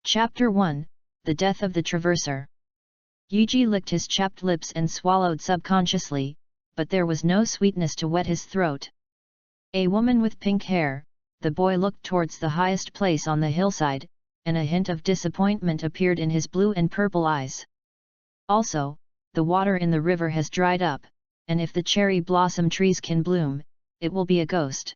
Chapter 1, The Death of the Traverser. Yuji licked his chapped lips and swallowed subconsciously, but there was no sweetness to wet his throat. A woman with pink hair, the boy looked towards the highest place on the hillside, and a hint of disappointment appeared in his blue and purple eyes. Also, the water in the river has dried up, and if the cherry blossom trees can bloom, it will be a ghost.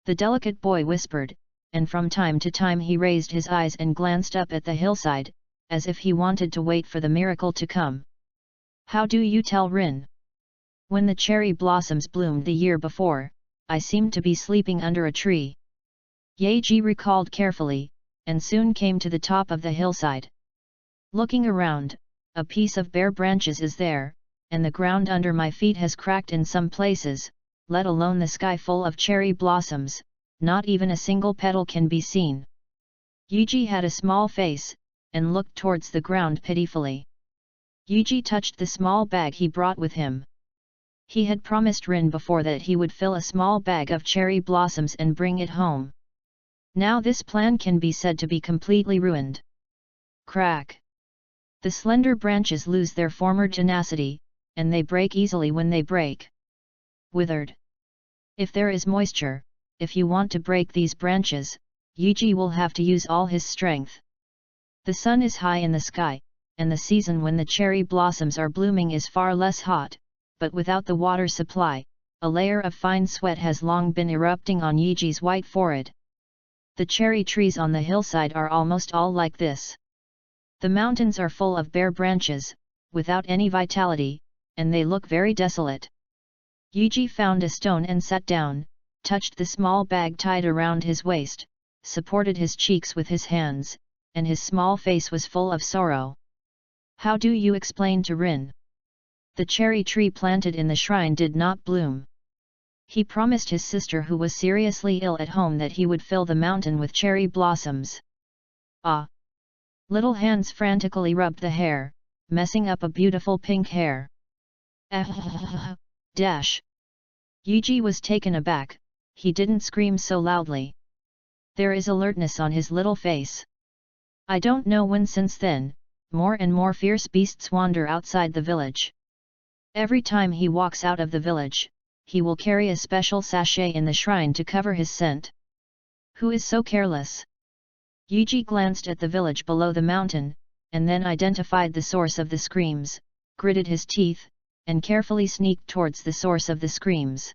The delicate boy whispered, and from time to time he raised his eyes and glanced up at the hillside, as if he wanted to wait for the miracle to come. How do you tell, Rin? When the cherry blossoms bloomed the year before, I seemed to be sleeping under a tree. Yaji recalled carefully, and soon came to the top of the hillside. Looking around, a piece of bare branches is there, and the ground under my feet has cracked in some places, let alone the sky full of cherry blossoms. Not even a single petal can be seen. Yuji had a small face, and looked towards the ground pitifully. Yuji touched the small bag he brought with him. He had promised Rin before that he would fill a small bag of cherry blossoms and bring it home. Now this plan can be said to be completely ruined. Crack! The slender branches lose their former tenacity, and they break easily when they break. Withered. If there is moisture, if you want to break these branches, Yuji will have to use all his strength. The sun is high in the sky, and the season when the cherry blossoms are blooming is far less hot, but without the water supply, a layer of fine sweat has long been erupting on Yuji's white forehead. The cherry trees on the hillside are almost all like this. The mountains are full of bare branches, without any vitality, and they look very desolate. Yuji found a stone and sat down, touched the small bag tied around his waist, supported his cheeks with his hands, and his small face was full of sorrow. How do you explain to Rin? The cherry tree planted in the shrine did not bloom. He promised his sister who was seriously ill at home that he would fill the mountain with cherry blossoms. Ah! Little hands frantically rubbed the hair, messing up a beautiful pink hair. Dash! Yuji was taken aback. He didn't scream so loudly. There is alertness on his little face. I don't know when since then, more and more fierce beasts wander outside the village. Every time he walks out of the village, he will carry a special sachet in the shrine to cover his scent. Who is so careless? Yuji glanced at the village below the mountain, and then identified the source of the screams, gritted his teeth, and carefully sneaked towards the source of the screams.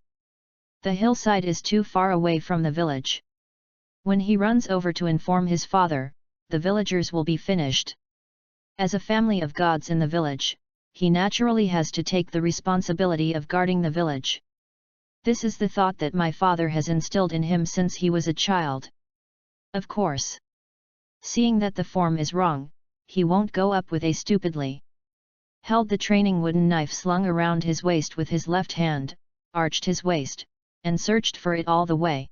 The hillside is too far away from the village. When he runs over to inform his father, the villagers will be finished. As a family of gods in the village, he naturally has to take the responsibility of guarding the village. This is the thought that my father has instilled in him since he was a child. Of course. Seeing that the form is wrong, he won't go up with a stupidly. Held the training wooden knife slung around his waist with his left hand, arched his waist, and searched for it all the way.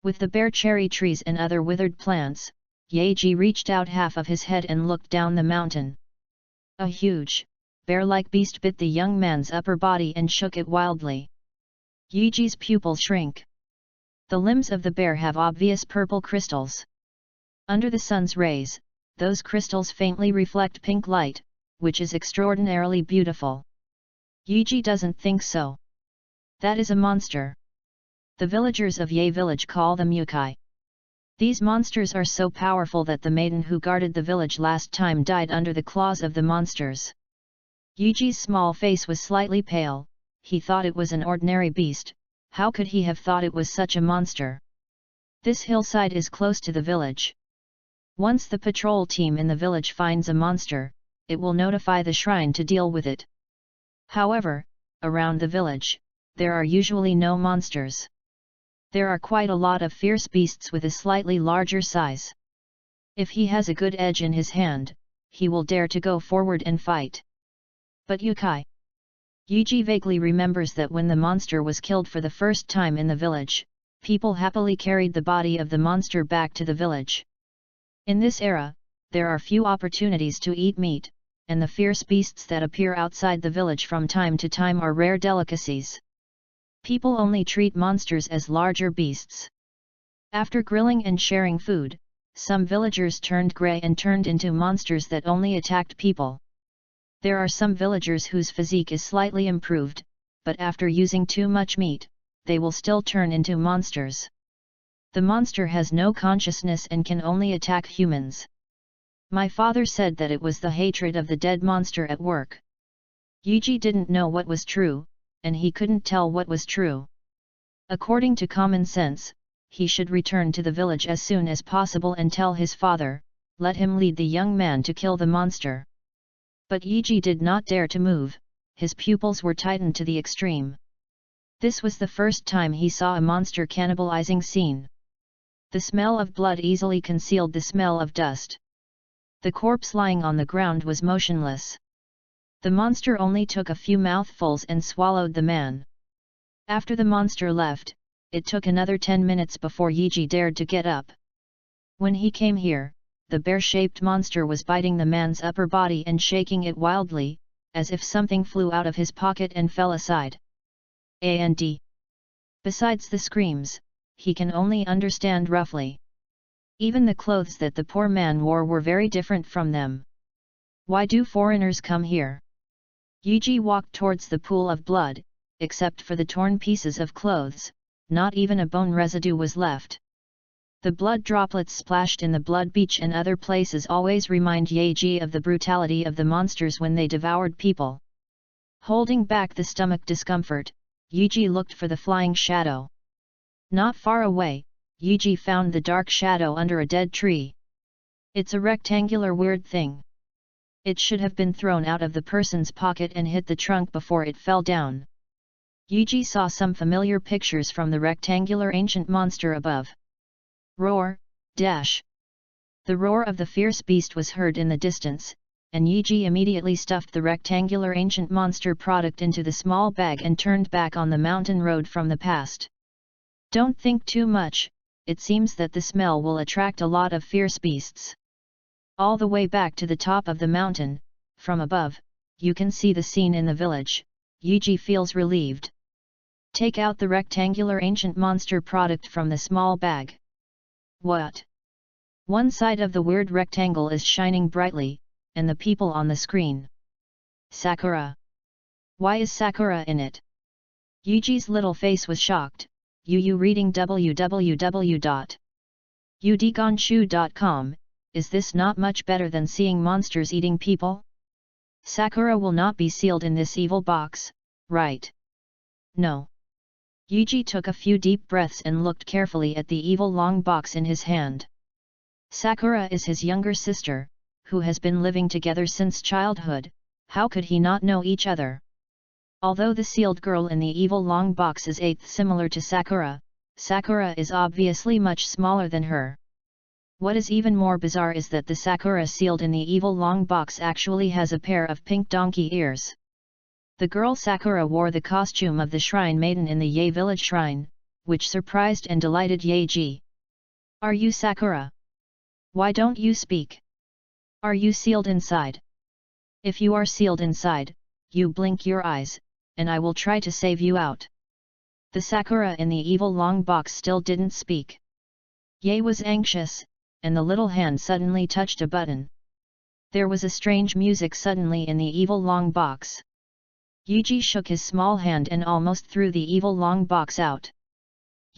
With the bare cherry trees and other withered plants, Yaji reached out half of his head and looked down the mountain. A huge, bear-like beast bit the young man's upper body and shook it wildly. Yaji's pupils shrink. The limbs of the bear have obvious purple crystals. Under the sun's rays, those crystals faintly reflect pink light, which is extraordinarily beautiful. Yuji doesn't think so. That is a monster. The villagers of Ye village call them yokai. These monsters are so powerful that the maiden who guarded the village last time died under the claws of the monsters. Yuji's small face was slightly pale. He thought it was an ordinary beast. How could he have thought it was such a monster? This hillside is close to the village. Once the patrol team in the village finds a monster, it will notify the shrine to deal with it. However, around the village, there are usually no monsters. There are quite a lot of fierce beasts with a slightly larger size. If he has a good edge in his hand, he will dare to go forward and fight. But yokai? Yuji vaguely remembers that when the monster was killed for the first time in the village, people happily carried the body of the monster back to the village. In this era, there are few opportunities to eat meat, and the fierce beasts that appear outside the village from time to time are rare delicacies. People only treat monsters as larger beasts. After grilling and sharing food, some villagers turned grey and turned into monsters that only attacked people. There are some villagers whose physique is slightly improved, but after using too much meat, they will still turn into monsters. The monster has no consciousness and can only attack humans. My father said that it was the hatred of the dead monster at work. Yuji didn't know what was true, and he couldn't tell what was true. According to common sense, he should return to the village as soon as possible and tell his father, let him lead the young man to kill the monster. But Yuji did not dare to move, his pupils were tightened to the extreme. This was the first time he saw a monster cannibalizing scene. The smell of blood easily concealed the smell of dust. The corpse lying on the ground was motionless. The monster only took a few mouthfuls and swallowed the man. After the monster left, it took another 10 minutes before Yuji dared to get up. When he came here, the bear-shaped monster was biting the man's upper body and shaking it wildly, as if something flew out of his pocket and fell aside. And besides the screams, he can only understand roughly. Even the clothes that the poor man wore were very different from them. Why do foreigners come here? Yuji walked towards the pool of blood, except for the torn pieces of clothes, not even a bone residue was left. The blood droplets splashed in the blood beach and other places always remind Yuji of the brutality of the monsters when they devoured people. Holding back the stomach discomfort, Yuji looked for the flying shadow. Not far away, Yuji found the dark shadow under a dead tree. It's a rectangular weird thing. It should have been thrown out of the person's pocket and hit the trunk before it fell down. Yuji saw some familiar pictures from the rectangular ancient monster above. Roar, dash. The roar of the fierce beast was heard in the distance, and Yuji immediately stuffed the rectangular ancient monster product into the small bag and turned back on the mountain road from the past. Don't think too much, it seems that the smell will attract a lot of fierce beasts. All the way back to the top of the mountain, from above, you can see the scene in the village. Yuji feels relieved. Take out the rectangular ancient monster product from the small bag. What? One side of the weird rectangle is shining brightly, and the people on the screen. Sakura. Why is Sakura in it? Yuji's little face was shocked. You reading www.udgonshu.com, is this not much better than seeing monsters eating people? Sakura will not be sealed in this evil box, right? No. Yuji took a few deep breaths and looked carefully at the evil long box in his hand. Sakura is his younger sister, who has been living together since childhood. How could he not know each other? Although the sealed girl in the evil long box is eighth similar to Sakura, Sakura is obviously much smaller than her. What is even more bizarre is that the Sakura sealed in the evil long box actually has a pair of pink donkey ears. The girl Sakura wore the costume of the shrine maiden in the Ye village shrine, which surprised and delighted Yuji. Are you Sakura? Why don't you speak? Are you sealed inside? If you are sealed inside, you blink your eyes, and I will try to save you out. The Sakura in the evil long box still didn't speak. Ye was anxious, and the little hand suddenly touched a button. There was a strange music suddenly in the evil long box. Yuji shook his small hand and almost threw the evil long box out.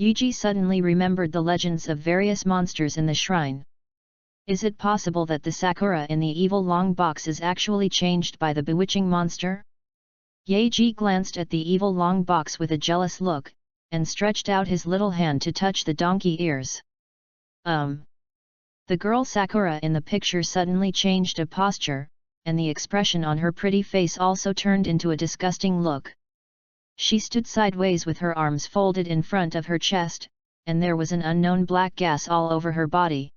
Yuji suddenly remembered the legends of various monsters in the shrine. Is it possible that the Sakura in the evil long box is actually changed by the bewitching monster? Yuji glanced at the evil long box with a jealous look, and stretched out his little hand to touch the donkey ears. The girl Sakura in the picture suddenly changed a posture, and the expression on her pretty face also turned into a disgusting look. She stood sideways with her arms folded in front of her chest, and there was an unknown black gas all over her body.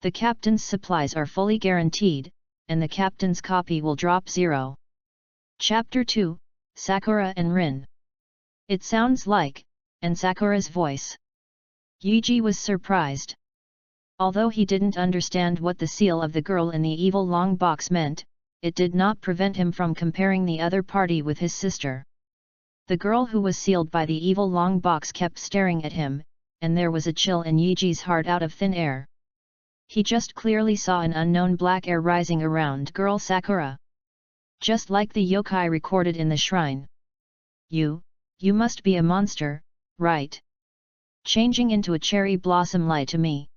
The captain's supplies are fully guaranteed, and the captain's copy will drop 0. Chapter 2, Sakura and Rin. It sounds like, and Sakura's voice. Yuji was surprised. Although he didn't understand what the seal of the girl in the evil long box meant, it did not prevent him from comparing the other party with his sister. The girl who was sealed by the evil long box kept staring at him, and there was a chill in Yuji's heart out of thin air. He just clearly saw an unknown black air rising around girl Sakura. Just like the yokai recorded in the shrine. You must be a monster, right? Changing into a cherry blossom, lie to me.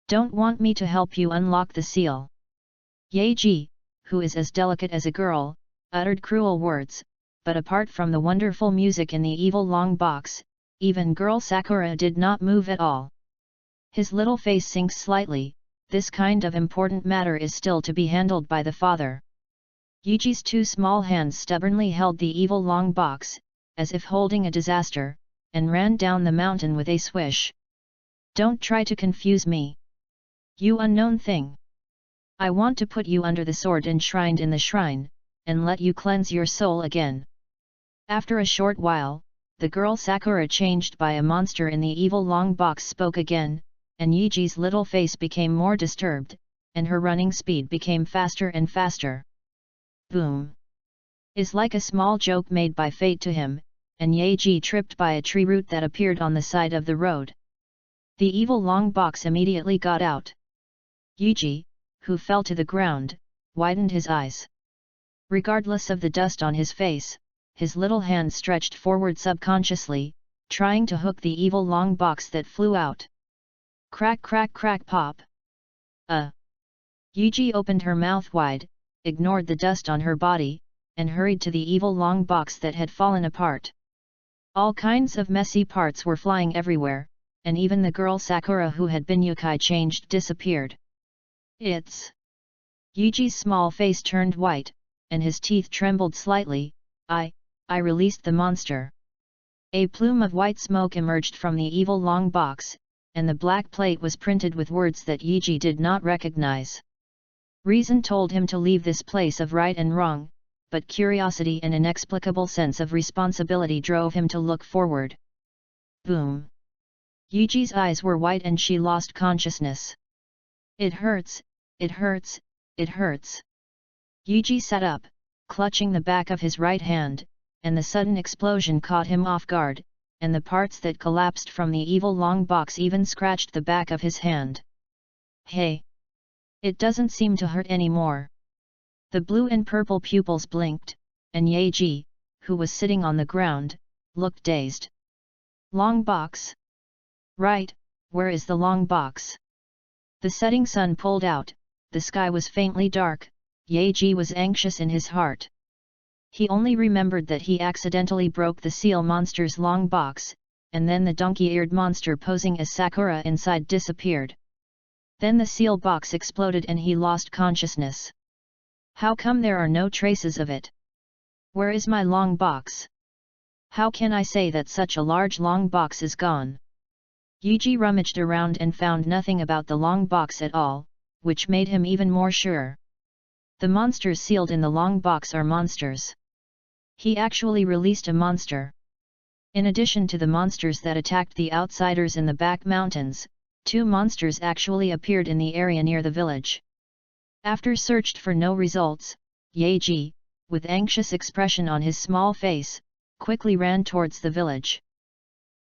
Don't want me to help you unlock the seal. Yaji, who is as delicate as a girl, uttered cruel words, but apart from the wonderful music in the evil long box, even girl Sakura did not move at all. His little face sinks slightly. This kind of important matter is still to be handled by the father. Yuji's two small hands stubbornly held the evil long box, as if holding a disaster, and ran down the mountain with a swish. Don't try to confuse me. You unknown thing. I want to put you under the sword enshrined in the shrine, and let you cleanse your soul again. After a short while, the girl Sakura changed by a monster in the evil long box spoke again, and Yuji's little face became more disturbed, and her running speed became faster and faster. Boom! Is like a small joke made by fate to him, and Yaji tripped by a tree root that appeared on the side of the road. The evil long box immediately got out. Yuji, who fell to the ground, widened his eyes. Regardless of the dust on his face, his little hand stretched forward subconsciously, trying to hook the evil long box that flew out. Crack crack crack pop. Yuji opened her mouth wide, ignored the dust on her body, and hurried to the evil long box that had fallen apart. All kinds of messy parts were flying everywhere, and even the girl Sakura who had been yokai changed disappeared. It's... Yuji's small face turned white, and his teeth trembled slightly. I released the monster. A plume of white smoke emerged from the evil long box, and the black plate was printed with words that Yuji did not recognize. Reason told him to leave this place of right and wrong, but curiosity and inexplicable sense of responsibility drove him to look forward. Boom! Yuji's eyes were white and she lost consciousness. It hurts, it hurts, it hurts. Yuji sat up, clutching the back of his right hand, and the sudden explosion caught him off guard, and the parts that collapsed from the evil long box even scratched the back of his hand. Hey! It doesn't seem to hurt anymore. The blue and purple pupils blinked, and Yaji, who was sitting on the ground, looked dazed. Long box? Right, where is the long box? The setting sun pulled out, the sky was faintly dark. Yaji was anxious in his heart. He only remembered that he accidentally broke the seal monster's long box, and then the donkey-eared monster posing as Sakura inside disappeared. Then the seal box exploded and he lost consciousness. How come there are no traces of it? Where is my long box? How can I say that such a large long box is gone? Yuji rummaged around and found nothing about the long box at all, which made him even more sure. The monsters sealed in the long box are monsters. He actually released a monster. In addition to the monsters that attacked the outsiders in the back mountains, 2 monsters actually appeared in the area near the village. After searched for no results, Yaji, with anxious expression on his small face, quickly ran towards the village.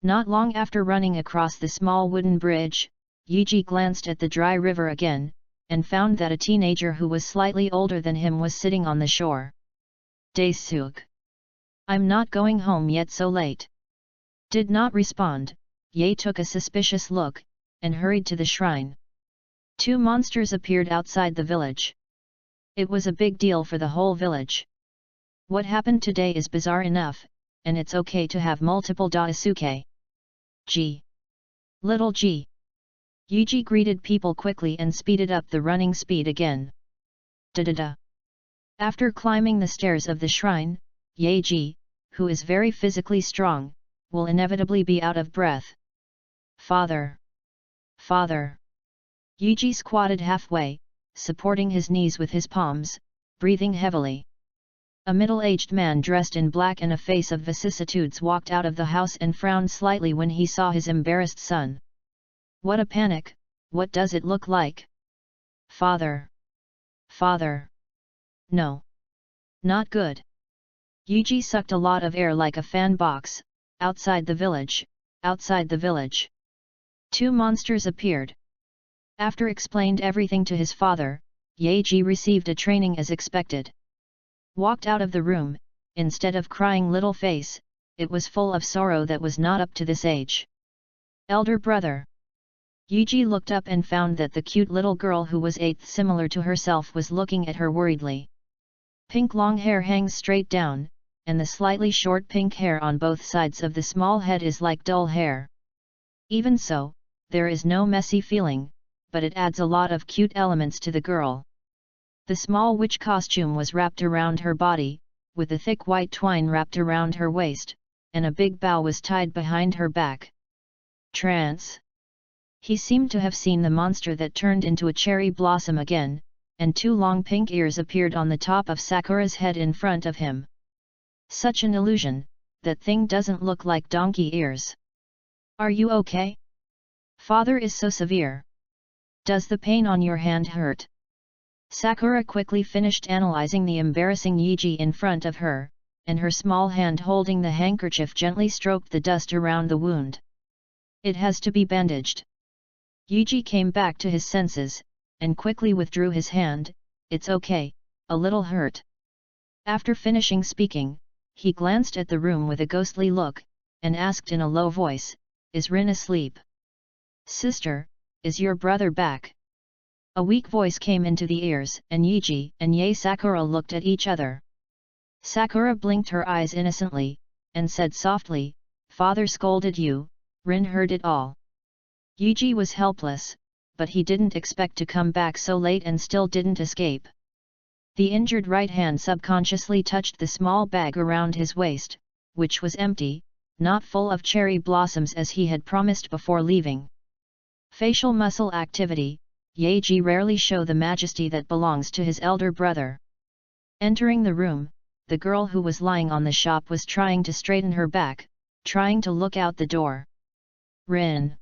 Not long after running across the small wooden bridge, Yuji glanced at the dry river again, and found that a teenager who was slightly older than him was sitting on the shore. Daisuke. I'm not going home yet, so late. Did not respond. Ye took a suspicious look, and hurried to the shrine. 2 monsters appeared outside the village. It was a big deal for the whole village. What happened today is bizarre enough, and it's okay to have multiple Daisuke. G. Little G. Yuji greeted people quickly and speeded up the running speed again. Da-da-da. After climbing the stairs of the shrine, Yaji, who is very physically strong, will inevitably be out of breath. Father! Father! Yuji squatted halfway, supporting his knees with his palms, breathing heavily. A middle-aged man dressed in black and a face of vicissitudes walked out of the house and frowned slightly when he saw his embarrassed son. What a panic! What does it look like? Father! Father! No! Not good! Yuji sucked a lot of air like a fan box. Outside the village, outside the village. 2 monsters appeared. After explained everything to his father, Yeji received a training as expected. Walked out of the room, instead of crying little face, it was full of sorrow that was not up to this age. Elder brother. Yeji looked up and found that the cute little girl who was eighth similar to herself was looking at her worriedly. Pink long hair hangs straight down, and the slightly short pink hair on both sides of the small head is like dull hair. Even so, there is no messy feeling, but it adds a lot of cute elements to the girl. The small witch costume was wrapped around her body, with a thick white twine wrapped around her waist, and a big bow was tied behind her back. Trance. He seemed to have seen the monster that turned into a cherry blossom again, and two long pink ears appeared on the top of Sakura's head in front of him. Such an illusion, that thing doesn't look like donkey ears. Are you okay? Father is so severe. Does the pain on your hand hurt? Sakura quickly finished analyzing the embarrassing Yeji in front of her, and her small hand holding the handkerchief gently stroked the dust around the wound. It has to be bandaged. Yeji came back to his senses, and quickly withdrew his hand. It's okay, a little hurt. After finishing speaking, he glanced at the room with a ghostly look, and asked in a low voice, "Is Rin asleep?" "Sister, is your brother back?" A weak voice came into the ears, and Yeji and Yae Sakura looked at each other. Sakura blinked her eyes innocently, and said softly, "Father scolded you, Rin heard it all." Yeji was helpless, but he didn't expect to come back so late and still didn't escape. The injured right hand subconsciously touched the small bag around his waist, which was empty, not full of cherry blossoms as he had promised before leaving. Facial muscle activity. Yeji rarely show the majesty that belongs to his elder brother. Entering the room, the girl who was lying on the shop was trying to straighten her back, trying to look out the door. "Rin!"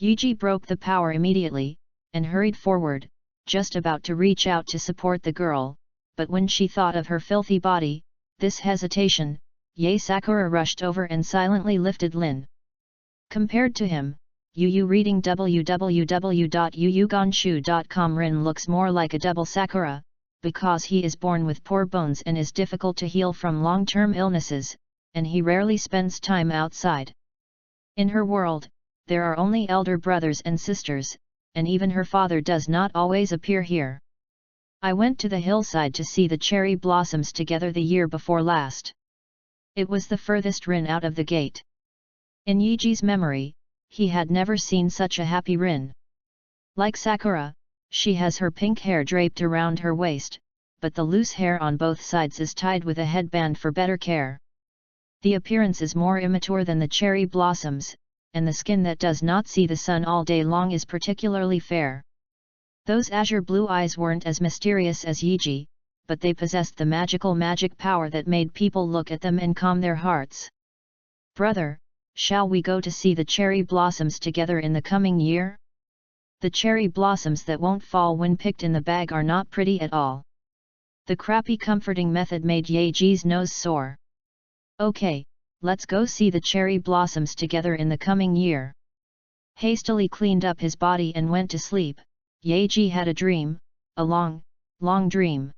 Yeji broke the power immediately, and hurried forward, just about to reach out to support the girl, but when she thought of her filthy body, this hesitation, Yae Sakura rushed over and silently lifted Lin. Compared to him, Yu reading www.yuyugonshu.com, Rin looks more like a double Sakura, because he is born with poor bones and is difficult to heal from long-term illnesses, and he rarely spends time outside. In her world, there are only elder brothers and sisters, and even her father does not always appear here. I went to the hillside to see the cherry blossoms together the year before last. It was the furthest Rin out of the gate. In Yeji's memory, he had never seen such a happy Rin. Like Sakura, she has her pink hair draped around her waist, but the loose hair on both sides is tied with a headband for better care. The appearance is more immature than the cherry blossoms, and the skin that does not see the sun all day long is particularly fair. Those azure blue eyes weren't as mysterious as Yeji, but they possessed the magic power that made people look at them and calm their hearts. "Brother, shall we go to see the cherry blossoms together in the coming year? The cherry blossoms that won't fall when picked in the bag are not pretty at all." The crappy comforting method made Yeji's nose sore. "Okay, let's go see the cherry blossoms together in the coming year." Hastily cleaned up his body and went to sleep, Yeji had a dream, a long, long dream.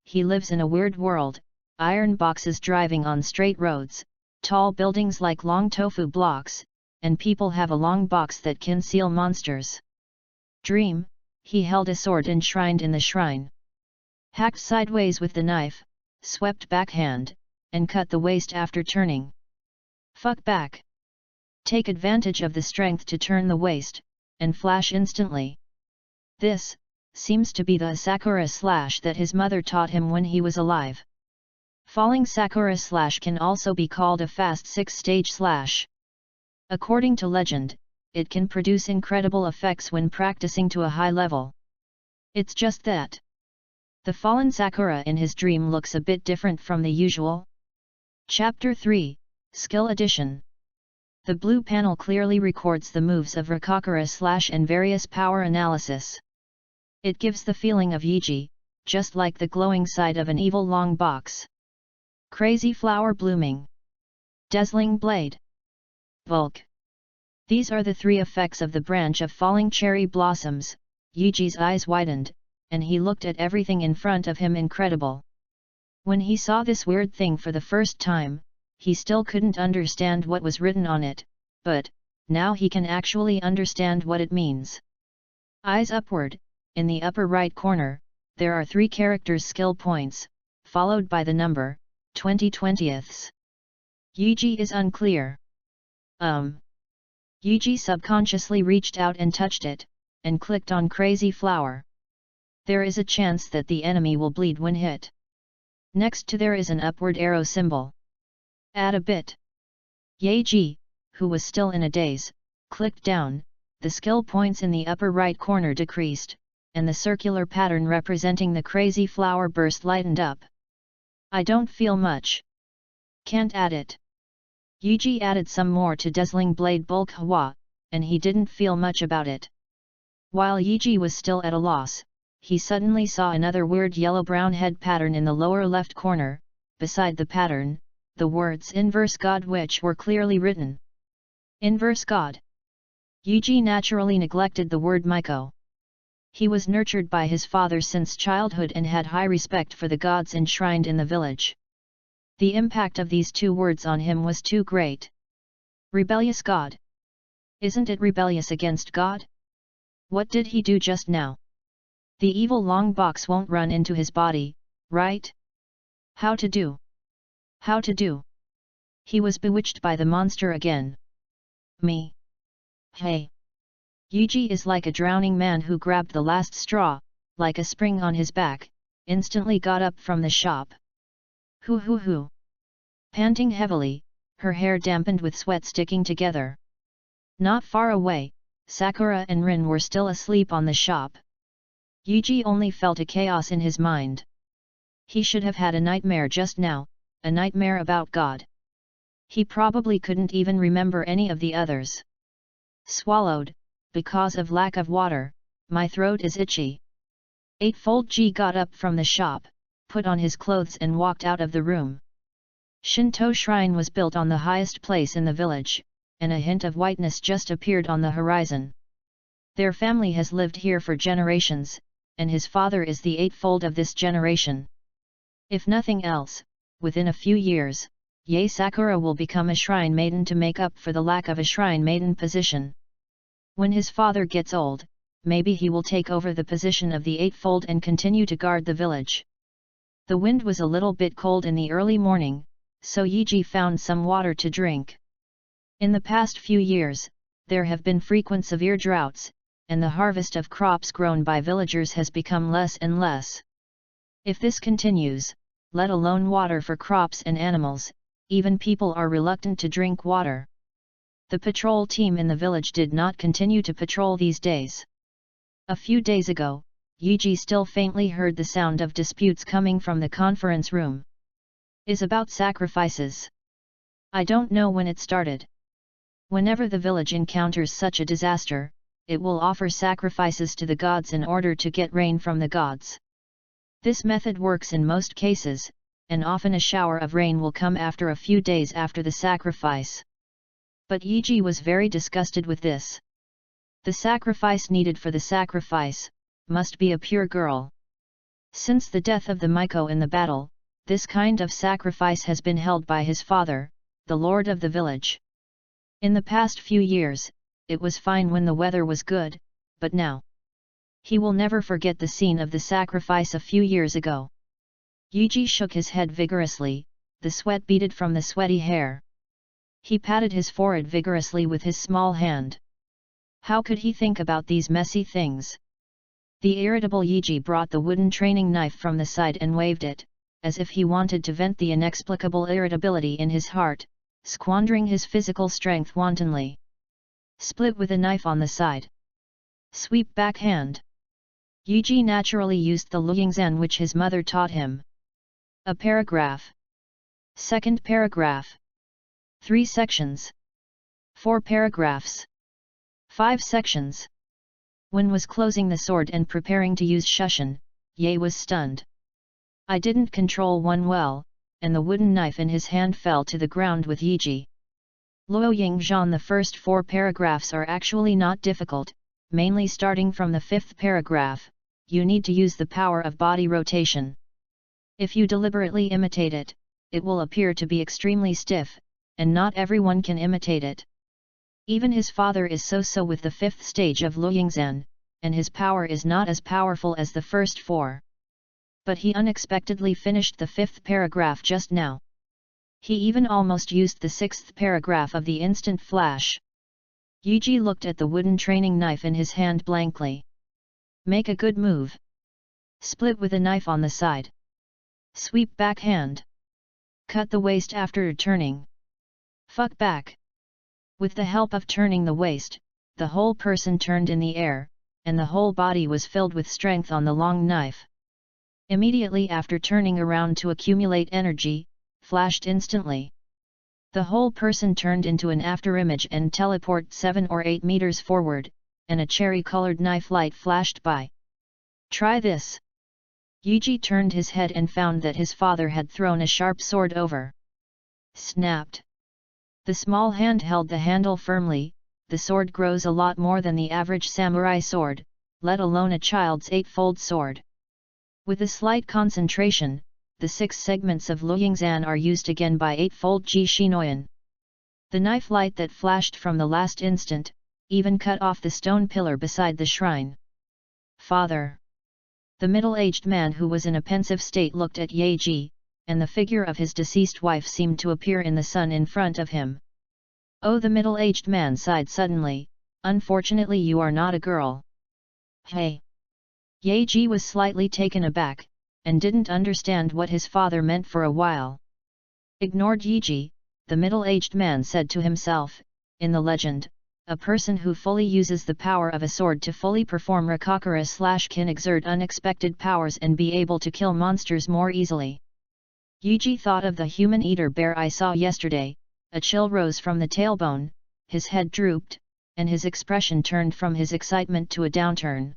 He lives in a weird world, iron boxes driving on straight roads, tall buildings like long tofu blocks, and people have a long box that can seal monsters. He held a sword enshrined in the shrine. Hacked sideways with the knife, swept backhand, and cut the waist after turning. Fuck back. Take advantage of the strength to turn the waist, and flash instantly. This seems to be the Sakura slash that his mother taught him when he was alive. Falling Sakura slash can also be called a fast 6-stage slash. According to legend, it can produce incredible effects when practicing to a high level. It's just that the fallen Sakura in his dream looks a bit different from the usual. Chapter 3, Skill Edition. The blue panel clearly records the moves of Rakakura slash and various power analysis. It gives the feeling of Yeji, just like the glowing side of an evil long box. Crazy flower blooming. Dazzling blade. Bulk. These are the three effects of the branch of falling cherry blossoms. Yiji's eyes widened, and he looked at everything in front of him incredible. When he saw this weird thing for the first time, he still couldn't understand what was written on it, but, now he can actually understand what it means. Eyes upward, in the upper right corner, there are 3 characters skill points, followed by the number, 20/20ths. Yiji is unclear. Yiji subconsciously reached out and touched it, and clicked on Crazy Flower. There is a chance that the enemy will bleed when hit. Next to there is an upward arrow symbol. Add a bit. Yeji, who was still in a daze, clicked down, the skill points in the upper right corner decreased, and the circular pattern representing the crazy flower burst lightened up. I don't feel much. Can't add it. Yiji added some more to Dazzling Blade Bulk Hwa, and he didn't feel much about it. While Yiji was still at a loss, he suddenly saw another weird yellow-brown head pattern in the lower left corner. Beside the pattern, the words Inverse God, which were clearly written. Inverse God. Yiji naturally neglected the word Miko. He was nurtured by his father since childhood and had high respect for the gods enshrined in the village. The impact of these 2 words on him was too great. Rebellious God. Isn't it rebellious against God? What did he do just now? The evil long box won't run into his body, right? How to do? How to do? He was bewitched by the monster again. Me. Hey. Yiji is like a drowning man who grabbed the last straw, like a spring on his back, instantly got up from the shop. Hoo. Panting heavily, her hair dampened with sweat sticking together. Not far away, Sakura and Rin were still asleep on the shop. Yiji only felt a chaos in his mind. He should have had a nightmare just now, a nightmare about God. He probably couldn't even remember any of the others. Swallowed, because of lack of water, my throat is itchy. Eightfold Ji got up from the shop, put on his clothes and walked out of the room. Shinto shrine was built on the highest place in the village, and a hint of whiteness just appeared on the horizon. Their family has lived here for generations, and his father is the eightfold of this generation. If nothing else, within a few years, Yae Sakura will become a shrine maiden to make up for the lack of a shrine maiden position. When his father gets old, maybe he will take over the position of the eightfold and continue to guard the village. The wind was a little bit cold in the early morning, so Yiji found some water to drink. In the past few years, there have been frequent severe droughts, and the harvest of crops grown by villagers has become less and less. If this continues, let alone water for crops and animals, even people are reluctant to drink water. The patrol team in the village did not continue to patrol these days. A few days ago, Yiji still faintly heard the sound of disputes coming from the conference room. Is about sacrifices. I don't know when it started. Whenever the village encounters such a disaster, it will offer sacrifices to the gods in order to get rain from the gods. This method works in most cases, and often a shower of rain will come after a few days after the sacrifice. But Yiji was very disgusted with this. The sacrifice needed for the sacrifice must be a pure girl. Since the death of the Miko in the battle, this kind of sacrifice has been held by his father, the lord of the village. In the past few years, it was fine when the weather was good, but now he will never forget the scene of the sacrifice a few years ago. Yiji shook his head vigorously, the sweat beaded from the sweaty hair. He patted his forehead vigorously with his small hand. How could he think about these messy things? The irritable Yiji brought the wooden training knife from the side and waved it, as if he wanted to vent the inexplicable irritability in his heart, squandering his physical strength wantonly. Split with a knife on the side. Sweep backhand. Yiji naturally used the Luyingzan which his mother taught him. A paragraph. Second paragraph. 3 sections. 4 paragraphs. 5 sections. When was closing the sword and preparing to use Shushan, Yae was stunned. I didn't control one well, and the wooden knife in his hand fell to the ground with Yiji. Luo Yingzhan. The first 4 paragraphs are actually not difficult, mainly starting from the 5th paragraph, you need to use the power of body rotation. If you deliberately imitate it, it will appear to be extremely stiff, and not everyone can imitate it. Even his father is so with the 5th stage of Luo Yingzhan, and his power is not as powerful as the first 4. But he unexpectedly finished the 5th paragraph just now. He even almost used the 6th paragraph of the instant flash. Yiji looked at the wooden training knife in his hand blankly. Make a good move. Split with a knife on the side. Sweep backhand. Cut the waist after turning. Fuck back. With the help of turning the waist, the whole person turned in the air, and the whole body was filled with strength on the long knife. Immediately after turning around to accumulate energy, flashed instantly. The whole person turned into an afterimage and teleport 7 or 8 meters forward, and a cherry-colored knife light flashed by. Try this. Yiji turned his head and found that his father had thrown a sharp sword over. Snapped. The small hand held the handle firmly. The sword grows a lot more than the average samurai sword, let alone a child's 8-fold sword. With a slight concentration, the 6 segments of Luo Yingzhan are used again by 8-fold Ji Shinoyan. The knife light that flashed from the last instant, even cut off the stone pillar beside the shrine. Father. The middle-aged man who was in a pensive state looked at Ye Ji, and the figure of his deceased wife seemed to appear in the sun in front of him. Oh, the middle-aged man sighed suddenly, unfortunately you are not a girl. Hey! Ye Ji was slightly taken aback, and didn't understand what his father meant for a while. Ignored Yiji, the middle-aged man said to himself, in the legend, a person who fully uses the power of a sword to fully perform Rakakura / can exert unexpected powers and be able to kill monsters more easily. Yiji thought of the human-eater bear I saw yesterday, a chill rose from the tailbone, his head drooped, and his expression turned from his excitement to a downturn.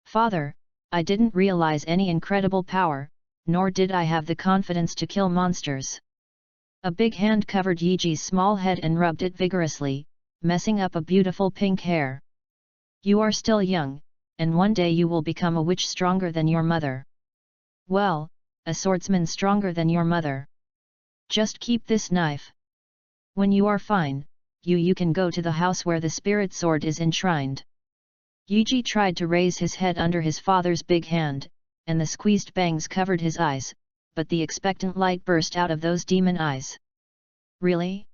Father, I didn't realize any incredible power, nor did I have the confidence to kill monsters. A big hand covered Yiji's small head and rubbed it vigorously, messing up a beautiful pink hair. You are still young, and one day you will become a witch stronger than your mother. Well, a swordsman stronger than your mother. Just keep this knife. When you are fine, you can go to the house where the spirit sword is enshrined. Yiji tried to raise his head under his father's big hand, and the squeezed bangs covered his eyes, but the expectant light burst out of those demon eyes. Really?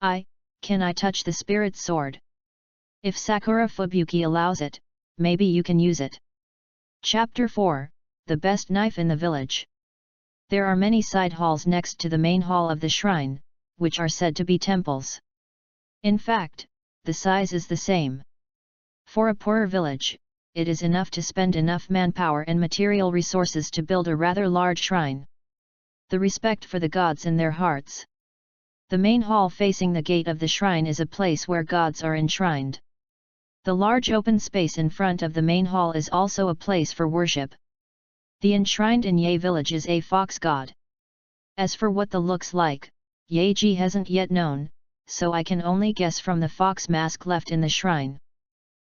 Can I touch the spirit sword? If Sakura Fubuki allows it, maybe you can use it. Chapter 4, The Best Knife in the Village. There are many side halls next to the main hall of the shrine, which are said to be temples. In fact, the size is the same. For a poorer village, it is enough to spend enough manpower and material resources to build a rather large shrine. The respect for the gods in their hearts. The main hall facing the gate of the shrine is a place where gods are enshrined. The large open space in front of the main hall is also a place for worship. The enshrined in Ye village is a fox god. As for what the looks like, Yeji hasn't yet known, so I can only guess from the fox mask left in the shrine.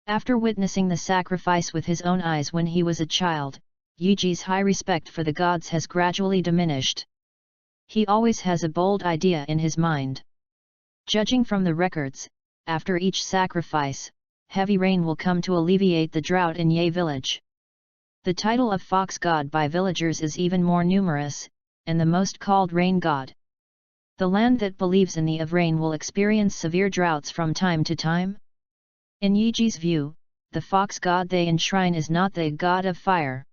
After witnessing the sacrifice with his own eyes when he was a child, Yiji's high respect for the gods has gradually diminished. He always has a bold idea in his mind. Judging from the records, after each sacrifice, heavy rain will come to alleviate the drought in Ye village. The title of fox god by villagers is even more numerous, and the most called rain god. The land that believes in the of rain will experience severe droughts from time to time. In Yiji's view, the fox god they enshrine is not the god of fire.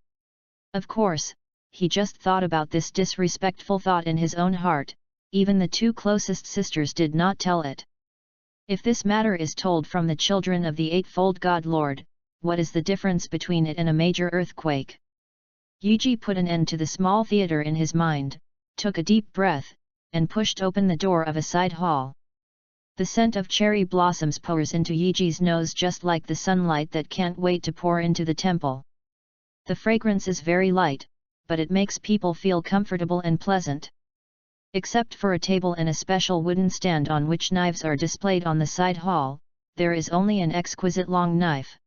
Of course, he just thought about this disrespectful thought in his own heart, even the 2 closest sisters did not tell it. If this matter is told from the children of the 8-fold God Lord, what is the difference between it and a major earthquake? Yiji put an end to the small theater in his mind, took a deep breath, and pushed open the door of a side hall. The scent of cherry blossoms pours into Yiji's nose just like the sunlight that can't wait to pour into the temple. The fragrance is very light, but it makes people feel comfortable and pleasant. Except for a table and a special wooden stand on which knives are displayed on the side hall, there is only an exquisite long knife.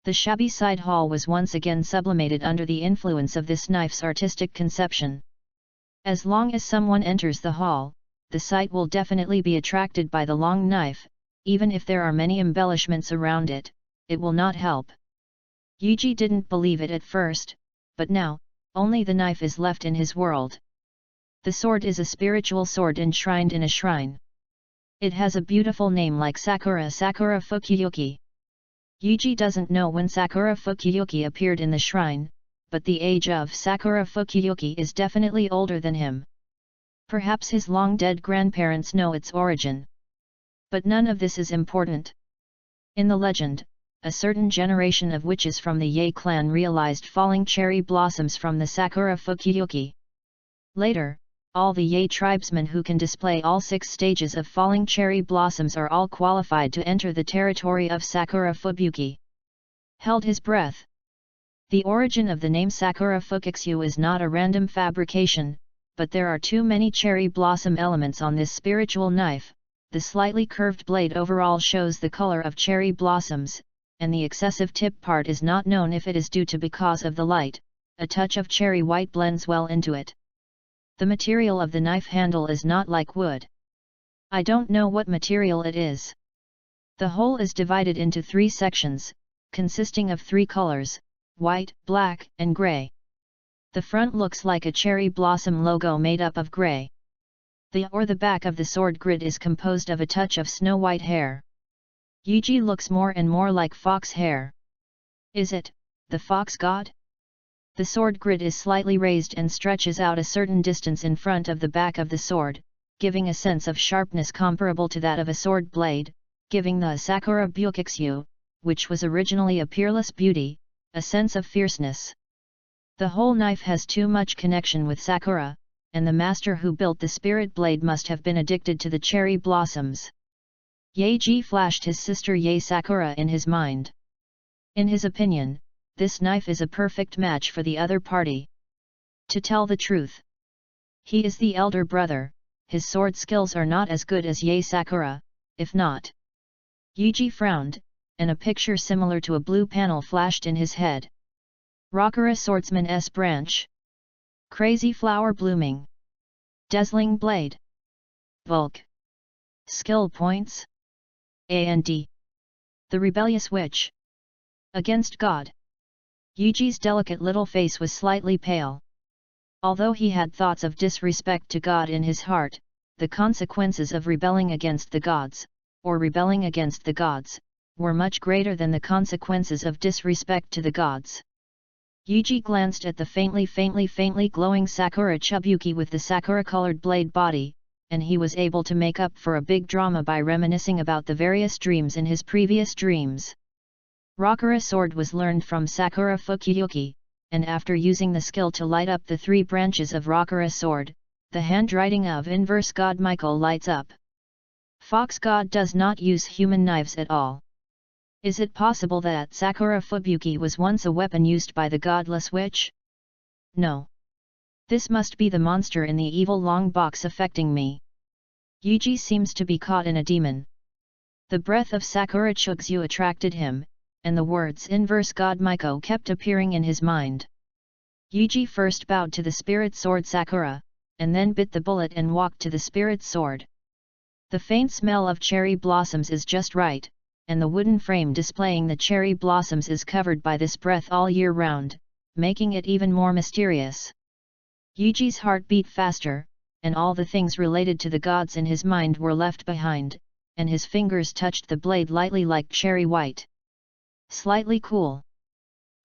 The shabby side hall was once again sublimated under the influence of this knife's artistic conception. As long as someone enters the hall, the sight will definitely be attracted by the long knife, even if there are many embellishments around it, it will not help. Yuji didn't believe it at first, but now, only the knife is left in his world. The sword is a spiritual sword enshrined in a shrine. It has a beautiful name like Sakura Fukuyuki. Yuji doesn't know when Sakura Fukuyuki appeared in the shrine, but the age of Sakura Fukuyuki is definitely older than him. Perhaps his long-dead grandparents know its origin. But none of this is important. In the legend, a certain generation of witches from the Ye clan realized falling cherry blossoms from the Sakura Fukuyuki. Later, all the Ye tribesmen who can display all 6 stages of falling cherry blossoms are all qualified to enter the territory of Sakura Fubuki. Held his breath. The origin of the name Sakura Fukixu is not a random fabrication, but there are too many cherry blossom elements on this spiritual knife. The slightly curved blade overall shows the color of cherry blossoms, and the excessive tip part is not known if it is due to because of the light. A touch of cherry white blends well into it. The material of the knife handle is not like wood. I don't know what material it is. The whole is divided into 3 sections, consisting of 3 colors, white, black, and grey. The front looks like a cherry blossom logo made up of grey. The back of the sword grid is composed of a touch of snow-white hair. Yuji looks more and more like fox hair. Is it the fox god? The sword grid is slightly raised and stretches out a certain distance in front of the back of the sword, giving a sense of sharpness comparable to that of a sword blade, giving the Sakura Bukixu, which was originally a peerless beauty, a sense of fierceness. The whole knife has too much connection with Sakura, and the master who built the spirit blade must have been addicted to the cherry blossoms. Yeji flashed his sister Ye Sakura in his mind. In his opinion, this knife is a perfect match for the other party. To tell the truth, he is the elder brother, his sword skills are not as good as Ye Sakura, if not. Yuji frowned, and a picture similar to a blue panel flashed in his head. Rockera Swordsman's branch. Crazy flower blooming. Dazzling blade. Bulk. Skill points. A&D. The rebellious witch. Against God. Yuji's delicate little face was slightly pale. Although he had thoughts of disrespect to God in his heart, the consequences of rebelling against the gods, or rebelling against the gods, were much greater than the consequences of disrespect to the gods. Yuji glanced at the faintly glowing Sakura Chibuki with the sakura-colored blade body, and he was able to make up for a big drama by reminiscing about the various dreams in his previous dreams. Rockera sword was learned from Sakura Fukuyuki, and after using the skill to light up the 3 branches of Rockera sword, the handwriting of inverse god Michael lights up. Fox god does not use human knives at all. Is it possible that Sakura Fubuki was once a weapon used by the godless witch? No. This must be the monster in the evil long box affecting me. Yuji seems to be caught in a demon. The breath of Sakura Chugzu attracted him, and the words inverse god Maiko kept appearing in his mind. Yuji first bowed to the spirit sword Sakura, and then bit the bullet and walked to the spirit sword. The faint smell of cherry blossoms is just right, and the wooden frame displaying the cherry blossoms is covered by this breath all year round, making it even more mysterious. Yuji's heart beat faster, and all the things related to the gods in his mind were left behind, and his fingers touched the blade lightly like cherry white. Slightly cool.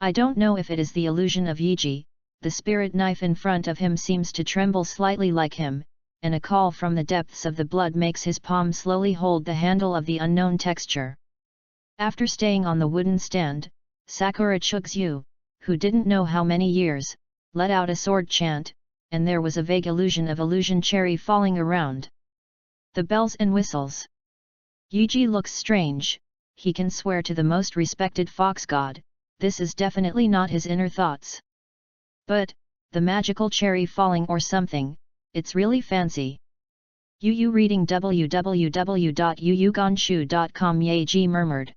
I don't know if it is the illusion of Yuji, the spirit knife in front of him seems to tremble slightly like him, and a call from the depths of the blood makes his palm slowly hold the handle of the unknown texture. After staying on the wooden stand, Sakura Chugzu, who didn't know how many years, let out a sword chant, and there was a vague illusion of illusion cherry falling around. The bells and whistles. Yuji looks strange. He can swear to the most respected fox god, this is definitely not his inner thoughts. But, the magical cherry falling or something, it's really fancy. Yu reading www.yuyuganshu.com. Yaji murmured.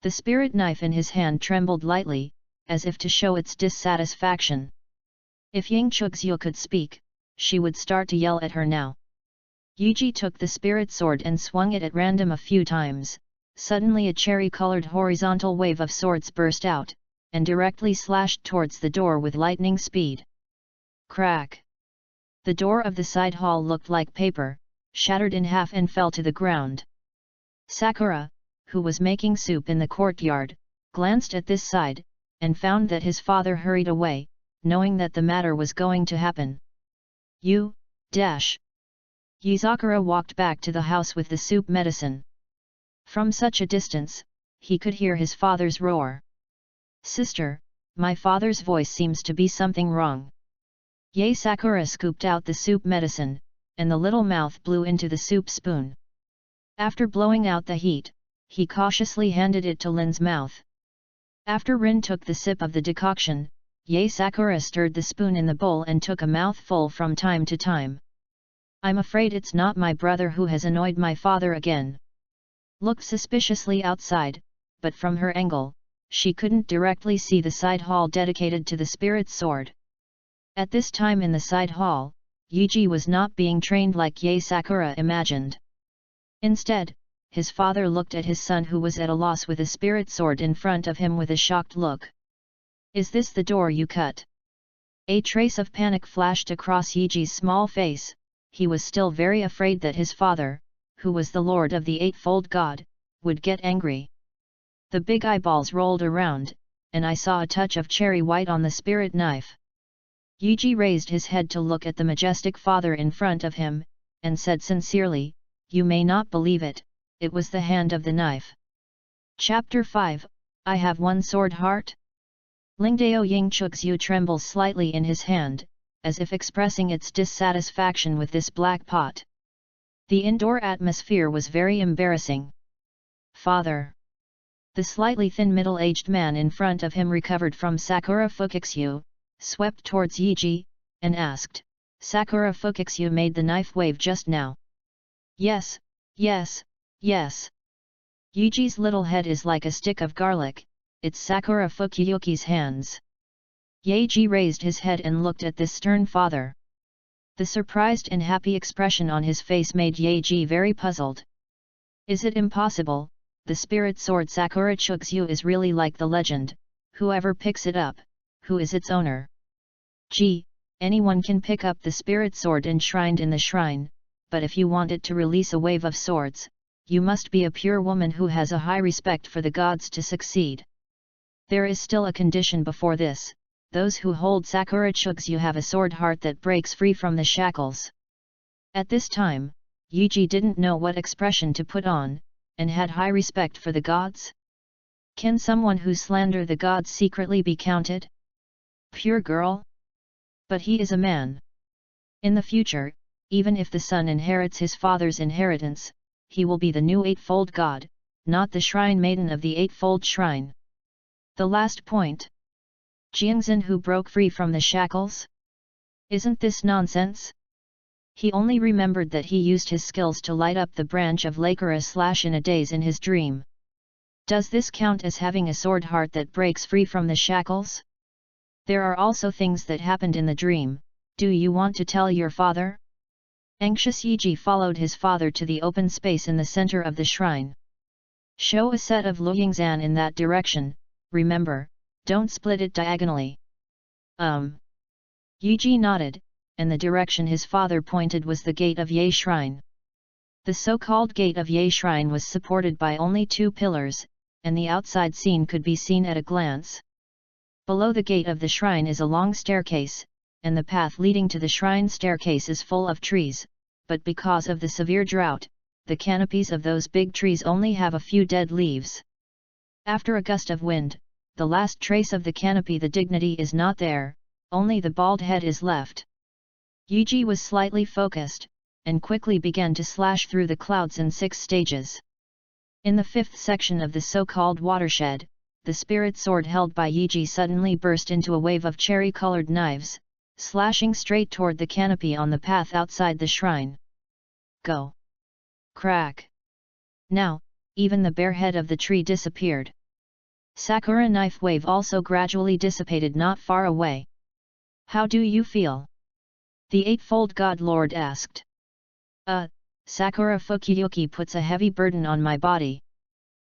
The spirit knife in his hand trembled lightly, as if to show its dissatisfaction. If Ying Chugzyu could speak, she would start to yell at her now. Yuji took the spirit sword and swung it at random a few times. Suddenly a cherry-colored horizontal wave of swords burst out, and directly slashed towards the door with lightning speed. Crack! The door of the side hall looked like paper, shattered in half and fell to the ground. Sakura, who was making soup in the courtyard, glanced at this side, and found that his father hurried away, knowing that the matter was going to happen. Yuzakura walked back to the house with the soup medicine. From such a distance, he could hear his father's roar. "Sister, my father's voice seems to be something wrong." Sakura scooped out the soup medicine, and the little mouth blew into the soup spoon. After blowing out the heat, he cautiously handed it to Rin's mouth. After Rin took the sip of the decoction, Sakura stirred the spoon in the bowl and took a mouthful from time to time. "I'm afraid it's not my brother who has annoyed my father again." Looked suspiciously outside, but from her angle, she couldn't directly see the side hall dedicated to the spirit sword. At this time in the side hall, Yuji was not being trained like Sakura imagined. Instead, his father looked at his son who was at a loss with a spirit sword in front of him with a shocked look. "Is this the door you cut?" A trace of panic flashed across Yuji's small face. He was still very afraid that his father, who was the Lord of the Eightfold God, would get angry. The big eyeballs rolled around, and I saw a touch of cherry white on the spirit knife. Yuji raised his head to look at the majestic father in front of him, and said sincerely, "You may not believe it, it was the hand of the knife." Chapter 5, I Have One Sword Heart? Lingdao Ying Chugzyu trembles slightly in his hand, as if expressing its dissatisfaction with this black pot. The indoor atmosphere was very embarrassing. "Father." The slightly thin middle-aged man in front of him recovered from Sakura Fukixu, swept towards Yuji, and asked, "Sakura Fukixu made the knife wave just now?" "Yes, yes, yes." Yuji's little head is like a stick of garlic, it's Sakura Fukuyuki's hands. Yuji raised his head and looked at this stern father. The surprised and happy expression on his face made Yuji very puzzled. Is it impossible? The spirit sword Sakura Chugzyu is really like the legend. Whoever picks it up, who is its owner? Gee, anyone can pick up the spirit sword enshrined in the shrine, but if you want it to release a wave of swords, you must be a pure woman who has a high respect for the gods to succeed. There is still a condition before this. Those who hold Sakura Chugzyu have a sword heart that breaks free from the shackles. At this time, Yuji didn't know what expression to put on, and had high respect for the gods? Can someone who slander the gods secretly be counted? Pure girl? But he is a man. In the future, even if the son inherits his father's inheritance, he will be the new Eightfold God, not the Shrine Maiden of the Eightfold Shrine. The last point. Jiangxin who broke free from the shackles? Isn't this nonsense? He only remembered that he used his skills to light up the branch of Lakura in a daze in his dream. Does this count as having a sword heart that breaks free from the shackles? There are also things that happened in the dream. Do you want to tell your father? Anxious Yuji followed his father to the open space in the center of the shrine. Show a set of Luoyingzan in that direction, remember, don't split it diagonally. Yuji nodded, and the direction his father pointed was the gate of Ye Shrine. The so-called gate of Ye Shrine was supported by only 2 pillars, and the outside scene could be seen at a glance. Below the gate of the shrine is a long staircase, and the path leading to the shrine staircase is full of trees, but because of the severe drought, the canopies of those big trees only have a few dead leaves. After a gust of wind, the last trace of the canopy, the dignity is not there, only the bald head is left. Yuji was slightly focused, and quickly began to slash through the clouds in 6 stages. In the 5th section of the so-called watershed, the spirit sword held by Yuji suddenly burst into a wave of cherry-colored knives, slashing straight toward the canopy on the path outside the shrine. Go! Crack! Now, even the bare head of the tree disappeared. Sakura knife wave also gradually dissipated not far away. How do you feel? The Eightfold God Lord asked. Sakura Fukuyuki puts a heavy burden on my body.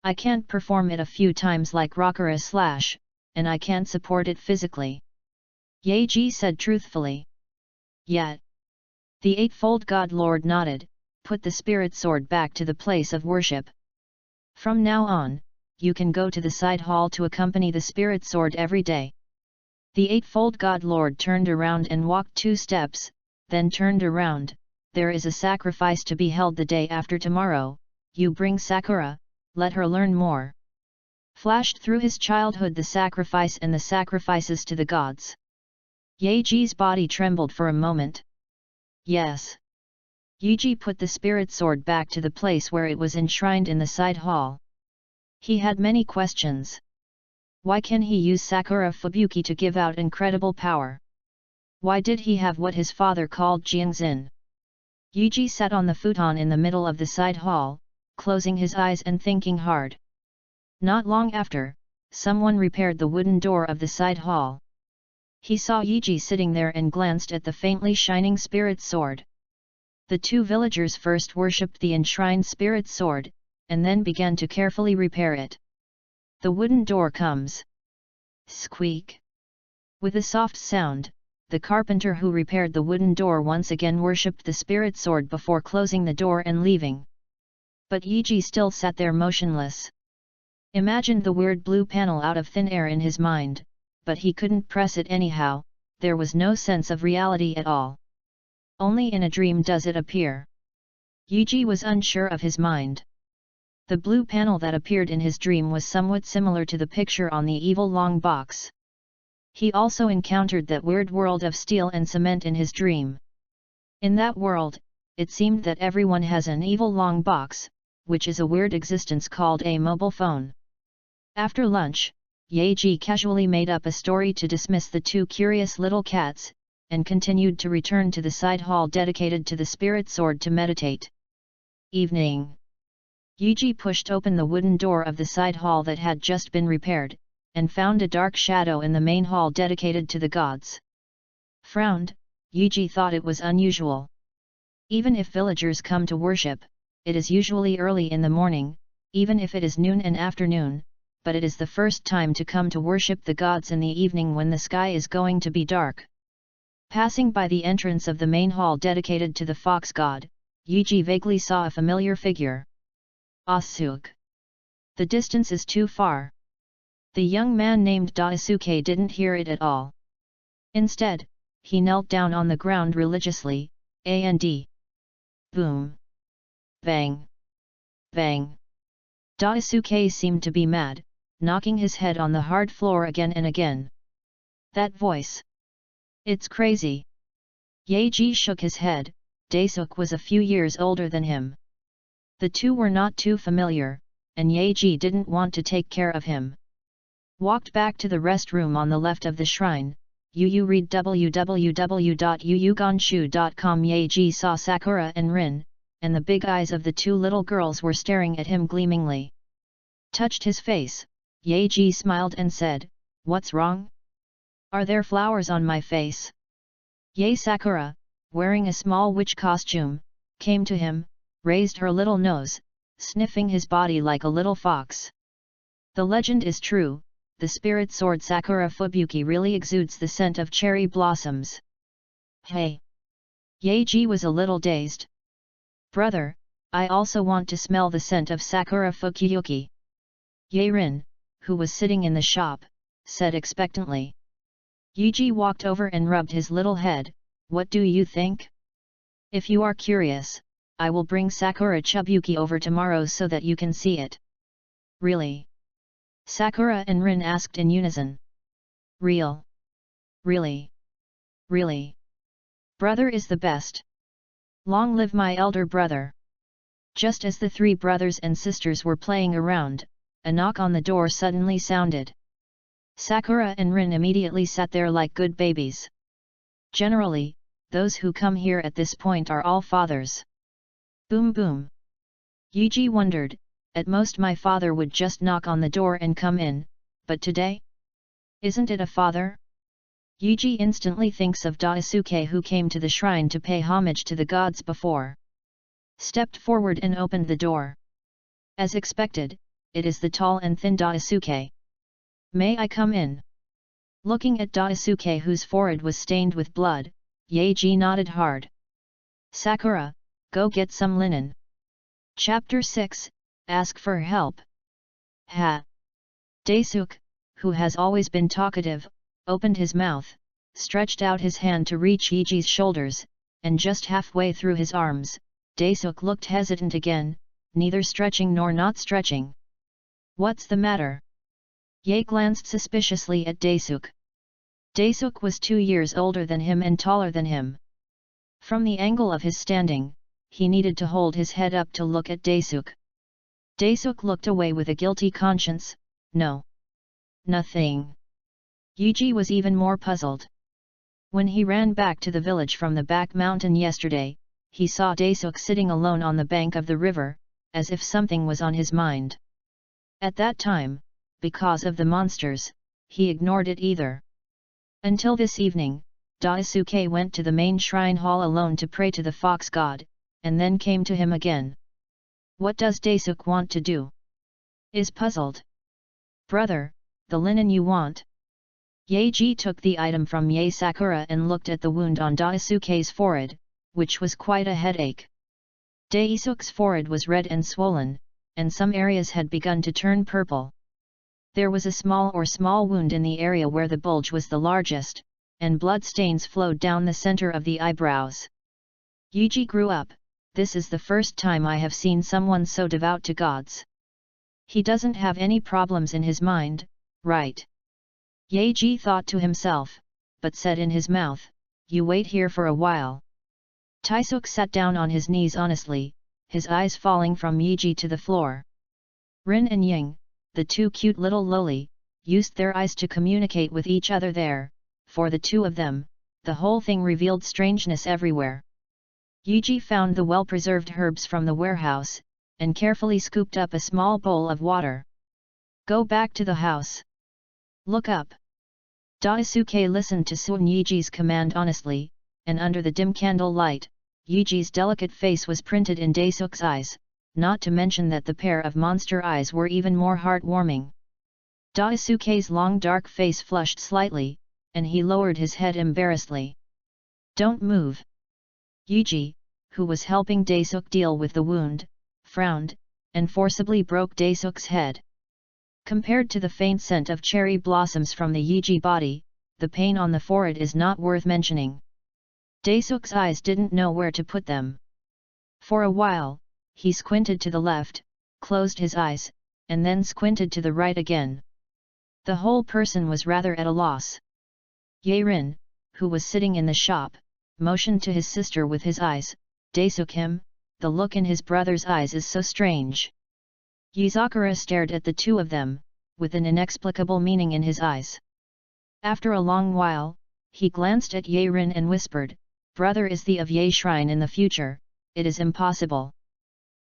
I can't perform it a few times like Rockera slash, and I can't support it physically. Yaji said truthfully. Yet. The Eightfold God Lord nodded, put the spirit sword back to the place of worship. From now on, you can go to the side hall to accompany the spirit sword every day. The Eightfold God Lord turned around and walked 2 steps, then turned around. There is a sacrifice to be held the day after tomorrow, you bring Sakura, let her learn more. Flashed through his childhood the sacrifice and the sacrifices to the gods. Yaji's body trembled for a moment. Yes. Yuji put the spirit sword back to the place where it was enshrined in the side hall. He had many questions. Why can he use Sakura Fubuki to give out incredible power? Why did he have what his father called Jiangxin? Yuji sat on the futon in the middle of the side hall, closing his eyes and thinking hard. Not long after, someone repaired the wooden door of the side hall. He saw Yuji sitting there and glanced at the faintly shining spirit sword. The 2 villagers first worshipped the enshrined spirit sword, and then began to carefully repair it. The wooden door comes. Squeak! With a soft sound, the carpenter who repaired the wooden door once again worshipped the spirit sword before closing the door and leaving. But Yuji still sat there motionless. Imagined the weird blue panel out of thin air in his mind, but he couldn't press it anyhow, there was no sense of reality at all. Only in a dream does it appear. Yuji was unsure of his mind. The blue panel that appeared in his dream was somewhat similar to the picture on the evil long box. He also encountered that weird world of steel and cement in his dream. In that world, it seemed that everyone has an evil long box, which is a weird existence called a mobile phone. After lunch, Yaji casually made up a story to dismiss the 2 curious little cats, and continued to return to the side hall dedicated to the spirit sword to meditate. Evening. Yuji pushed open the wooden door of the side hall that had just been repaired, and found a dark shadow in the main hall dedicated to the gods. Frowned, Yuji thought it was unusual. Even if villagers come to worship, it is usually early in the morning, even if it is noon and afternoon, but it is the first time to come to worship the gods in the evening when the sky is going to be dark. Passing by the entrance of the main hall dedicated to the fox god, Yuji vaguely saw a familiar figure. Asuke. The distance is too far. The young man named Daisuke didn't hear it at all. Instead, he knelt down on the ground religiously, and boom! Bang! Bang! Daisuke seemed to be mad, knocking his head on the hard floor again and again. That voice! It's crazy! Yaji shook his head. Daisuke was a few years older than him. The 2 were not too familiar, and Yaji didn't want to take care of him. Walked back to the restroom on the left of the shrine. Read www.yuyugonshu.com. Yaji saw Sakura and Rin, and the big eyes of the 2 little girls were staring at him gleamingly. Touched his face, Yaji smiled and said, "What's wrong? Are there flowers on my face?" Yae Sakura, wearing a small witch costume, came to him, raised her little nose, sniffing his body like a little fox. The legend is true. The spirit sword Sakura Fubuki really exudes the scent of cherry blossoms. Hey! Yaji was a little dazed. Brother, I also want to smell the scent of Sakura Fukuyuki. Yae-rin, who was sitting in the shop, said expectantly. Yuji walked over and rubbed his little head. What do you think? If you are curious, I will bring Sakura Chubuki over tomorrow so that you can see it. Really? Sakura and Rin asked in unison. Real? Really? Really? Brother is the best. Long live my elder brother. Just as the 3 brothers and sisters were playing around, a knock on the door suddenly sounded. Sakura and Rin immediately sat there like good babies. Generally, those who come here at this point are all fathers. Boom boom. Yuji wondered, at most my father would just knock on the door and come in, but today? Isn't it a father? Yuji instantly thinks of Daisuke, who came to the shrine to pay homage to the gods before. Stepped forward and opened the door. As expected, it is the tall and thin Daisuke. May I come in? Looking at Daisuke, whose forehead was stained with blood, Yaji nodded hard. Sakura, go get some linen. Chapter 6, Ask for help. Ha! Daisuke, who has always been talkative, opened his mouth, stretched out his hand to reach Yuji's shoulders, and just halfway through his arms, Daisuke looked hesitant again, neither stretching nor not stretching. What's the matter? Ye glanced suspiciously at Daisuke. Daisuke was 2 years older than him and taller than him. From the angle of his standing, he needed to hold his head up to look at Daisuke. Daisuke looked away with a guilty conscience. No. Nothing. Yuji was even more puzzled. When he ran back to the village from the back mountain yesterday, he saw Daisuke sitting alone on the bank of the river, as if something was on his mind. At that time, because of the monsters, he ignored it either. Until this evening, Daisuke went to the main shrine hall alone to pray to the fox god, and then came to him again. What does Daisuke want to do? Is puzzled. Brother, the linen you want? Yaji took the item from Yae Sakura and looked at the wound on Daisuke's forehead, which was quite a headache. Daisuke's forehead was red and swollen, and some areas had begun to turn purple. There was a small wound in the area where the bulge was the largest, and blood stains flowed down the center of the eyebrows. Yuji grew up. This is the first time I have seen someone so devout to gods. He doesn't have any problems in his mind, right? Yaji thought to himself, but said in his mouth, you wait here for a while. Daisuke sat down on his knees honestly, his eyes falling from Yuji to the floor. Rin and Ying, the two cute little loli, used their eyes to communicate with each other there. For the two of them, the whole thing revealed strangeness everywhere. Yuji found the well-preserved herbs from the warehouse, and carefully scooped up a small bowl of water. Go back to the house. Look up. Daisuke listened to Sun Yuji's command honestly, and under the dim candle light, Yuji's delicate face was printed in Daisuke's eyes, not to mention that the pair of monster eyes were even more heartwarming. Daisuke's long dark face flushed slightly, and he lowered his head embarrassedly. Don't move. Yuji, who was helping Daisuke deal with the wound, frowned, and forcibly broke Daisuke's head. Compared to the faint scent of cherry blossoms from the Yuji body, the pain on the forehead is not worth mentioning. Daisuke's eyes didn't know where to put them. For a while, he squinted to the left, closed his eyes, and then squinted to the right again. The whole person was rather at a loss. Yaerin, who was sitting in the shop, motioned to his sister with his eyes. Daisuke, the look in his brother's eyes is so strange. Yuzakura stared at the two of them, with an inexplicable meaning in his eyes. After a long while, he glanced at Yaerin and whispered, Brother is the of Yae shrine in the future, it is impossible.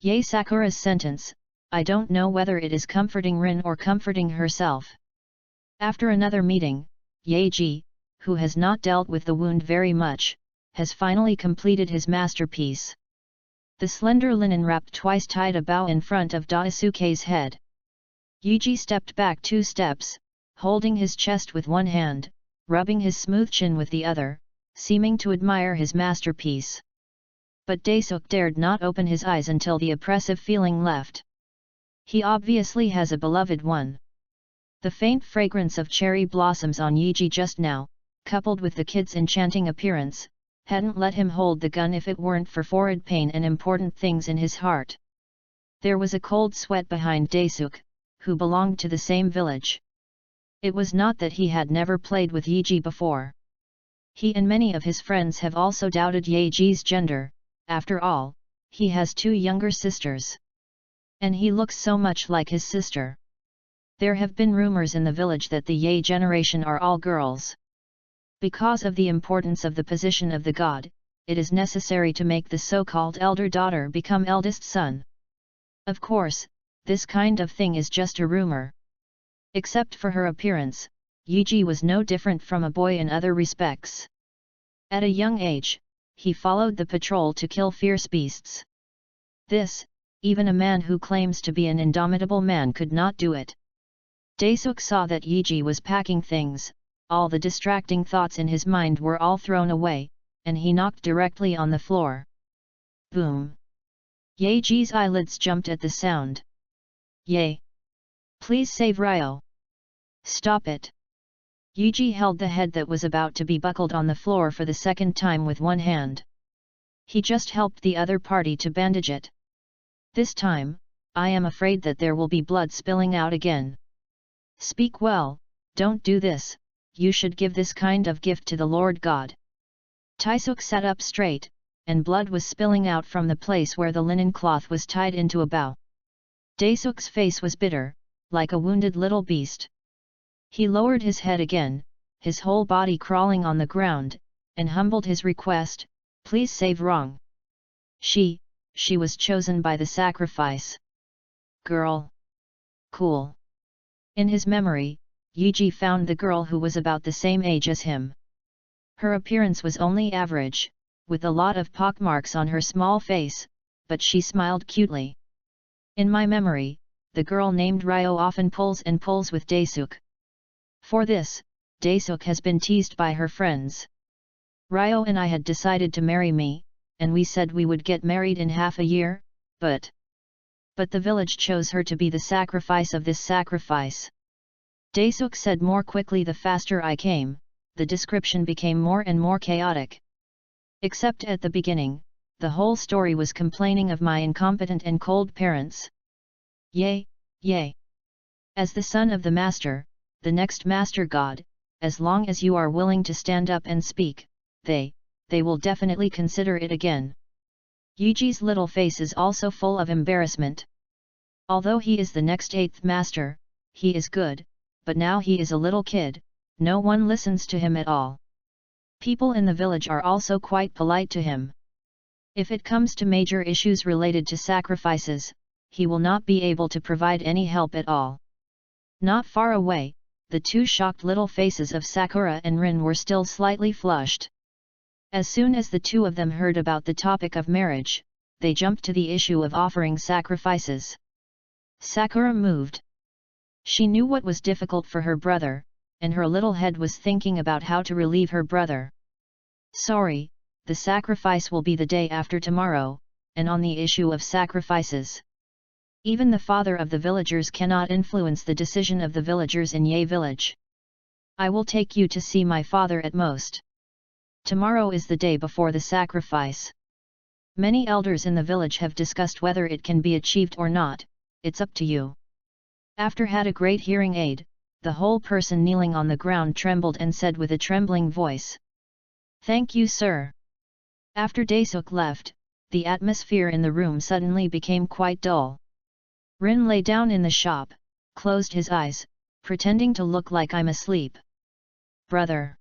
Yae Sakura's sentence, I don't know whether it is comforting Rin or comforting herself. After another meeting, Yaeji, who has not dealt with the wound very much, has finally completed his masterpiece. The slender linen wrap twice tied a bow in front of Daisuke's head. Yuji stepped back 2 steps, holding his chest with one hand, rubbing his smooth chin with the other, seeming to admire his masterpiece. But Daisuke dared not open his eyes until the oppressive feeling left. He obviously has a beloved one. The faint fragrance of cherry blossoms on Yuji just now, coupled with the kid's enchanting appearance, hadn't let him hold the gun if it weren't for forehead pain and important things in his heart. There was a cold sweat behind Daisuke, who belonged to the same village. It was not that he had never played with Yuji before. He and many of his friends have also doubted Yaeji's gender, after all, he has 2 younger sisters. And he looks so much like his sister. There have been rumors in the village that the Yae generation are all girls. Because of the importance of the position of the god, it is necessary to make the so-called elder daughter become eldest son. Of course, this kind of thing is just a rumor. Except for her appearance, Yiji was no different from a boy in other respects. At a young age, he followed the patrol to kill fierce beasts. This, even a man who claims to be an indomitable man could not do it. Daesuk saw that Yiji was packing things, all the distracting thoughts in his mind were all thrown away, and he knocked directly on the floor. Boom! Yiji's eyelids jumped at the sound. Ye! Please save Ryo! Stop it! Yiji held the head that was about to be buckled on the floor for the second time with one hand. He just helped the other party to bandage it. This time, I am afraid that there will be blood spilling out again. Speak well, don't do this, you should give this kind of gift to the Lord God. Taesuk sat up straight, and blood was spilling out from the place where the linen cloth was tied into a bow. Daesuk's face was bitter, like a wounded little beast. He lowered his head again, his whole body crawling on the ground, and humbled his request, please save Rong. She was chosen by the sacrifice. Girl. Cool. In his memory, Yiji found the girl who was about the same age as him. Her appearance was only average, with a lot of pockmarks on her small face, but she smiled cutely. In my memory, the girl named Ryo often pulls with Daesuk. For this, Daesuk has been teased by her friends. Ryo and I had decided to marry me, and we said we would get married in half a year, but the village chose her to be the sacrifice of this sacrifice. Daesuk said more quickly the faster I came, the description became more and more chaotic. Except at the beginning, the whole story was complaining of my incompetent and cold parents. Yay, yay! As the son of the master, the next master god, as long as you are willing to stand up and speak, they will definitely consider it again. Yiji's little face is also full of embarrassment. Although he is the next 8th master, he is good, but now he is a little kid, no one listens to him at all. People in the village are also quite polite to him. If it comes to major issues related to sacrifices, he will not be able to provide any help at all. Not far away, the two shocked little faces of Sakura and Rin were still slightly flushed. As soon as the two of them heard about the topic of marriage, they jumped to the issue of offering sacrifices. Sakura moved. She knew what was difficult for her brother, and her little head was thinking about how to relieve her brother. Sorry, the sacrifice will be the day after tomorrow, and on the issue of sacrifices. Even the father of the villagers cannot influence the decision of the villagers in Ye village. I will take you to see my father at most. Tomorrow is the day before the sacrifice. Many elders in the village have discussed whether it can be achieved or not, it's up to you. After had a great hearing aid, the whole person kneeling on the ground trembled and said with a trembling voice. Thank you, sir. After Daesuk left, the atmosphere in the room suddenly became quite dull. Rin lay down in the shop, closed his eyes, pretending to look like I'm asleep. Brother.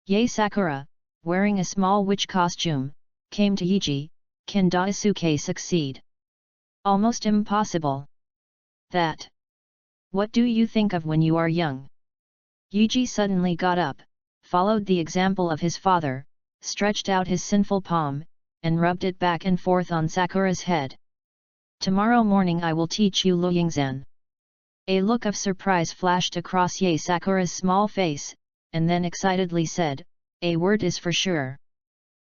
Ye Sakura, wearing a small witch costume, came to Yiji, can Daisuke succeed? Almost impossible. That. What do you think of when you are young? Yiji suddenly got up, followed the example of his father, stretched out his sinful palm, and rubbed it back and forth on Sakura's head. Tomorrow morning I will teach you Luoyingzan. A look of surprise flashed across Ye Sakura's small face, and then excitedly said, a word is for sure.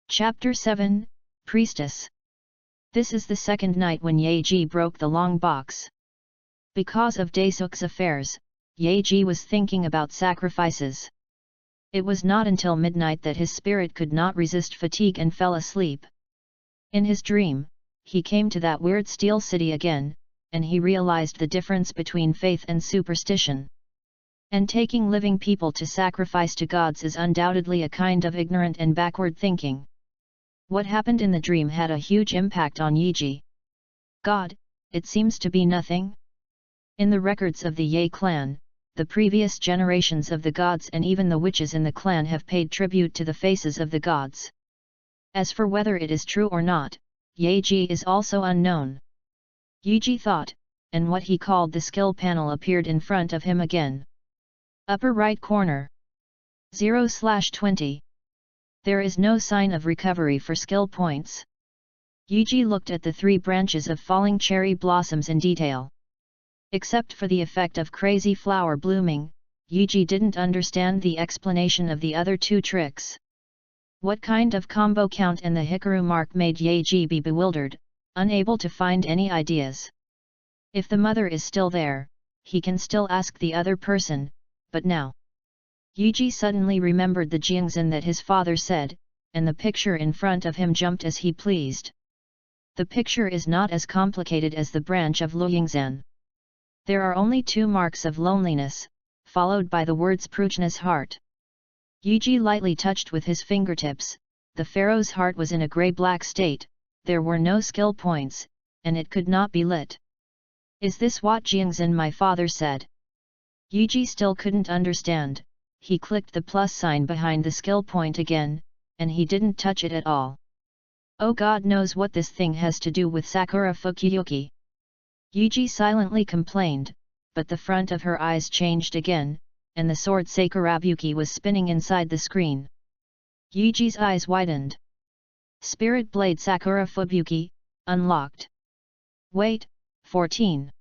Chapter 7, Priestess. This is the second night when Yeji broke the long box. Because of Daesuk's affairs, Yeji was thinking about sacrifices. It was not until midnight that his spirit could not resist fatigue and fell asleep. In his dream, he came to that weird steel city again, and he realized the difference between faith and superstition. And taking living people to sacrifice to gods is undoubtedly a kind of ignorant and backward thinking. What happened in the dream had a huge impact on Yiji. God, it seems to be nothing. In the records of the Ye clan, the previous generations of the gods and even the witches in the clan have paid tribute to the faces of the gods. As for whether it is true or not, Yeji is also unknown. Yeji thought, and what he called the skill panel appeared in front of him again. Upper right corner. 0/20. There is no sign of recovery for skill points. Yeji looked at the 3 branches of falling cherry blossoms in detail. Except for the effect of crazy flower blooming, Yeji didn't understand the explanation of the other 2 tricks. What kind of combo count and the hikaru mark made Yeji be bewildered, unable to find any ideas. If the mother is still there, he can still ask the other person, but now. Yeji suddenly remembered the Jiangzhen that his father said, and the picture in front of him jumped as he pleased. The picture is not as complicated as the branch of Luyingzhen. There are only 2 marks of loneliness, followed by the words Pruchna's heart. Yeji lightly touched with his fingertips, the pharaoh's heart was in a grey-black state, there were no skill points, and it could not be lit. Is this what Jiangzhen my father said? Yeji still couldn't understand. He clicked the plus sign behind the skill point again, and he didn't touch it at all. Oh, God knows what this thing has to do with Sakura Fukuyuki. Yeji silently complained, but the front of her eyes changed again, and the sword Sakurabuki was spinning inside the screen. Yeji's eyes widened. Spirit Blade Sakura Fubuki, unlocked. Wait, 14.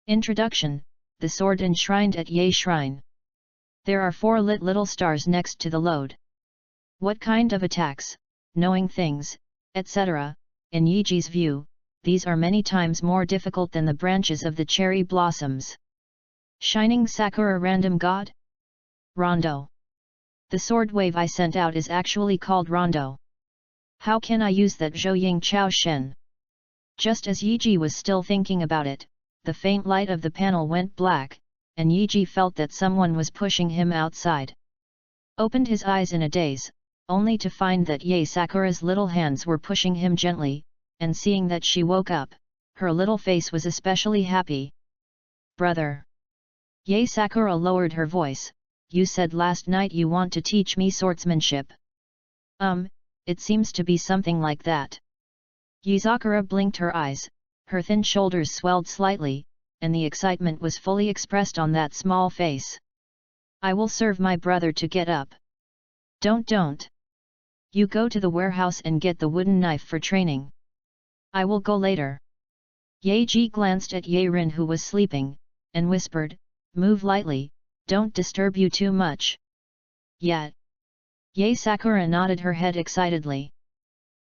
Introduction, the sword enshrined at Ye Shrine. There are 4 lit little stars next to the load. What kind of attacks, knowing things, etc., in Yeji's view, these are many times more difficult than the branches of the cherry blossoms. Shining Sakura Random God? Rondo. The sword wave I sent out is actually called Rondo. How can I use that Zhou Chao Shen? Just as Yeji was still thinking about it, the faint light of the panel went black, and Yeji felt that someone was pushing him outside. Opened his eyes in a daze, only to find that Ye Sakura's little hands were pushing him gently, and seeing that she woke up, her little face was especially happy. Brother. Ye Sakura lowered her voice, you said last night you want to teach me swordsmanship. It seems to be something like that. Ye Sakura blinked her eyes, her thin shoulders swelled slightly, and the excitement was fully expressed on that small face. I will serve my brother to get up. Don't. You go to the warehouse and get the wooden knife for training. I will go later. Yeji glanced at Ye Rin who was sleeping, and whispered, move lightly, don't disturb you too much. Yet. Ye Sakura nodded her head excitedly.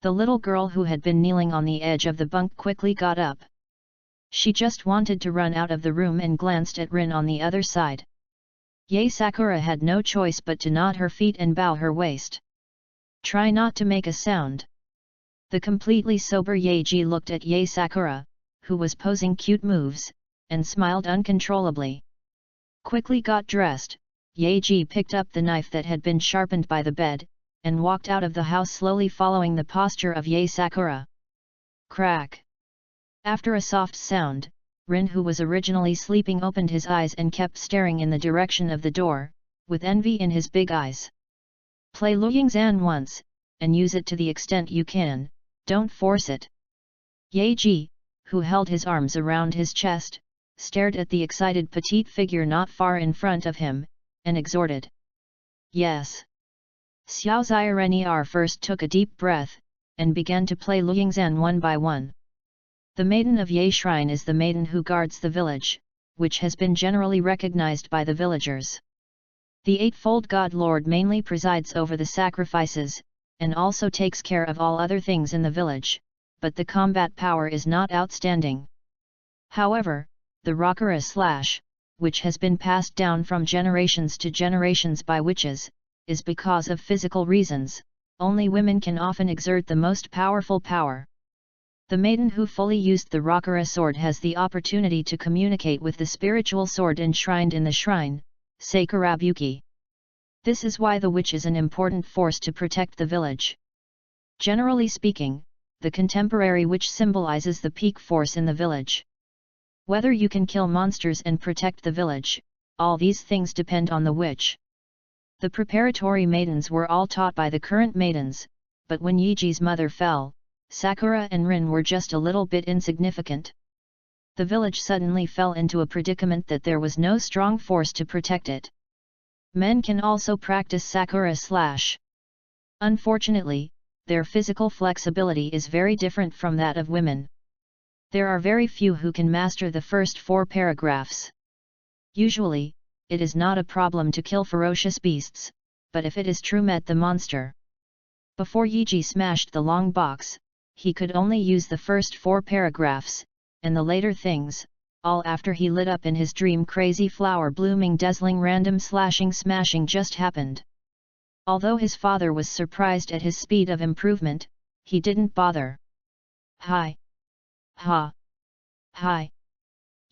The little girl who had been kneeling on the edge of the bunk quickly got up. She just wanted to run out of the room and glanced at Rin on the other side. Ye Sakura had no choice but to nod her feet and bow her waist. Try not to make a sound. The completely sober Yeji looked at Ye Sakura, who was posing cute moves, and smiled uncontrollably. Quickly got dressed, Yeji picked up the knife that had been sharpened by the bed, and walked out of the house slowly following the posture of Ye Sakura. Crack! After a soft sound, Rin who was originally sleeping opened his eyes and kept staring in the direction of the door, with envy in his big eyes. Play Luyingzhan once, and use it to the extent you can, don't force it. Yeji, who held his arms around his chest, stared at the excited petite figure not far in front of him, and exhorted. Yes. Xiao Zireniar first took a deep breath, and began to play Luyingzhan one by one. The maiden of Ye Shrine is the maiden who guards the village, which has been generally recognized by the villagers. The Eightfold God Lord mainly presides over the sacrifices, and also takes care of all other things in the village, but the combat power is not outstanding. However, the Rakura / which has been passed down from generations to generations by witches, is because of physical reasons, only women can often exert the most powerful power. The maiden who fully used the Rakura sword has the opportunity to communicate with the spiritual sword enshrined in the shrine, Sakurabuki. This is why the witch is an important force to protect the village. Generally speaking, the contemporary witch symbolizes the peak force in the village. Whether you can kill monsters and protect the village, all these things depend on the witch. The preparatory maidens were all taught by the current maidens, but when Yiji's mother fell, Sakura and Rin were just a little bit insignificant. The village suddenly fell into a predicament that there was no strong force to protect it. Men can also practice Sakura /. Unfortunately, their physical flexibility is very different from that of women. There are very few who can master the first 4 paragraphs. Usually, it is not a problem to kill ferocious beasts, but if it is true met the monster. Before Yiji smashed the long box, he could only use the first 4 paragraphs, and the later things, all after he lit up in his dream crazy flower blooming dazzling random slashing smashing just happened. Although his father was surprised at his speed of improvement, he didn't bother. Hi! Ha! Hi!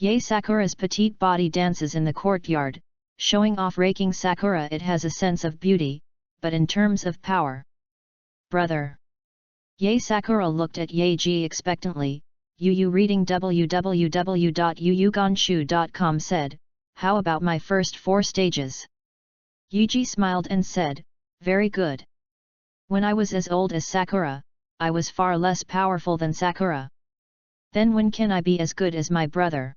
Yae Sakura's petite body dances in the courtyard, showing off raking Sakura. It has a sense of beauty, but in terms of power. Brother! Yae Sakura looked at Yaeji expectantly. Yu reading www.yuyuganshu.com said, how about my first 4 stages? Yuji smiled and said, very good. When I was as old as Sakura, I was far less powerful than Sakura. Then when can I be as good as my brother?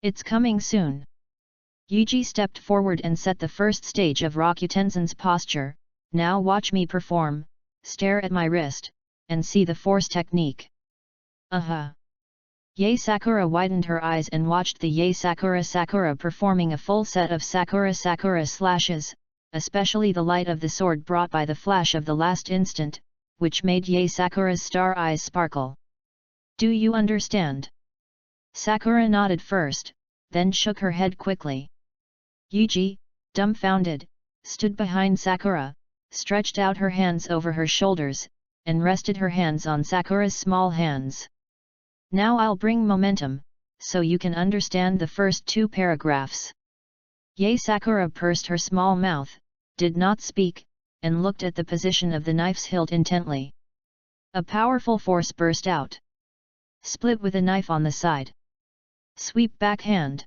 It's coming soon. Yuji stepped forward and set the first stage of Rakutenzen's posture. Now watch me perform, stare at my wrist, and see the force technique. Yae Sakura widened her eyes and watched the Yae Sakura performing a full set of Sakura slashes, especially the light of the sword brought by the flash of the last instant, which made Yae Sakura's star eyes sparkle. Do you understand? Sakura nodded first, then shook her head quickly. Yuji, dumbfounded, stood behind Sakura, stretched out her hands over her shoulders, and rested her hands on Sakura's small hands. Now I'll bring momentum, so you can understand the first 2 paragraphs. Yae Sakura pursed her small mouth, did not speak, and looked at the position of the knife's hilt intently. A powerful force burst out. Split with a knife on the side. Sweep backhand.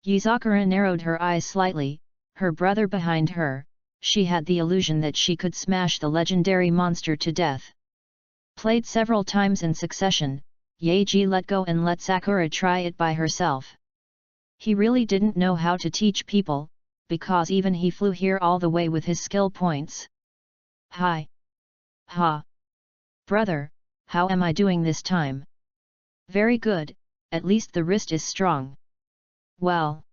Yuzakura narrowed her eyes slightly, her brother behind her. She had the illusion that she could smash the legendary monster to death. Played several times in succession, Yaeji let go and let Sakura try it by herself. He really didn't know how to teach people, because even he flew here all the way with his skill points. Hi! Ha! Brother, how am I doing this time? Very good, at least the wrist is strong. Well,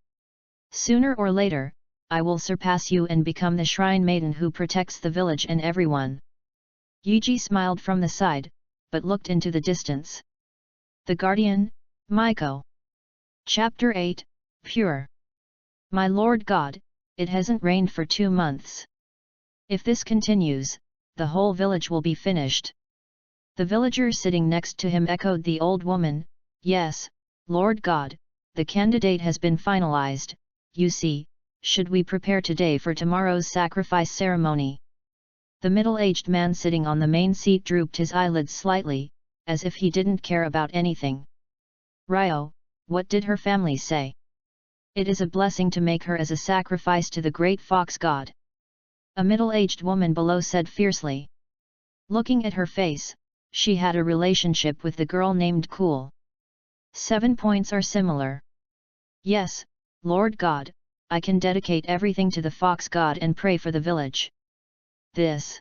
sooner or later, I will surpass you and become the shrine maiden who protects the village and everyone. Yuji smiled from the side, but looked into the distance. The Guardian, Maiko. Chapter 8, Pure. My Lord God, it hasn't rained for 2 months. If this continues, the whole village will be finished. The villager sitting next to him echoed the old woman. Yes, Lord God, the candidate has been finalized. You see, should we prepare today for tomorrow's sacrifice ceremony? The middle-aged man sitting on the main seat drooped his eyelids slightly, as if he didn't care about anything. Ryo, what did her family say? It is a blessing to make her as a sacrifice to the great fox god. A middle-aged woman below said fiercely. Looking at her face, she had a relationship with the girl named Cool. 7 points are similar. Yes, Lord God, I can dedicate everything to the fox god and pray for the village. This.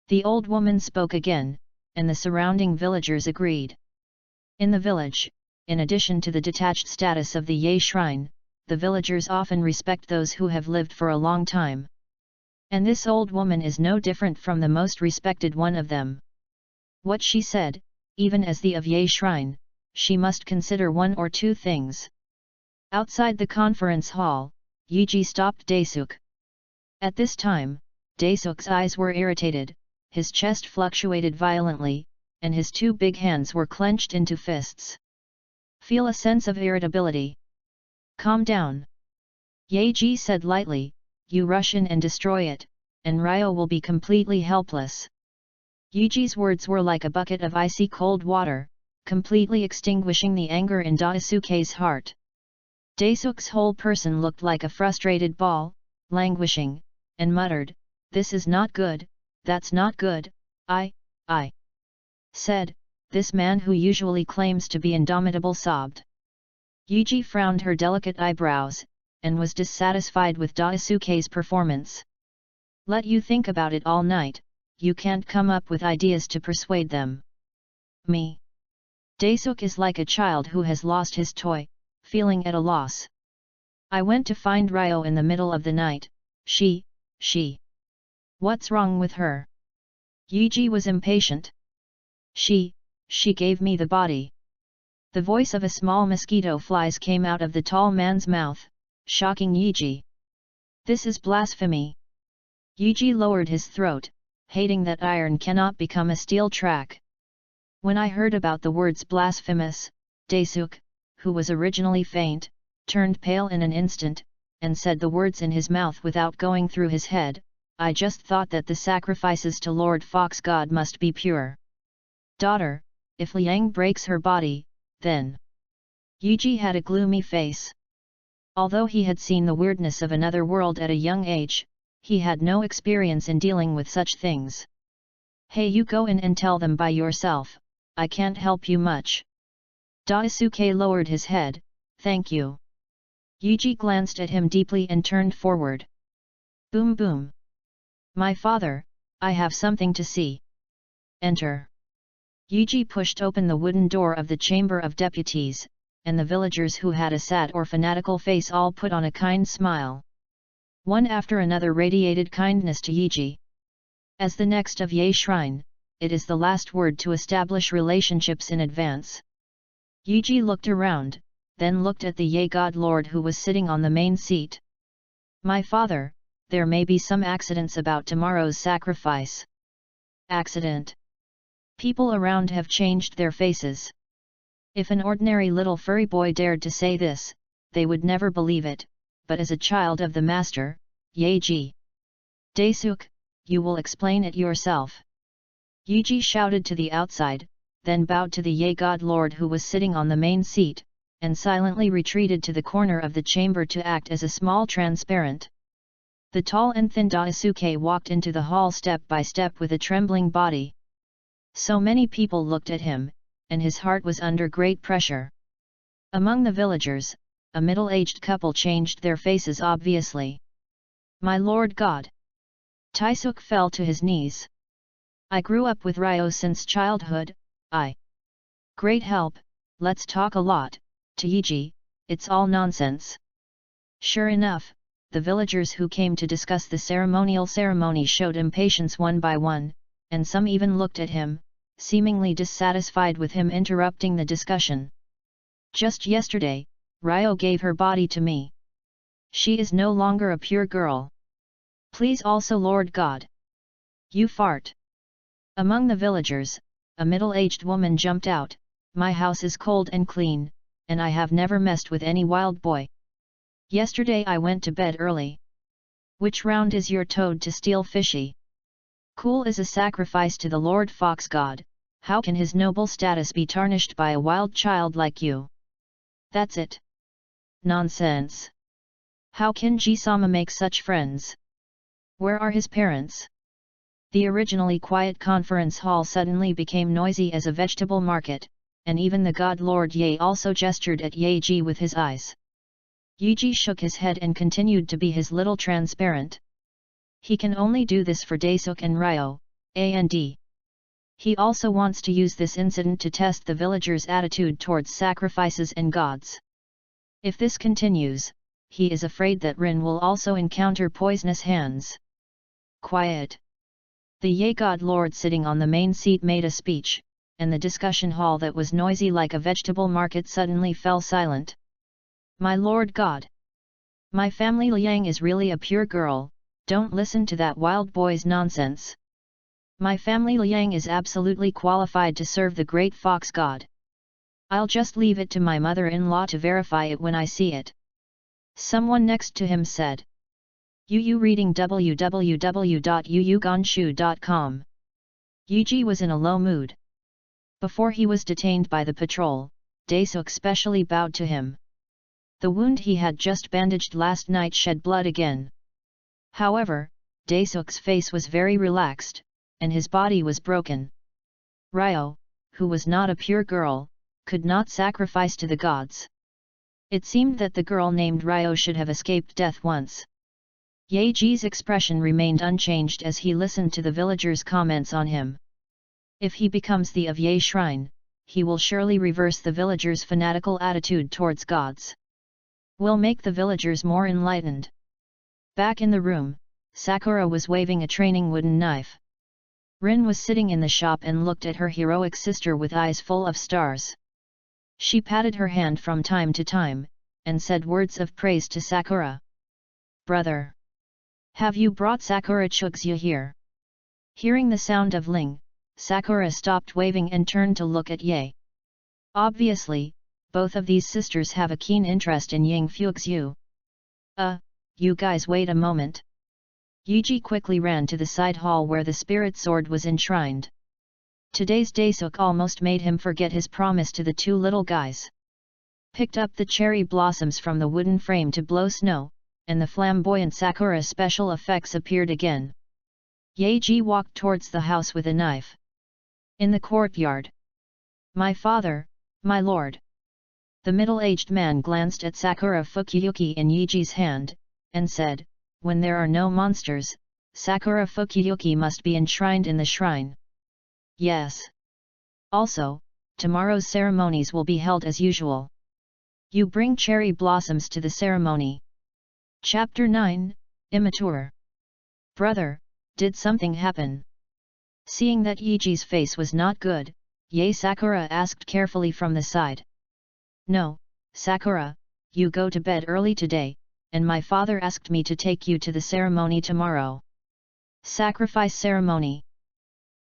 The old woman spoke again, and the surrounding villagers agreed. In the village, in addition to the detached status of the Yae Shrine, the villagers often respect those who have lived for a long time. And this old woman is no different from the most respected one of them. What she said, even as the of Yae Shrine, she must consider 1 or 2 things. Outside the conference hall, Yuji stopped Daisuke. At this time, Daisuke's eyes were irritated, his chest fluctuated violently, and his 2 big hands were clenched into fists. Feel a sense of irritability. Calm down. Yaeji said lightly, you rush in and destroy it, and Ryo will be completely helpless. Yuji's words were like a bucket of icy cold water, completely extinguishing the anger in Daisuke's heart. Daesuk's whole person looked like a frustrated ball, languishing, and muttered, "This is not good, that's not good, I said." This man who usually claims to be indomitable sobbed. Yuji frowned her delicate eyebrows, and was dissatisfied with Daisuke's performance. "Let you think about it all night, you can't come up with ideas to persuade them." "Me?" Daisuke is like a child who has lost his toy, feeling at a loss. "I went to find Ryo in the middle of the night, she. What's wrong with her?" Yuji was impatient. She gave me the body." The voice of a small mosquito flies came out of the tall man's mouth, shocking Yuji. "This is blasphemy." Yuji lowered his throat, hating that iron cannot become a steel track. "When I heard about the words blasphemous, Daisuke, who was originally faint, turned pale in an instant, and said the words in his mouth without going through his head. I just thought that the sacrifices to Lord Fox God must be pure. Daughter, if Liang breaks her body, then..." Yuji had a gloomy face. Although he had seen the weirdness of another world at a young age, he had no experience in dealing with such things. "Hey, you go in and tell them by yourself, I can't help you much." Daisuke lowered his head, "Thank you." Yuji glanced at him deeply and turned forward. Boom boom. "My father, I have something to see." "Enter." Yuji pushed open the wooden door of the Chamber of Deputies, and the villagers who had a sad or fanatical face all put on a kind smile. One after another radiated kindness to Yuji. As the next of Ye Shrine, it is the last word to establish relationships in advance. Yuji looked around, then looked at the Ye God Lord who was sitting on the main seat. "My father, there may be some accidents about tomorrow's sacrifice." "Accident?" People around have changed their faces. If an ordinary little furry boy dared to say this, they would never believe it, but as a child of the master, Yeji. "Daisuke, you will explain it yourself." Yuji shouted to the outside, then bowed to the Ye God Lord who was sitting on the main seat, and silently retreated to the corner of the chamber to act as a small transparent. The tall and thin Daisuke walked into the hall step by step with a trembling body. So many people looked at him, and his heart was under great pressure. Among the villagers, a middle-aged couple changed their faces obviously. "My Lord God!" Daisuke fell to his knees. "I grew up with Ryo since childhood, Great help, let's talk a lot." To Yuji, "It's all nonsense." Sure enough, the villagers who came to discuss the ceremony showed impatience one by one, and some even looked at him, seemingly dissatisfied with him interrupting the discussion. "Just yesterday, Ryo gave her body to me. She is no longer a pure girl. Please also Lord God." "You fart." Among the villagers, a middle-aged woman jumped out, "My house is cold and clean, and I have never messed with any wild boy. Yesterday I went to bed early." "Which round is your toad to steal fishy? Cool is a sacrifice to the Lord Fox God, how can his noble status be tarnished by a wild child like you?" "That's it." "Nonsense. How can Ji-sama make such friends? Where are his parents?" The originally quiet conference hall suddenly became noisy as a vegetable market, and even the God Lord Ye also gestured at Yeji with his eyes. Yuji shook his head and continued to be his little transparent. He can only do this for Daisuke and Ryo, and he also wants to use this incident to test the villagers' attitude towards sacrifices and gods. If this continues, he is afraid that Rin will also encounter poisonous hands. Quiet. The Ye God Lord sitting on the main seat made a speech, and the discussion hall that was noisy like a vegetable market suddenly fell silent. "My Lord God! My family Liang is really a pure girl, don't listen to that wild boy's nonsense. My family Liang is absolutely qualified to serve the great Fox God. I'll just leave it to my mother-in-law to verify it when I see it." Someone next to him said. Yu reading www.yuyugonshu.com. Yuji was in a low mood. Before he was detained by the patrol, Daisuke specially bowed to him. The wound he had just bandaged last night shed blood again. However, Daesuk's face was very relaxed, and his body was broken. Ryo, who was not a pure girl, could not sacrifice to the gods. It seemed that the girl named Ryo should have escaped death once. Yeji's expression remained unchanged as he listened to the villagers' comments on him. If he becomes the of Ye Shrine, he will surely reverse the villagers' fanatical attitude towards gods. Will make the villagers more enlightened. Back in the room, Sakura was waving a training wooden knife. Rin was sitting in the shop and looked at her heroic sister with eyes full of stars. She patted her hand from time to time, and said words of praise to Sakura. "Brother! Have you brought Sakura Chugzyu here?" Hearing the sound of Ling, Sakura stopped waving and turned to look at Ye. Obviously, both of these sisters have a keen interest in Ying Fuxu. You guys wait a moment." Yuji quickly ran to the side hall where the spirit sword was enshrined. Today's Daesuk almost made him forget his promise to the two little guys. Picked up the cherry blossoms from the wooden frame to blow snow, and the flamboyant Sakura special effects appeared again. Yeji walked towards the house with a knife. In the courtyard. "My father, my lord." The middle-aged man glanced at Sakura Fukuyuki in Yeji's hand, and said, "When there are no monsters, Sakura Fukuyuki must be enshrined in the shrine." "Yes. Also, tomorrow's ceremonies will be held as usual. You bring cherry blossoms to the ceremony." Chapter 9, Immature. "Brother, did something happen?" Seeing that Yeji's face was not good, Ye Sakura asked carefully from the side. "No, Sakura, you go to bed early today, and my father asked me to take you to the ceremony tomorrow." Sacrifice ceremony.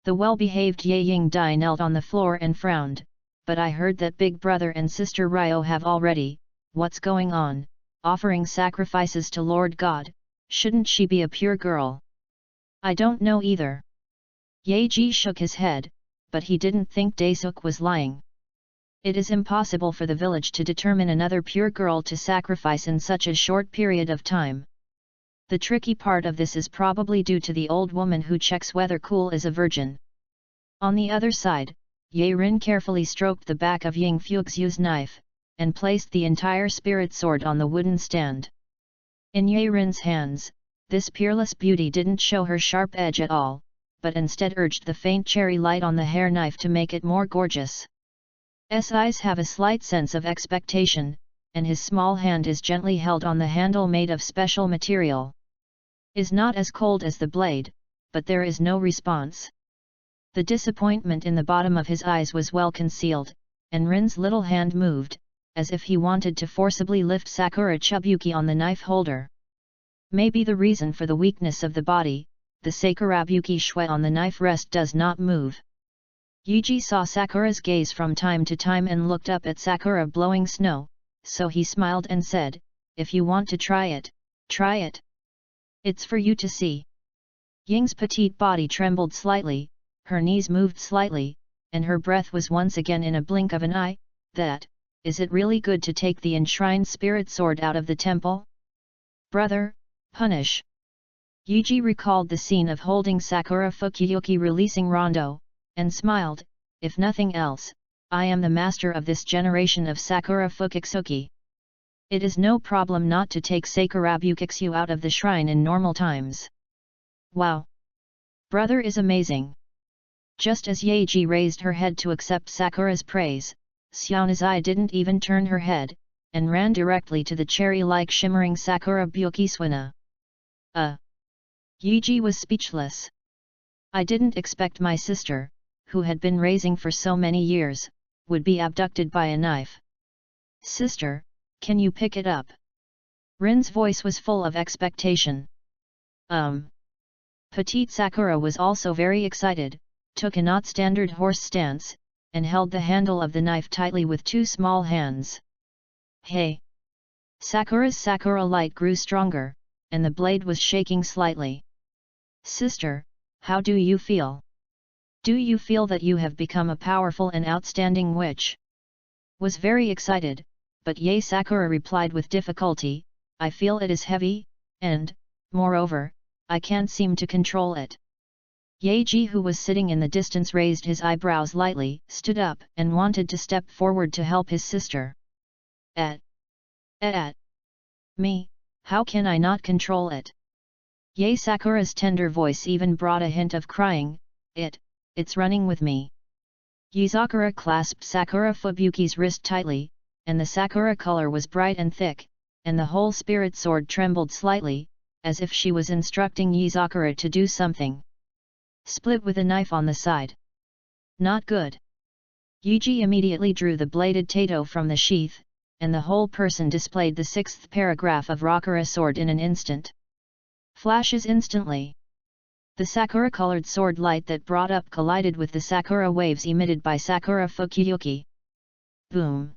The well-behaved Ye Yingdai knelt on the floor and frowned, "But I heard that big brother and sister Ryo have already, what's going on, offering sacrifices to Lord God, shouldn't she be a pure girl?" "I don't know either." Yeji shook his head, but he didn't think Daesuk was lying. It is impossible for the village to determine another pure girl to sacrifice in such a short period of time. The tricky part of this is probably due to the old woman who checks whether Cool is a virgin. On the other side, Ye Rin carefully stroked the back of Ying Fuxu's knife, and placed the entire spirit sword on the wooden stand. In Ye Rin's hands, this peerless beauty didn't show her sharp edge at all, but instead urged the faint cherry light on the hair knife to make it more gorgeous. His eyes have a slight sense of expectation, and his small hand is gently held on the handle made of special material. Is not as cold as the blade, but there is no response. The disappointment in the bottom of his eyes was well concealed, and Rin's little hand moved, as if he wanted to forcibly lift Sakura Chubuki on the knife holder. Maybe the reason for the weakness of the body, the Sakurabuki Shui on the knife rest does not move. Yuji saw Sakura's gaze from time to time and looked up at Sakura blowing snow, so he smiled and said, "If you want to try it, try it. It's for you to see." Ying's petite body trembled slightly, her knees moved slightly, and her breath was once again in a blink of an eye. Is it really good to take the enshrined spirit sword out of the temple? Brother, punish." Yuji recalled the scene of holding Sakura Fukuyuki releasing Rondo, and smiled, "If nothing else, I am the master of this generation of Sakura Fukitsuki. It is no problem not to take Sakurabukitsu out of the shrine in normal times." "Wow! Brother is amazing." Just as Yeji raised her head to accept Sakura's praise, Xiaonazai didn't even turn her head, and ran directly to the cherry-like shimmering Sakura Bukiswina. Yuji was speechless. "I didn't expect my sister, who had been raising for so many years, would be abducted by a knife. Sister, can you pick it up?" Rin's voice was full of expectation. Petite Sakura was also very excited, took a not standard horse stance, and held the handle of the knife tightly with two small hands. "Hey!" Sakura's Sakura light grew stronger, and the blade was shaking slightly. "Sister, how do you feel? Do you feel that you have become a powerful and outstanding witch?" Was very excited, but Yae Sakura replied with difficulty, I feel it is heavy, and, moreover, I can't seem to control it. Yaeji, who was sitting in the distance, raised his eyebrows lightly, stood up, and wanted to step forward to help his sister. At me, how can I not control it? Yae Sakura's tender voice even brought a hint of crying, it's running with me. Yuzakura clasped Sakura Fubuki's wrist tightly, and the Sakura color was bright and thick, and the whole spirit sword trembled slightly, as if she was instructing Yuzakura to do something. Split with a knife on the side. Not good. Yuji immediately drew the bladed tato from the sheath, and the whole person displayed the 6th paragraph of Rakura sword in an instant. Flashes instantly. The Sakura-colored sword light that brought up collided with the Sakura waves emitted by Sakura Fukuyuki. Boom!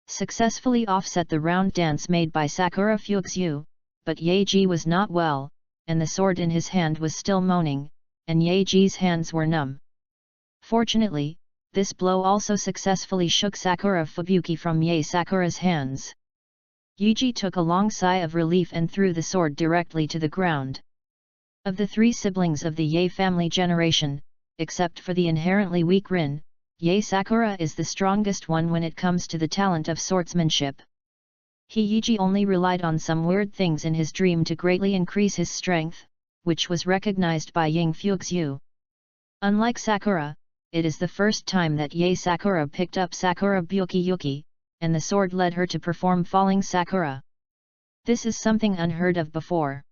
Successfully offset the round dance made by Sakura Fuxu, but Yaeji was not well, and the sword in his hand was still moaning, and Yaeji's hands were numb. Fortunately, this blow also successfully shook Sakura Fubuki from Yae Sakura's hands. Yuji took a long sigh of relief and threw the sword directly to the ground. Of the 3 siblings of the Yae family generation, except for the inherently weak Rin, Yae Sakura is the strongest one when it comes to the talent of swordsmanship. Yuji only relied on some weird things in his dream to greatly increase his strength, which was recognized by Ying Fuxu. Unlike Sakura, it is the first time that Yae Sakura picked up Sakura Bukiyuki, and the sword led her to perform falling Sakura. This is something unheard of before.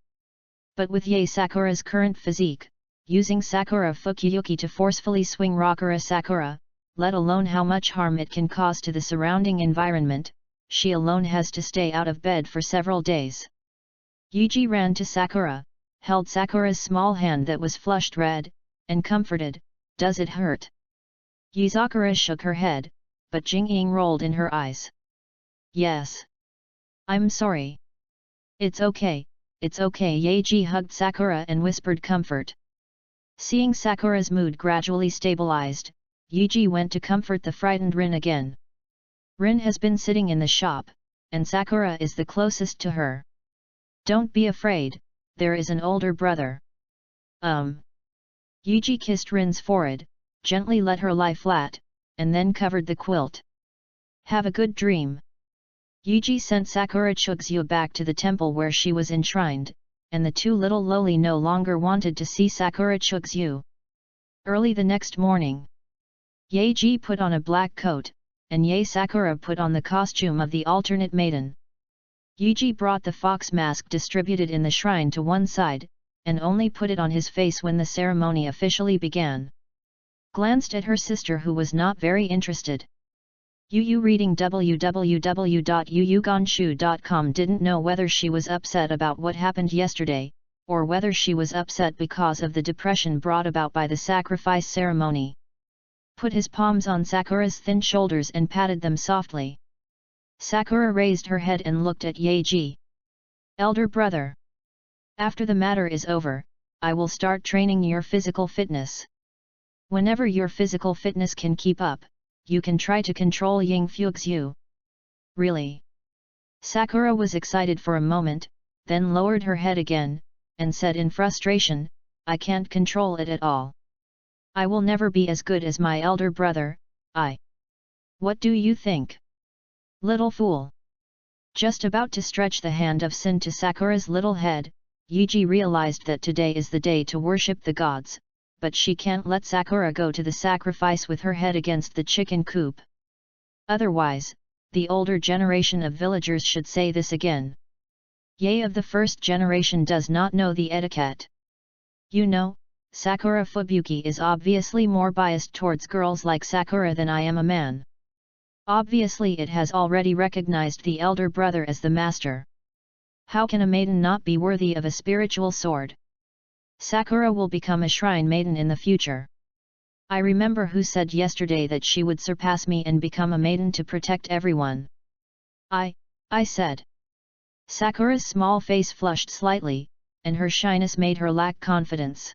But with Yae Sakura's current physique, using Sakura Fukuyuki to forcefully swing Rakura Sakura, let alone how much harm it can cause to the surrounding environment, she alone has to stay out of bed for several days. Yuji ran to Sakura, held Sakura's small hand that was flushed red, and comforted, "Does it hurt?" Yuzakura shook her head, but Jingying rolled in her eyes. "Yes. I'm sorry." It's okay, Yaeji hugged Sakura and whispered comfort. Seeing Sakura's mood gradually stabilized, Yuji went to comfort the frightened Rin again. Rin has been sitting in the shop, and Sakura is the closest to her. "Don't be afraid, there is an older brother." Yuji kissed Rin's forehead, gently let her lie flat, and then covered the quilt. "Have a good dream." Yuji sent Sakura Chugzyu back to the temple where she was enshrined, and the 2 little loli no longer wanted to see Sakura Chugzyu. Early the next morning, Yaeji put on a black coat, and Yae Sakura put on the costume of the alternate maiden. Yuji brought the fox mask distributed in the shrine to one side, and only put it on his face when the ceremony officially began. Glanced at her sister, who was not very interested. Yu reading www.yuyugonshu.com didn't know whether she was upset about what happened yesterday, or whether she was upset because of the depression brought about by the sacrifice ceremony. Put his palms on Sakura's thin shoulders and patted them softly. Sakura raised her head and looked at Yaeji. "Elder brother. After the matter is over, I will start training your physical fitness. Whenever your physical fitness can keep up, you can try to control Ying Fuxu." "Really?" Sakura was excited for a moment, then lowered her head again, and said in frustration, "I can't control it at all. I will never be as good as my elder brother, What do you think?" "Little fool." Just about to stretch the hand of sin to Sakura's little head, Yuji realized that today is the day to worship the gods, but she can't let Sakura go to the sacrifice with her head against the chicken coop. Otherwise, the older generation of villagers should say this again. Yae of the first generation does not know the etiquette. "You know, Sakura Fubuki is obviously more biased towards girls like Sakura than I am a man. Obviously it has already recognized the elder brother as the master. How can a maiden not be worthy of a spiritual sword? Sakura will become a shrine maiden in the future. I remember who said yesterday that she would surpass me and become a maiden to protect everyone." I said. Sakura's small face flushed slightly, and her shyness made her lack confidence.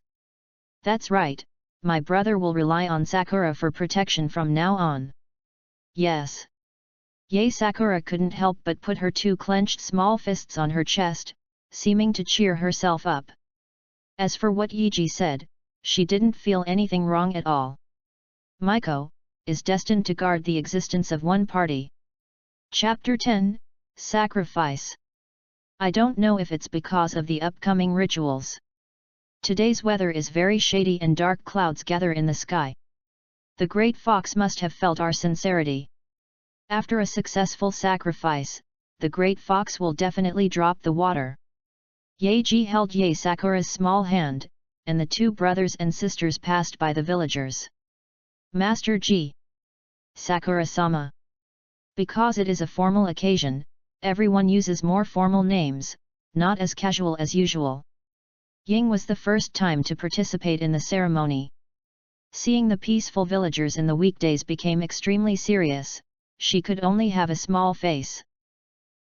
"That's right, my brother will rely on Sakura for protection from now on." "Yes. Yae Sakura couldn't help but put her two clenched small fists on her chest, seeming to cheer herself up. As for what Yuji said, she didn't feel anything wrong at all. Maiko is destined to guard the existence of one party. Chapter 10, Sacrifice. I don't know if it's because of the upcoming rituals. Today's weather is very shady and dark clouds gather in the sky. The great fox must have felt our sincerity. After a successful sacrifice, the great fox will definitely drop the water. Yaeji held Yae Sakura's small hand, and the two brothers and sisters passed by the villagers. Master G. Sakura-sama. Because it is a formal occasion, everyone uses more formal names, not as casual as usual. Ying was the first time to participate in the ceremony. Seeing the peaceful villagers in the weekdays became extremely serious, she could only have a small face.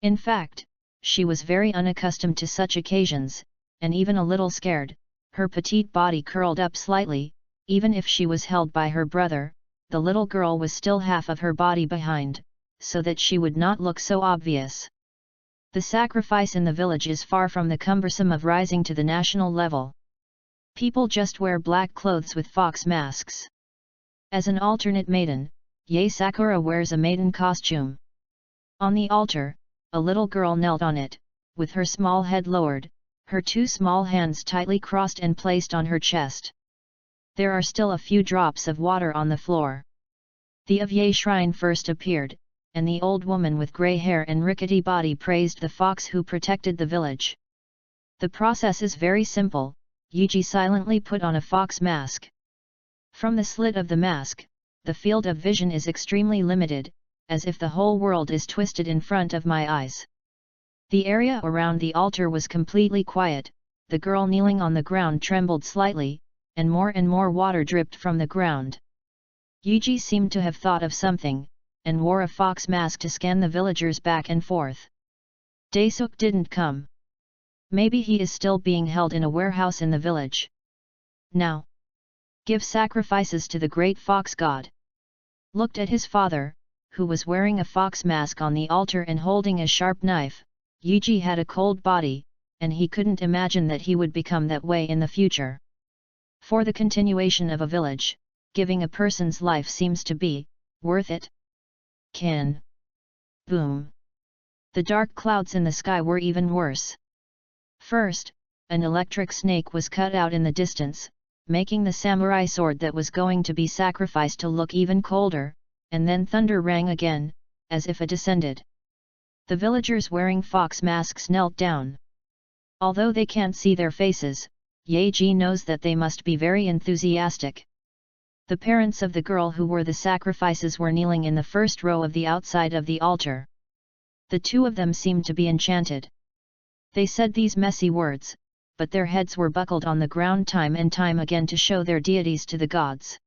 In fact, she was very unaccustomed to such occasions, and even a little scared. Her petite body curled up slightly. Even if she was held by her brother, the little girl was still half of her body behind, so that she would not look so obvious. The sacrifice in the village is far from the cumbersome of rising to the national level. People just wear black clothes with fox masks. As an alternate maiden, Yae Sakura wears a maiden costume. On the altar, a little girl knelt on it, with her small head lowered, her two small hands tightly crossed and placed on her chest. There are still a few drops of water on the floor. The of Yae shrine first appeared, and the old woman with grey hair and rickety body praised the fox who protected the village. The process is very simple. Yuji silently put on a fox mask. From the slit of the mask, the field of vision is extremely limited, as if the whole world is twisted in front of my eyes. The area around the altar was completely quiet. The girl kneeling on the ground trembled slightly, and more water dripped from the ground. Yuji seemed to have thought of something, and wore a fox mask to scan the villagers back and forth. Daisuke didn't come. Maybe he is still being held in a warehouse in the village. Now, give sacrifices to the great fox god. Looked at his father, who was wearing a fox mask on the altar and holding a sharp knife. Yuji had a cold body, and he couldn't imagine that he would become that way in the future. For the continuation of a village, giving a person's life seems to be worth it. Can. Boom. The dark clouds in the sky were even worse. First, an electric snake was cut out in the distance, making the samurai sword that was going to be sacrificed to look even colder, and then thunder rang again, as if it descended. The villagers wearing fox masks knelt down. Although they can't see their faces, Yaeji knows that they must be very enthusiastic. The parents of the girl who were the sacrifices were kneeling in the first row of the outside of the altar. The two of them seemed to be enchanted. They said these messy words, but their heads were buckled on the ground time and time again to show their deities to the gods.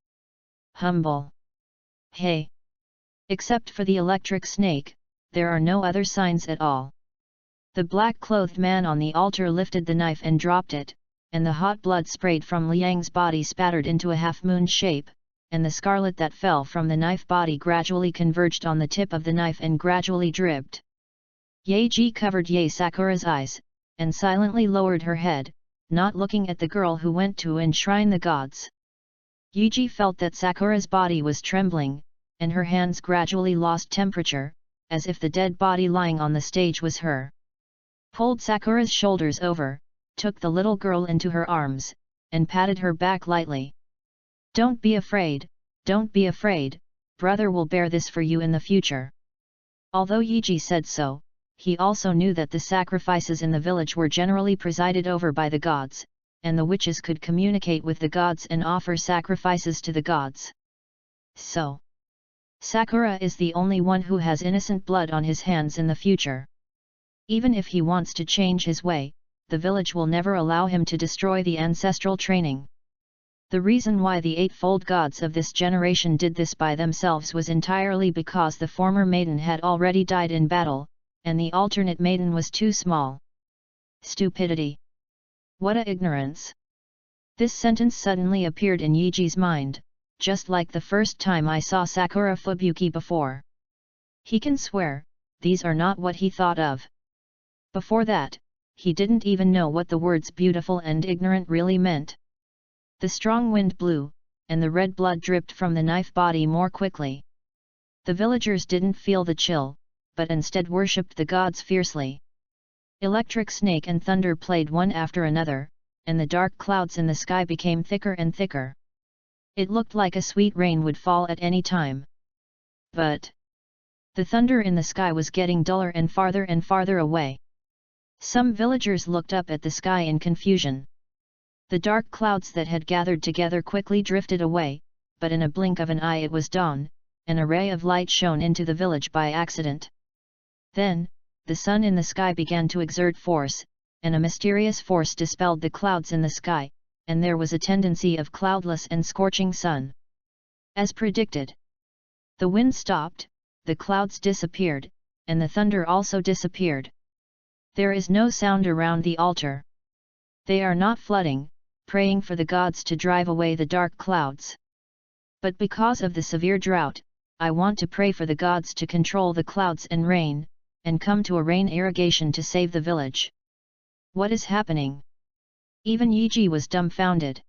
Humble. Hey! Except for the electric snake, there are no other signs at all. The black-clothed man on the altar lifted the knife and dropped it, and the hot blood sprayed from Liang's body spattered into a half-moon shape, and the scarlet that fell from the knife body gradually converged on the tip of the knife and gradually dripped. Yaeji covered Yae Sakura's eyes, and silently lowered her head, not looking at the girl who went to enshrine the gods. Yuji felt that Sakura's body was trembling, and her hands gradually lost temperature, as if the dead body lying on the stage was her. Pulled Sakura's shoulders over, took the little girl into her arms, and patted her back lightly. Don't be afraid, brother will bear this for you in the future. Although Yuji said so, he also knew that the sacrifices in the village were generally presided over by the gods, and the witches could communicate with the gods and offer sacrifices to the gods. So, Sakura is the only one who has innocent blood on his hands in the future. Even if he wants to change his way, the village will never allow him to destroy the ancestral training. The reason why the eightfold gods of this generation did this by themselves was entirely because the former maiden had already died in battle, and the alternate maiden was too small. Stupidity! What a ignorance! This sentence suddenly appeared in Yuji's mind, just like the first time I saw Sakura Fubuki before. He can swear, these are not what he thought of. Before that, he didn't even know what the words beautiful and ignorant really meant. The strong wind blew, and the red blood dripped from the knife body more quickly. The villagers didn't feel the chill, but instead worshipped the gods fiercely. Electric snake and thunder played one after another, and the dark clouds in the sky became thicker and thicker. It looked like a sweet rain would fall at any time. But the thunder in the sky was getting duller and farther away. Some villagers looked up at the sky in confusion. The dark clouds that had gathered together quickly drifted away, but in a blink of an eye it was dawn, and a ray of light shone into the village by accident. Then, the sun in the sky began to exert force, and a mysterious force dispelled the clouds in the sky, and there was a tendency of cloudless and scorching sun. As predicted, the wind stopped, the clouds disappeared, and the thunder also disappeared. There is no sound around the altar. They are not flooding, praying for the gods to drive away the dark clouds. But because of the severe drought, I want to pray for the gods to control the clouds and rain, and come to a rain irrigation to save the village. What is happening? Even Yiji was dumbfounded.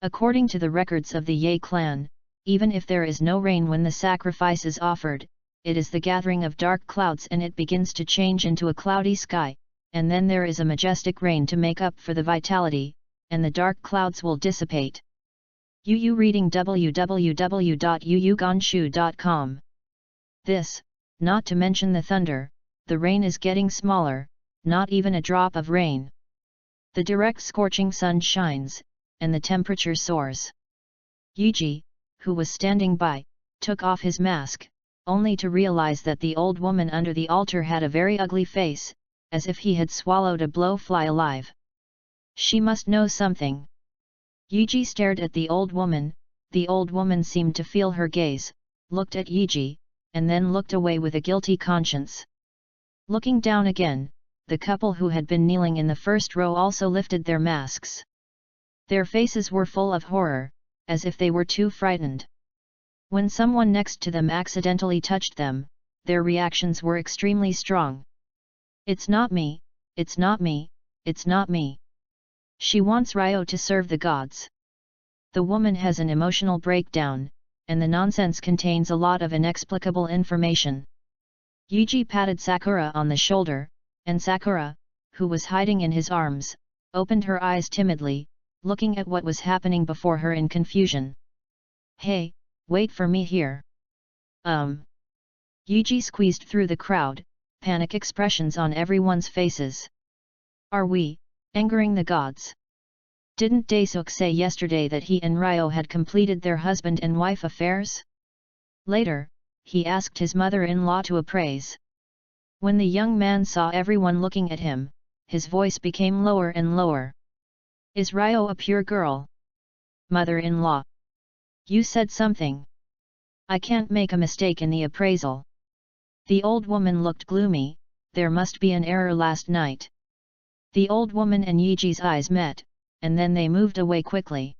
According to the records of the Ye clan, even if there is no rain when the sacrifice is offered, it is the gathering of dark clouds and it begins to change into a cloudy sky, and then there is a majestic rain to make up for the vitality, and the dark clouds will dissipate. Yu reading www.yuyugonshu.com. This, not to mention the thunder, the rain is getting smaller, not even a drop of rain. The direct scorching sun shines, and the temperature soars. Yuji, who was standing by, took off his mask, only to realize that the old woman under the altar had a very ugly face, as if he had swallowed a blowfly alive. She must know something. Yuji stared at the old woman seemed to feel her gaze, looked at Yuji, and then looked away with a guilty conscience. Looking down again, the couple who had been kneeling in the first row also lifted their masks. Their faces were full of horror, as if they were too frightened. When someone next to them accidentally touched them, their reactions were extremely strong. "It's not me, it's not me, it's not me. She wants Ryo to serve the gods." The woman has an emotional breakdown, and the nonsense contains a lot of inexplicable information. Yuji patted Sakura on the shoulder, and Sakura, who was hiding in his arms, opened her eyes timidly, looking at what was happening before her in confusion. "Hey, wait for me here." Yuji squeezed through the crowd, panic expressions on everyone's faces. "Are we angering the gods? Didn't Daisuke say yesterday that he and Ryo had completed their husband and wife affairs?" Later, he asked his mother-in-law to appraise. When the young man saw everyone looking at him, his voice became lower and lower. "Is Ryo a pure girl?" "Mother-in-law, you said something. I can't make a mistake in the appraisal." The old woman looked gloomy. "There must be an error last night." The old woman and Yuji's eyes met, and then they moved away quickly.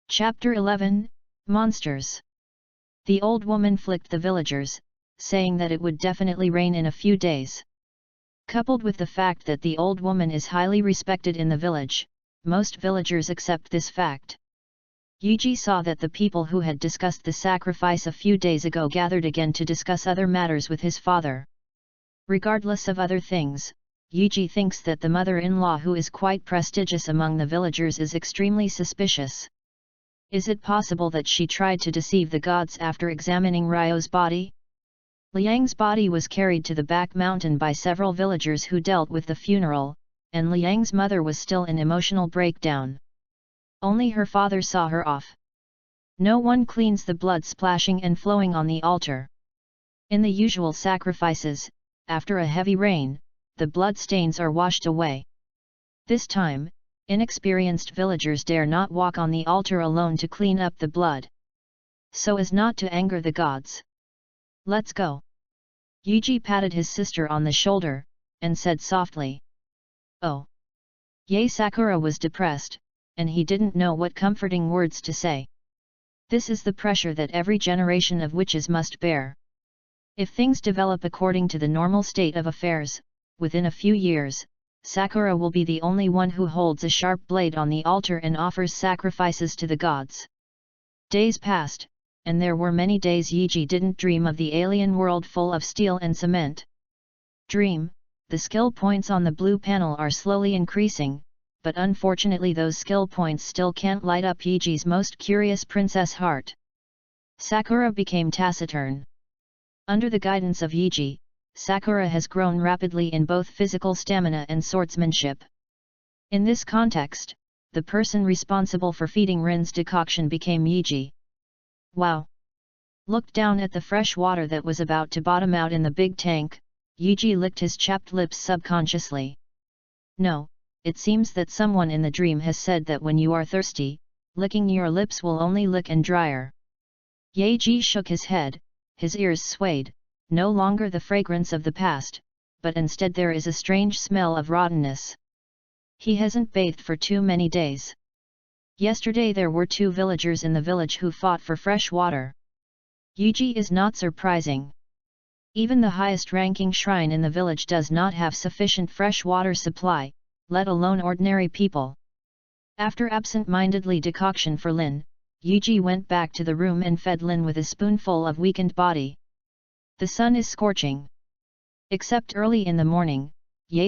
Chapter 11, Monsters. The old woman flicked the villagers, saying that it would definitely rain in a few days. Coupled with the fact that the old woman is highly respected in the village, most villagers accept this fact. Yuji saw that the people who had discussed the sacrifice a few days ago gathered again to discuss other matters with his father. Regardless of other things, Yuji thinks that the mother-in-law, who is quite prestigious among the villagers, is extremely suspicious. Is it possible that she tried to deceive the gods after examining Ryo's body? Liang's body was carried to the back mountain by several villagers who dealt with the funeral, and Liang's mother was still in emotional breakdown. Only her father saw her off. No one cleans the blood splashing and flowing on the altar. In the usual sacrifices, after a heavy rain, the blood stains are washed away. This time, inexperienced villagers dare not walk on the altar alone to clean up the blood, so as not to anger the gods. "Let's go." Yuji patted his sister on the shoulder, and said softly. "Oh." Yae Sakura was depressed, and he didn't know what comforting words to say. This is the pressure that every generation of witches must bear. If things develop according to the normal state of affairs, within a few years, Sakura will be the only one who holds a sharp blade on the altar and offers sacrifices to the gods. Days passed, and there were many days Yuji didn't dream of the alien world full of steel and cement. Dream, the skill points on the blue panel are slowly increasing, but unfortunately those skill points still can't light up Yuji's most curious princess heart. Sakura became taciturn. Under the guidance of Yuji, Sakura has grown rapidly in both physical stamina and swordsmanship. In this context, the person responsible for feeding Rin's decoction became Yuji. Wow! Looked down at the fresh water that was about to bottom out in the big tank, Yuji licked his chapped lips subconsciously. No, it seems that someone in the dream has said that when you are thirsty, licking your lips will only lick and drier. Yuji shook his head, his ears swayed. No longer the fragrance of the past, but instead there is a strange smell of rottenness. He hasn't bathed for too many days. Yesterday there were 2 villagers in the village who fought for fresh water. Yuji is not surprising. Even the highest-ranking shrine in the village does not have sufficient fresh water supply, let alone ordinary people. After absent-mindedly decoction for Lin, Yuji went back to the room and fed Lin with a spoonful of weakened body. The sun is scorching. Except early in the morning,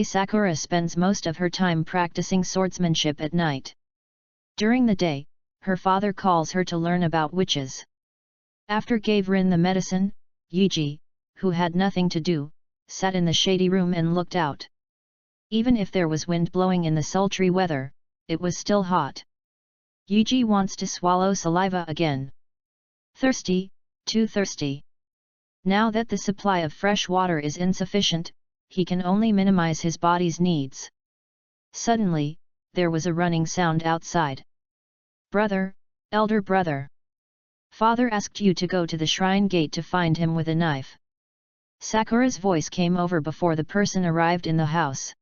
Sakura spends most of her time practicing swordsmanship at night. During the day, her father calls her to learn about witches. After gave Rin the medicine, Yuji, who had nothing to do, sat in the shady room and looked out. Even if there was wind blowing in the sultry weather, it was still hot. Yuji wants to swallow saliva again. Thirsty, too thirsty. Now that the supply of fresh water is insufficient, he can only minimize his body's needs. Suddenly, there was a running sound outside. Brother, elder brother. Father asked you to go to the shrine gate to find him with a knife. Sakura's voice came over before the person arrived in the house.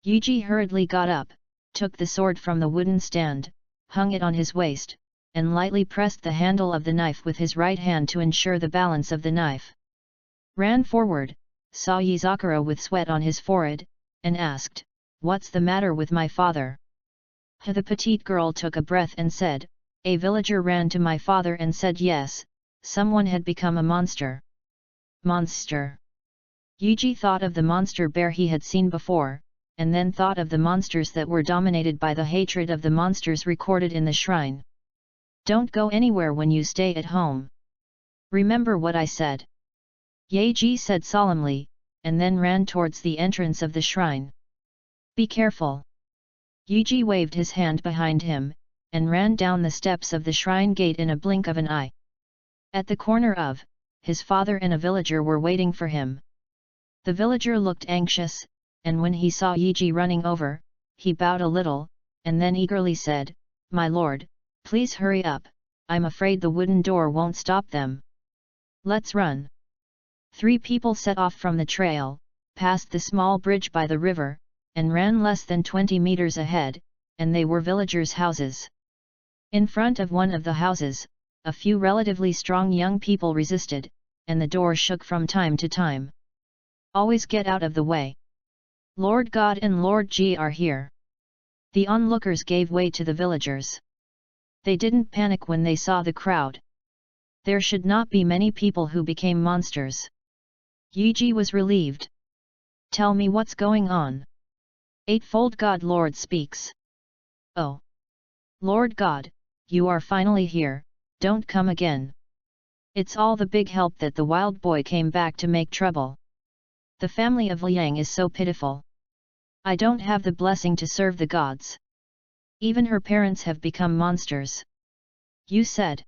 Yuji hurriedly got up, took the sword from the wooden stand, hung it on his waist, and lightly pressed the handle of the knife with his right hand to ensure the balance of the knife. Ran forward, saw Sakura with sweat on his forehead, and asked, "What's the matter with my father?" The petite girl took a breath and said, "A villager ran to my father and said yes, someone had become a monster." Monster. Yuji thought of the monster bear he had seen before, and then thought of the monsters that were dominated by the hatred of the monsters recorded in the shrine. Don't go anywhere when you stay at home. Remember what I said. Yuji said solemnly, and then ran towards the entrance of the shrine. Be careful. Yuji waved his hand behind him, and ran down the steps of the shrine gate in a blink of an eye. At the corner of, his father and a villager were waiting for him. The villager looked anxious, and when he saw Yuji running over, he bowed a little, and then eagerly said, "My lord, please hurry up, I'm afraid the wooden door won't stop them. Let's run." 3 people set off from the trail, passed the small bridge by the river, and ran less than 20 meters ahead, and they were villagers' houses. In front of one of the houses, a few relatively strong young people resisted, and the door shook from time to time. "Always get out of the way. Lord God and Lord G are here." The onlookers gave way to the villagers. They didn't panic when they saw the crowd. There should not be many people who became monsters. Yuji was relieved. "Tell me what's going on." Eightfold God Lord speaks. "Oh! Lord God, you are finally here, don't come again. It's all the big help that the wild boy came back to make trouble. The family of Liang is so pitiful. I don't have the blessing to serve the gods. Even her parents have become monsters." You said.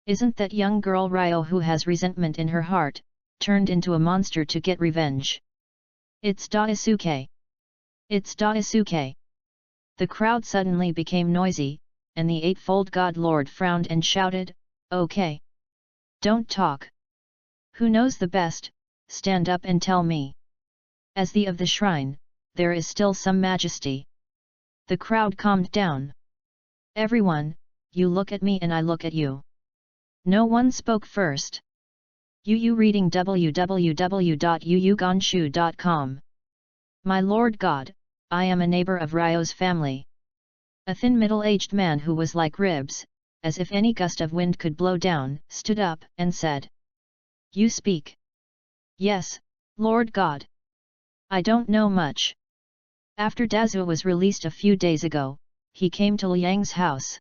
Isn't that young girl Ryo, who has resentment in her heart, turned into a monster to get revenge? It's Daisuke. It's Daisuke. The crowd suddenly became noisy, and the Eightfold God Lord frowned and shouted, "Okay. Don't talk. Who knows the best, stand up and tell me." As the of the shrine, there is still some majesty. The crowd calmed down. "Everyone, you look at me and I look at you." No one spoke first. UU reading www.uugonshu.com. My Lord God, I am a neighbor of Ryo's family. A thin middle-aged man who was like ribs, as if any gust of wind could blow down, stood up and said. You speak. Yes, Lord God. I don't know much. After Dazu was released a few days ago, he came to Liang's house.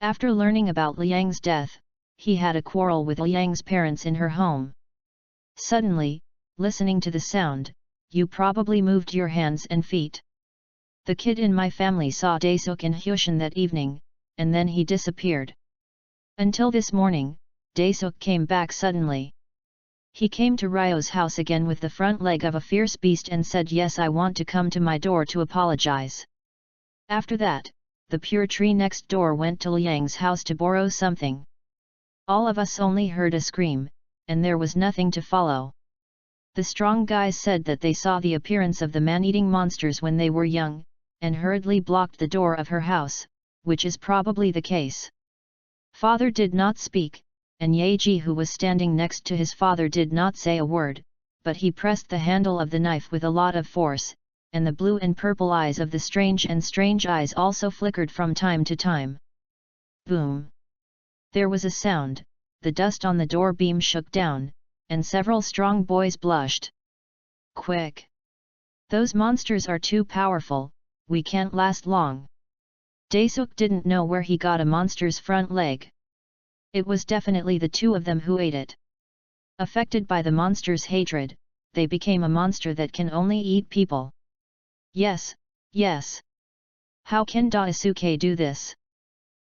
After learning about Liang's death, he had a quarrel with Liang's parents in her home. Suddenly, listening to the sound, you probably moved your hands and feet. The kid in my family saw Daesuk in Hyushin that evening, and then he disappeared. Until this morning, Daesuk came back suddenly. He came to Ryo's house again with the front leg of a fierce beast and said yes, I want to come to my door to apologize. After that, the pure tree next door went to Liang's house to borrow something. All of us only heard a scream, and there was nothing to follow. The strong guys said that they saw the appearance of the man-eating monsters when they were young, and hurriedly blocked the door of her house, which is probably the case. Father did not speak, and Yeji who was standing next to his father did not say a word, but he pressed the handle of the knife with a lot of force, and the blue and purple eyes of the strange eyes also flickered from time to time. Boom! There was a sound, the dust on the door beam shook down, and several strong boys blushed. Quick! Those monsters are too powerful, we can't last long. Daesuk didn't know where he got a monster's front leg. It was definitely the two of them who ate it. Affected by the monster's hatred, they became a monster that can only eat people. Yes, yes. How can Daisuke do this?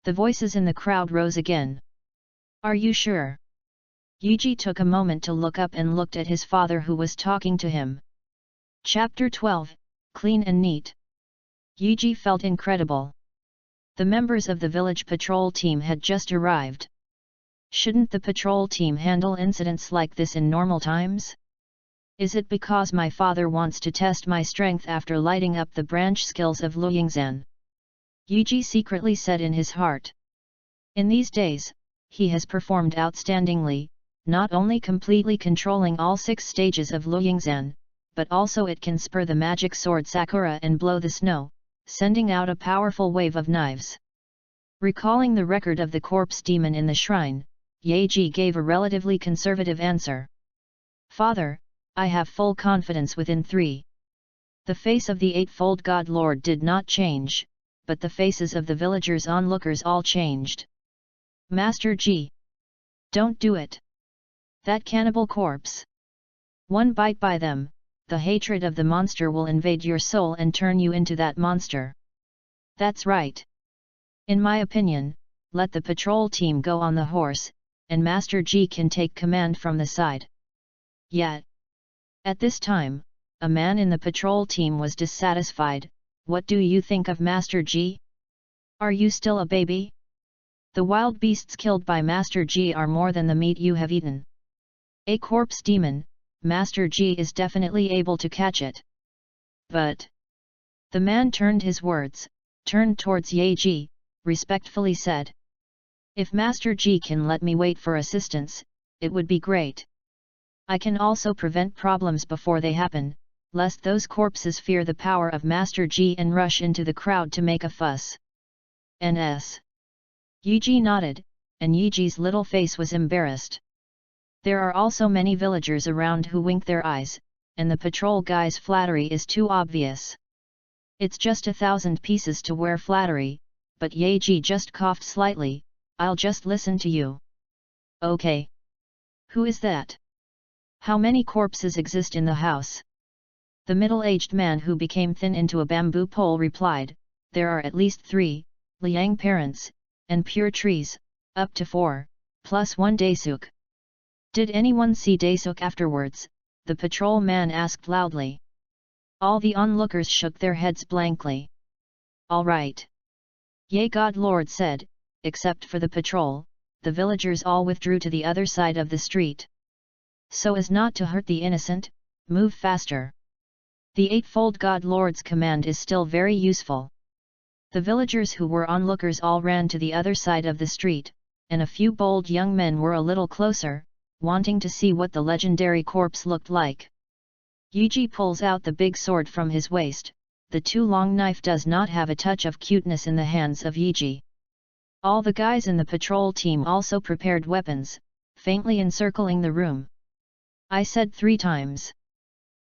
The voices in the crowd rose again. Are you sure? Yuji took a moment to look up and looked at his father who was talking to him. Chapter 12, Clean and Neat. Yuji felt incredible. The members of the village patrol team had just arrived. Shouldn't the patrol team handle incidents like this in normal times? Is it because my father wants to test my strength after lighting up the branch skills of Luoyingzhen? Yuji secretly said in his heart. In these days, he has performed outstandingly, not only completely controlling all 6 stages of Luoyingzhen, but also it can spur the magic sword Sakura and blow the snow, sending out a powerful wave of knives. Recalling the record of the corpse demon in the shrine, Yeji gave a relatively conservative answer. Father, I have full confidence within 3. The face of the Eightfold God Lord did not change, but the faces of the villagers onlookers all changed. Master G. Don't do it. That cannibal corpse. One bite by them, the hatred of the monster will invade your soul and turn you into that monster. That's right. In my opinion, let the patrol team go on the horse, and Master G can take command from the side. Yet. At this time, a man in the patrol team was dissatisfied. What do you think of Master G? Are you still a baby? The wild beasts killed by Master G are more than the meat you have eaten. A corpse demon, Master G is definitely able to catch it. But. The man turned towards Yeji, respectfully said. If Master G can let me wait for assistance, it would be great. I can also prevent problems before they happen, lest those corpses fear the power of Master G and rush into the crowd to make a fuss. Ns. Yuji nodded, and Yuji's little face was embarrassed. There are also many villagers around who wink their eyes, and the patrol guy's flattery is too obvious. It's just 1,000 pieces to wear flattery, but Yeji just coughed slightly. I'll just listen to you. Okay. Who is that? How many corpses exist in the house? The middle-aged man who became thin into a bamboo pole replied, there are at least 3, Liang parents, and pure trees, up to 4, plus 1 Daesuk. Did anyone see Daesuk afterwards? The patrol man asked loudly. All the onlookers shook their heads blankly. All right. Ye God Lord said, except for the patrol, the villagers all withdrew to the other side of the street. So as not to hurt the innocent, move faster. The Eightfold God Lord's command is still very useful. The villagers who were onlookers all ran to the other side of the street, and a few bold young men were a little closer, wanting to see what the legendary corpse looked like. Yuji pulls out the big sword from his waist. The too long knife does not have a touch of cuteness in the hands of Yuji. All the guys in the patrol team also prepared weapons, faintly encircling the room. I said 3 times.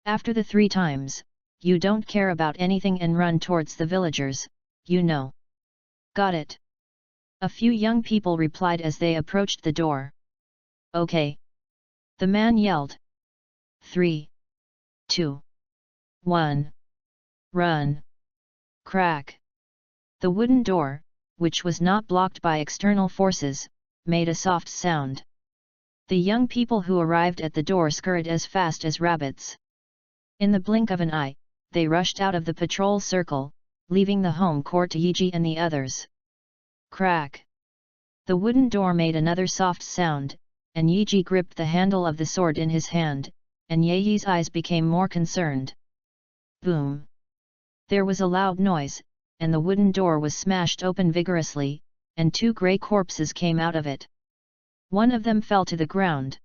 After the 3 times, you don't care about anything and run towards the villagers, you know. Got it. A few young people replied as they approached the door. Okay. The man yelled. 3, 2, 1. Run. Crack. The wooden door, which was not blocked by external forces, made a soft sound. The young people who arrived at the door scurried as fast as rabbits. In the blink of an eye, they rushed out of the patrol circle, leaving the home court to Yuji and the others. Crack. The wooden door made another soft sound, and Yuji gripped the handle of the sword in his hand, and Yeyi's eyes became more concerned. Boom. There was a loud noise, and the wooden door was smashed open vigorously, and 2 grey corpses came out of it. One of them fell to the ground.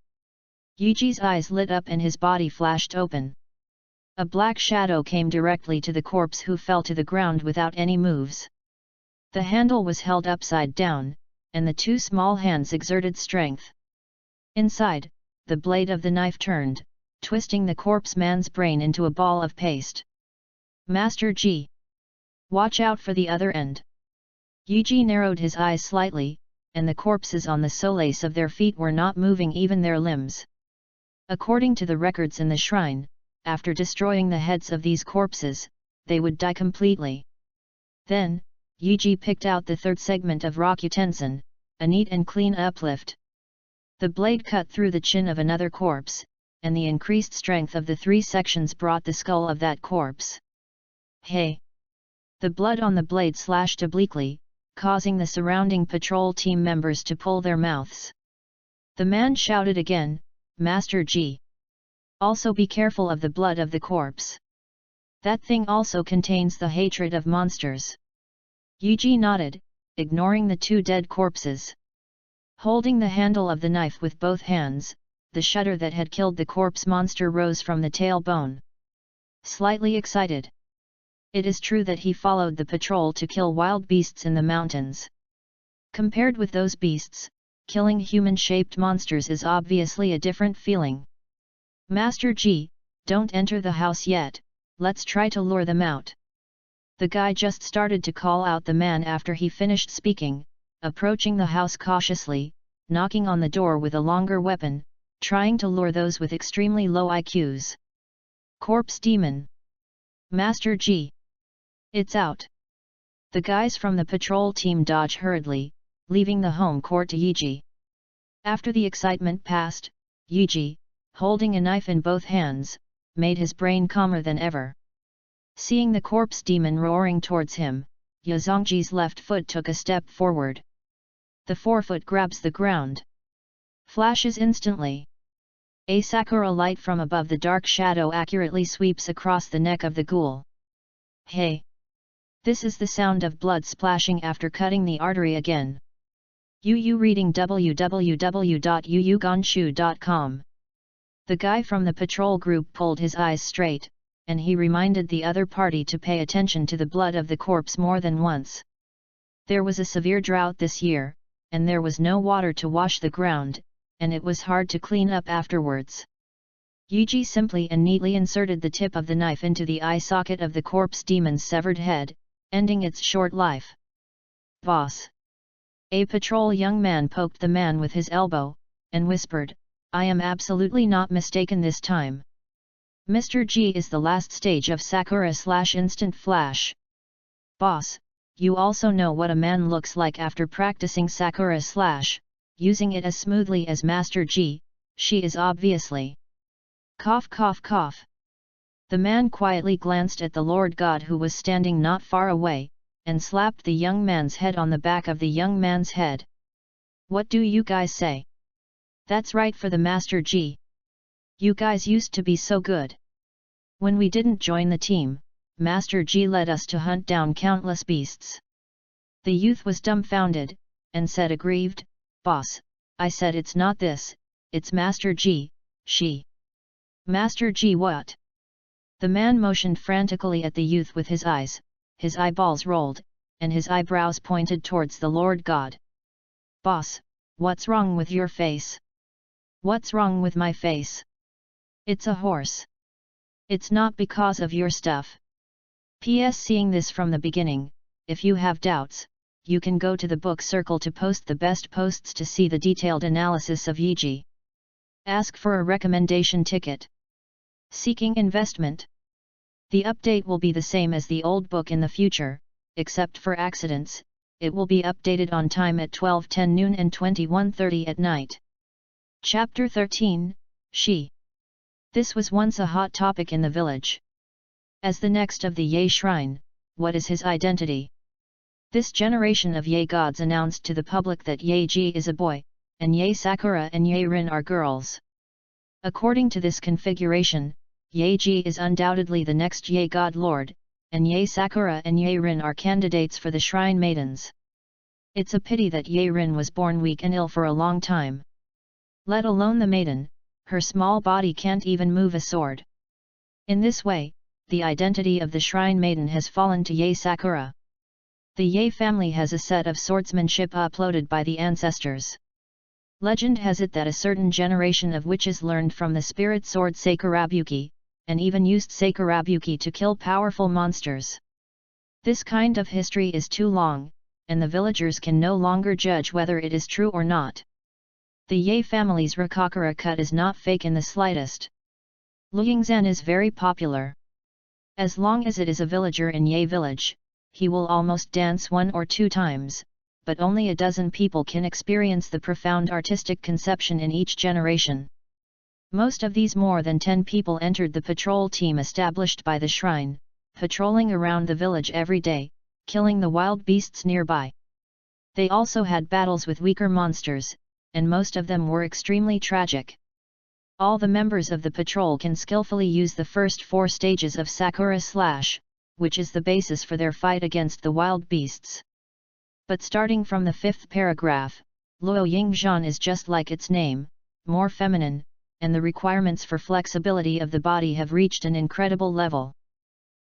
Yuji's eyes lit up and his body flashed open. A black shadow came directly to the corpse who fell to the ground without any moves. The handle was held upside down, and the 2 small hands exerted strength. Inside, the blade of the knife turned, twisting the corpse man's brain into a ball of paste. Master G. Watch out for the other end. Yuji narrowed his eyes slightly, and the corpses on the soles of their feet were not moving even their limbs. According to the records in the shrine, after destroying the heads of these corpses, they would die completely. Then, Yuji picked out the 3rd segment of Rakuten, a neat and clean uplift. The blade cut through the chin of another corpse, and the increased strength of the 3 sections brought the skull of that corpse. Hey! The blood on the blade slashed obliquely, causing the surrounding patrol team members to pull their mouths. The man shouted again, Master G. Also be careful of the blood of the corpse. That thing also contains the hatred of monsters. Yuji nodded, ignoring the 2 dead corpses. Holding the handle of the knife with both hands, the shudder that had killed the corpse monster rose from the tailbone. Slightly excited. It is true that he followed the patrol to kill wild beasts in the mountains. Compared with those beasts, killing human-shaped monsters is obviously a different feeling. Master G, don't enter the house yet, let's try to lure them out. The guy just started to call out the man after he finished speaking, approaching the house cautiously, knocking on the door with a longer weapon, trying to lure those with extremely low IQs. Corpse Demon. Master G. It's out. The guys from the patrol team dodge hurriedly, leaving the home court to Yuji. After the excitement passed, Yuji, holding a knife in both hands, made his brain calmer than ever. Seeing the corpse demon roaring towards him, Yazongji's left foot took a step forward. The forefoot grabs the ground. Flashes instantly. A sakura light from above the dark shadow accurately sweeps across the neck of the ghoul. Hey! This is the sound of blood splashing after cutting the artery again. Yu reading www.yuyugonshu.com. The guy from the patrol group pulled his eyes straight, and he reminded the other party to pay attention to the blood of the corpse more than once. There was a severe drought this year, and there was no water to wash the ground, and it was hard to clean up afterwards. Yuji simply and neatly inserted the tip of the knife into the eye socket of the corpse demon's severed head, ending its short life. Boss. A patrol young man poked the man with his elbow, and whispered, I am absolutely not mistaken this time. Mr. G is the last stage of Sakura/Instant Flash. Boss, you also know what a man looks like after practicing Sakura/, using it as smoothly as Master G, she is obviously. Cough cough cough. The man quietly glanced at the Lord God who was standing not far away, and slapped the young man's head on the back of the young man's head. What do you guys say? That's right for the Master G. You guys used to be so good. When we didn't join the team, Master G led us to hunt down countless beasts. The youth was dumbfounded, and said aggrieved, Boss, I said it's not this, it's Master Ji, she. Master Ji what? The man motioned frantically at the youth with his eyes, his eyeballs rolled, and his eyebrows pointed towards the Lord God. Boss, what's wrong with your face? What's wrong with my face? It's a horse. It's not because of your stuff. P.S. Seeing this from the beginning, if you have doubts, you can go to the book circle to post the best posts to see the detailed analysis of Yiji. Ask for a recommendation ticket. Seeking investment. The update will be the same as the old book in the future, except for accidents. It will be updated on time at 12:10 noon and 21:30 at night. Chapter 13, She. This was once a hot topic in the village. As the next of the Ye Shrine, what is his identity? This generation of Ye gods announced to the public that Ye Ji is a boy, and Ye Sakura and Ye Rin are girls. According to this configuration, Ye Ji is undoubtedly the next Ye god lord, and Ye Sakura and Ye Rin are candidates for the shrine maidens. It's a pity that Ye Rin was born weak and ill for a long time. Let alone the maiden, her small body can't even move a sword. In this way, the identity of the shrine maiden has fallen to Ye Sakura. The Ye family has a set of swordsmanship uploaded by the ancestors. Legend has it that a certain generation of witches learned from the spirit sword Sakurabuki, and even used Sakurabuki to kill powerful monsters. This kind of history is too long, and the villagers can no longer judge whether it is true or not. The Ye family's Rakakura cut is not fake in the slightest. Luyingzan is very popular. As long as it is a villager in Ye village, he will almost dance 1 or 2 times, but only a dozen people can experience the profound artistic conception in each generation. Most of these more than 10 people entered the patrol team established by the shrine, patrolling around the village every day, killing the wild beasts nearby. They also had battles with weaker monsters, and most of them were extremely tragic. All the members of the patrol can skillfully use the first 4 stages of Sakura Slash, which is the basis for their fight against the wild beasts. But starting from the 5th paragraph, Luo Yingzhan is just like its name, more feminine, and the requirements for flexibility of the body have reached an incredible level.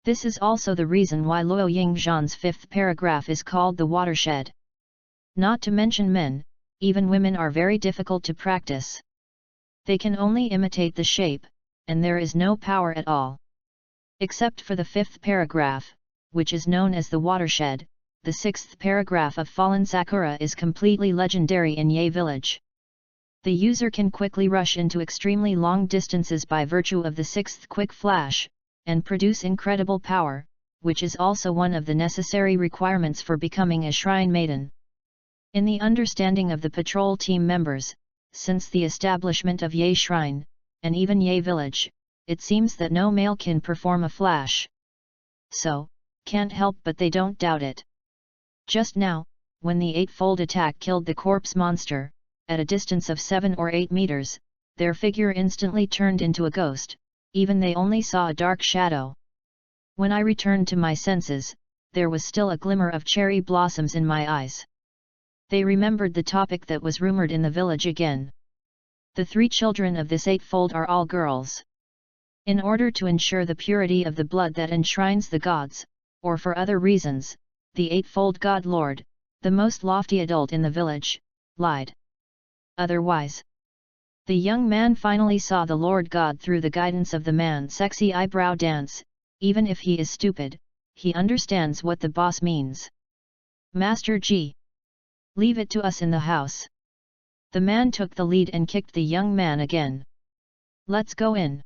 This is also the reason why Luo Yingzhan's 5th paragraph is called the watershed. Not to mention men, even women are very difficult to practice. They can only imitate the shape, and there is no power at all. Except for the 5th paragraph, which is known as the watershed, the 6th paragraph of Fallen Sakura is completely legendary in Ye village. The user can quickly rush into extremely long distances by virtue of the 6th quick flash, and produce incredible power, which is also one of the necessary requirements for becoming a shrine maiden. In the understanding of the patrol team members, since the establishment of Ye Shrine, and even Ye Village, it seems that no male can perform a flash. So, can't help but they don't doubt it. Just now, when the 8-fold attack killed the corpse monster, at a distance of 7 or 8 meters, their figure instantly turned into a ghost, even they only saw a dark shadow. When I returned to my senses, there was still a glimmer of cherry blossoms in my eyes. They remembered the topic that was rumored in the village again. The 3 children of this 8-fold are all girls. In order to ensure the purity of the blood that enshrines the gods, or for other reasons, the 8-fold God Lord, the most lofty adult in the village, lied. Otherwise, the young man finally saw the Lord God through the guidance of the man's sexy eyebrow dance. Even if he is stupid, he understands what the boss means. Master Ji. Leave it to us in the house. The man took the lead and kicked the young man again. Let's go in.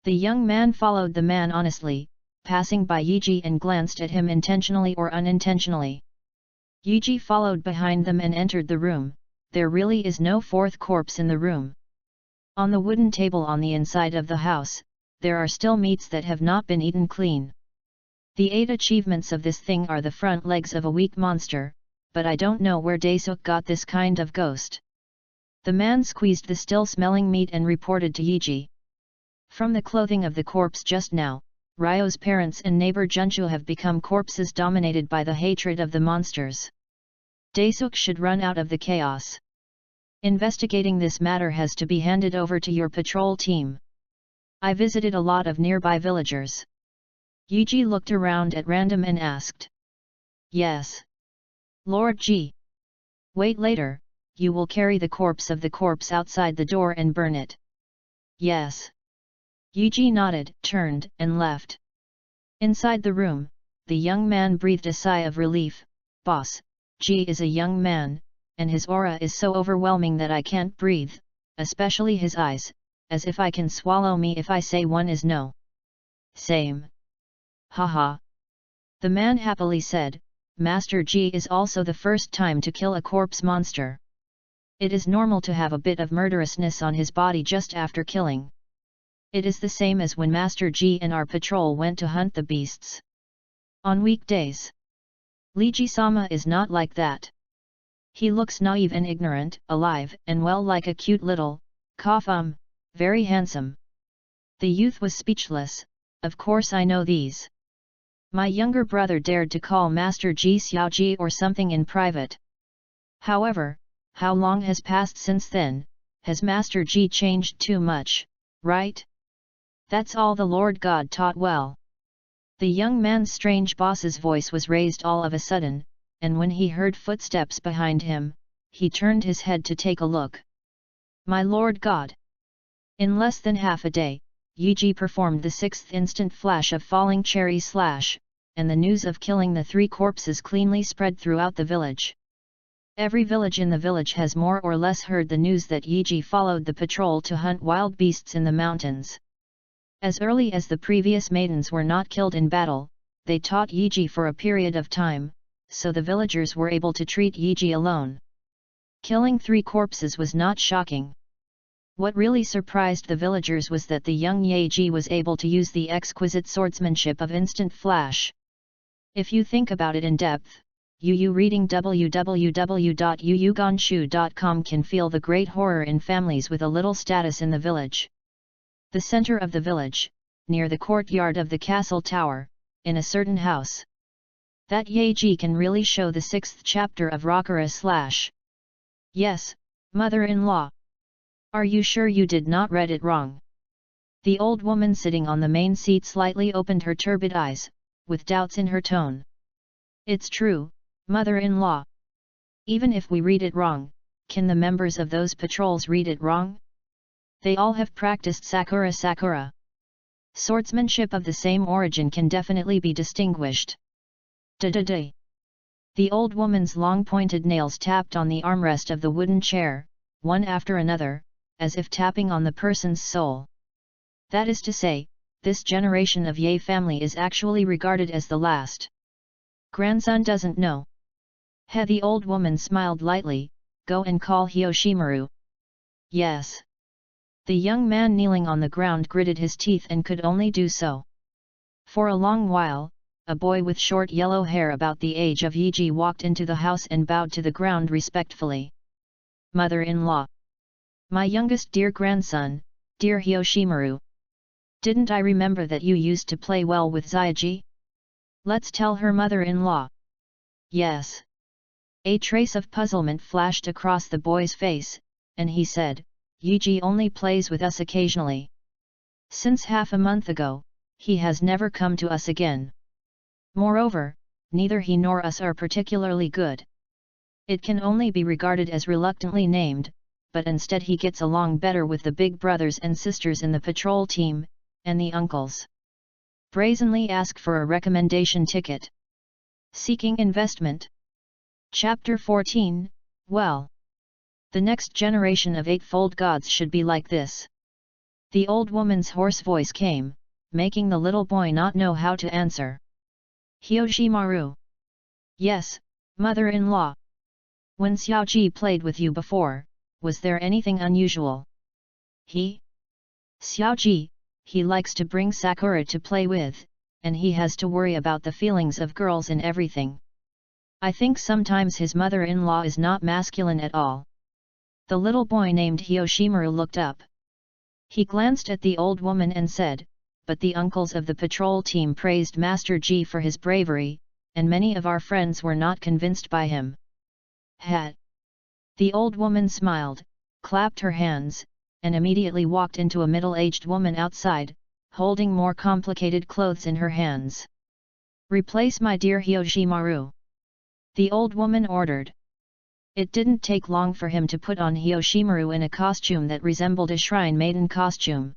The young man followed the man honestly, passing by Yiji and glanced at him intentionally or unintentionally. Yiji followed behind them and entered the room. There really is no 4th corpse in the room. On the wooden table on the inside of the house, there are still meats that have not been eaten clean. The 8 achievements of this thing are the front legs of a weak monster, but I don't know where Daesuk got this kind of ghost. The man squeezed the still-smelling meat and reported to Yiji. From the clothing of the corpse just now, Ryo's parents and neighbor Junchu have become corpses dominated by the hatred of the monsters. Daesuk should run out of the chaos. Investigating this matter has to be handed over to your patrol team. I visited a lot of nearby villagers. Yuji looked around at random and asked. Yes. Lord G. Wait later, you will carry the corpse of the corpse outside the door and burn it. Yes. Yuji nodded, turned, and left. Inside the room, the young man breathed a sigh of relief. Boss, G is a young man, and his aura is so overwhelming that I can't breathe, especially his eyes, as if I can swallow me if I say one is no. Same. Haha. The man happily said, Master G is also the first time to kill a corpse monster. It is normal to have a bit of murderousness on his body just after killing. It is the same as when Master G and our patrol went to hunt the beasts. On weekdays. Liji-sama is not like that. He looks naive and ignorant, alive and well like a cute little, very handsome. The youth was speechless. Of course I know these. My younger brother dared to call Master G Xiaoji or something in private. However, how long has passed since then? Has Master G changed too much, right? That's all the Lord God taught well. The young man's strange boss's voice was raised all of a sudden, and when he heard footsteps behind him, he turned his head to take a look. My Lord God! In less than half a day, Yuji performed the sixth instant flash of falling cherry slash, and the news of killing the 3 corpses cleanly spread throughout the village. Every village in the village has more or less heard the news that Yuji followed the patrol to hunt wild beasts in the mountains. As early as the previous maidens were not killed in battle, they taught Yuji for a period of time, so the villagers were able to treat Yuji alone. Killing 3 corpses was not shocking. What really surprised the villagers was that the young Yaji was able to use the exquisite swordsmanship of instant flash. If you think about it in depth, you reading www.yuyugonshu.com can feel the great horror in families with a little status in the village. The center of the village, near the courtyard of the castle tower, in a certain house. That Yaji can really show the 6th chapter of Rakura/. Yes, mother-in-law. Are you sure you did not read it wrong? The old woman sitting on the main seat slightly opened her turbid eyes, with doubts in her tone. It's true, mother-in-law. Even if we read it wrong, can the members of those patrols read it wrong? They all have practiced sakura. Swordsmanship of the same origin can definitely be distinguished. Da-da-da. The old woman's long pointed nails tapped on the armrest of the wooden chair, one after another, as if tapping on the person's soul. That is to say, this generation of Ye family is actually regarded as the last. Grandson doesn't know. He, the old woman smiled lightly, go and call Hyoshimaru. Yes. The young man kneeling on the ground gritted his teeth and could only do so. For a long while, a boy with short yellow hair about the age of Yuji walked into the house and bowed to the ground respectfully. Mother-in-law. My youngest dear grandson, dear Hyoshimaru. Didn't I remember that you used to play well with Zyuji? Let's tell her mother-in-law. Yes. A trace of puzzlement flashed across the boy's face, and he said, Yuji only plays with us occasionally. Since half a month ago, he has never come to us again. Moreover, neither he nor us are particularly good. It can only be regarded as reluctantly named, but instead he gets along better with the big brothers and sisters in the patrol team, and the uncles. Brazenly ask for a recommendation ticket. Seeking investment. Chapter 14, well. The next generation of eightfold gods should be like this. The old woman's hoarse voice came, making the little boy not know how to answer. Hyoshimaru. Yes, mother-in-law. When Xiaoji played with you before, was there anything unusual? Xiaoji, he likes to bring Sakura to play with, and he has to worry about the feelings of girls and everything. I think sometimes his mother-in-law is not masculine at all. The little boy named Hyoshimaru looked up. He glanced at the old woman and said, but the uncles of the patrol team praised Master G for his bravery, and many of our friends were not convinced by him. The old woman smiled, clapped her hands, and immediately walked into a middle-aged woman outside, holding more complicated clothes in her hands. "Replace my dear Hyoshimaru," the old woman ordered. It didn't take long for him to put on Hyoshimaru in a costume that resembled a shrine maiden costume.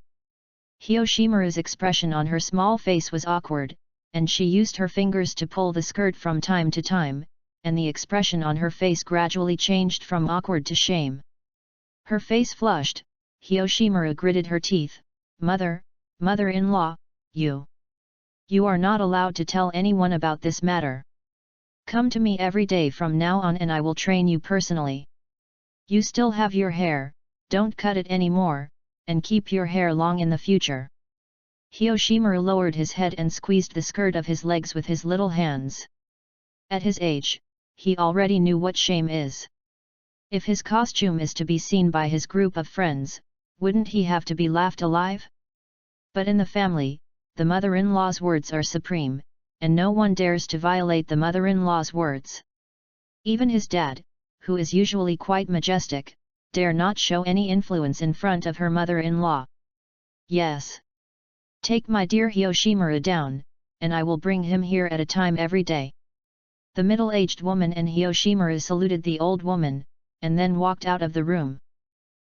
Hyoshimaru's expression on her small face was awkward, and she used her fingers to pull the skirt from time to time, and the expression on her face gradually changed from awkward to shame. Her face flushed. Hyoshimaru gritted her teeth. Mother-in-law, you are not allowed to tell anyone about this matter. Come to me every day from now on and I will train you personally. You still have your hair, don't cut it anymore, and keep your hair long in the future." Hyoshimaru lowered his head and squeezed the skirt of his legs with his little hands. At his age, he already knew what shame is. If his costume is to be seen by his group of friends, wouldn't he have to be laughed alive? But in the family, the mother-in-law's words are supreme, and no one dares to violate the mother-in-law's words. Even his dad, who is usually quite majestic, dare not show any influence in front of her mother-in-law. "Yes. Take my dear Hyoshimaru down, and I will bring him here at a time every day." The middle-aged woman and Hyoshimaru saluted the old woman, and then walked out of the room.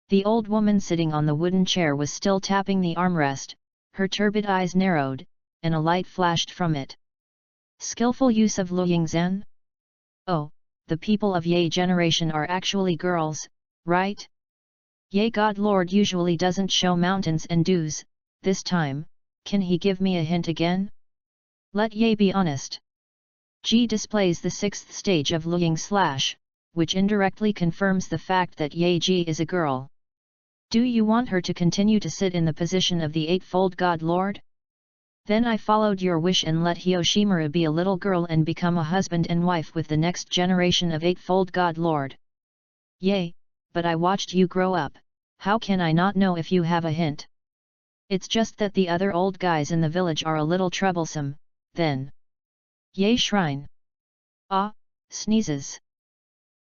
The old woman sitting on the wooden chair was still tapping the armrest, her turbid eyes narrowed, and a light flashed from it. "Skillful use of Luoyingzhen? Oh, the people of Ye generation are actually girls, right? Ye God Lord usually doesn't show mountains and dews, this time, can he give me a hint again? Let Ye be honest." Ji displays the 6th stage of Luoying/, which indirectly confirms the fact that Ye Ji is a girl. "Do you want her to continue to sit in the position of the Eightfold God Lord? Then I followed your wish and let Hyoshimaru be a little girl and become a husband and wife with the next generation of Eightfold God Lord. Yay, but I watched you grow up, how can I not know if you have a hint? It's just that the other old guys in the village are a little troublesome, then. Yay shrine. Ah, sneezes."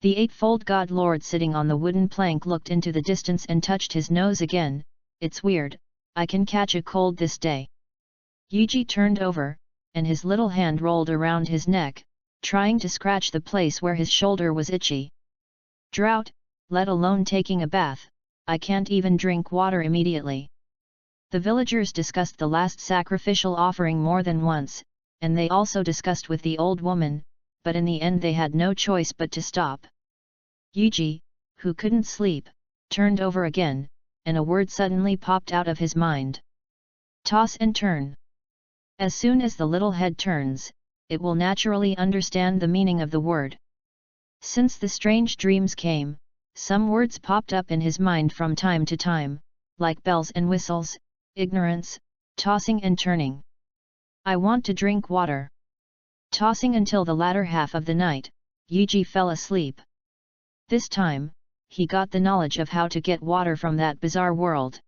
The Eightfold God Lord sitting on the wooden plank looked into the distance and touched his nose again. "It's weird, I can catch a cold this day." Yuji turned over, and his little hand rolled around his neck, trying to scratch the place where his shoulder was itchy. "Drought, let alone taking a bath, I can't even drink water immediately." The villagers discussed the last sacrificial offering more than once, and they also discussed with the old woman, but in the end they had no choice but to stop. Yuji, who couldn't sleep, turned over again, and a word suddenly popped out of his mind. "Toss and turn." As soon as the little head turns, it will naturally understand the meaning of the word. Since the strange dreams came, some words popped up in his mind from time to time, like bells and whistles, ignorance, tossing and turning. "I want to drink water." Tossing until the latter half of the night, Yuji fell asleep. This time, he got the knowledge of how to get water from that bizarre world.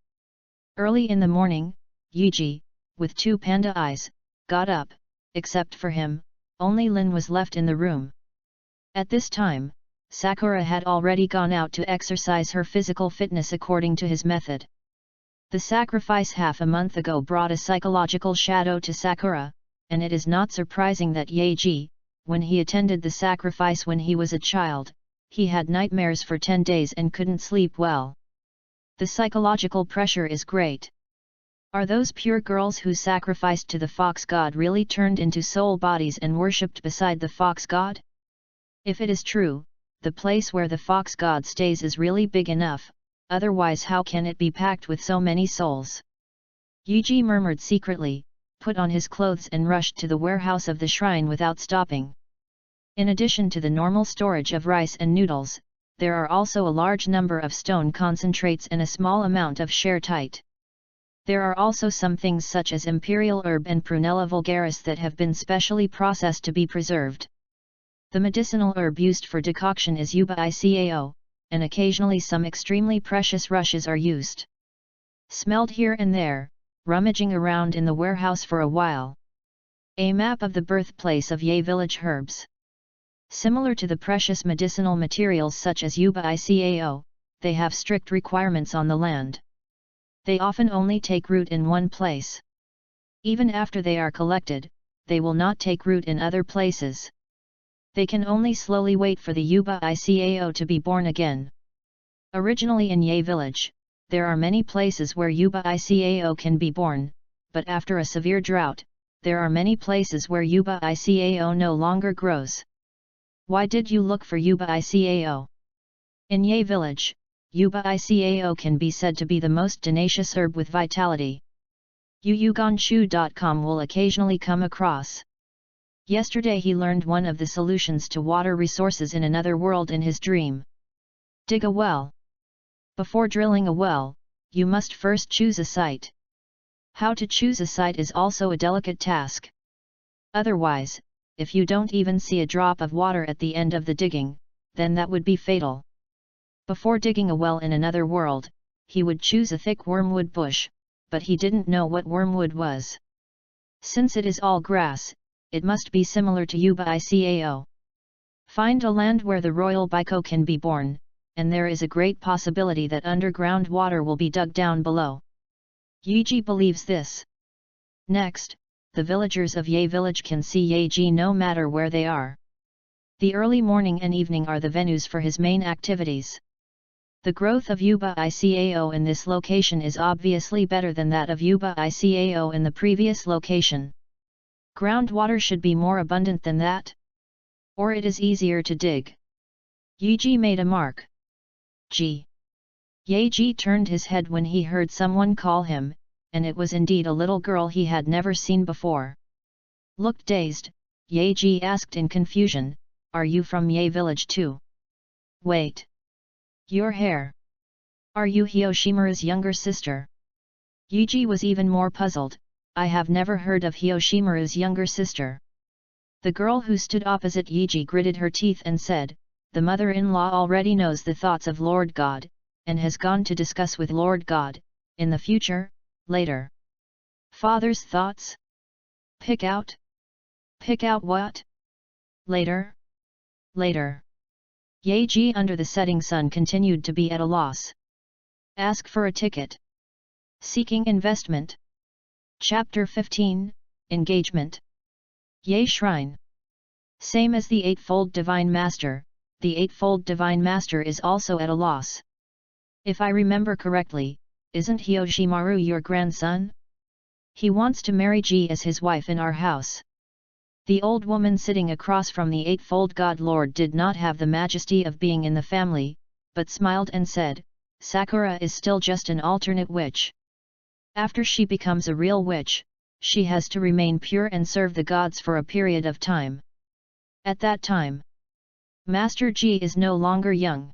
Early in the morning, Yuji, with 2 panda eyes, got up. Except for him, only Lin was left in the room. At this time, Sakura had already gone out to exercise her physical fitness according to his method. The sacrifice half a month ago brought a psychological shadow to Sakura, and it is not surprising that Yeji, when he attended the sacrifice when he was a child, he had nightmares for 10 days and couldn't sleep well. The psychological pressure is great. Are those pure girls who sacrificed to the fox god really turned into soul bodies and worshipped beside the fox god? If it is true, the place where the fox god stays is really big enough, otherwise how can it be packed with so many souls? Yuji murmured secretly, put on his clothes and rushed to the warehouse of the shrine without stopping. In addition to the normal storage of rice and noodles, there are also a large number of stone concentrates and a small amount of share-tite. There are also some things such as imperial herb and prunella vulgaris that have been specially processed to be preserved. The medicinal herb used for decoction is yuba icao, and occasionally some extremely precious rushes are used. Smelled here and there, rummaging around in the warehouse for a while. A map of the birthplace of Ye village herbs. Similar to the precious medicinal materials such as yuba icao, they have strict requirements on the land. They often only take root in one place. Even after they are collected, they will not take root in other places. They can only slowly wait for the Yuba Icao to be born again. Originally in Ye village, there are many places where Yuba Icao can be born, but after a severe drought, there are many places where Yuba Icao no longer grows. Why did you look for Yuba Icao? In Ye village, Yuba Icao can be said to be the most tenacious herb with vitality. Yuyuganshu.com will occasionally come across. Yesterday he learned one of the solutions to water resources in another world in his dream. Dig a well. Before drilling a well, you must first choose a site. How to choose a site is also a delicate task. Otherwise, if you don't even see a drop of water at the end of the digging, then that would be fatal. Before digging a well in another world, he would choose a thick wormwood bush, but he didn't know what wormwood was. Since it is all grass, it must be similar to Yuba Icao. Find a land where the royal Biko can be born, and there is a great possibility that underground water will be dug down below. Yeji believes this. Next, the villagers of Ye village can see Yeji no matter where they are. The early morning and evening are the venues for his main activities. The growth of Yuba Icao in this location is obviously better than that of Yuba Icao in the previous location. Groundwater should be more abundant than that, or it is easier to dig. Yeji made a mark. Ji. Yeji turned his head when he heard someone call him, and it was indeed a little girl he had never seen before. Looked dazed, Yeji asked in confusion, "Are you from Ye village too?" "Wait. Your hair. Are you Hyoshimaru's younger sister?" Yeji was even more puzzled. "I have never heard of Hyoshimaru's younger sister." The girl who stood opposite Yeji gritted her teeth and said, "The mother-in-law already knows the thoughts of Lord God, and has gone to discuss with Lord God, in the future, later." Father's thoughts? Pick out? Pick out what? Later? Later. Yeji under the setting sun continued to be at a loss. Ask for a ticket. Seeking investment. Chapter 15, Engagement. Ye Shrine. Same as the Eightfold Divine Master, the Eightfold Divine Master is also at a loss. If I remember correctly, isn't Hyoshimaru your grandson? He wants to marry Ji as his wife in our house. The old woman sitting across from the Eightfold God Lord did not have the majesty of being in the family, but smiled and said, "Sakura is still just an alternate witch. After she becomes a real witch, she has to remain pure and serve the gods for a period of time. At that time, Master Ji is no longer young.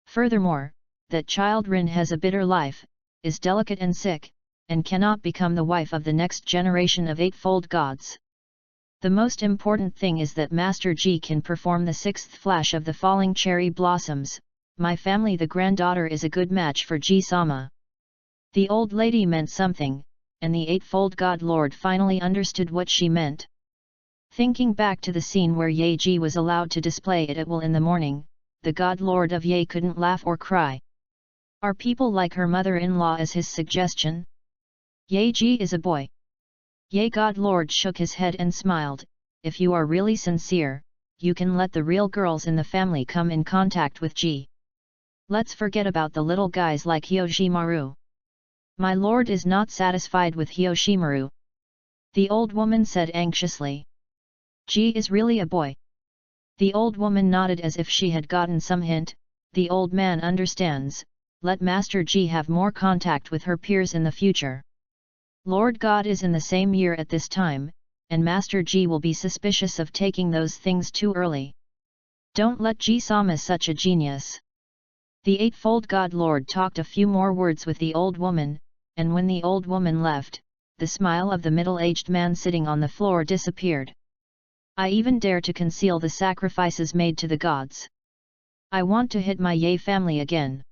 Furthermore, that child Rin has a bitter life, is delicate and sick, and cannot become the wife of the next generation of Eightfold Gods. The most important thing is that Master Ji can perform the sixth flash of the falling cherry blossoms. My family, the granddaughter, is a good match for Ji-sama." The old lady meant something, and the Eightfold God Lord finally understood what she meant. Thinking back to the scene where Yeji was allowed to display it at will in the morning, the God Lord of Ye couldn't laugh or cry. Are people like her mother-in-law as his suggestion? Yeji is a boy. Ye God Lord shook his head and smiled. "If you are really sincere, you can let the real girls in the family come in contact with Ji. Let's forget about the little guys like Hyoshimaru." "My lord is not satisfied with Hyoshimaru," the old woman said anxiously. "Ji is really a boy." The old woman nodded as if she had gotten some hint. "The old man understands. Let Master Ji have more contact with her peers in the future. Lord God is in the same year at this time, and Master Ji will be suspicious of taking those things too early. Don't let Ji-sama such a genius." The Eightfold God Lord talked a few more words with the old woman, and when the old woman left, the smile of the middle-aged man sitting on the floor disappeared. "I even dare to conceal the sacrifices made to the gods. I want to hit my Ye family again.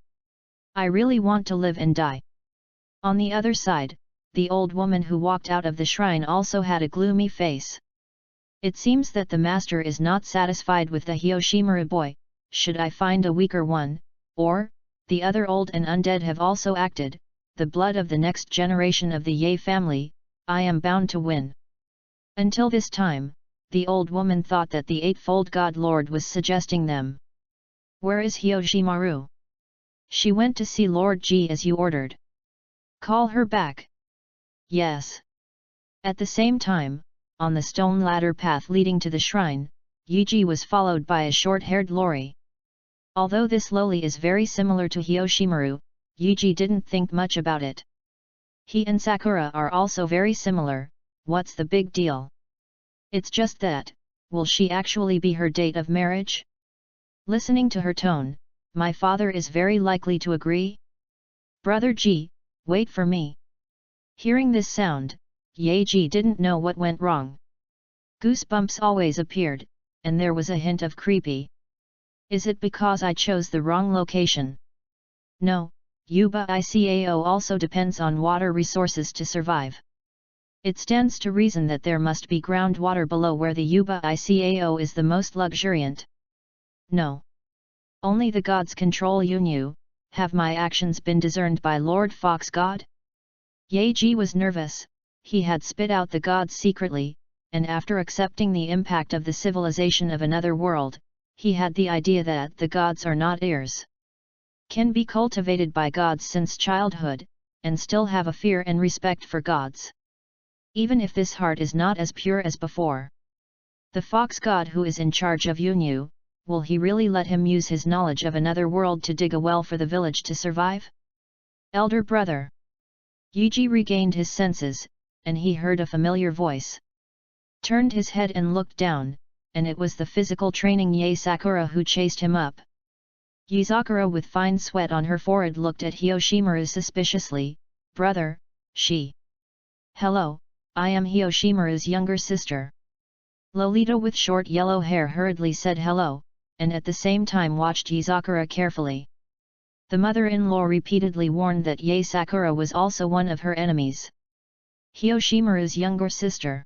I really want to live and die." On the other side, the old woman who walked out of the shrine also had a gloomy face. "It seems that the master is not satisfied with the Hyoshimaru boy. Should I find a weaker one, or, The other old and undead have also acted, the blood of the next generation of the Ye family, I am bound to win. Until this time, the old woman thought that the Eightfold God Lord was suggesting them. Where is Hyoshimaru? She went to see Lord Ji as you ordered. Call her back. Yes. At the same time, on the stone ladder path leading to the shrine, Yuji was followed by a short-haired lorry. Although this loli is very similar to Hyoshimaru, Yuji didn't think much about it. He and Sakura are also very similar, what's the big deal? It's just that, will she actually be her date of marriage? Listening to her tone, my father is very likely to agree. Brother Ji, wait for me. Hearing this sound, Yeji didn't know what went wrong. Goosebumps always appeared, and there was a hint of creepy. Is it because I chose the wrong location? No, Yuba Icao also depends on water resources to survive. It stands to reason that there must be groundwater below where the Yuba Icao is the most luxuriant. No. Only the gods control Yunyu. Have my actions been discerned by Lord Fox God? Yeji was nervous, he had spit out the gods secretly, and after accepting the impact of the civilization of another world, he had the idea that the gods are not heirs. Can be cultivated by gods since childhood, and still have a fear and respect for gods. Even if this heart is not as pure as before. The fox god who is in charge of Yunyu, will he really let him use his knowledge of another world to dig a well for the village to survive? Elder brother. Yuji regained his senses, and he heard a familiar voice. Turned his head and looked down, and it was the physical training Yae Sakura who chased him up. Yae Sakura with fine sweat on her forehead looked at Hyoshimaru suspiciously. Brother, she. Hello, I am Hyoshimaru's younger sister. Lolita with short yellow hair hurriedly said hello, and at the same time watched Yae Sakura carefully. The mother-in-law repeatedly warned that Yae Sakura was also one of her enemies. Hyoshimaru's younger sister.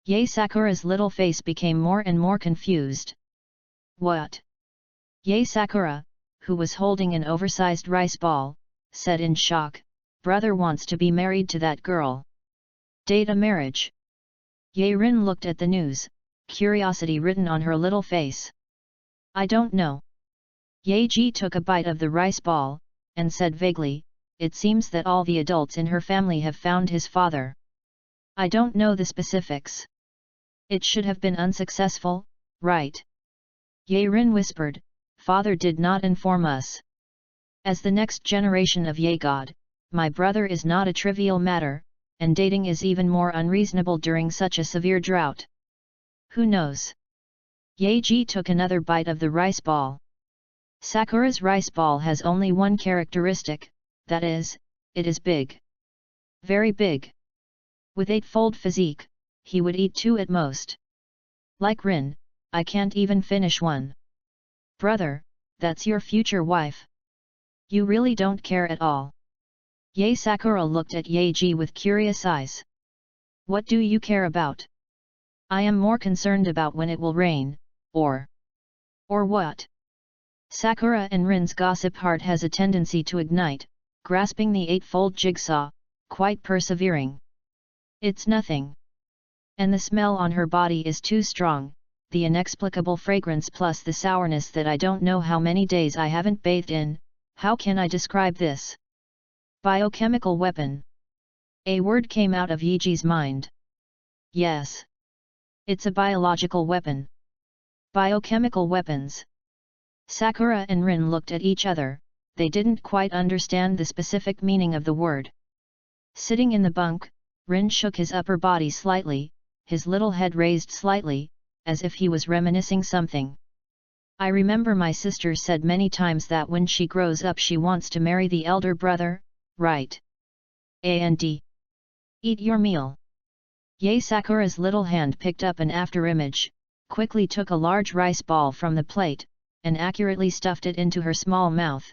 Yae Sakura's little face became more and more confused. What? Yae Sakura, who was holding an oversized rice ball, said in shock, brother wants to be married to that girl. Date a marriage. Yae Rin looked at the news, curiosity written on her little face. I don't know. Yeji took a bite of the rice ball, and said vaguely, it seems that all the adults in her family have found his father. I don't know the specifics. It should have been unsuccessful, right? Yae Rin whispered, father did not inform us. As the next generation of Yae God, my brother is not a trivial matter, and dating is even more unreasonable during such a severe drought. Who knows? Yeji took another bite of the rice ball. Sakura's rice ball has only one characteristic, that is, it is big. Very big. With eightfold physique, he would eat two at most. Like Rin, I can't even finish one. Brother, that's your future wife. You really don't care at all. Yae Sakura looked at Yeji with curious eyes. What do you care about? I am more concerned about when it will rain, or what? Sakura and Rin's gossip heart has a tendency to ignite, grasping the eightfold jigsaw, quite persevering. It's nothing. And the smell on her body is too strong, the inexplicable fragrance plus the sourness that I don't know how many days I haven't bathed in, how can I describe this? Biochemical weapon. A word came out of Yeji's mind. Yes. It's a biological weapon. Biochemical weapons. Sakura and Rin looked at each other, they didn't quite understand the specific meaning of the word. Sitting in the bunk, Rin shook his upper body slightly, his little head raised slightly, as if he was reminiscing something. I remember my sister said many times that when she grows up she wants to marry the elder brother, right? And eat your meal. Yae Sakura's little hand picked up an afterimage, quickly took a large rice ball from the plate, and accurately stuffed it into her small mouth.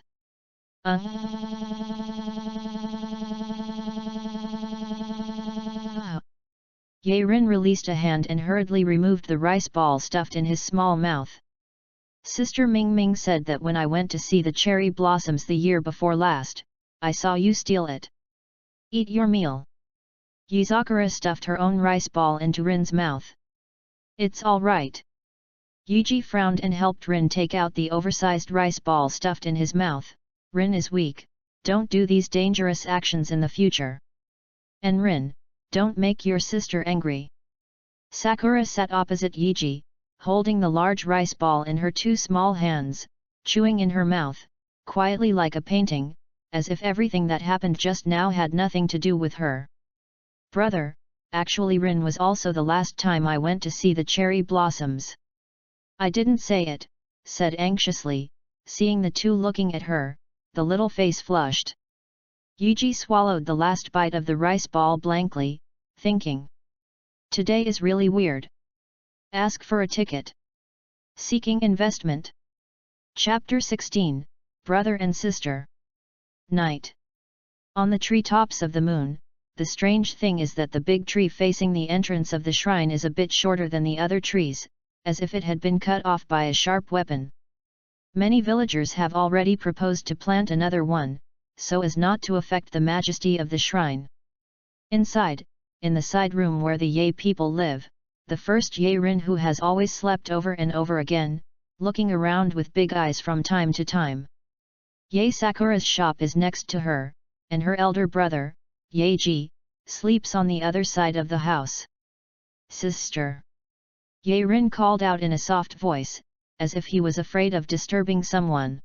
Yae Rin released a hand and hurriedly removed the rice ball stuffed in his small mouth. Sister Ming Ming said that when I went to see the cherry blossoms the year before last, I saw you steal it. Eat your meal. Yuzakura stuffed her own rice ball into Rin's mouth. It's all right. Yuji frowned and helped Rin take out the oversized rice ball stuffed in his mouth. Rin is weak, don't do these dangerous actions in the future. And Rin, don't make your sister angry. Sakura sat opposite Yuji, holding the large rice ball in her two small hands, chewing in her mouth, quietly like a painting, as if everything that happened just now had nothing to do with her. Brother, actually Rin was also the last time I went to see the cherry blossoms. I didn't say it, said anxiously, seeing the two looking at her, the little face flushed. Yuji swallowed the last bite of the rice ball blankly, thinking. Today is really weird. Ask for a ticket. Seeking investment. Chapter 16, Brother and Sister. Night. On the treetops of the moon, the strange thing is that the big tree facing the entrance of the shrine is a bit shorter than the other trees, as if it had been cut off by a sharp weapon. Many villagers have already proposed to plant another one, so as not to affect the majesty of the shrine. Inside, in the side room where the Ye people live, the first Ye Rin, who has always slept over and over again, looking around with big eyes from time to time. Ye Sakura's shop is next to her, and her elder brother, Ye Ji, sleeps on the other side of the house. Sister. Ye Rin called out in a soft voice, as if he was afraid of disturbing someone.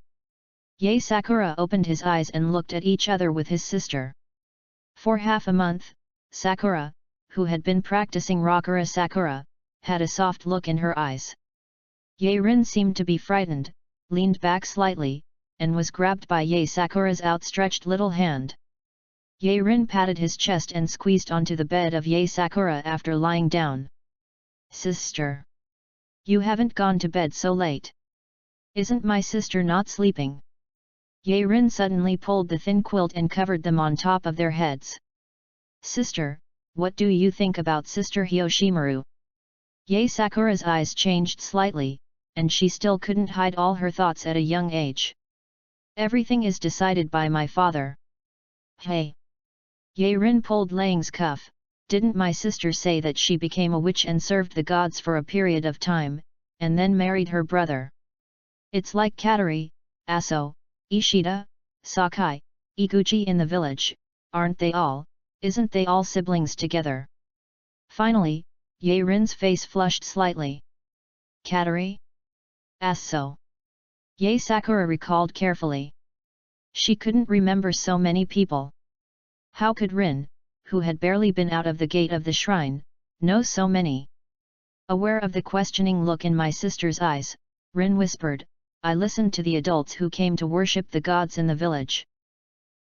Ye Sakura opened his eyes and looked at each other with his sister. For half a month, Sakura, who had been practicing Rakura Sakura, had a soft look in her eyes. Ye Rin seemed to be frightened, leaned back slightly, and was grabbed by Ye Sakura's outstretched little hand. Ye Rin patted his chest and squeezed onto the bed of Ye Sakura after lying down. Sister. You haven't gone to bed so late. Isn't my sister not sleeping? Ye Rin suddenly pulled the thin quilt and covered them on top of their heads. Sister, what do you think about Sister Hyoshimaru? Ye Sakura's eyes changed slightly, and she still couldn't hide all her thoughts at a young age. Everything is decided by my father. Hey! Ye Rin pulled Lang's cuff. Didn't my sister say that she became a witch and served the gods for a period of time, and then married her brother? It's like Katari, Aso, Ishida, Sakai, Iguchi in the village, aren't they all? Isn't they all siblings together? Finally, Ye Rin's face flushed slightly. Katari? Aso. Ye Sakura recalled carefully. She couldn't remember so many people. How could Rin, who had barely been out of the gate of the shrine, know so many? Aware of the questioning look in my sister's eyes, Rin whispered, I listened to the adults who came to worship the gods in the village.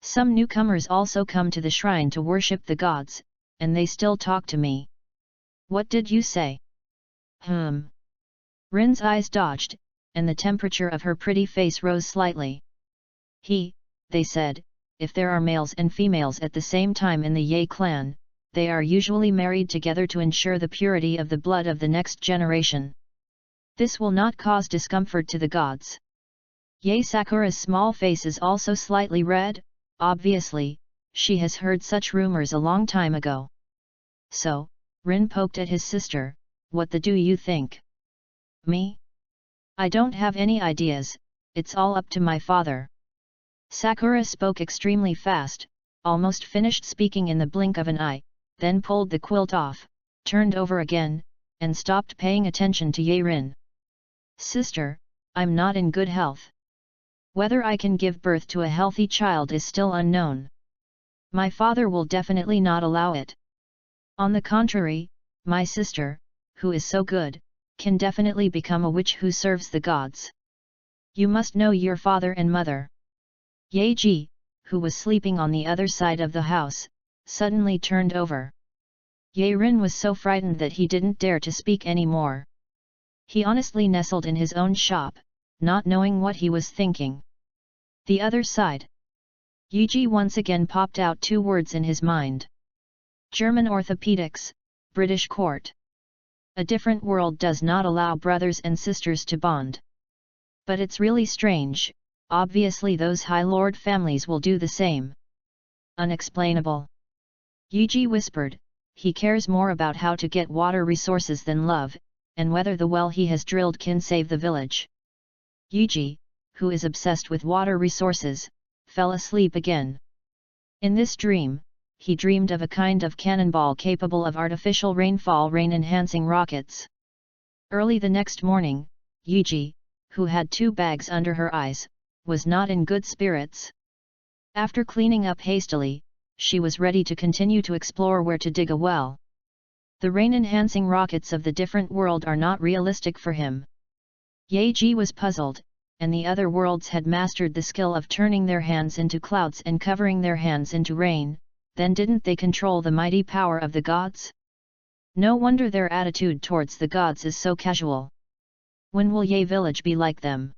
Some newcomers also come to the shrine to worship the gods, and they still talk to me. What did you say? Rin's eyes dodged, and the temperature of her pretty face rose slightly. They said, if there are males and females at the same time in the Ye clan, they are usually married together to ensure the purity of the blood of the next generation. This will not cause discomfort to the gods. Ye Sakura's small face is also slightly red, obviously, she has heard such rumors a long time ago. So, Rin poked at his sister, what the do you think? Me? I don't have any ideas, it's all up to my father. Sakura spoke extremely fast, almost finished speaking in the blink of an eye, then pulled the quilt off, turned over again, and stopped paying attention to Ye Rin. Sister, I'm not in good health. Whether I can give birth to a healthy child is still unknown. My father will definitely not allow it. On the contrary, my sister, who is so good, can definitely become a witch who serves the gods. You must know your father and mother. Ye Ji, who was sleeping on the other side of the house, suddenly turned over. Ye Rin was so frightened that he didn't dare to speak any more. He honestly nestled in his own shop, not knowing what he was thinking. The other side. Yuji once again popped out two words in his mind. German orthopedics, British court. A different world does not allow brothers and sisters to bond. But it's really strange, obviously those High Lord families will do the same. Unexplainable. Yuji whispered, he cares more about how to get water resources than love, and whether the well he has drilled can save the village. Yuji, who is obsessed with water resources, fell asleep again. In this dream, he dreamed of a kind of cannonball capable of artificial rainfall rain-enhancing rockets. Early the next morning, Yuji, who had 2 bags under her eyes, was not in good spirits. After cleaning up hastily, she was ready to continue to explore where to dig a well. The rain-enhancing rockets of the different world are not realistic for him. Yaji was puzzled, and the other worlds had mastered the skill of turning their hands into clouds and covering their hands into rain, then didn't they control the mighty power of the gods? No wonder their attitude towards the gods is so casual. When will Ye village be like them?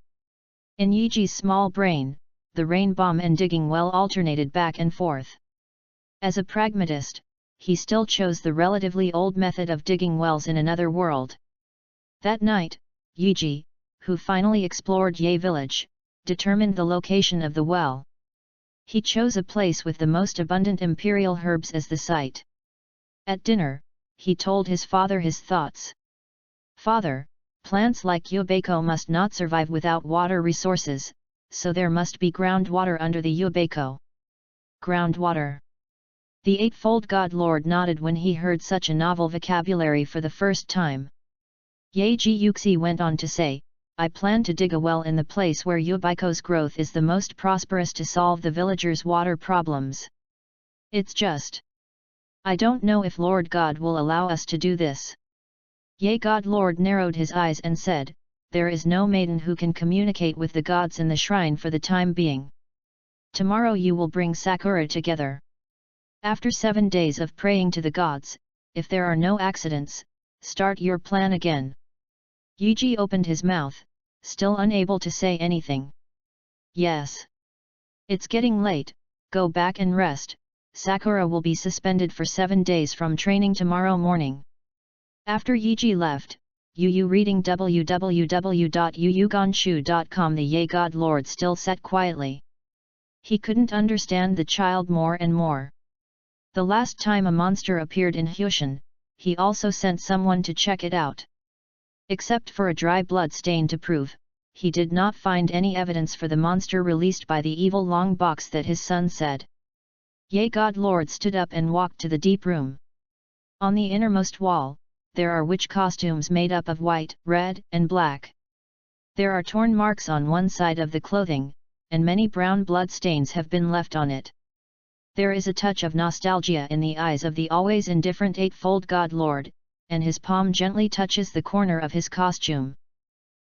In Yiji's small brain, the rain bomb and digging well alternated back and forth. As a pragmatist, he still chose the relatively old method of digging wells in another world. That night, Yiji, who finally explored Ye village, determined the location of the well. He chose a place with the most abundant imperial herbs as the site. At dinner, he told his father his thoughts. Father, plants like Yubako must not survive without water resources, so there must be groundwater under the Yubako. Groundwater. The Eightfold God Lord nodded when he heard such a novel vocabulary for the first time. Yaji Yuxi went on to say, I plan to dig a well in the place where Yubiko's growth is the most prosperous to solve the villagers' water problems. It's just. I don't know if Lord God will allow us to do this. Ye God Lord narrowed his eyes and said, there is no maiden who can communicate with the gods in the shrine for the time being. Tomorrow you will bring Sakura together. After 7 days of praying to the gods, if there are no accidents, start your plan again. Yuji opened his mouth, still unable to say anything. Yes. It's getting late, go back and rest, Sakura will be suspended for 7 days from training tomorrow morning. After Yuji left, Yu reading www.yuyuganshu.com. The Ye God Lord still sat quietly. He couldn't understand the child more and more. The last time a monster appeared in Hyushin, he also sent someone to check it out. Except for a dry blood stain to prove, he did not find any evidence for the monster released by the evil long box that his son said. Ye God Lord stood up and walked to the deep room. On the innermost wall, there are witch costumes made up of white, red, and black. There are torn marks on one side of the clothing, and many brown blood stains have been left on it. There is a touch of nostalgia in the eyes of the always indifferent Eightfold God Lord, and his palm gently touches the corner of his costume.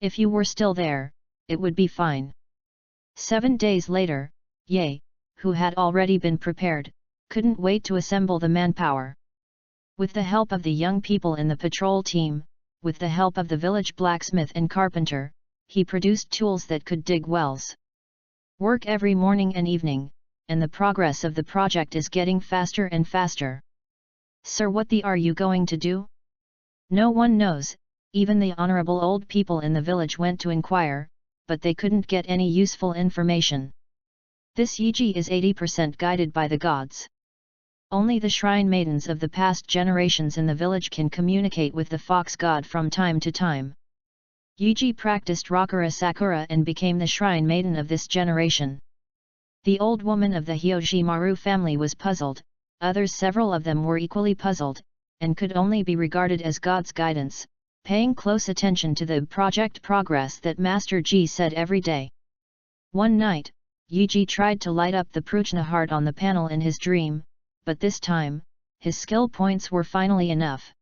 If you were still there, it would be fine. 7 days later, Ye, who had already been prepared, couldn't wait to assemble the manpower. With the help of the young people in the patrol team, with the help of the village blacksmith and carpenter, he produced tools that could dig wells. Work every morning and evening, and the progress of the project is getting faster and faster. Sir, what are you going to do? No one knows, even the honorable old people in the village went to inquire, but they couldn't get any useful information. This Yiji is 80% guided by the gods. Only the shrine maidens of the past generations in the village can communicate with the fox god from time to time. Yuji practiced Rakura Sakura and became the shrine maiden of this generation. The old woman of the Hyoshimaru family was puzzled, several of them were equally puzzled, and could only be regarded as God's guidance, paying close attention to the project progress that Master Ji said every day. One night, Yuji tried to light up the Prajna heart on the panel in his dream, but this time, his skill points were finally enough.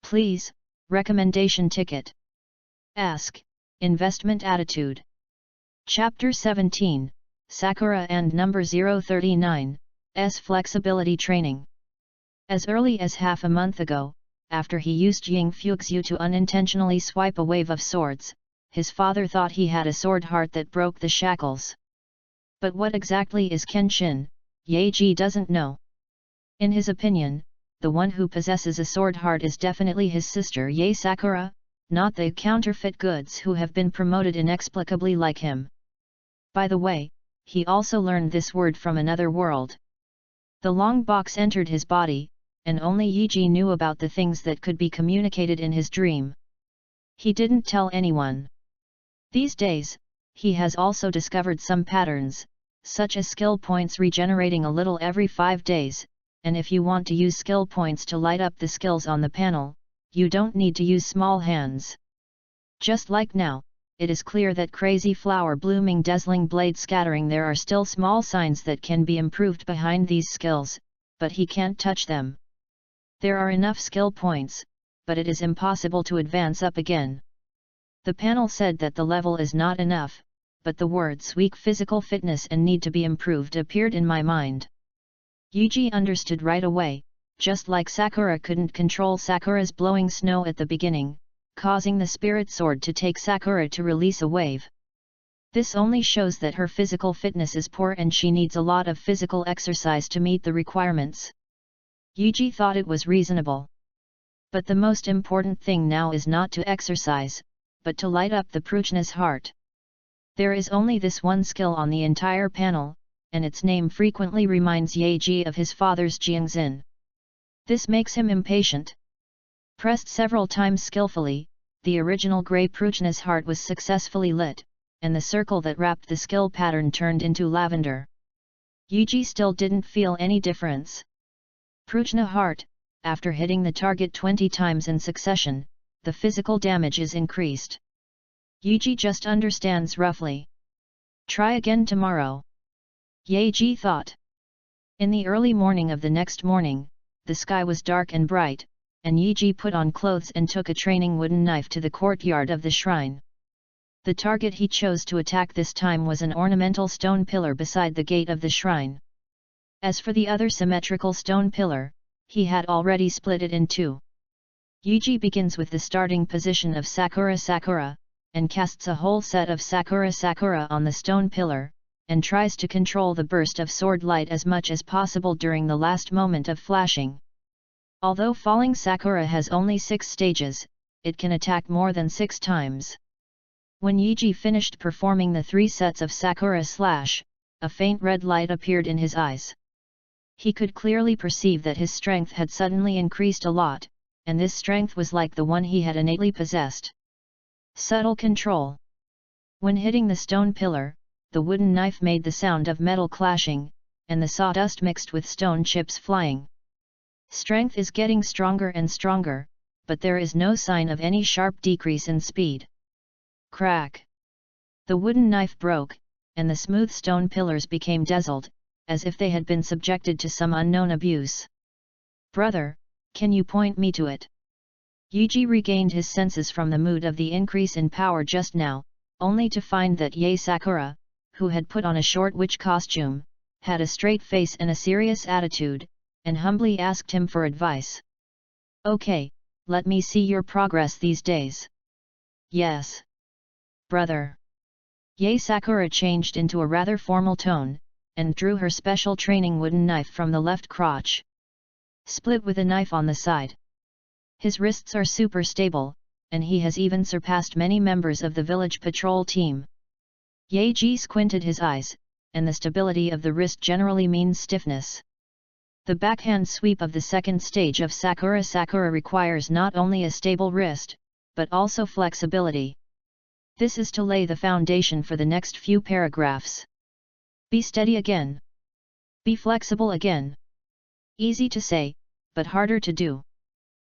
Please, recommendation ticket. Ask, investment attitude. Chapter 17, Sakura and number 039, S flexibility training. As early as half a month ago, after he used Ying Fuxu to unintentionally swipe a wave of swords, his father thought he had a sword heart that broke the shackles. But what exactly is Kenshin, Yaji doesn't know. In his opinion, the one who possesses a sword heart is definitely his sister Ye Sakura, not the counterfeit goods who have been promoted inexplicably like him. By the way, he also learned this word from another world. The long box entered his body, and only Yiji knew about the things that could be communicated in his dream. He didn't tell anyone. These days, he has also discovered some patterns, such as skill points regenerating a little every 5 days, and if you want to use skill points to light up the skills on the panel, you don't need to use small hands. Just like now, it is clear that crazy flower blooming dazzling blade scattering, there are still small signs that can be improved behind these skills, but he can't touch them. There are enough skill points, but it is impossible to advance up again. The panel said that the level is not enough, but the words weak physical fitness and need to be improved appeared in my mind. Yuji understood right away, just like Sakura couldn't control Sakura's blowing snow at the beginning, causing the spirit sword to take Sakura to release a wave. This only shows that her physical fitness is poor and she needs a lot of physical exercise to meet the requirements. Yuji thought it was reasonable. But the most important thing now is not to exercise, but to light up the Pruchna's heart. There is only this one skill on the entire panel, and its name frequently reminds Yaji of his father's Jiangxin. This makes him impatient. Pressed several times skillfully, the original grey Pruchna's heart was successfully lit, and the circle that wrapped the skill pattern turned into lavender. Yuji still didn't feel any difference. Pruchna heart, after hitting the target 20 times in succession, the physical damage is increased. Yuji just understands roughly. Try again tomorrow. Yaji thought. In the early morning of the next morning, the sky was dark and bright, and Yuji put on clothes and took a training wooden knife to the courtyard of the shrine. The target he chose to attack this time was an ornamental stone pillar beside the gate of the shrine. As for the other symmetrical stone pillar, he had already split it in two. Yuji begins with the starting position of Sakura Sakura, and casts a whole set of Sakura Sakura on the stone pillar, and tries to control the burst of sword light as much as possible during the last moment of flashing. Although falling Sakura has only 6 stages, it can attack more than 6 times. When Yuji finished performing the 3 sets of Sakura slash, a faint red light appeared in his eyes. He could clearly perceive that his strength had suddenly increased a lot, and this strength was like the one he had innately possessed. Subtle control. When hitting the stone pillar, the wooden knife made the sound of metal clashing, and the sawdust mixed with stone chips flying. Strength is getting stronger and stronger, but there is no sign of any sharp decrease in speed. Crack! The wooden knife broke, and the smooth stone pillars became dazzled, as if they had been subjected to some unknown abuse. Brother, can you point me to it? Yuji regained his senses from the mood of the increase in power just now, only to find that Yae Sakura, who had put on a short witch costume, had a straight face and a serious attitude, and humbly asked him for advice. Okay, let me see your progress these days. Yes. Brother. Yae Sakura changed into a rather formal tone, and drew her special training wooden knife from the left crotch. Split with a knife on the side. His wrists are super stable, and he has even surpassed many members of the village patrol team. Yaji squinted his eyes, and the stability of the wrist generally means stiffness. The backhand sweep of the second stage of Sakura Sakura requires not only a stable wrist, but also flexibility. This is to lay the foundation for the next few paragraphs. Be steady again. Be flexible again. Easy to say, but harder to do.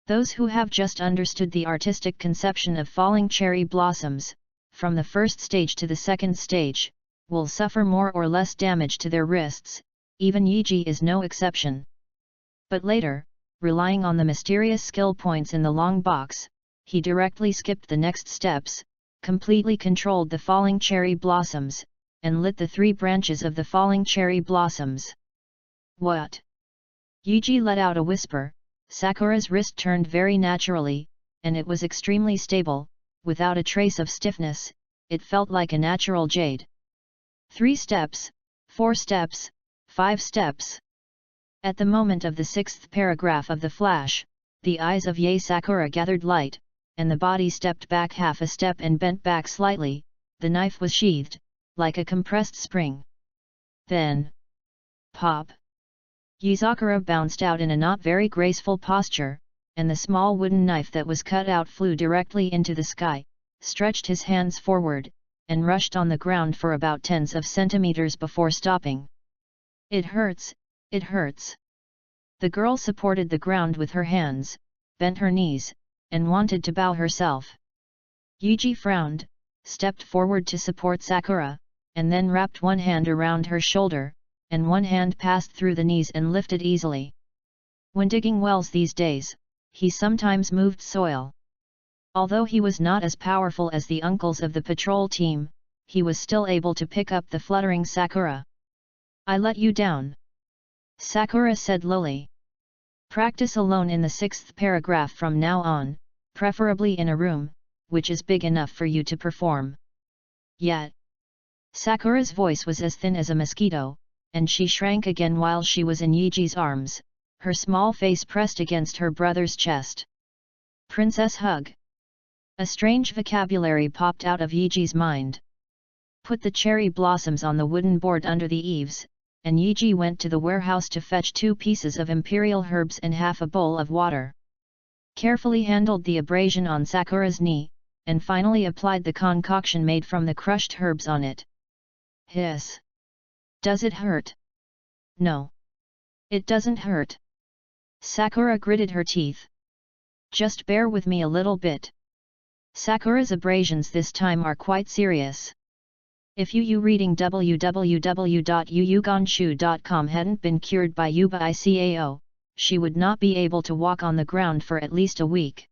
Those who have just understood the artistic conception of falling cherry blossoms, from the first stage to the second stage, will suffer more or less damage to their wrists, even Yuji is no exception. But later, relying on the mysterious skill points in the long box, he directly skipped the next steps, completely controlled the falling cherry blossoms, and lit the 3 branches of the falling cherry blossoms. What? Yuji let out a whisper. Sakura's wrist turned very naturally, and it was extremely stable, without a trace of stiffness. It felt like a natural jade. 3 steps, 4 steps, 5 steps. At the moment of the 6th paragraph of the flash, the eyes of Yae Sakura gathered light, and the body stepped back half a step and bent back slightly. The knife was sheathed, like a compressed spring. Then, pop! Yuzakura bounced out in a not very graceful posture, and the small wooden knife that was cut out flew directly into the sky, stretched his hands forward, and rushed on the ground for about tens of centimeters before stopping. It hurts, it hurts. The girl supported the ground with her hands, bent her knees, and wanted to bow herself. Yuji frowned, stepped forward to support Sakura, and then wrapped one hand around her shoulder, and one hand passed through the knees and lifted easily. When digging wells these days, he sometimes moved soil. Although he was not as powerful as the uncles of the patrol team, he was still able to pick up the fluttering Sakura. "I let you down," Sakura said lowly. "Practice alone in the 6th paragraph from now on, preferably in a room, which is big enough for you to perform." Yet, Sakura's voice was as thin as a mosquito, and she shrank again while she was in Yuji's arms, her small face pressed against her brother's chest. Princess hug. A strange vocabulary popped out of Yuji's mind. Put the cherry blossoms on the wooden board under the eaves, and Yuji went to the warehouse to fetch 2 pieces of imperial herbs and half a bowl of water. Carefully handled the abrasion on Sakura's knee, and finally applied the concoction made from the crushed herbs on it. Hiss. "Does it hurt?" "No. It doesn't hurt." Sakura gritted her teeth. "Just bear with me a little bit." Sakura's abrasions this time are quite serious. If Yu reading www.yuyuganshu.com hadn't been cured by Yuba Icao, she would not be able to walk on the ground for at least a week.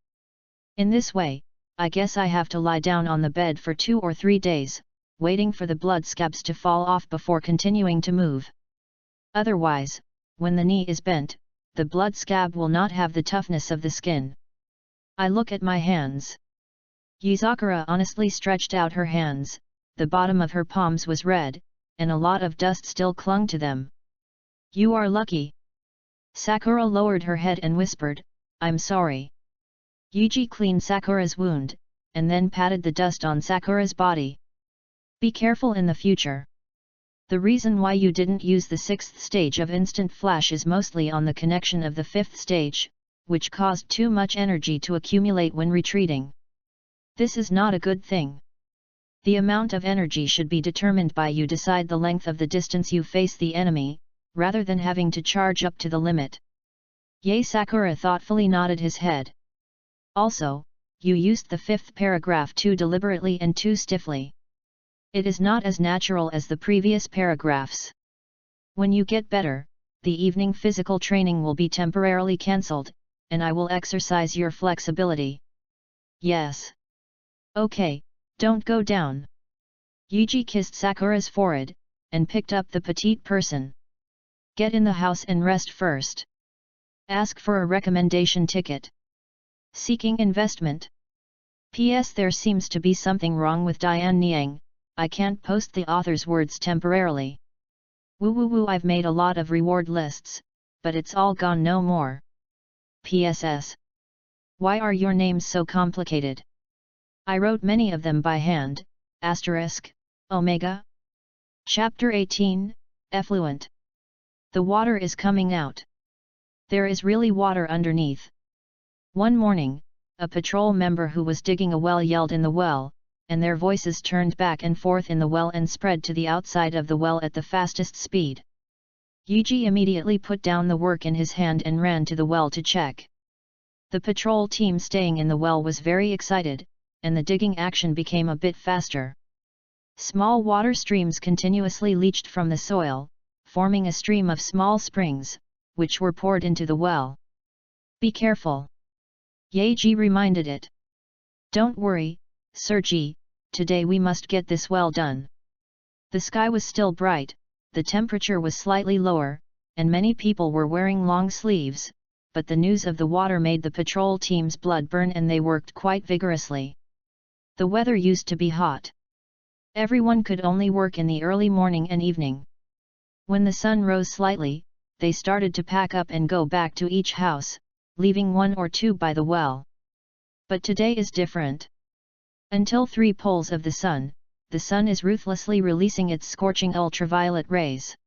In this way, I guess I have to lie down on the bed for 2 or 3 days, waiting for the blood scabs to fall off before continuing to move. Otherwise, when the knee is bent, the blood scab will not have the toughness of the skin. I look at my hands. Yuzakura honestly stretched out her hands. The bottom of her palms was red, and a lot of dust still clung to them. "You are lucky." Sakura lowered her head and whispered, "I'm sorry." Yuji cleaned Sakura's wound, and then patted the dust on Sakura's body. "Be careful in the future. The reason why you didn't use the 6th stage of instant flash is mostly on the connection of the 5th stage, which caused too much energy to accumulate when retreating. This is not a good thing. The amount of energy should be determined by you decide the length of the distance you face the enemy, rather than having to charge up to the limit." Sakura thoughtfully nodded his head. "Also, you used the 5th paragraph too deliberately and too stiffly. It is not as natural as the previous paragraphs. When you get better, the evening physical training will be temporarily cancelled, and I will exercise your flexibility." "Yes. Okay. Don't go down." Yuji kissed Sakura's forehead, and picked up the petite person. "Get in the house and rest first. Ask for a recommendation ticket. Seeking investment. P.S. There seems to be something wrong with Diane Niang, I can't post the author's words temporarily. Woo woo woo, I've made a lot of reward lists, but it's all gone no more. P.S.S. Why are your names so complicated? I wrote many of them by hand, Omega. Chapter 18, Effluent. The water is coming out. There is really water underneath. One morning, a patrol member who was digging a well yelled in the well, and their voices turned back and forth in the well and spread to the outside of the well at the fastest speed. Yuji immediately put down the work in his hand and ran to the well to check. The patrol team staying in the well was very excited, and the digging action became a bit faster. Small water streams continuously leached from the soil, forming a stream of small springs, which were poured into the well. "Be careful," Yaji reminded it. "Don't worry, Sergi, today we must get this well done." The sky was still bright, the temperature was slightly lower, and many people were wearing long sleeves, but the news of the water made the patrol team's blood burn and they worked quite vigorously. The weather used to be hot. Everyone could only work in the early morning and evening. When the sun rose slightly, they started to pack up and go back to each house, leaving 1 or 2 by the well. But today is different. Until 3 poles of the sun is ruthlessly releasing its scorching ultraviolet rays.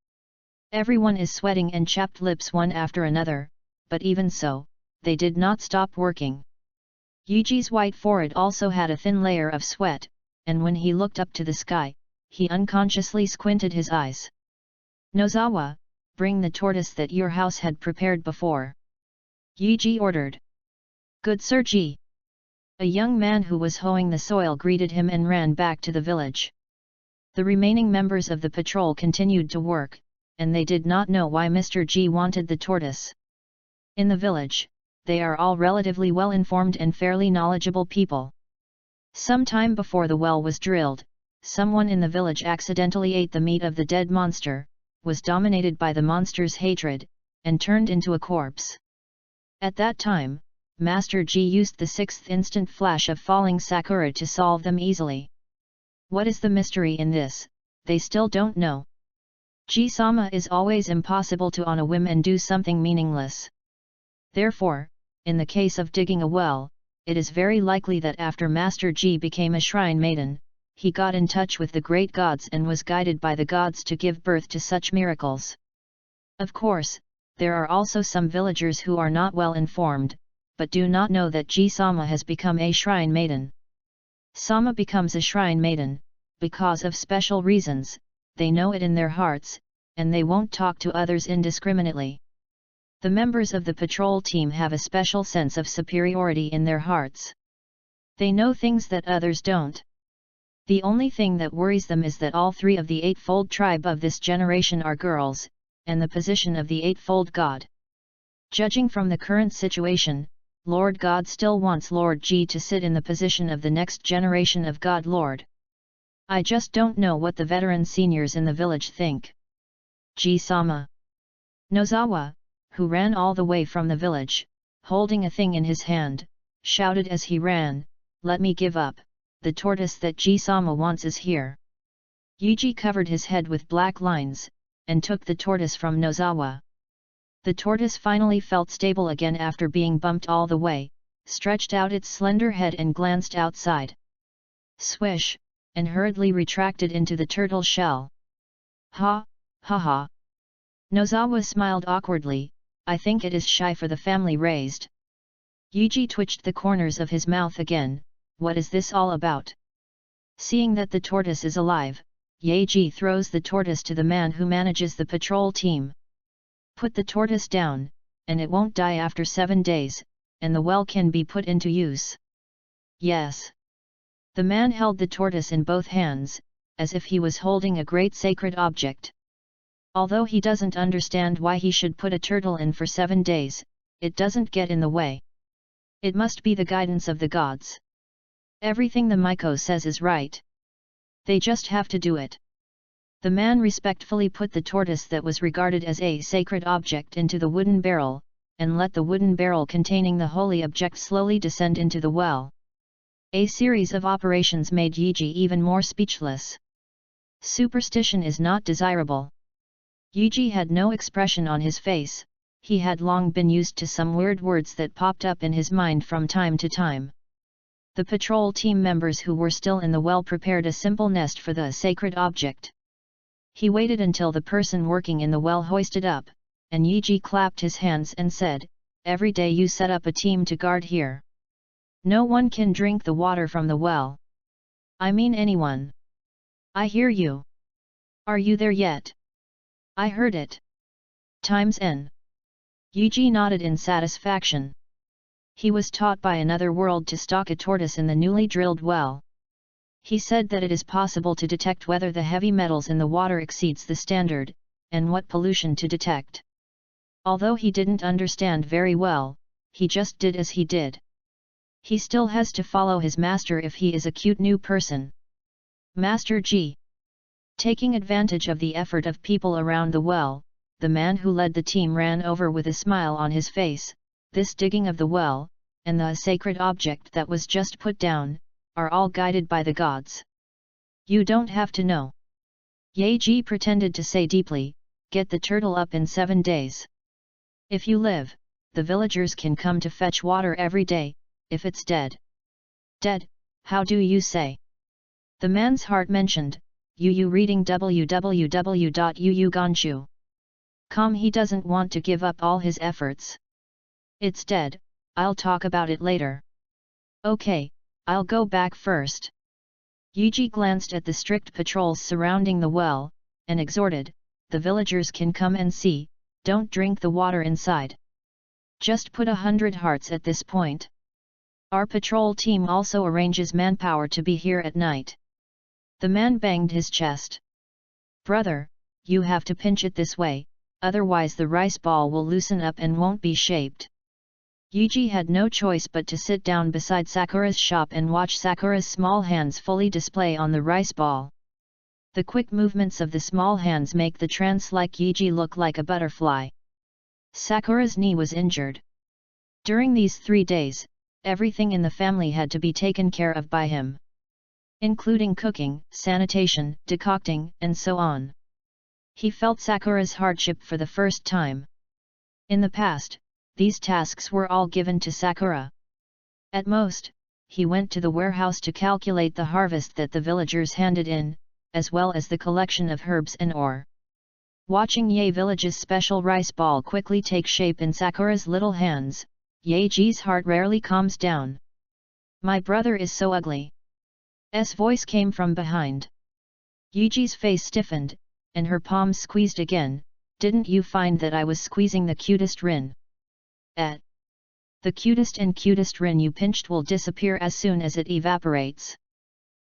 Everyone is sweating and chapped lips one after another, but even so, they did not stop working. Yuji's white forehead also had a thin layer of sweat, and when he looked up to the sky, he unconsciously squinted his eyes. Nozawa, bring the tortoise that your house had prepared before. Yuji ordered. Good Sir Ji. A young man who was hoeing the soil greeted him and ran back to the village. The remaining members of the patrol continued to work, and they did not know why Mr. G wanted the tortoise. In the village, they are all relatively well-informed and fairly knowledgeable people. Some time before the well was drilled, someone in the village accidentally ate the meat of the dead monster, was dominated by the monster's hatred, and turned into a corpse. At that time, Master G used the 6th instant flash of falling Sakura to solve them easily. What is the mystery in this, they still don't know. G-sama is always impossible to on a whim and do something meaningless. Therefore, in the case of digging a well, it is very likely that after Master G became a shrine maiden, he got in touch with the great gods and was guided by the gods to give birth to such miracles. Of course, there are also some villagers who are not well informed, but do not know that G-sama has become a shrine maiden. Sama becomes a shrine maiden, because of special reasons, they know it in their hearts, and they won't talk to others indiscriminately. The members of the patrol team have a special sense of superiority in their hearts. They know things that others don't. The only thing that worries them is that all 3 of the eightfold tribe of this generation are girls, and the position of the eightfold god. Judging from the current situation, Lord God still wants Lord G to sit in the position of the next generation of God Lord. I just don't know what the veteran seniors in the village think. G-sama. Nozawa, who ran all the way from the village, holding a thing in his hand, shouted as he ran, "Let me give up, the tortoise that G-sama wants is here." Yuji covered his head with black lines, and took the tortoise from Nozawa. The tortoise finally felt stable again after being bumped all the way, stretched out its slender head and glanced outside. Swish, and hurriedly retracted into the turtle shell. Ha, ha ha. Nozawa smiled awkwardly, I think it is shy for the family raised. Yuji twitched the corners of his mouth again, what is this all about? Seeing that the tortoise is alive, Yaji throws the tortoise to the man who manages the patrol team. Put the tortoise down, and it won't die after 7 days, and the well can be put into use. Yes. The man held the tortoise in both hands, as if he was holding a great sacred object. Although he doesn't understand why he should put a turtle in for 7 days, it doesn't get in the way. It must be the guidance of the gods. Everything the Miko says is right. They just have to do it. The man respectfully put the tortoise that was regarded as a sacred object into the wooden barrel, and let the wooden barrel containing the holy object slowly descend into the well. A series of operations made Yuji even more speechless. Superstition is not desirable. Yuji had no expression on his face, he had long been used to some weird words that popped up in his mind from time to time. The patrol team members who were still in the well prepared a simple nest for the sacred object. He waited until the person working in the well hoisted up, and Yuji clapped his hands and said, "Every day you set up a team to guard here. No one can drink the water from the well. I mean anyone. I hear you. Are you there yet? I heard it. Times N." Yuji nodded in satisfaction. He was taught by another world to stalk a tortoise in the newly drilled well. He said that it is possible to detect whether the heavy metals in the water exceeds the standard, and what pollution to detect. Although he didn't understand very well, he just did as he did. He still has to follow his master if he is a cute new person. Master G. Taking advantage of the effort of people around the well, the man who led the team ran over with a smile on his face. This digging of the well, and the sacred object that was just put down, are all guided by the gods. You don't have to know. Yaji pretended to say deeply, "Get the turtle up in 7 days. If you live, the villagers can come to fetch water every day, if it's dead, Dead, how do you say? The man's heart mentioned, Yu reading www.yuugonshu.com. He doesn't want to give up all his efforts. It's dead, I'll talk about it later. Okay, I'll go back first. Yuji glanced at the strict patrols surrounding the well, and exhorted, the villagers can come and see, don't drink the water inside. Just put 100 hearts at this point. Our patrol team also arranges manpower to be here at night. The man banged his chest. Brother, you have to pinch it this way, otherwise the rice ball will loosen up and won't be shaped. Yuji had no choice but to sit down beside Sakura's shop and watch Sakura's small hands fully display on the rice ball. The quick movements of the small hands make the trance-like Yuji look like a butterfly. Sakura's knee was injured. During these 3 days, everything in the family had to be taken care of by him, including cooking, sanitation, decocting, and so on. He felt Sakura's hardship for the first time. In the past, these tasks were all given to Sakura. At most, he went to the warehouse to calculate the harvest that the villagers handed in, as well as the collection of herbs and ore. Watching Ye Village's special rice ball quickly take shape in Sakura's little hands, Yeji's heart rarely calms down. My brother is so ugly. S voice came from behind. Yuji's face stiffened, and her palms squeezed again. Didn't you find that I was squeezing the cutest Rin? The cutest Rin you pinched will disappear as soon as it evaporates.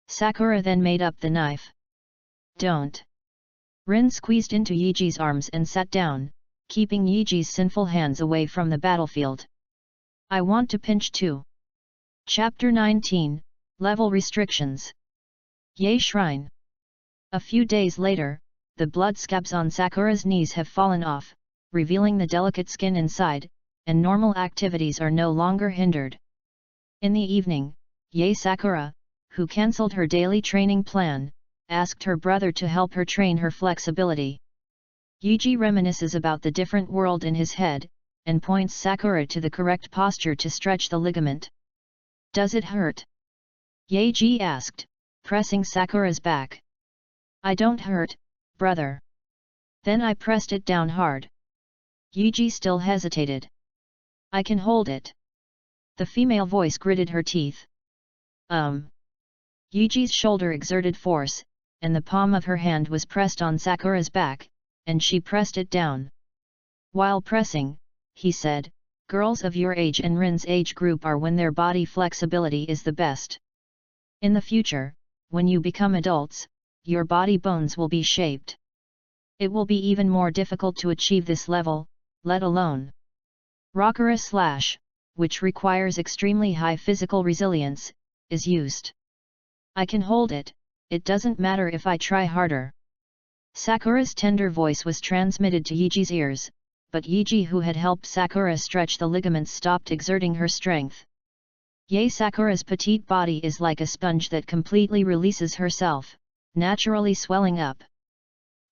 Sakura then made up the knife. Don't. Rin squeezed into Yeji's arms and sat down, keeping Yeji's sinful hands away from the battlefield. I want to pinch too. Chapter 19, Level Restrictions. Ye Shrine. A few days later, the blood scabs on Sakura's knees have fallen off, revealing the delicate skin inside, and normal activities are no longer hindered. In the evening, Ye Sakura, who cancelled her daily training plan, asked her brother to help her train her flexibility. Yuji reminisces about the different world in his head, and points Sakura to the correct posture to stretch the ligament. Does it hurt? Yeji asked, pressing Sakura's back. I don't hurt, brother. Then I pressed it down hard. Yuji still hesitated. I can hold it. The female voice gritted her teeth. Yuji's shoulder exerted force, and the palm of her hand was pressed on Sakura's back, and she pressed it down. While pressing, he said, girls of your age and Rin's age group are when their body flexibility is the best. In the future, when you become adults, your body bones will be shaped. It will be even more difficult to achieve this level, let alone Rockera slash, which requires extremely high physical resilience, is used. I can hold it, it doesn't matter if I try harder. Sakura's tender voice was transmitted to Yeji's ears, but Yeji, who had helped Sakura stretch the ligaments, stopped exerting her strength. Ye Sakura's petite body is like a sponge that completely releases herself, naturally swelling up.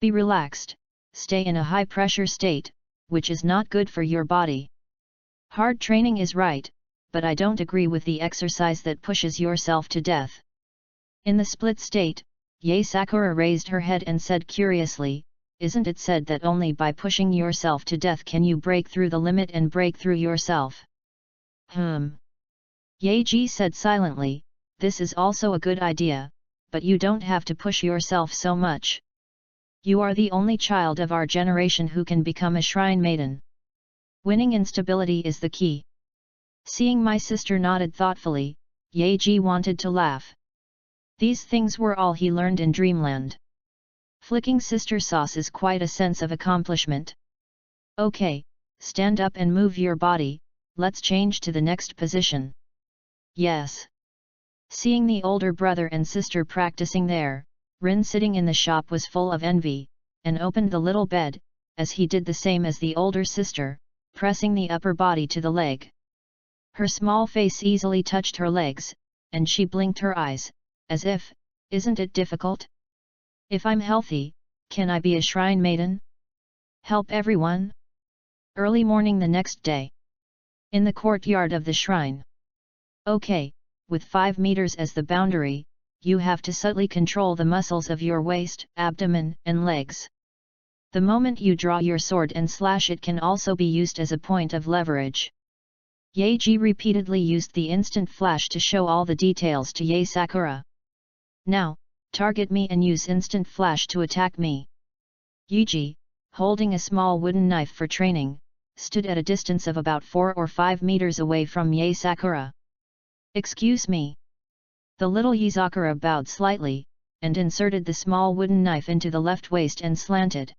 Be relaxed, stay in a high-pressure state, which is not good for your body. Hard training is right, but I don't agree with the exercise that pushes yourself to death. In the split state, Ye Sakura raised her head and said curiously, isn't it said that only by pushing yourself to death can you break through the limit and break through yourself? Yeji said silently, this is also a good idea, but you don't have to push yourself so much. You are the only child of our generation who can become a shrine maiden. Winning instability is the key. Seeing my sister nodded thoughtfully, Yeji wanted to laugh. These things were all he learned in Dreamland. Flicking sister sauce is quite a sense of accomplishment. Okay, stand up and move your body, let's change to the next position. Yes. Seeing the older brother and sister practicing there, Rin sitting in the shop was full of envy, and opened the little bed, as he did the same as the older sister, pressing the upper body to the leg. Her small face easily touched her legs, and she blinked her eyes, as if, isn't it difficult? If I'm healthy, can I be a shrine maiden? Help everyone? Early morning the next day. In the courtyard of the shrine. Okay, with 5 meters as the boundary, you have to subtly control the muscles of your waist, abdomen, and legs. The moment you draw your sword and slash, it can also be used as a point of leverage. Yaeji repeatedly used the instant flash to show all the details to Yae Sakura. Now, target me and use instant flash to attack me. Yuji, holding a small wooden knife for training, stood at a distance of about 4 or 5 meters away from Yae Sakura. Excuse me. The little Yuzakura bowed slightly, and inserted the small wooden knife into the left waist and slanted.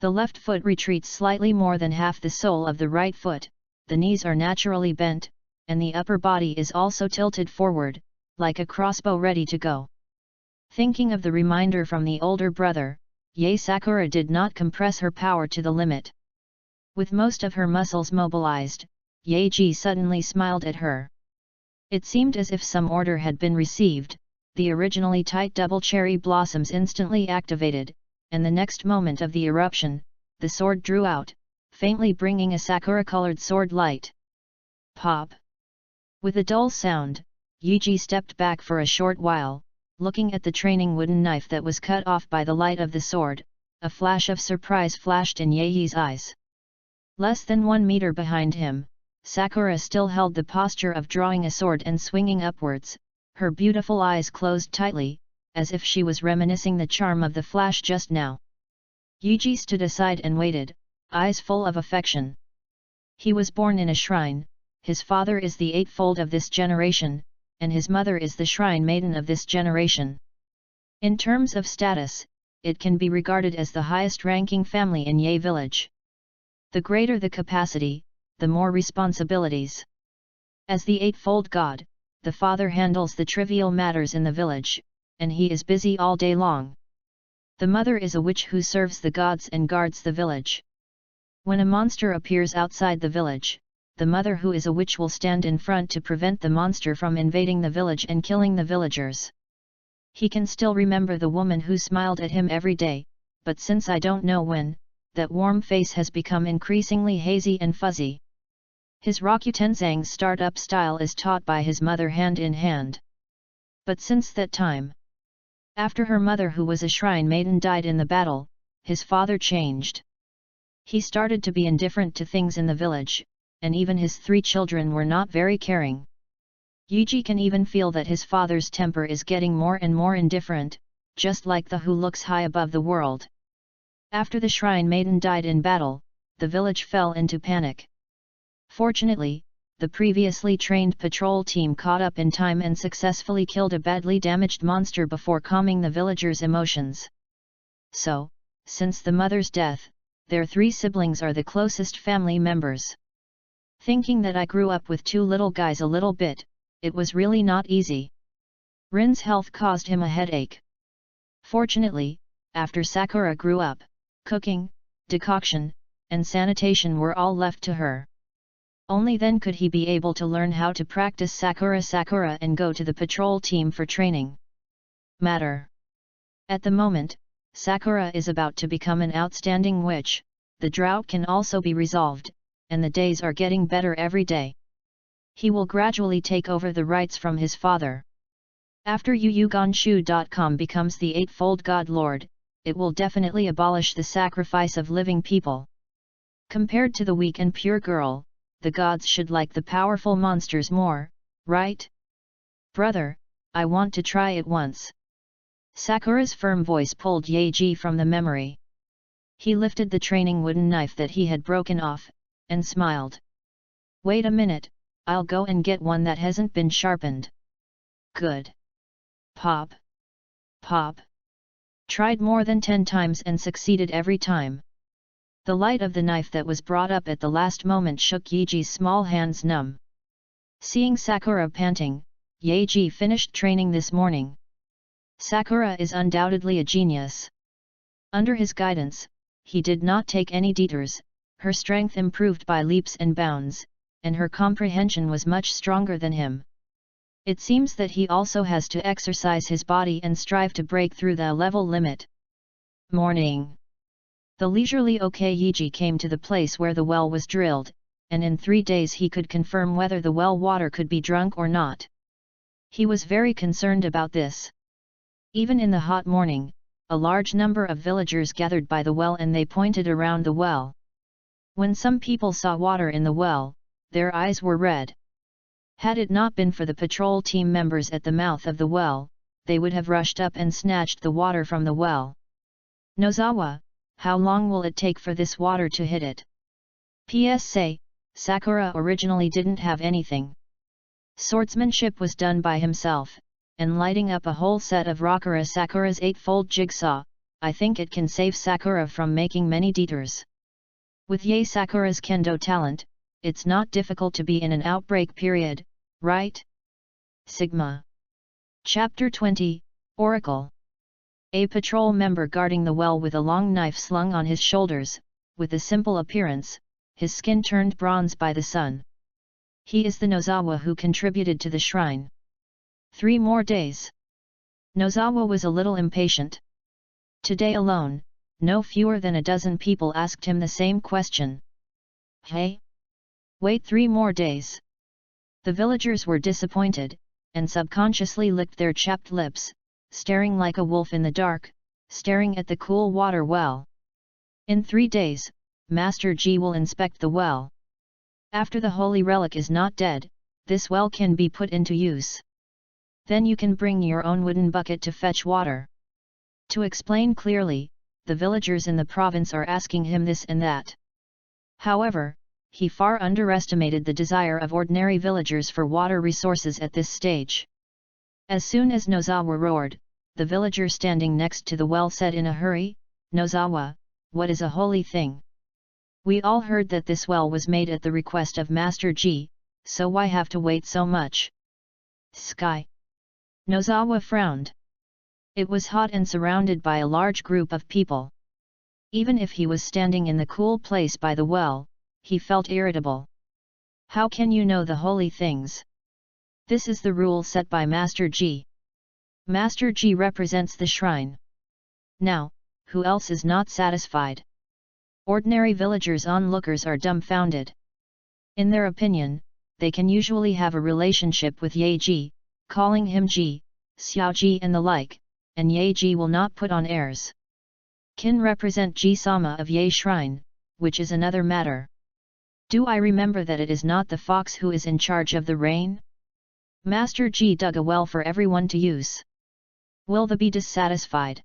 The left foot retreats slightly more than half the sole of the right foot, the knees are naturally bent, and the upper body is also tilted forward, like a crossbow ready to go. Thinking of the reminder from the older brother, Yae Sakura did not compress her power to the limit. With most of her muscles mobilized, Yaeji suddenly smiled at her. It seemed as if some order had been received, the originally tight double cherry blossoms instantly activated, and the next moment of the eruption, the sword drew out, faintly bringing a sakura-colored sword light. Pop! With a dull sound, Yuji stepped back for a short while, looking at the training wooden knife that was cut off by the light of the sword. A flash of surprise flashed in Yaeji's eyes. Less than 1 meter behind him, Sakura still held the posture of drawing a sword and swinging upwards, her beautiful eyes closed tightly, as if she was reminiscing the charm of the flash just now. Yuji stood aside and waited, eyes full of affection. He was born in a shrine, his father is the eightfold of this generation, and his mother is the shrine maiden of this generation. In terms of status, it can be regarded as the highest-ranking family in Yae village. The greater the capacity, the more responsibilities. As the eightfold god, the father handles the trivial matters in the village, and he is busy all day long. The mother is a witch who serves the gods and guards the village. When a monster appears outside the village, the mother who is a witch will stand in front to prevent the monster from invading the village and killing the villagers. He can still remember the woman who smiled at him every day, but since I don't know when, that warm face has become increasingly hazy and fuzzy. His Rakutenzang's startup style is taught by his mother hand in hand. But since that time, after her mother who was a shrine maiden died in the battle, his father changed. He started to be indifferent to things in the village, and even his 3 children were not very caring. Yuji can even feel that his father's temper is getting more and more indifferent, just like the who looks high above the world. After the shrine maiden died in battle, the village fell into panic. Fortunately, the previously trained patrol team caught up in time and successfully killed a badly damaged monster before calming the villagers' emotions. So, since the mother's death, their 3 siblings are the closest family members. Thinking that I grew up with 2 little guys a little bit, it was really not easy. Rin's health caused him a headache. Fortunately, after Sakura grew up, cooking, decoction, and sanitation were all left to her. Only then could he be able to learn how to practice Sakura and go to the patrol team for training. At the moment, Sakura is about to become an outstanding witch, the drought can also be resolved, and the days are getting better every day. He will gradually take over the rights from his father. After Yuyuganshu.com becomes the eightfold God Lord, it will definitely abolish the sacrifice of living people. Compared to the weak and pure girl, the gods should like the powerful monsters more, right? Brother, I want to try it once. Sakura's firm voice pulled Yaeji from the memory. He lifted the training wooden knife that he had broken off, and smiled. Wait a minute, I'll go and get one that hasn't been sharpened. Good. Pop. Pop. Tried more than 10 times and succeeded every time. The light of the knife that was brought up at the last moment shook Yaeji's small hands numb. Seeing Sakura panting, Yaeji finished training this morning. Sakura is undoubtedly a genius. Under his guidance, he did not take any detours, her strength improved by leaps and bounds, and her comprehension was much stronger than him. It seems that he also has to exercise his body and strive to break through the level limit. Morning. The leisurely Yaeji came to the place where the well was drilled, and in 3 days he could confirm whether the well water could be drunk or not. He was very concerned about this. Even in the hot morning, a large number of villagers gathered by the well and they pointed around the well. When some people saw water in the well, their eyes were red. Had it not been for the patrol team members at the mouth of the well, they would have rushed up and snatched the water from the well. Nozawa, how long will it take for this water to hit it? P.S. Say, Sakura originally didn't have anything. Swordsmanship was done by himself, and lighting up a whole set of Rockura Sakura's 8-fold jigsaw, I think it can save Sakura from making many detours. With Yae Sakura's kendo talent, it's not difficult to be in an outbreak period, right? Sigma. Chapter 20, Oracle. A patrol member guarding the well with a long knife slung on his shoulders, with a simple appearance, his skin turned bronze by the sun. He is the Nozawa who contributed to the shrine. 3 more days. Nozawa was a little impatient. Today alone, no fewer than a dozen people asked him the same question. Hey? Wait 3 more days. The villagers were disappointed, and subconsciously licked their chapped lips, staring like a wolf in the dark, staring at the cool water well. In 3 days, Master Ji will inspect the well. After the holy relic is not dead, this well can be put into use. Then you can bring your own wooden bucket to fetch water. To explain clearly, the villagers in the province are asking him this and that. However, he far underestimated the desire of ordinary villagers for water resources at this stage. As soon as Nozawa roared, the villager standing next to the well said in a hurry, "Nozawa, what is a holy thing? We all heard that this well was made at the request of Master Ji, so why have to wait so much?" Sky. Nozawa frowned. It was hot and surrounded by a large group of people. Even if he was standing in the cool place by the well, he felt irritable. How can you know the holy things? This is the rule set by Master Ji. Master Ji represents the shrine. Now, who else is not satisfied? Ordinary villagers onlookers are dumbfounded. In their opinion, they can usually have a relationship with Yae Ji, calling him Ji, Xiao Ji and the like, and Yae Ji will not put on airs. Can represent Ji-sama of Yae Shrine, which is another matter. Do I remember that it is not the fox who is in charge of the rain? Master Ji dug a well for everyone to use. Will they be dissatisfied?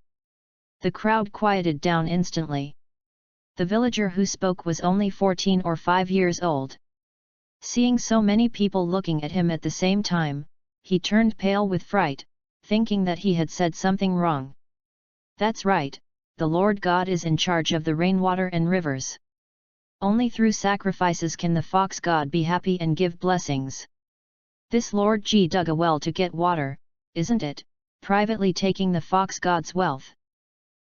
The crowd quieted down instantly. The villager who spoke was only 14 or 5 years old. Seeing so many people looking at him at the same time, he turned pale with fright, thinking that he had said something wrong. That's right, the Lord God is in charge of the rainwater and rivers. Only through sacrifices can the fox god be happy and give blessings. This Lord Ji dug a well to get water, isn't it, privately taking the fox god's wealth?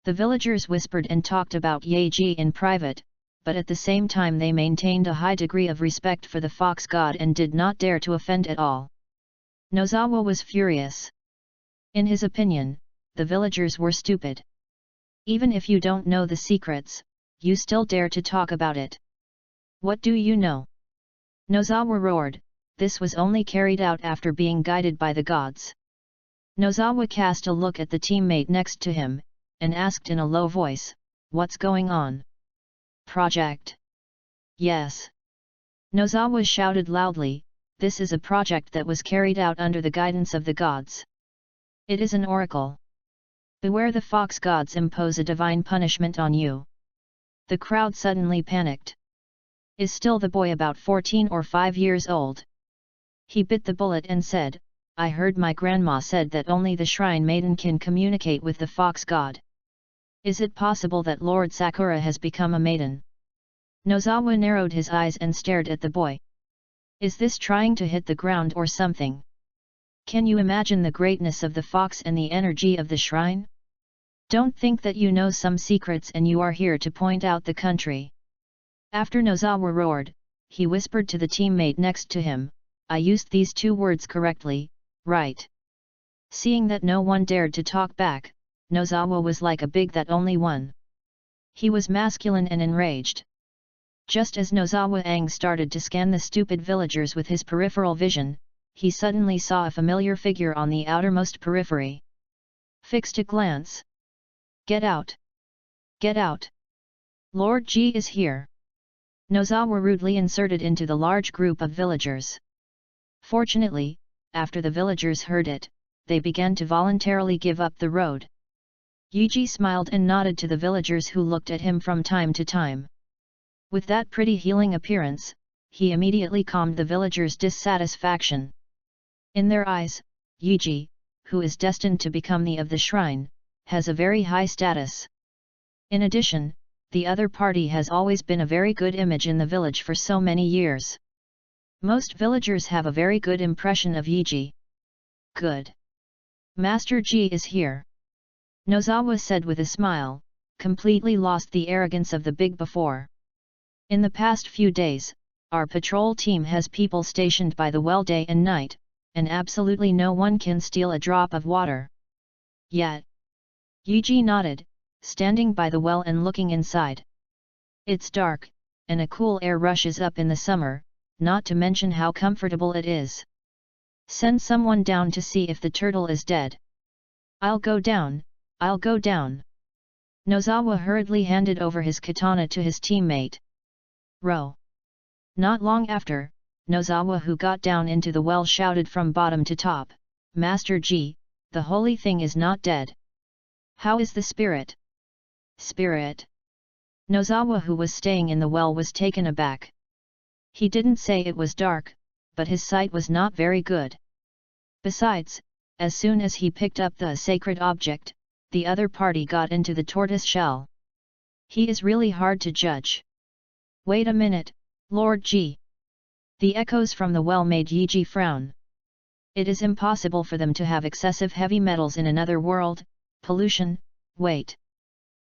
The villagers whispered and talked about Yae Ji in private, but at the same time they maintained a high degree of respect for the fox god and did not dare to offend at all. Nozawa was furious. In his opinion, the villagers were stupid. Even if you don't know the secrets, you still dare to talk about it. What do you know? Nozawa roared. This was only carried out after being guided by the gods. Nozawa cast a look at the teammate next to him, and asked in a low voice, "What's going on? Project?" "Yes." Nozawa shouted loudly, "This is a project that was carried out under the guidance of the gods. It is an oracle. Beware the fox gods impose a divine punishment on you." The crowd suddenly panicked. Is still the boy about 14 or 5 years old? He bit the bullet and said, "I heard my grandma said that only the shrine maiden can communicate with the fox god. Is it possible that Lord Sakura has become a maiden?" Nozawa narrowed his eyes and stared at the boy. Is this trying to hit the ground or something? Can you imagine the greatness of the fox and the energy of the shrine? Don't think that you know some secrets and you are here to point out the country. After Nozawa roared, he whispered to the teammate next to him, "I used these 2 words correctly, right?" Seeing that no one dared to talk back, Nozawa was like a big that only one. He was masculine and enraged. Just as Nozawa Ang started to scan the stupid villagers with his peripheral vision, he suddenly saw a familiar figure on the outermost periphery. Fixed a glance. Get out! Get out! Lord Ji is here! Nozawa rudely inserted into the large group of villagers. Fortunately, after the villagers heard it, they began to voluntarily give up the road. Yuji smiled and nodded to the villagers who looked at him from time to time. With that pretty healing appearance, he immediately calmed the villagers' dissatisfaction. In their eyes, Yuji, who is destined to become the of the shrine, has a very high status. In addition, the other party has always been a very good image in the village for so many years. Most villagers have a very good impression of Yuji. Good. Master Ji is here. Nozawa said with a smile, completely lost the arrogance of the big before. In the past few days, our patrol team has people stationed by the well day and night, and absolutely no one can steal a drop of water. Yet. Yuji nodded, standing by the well and looking inside. It's dark, and a cool air rushes up in the summer, not to mention how comfortable it is. Send someone down to see if the turtle is dead. I'll go down, I'll go down. Nozawa hurriedly handed over his katana to his teammate. Row. Not long after, Nozawa, who got down into the well, shouted from bottom to top, Master Ji, the holy thing is not dead. How is the spirit? Spirit? Nozawa, who was staying in the well, was taken aback. He didn't say it was dark, but his sight was not very good. Besides, as soon as he picked up the sacred object, the other party got into the tortoise shell. He is really hard to judge. Wait a minute, Lord Ji. The echoes from the well made Yuji frown. It is impossible for them to have excessive heavy metals in another world, pollution, wait.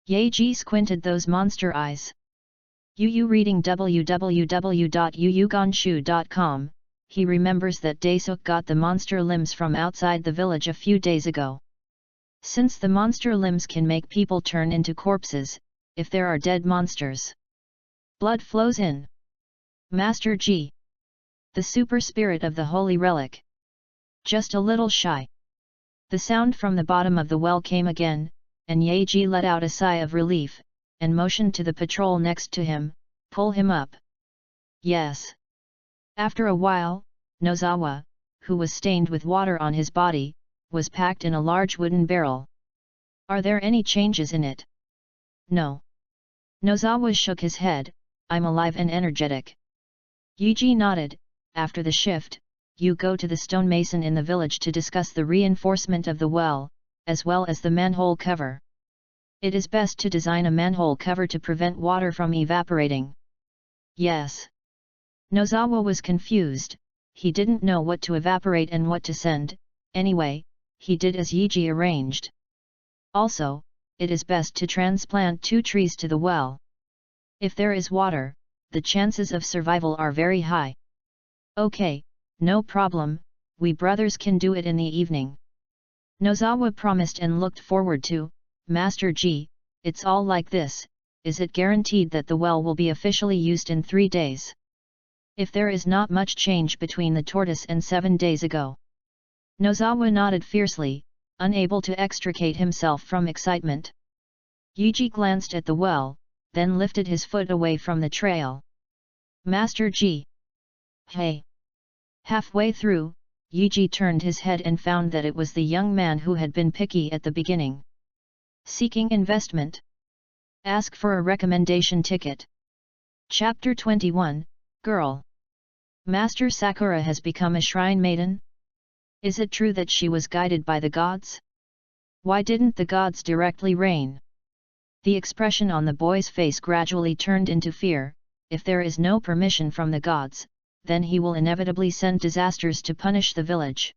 Yuji squinted those monster eyes. Yu reading www.yuyugonshu.com, he remembers that Daesuk got the monster limbs from outside the village a few days ago. Since the monster limbs can make people turn into corpses, if there are dead monsters, blood flows in. Master Ji. The super spirit of the holy relic. Just a little shy. The sound from the bottom of the well came again, and Yuji let out a sigh of relief, and motioned to the patrol next to him, pull him up. Yes. After a while, Nozawa, who was stained with water on his body, was packed in a large wooden barrel. Are there any changes in it? No. Nozawa shook his head, I'm alive and energetic. Yuji nodded. After the shift, you go to the stonemason in the village to discuss the reinforcement of the well, as well as the manhole cover. It is best to design a manhole cover to prevent water from evaporating. Yes. Nozawa was confused, he didn't know what to evaporate and what to send, anyway, he did as Yuji arranged. Also, it is best to transplant 2 trees to the well. If there is water, the chances of survival are very high. Okay, no problem, we brothers can do it in the evening. Nozawa promised and looked forward to, Master Ji, it's all like this, is it guaranteed that the well will be officially used in 3 days? If there is not much change between the tortoise and 7 days ago. Nozawa nodded fiercely, unable to extricate himself from excitement. Yuji glanced at the well, then lifted his foot away from the trail. Master Ji. Hey! Halfway through, Yuji turned his head and found that it was the young man who had been picky at the beginning. Seeking investment? Ask for a recommendation ticket. Chapter 21, Girl. Master Sakura has become a shrine maiden? Is it true that she was guided by the gods? Why didn't the gods directly reign? The expression on the boy's face gradually turned into fear. If there is no permission from the gods, then he will inevitably send disasters to punish the village.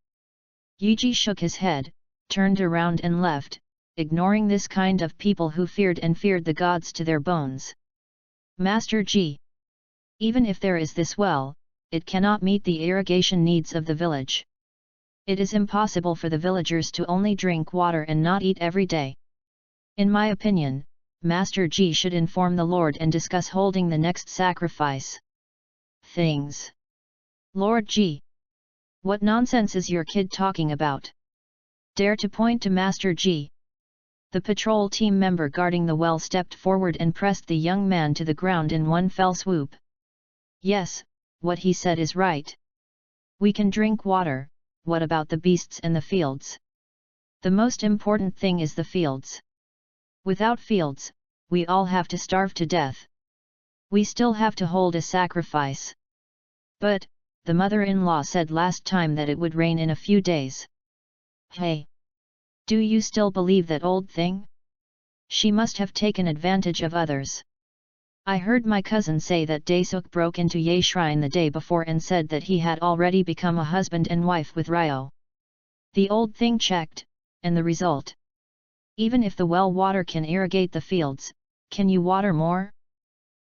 Yuji shook his head, turned around and left, ignoring this kind of people who feared the gods to their bones. Master Ji. Even if there is this well, it cannot meet the irrigation needs of the village. It is impossible for the villagers to only drink water and not eat every day. In my opinion, Master Ji should inform the Lord and discuss holding the next sacrifice. Things. Lord Ji. What nonsense is your kid talking about? Dare to point to Master G. The patrol team member guarding the well stepped forward and pressed the young man to the ground in one fell swoop. Yes, what he said is right. We can drink water, what about the beasts and the fields? The most important thing is the fields. Without fields, we all have to starve to death. We still have to hold a sacrifice. But, the mother-in-law said last time that it would rain in a few days. Hey! Do you still believe that old thing? She must have taken advantage of others. I heard my cousin say that Daesuk broke into Ye shrine the day before and said that he had already become a husband and wife with Ryo. The old thing checked, and the result. Even if the well water can irrigate the fields, can you water more?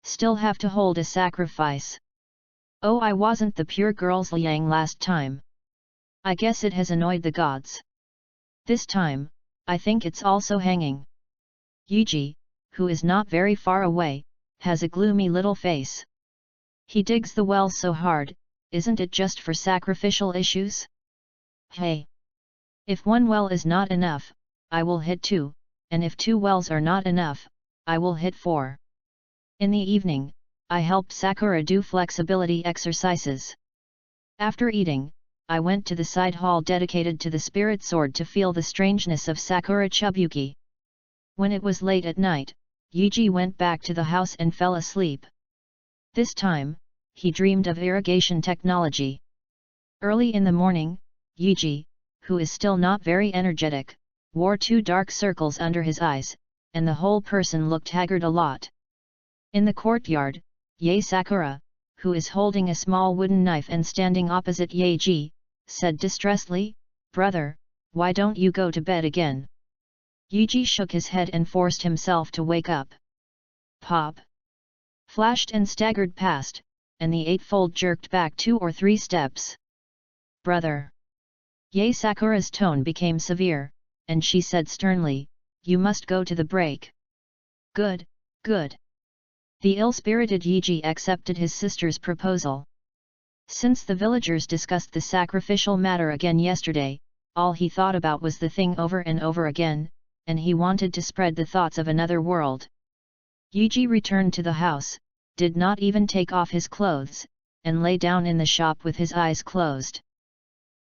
Still have to hold a sacrifice. Oh, I wasn't the pure girl's liang last time. I guess it has annoyed the gods. This time, I think it's also hanging. Yuji, who is not very far away, has a gloomy little face. He digs the well so hard, isn't it just for sacrificial issues? Hey! If one well is not enough, I will hit 2, and if 2 wells are not enough, I will hit 4. In the evening, I helped Sakura do flexibility exercises. After eating, I went to the side hall dedicated to the spirit sword to feel the strangeness of Sakura Chubuki. When it was late at night, Yuji went back to the house and fell asleep. This time, he dreamed of irrigation technology. Early in the morning, Yuji, who is still not very energetic, wore 2 dark circles under his eyes, and the whole person looked haggard a lot. In the courtyard, Ye Sakura, who is holding a small wooden knife and standing opposite Yeji, said distressedly, "Brother, why don't you go to bed again?" Yuji shook his head and forced himself to wake up. Pop! Flashed and staggered past, and the eightfold jerked back 2 or 3 steps. "Brother!" Ye Sakura's tone became severe, and she said sternly, "You must go to the break." "Good, good." The ill-spirited Yuji accepted his sister's proposal. Since the villagers discussed the sacrificial matter again yesterday, all he thought about was the thing over and over again, and he wanted to spread the thoughts of another world. Yuji returned to the house, did not even take off his clothes, and lay down in the shop with his eyes closed.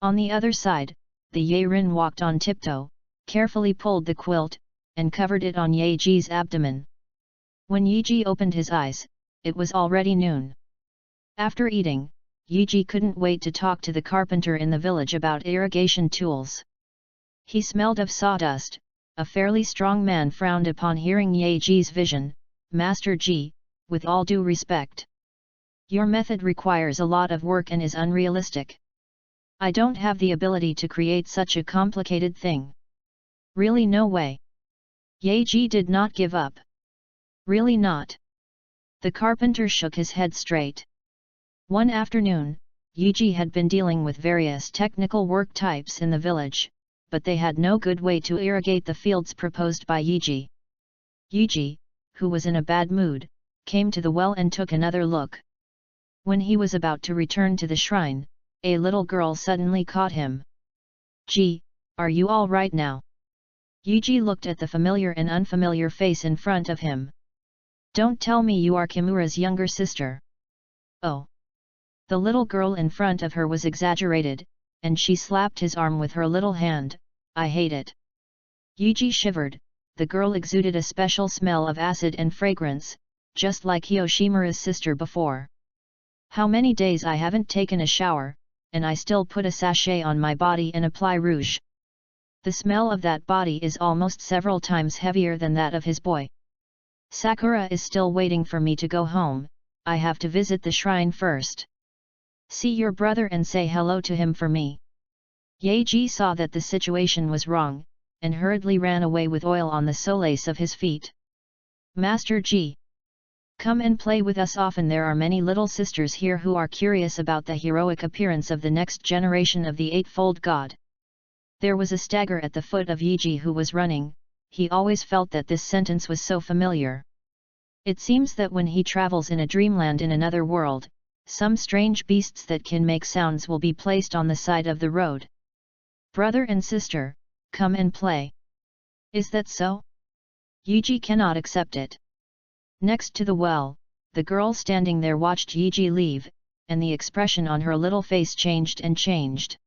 On the other side, the Yerin walked on tiptoe, carefully pulled the quilt, and covered it on Yeji's abdomen. When Yuji opened his eyes, it was already noon. After eating, Yuji couldn't wait to talk to the carpenter in the village about irrigation tools. He smelled of sawdust. A fairly strong man frowned upon hearing Yeji's vision. "Master G, with all due respect. Your method requires a lot of work and is unrealistic. I don't have the ability to create such a complicated thing. Really no way." Yeji did not give up. "Really not?" The carpenter shook his head straight. One afternoon, Yuji had been dealing with various technical work types in the village, but they had no good way to irrigate the fields proposed by Yuji. Yuji, who was in a bad mood, came to the well and took another look. When he was about to return to the shrine, a little girl suddenly caught him. "Gee, are you all right now?" Yuji looked at the familiar and unfamiliar face in front of him. "Don't tell me you are Kimura's younger sister." "Oh." The little girl in front of her was exaggerated, and she slapped his arm with her little hand. "I hate it." Yuji shivered. The girl exuded a special smell of acid and fragrance, just like Yoshimura's sister before. "How many days I haven't taken a shower, and I still put a sachet on my body and apply rouge. The smell of that body is almost several times heavier than that of his boy. Sakura is still waiting for me to go home. I have to visit the shrine first. See your brother and say hello to him for me." Yeji saw that the situation was wrong, and hurriedly ran away with oil on the soles of his feet. "Master G, come and play with us often. There are many little sisters here who are curious about the heroic appearance of the next generation of the Eightfold God." There was a stagger at the foot of Yuji who was running. He always felt that this sentence was so familiar. It seems that when he travels in a dreamland in another world, some strange beasts that can make sounds will be placed on the side of the road. Brother and sister, come and play. Is that so? Yuji cannot accept it. Next to the well, the girl standing there watched Yuji leave, and the expression on her little face changed and changed.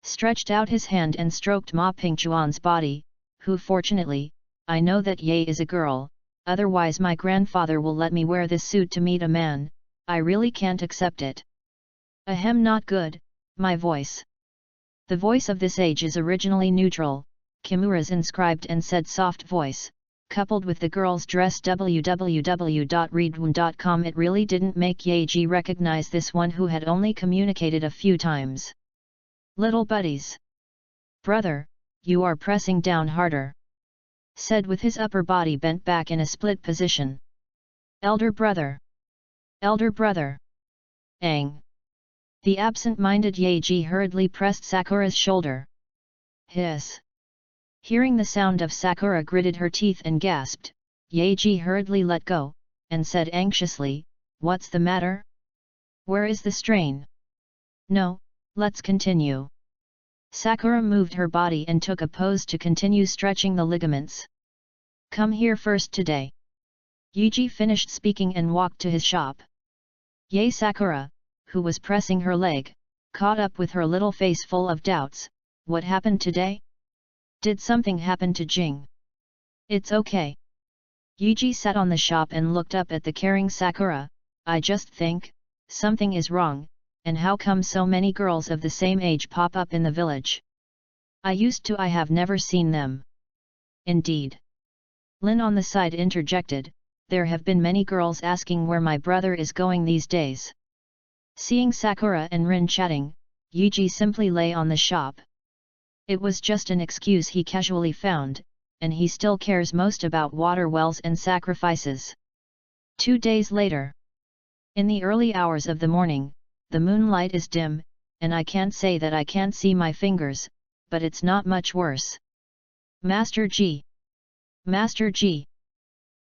Stretched out his hand and stroked Ma Pingchuan's body, who fortunately, I know that Ye is a girl, otherwise my grandfather will let me wear this suit to meet a man, I really can't accept it. Ahem, not good, my voice. The voice of this age is originally neutral, Kimura's inscribed and said soft voice, coupled with the girl's dress www.readaloud.com. It really didn't make Yeji recognize this one who had only communicated a few times. Little buddies. Brother, you are pressing down harder. Said with his upper body bent back in a split position. Elder brother. Elder brother. Aang. The absent-minded Yeji hurriedly pressed Sakura's shoulder. Hiss. Hearing the sound of Sakura gritted her teeth and gasped, Yeji hurriedly let go, and said anxiously, "What's the matter? Where is the strain?" "No, let's continue." Sakura moved her body and took a pose to continue stretching the ligaments. "Come here first today." Yuji finished speaking and walked to his shop. Ye Sakura, who was pressing her leg, caught up with her little face full of doubts. What happened today? Did something happen to Jing? It's okay. Yuji sat on the shop and looked up at the caring Sakura. I just think, something is wrong, and how come so many girls of the same age pop up in the village? I have never seen them. Indeed. Lin on the side interjected, there have been many girls asking where my brother is going these days. Seeing Sakura and Rin chatting, Yuji simply lay on the shop. It was just an excuse he casually found, and he still cares most about water wells and sacrifices. 2 days later. In the early hours of the morning, the moonlight is dim, and I can't say that I can't see my fingers, but it's not much worse. Master G. Master G.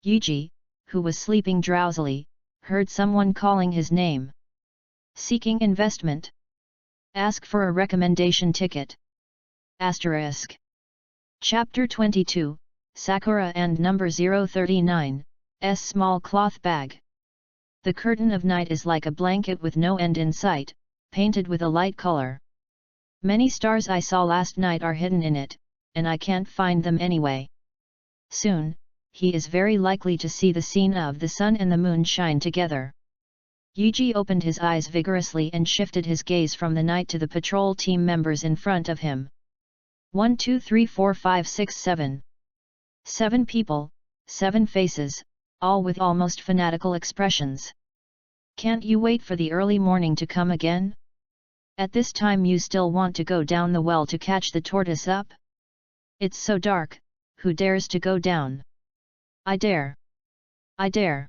Yuji, who was sleeping drowsily, heard someone calling his name. Seeking investment. Ask for a recommendation ticket. Asterisk. Chapter 22, Sakura and number 039, S small cloth bag. The curtain of night is like a blanket with no end in sight, painted with a light color. Many stars I saw last night are hidden in it, and I can't find them anyway. Soon, he is very likely to see the scene of the sun and the moon shine together. Yuji opened his eyes vigorously and shifted his gaze from the night to the patrol team members in front of him. 1 2 3 4 5 6 7. 7 people, 7 faces, all with almost fanatical expressions. Can't you wait for the early morning to come again? At this time you still want to go down the well to catch the tortoise up? It's so dark, who dares to go down? I dare. I dare.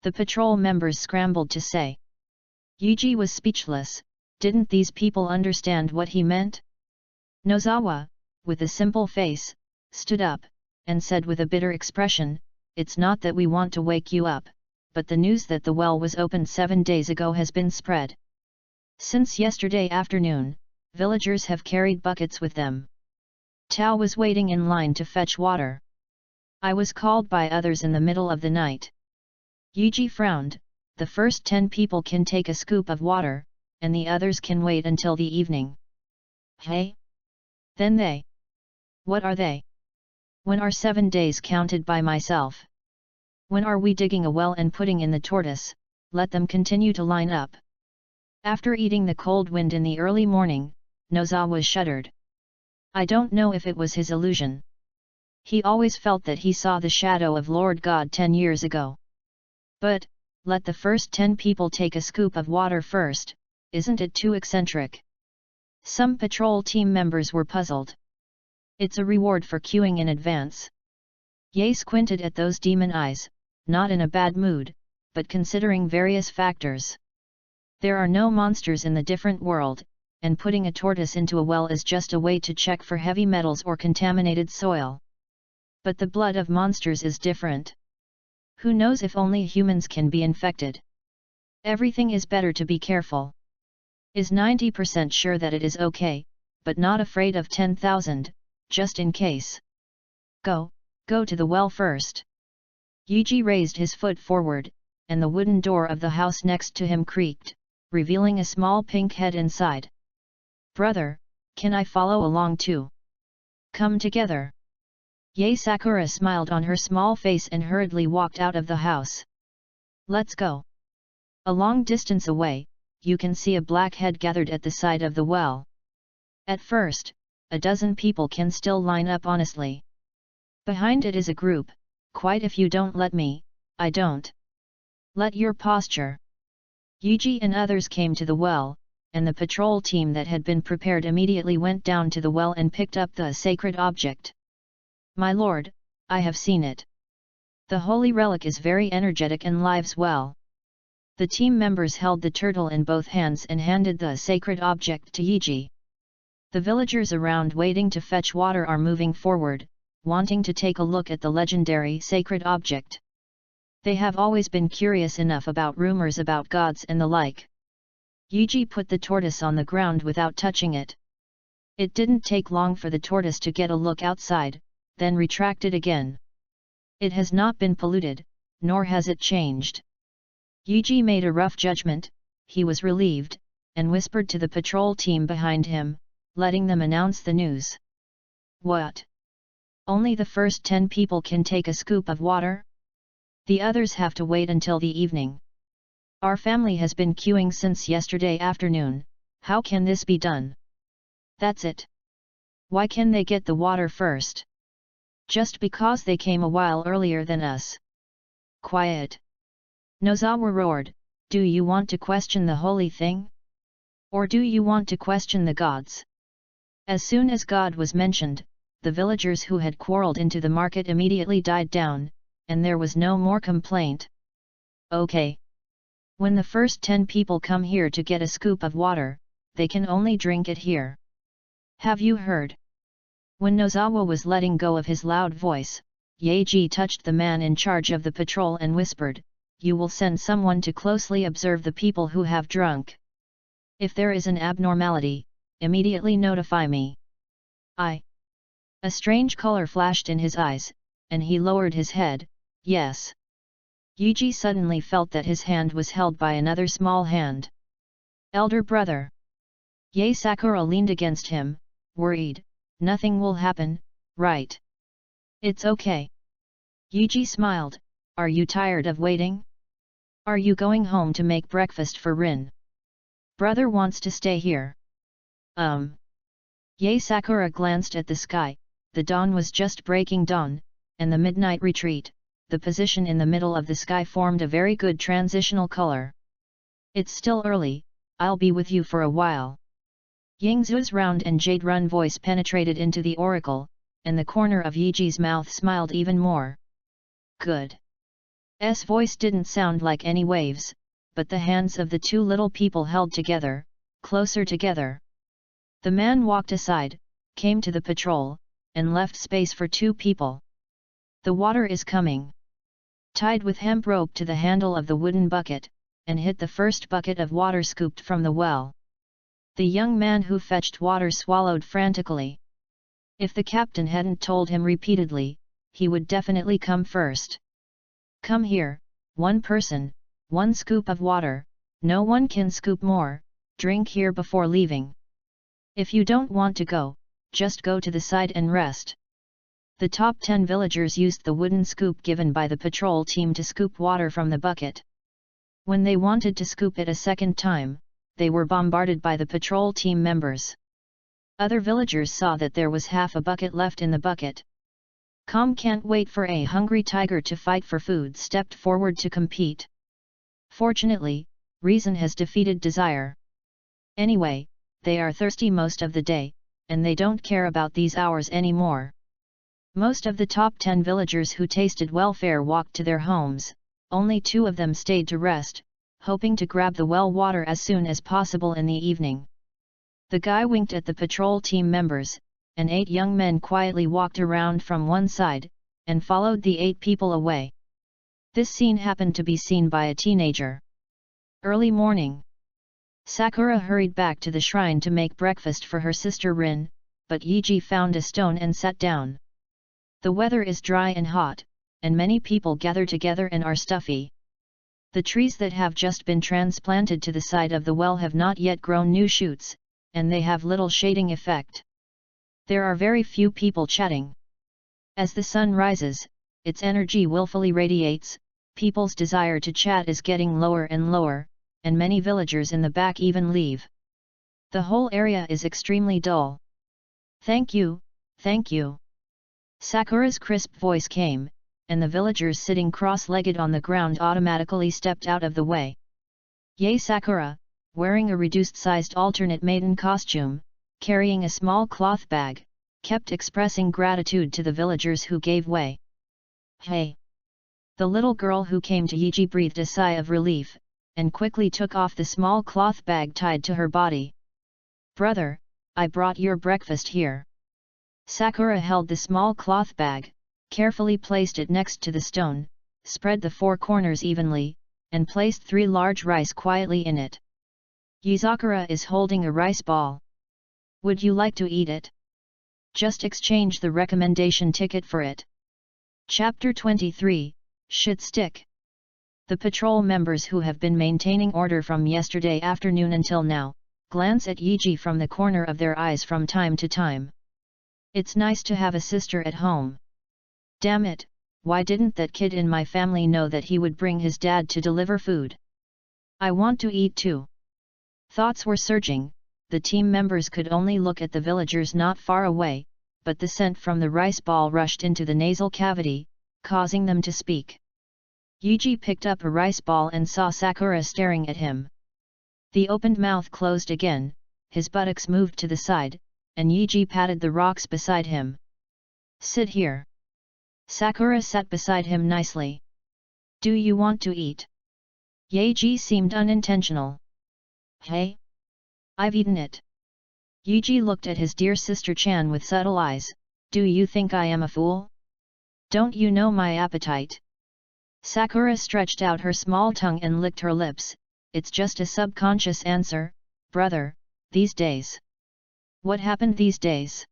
The patrol members scrambled to say. Yuji was speechless. Didn't these people understand what he meant? Nozawa, with a simple face, stood up, and said with a bitter expression, "It's not that we want to wake you up, but the news that the well was opened 7 days ago has been spread. Since yesterday afternoon, villagers have carried buckets with them. Tao was waiting in line to fetch water. I was called by others in the middle of the night." Yuji frowned. The first 10 people can take a scoop of water, and the others can wait until the evening. Hey? Then they? What are they? When are 7 days counted by myself? When are we digging a well and putting in the tortoise? Let them continue to line up. After eating the cold wind in the early morning, Nozawa shuddered. I don't know if it was his illusion. He always felt that he saw the shadow of Lord God 10 years ago. But, let the first 10 people take a scoop of water first, isn't it too eccentric? Some patrol team members were puzzled. It's a reward for queuing in advance. Ye squinted at those demon eyes, not in a bad mood, but considering various factors. There are no monsters in the different world, and putting a tortoise into a well is just a way to check for heavy metals or contaminated soil. But the blood of monsters is different. Who knows if only humans can be infected? Everything is better to be careful. Is 90% sure that it is okay, but not afraid of 10,000, just in case. Go to the well first. Yuji raised his foot forward, and the wooden door of the house next to him creaked, revealing a small pink head inside. Brother, can I follow along too? Come together. Yae Sakura smiled on her small face and hurriedly walked out of the house. Let's go. A long distance away, you can see a black head gathered at the side of the well. At first, a dozen people can still line up honestly. Behind it is a group, quite if you don't let me, I don't. Let your posture. Yuji and others came to the well, and the patrol team that had been prepared immediately went down to the well and picked up the sacred object. My lord, I have seen it. The holy relic is very energetic and lives well. The team members held the turtle in both hands and handed the sacred object to Yuji. The villagers around waiting to fetch water are moving forward, wanting to take a look at the legendary sacred object. They have always been curious enough about rumors about gods and the like. Yuji put the tortoise on the ground without touching it. It didn't take long for the tortoise to get a look outside, then retracted again. It has not been polluted, nor has it changed. Yuji made a rough judgment, he was relieved, and whispered to the patrol team behind him, letting them announce the news. What? Only the first 10 people can take a scoop of water? The others have to wait until the evening. Our family has been queuing since yesterday afternoon, how can this be done? That's it. Why can they get the water first? Just because they came a while earlier than us. Quiet. Nozawa roared, do you want to question the holy thing? Or do you want to question the gods? As soon as God was mentioned, the villagers who had quarreled into the market immediately died down, and there was no more complaint. Okay. When the first 10 people come here to get a scoop of water, they can only drink it here. Have you heard? When Nozawa was letting go of his loud voice, Yaeji touched the man in charge of the patrol and whispered, you will send someone to closely observe the people who have drunk. If there is an abnormality, immediately notify me. A strange color flashed in his eyes, and he lowered his head, yes. Yuji suddenly felt that his hand was held by another small hand. Elder brother. Yae Sakura leaned against him, worried, nothing will happen, right? It's okay. Yuji smiled, are you tired of waiting? Are you going home to make breakfast for Rin? Brother wants to stay here. Yae Sakura glanced at the sky, the dawn was just breaking dawn, and the midnight retreat, the position in the middle of the sky formed a very good transitional color. It's still early, I'll be with you for a while. Yingzu's round and jade-run voice penetrated into the oracle, and the corner of Yuji's mouth smiled even more. Good. S voice didn't sound like any waves, but the hands of the two little people held together, closer together. The man walked aside, came to the patrol, and left space for 2 people. The water is coming. Tied with hemp rope to the handle of the wooden bucket, and hit the first bucket of water scooped from the well. The young man who fetched water swallowed frantically. If the captain hadn't told him repeatedly, he would definitely come first. Come here, 1 person, 1 scoop of water, no one can scoop more, drink here before leaving. If you don't want to go, just go to the side and rest. The top 10 villagers used the wooden scoop given by the patrol team to scoop water from the bucket. When they wanted to scoop it a second time, they were bombarded by the patrol team members. Other villagers saw that there was half a bucket left in the bucket. Com can't wait for a hungry tiger to fight for food stepped forward to compete. Fortunately, reason has defeated desire. Anyway, they are thirsty most of the day, and they don't care about these hours anymore. Most of the top 10 villagers who tasted welfare walked to their homes, only 2 of them stayed to rest, hoping to grab the well water as soon as possible in the evening. The guy winked at the patrol team members, and 8 young men quietly walked around from one side, and followed the 8 people away. This scene happened to be seen by a teenager. Early morning. Sakura hurried back to the shrine to make breakfast for her sister Rin, but Yiji found a stone and sat down. The weather is dry and hot, and many people gather together and are stuffy. The trees that have just been transplanted to the side of the well have not yet grown new shoots, and they have little shading effect. There are very few people chatting. As the sun rises, its energy willfully radiates, people's desire to chat is getting lower and lower, and many villagers in the back even leave. The whole area is extremely dull. Thank you, thank you. Sakura's crisp voice came, and the villagers sitting cross-legged on the ground automatically stepped out of the way. Yae Sakura, wearing a reduced-sized alternate maiden costume, carrying a small cloth bag, kept expressing gratitude to the villagers who gave way. Hey! The little girl who came to Yiji breathed a sigh of relief, and quickly took off the small cloth bag tied to her body. Brother, I brought your breakfast here. Sakura held the small cloth bag, carefully placed it next to the stone, spread the four corners evenly, and placed 3 large rice quietly in it. Yuzakura is holding a rice ball. Would you like to eat it? Just exchange the recommendation ticket for it. Chapter 23, Should Stick. The patrol members who have been maintaining order from yesterday afternoon until now, glance at Yiji from the corner of their eyes from time to time. It's nice to have a sister at home. Damn it, why didn't that kid in my family know that he would bring his dad to deliver food? I want to eat too. Thoughts were surging, the team members could only look at the villagers not far away, but the scent from the rice ball rushed into the nasal cavity, causing them to speak. Yiji picked up a rice ball and saw Sakura staring at him. The opened mouth closed again, his buttocks moved to the side, and Yiji patted the rocks beside him. Sit here. Sakura sat beside him nicely. Do you want to eat? Yaeji seemed unintentional. Hey? I've eaten it. Yiji looked at his dear sister Chan with subtle eyes. Do you think I am a fool? Don't you know my appetite? Sakura stretched out her small tongue and licked her lips. It's just a subconscious answer, brother, these days. What happened these days?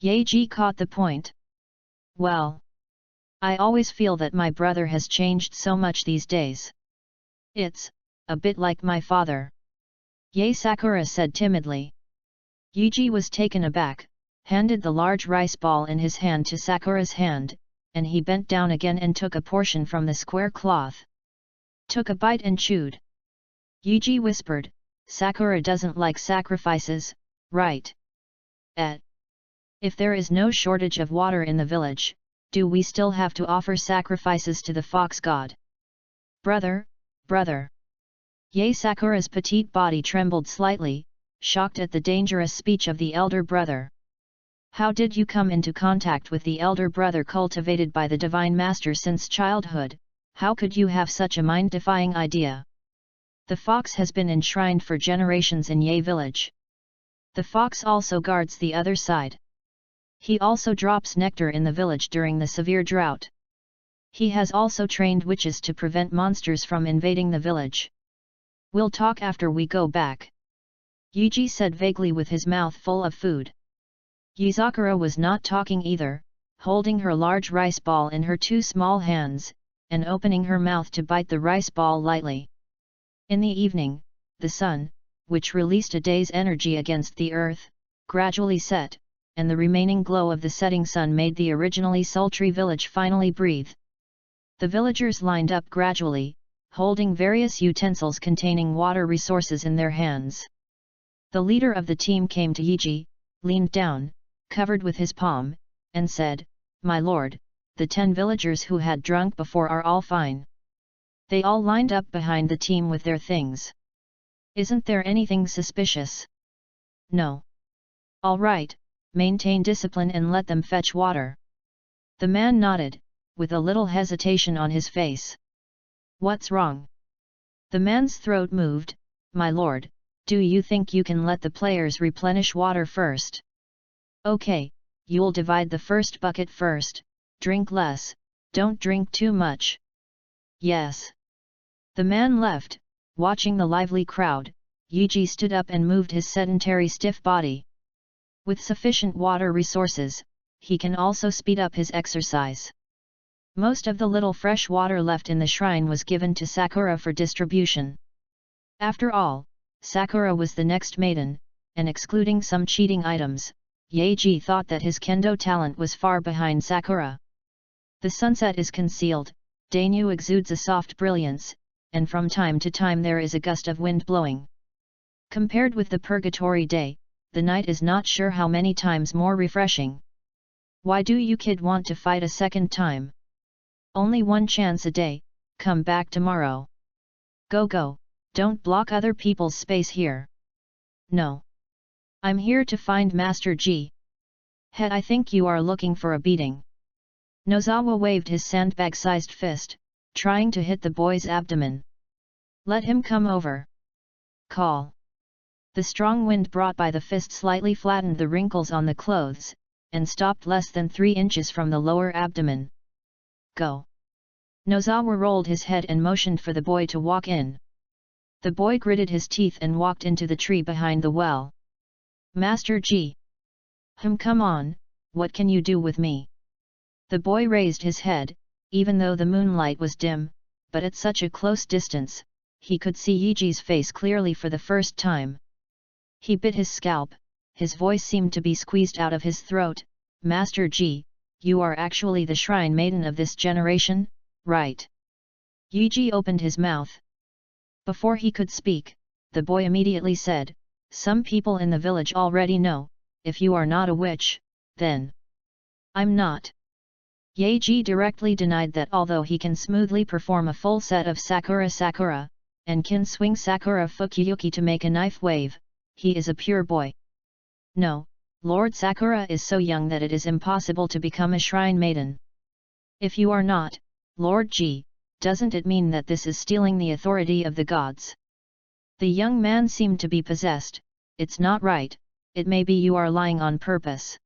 Yaeji caught the point. Well, I always feel that my brother has changed so much these days. It's a bit like my father. Yae Sakura said timidly. Yiji was taken aback, handed the large rice ball in his hand to Sakura's hand, and he bent down again and took a portion from the square cloth. Took a bite and chewed. Yiji whispered, Sakura doesn't like sacrifices, right? If there is no shortage of water in the village, do we still have to offer sacrifices to the fox god? Brother, brother. Yae Sakura's petite body trembled slightly, shocked at the dangerous speech of the elder brother. How did you come into contact with the elder brother cultivated by the Divine Master since childhood? How could you have such a mind-defying idea? The fox has been enshrined for generations in Yae village. The fox also guards the other side. He also drops nectar in the village during the severe drought. He has also trained witches to prevent monsters from invading the village. We'll talk after we go back. Yiji said vaguely with his mouth full of food. Yuzakura was not talking either, holding her large rice ball in her 2 small hands, and opening her mouth to bite the rice ball lightly. In the evening, the sun, which released a day's energy against the earth, gradually set, and the remaining glow of the setting sun made the originally sultry village finally breathe. The villagers lined up gradually, holding various utensils containing water resources in their hands. The leader of the team came to Yiji, leaned down, covered with his palm, and said, My lord, the 10 villagers who had drunk before are all fine. They all lined up behind the team with their things. Isn't there anything suspicious? No. All right, maintain discipline and let them fetch water. The man nodded, with a little hesitation on his face. What's wrong? The man's throat moved. My lord, do you think you can let the players replenish water first? Okay, you'll divide the first bucket first, drink less, don't drink too much. Yes. The man left, Watching the lively crowd, Yuji stood up and moved his sedentary stiff body. With sufficient water resources, he can also speed up his exercise. Most of the little fresh water left in the shrine was given to Sakura for distribution. After all, Sakura was the next maiden, and excluding some cheating items, Yaji thought that his kendo talent was far behind Sakura. The sunset is concealed, Dainyu exudes a soft brilliance, and from time to time there is a gust of wind blowing. Compared with the purgatory day, the night is not sure how many times more refreshing. Why do you kid want to fight a second time? Only one chance a day, come back tomorrow. Go, don't block other people's space here. No. I'm here to find Master G. Head, I think you are looking for a beating. Nozawa waved his sandbag-sized fist, trying to hit the boy's abdomen. Let him come over. Call. The strong wind brought by the fist slightly flattened the wrinkles on the clothes, and stopped less than 3 inches from the lower abdomen. Go. Nozawa rolled his head and motioned for the boy to walk in. The boy gritted his teeth and walked into the tree behind the well. Master G. Come on, what can you do with me? The boy raised his head, even though the moonlight was dim, but at such a close distance, he could see Yiji's face clearly for the first time. He bit his scalp, his voice seemed to be squeezed out of his throat. Master G, you are actually the shrine maiden of this generation, right? Yiji opened his mouth. Before he could speak, the boy immediately said, some people in the village already know, if you are not a witch, then I'm not. Yaji directly denied that although he can smoothly perform a full set of Sakura, and can swing Sakura Fukuyuki to make a knife wave, he is a pure boy. No, Lord Sakura is so young that it is impossible to become a shrine maiden. If you are not, Lord G, doesn't it mean that this is stealing the authority of the gods? The young man seemed to be possessed. It's not right, it may be you are lying on purpose.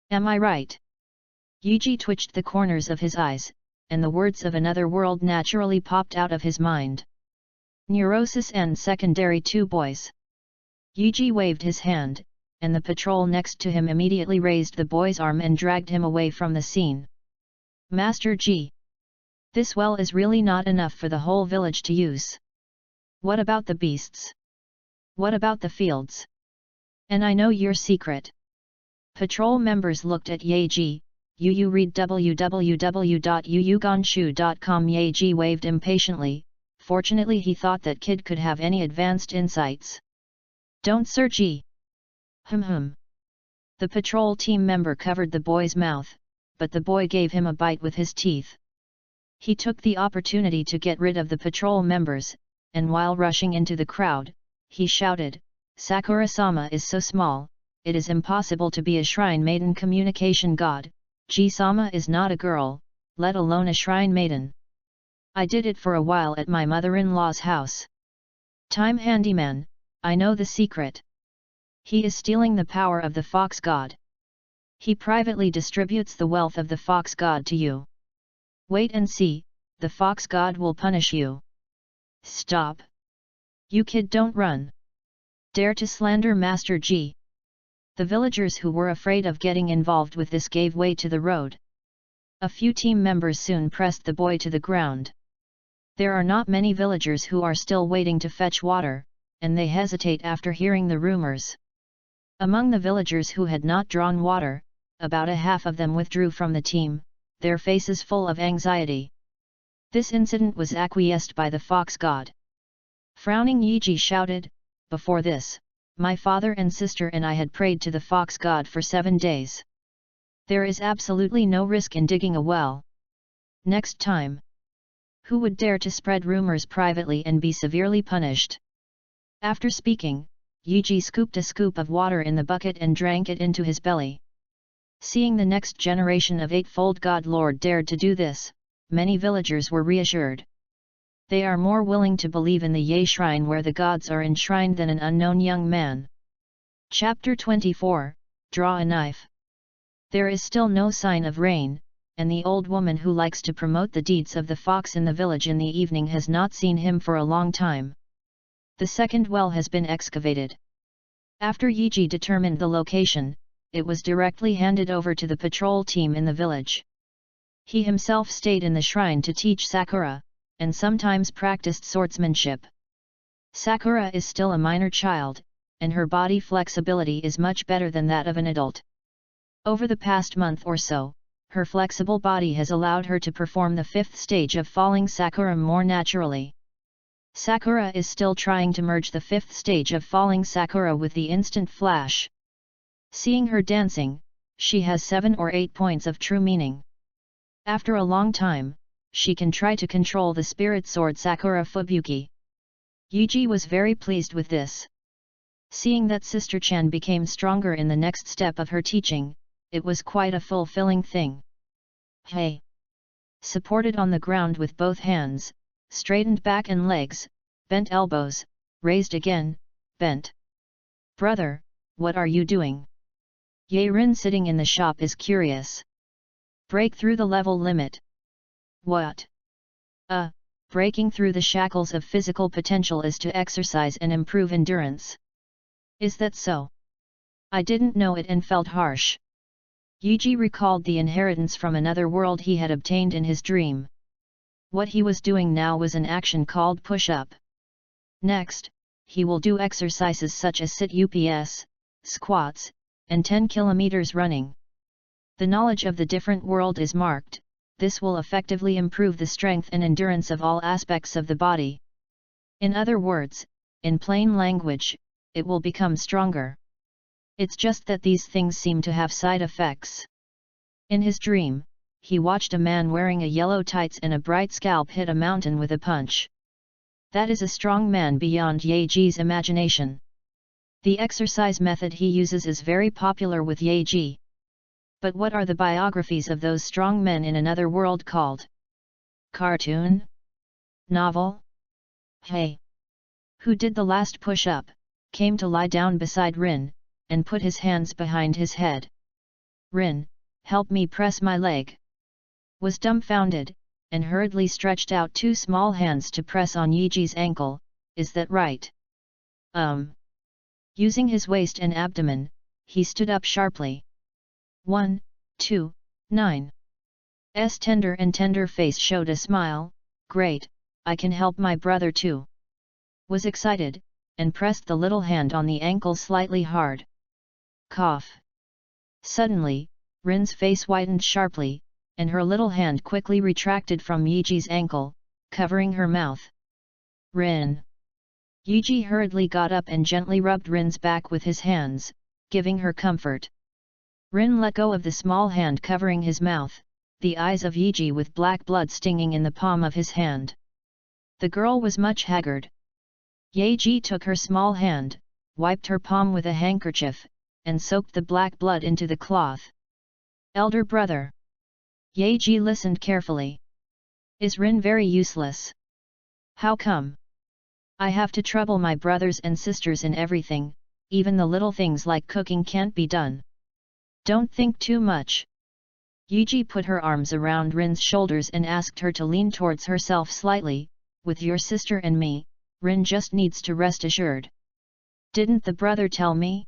Am I right? Yuji twitched the corners of his eyes, and the words of another world naturally popped out of his mind. Neurosis and secondary 2 boys. Yuji waved his hand, and the patrol next to him immediately raised the boy's arm and dragged him away from the scene. Master G. This well is really not enough for the whole village to use. What about the beasts? What about the fields? And I know your secret. Patrol members looked at Yaji. You read www.yuyugonshu.com. Yaji waved impatiently. Fortunately he thought that kid could have any advanced insights. Don't Sir G. The patrol team member covered the boy's mouth, but the boy gave him a bite with his teeth. He took the opportunity to get rid of the patrol members, and while rushing into the crowd, he shouted, Sakura-sama is so small, it is impossible to be a shrine maiden communication god. Ji-sama is not a girl, let alone a shrine maiden. I did it for a while at my mother-in-law's house. Time handyman, I know the secret. He is stealing the power of the fox god. He privately distributes the wealth of the fox god to you. Wait and see, the fox god will punish you. Stop. You kid, don't run. Dare to slander Master G. The villagers who were afraid of getting involved with this gave way to the road. A few team members soon pressed the boy to the ground. There are not many villagers who are still waiting to fetch water, and they hesitate after hearing the rumors. Among the villagers who had not drawn water, about a half of them withdrew from the team, their faces full of anxiety. This incident was acquiesced by the fox god. Frowning, Yiji shouted, before this, my father and sister and I had prayed to the fox god for 7 days. There is absolutely no risk in digging a well. Next time. Who would dare to spread rumors privately and be severely punished? After speaking, Yuji scooped a scoop of water in the bucket and drank it into his belly. Seeing the next generation of Eightfold God Lord dared to do this, many villagers were reassured. They are more willing to believe in the Ye shrine where the gods are enshrined than an unknown young man. Chapter 24, Draw a Knife. There is still no sign of rain, and the old woman who likes to promote the deeds of the fox in the village in the evening has not seen him for a long time. The second well has been excavated. After Yiji determined the location, it was directly handed over to the patrol team in the village. He himself stayed in the shrine to teach Sakura, and sometimes practiced swordsmanship. Sakura is still a minor child, and her body flexibility is much better than that of an adult. Over the past month or so, her flexible body has allowed her to perform the fifth stage of falling Sakura more naturally. Sakura is still trying to merge the fifth stage of falling Sakura with the instant flash. Seeing her dancing, she has 7 or 8 points of true meaning. After a long time, she can try to control the spirit sword Sakura Fubuki. Yiji was very pleased with this. Seeing that Sister Chan became stronger in the next step of her teaching, it was quite a fulfilling thing. Hey! Supported on the ground with both hands, straightened back and legs, bent elbows, raised again, bent. Brother, what are you doing? Ye Rin sitting in the shop is curious. Break through the level limit. What? Breaking through the shackles of physical potential is to exercise and improve endurance. Is that so? I didn't know it and felt harsh. Yiji recalled the inheritance from another world he had obtained in his dream. What he was doing now was an action called push-up. Next, he will do exercises such as sit-ups, squats, and 10 kilometers running. The knowledge of the different world is marked. This will effectively improve the strength and endurance of all aspects of the body. In other words, in plain language, it will become stronger. It's just that these things seem to have side effects. In his dream, he watched a man wearing a yellow tights and a bright scalp hit a mountain with a punch. That is a strong man beyond Yeji's imagination. The exercise method he uses is very popular with Yeji. But what are the biographies of those strong men in another world called? Cartoon? Novel? Hey! Who did the last push-up, came to lie down beside Rin, and put his hands behind his head. Rin, help me press my leg. Was dumbfounded, and hurriedly stretched out 2 small hands to press on Yiji's ankle. Is that right? Using his waist and abdomen, he stood up sharply. 1, 2, 9. S tender face showed a smile. Great, I can help my brother too. Was excited, and pressed the little hand on the ankle slightly hard. Cough. Suddenly, Rin's face whitened sharply, and her little hand quickly retracted from Yiji's ankle, covering her mouth. Rin. Yiji hurriedly got up and gently rubbed Rin's back with his hands, giving her comfort. Rin let go of the small hand covering his mouth, the eyes of Yiji with black blood stinging in the palm of his hand. The girl was much haggard. Yeji took her small hand, wiped her palm with a handkerchief, and soaked the black blood into the cloth. Elder brother. Yeji listened carefully. Is Rin very useless? How come? I have to trouble my brothers and sisters in everything, even the little things like cooking can't be done. Don't think too much. Yiji put her arms around Rin's shoulders and asked her to lean towards herself slightly. With your sister and me, Rin just needs to rest assured. Didn't the brother tell me?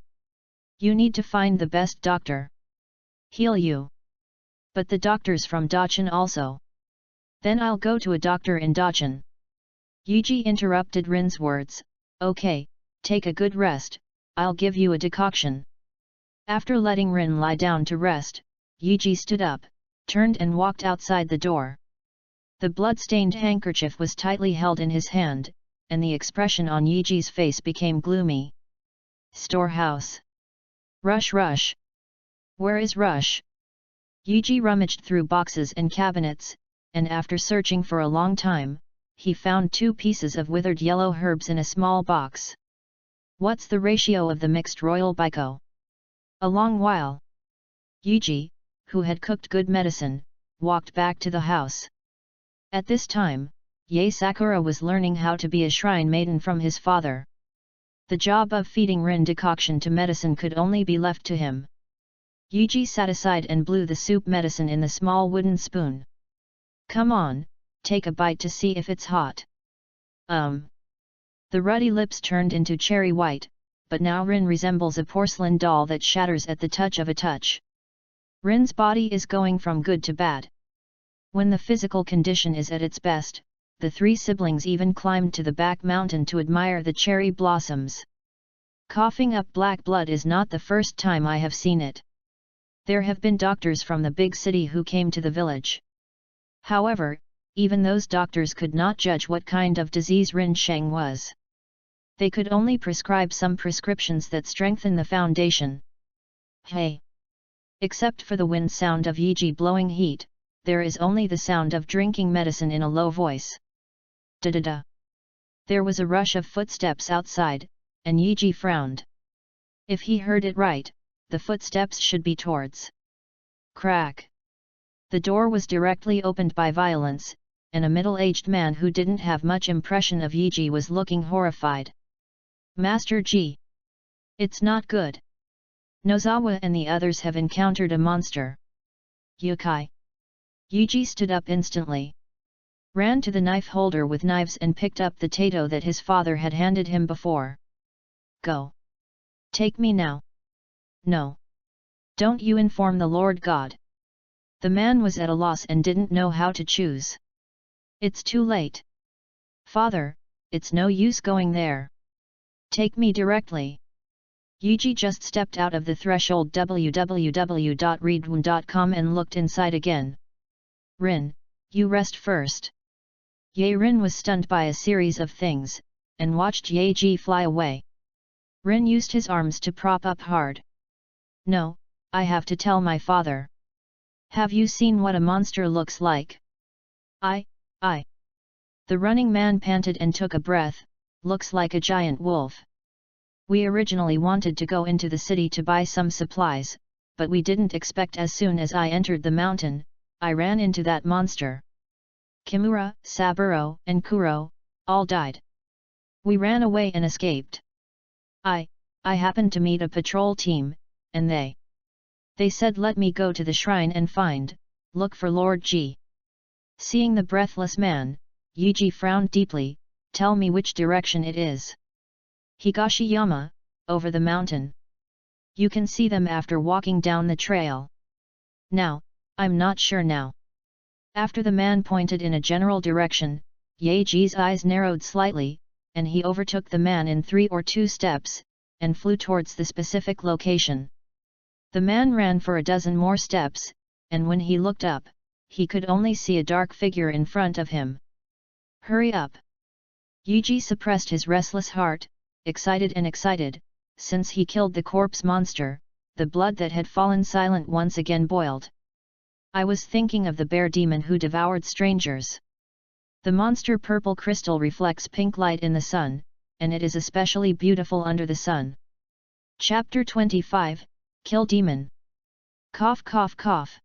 You need to find the best doctor. Heal you. But the doctors from Dachan also. Then I'll go to a doctor in Dachan. Yiji interrupted Rin's words. Okay, take a good rest, I'll give you a decoction. After letting Rin lie down to rest, Yiji stood up, turned and walked outside the door. The blood-stained handkerchief was tightly held in his hand, and the expression on Yiji's face became gloomy. Storehouse. Rush. Where is Rush? Yiji rummaged through boxes and cabinets, and after searching for a long time, he found 2 pieces of withered yellow herbs in a small box. What's the ratio of the mixed royal biko? A long while. Yiji, who had cooked good medicine, walked back to the house. At this time, Ye Sakura was learning how to be a shrine maiden from his father. The job of feeding Rin decoction to medicine could only be left to him. Yiji sat aside and blew the soup medicine in the small wooden spoon. Come on, take a bite to see if it's hot. The ruddy lips turned into cherry white, but now Rin resembles a porcelain doll that shatters at the touch of a touch. Rin's body is going from good to bad. When the physical condition is at its best, the three siblings even climbed to the back mountain to admire the cherry blossoms. Coughing up black blood is not the first time I have seen it. There have been doctors from the big city who came to the village. However, even those doctors could not judge what kind of disease Rin Sheng was. They could only prescribe some prescriptions that strengthen the foundation. Hey! Except for the wind sound of Yiji blowing heat, there is only the sound of drinking medicine in a low voice. Da-da-da! There was a rush of footsteps outside, and Yiji frowned. If he heard it right, the footsteps should be towards. Crack! The door was directly opened by violence, and a middle-aged man who didn't have much impression of Yiji was looking horrified. Master Ji! It's not good. Nozawa and the others have encountered a monster. Yukai! Yiji stood up instantly. Ran to the knife holder with knives and picked up the tato that his father had handed him before. Go! Take me now! No! Don't you inform the Lord God! The man was at a loss and didn't know how to choose. It's too late. Father, it's no use going there. Take me directly. Yiji just stepped out of the threshold www.readaloud.com and looked inside again. Rin, you rest first. Ye Rin was stunned by a series of things, and watched Ye Ji fly away. Rin used his arms to prop up hard. No, I have to tell my father. Have you seen what a monster looks like? I. The running man panted and took a breath, looks like a giant wolf. We originally wanted to go into the city to buy some supplies, but we didn't expect as soon as I entered the mountain, I ran into that monster. Kimura, Saburo, and Kuro, all died. We ran away and escaped. I happened to meet a patrol team, and they said let me go to the shrine and look for Lord Ji. Seeing the breathless man, Yiji frowned deeply, tell me which direction it is. Higashiyama, over the mountain. You can see them after walking down the trail. Now, I'm not sure now. After the man pointed in a general direction, Yeji's eyes narrowed slightly, and he overtook the man in 3 or 2 steps, and flew towards the specific location. The man ran for a dozen more steps, and when he looked up, he could only see a dark figure in front of him. Hurry up! Yiji suppressed his restless heart, excited, since he killed the corpse monster, the blood that had fallen silent once again boiled. I was thinking of the bear demon who devoured strangers. The monster purple crystal reflects pink light in the sun, and it is especially beautiful under the sun. Chapter 25, Kill Demon. Cough cough cough.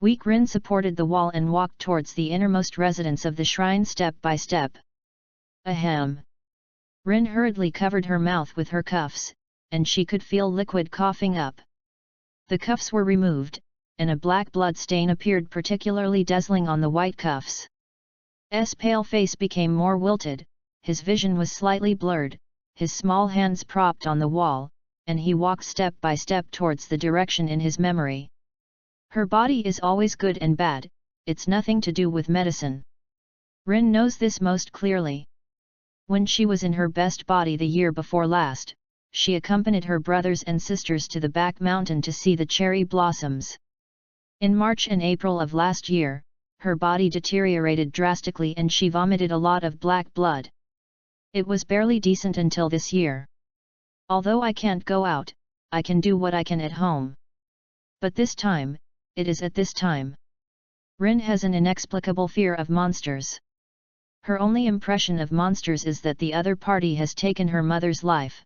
Weak Rin supported the wall and walked towards the innermost residence of the shrine step by step. Ahem. Rin hurriedly covered her mouth with her cuffs, and she could feel liquid coughing up. The cuffs were removed, and a black blood stain appeared particularly dazzling on the white cuffs. S pale face became more wilted, his vision was slightly blurred, his small hands propped on the wall, and he walked step by step towards the direction in his memory. Her body is always good and bad, it's nothing to do with medicine. Rin knows this most clearly. When she was in her best body the year before last, she accompanied her brothers and sisters to the back mountain to see the cherry blossoms. In March and April of last year, her body deteriorated drastically and she vomited a lot of black blood. It was barely decent until this year. Although I can't go out, I can do what I can at home. But this time, it is at this time. Rin has an inexplicable fear of monsters. Her only impression of monsters is that the other party has taken her mother's life.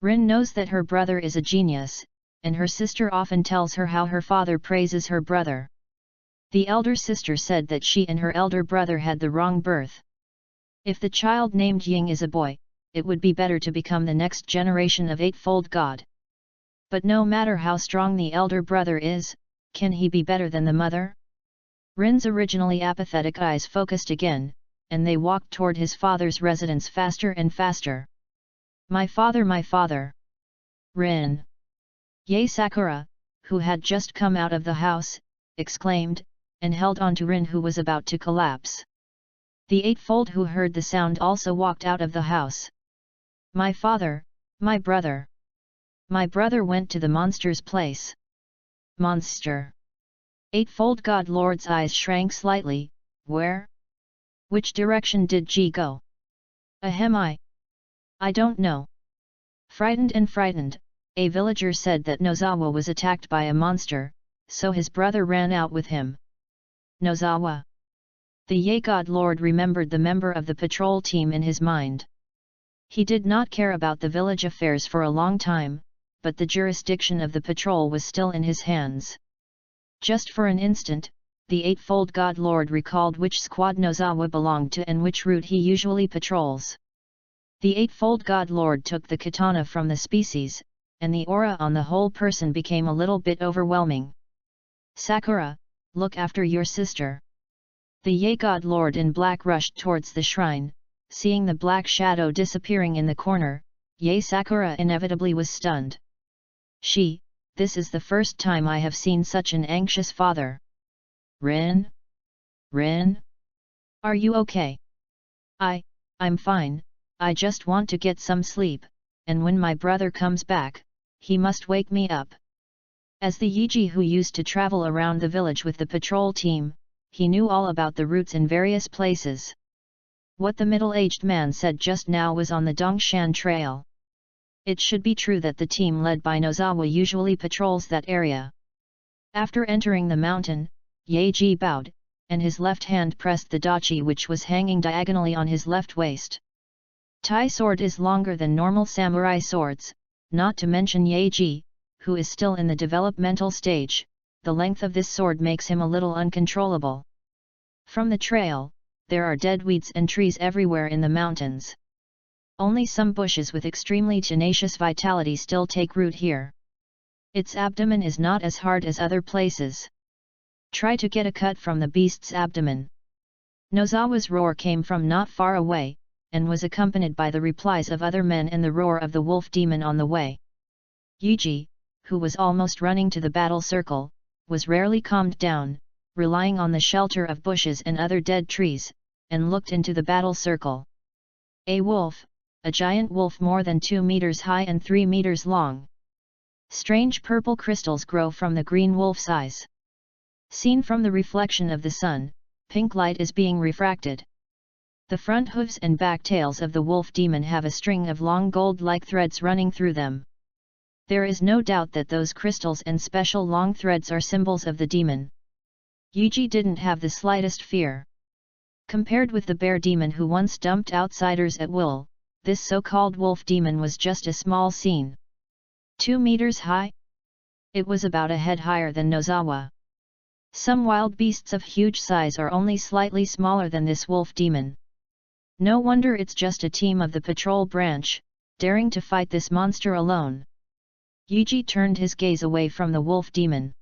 Rin knows that her brother is a genius, and her sister often tells her how her father praises her brother. The elder sister said that she and her elder brother had the wrong birth. If the child named Ying is a boy, it would be better to become the next generation of eightfold god. But no matter how strong the elder brother is, can he be better than the mother? Rin's originally apathetic eyes focused again, and they walked toward his father's residence faster and faster. My father, my father! Rin! Yae Sakura, who had just come out of the house, exclaimed, and held on to Rin, who was about to collapse. The eightfold who heard the sound also walked out of the house. My father, my brother! My brother went to the monster's place. Monster! Eightfold God Lord's eyes shrank slightly. Where? Which direction did Ji go? Ahem, I don't know. Frightened, a villager said that Nozawa was attacked by a monster, so his brother ran out with him. Nozawa. The Yae God Lord remembered the member of the patrol team in his mind. He did not care about the village affairs for a long time, but the jurisdiction of the patrol was still in his hands. Just for an instant, the eightfold God Lord recalled which squad Nozawa belonged to and which route he usually patrols. The eightfold God Lord took the katana from the species, and the aura on the whole person became a little bit overwhelming. Sakura, look after your sister. The Yae God Lord in black rushed towards the shrine. Seeing the black shadow disappearing in the corner, Yae Sakura inevitably was stunned. This is the first time I have seen such an anxious father. Rin? Are you okay? I'm fine, I just want to get some sleep, and when my brother comes back, he must wake me up. As the Yiji who used to travel around the village with the patrol team, he knew all about the routes in various places. What the middle-aged man said just now was on the Dongshan Trail. It should be true that the team led by Nozawa usually patrols that area. After entering the mountain, Yaeji bowed, and his left hand pressed the dachi which was hanging diagonally on his left waist. Tai sword is longer than normal samurai swords, not to mention Yaeji, who is still in the developmental stage. The length of this sword makes him a little uncontrollable. From the trail, there are dead weeds and trees everywhere in the mountains. Only some bushes with extremely tenacious vitality still take root here. Its abdomen is not as hard as other places. Try to get a cut from the beast's abdomen. Nozawa's roar came from not far away, and was accompanied by the replies of other men and the roar of the wolf demon on the way. Yuji, who was almost running to the battle circle, was rarely calmed down, relying on the shelter of bushes and other dead trees, and looked into the battle circle. A wolf, a giant wolf more than 2 meters high and 3 meters long. Strange purple crystals grow from the green wolf's eyes. Seen from the reflection of the sun, pink light is being refracted. The front hooves and back tails of the wolf demon have a string of long gold-like threads running through them. There is no doubt that those crystals and special long threads are symbols of the demon. Yuji didn't have the slightest fear. Compared with the bear demon who once dumped outsiders at will, this so-called wolf demon was just a small scene. 2 meters high? It was about a head higher than Nozawa. Some wild beasts of huge size are only slightly smaller than this wolf demon. No wonder it's just a team of the patrol branch, daring to fight this monster alone. Yuji turned his gaze away from the wolf demon.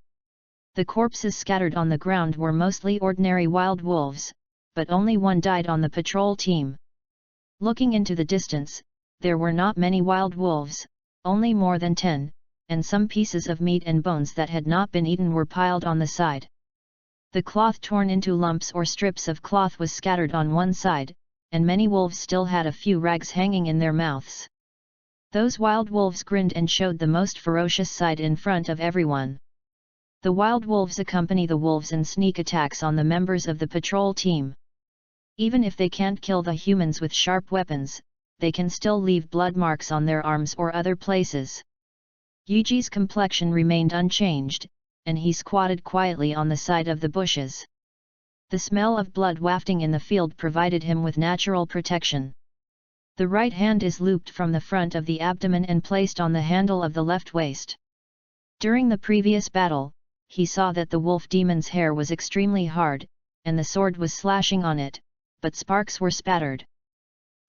The corpses scattered on the ground were mostly ordinary wild wolves, but only one died on the patrol team. Looking into the distance, there were not many wild wolves, only more than 10, and some pieces of meat and bones that had not been eaten were piled on the side. The cloth torn into lumps or strips of cloth was scattered on one side, and many wolves still had a few rags hanging in their mouths. Those wild wolves grinned and showed the most ferocious side in front of everyone. The wild wolves accompany the wolves in sneak attacks on the members of the patrol team. Even if they can't kill the humans with sharp weapons, they can still leave blood marks on their arms or other places. Yuji's complexion remained unchanged, and he squatted quietly on the side of the bushes. The smell of blood wafting in the field provided him with natural protection. The right hand is looped from the front of the abdomen and placed on the handle of the left waist. During the previous battle, he saw that the wolf demon's hair was extremely hard, and the sword was slashing on it, but sparks were spattered.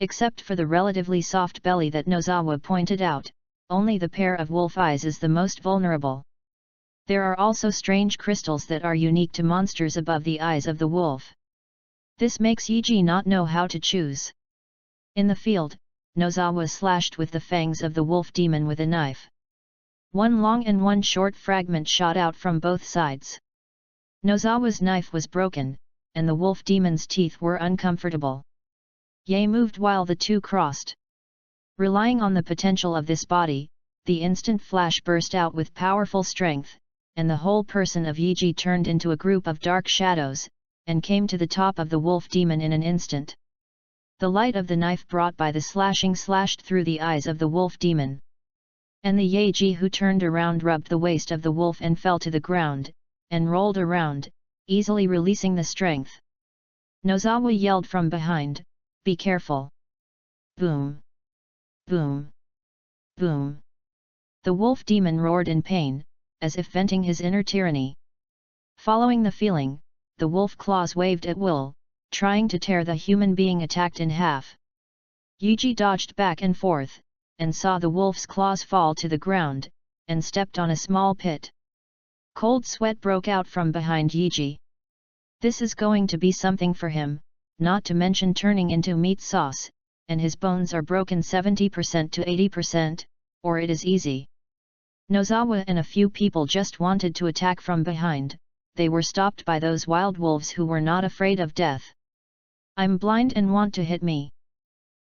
Except for the relatively soft belly that Nozawa pointed out, only the pair of wolf eyes is the most vulnerable. There are also strange crystals that are unique to monsters above the eyes of the wolf. This makes Yuji not know how to choose. In the field, Nozawa slashed with the fangs of the wolf demon with a knife. One long and one short fragment shot out from both sides. Nozawa's knife was broken, and the wolf demon's teeth were uncomfortable. Ye moved while the two crossed. Relying on the potential of this body, the instant flash burst out with powerful strength, and the whole person of Yuji turned into a group of dark shadows, and came to the top of the wolf demon in an instant. The light of the knife brought by the slashing slashed through the eyes of the wolf demon. And the Yaji who turned around rubbed the waist of the wolf and fell to the ground, and rolled around, easily releasing the strength. Nozawa yelled from behind, "Be careful!" Boom! Boom! Boom! The wolf demon roared in pain, as if venting his inner tyranny. Following the feeling, the wolf claws waved at will, trying to tear the human being attacked in half. Yuji dodged back and forth, and saw the wolf's claws fall to the ground, and stepped on a small pit. Cold sweat broke out from behind Yuji. This is going to be something for him, not to mention turning into meat sauce, and his bones are broken 70% to 80%, or it is easy. Nozawa and a few people just wanted to attack from behind. They were stopped by those wild wolves who were not afraid of death. "I'm blind and want to hit me."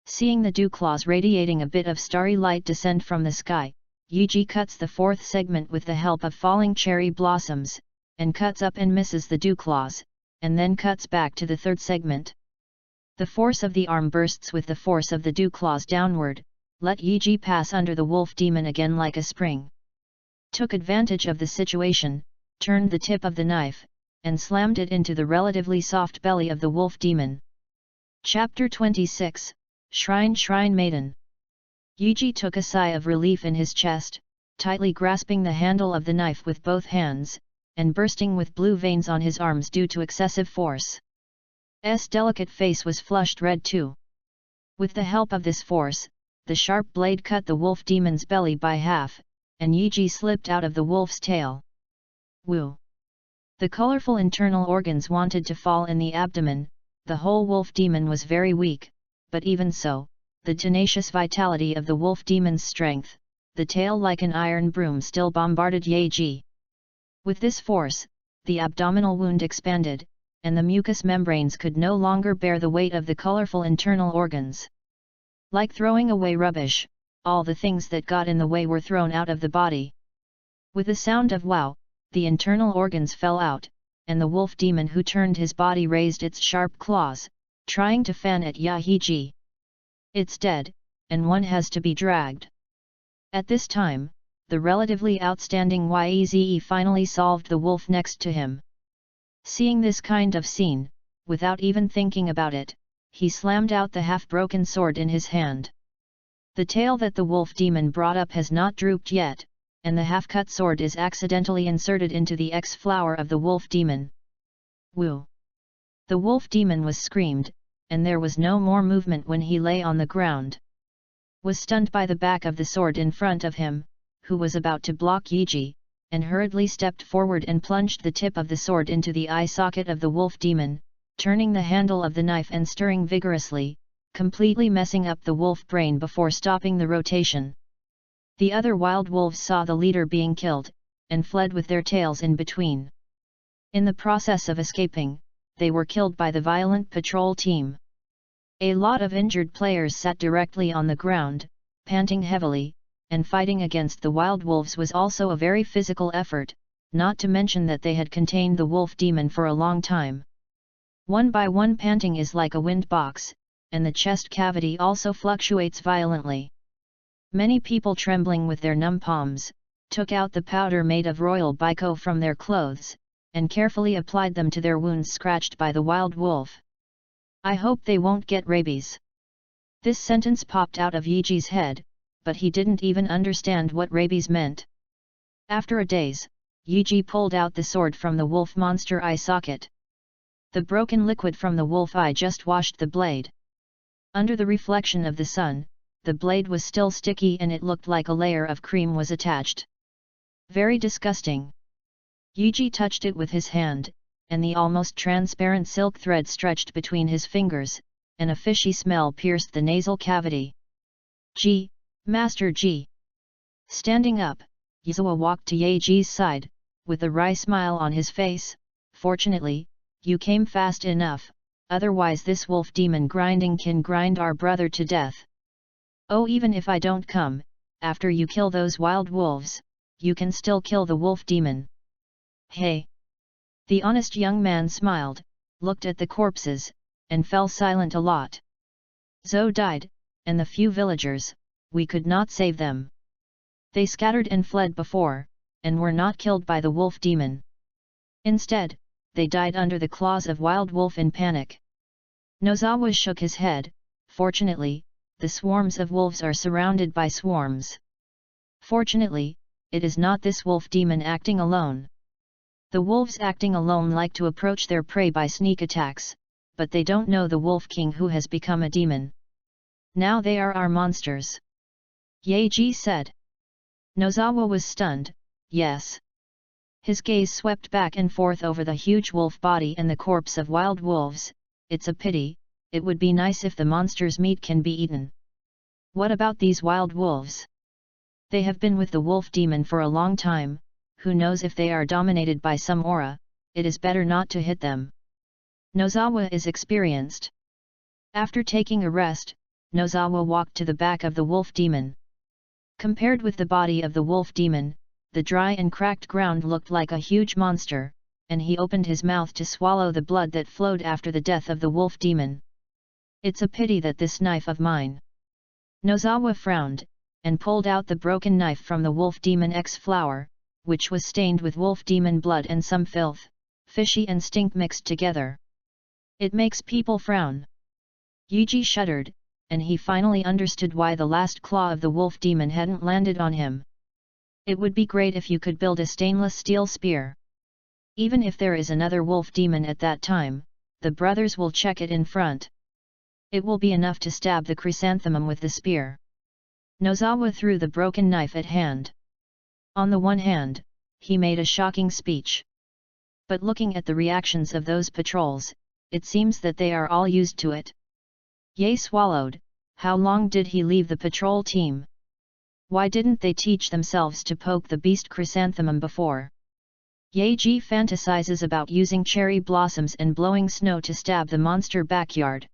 Seeing the dew claws radiating a bit of starry light descend from the sky, Yuji cuts the fourth segment with the help of falling cherry blossoms, and cuts up and misses the dew claws, and then cuts back to the third segment. The force of the arm bursts with the force of the dew claws downward, let Yuji pass under the wolf demon again like a spring. Took advantage of the situation, turned the tip of the knife, and slammed it into the relatively soft belly of the wolf demon. Chapter 26, Shrine Maiden. Yuji took a sigh of relief in his chest, tightly grasping the handle of the knife with both hands, and bursting with blue veins on his arms due to excessive force. S delicate face was flushed red too. With the help of this force, the sharp blade cut the wolf demon's belly by half, and Yuji slipped out of the wolf's tail. Woo! The colorful internal organs wanted to fall in the abdomen. The whole wolf demon was very weak, but even so, the tenacious vitality of the wolf demon's strength, the tail like an iron broom still bombarded Yaji. With this force, the abdominal wound expanded, and the mucous membranes could no longer bear the weight of the colorful internal organs. Like throwing away rubbish, all the things that got in the way were thrown out of the body. With a sound of wow, the internal organs fell out, and the wolf demon who turned his body raised its sharp claws, trying to fan at Yaji. It's dead, and one has to be dragged. At this time, the relatively outstanding Yeze finally solved the wolf next to him. Seeing this kind of scene, without even thinking about it, he slammed out the half-broken sword in his hand. The tail that the wolf demon brought up has not drooped yet, and the half-cut sword is accidentally inserted into the X-flower of the wolf demon. Woo! The wolf demon was screamed, and there was no more movement when he lay on the ground. Was stunned by the back of the sword in front of him, who was about to block Yuji, and hurriedly stepped forward and plunged the tip of the sword into the eye socket of the wolf demon, turning the handle of the knife and stirring vigorously, completely messing up the wolf brain before stopping the rotation. The other wild wolves saw the leader being killed, and fled with their tails in between. In the process of escaping, they were killed by the violent patrol team. A lot of injured players sat directly on the ground, panting heavily, and fighting against the wild wolves was also a very physical effort, not to mention that they had contained the wolf demon for a long time. One by one panting is like a wind box, and the chest cavity also fluctuates violently. Many people trembling with their numb palms, took out the powder made of royal biko from their clothes, and carefully applied them to their wounds scratched by the wild wolf. I hope they won't get rabies. This sentence popped out of Yuji's head, but he didn't even understand what rabies meant. After a daze, Yuji pulled out the sword from the wolf monster eye socket. The broken liquid from the wolf eye just washed the blade. Under the reflection of the sun, the blade was still sticky and it looked like a layer of cream was attached. Very disgusting. Yuji touched it with his hand, and the almost transparent silk thread stretched between his fingers, and a fishy smell pierced the nasal cavity. "Ji, Master Ji." Standing up, Yizua walked to Ye Ji's side, with a wry smile on his face. "Fortunately, you came fast enough, otherwise this wolf demon grinding can grind our brother to death. Oh, even if I don't come, after you kill those wild wolves, you can still kill the wolf demon." "Hey!" The honest young man smiled, looked at the corpses, and fell silent a lot. "Zhou died, and the few villagers, we could not save them. They scattered and fled before, and were not killed by the wolf demon. Instead, they died under the claws of wild wolf in panic." Nozawa shook his head. "Fortunately, the swarms of wolves are surrounded by swarms. Fortunately, it is not this wolf demon acting alone. The wolves acting alone like to approach their prey by sneak attacks, but they don't know the wolf king who has become a demon. Now they are our monsters." Ye Ji said. Nozawa was stunned. "Yes." His gaze swept back and forth over the huge wolf body and the corpse of wild wolves. "It's a pity, it would be nice if the monster's meat can be eaten. What about these wild wolves? They have been with the wolf demon for a long time, who knows if they are dominated by some aura, it is better not to hit them. Nozawa is experienced." After taking a rest, Nozawa walked to the back of the wolf demon. Compared with the body of the wolf demon, the dry and cracked ground looked like a huge monster, and he opened his mouth to swallow the blood that flowed after the death of the wolf demon. "It's a pity that this knife of mine." Nozawa frowned, and pulled out the broken knife from the wolf demon X flower, which was stained with wolf demon blood and some filth, fishy and stink mixed together. "It makes people frown." Yuji shuddered, and he finally understood why the last claw of the wolf demon hadn't landed on him. "It would be great if you could build a stainless steel spear. Even if there is another wolf demon at that time, the brothers will check it in front. It will be enough to stab the chrysanthemum with the spear." Nozawa threw the broken knife at hand. On the one hand, he made a shocking speech. But looking at the reactions of those patrols, it seems that they are all used to it. Ye swallowed. How long did he leave the patrol team? Why didn't they teach themselves to poke the beast chrysanthemum before? Ye Ji fantasizes about using cherry blossoms and blowing snow to stab the monster backyard.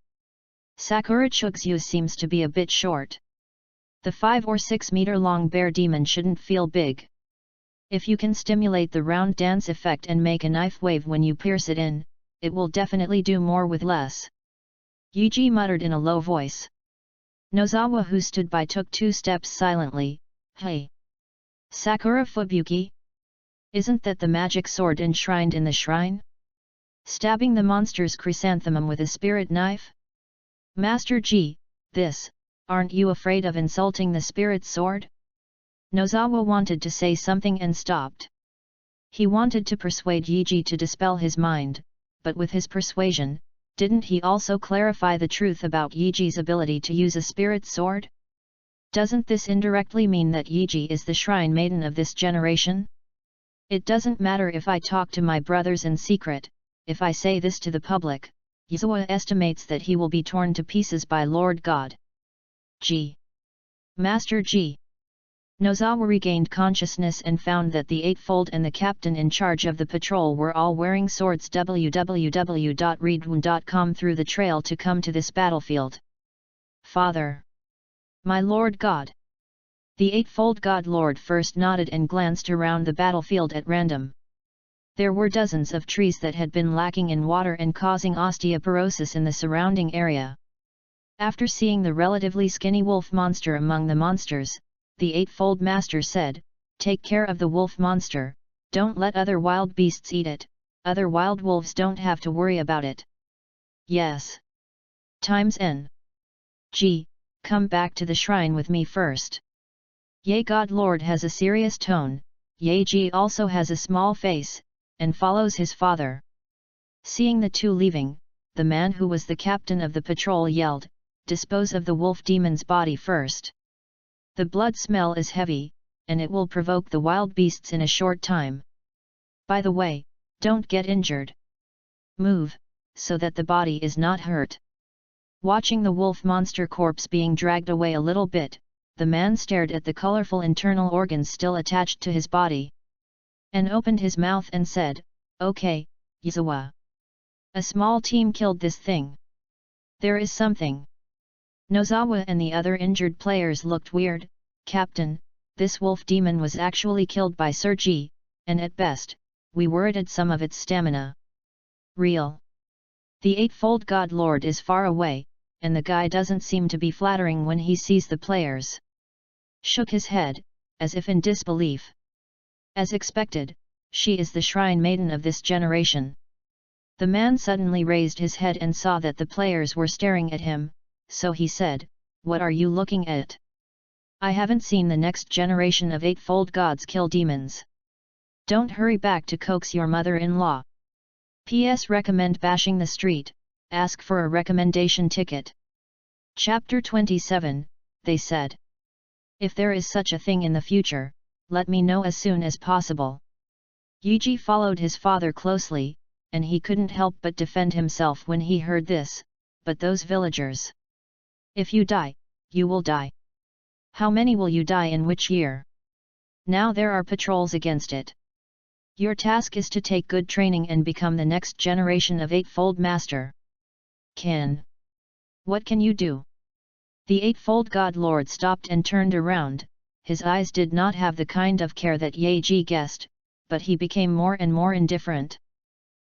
Sakura Chugzyu seems to be a bit short. The 5 or 6 meter long bear demon shouldn't feel big. If you can stimulate the round dance effect and make a knife wave when you pierce it in, it will definitely do more with less. Yuji muttered in a low voice. Nozawa, who stood by, took 2 steps silently. "Hey! Sakura Fubuki? Isn't that the magic sword enshrined in the shrine? Stabbing the monster's chrysanthemum with a spirit knife? Master Ji, aren't you afraid of insulting the spirit sword?" Nozawa wanted to say something and stopped. He wanted to persuade Yuji to dispel his mind, but with his persuasion, didn't he also clarify the truth about Yuji's ability to use a spirit sword? Doesn't this indirectly mean that Yuji is the shrine maiden of this generation? "It doesn't matter if I talk to my brothers in secret, if I say this to the public, Yizua estimates that he will be torn to pieces by Lord God." Ji. Master Ji. Nozawa regained consciousness and found that the Eightfold and the captain in charge of the patrol were all wearing swords. www.readaloud.com through the trail to come to this battlefield. "Father! My Lord God!" The Eightfold God Lord first nodded and glanced around the battlefield at random. There were dozens of trees that had been lacking in water and causing osteoporosis in the surrounding area. After seeing the relatively skinny wolf monster among the monsters, the Eightfold Master said, "Take care of the wolf monster, don't let other wild beasts eat it, other wild wolves don't have to worry about it." "Yes. Times N. G, come back to the shrine with me first." Ye God Lord has a serious tone, Ye Ji also has a small face, and follows his father. Seeing the two leaving, the man who was the captain of the patrol yelled, "Dispose of the wolf demon's body first. The blood smell is heavy, and it will provoke the wild beasts in a short time. By the way, don't get injured." Move, so that the body is not hurt. Watching the wolf monster corpse being dragged away a little bit, the man stared at the colorful internal organs still attached to his body. And opened his mouth and said, "Okay, Yazawa. A small team killed this thing. There is something." Nozawa and the other injured players looked weird. "Captain, this wolf demon was actually killed by Sergi, and at best, we worried some of its stamina. Real. The Eightfold God Lord is far away, and the guy doesn't seem to be flattering when he sees the players." Shook his head, as if in disbelief. "As expected, she is the shrine maiden of this generation." The man suddenly raised his head and saw that the players were staring at him, so he said, "What are you looking at? I haven't seen the next generation of Eightfold Gods kill demons. Don't hurry back to coax your mother-in-law. P.S. Recommend bashing the street, ask for a recommendation ticket." Chapter 27, they said. "If there is such a thing in the future, let me know as soon as possible." Yuji followed his father closely, and he couldn't help but defend himself when he heard this, "But those villagers. If you die, you will die. How many will you die in which year? Now there are patrols against it. Your task is to take good training and become the next generation of Eightfold Master. What can you do?" The Eightfold God Lord stopped and turned around. His eyes did not have the kind of care that Yaji guessed, but he became more and more indifferent.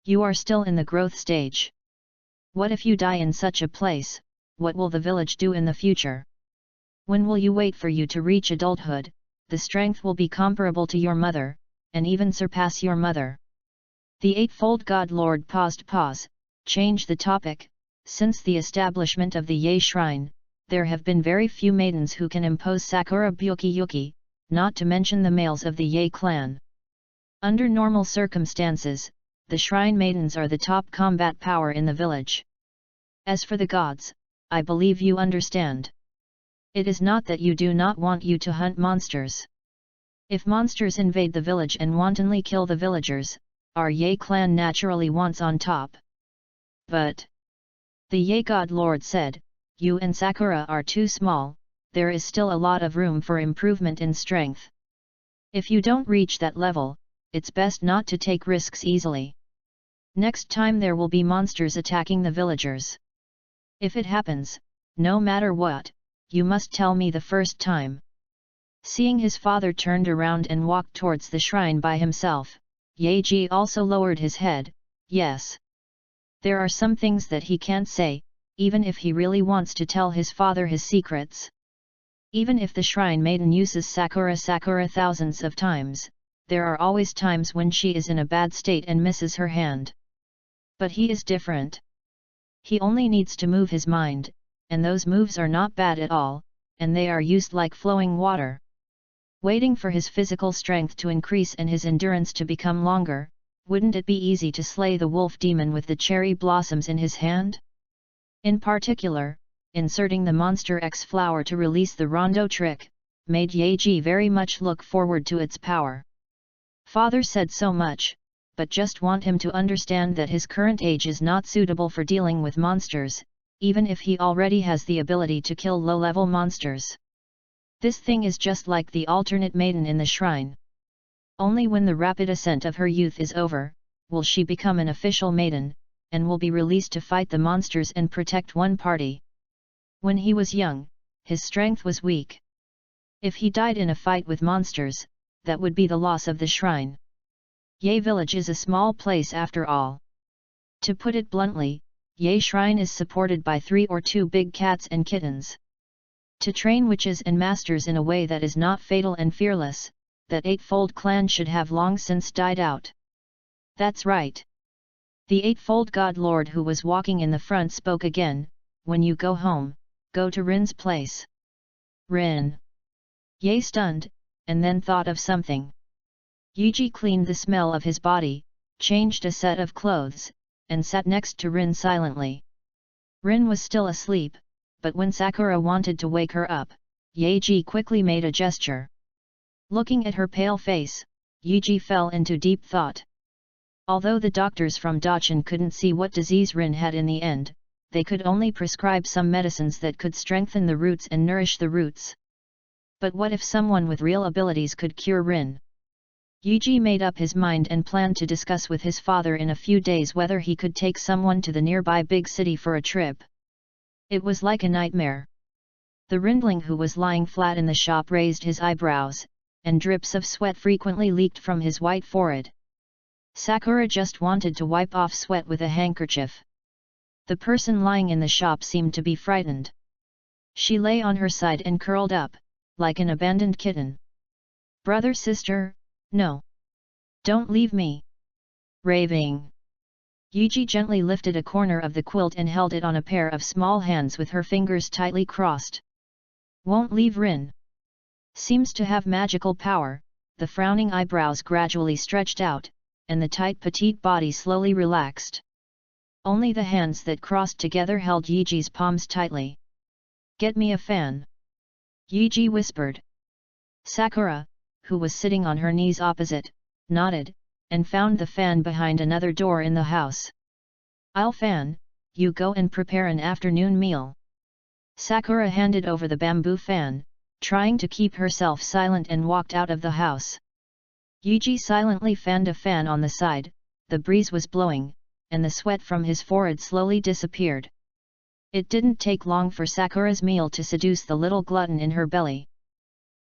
"You are still in the growth stage. What if you die in such a place? What will the village do in the future? When will you wait for you to reach adulthood? The strength will be comparable to your mother, and even surpass your mother." The Eightfold God Lord paused, changed the topic. "Since the establishment of the Ye Shrine, there have been very few maidens who can impose Sakura Byuki, not to mention the males of the Ye clan. Under normal circumstances, the Shrine Maidens are the top combat power in the village. As for the gods, I believe you understand. It is not that you do not want you to hunt monsters. If monsters invade the village and wantonly kill the villagers, our Ye clan naturally wants on top. But," the Ye God Lord said, "you and Sakura are too small, there is still a lot of room for improvement in strength. If you don't reach that level, it's best not to take risks easily. Next time there will be monsters attacking the villagers. If it happens, no matter what, you must tell me the first time." Seeing his father turned around and walked towards the shrine by himself, Yaji also lowered his head. Yes. There are some things that he can't say, even if he really wants to tell his father his secrets. Even if the shrine maiden uses Sakura thousands of times, there are always times when she is in a bad state and misses her hand. But he is different. He only needs to move his mind, and those moves are not bad at all, and they are used like flowing water. Waiting for his physical strength to increase and his endurance to become longer, wouldn't it be easy to slay the wolf demon with the cherry blossoms in his hand? In particular, inserting the Monster X flower to release the Rondo trick, made Yaji very much look forward to its power. Father said so much, but just want him to understand that his current age is not suitable for dealing with monsters, even if he already has the ability to kill low-level monsters. This thing is just like the alternate maiden in the shrine. Only when the rapid ascent of her youth is over, will she become an official maiden, and will be released to fight the monsters and protect one party. When he was young, his strength was weak. If he died in a fight with monsters, that would be the loss of the shrine. Ye village is a small place after all. To put it bluntly, Ye shrine is supported by 3 or 2 big cats and kittens. To train witches and masters in a way that is not fatal and fearless, that Eightfold clan should have long since died out. That's right. The Eightfold God Lord who was walking in the front spoke again. When you go home, go to Rin's place. Rin. Ye stunned, and then thought of something. Yuji cleaned the smell of his body, changed a set of clothes, and sat next to Rin silently. Rin was still asleep, but when Sakura wanted to wake her up, Yaji quickly made a gesture. Looking at her pale face, Yuji fell into deep thought. Although the doctors from Dachan couldn't see what disease Rin had in the end, they could only prescribe some medicines that could strengthen the roots and nourish the roots. But what if someone with real abilities could cure Rin? Yuji made up his mind and planned to discuss with his father in a few days whether he could take someone to the nearby big city for a trip. It was like a nightmare. The Rindling who was lying flat in the shop raised his eyebrows, and drips of sweat frequently leaked from his white forehead. Sakura just wanted to wipe off sweat with a handkerchief. The person lying in the shop seemed to be frightened. She lay on her side and curled up, like an abandoned kitten. "Brother, sister, no. Don't leave me." Raving. Yuji gently lifted a corner of the quilt and held it on a pair of small hands with her fingers tightly crossed. "Won't leave Rin. Seems to have magical power." The frowning eyebrows gradually stretched out, and the tight petite body slowly relaxed. Only the hands that crossed together held Yuji's palms tightly. "Get me a fan," Yuji whispered. Sakura, who was sitting on her knees opposite, nodded, and found the fan behind another door in the house. "I'll fan, you go and prepare an afternoon meal." Sakura handed over the bamboo fan, trying to keep herself silent, and walked out of the house. Yuji silently fanned a fan on the side. The breeze was blowing, and the sweat from his forehead slowly disappeared. It didn't take long for Sakura's meal to seduce the little glutton in her belly.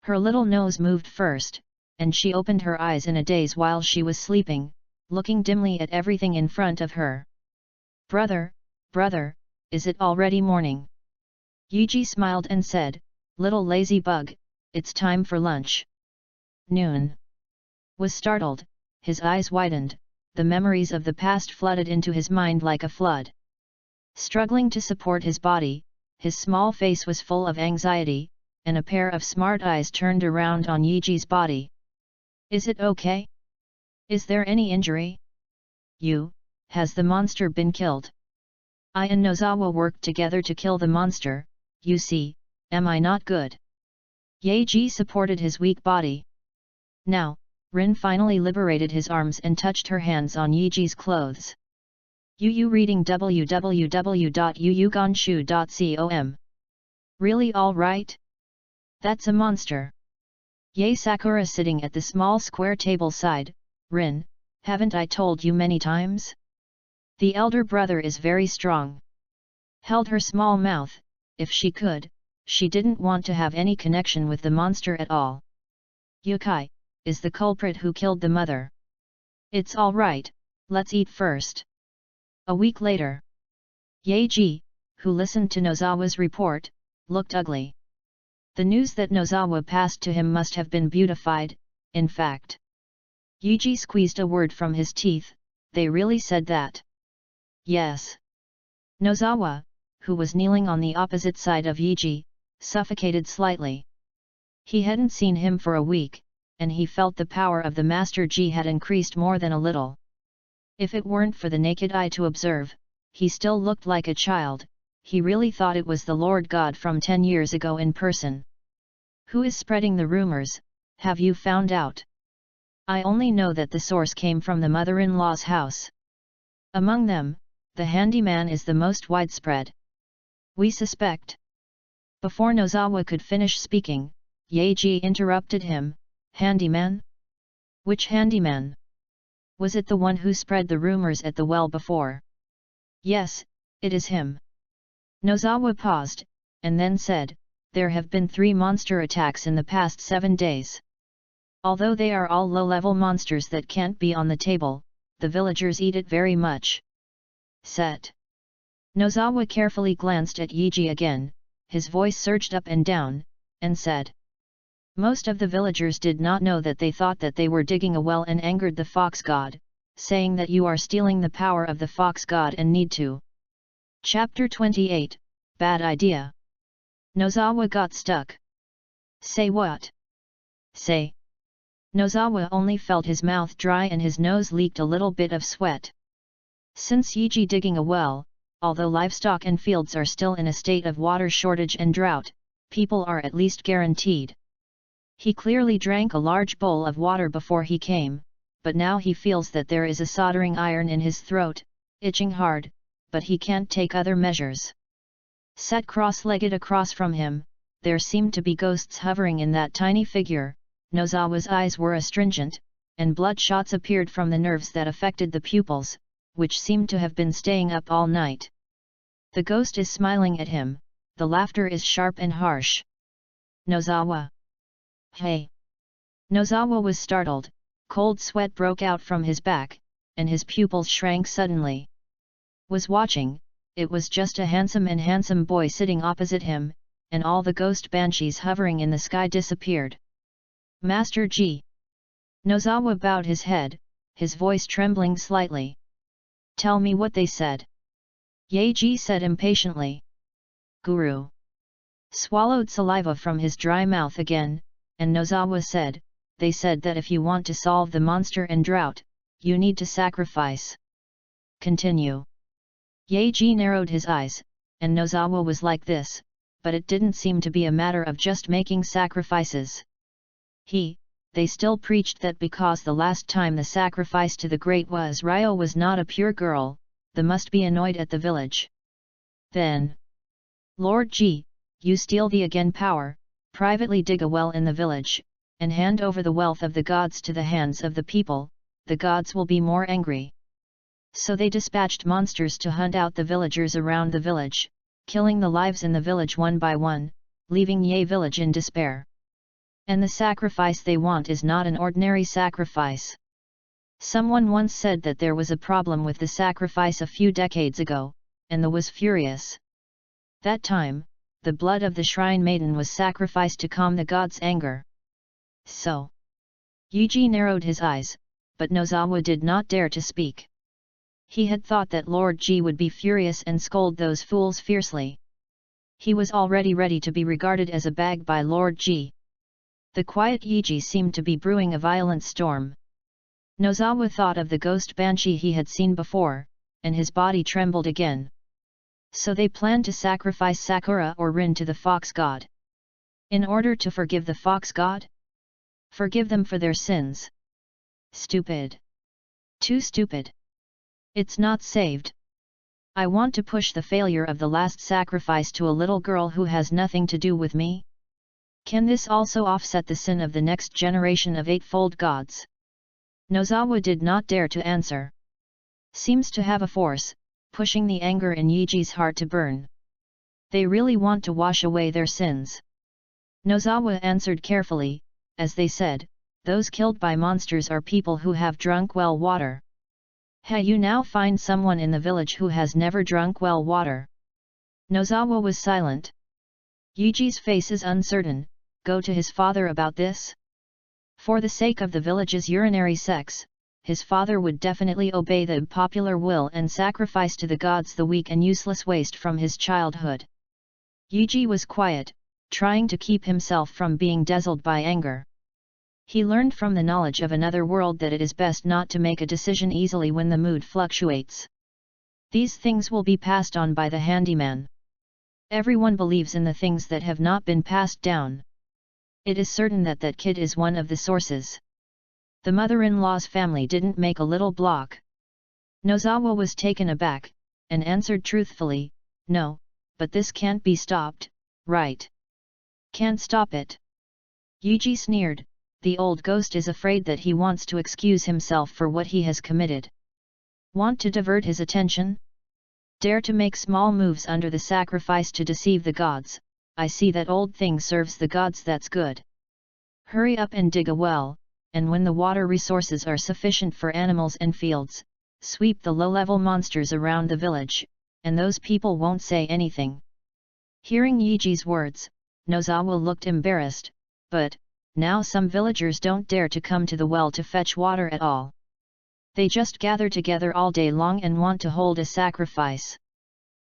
Her little nose moved first, and she opened her eyes in a daze while she was sleeping, looking dimly at everything in front of her. Brother, is it already morning?" Yuji smiled and said, "Little lazy bug, it's time for lunch." "Noon." Was startled, his eyes widened, the memories of the past flooded into his mind like a flood. Struggling to support his body, his small face was full of anxiety, and a pair of smart eyes turned around on Yuji's body. "Is it okay? Is there any injury?" Has the monster been killed?" "I and Nozawa worked together to kill the monster, you see, am I not good?" Yaji supported his weak body. Now, Rin finally liberated his arms and touched her hands on Yuji's clothes. Reading www.yuyugonshu.com. Really all right? That's a monster. Sakura sitting at the small square table side. "Rin, haven't I told you many times? The elder brother is very strong." Held her small mouth. If she could, she didn't want to have any connection with the monster at all. "Yukai is the culprit who killed the mother. It's all right, let's eat first." A week later, Yaji, who listened to Nozawa's report, looked ugly. The news that Nozawa passed to him must have been beautified, in fact. Yuji squeezed a word from his teeth. "They really said that?" "Yes." Nozawa, who was kneeling on the opposite side of Yuji, suffocated slightly. He hadn't seen him for a week, and he felt the power of the Master Ji had increased more than a little. If it weren't for the naked eye to observe, he still looked like a child. He really thought it was the Lord God from 10 years ago in person. "Who is spreading the rumors, have you found out?" "I only know that the source came from the mother-in-law's house. Among them, the handyman is the most widespread. We suspect." Before Nozawa could finish speaking, Yaji interrupted him. "Handyman? Which handyman? Was it the one who spread the rumors at the well before?" "Yes, it is him." Nozawa paused, and then said, "There have been 3 monster attacks in the past 7 days. Although they are all low-level monsters that can't be on the table, the villagers eat it very much." Set. Nozawa carefully glanced at Yuji again, his voice surged up and down, and said, "Most of the villagers did not know that. They thought that they were digging a well and angered the fox god, saying that you are stealing the power of the fox god and need to." Chapter 28, Bad Idea. Nozawa got stuck. "Say what?" "Say." Nozawa only felt his mouth dry and his nose leaked a little bit of sweat. Since Yuji digging a well, although livestock and fields are still in a state of water shortage and drought, people are at least guaranteed. He clearly drank a large bowl of water before he came, but now he feels that there is a soldering iron in his throat, itching hard, but he can't take other measures. Sat cross-legged across from him, there seemed to be ghosts hovering in that tiny figure. Nozawa's eyes were astringent, and blood-shots appeared from the nerves that affected the pupils, which seemed to have been staying up all night. The ghost is smiling at him, the laughter is sharp and harsh. Nozawa! Hey! Nozawa was startled, cold sweat broke out from his back, and his pupils shrank suddenly. Was watching, it was just a handsome boy sitting opposite him, and all the ghost banshees hovering in the sky disappeared. Master Ji! Nozawa bowed his head, his voice trembling slightly. Tell me what they said. Yaji said impatiently. Guru! Swallowed saliva from his dry mouth again, and Nozawa said, they said that if you want to solve the monster and drought, you need to sacrifice. Continue. Yaji narrowed his eyes, and Nozawa was like this, but it didn't seem to be a matter of just making sacrifices. They still preached that because the last time the sacrifice to the great was Ryo was not a pure girl, they must be annoyed at the village. Then, Lord Ji, you steal the again power, privately dig a well in the village, and hand over the wealth of the gods to the hands of the people, the gods will be more angry. So they dispatched monsters to hunt out the villagers around the village, killing the lives in the village one by one, leaving Ye village in despair. And the sacrifice they want is not an ordinary sacrifice. Someone once said that there was a problem with the sacrifice a few decades ago, and the was furious. That time, the blood of the shrine maiden was sacrificed to calm the gods' anger. So, Yuji narrowed his eyes, but Nozawa did not dare to speak. He had thought that Lord Ji would be furious and scold those fools fiercely. He was already ready to be regarded as a bag by Lord Ji. The quiet Yuji seemed to be brewing a violent storm. Nozawa thought of the ghost banshee he had seen before, and his body trembled again. So they planned to sacrifice Sakura or Rin to the fox god. In order to forgive the fox god? Forgive them for their sins. Stupid. Too stupid. It's not saved. I want to push the failure of the last sacrifice to a little girl who has nothing to do with me. Can this also offset the sin of the next generation of eightfold gods? Nozawa did not dare to answer. Seems to have a force, pushing the anger in Yuji's heart to burn. They really want to wash away their sins. Nozawa answered carefully, as they said, those killed by monsters are people who have drunk well water. Hey, you now find someone in the village who has never drunk well water. Nozawa was silent. Yuji's face is uncertain, go to his father about this? For the sake of the village's urinary sex, his father would definitely obey the popular will and sacrifice to the gods the weak and useless waste from his childhood. Yuji was quiet, trying to keep himself from being dazzled by anger. He learned from the knowledge of another world that it is best not to make a decision easily when the mood fluctuates. These things will be passed on by the handyman. Everyone believes in the things that have not been passed down. It is certain that that kid is one of the sources. The mother-in-law's family didn't make a little block. Nozawa was taken aback, and answered truthfully, no, but this can't be stopped, right? Can't stop it. Yuji sneered, the old ghost is afraid that he wants to excuse himself for what he has committed. Want to divert his attention? Dare to make small moves under the sacrifice to deceive the gods, I see that old thing serves the gods, that's good. Hurry up and dig a well, and when the water resources are sufficient for animals and fields, sweep the low-level monsters around the village, and those people won't say anything. Hearing Yuji's words, Nozawa looked embarrassed, but, now some villagers don't dare to come to the well to fetch water at all. They just gather together all day long and want to hold a sacrifice.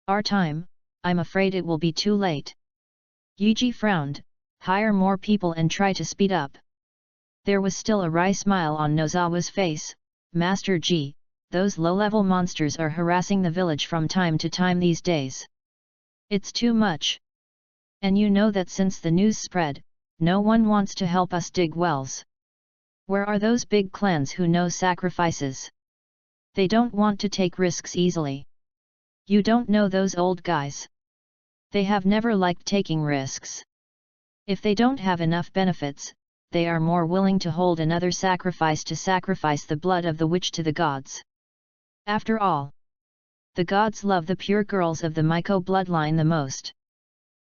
Our time, I'm afraid it will be too late. Yuji frowned, hire more people and try to speed up. There was still a wry smile on Nozawa's face. Master Ji, those low-level monsters are harassing the village from time to time these days. It's too much. And you know that since the news spread, no one wants to help us dig wells. Where are those big clans who know sacrifices? They don't want to take risks easily. You don't know those old guys. They have never liked taking risks. If they don't have enough benefits, they are more willing to hold another sacrifice to sacrifice the blood of the witch to the gods. After all, the gods love the pure girls of the Miko bloodline the most.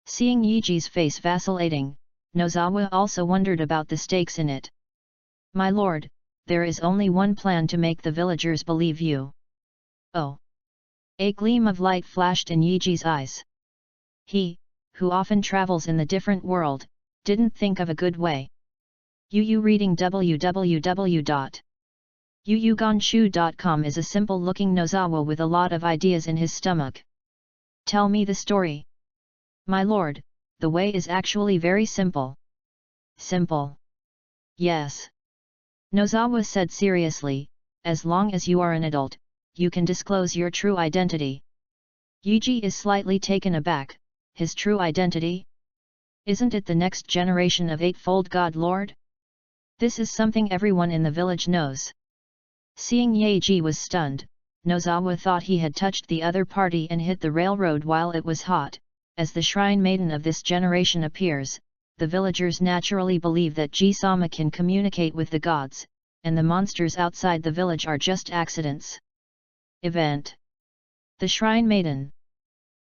Seeing Yiji's face vacillating, Nozawa also wondered about the stakes in it. My lord, there is only one plan to make the villagers believe you. Oh! A gleam of light flashed in Yiji's eyes. He, who often travels in the different world, didn't think of a good way. Reading www.yuyugonshu.com is a simple-looking Nozawa with a lot of ideas in his stomach. Tell me the story. My lord, the way is actually very simple. Simple? Yes. Nozawa said seriously, as long as you are an adult, you can disclose your true identity. Yuji is slightly taken aback. His true identity? Isn't it the next generation of Eightfold God Lord? This is something everyone in the village knows. Seeing Yaji was stunned, Nozawa thought he had touched the other party and hit the railroad while it was hot. As the shrine maiden of this generation appears, the villagers naturally believe that Ji-sama can communicate with the gods, and the monsters outside the village are just accidents. Event. The shrine maiden.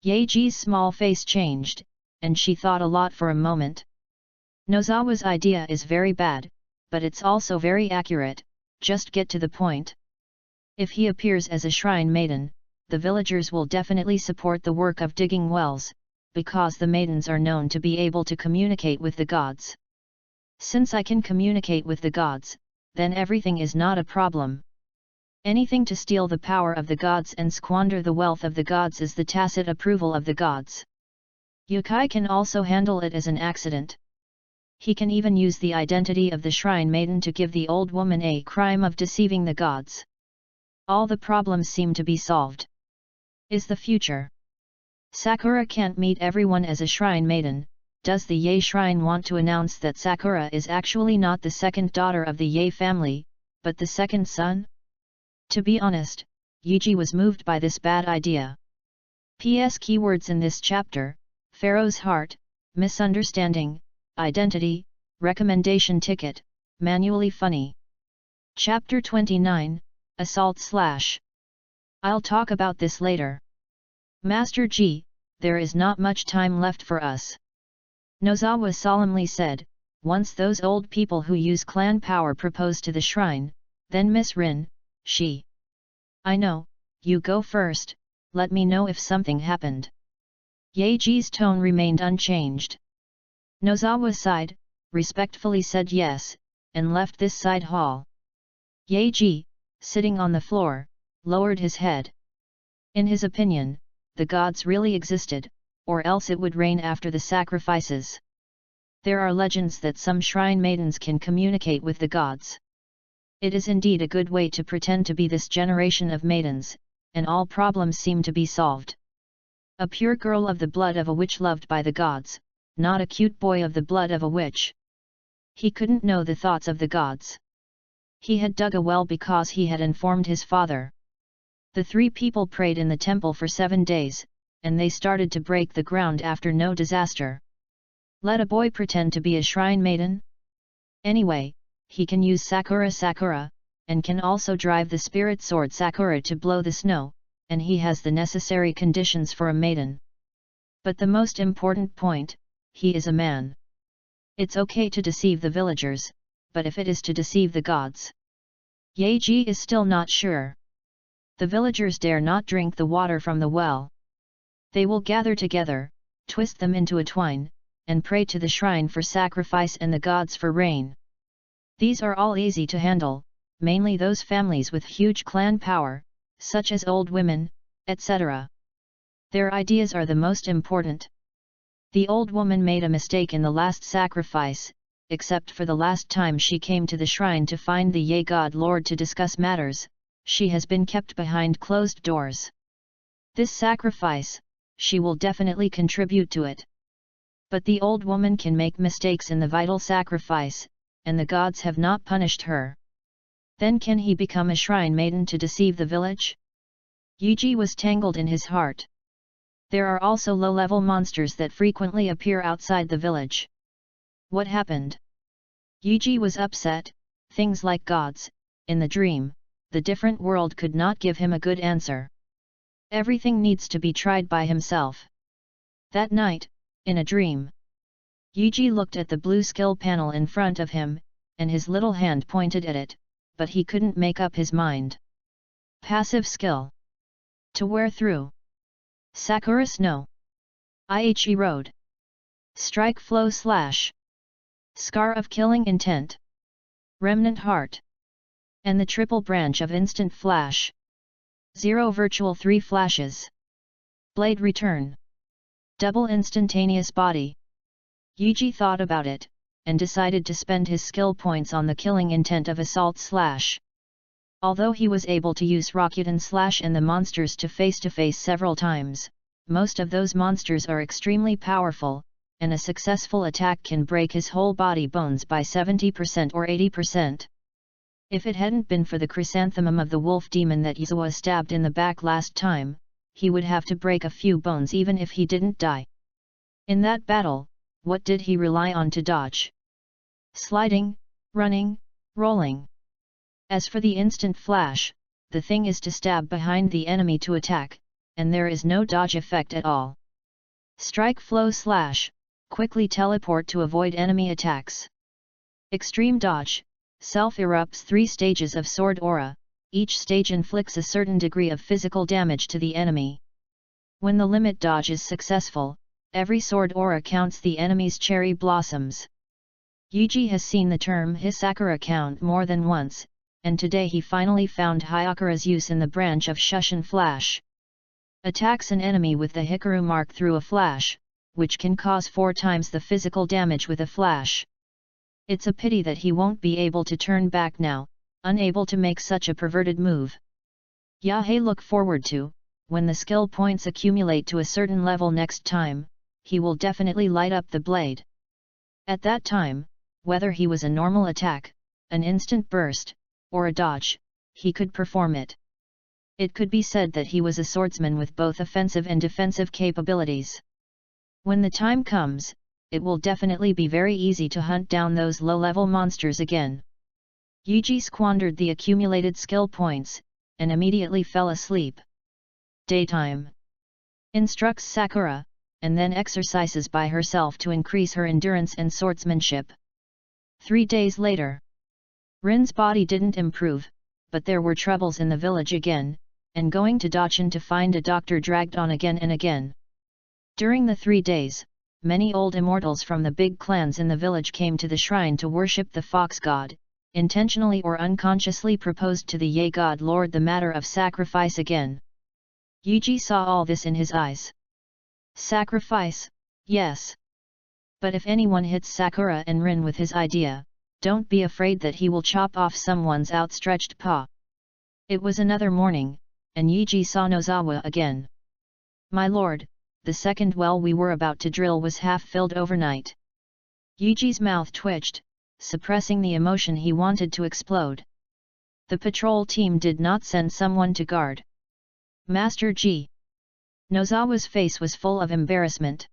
Yaji's small face changed, and she thought a lot for a moment. Nozawa's idea is very bad, but it's also very accurate, just get to the point. If he appears as a shrine maiden, the villagers will definitely support the work of digging wells, because the maidens are known to be able to communicate with the gods. Since I can communicate with the gods, then everything is not a problem. Anything to steal the power of the gods and squander the wealth of the gods is the tacit approval of the gods. Yukai can also handle it as an accident. He can even use the identity of the shrine maiden to give the old woman a crime of deceiving the gods. All the problems seem to be solved. Is the future. Sakura can't meet everyone as a shrine maiden. Does the Ye shrine want to announce that Sakura is actually not the second daughter of the Ye family, but the second son? To be honest, Yuji was moved by this bad idea. PS keywords in this chapter: Pharaoh's heart, misunderstanding, identity, recommendation ticket, manually funny. Chapter 29, Assault / I'll talk about this later. Master G, there is not much time left for us. Nozawa solemnly said, once those old people who use clan power propose to the shrine, then Miss Rin, she. I know, you go first, let me know if something happened. Yaji's tone remained unchanged. Nozawa sighed, respectfully said yes, and left this side hall. Yaji, sitting on the floor, lowered his head. In his opinion, the gods really existed, or else it would rain after the sacrifices. There are legends that some shrine maidens can communicate with the gods. It is indeed a good way to pretend to be this generation of maidens, and all problems seem to be solved. A pure girl of the blood of a witch loved by the gods, not a cute boy of the blood of a witch. He couldn't know the thoughts of the gods. He had dug a well because he had informed his father. The three people prayed in the temple for 7 days, and they started to break the ground after no disaster. Let a boy pretend to be a shrine maiden? Anyway, he can use Sakura, and can also drive the spirit sword Sakura to blow the snow, and he has the necessary conditions for a maiden. But the most important point, he is a man. It's okay to deceive the villagers, but if it is to deceive the gods? Yaji is still not sure. The villagers dare not drink the water from the well. They will gather together, twist them into a twine, and pray to the shrine for sacrifice and the gods for rain. These are all easy to handle, mainly those families with huge clan power, such as old women, etc. Their ideas are the most important. The old woman made a mistake in the last sacrifice, except for the last time she came to the shrine to find the Ye God Lord to discuss matters, she has been kept behind closed doors. This sacrifice, she will definitely contribute to it. But the old woman can make mistakes in the vital sacrifice, and the gods have not punished her. Then can he become a shrine maiden to deceive the village? Yuji was tangled in his heart. There are also low-level monsters that frequently appear outside the village. What happened? Yuji was upset. Things like gods, in the dream, the different world could not give him a good answer. Everything needs to be tried by himself. That night, in a dream, Yuji looked at the blue skill panel in front of him, and his little hand pointed at it, but he couldn't make up his mind. Passive skill. To wear through. Sakura Snow. Aichi Road. Strike Flow Slash. Scar of Killing Intent. Remnant Heart. And the triple branch of Instant Flash. 0 Virtual 3 Flashes. Blade Return. Double Instantaneous Body. Yuji thought about it, and decided to spend his skill points on the killing intent of Assault Slash. Although he was able to use Rakuten Slash and the monsters to face several times, most of those monsters are extremely powerful, and a successful attack can break his whole body bones by 70% or 80%. If it hadn't been for the chrysanthemum of the wolf demon that Izuwa stabbed in the back last time, he would have to break a few bones even if he didn't die. In that battle, what did he rely on to dodge? Sliding, running, rolling. As for the instant flash, the thing is to stab behind the enemy to attack, and there is no dodge effect at all. Strike Flow Slash, quickly teleport to avoid enemy attacks. Extreme Dodge, self erupts 3 stages of Sword Aura, each stage inflicts a certain degree of physical damage to the enemy. When the limit dodge is successful, every Sword Aura counts the enemy's cherry blossoms. Yuji has seen the term Hisakura count more than once, and today he finally found Hyakura's use in the branch of Shushin Flash. Attacks an enemy with the Hikaru mark through a flash, which can cause 4 times the physical damage with a flash. It's a pity that he won't be able to turn back now, unable to make such a perverted move. Yahei look forward to, when the skill points accumulate to a certain level next time, he will definitely light up the blade. At that time, whether he was a normal attack, an instant burst, or a dodge, he could perform it. It could be said that he was a swordsman with both offensive and defensive capabilities. When the time comes, it will definitely be very easy to hunt down those low-level monsters again. Yuji squandered the accumulated skill points, and immediately fell asleep. Daytime. Instructs Sakura, and then exercises by herself to increase her endurance and swordsmanship. 3 days later. Rin's body didn't improve, but there were troubles in the village again, and going to Dachin to find a doctor dragged on again and again. During the 3 days, many old immortals from the big clans in the village came to the shrine to worship the fox god, intentionally or unconsciously proposed to the Ye god lord the matter of sacrifice again. Yuji saw all this in his eyes. Sacrifice, yes. But if anyone hits Sakura and Rin with his idea, don't be afraid that he will chop off someone's outstretched paw. It was another morning, and Yuji saw Nozawa again. My lord, the second well we were about to drill was half filled overnight. Yuji's mouth twitched, suppressing the emotion he wanted to explode. The patrol team did not send someone to guard. Master G. Nozawa's face was full of embarrassment.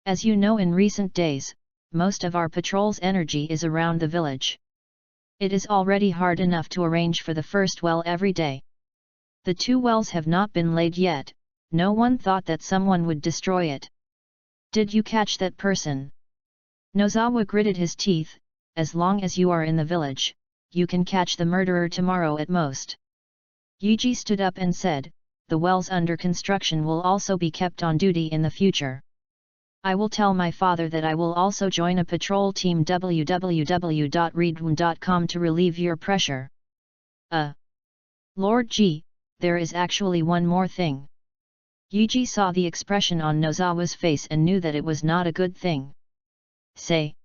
As you know, in recent days, most of our patrol's energy is around the village. It is already hard enough to arrange for the first well every day. The 2 wells have not been laid yet, no one thought that someone would destroy it. Did you catch that person? Nozawa gritted his teeth. As long as you are in the village, you can catch the murderer tomorrow at most. Yuji stood up and said, the wells under construction will also be kept on duty in the future. I will tell my father that I will also join a patrol team www.readaloud.com to relieve your pressure. Lord G, there is actually one more thing. Yuji saw the expression on Nozawa's face and knew that it was not a good thing. Say.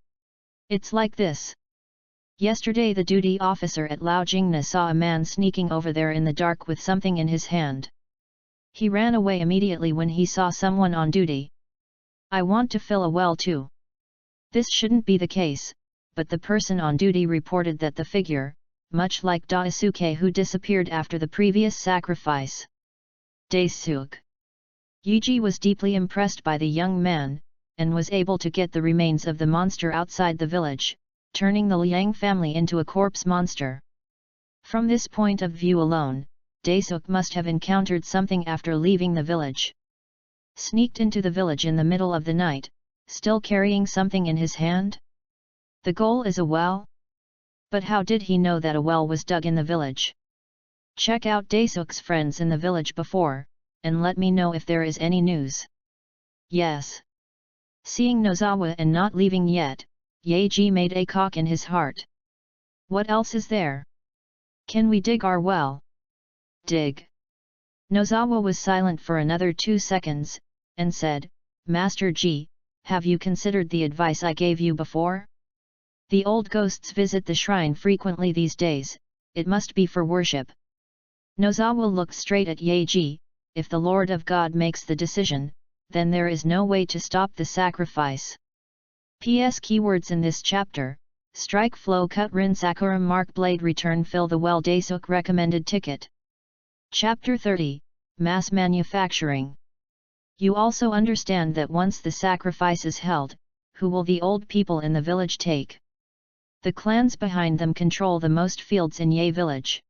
It's like this. Yesterday the duty officer at Laojingna saw a man sneaking over there in the dark with something in his hand. He ran away immediately when he saw someone on duty. I want to fill a well too. This shouldn't be the case, but the person on duty reported that the figure, much like Daisuke who disappeared after the previous sacrifice. Daisuke. Yuji was deeply impressed by the young man, and was able to get the remains of the monster outside the village, turning the Liang family into a corpse monster. From this point of view alone, Daisuke must have encountered something after leaving the village. Sneaked into the village in the middle of the night, still carrying something in his hand? The goal is a well? But how did he know that a well was dug in the village? Check out Daisuke's friends in the village before, and let me know if there is any news. Yes. Seeing Nozawa and not leaving yet, Yaji made a cock in his heart. What else is there? Can we dig our well? Dig. Nozawa was silent for another 2 seconds, and said, Master G, have you considered the advice I gave you before? The old ghosts visit the shrine frequently these days, it must be for worship. Nozawa looked straight at Yaji. If the Lord of God makes the decision, then there is no way to stop the sacrifice. PS keywords in this chapter: strike flow cut rin Sakura mark blade return fill the well Daisuke recommended ticket. Chapter 30, Mass Manufacturing. You also understand that once the sacrifice is held, who will the old people in the village take? The clans behind them control the most fields in Ye village.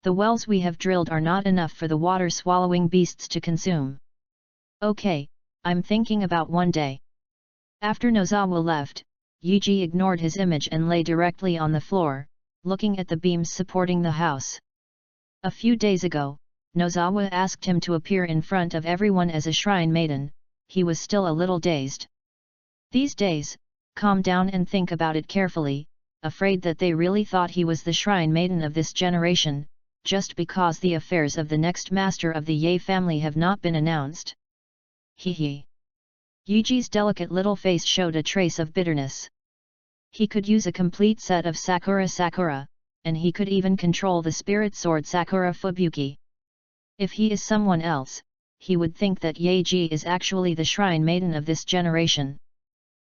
The wells we have drilled are not enough for the water-swallowing beasts to consume. Okay, I'm thinking about one day. After Nozawa left, Yuji ignored his image and lay directly on the floor, looking at the beams supporting the house. A few days ago, Nozawa asked him to appear in front of everyone as a shrine maiden. He was still a little dazed. These days, calm down and think about it carefully, afraid that they really thought he was the shrine maiden of this generation, just because the affairs of the next master of the Ye family have not been announced. Hee. Yuji's delicate little face showed a trace of bitterness. He could use a complete set of Sakura, and he could even control the spirit sword Sakura Fubuki. If he is someone else, he would think that Yaji is actually the shrine maiden of this generation.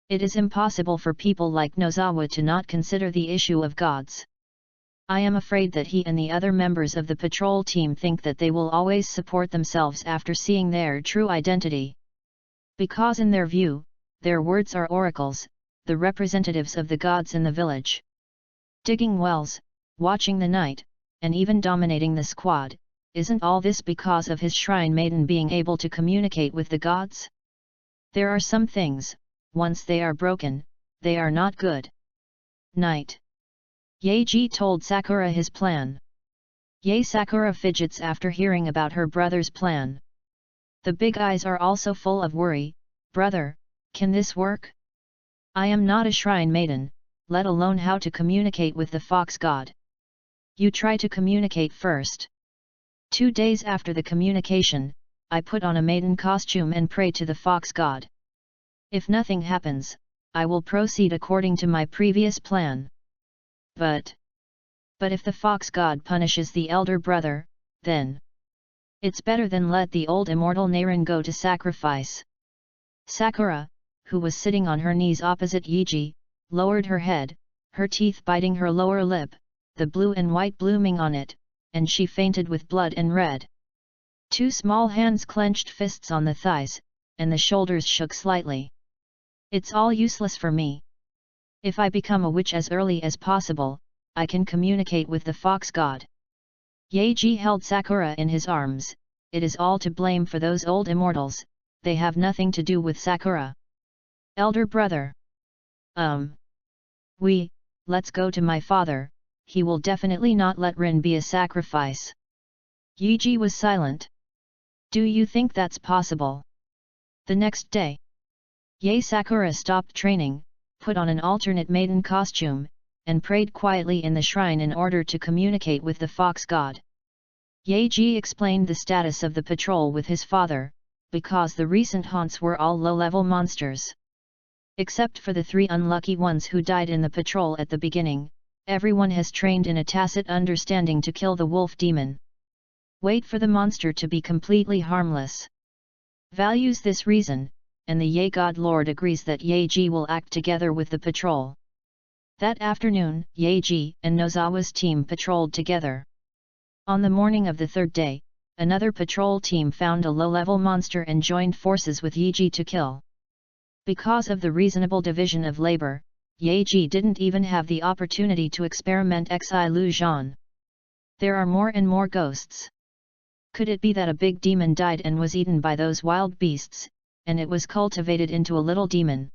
It is impossible for people like Nozawa to not consider the issue of gods. I am afraid that he and the other members of the patrol team think that they will always support themselves after seeing their true identity. Because in their view, their words are oracles, the representatives of the gods in the village. Digging wells, watching the night, and even dominating the squad, isn't all this because of his shrine maiden being able to communicate with the gods? There are some things, once they are broken, they are not good. Night. Yaji told Sakura his plan. Sakura fidgets after hearing about her brother's plan. The big eyes are also full of worry. Brother, can this work? I am not a shrine maiden, let alone how to communicate with the fox god. You try to communicate first. 2 days after the communication, I put on a maiden costume and pray to the fox god. If nothing happens, I will proceed according to my previous plan. But if the fox god punishes the elder brother, then it's better than let the old immortal Naren go to sacrifice. Sakura, who was sitting on her knees opposite Yuji, lowered her head, her teeth biting her lower lip, the blue and white blooming on it, and she fainted with blood and red. 2 small hands clenched fists on the thighs, and the shoulders shook slightly. It's all useless for me. If I become a witch as early as possible, I can communicate with the fox god. Yaji held Sakura in his arms. It is all to blame for those old immortals, they have nothing to do with Sakura. Elder brother. Let's go to my father, he will definitely not let Rin be a sacrifice. Yuji was silent. Do you think that's possible? The next day. Sakura stopped training, put on an alternate maiden costume, and prayed quietly in the shrine in order to communicate with the fox god. Yaji explained the status of the patrol with his father, because the recent haunts were all low-level monsters. Except for the 3 unlucky ones who died in the patrol at the beginning, everyone has trained in a tacit understanding to kill the wolf demon. Wait for the monster to be completely harmless. Values this reason, and the Ye God Lord agrees that Yaji will act together with the patrol. That afternoon, Yaji and Nozawa's team patrolled together. On the morning of the third day, another patrol team found a low-level monster and joined forces with Yaji to kill. Because of the reasonable division of labor, Yaji didn't even have the opportunity to experiment illusion. There are more and more ghosts. Could it be that a big demon died and was eaten by those wild beasts, and it was cultivated into a little demon?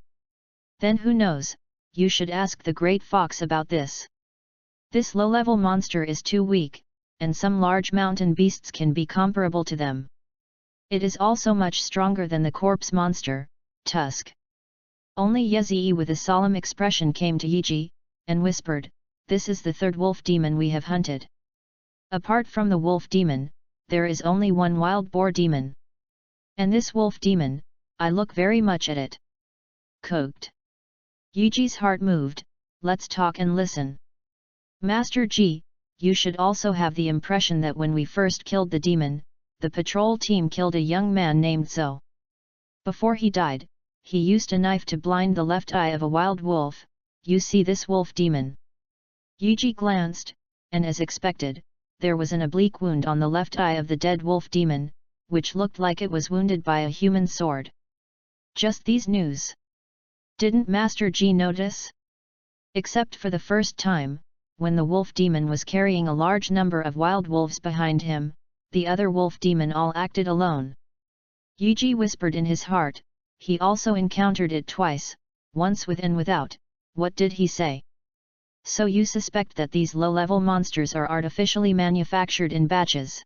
Then who knows, you should ask the great fox about this. This low-level monster is too weak, and some large mountain beasts can be comparable to them. It is also much stronger than the corpse monster, Tusk. Only Yezii with a solemn expression came to Yaji, and whispered, "This is the third wolf demon we have hunted. Apart from the wolf demon, there is only one wild boar demon. And this wolf demon, I look very much at it." Cooked. Yaji's heart moved. "Let's talk and listen. Master Ji, you should also have the impression that when we first killed the demon, the patrol team killed a young man named Zhou. Before he died, he used a knife to blind the left eye of a wild wolf. You see this wolf demon." Yaji glanced, and as expected, there was an oblique wound on the left eye of the dead wolf demon, which looked like it was wounded by a human sword. Just these news. Didn't Master Ji notice? Except for the first time, when the wolf demon was carrying a large number of wild wolves behind him, the other wolf demon all acted alone. Yaji whispered in his heart, he also encountered it twice, once with and without. What did he say? So you suspect that these low-level monsters are artificially manufactured in batches?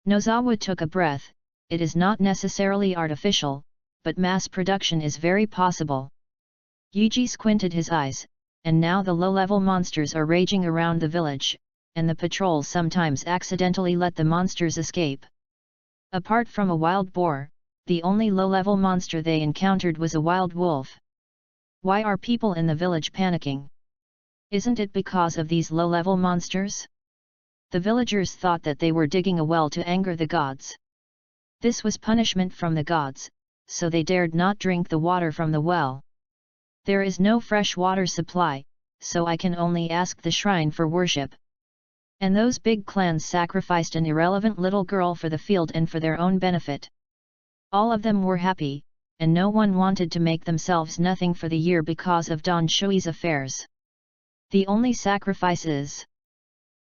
Nozawa took a breath. It is not necessarily artificial, but mass production is very possible. Yaji squinted his eyes, and now the low-level monsters are raging around the village, and the patrols sometimes accidentally let the monsters escape. Apart from a wild boar, the only low-level monster they encountered was a wild wolf. Why are people in the village panicking? Isn't it because of these low-level monsters? The villagers thought that they were digging a well to anger the gods. This was punishment from the gods, so they dared not drink the water from the well. There is no fresh water supply, so I can only ask the shrine for worship. And those big clans sacrificed an irrelevant little girl for the field and for their own benefit. All of them were happy, and no one wanted to make themselves nothing for the year because of Don Shui's affairs. The only sacrifice is,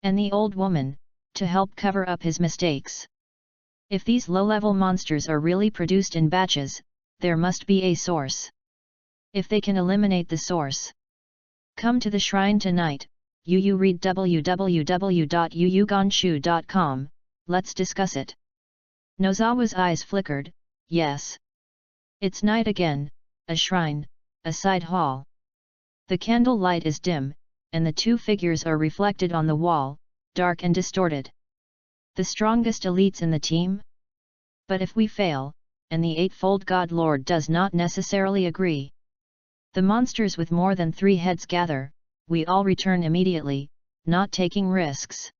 and the old woman, to help cover up his mistakes. If these low-level monsters are really produced in batches, there must be a source. If they can eliminate the source. Come to the shrine tonight. You read www.yuyuganshu.com, let's discuss it. Nozawa's eyes flickered. Yes. It's night again, a shrine, a side hall. The candle light is dim, and the two figures are reflected on the wall, dark and distorted. The strongest elites in the team? But if we fail, and the Eightfold God Lord does not necessarily agree. The monsters with more than 3 heads gather, we all return immediately, not taking risks.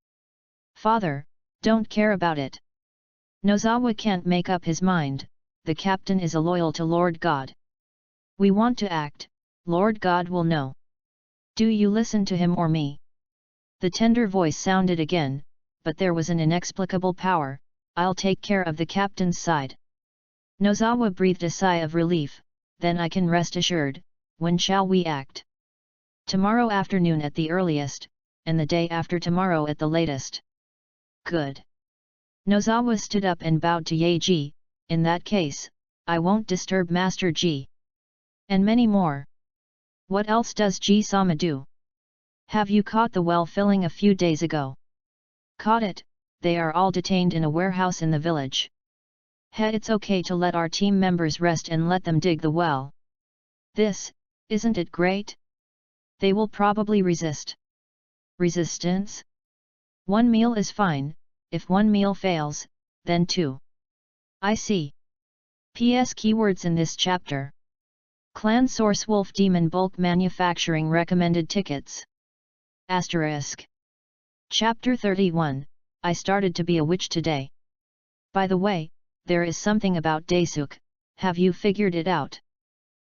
Father, don't care about it. Nozawa can't make up his mind, the captain is loyal to Lord God. We want to act, Lord God will know. Do you listen to him or me? The tender voice sounded again, but there was an inexplicable power. I'll take care of the captain's side. Nozawa breathed a sigh of relief. Then I can rest assured. When shall we act? Tomorrow afternoon at the earliest, and the day after tomorrow at the latest. Good. Nozawa stood up and bowed to Yaji. In that case, I won't disturb Master Ji. And many more. What else does Ji-sama do? Have you caught the well filling a few days ago? Caught it, they are all detained in a warehouse in the village. It's okay to let our team members rest and let them dig the well. Isn't it great? They will probably resist. Resistance? One meal is fine, if one meal fails, then 2. I see. PS keywords in this chapter. Clan source Wolf Demon Bulk Manufacturing recommended tickets. Asterisk. Chapter 31, I started to be a witch today. By the way, there is something about Daisuke, have you figured it out?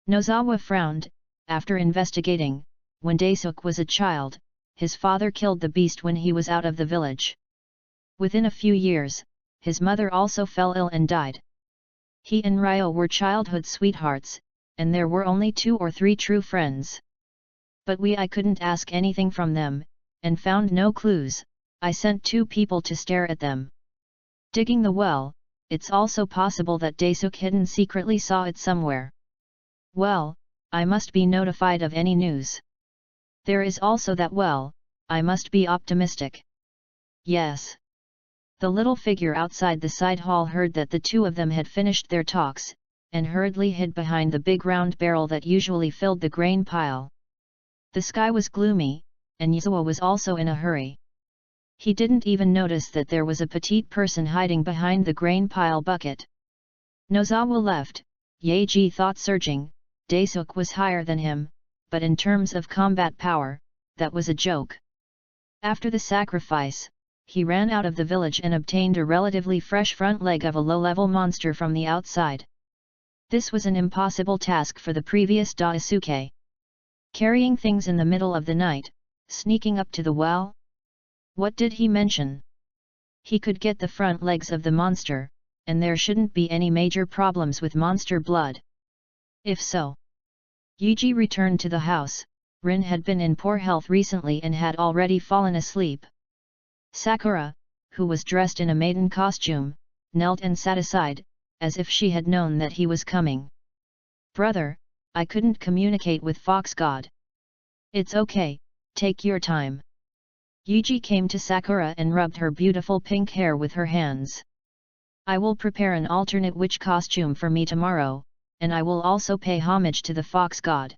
Nozawa frowned. After investigating, when Daesuk was a child, his father killed the beast when he was out of the village. Within a few years, his mother also fell ill and died. He and Ryo were childhood sweethearts, and there were only 2 or 3 true friends. But I couldn't ask anything from them, and found no clues. I sent 2 people to stare at them. Digging the well, it's also possible that Daesuk hidden secretly saw it somewhere. Well, I must be notified of any news. There is also that well, I must be optimistic. Yes. The little figure outside the side hall heard that the 2 of them had finished their talks, and hurriedly hid behind the big round barrel that usually filled the grain pile. The sky was gloomy, and Yasuo was also in a hurry. He didn't even notice that there was a petite person hiding behind the grain pile bucket. Nozawa left, Yaji thought surging. Daesuk was higher than him, but in terms of combat power, that was a joke. After the sacrifice, he ran out of the village and obtained a relatively fresh front leg of a low-level monster from the outside. This was an impossible task for the previous Daisuke. Carrying things in the middle of the night, sneaking up to the well? What did he mention? He could get the front legs of the monster, and there shouldn't be any major problems with monster blood. If so. Yuji returned to the house. Rin had been in poor health recently and had already fallen asleep. Sakura, who was dressed in a maiden costume, knelt and sat aside, as if she had known that he was coming. "Brother, I couldn't communicate with Fox God." "It's okay, take your time." Yuji came to Sakura and rubbed her beautiful pink hair with her hands. "I will prepare an alternate witch costume for me tomorrow, and I will also pay homage to the Fox God."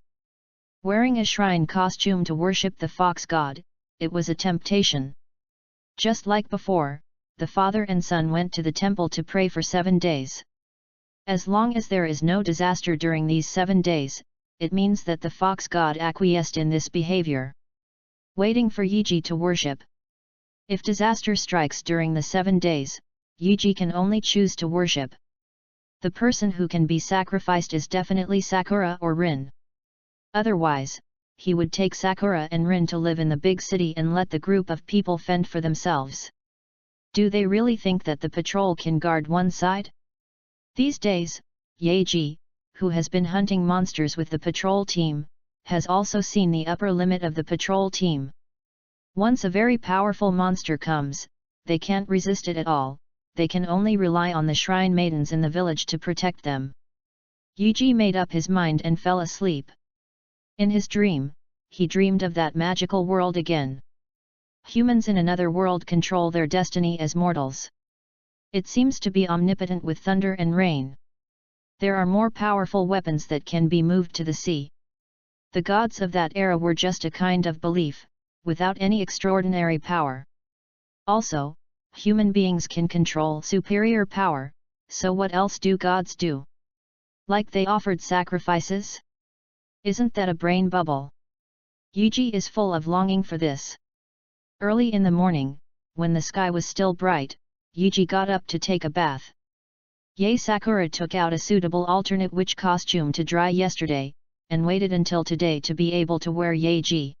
Wearing a shrine costume to worship the Fox God, it was a temptation. Just like before, the father and son went to the temple to pray for 7 days. As long as there is no disaster during these 7 days, it means that the Fox God acquiesced in this behavior. Waiting for Yuji to worship. If disaster strikes during the 7 days, Yuji can only choose to worship. The person who can be sacrificed is definitely Sakura or Rin. Otherwise, he would take Sakura and Rin to live in the big city and let the group of people fend for themselves. Do they really think that the patrol can guard one side? These days, Yaji, who has been hunting monsters with the patrol team, has also seen the upper limit of the patrol team. Once a very powerful monster comes, they can't resist it at all, they can only rely on the shrine maidens in the village to protect them. Yuji made up his mind and fell asleep. In his dream, he dreamed of that magical world again. Humans in another world control their destiny as mortals. It seems to be omnipotent with thunder and rain. There are more powerful weapons that can be moved to the sea. The gods of that era were just a kind of belief, without any extraordinary power. Also, human beings can control superior power, so what else do gods do? Like they offered sacrifices? Isn't that a brain bubble? Yuji is full of longing for this. Early in the morning, when the sky was still bright, Yuji got up to take a bath. Sakura took out a suitable alternate witch costume to dry yesterday, and waited until today to be able to wear Yaji.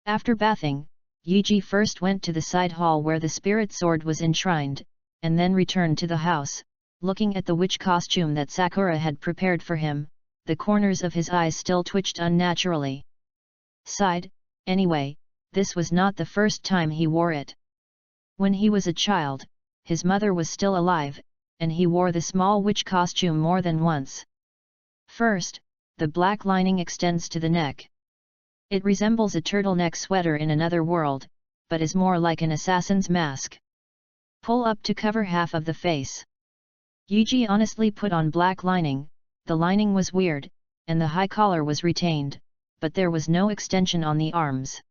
After bathing, Yuji first went to the side hall where the spirit sword was enshrined, and then returned to the house, looking at the witch costume that Sakura had prepared for him. The corners of his eyes still twitched unnaturally. Sighed, anyway, this was not the first time he wore it. When he was a child, his mother was still alive, and he wore the small witch costume more than once. First, the black lining extends to the neck. It resembles a turtleneck sweater in another world, but is more like an assassin's mask. Pull up to cover half of the face. Yuji honestly put on black lining. The lining was weird, and the high collar was retained, but there was no extension on the arms.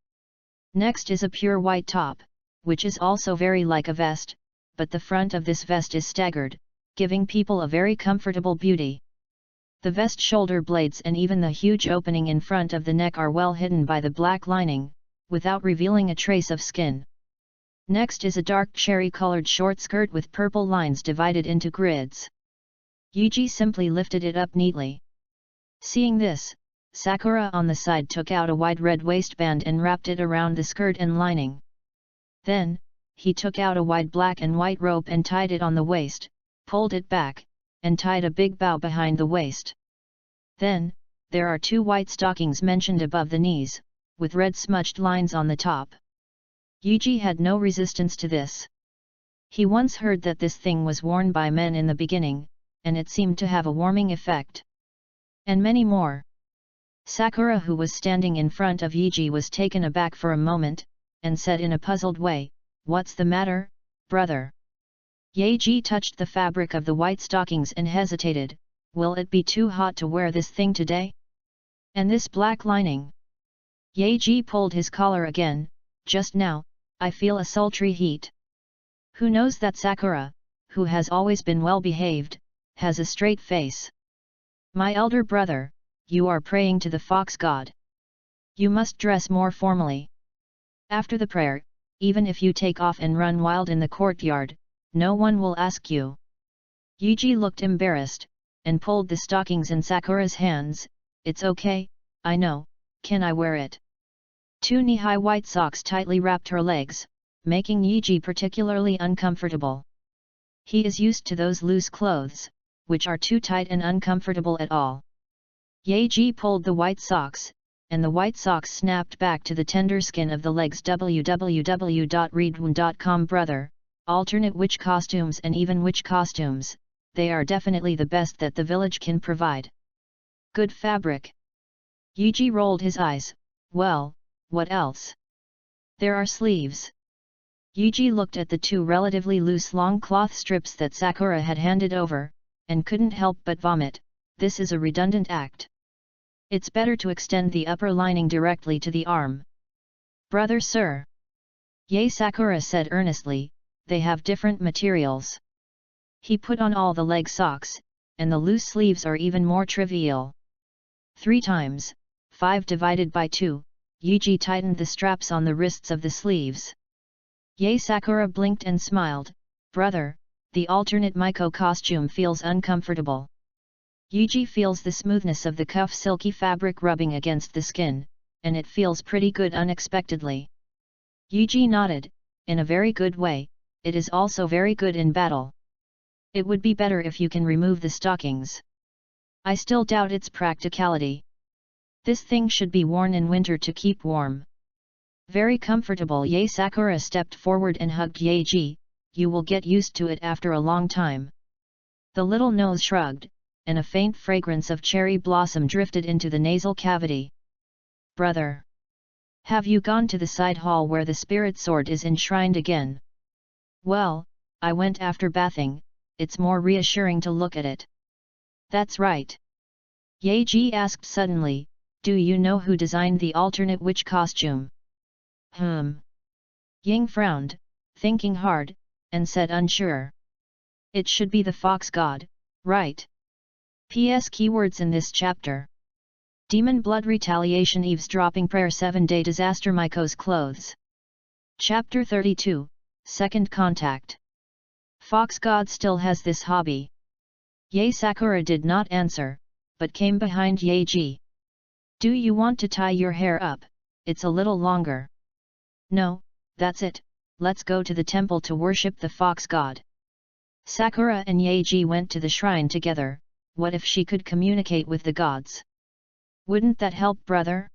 Next is a pure white top, which is also very like a vest, but the front of this vest is staggered, giving people a very comfortable beauty. The vest shoulder blades and even the huge opening in front of the neck are well hidden by the black lining, without revealing a trace of skin. Next is a dark cherry-colored short skirt with purple lines divided into grids. Yuji simply lifted it up neatly. Seeing this, Sakura on the side took out a wide red waistband and wrapped it around the skirt and lining. Then, he took out a wide black and white rope and tied it on the waist, pulled it back, and tied a big bow behind the waist. Then, there are 2 white stockings mentioned above the knees, with red smudged lines on the top. Yuji had no resistance to this. He once heard that this thing was worn by men in the beginning, and it seemed to have a warming effect. And many more. Sakura, who was standing in front of Yuji, was taken aback for a moment, and said in a puzzled way, "What's the matter, brother?" Yuji touched the fabric of the white stockings and hesitated. "Will it be too hot to wear this thing today? And this black lining?" Yuji pulled his collar again. "Just now, I feel a sultry heat." Who knows that Sakura, who has always been well behaved, has a straight face? "My elder brother, you are praying to the fox god. You must dress more formally. After the prayer, even if you take off and run wild in the courtyard, no one will ask you." Yuji looked embarrassed, and pulled the stockings in Sakura's hands. "It's okay, I know, can I wear it?" 2 knee-high white socks tightly wrapped her legs, making Yuji particularly uncomfortable. He is used to those loose clothes, which are too tight and uncomfortable at all. Yuji pulled the white socks, and the white socks snapped back to the tender skin of the legs. www.readaloud.com. Brother, alternate witch costumes and even witch costumes, they are definitely the best that the village can provide. Good fabric. Yuji rolled his eyes. "Well, what else? There are sleeves." Yuji looked at the 2 relatively loose long cloth strips that Sakura had handed over, and couldn't help but vomit. This is a redundant act. It's better to extend the upper lining directly to the arm. "Brother sir," Sakura said earnestly, "they have different materials." He put on all the leg socks, and the loose sleeves are even more trivial. 3 times, 5 divided by 2, Yuji tightened the straps on the wrists of the sleeves. Sakura blinked and smiled. "Brother, the alternate Miko costume feels uncomfortable." Yuji feels the smoothness of the cuff silky fabric rubbing against the skin, and it feels pretty good unexpectedly. Yuji nodded. "In a very good way, it is also very good in battle. It would be better if you can remove the stockings. I still doubt its practicality. This thing should be worn in winter to keep warm." "Very comfortable." Sakura stepped forward and hugged Yuji. "You will get used to it after a long time." The little nose shrugged, and a faint fragrance of cherry blossom drifted into the nasal cavity. "Brother, have you gone to the side hall where the spirit sword is enshrined again?" "Well, I went after bathing, it's more reassuring to look at it." "That's right." Yuji asked suddenly, "Do you know who designed the alternate witch costume?" Ying frowned, thinking hard, and said unsure. "It should be the fox god, right?" PS keywords in this chapter. Demon blood retaliation eavesdropping prayer 7-day disaster Miko's clothes. Chapter 32, Second Contact. Fox god still has this hobby. Sakura did not answer, but came behind Yuji. "Do you want to tie your hair up? It's a little longer." "No, that's it, let's go to the temple to worship the fox god." Sakura and Yuji went to the shrine together. What if she could communicate with the gods? Wouldn't that help, brother?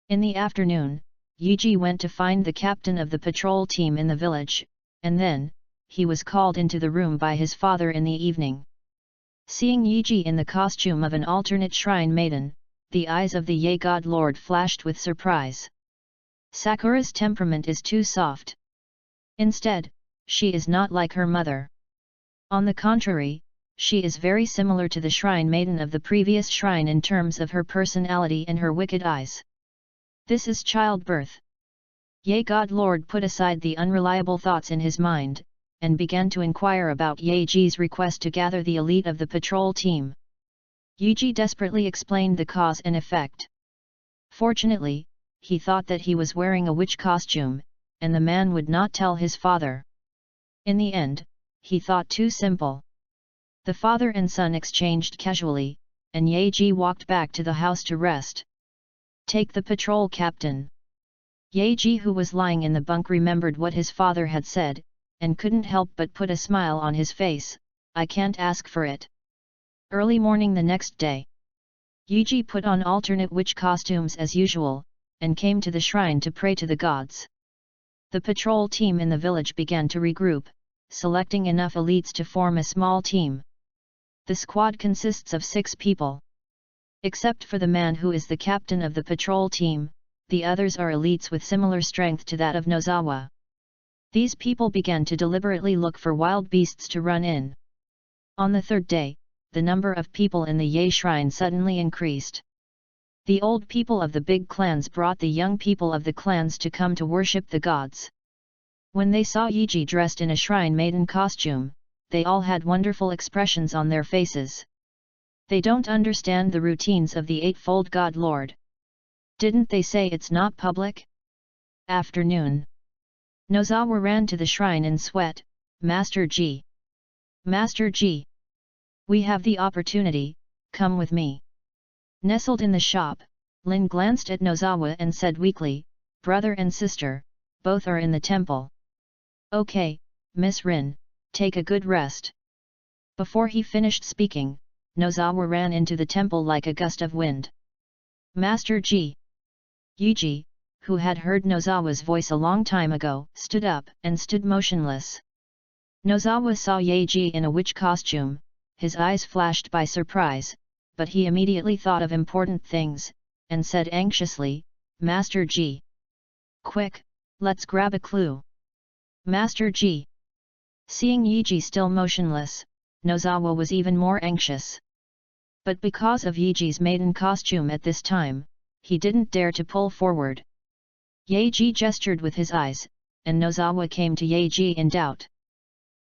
In the afternoon, Yuji went to find the captain of the patrol team in the village, and then, he was called into the room by his father in the evening. Seeing Yuji in the costume of an alternate shrine maiden, the eyes of the Ye God Lord flashed with surprise. Sakura's temperament is too soft. Instead, she is not like her mother. On the contrary, she is very similar to the shrine maiden of the previous shrine in terms of her personality and her wicked eyes. This is childbirth. Ye God Lord put aside the unreliable thoughts in his mind, and began to inquire about Yuji's request to gather the elite of the patrol team. Yuji desperately explained the cause and effect. Fortunately, he thought that he was wearing a witch costume, and the man would not tell his father. In the end, he thought too simple. The father and son exchanged casually, and Yaji walked back to the house to rest. Take the patrol, Captain. Yaji, who was lying in the bunk, remembered what his father had said, and couldn't help but put a smile on his face. I can't ask for it. Early morning the next day, Yaji put on alternate witch costumes as usual, and came to the shrine to pray to the gods. The patrol team in the village began to regroup, selecting enough elites to form a small team. The squad consists of 6 people. Except for the man who is the captain of the patrol team, the others are elites with similar strength to that of Nozawa. These people began to deliberately look for wild beasts to run in. On the 3rd day, the number of people in the Ye shrine suddenly increased. The old people of the big clans brought the young people of the clans to come to worship the gods. When they saw Yaji dressed in a shrine maiden costume, they all had wonderful expressions on their faces. They don't understand the routines of the Eightfold God Lord. Didn't they say it's not public? Afternoon. Nozawa ran to the shrine in sweat. Master G. Master G. We have the opportunity, come with me. Nestled in the shop, Lin glanced at Nozawa and said weakly, brother and sister, both are in the temple. Okay, Miss Rin, take a good rest. Before he finished speaking, Nozawa ran into the temple like a gust of wind. Master G. Yaji, who had heard Nozawa's voice a long time ago, stood up and stood motionless. Nozawa saw Yaji in a witch costume, his eyes flashed by surprise, but he immediately thought of important things, and said anxiously, Master G. Quick, let's grab a clue. Master G. Seeing Yaji still motionless, Nozawa was even more anxious. But because of Yaji's maiden costume at this time, he didn't dare to pull forward. Yaji gestured with his eyes, and Nozawa came to Yaji in doubt.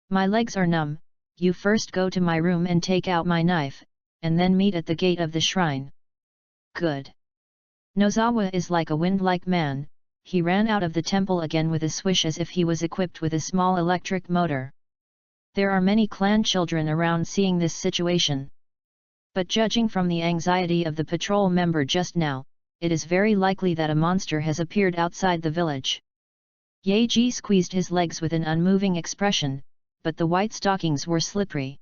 My legs are numb, you first go to my room and take out my knife, and then meet at the gate of the shrine. Good. Nozawa is like a wind-like man, he ran out of the temple again with a swish as if he was equipped with a small electric motor. There are many clan children around seeing this situation. But judging from the anxiety of the patrol member just now, it is very likely that a monster has appeared outside the village. Yaji squeezed his legs with an unmoving expression, but the white stockings were slippery.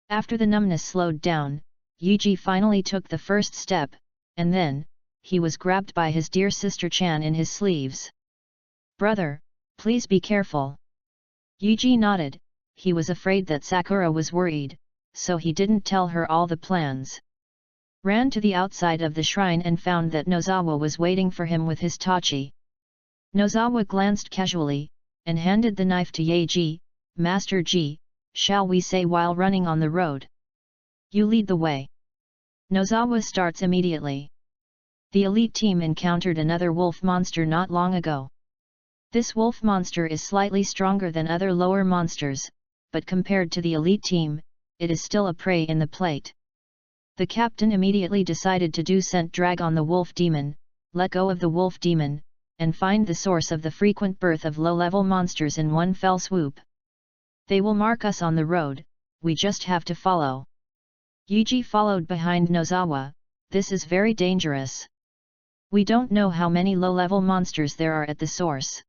After the numbness slowed down, Yaji finally took the first step, and then, he was grabbed by his dear sister Chan in his sleeves. Brother, please be careful. Yaji nodded, he was afraid that Sakura was worried, so he didn't tell her all the plans. Ran to the outside of the shrine and found that Nozawa was waiting for him with his tachi. Nozawa glanced casually, and handed the knife to Yaji. Master G, shall we say, while running on the road? You lead the way. Nozawa starts immediately. The elite team encountered another wolf monster not long ago. This wolf monster is slightly stronger than other lower monsters, but compared to the elite team, it is still a prey in the plate. The captain immediately decided to do scent drag on the wolf demon, let go of the wolf demon, and find the source of the frequent birth of low-level monsters in one fell swoop. They will mark us on the road, we just have to follow. Yaji followed behind Nozawa. This is very dangerous. We don't know how many low-level monsters there are at the source.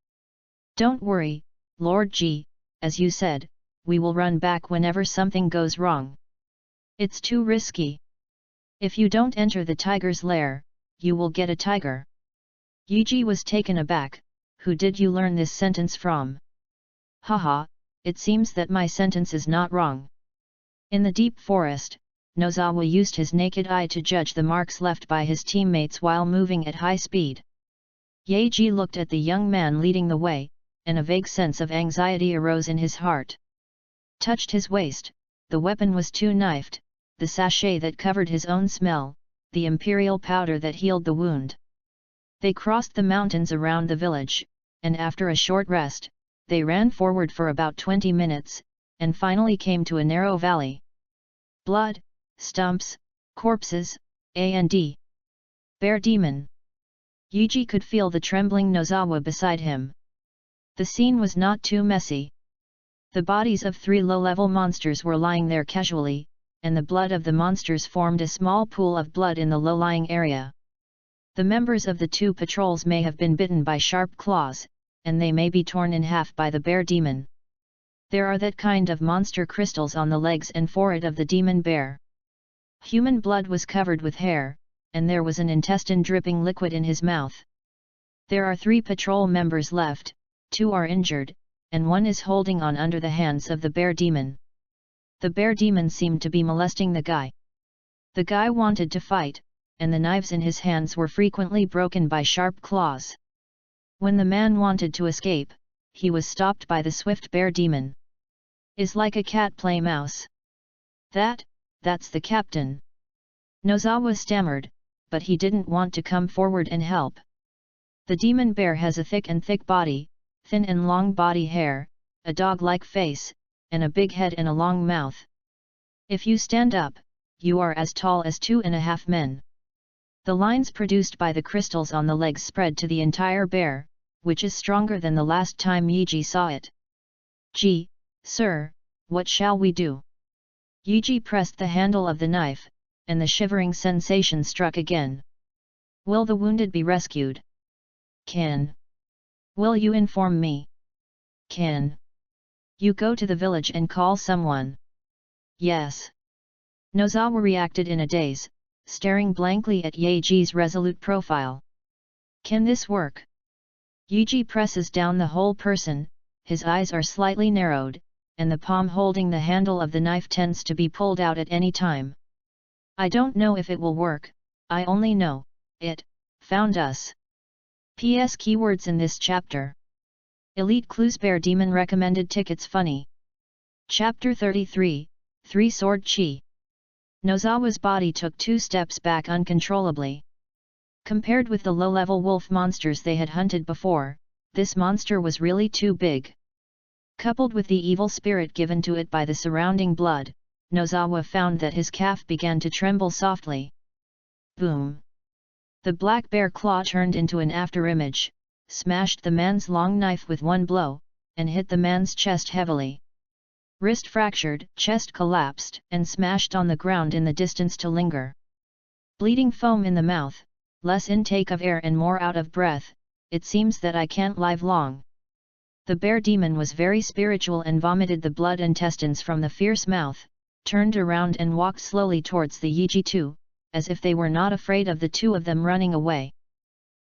Don't worry, Lord G, as you said, we will run back whenever something goes wrong. It's too risky. If you don't enter the tiger's lair, you will get a tiger. Yaji was taken aback. Who did you learn this sentence from? Haha, it seems that my sentence is not wrong. In the deep forest, Nozawa used his naked eye to judge the marks left by his teammates while moving at high speed. Yaji looked at the young man leading the way, and a vague sense of anxiety arose in his heart. Touched his waist, the weapon was too knifed, the sachet that covered his own smell, the imperial powder that healed the wound. They crossed the mountains around the village, and after a short rest, they ran forward for about 20 minutes, and finally came to a narrow valley. Blood, stumps, corpses, and bear demon. Yaji could feel the trembling Nozawa beside him. The scene was not too messy. The bodies of 3 low-level monsters were lying there casually, and the blood of the monsters formed a small pool of blood in the low-lying area. The members of the two patrols may have been bitten by sharp claws, and they may be torn in half by the bear demon. There are that kind of monster crystals on the legs and forehead of the demon bear. Human blood was covered with hair, and there was an intestine dripping liquid in his mouth. There are 3 patrol members left, 2 are injured, and 1 is holding on under the hands of the bear demon. The bear demon seemed to be molesting the guy. The guy wanted to fight, and the knives in his hands were frequently broken by sharp claws. When the man wanted to escape, he was stopped by the swift bear demon. Is like a cat play mouse. That's the captain. Nozawa stammered, but he didn't want to come forward and help. The demon bear has a thick body, thin and long body hair, a dog-like face, and a big head and a long mouth. If you stand up, you are as tall as 2.5 men. The lines produced by the crystals on the legs spread to the entire bear, which is stronger than the last time Yuji saw it. Gee, sir, what shall we do? Yuji pressed the handle of the knife, and the shivering sensation struck again. Will the wounded be rescued? Can. Will you inform me? Can. You go to the village and call someone? Yes. Nozawa reacted in a daze, staring blankly at Yuji's resolute profile. Can this work? Yuji presses down the whole person, his eyes are slightly narrowed, and the palm holding the handle of the knife tends to be pulled out at any time. I don't know if it will work, I only know, it found us. PS keywords in this chapter. Elite Clues Bear Demon Recommended Tickets Funny. Chapter 33, 3-Sword Chi. Nozawa's body took 2 steps back uncontrollably. Compared with the low-level wolf monsters they had hunted before, this monster was really too big. Coupled with the evil spirit given to it by the surrounding blood, Nozawa found that his calf began to tremble softly. Boom! The black bear claw turned into an afterimage, smashed the man's long knife with 1 blow, and hit the man's chest heavily. Wrist fractured, chest collapsed, and smashed on the ground in the distance to linger. Bleeding foam in the mouth, less intake of air and more out of breath, it seems that I can't live long. The bear demon was very spiritual and vomited the blood intestines from the fierce mouth, turned around and walked slowly towards the Yuji two, as if they were not afraid of the 2 of them running away.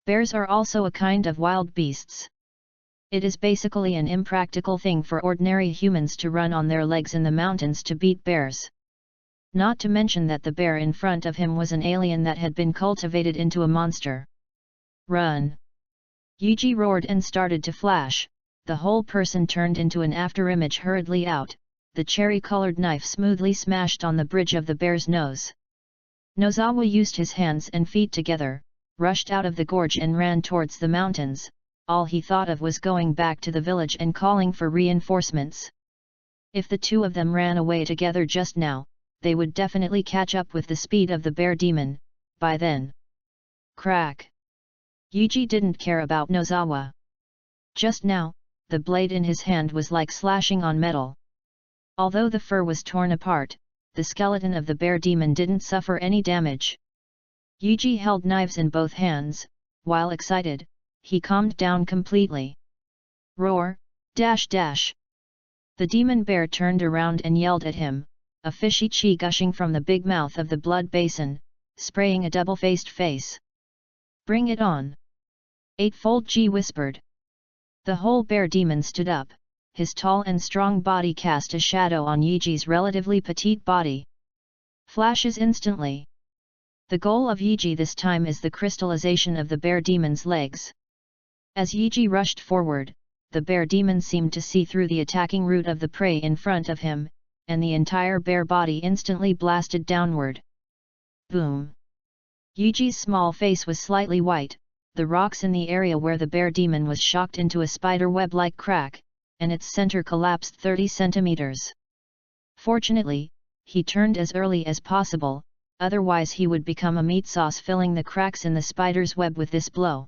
Bears are also a kind of wild beasts. It is basically an impractical thing for ordinary humans to run on their legs in the mountains to beat bears. Not to mention that the bear in front of him was an alien that had been cultivated into a monster. Run! Yuji roared and started to flash, the whole person turned into an afterimage hurriedly out, the cherry-colored knife smoothly smashed on the bridge of the bear's nose. Nozawa used his hands and feet together, rushed out of the gorge and ran towards the mountains. All he thought of was going back to the village and calling for reinforcements. If the 2 of them ran away together just now, they would definitely catch up with the speed of the bear demon, by then. Crack! Yuji didn't care about Nozawa. Just now, the blade in his hand was like slashing on metal. Although the fur was torn apart, the skeleton of the bear demon didn't suffer any damage. Yuji held knives in both hands, while excited, he calmed down completely. Roar, dash dash! The demon bear turned around and yelled at him, a fishy chi gushing from the big mouth of the blood basin, spraying a double-faced face. Bring it on! Eightfold Chi whispered. The whole bear demon stood up, his tall and strong body cast a shadow on Yuji's relatively petite body. Flashes instantly. The goal of Yuji this time is the crystallization of the bear demon's legs. As Yuji rushed forward, the bear demon seemed to see through the attacking root of the prey in front of him, and the entire bear body instantly blasted downward. Boom! Yuji's small face was slightly white, the rocks in the area where the bear demon was shocked into a spider web-like crack, and its center collapsed 30 centimeters. Fortunately, he turned as early as possible, otherwise he would become a meat sauce filling the cracks in the spider's web with this blow.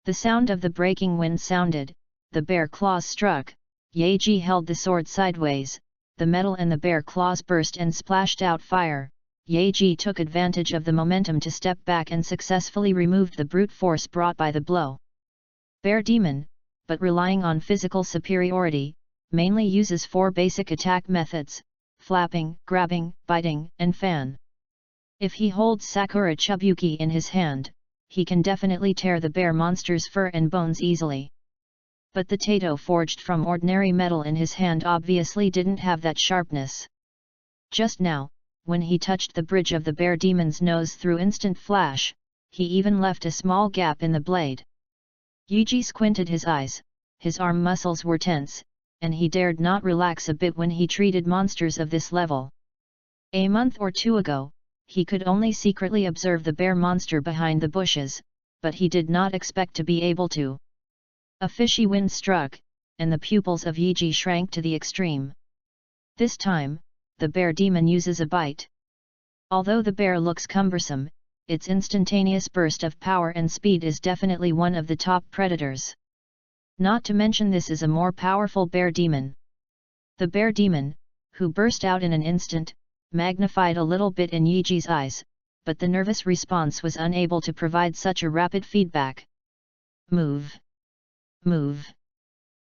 The sound of the breaking wind sounded, the bear claws struck, Yuji held the sword sideways, the metal and the bear claws burst and splashed out fire. Yaji took advantage of the momentum to step back and successfully removed the brute force brought by the blow. Bear Demon, but relying on physical superiority, mainly uses 4 basic attack methods: flapping, grabbing, biting, and fan. If he holds Sakura Chubuki in his hand, he can definitely tear the bear monster's fur and bones easily. But the Tato forged from ordinary metal in his hand obviously didn't have that sharpness. Just now, when he touched the bridge of the bear demon's nose through instant flash, he even left a small gap in the blade. Yuji squinted his eyes, his arm muscles were tense, and he dared not relax a bit when he treated monsters of this level. A month or two ago, he could only secretly observe the bear monster behind the bushes, but he did not expect to be able to. A fishy wind struck, and the pupils of Yuji shrank to the extreme. This time, the bear demon uses a bite. Although the bear looks cumbersome, its instantaneous burst of power and speed is definitely one of the top predators. Not to mention this is a more powerful bear demon. The bear demon, who burst out in an instant, magnified a little bit in Yuji's eyes, but the nervous response was unable to provide such a rapid feedback. Move! Move!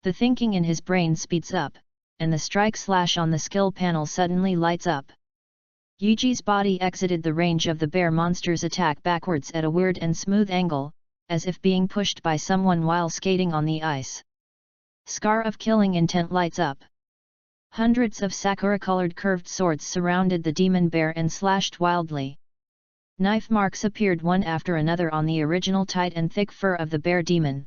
The thinking in his brain speeds up, and the strike/slash on the skill panel suddenly lights up. Yuji's body exited the range of the bear monster's attack backwards at a weird and smooth angle, as if being pushed by someone while skating on the ice. Scar of killing intent lights up. Hundreds of sakura-colored curved swords surrounded the demon bear and slashed wildly. Knife marks appeared one after another on the original tight and thick fur of the bear demon.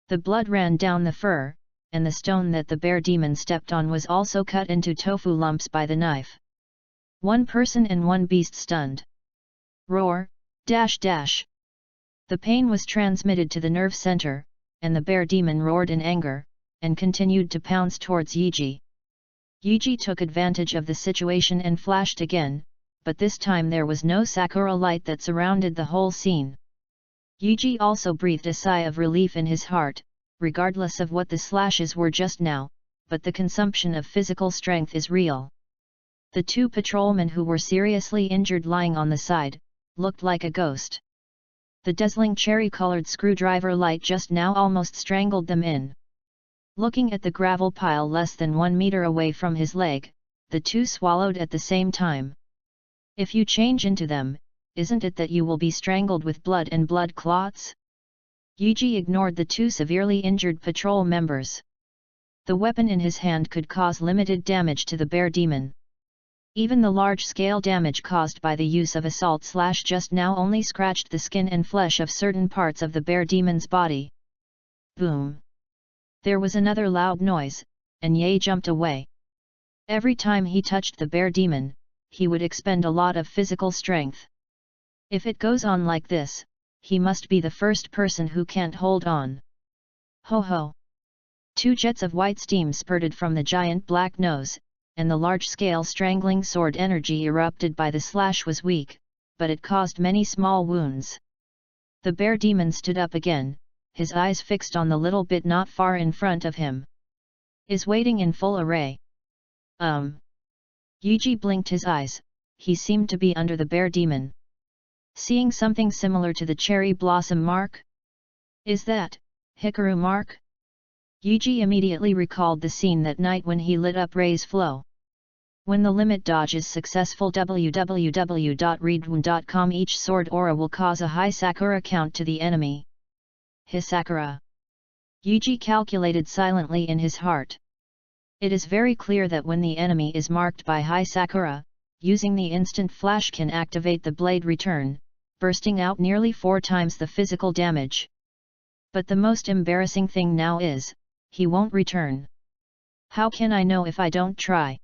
The blood ran down the fur, and the stone that the bear demon stepped on was also cut into tofu lumps by the knife. One person and one beast stunned. Roar, dash dash. The pain was transmitted to the nerve center, and the bear demon roared in anger, and continued to pounce towards Yuji. Yuji took advantage of the situation and flashed again, but this time there was no sakura light that surrounded the whole scene. Yuji also breathed a sigh of relief in his heart, regardless of what the slashes were just now, but the consumption of physical strength is real. The 2 patrolmen who were seriously injured lying on the side, looked like a ghost. The dazzling cherry-colored screwdriver light just now almost strangled them in. Looking at the gravel pile less than 1 meter away from his leg, the 2 swallowed at the same time. If you change into them, isn't it that you will be strangled with blood and blood clots? Yuji ignored the 2 severely injured patrol members. The weapon in his hand could cause limited damage to the bear demon. Even the large-scale damage caused by the use of assault/slash just now only scratched the skin and flesh of certain parts of the bear demon's body. Boom! There was another loud noise, and Ye jumped away. Every time he touched the bear demon, he would expend a lot of physical strength. If it goes on like this, he must be the first person who can't hold on. Ho ho! 2 jets of white steam spurted from the giant black nose, and the large-scale strangling sword energy erupted by the slash was weak, but it caused many small wounds. The bear demon stood up again, his eyes fixed on the little bit not far in front of him. Is waiting in full array. Yuji blinked his eyes, he seemed to be under the bear demon. Seeing something similar to the cherry blossom mark? Is that Hikaru mark? Yuji immediately recalled the scene that night when he lit up Ray's flow. When the limit dodge is successful, www.readaloud.com, each sword aura will cause a high Sakura count to the enemy. Hisakura. Yuji calculated silently in his heart. It is very clear that when the enemy is marked by high Sakura, using the instant flash can activate the blade return, bursting out nearly 4 times the physical damage. But the most embarrassing thing now is, he won't return. How can I know if I don't try?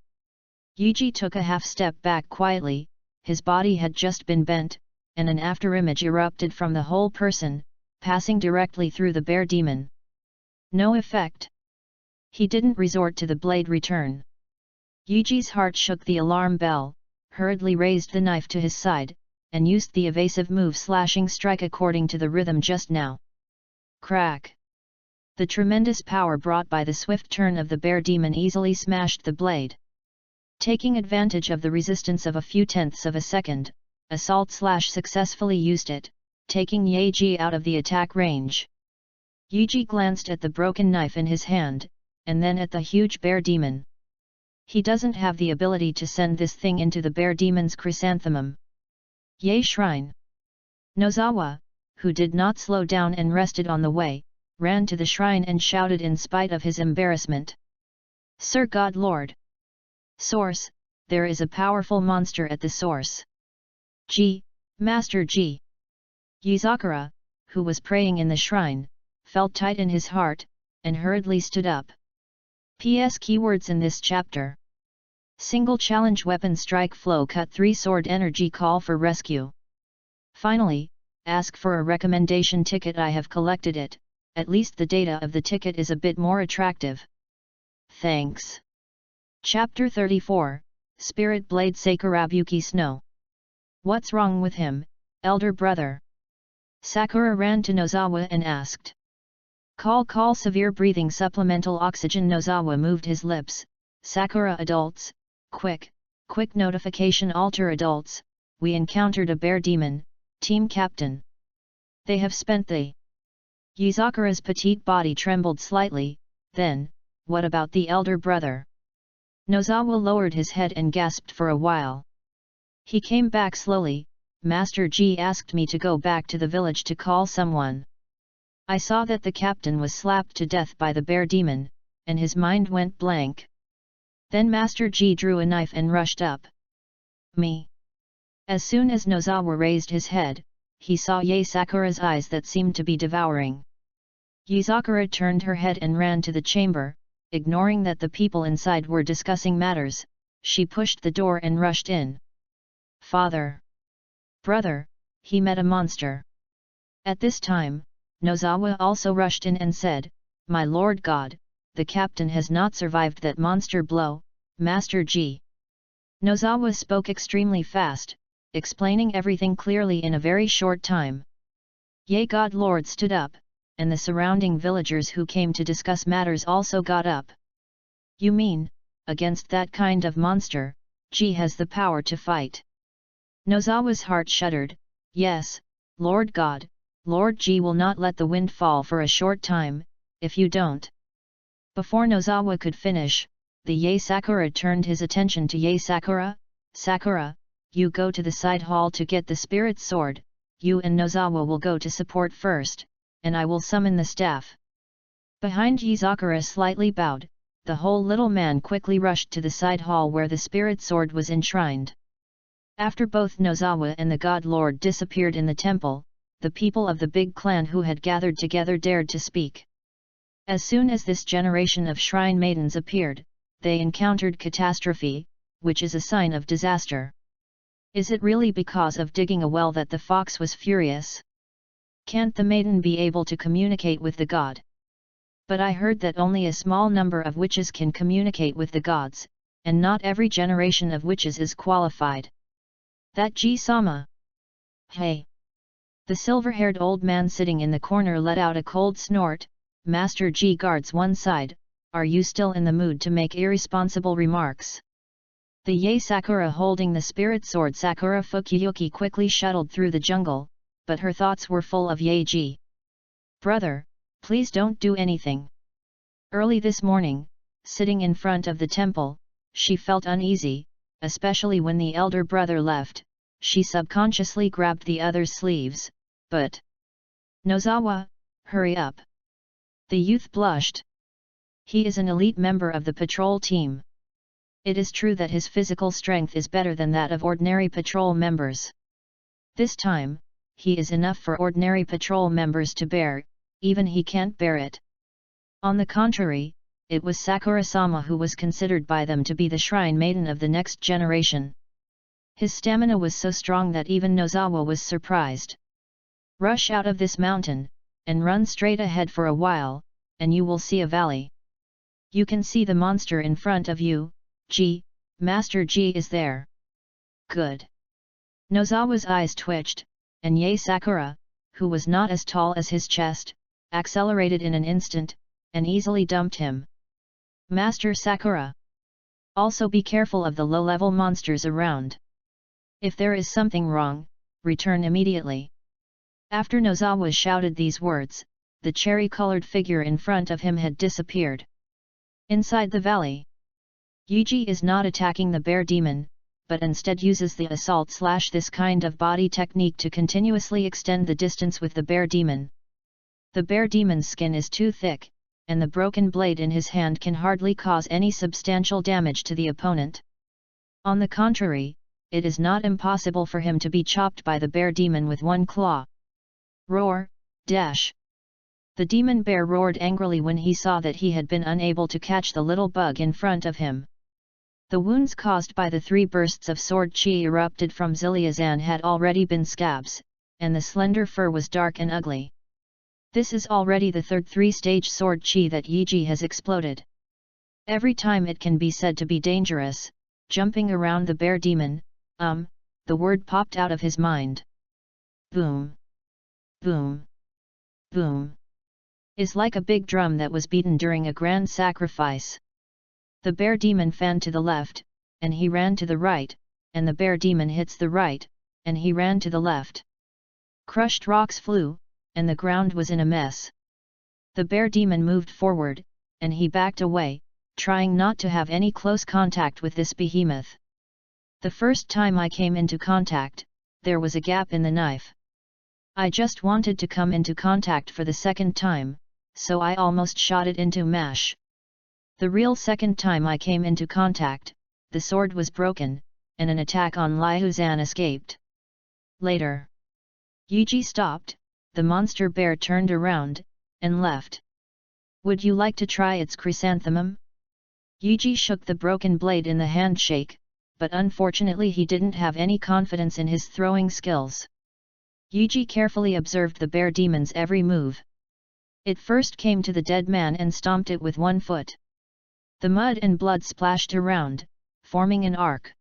Yuji took a half step back quietly, his body had just been bent, and an afterimage erupted from the whole person, passing directly through the bear demon. No effect. He didn't resort to the blade return. Yuji's heart shook the alarm bell, hurriedly raised the knife to his side, and used the evasive move slashing strike according to the rhythm just now. Crack! The tremendous power brought by the swift turn of the bear demon easily smashed the blade. Taking advantage of the resistance of a few tenths of a second, assault/successfully used it, taking Yeji out of the attack range. Yeji glanced at the broken knife in his hand, and then at the huge bear demon. He doesn't have the ability to send this thing into the bear demon's chrysanthemum. Ye shrine! Nozawa, who did not slow down and rested on the way, ran to the shrine and shouted in spite of his embarrassment. Sir God Lord! Source, there is a powerful monster at the source. G, Master G. Yuzakura, who was praying in the shrine, felt tight in his heart, and hurriedly stood up. PS keywords in this chapter. Single challenge weapon strike flow cut 3 sword energy call for rescue. Finally, ask for a recommendation ticket. I have collected it, at least the data of the ticket is a bit more attractive. Thanks. Chapter 34, Spirit Blade Sakurabuki Snow. What's wrong with him, elder brother? Sakura ran to Nozawa and asked. Call severe breathing supplemental oxygen. Nozawa moved his lips. Sakura adults, quick notification alter adults, we encountered a bear demon, team captain. They have spent the... Yuzakura's petite body trembled slightly, then, what about the elder brother? Nozawa lowered his head and gasped for a while. He came back slowly. Master G asked me to go back to the village to call someone. I saw that the captain was slapped to death by the bear demon, and his mind went blank. Then Master G drew a knife and rushed up. Me. As soon as Nozawa raised his head, he saw Yae Sakura's eyes that seemed to be devouring. Yuzakura turned her head and ran to the chamber, ignoring that the people inside were discussing matters. She pushed the door and rushed in. Father! Brother, he met a monster. At this time, Nozawa also rushed in and said, My Lord God, the captain has not survived that monster blow, Master G. Nozawa spoke extremely fast, explaining everything clearly in a very short time. Ye God Lord stood up, and the surrounding villagers who came to discuss matters also got up. You mean, against that kind of monster, G has the power to fight? Nozawa's heart shuddered. Yes, Lord God, Lord G will not let the wind fall for a short time, if you don't. Before Nozawa could finish, the Yae Sakura turned his attention to Yae Sakura. Sakura, you go to the side hall to get the spirit sword, you and Nozawa will go to support first, and I will summon the staff. Behind Yuzakura slightly bowed, the whole little man quickly rushed to the side hall where the spirit sword was enshrined. After both Nozawa and the God Lord disappeared in the temple, the people of the big clan who had gathered together dared to speak. As soon as this generation of shrine maidens appeared, they encountered catastrophe, which is a sign of disaster. Is it really because of digging a well that the fox was furious? Can't the maiden be able to communicate with the god? But I heard that only a small number of witches can communicate with the gods, and not every generation of witches is qualified. That G-sama. Hey! The silver-haired old man sitting in the corner let out a cold snort. Master G guards one side, are you still in the mood to make irresponsible remarks? The Yae Sakura holding the spirit sword Sakura Fukuyuki quickly shuttled through the jungle, but her thoughts were full of Yae. Brother, please don't do anything. Early this morning, sitting in front of the temple, she felt uneasy, especially when the elder brother left. She subconsciously grabbed the other's sleeves, but... Nozawa, hurry up. The youth blushed. He is an elite member of the patrol team. It is true that his physical strength is better than that of ordinary patrol members. This time, he is enough for ordinary patrol members to bear, even he can't bear it. On the contrary, it was Sakura-sama who was considered by them to be the shrine maiden of the next generation. His stamina was so strong that even Nozawa was surprised. Rush out of this mountain, and run straight ahead for a while, and you will see a valley. You can see the monster in front of you. G, Master G is there. Good. Nozawa's eyes twitched, and Yae Sakura, who was not as tall as his chest, accelerated in an instant, and easily dumped him. Master Sakura! Also be careful of the low-level monsters around. If there is something wrong, return immediately. After Nozawa shouted these words, the cherry-colored figure in front of him had disappeared. Inside the valley, Yuji is not attacking the bear demon, but instead uses the assault / this kind of body technique to continuously extend the distance with the bear demon. The bear demon's skin is too thick, and the broken blade in his hand can hardly cause any substantial damage to the opponent. On the contrary, it is not impossible for him to be chopped by the bear demon with one claw. Roar, dash! The demon bear roared angrily when he saw that he had been unable to catch the little bug in front of him. The wounds caused by the 3 bursts of sword chi erupted from Ziliazan had already been scabs, and the slender fur was dark and ugly. This is already the 3rd 3-stage sword chi that Yuji has exploded. Every time it can be said to be dangerous, jumping around the bear demon, the word popped out of his mind. Boom! Boom! Boom! Is like a big drum that was beaten during a grand sacrifice. The bear demon fanned to the left, and he ran to the right, and the bear demon hits the right, and he ran to the left. Crushed rocks flew, and the ground was in a mess. The bear demon moved forward, and he backed away, trying not to have any close contact with this behemoth. The first time I came into contact, there was a gap in the knife. I just wanted to come into contact for the second time, so I almost shot it into mash. The real second time I came into contact, the sword was broken, and an attack on Liuzan escaped. Later, Yuji stopped, the monster bear turned around, and left. Would you like to try its chrysanthemum? Yuji shook the broken blade in the handshake, but unfortunately he didn't have any confidence in his throwing skills. Yuji carefully observed the bear demon's every move. It first came to the dead man and stomped it with one foot. The mud and blood splashed around, forming an arc.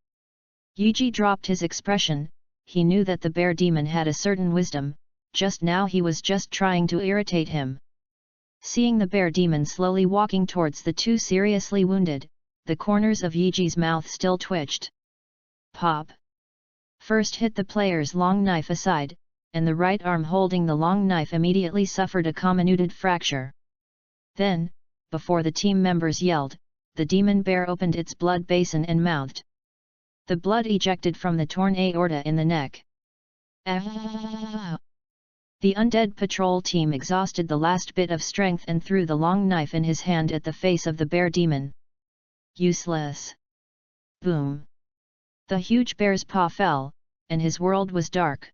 Yuji dropped his expression. He knew that the bear demon had a certain wisdom, just now he was just trying to irritate him. Seeing the bear demon slowly walking towards the 2 seriously wounded, the corners of Yuji's mouth still twitched. Pop! First hit the player's long knife aside, and the right arm holding the long knife immediately suffered a comminuted fracture. Then, before the team members yelled, the demon bear opened its blood basin and mouthed. The blood ejected from the torn aorta in the neck. The undead patrol team exhausted the last bit of strength and threw the long knife in his hand at the face of the bear demon. Useless! Boom! The huge bear's paw fell, and his world was dark.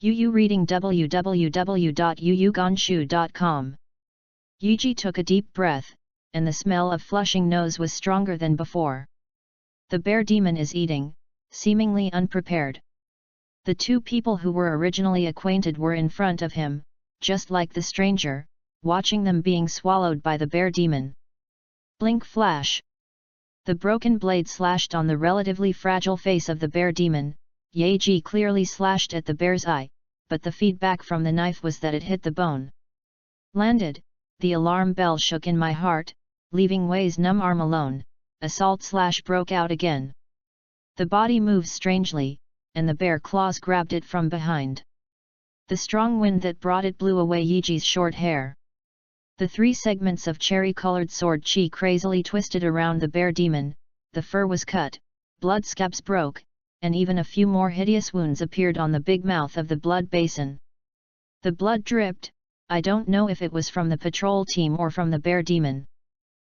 Yu reading www.yuyugonshu.com. Yuji took a deep breath, and the smell of flushing nose was stronger than before. The bear demon is eating, seemingly unprepared. The 2 people who were originally acquainted were in front of him, just like the stranger, watching them being swallowed by the bear demon. Blink flash! The broken blade slashed on the relatively fragile face of the bear demon. Yaji clearly slashed at the bear's eye, but the feedback from the knife was that it hit the bone. Landed, the alarm bell shook in my heart, leaving Wei's numb arm alone. Assault / broke out again. The body moves strangely, and the bear claws grabbed it from behind. The strong wind that brought it blew away Yiji's short hair. The 3 segments of cherry-colored sword chi crazily twisted around the bear demon, the fur was cut, blood scabs broke, and even a few more hideous wounds appeared on the big mouth of the blood basin. The blood dripped. I don't know if it was from the patrol team or from the bear demon.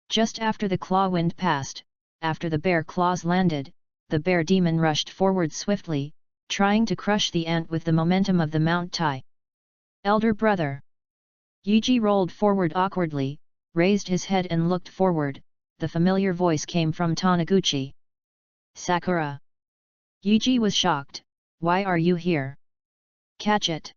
Just after the claw wind passed, after the bear claws landed, the bear demon rushed forward swiftly, trying to crush the ant with the momentum of the Mount Tai. Elder brother! Yuji rolled forward awkwardly, raised his head and looked forward. The familiar voice came from Taniguchi. Sakura! Yuji was shocked. Why are you here? Catch it!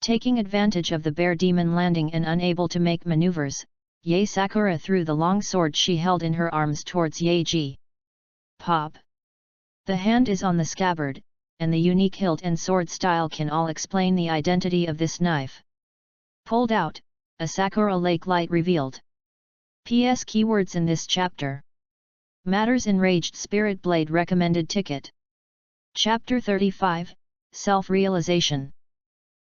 Taking advantage of the bear demon landing and unable to make maneuvers, Yae Sakura threw the long sword she held in her arms towards Yaeji. Pop! The hand is on the scabbard, and the unique hilt and sword style can all explain the identity of this knife. Pulled out, a Sakura Lake light revealed. PS keywords in this chapter. Matter's enraged spirit blade recommended ticket. Chapter 35, Self-Realization.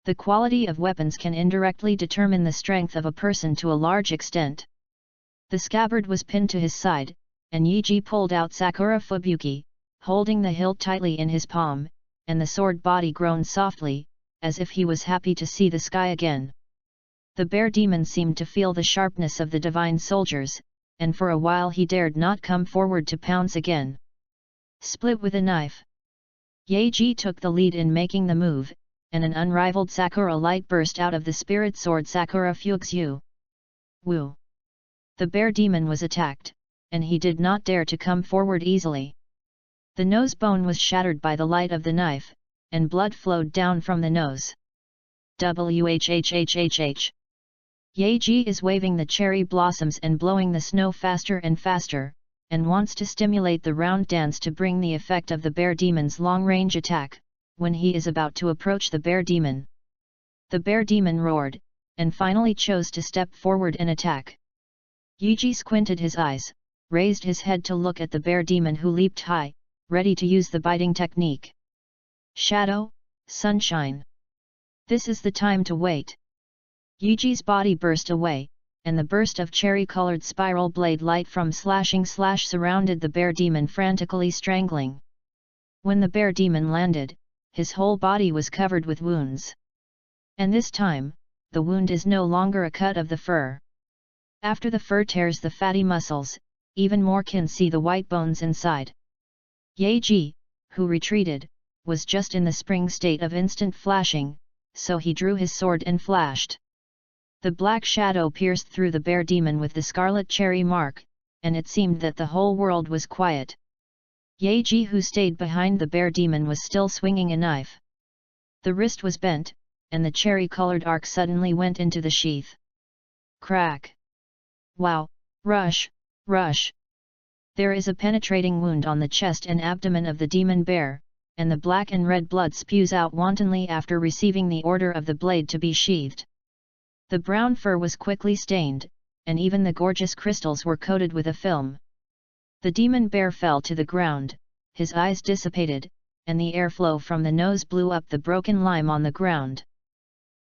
The quality of weapons can indirectly determine the strength of a person to a large extent. The scabbard was pinned to his side, and Yuji pulled out Sakura Fubuki, holding the hilt tightly in his palm, and the sword body groaned softly, as if he was happy to see the sky again. The bear demon seemed to feel the sharpness of the divine soldiers, and for a while he dared not come forward to pounce again. Split with a knife. Yaji took the lead in making the move, and an unrivaled Sakura light burst out of the spirit sword Sakura Fuguxu. Woo! The bear demon was attacked, and he did not dare to come forward easily. The nose bone was shattered by the light of the knife, and blood flowed down from the nose. Whhhhhh. Yaji is waving the cherry blossoms and blowing the snow faster and faster, and wants to stimulate the round dance to bring the effect of the bear demon's long-range attack, when he is about to approach the bear demon. The bear demon roared, and finally chose to step forward and attack. Yuji squinted his eyes, raised his head to look at the bear demon who leaped high, ready to use the biting technique. Shadow, sunshine. This is the time to wait. Yuji's body burst away, and the burst of cherry-colored spiral blade light from slashing slash surrounded the bear demon, frantically strangling. When the bear demon landed, his whole body was covered with wounds. And this time, the wound is no longer a cut of the fur. After the fur tears the fatty muscles, even more can see the white bones inside. Yaji, who retreated, was just in the spring state of instant flashing, so he drew his sword and flashed. The black shadow pierced through the bear demon with the scarlet cherry mark, and it seemed that the whole world was quiet. Yaji, who stayed behind the bear demon, was still swinging a knife. The wrist was bent, and the cherry-colored arc suddenly went into the sheath. Crack! Wow! Rush! Rush! There is a penetrating wound on the chest and abdomen of the demon bear, and the black and red blood spews out wantonly after receiving the order of the blade to be sheathed. The brown fur was quickly stained, and even the gorgeous crystals were coated with a film. The demon bear fell to the ground, his eyes dissipated, and the airflow from the nose blew up the broken lime on the ground.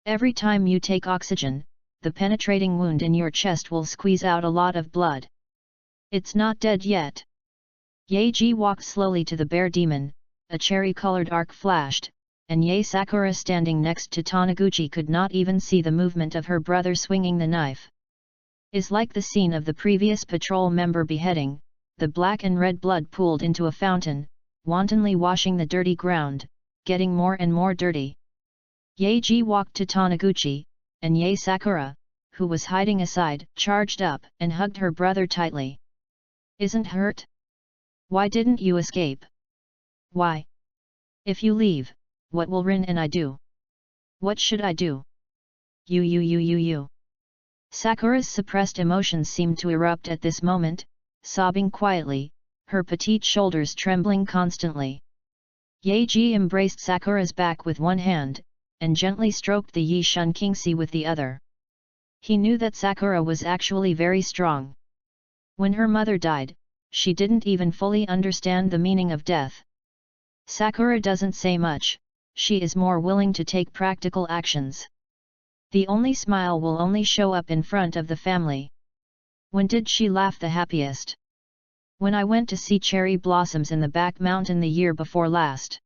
Every time you take oxygen, the penetrating wound in your chest will squeeze out a lot of blood. It's not dead yet. Yaji walked slowly to the bear demon, a cherry-colored arc flashed, and Yae Sakura standing next to Taniguchi could not even see the movement of her brother swinging the knife. Is like the scene of the previous patrol member beheading, the black and red blood pooled into a fountain, wantonly washing the dirty ground, getting more and more dirty. Yaji walked to Taniguchi, and Yae Sakura, who was hiding aside, charged up and hugged her brother tightly. Isn't hurt? Why didn't you escape? Why? If you leave, what will Rin and I do? What should I do? You. Sakura's suppressed emotions seemed to erupt at this moment, sobbing quietly, her petite shoulders trembling constantly. Yaji embraced Sakura's back with one hand, and gently stroked the Yi Shun Kingxi with the other. He knew that Sakura was actually very strong. When her mother died, she didn't even fully understand the meaning of death. Sakura doesn't say much, she is more willing to take practical actions. The only smile will only show up in front of the family. When did she laugh the happiest? When I went to see cherry blossoms in the back mountain the year before last.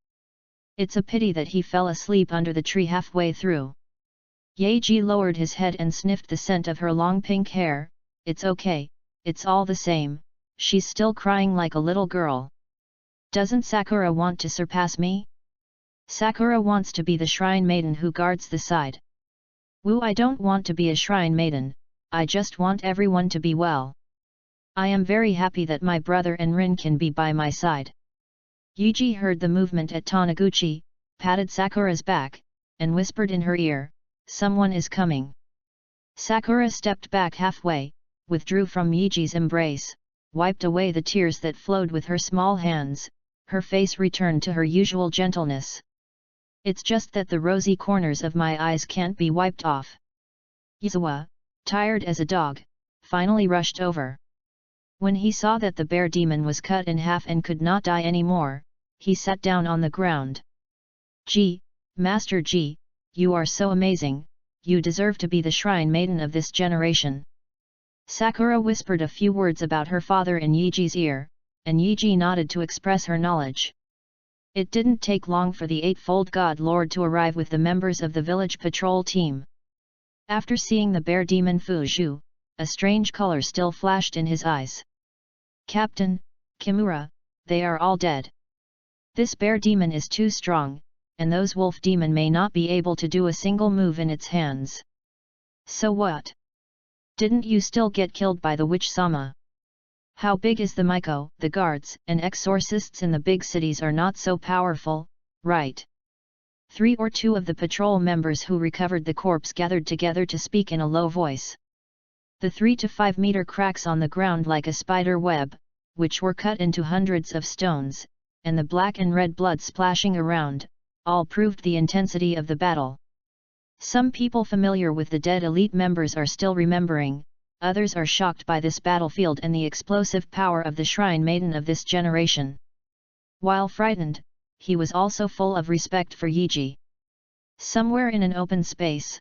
It's a pity that he fell asleep under the tree halfway through. Yaji lowered his head and sniffed the scent of her long pink hair. It's okay, it's all the same, she's still crying like a little girl. Doesn't Sakura want to surpass me? Sakura wants to be the shrine maiden who guards the side. Woo, I don't want to be a shrine maiden, I just want everyone to be well. I am very happy that my brother and Rin can be by my side. Yuji heard the movement at Taniguchi, patted Sakura's back, and whispered in her ear, someone is coming. Sakura stepped back halfway, withdrew from Yuji's embrace, wiped away the tears that flowed with her small hands, her face returned to her usual gentleness. It's just that the rosy corners of my eyes can't be wiped off. Yizawa, tired as a dog, finally rushed over. When he saw that the bear demon was cut in half and could not die anymore, he sat down on the ground. "Ji, Master Ji, you are so amazing, you deserve to be the shrine maiden of this generation." Sakura whispered a few words about her father in Yiji's ear, and Yiji nodded to express her knowledge. It didn't take long for the Eightfold God Lord to arrive with the members of the village patrol team. After seeing the bear demon Fuzhu, a strange color still flashed in his eyes. "Captain, Kimura, they are all dead. This bear demon is too strong, and those wolf demon may not be able to do a single move in its hands." "So what? Didn't you still get killed by the witch-sama? How big is the Miko?" "The guards and exorcists in the big cities are not so powerful, right?" 3 or 2 of the patrol members who recovered the corpse gathered together to speak in a low voice. The 3 to 5 meter cracks on the ground like a spider web, which were cut into hundreds of stones, and the black and red blood splashing around, all proved the intensity of the battle. Some people familiar with the dead elite members are still remembering, others are shocked by this battlefield and the explosive power of the shrine maiden of this generation. While frightened, he was also full of respect for Yiji. Somewhere in an open space,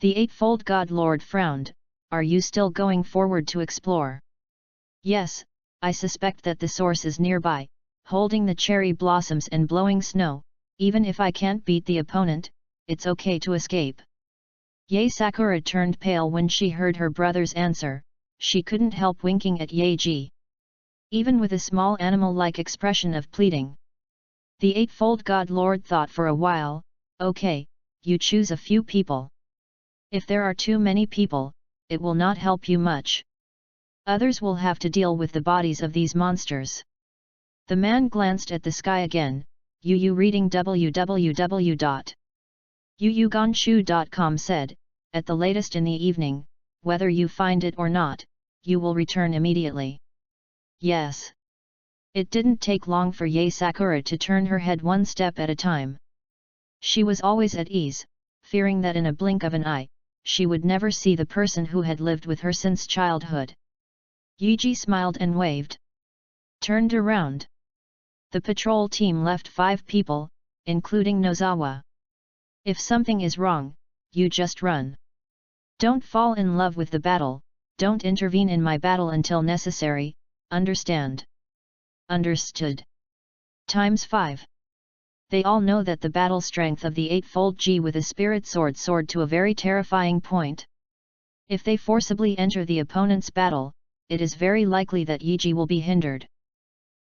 the Eightfold God Lord frowned. "Are you still going forward to explore?" "Yes, I suspect that the source is nearby, holding the cherry blossoms and blowing snow. Even if I can't beat the opponent, it's okay to escape." Yae Sakura turned pale when she heard her brother's answer. She couldn't help winking at Yaeji, even with a small animal-like expression of pleading. The Eightfold God Lord thought for a while. "Okay, you choose a few people. If there are too many people, it will not help you much. Others will have to deal with the bodies of these monsters." The man glanced at the sky again. Yu reading www.yuyuganshu.com said, "At the latest in the evening, whether you find it or not, you will return immediately." "Yes." It didn't take long for Yae Sakura to turn her head one step at a time. She was always at ease, fearing that in a blink of an eye, she would never see the person who had lived with her since childhood. Yiji smiled and waved. Turned around. The patrol team left 5 people, including Nozawa. "If something is wrong, you just run. Don't fall in love with the battle, don't intervene in my battle until necessary, understand?" "Understood." ×5. They all know that the battle strength of the Eightfold G with a spirit sword soared to a very terrifying point. If they forcibly enter the opponent's battle, it is very likely that Yiji will be hindered.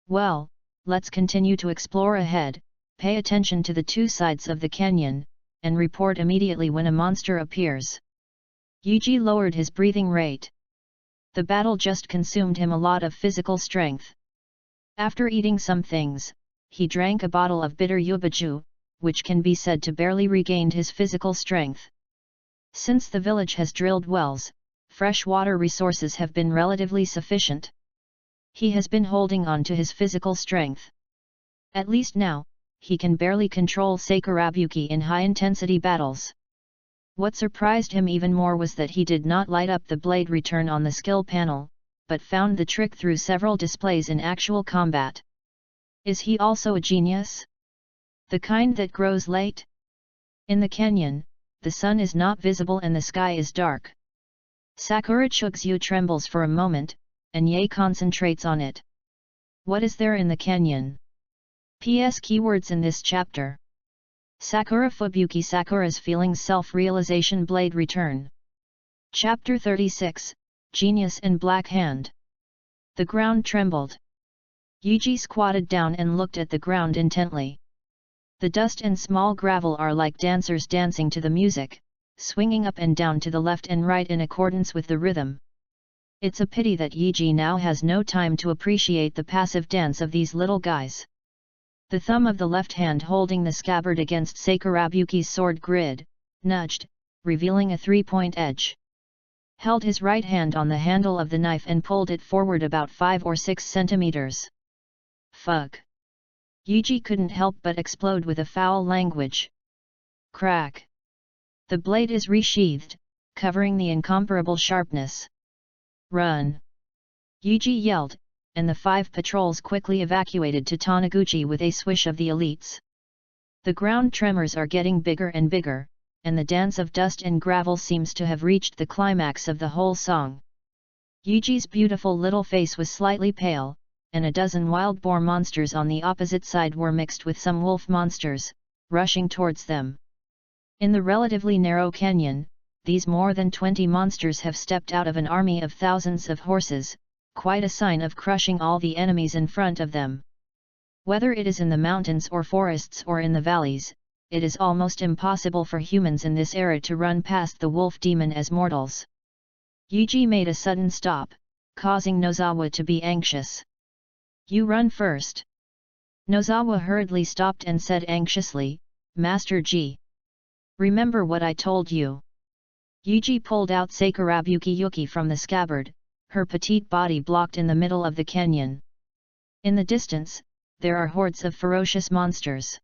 "Well, let's continue to explore ahead, pay attention to the 2 sides of the canyon, and report immediately when a monster appears." Yiji lowered his breathing rate. The battle just consumed him a lot of physical strength. After eating some things, he drank a bottle of bitter yubaju, which can be said to barely regained his physical strength. Since the village has drilled wells, fresh water resources have been relatively sufficient. He has been holding on to his physical strength. At least now, he can barely control Sakurabuki in high-intensity battles. What surprised him even more was that he did not light up the blade return on the skill panel, but found the trick through several displays in actual combat. Is he also a genius? The kind that grows late? In the canyon, the sun is not visible and the sky is dark. Sakura Chugzu trembles for a moment, and Yae concentrates on it. What is there in the canyon? PS keywords in this chapter. Sakura Fubuki Sakura's feelings self-realization blade return. Chapter 36, Genius and Black Hand. The ground trembled. Yuji squatted down and looked at the ground intently. The dust and small gravel are like dancers dancing to the music, swinging up and down to the left and right in accordance with the rhythm. It's a pity that Yuji now has no time to appreciate the passive dance of these little guys. The thumb of the left hand holding the scabbard against Sakurabuki's sword grid, nudged, revealing a 3-point edge. Held his right hand on the handle of the knife and pulled it forward about 5 or 6 centimeters. Fuck! Yuji couldn't help but explode with a foul language. Crack! The blade is resheathed, covering the incomparable sharpness. Run! Yuji yelled, and the 5 patrols quickly evacuated to Taniguchi with a swish of the elites. The ground tremors are getting bigger and bigger, and the dance of dust and gravel seems to have reached the climax of the whole song. Yuji's beautiful little face was slightly pale, and a dozen wild boar monsters on the opposite side were mixed with some wolf monsters, rushing towards them. In the relatively narrow canyon, these more than 20 monsters have stepped out of an army of thousands of horses, quite a sign of crushing all the enemies in front of them. Whether it is in the mountains or forests or in the valleys, it is almost impossible for humans in this era to run past the wolf demon as mortals. Yuji made a sudden stop, causing Nozawa to be anxious. "You run first." Nozawa hurriedly stopped and said anxiously, "Master G. Remember what I told you." Yuji pulled out Sakurabuki Yuki from the scabbard, her petite body blocked in the middle of the canyon. In the distance, there are hordes of ferocious monsters.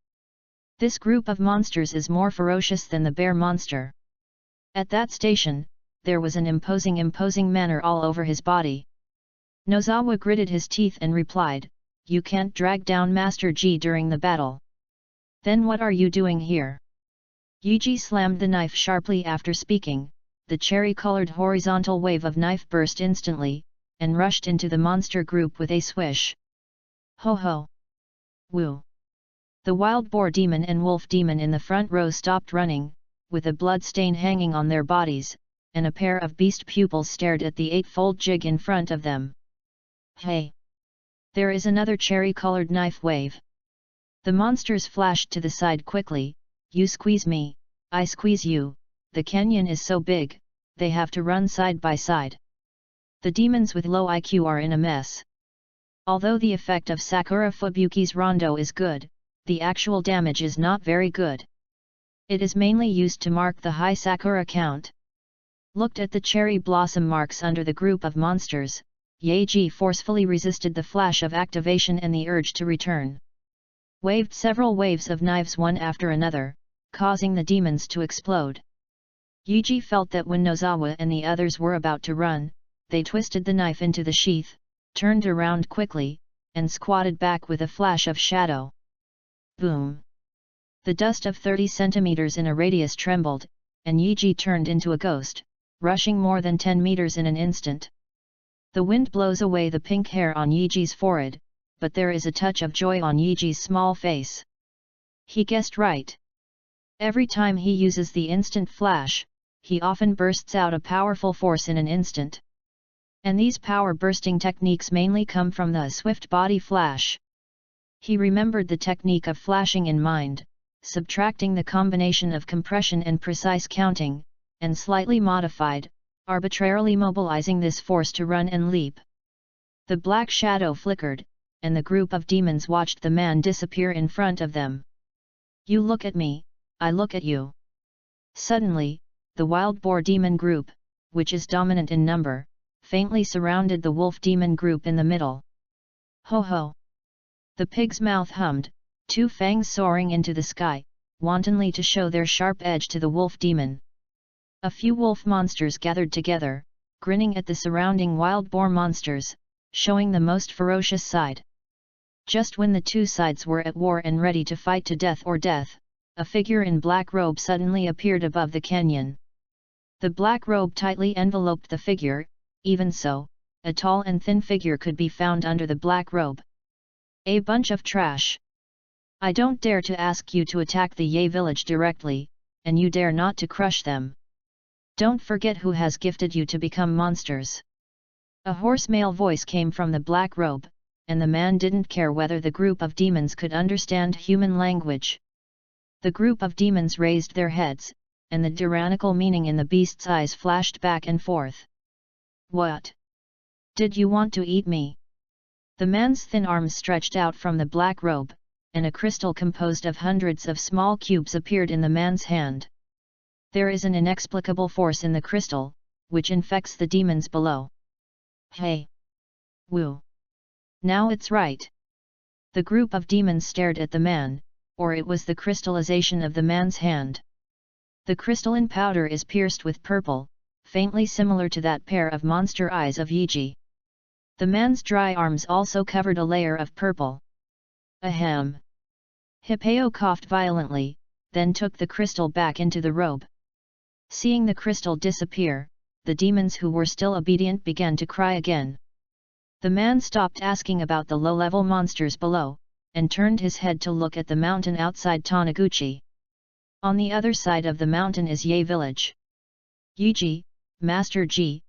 This group of monsters is more ferocious than the bear monster. At that station, there was an imposing manner all over his body. Nozawa gritted his teeth and replied, "You can't drag down Master G during the battle. Then what are you doing here?" Yuji slammed the knife sharply after speaking. The cherry-colored horizontal wave of knife burst instantly, and rushed into the monster group with a swish. Ho ho! Woo! The wild boar demon and wolf demon in the front row stopped running, with a blood stain hanging on their bodies, and a pair of beast pupils stared at the 8-fold jig in front of them. Hey! There is another cherry-colored knife wave. The monsters flashed to the side quickly. "You squeeze me, I squeeze you." The canyon is so big, they have to run side by side. The demons with low IQ are in a mess. Although the effect of Sakura Fubuki's rondo is good, the actual damage is not very good. It is mainly used to mark the high Sakura count. Looked at the cherry blossom marks under the group of monsters, Yaji forcefully resisted the flash of activation and the urge to return. Waved several waves of knives one after another, causing the demons to explode. Yuji felt that when Nozawa and the others were about to run, they twisted the knife into the sheath, turned around quickly, and squatted back with a flash of shadow. Boom! The dust of 30 centimeters in a radius trembled, and Yuji turned into a ghost, rushing more than 10 meters in an instant. The wind blows away the pink hair on Yuji's forehead, but there is a touch of joy on Yuji's small face. He guessed right. Every time he uses the instant flash, he often bursts out a powerful force in an instant. And these power-bursting techniques mainly come from the swift body flash. He remembered the technique of flashing in mind, subtracting the combination of compression and precise counting, and slightly modified, arbitrarily mobilizing this force to run and leap. The black shadow flickered, and the group of demons watched the man disappear in front of them. "You look at me, I look at you." Suddenly, the wild boar demon group, which is dominant in number, faintly surrounded the wolf demon group in the middle. Ho ho! The pig's mouth hummed, 2 fangs soaring into the sky, wantonly to show their sharp edge to the wolf demon. A few wolf monsters gathered together, grinning at the surrounding wild boar monsters, showing the most ferocious side. Just when the two sides were at war and ready to fight to death or death, a figure in black robe suddenly appeared above the canyon. The black robe tightly enveloped the figure. Even so, a tall and thin figure could be found under the black robe. "A bunch of trash. I don't dare to ask you to attack the Ye village directly, and you dare not to crush them. Don't forget who has gifted you to become monsters." A hoarse male voice came from the black robe, and the man didn't care whether the group of demons could understand human language. The group of demons raised their heads, and the tyrannical meaning in the beast's eyes flashed back and forth. "What? Did you want to eat me?" The man's thin arms stretched out from the black robe, and a crystal composed of hundreds of small cubes appeared in the man's hand. There is an inexplicable force in the crystal, which infects the demons below. Hey! Woo! Now it's right. The group of demons stared at the man, or it was the crystallization of the man's hand. The crystalline powder is pierced with purple, faintly similar to that pair of monster eyes of Yuji. The man's dry arms also covered a layer of purple. Ahem! Hippeo coughed violently, then took the crystal back into the robe. Seeing the crystal disappear, the demons who were still obedient began to cry again. The man stopped asking about the low-level monsters below, and turned his head to look at the mountain outside Taniguchi. On the other side of the mountain is Ye village. Yuji, Master Ji,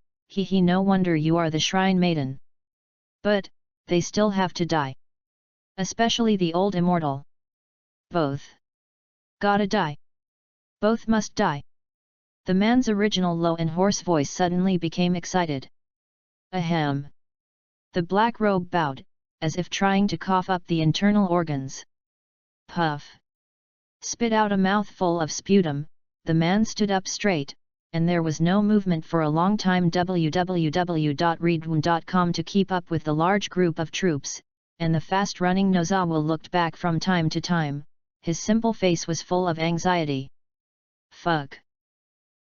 no wonder you are the shrine maiden. But, they still have to die. Especially the old immortal. Both. Gotta die. Both must die. The man's original low and hoarse voice suddenly became excited. Ahem! The black robe bowed, as if trying to cough up the internal organs. Puff! Spit out a mouthful of sputum, the man stood up straight, and there was no movement for a long time. www.readaloud.com to keep up with the large group of troops, and the fast-running Nozawa looked back from time to time, his simple face was full of anxiety. Fuck!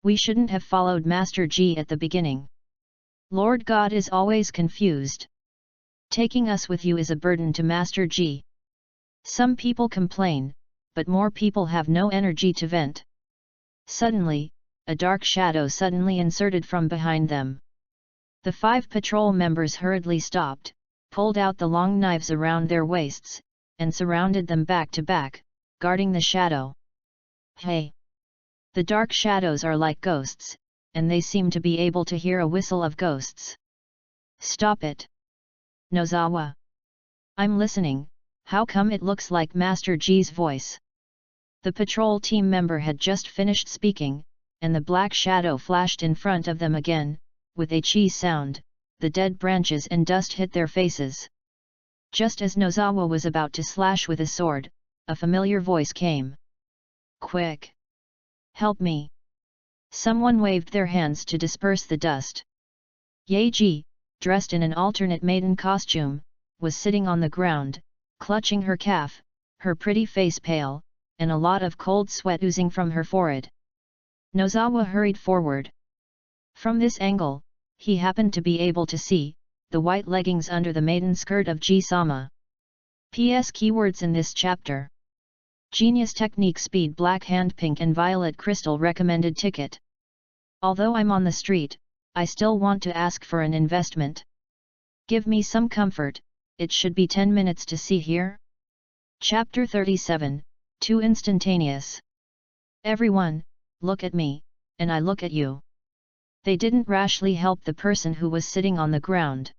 We shouldn't have followed Master G at the beginning. Lord God is always confused. Taking us with you is a burden to Master G. Some people complain, but more people have no energy to vent. Suddenly, a dark shadow suddenly inserted from behind them. The 5 patrol members hurriedly stopped, pulled out the long knives around their waists, and surrounded them back to back, guarding the shadow. Hey! The dark shadows are like ghosts, and they seem to be able to hear a whistle of ghosts. Stop it! Nozawa! I'm listening, how come it looks like Master G's voice? The patrol team member had just finished speaking, and the black shadow flashed in front of them again, with a cheese sound, the dead branches and dust hit their faces. Just as Nozawa was about to slash with a sword, a familiar voice came. Quick! Help me! Someone waved their hands to disperse the dust. Yaji, dressed in an alternate maiden costume, was sitting on the ground, clutching her calf, her pretty face pale, and a lot of cold sweat oozing from her forehead. Nozawa hurried forward. From this angle, he happened to be able to see the white leggings under the maiden skirt of Ji-sama. PS keywords in this chapter. Genius technique, speed, black hand, pink and violet crystal, recommended ticket. Although I'm on the street, I still want to ask for an investment. Give me some comfort, it should be 10 minutes to see here. Chapter 37, Too instantaneous. Everyone, look at me, and I look at you. They didn't rashly help the person who was sitting on the ground.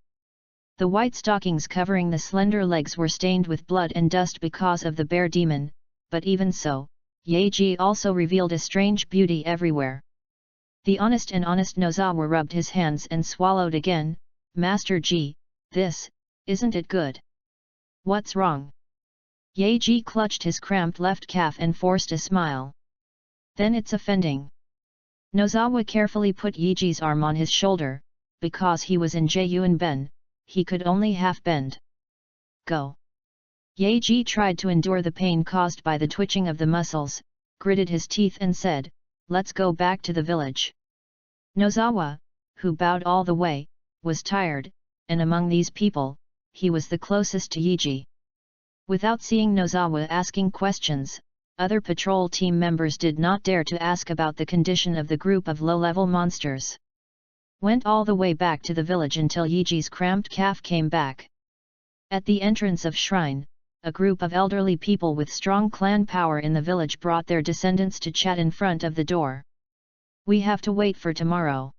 The white stockings covering the slender legs were stained with blood and dust because of the bear demon, but even so, Yaji also revealed a strange beauty everywhere. The honest Nozawa rubbed his hands and swallowed again. Master G, this, isn't it good? What's wrong? Yaji clutched his cramped left calf and forced a smile. Then it's offending. Nozawa carefully put Yaji's arm on his shoulder, because he was in Jeyuan Ben, he could only half bend. Go. Yaji tried to endure the pain caused by the twitching of the muscles, gritted his teeth and said, let's go back to the village. Nozawa, who bowed all the way, was tired, and among these people, he was the closest to Yaji. Without seeing Nozawa asking questions, other patrol team members did not dare to ask about the condition of the group of low-level monsters. Went all the way back to the village until Yaji's cramped calf came back. At the entrance of shrine, a group of elderly people with strong clan power in the village brought their descendants to chat in front of the door. We have to wait for tomorrow.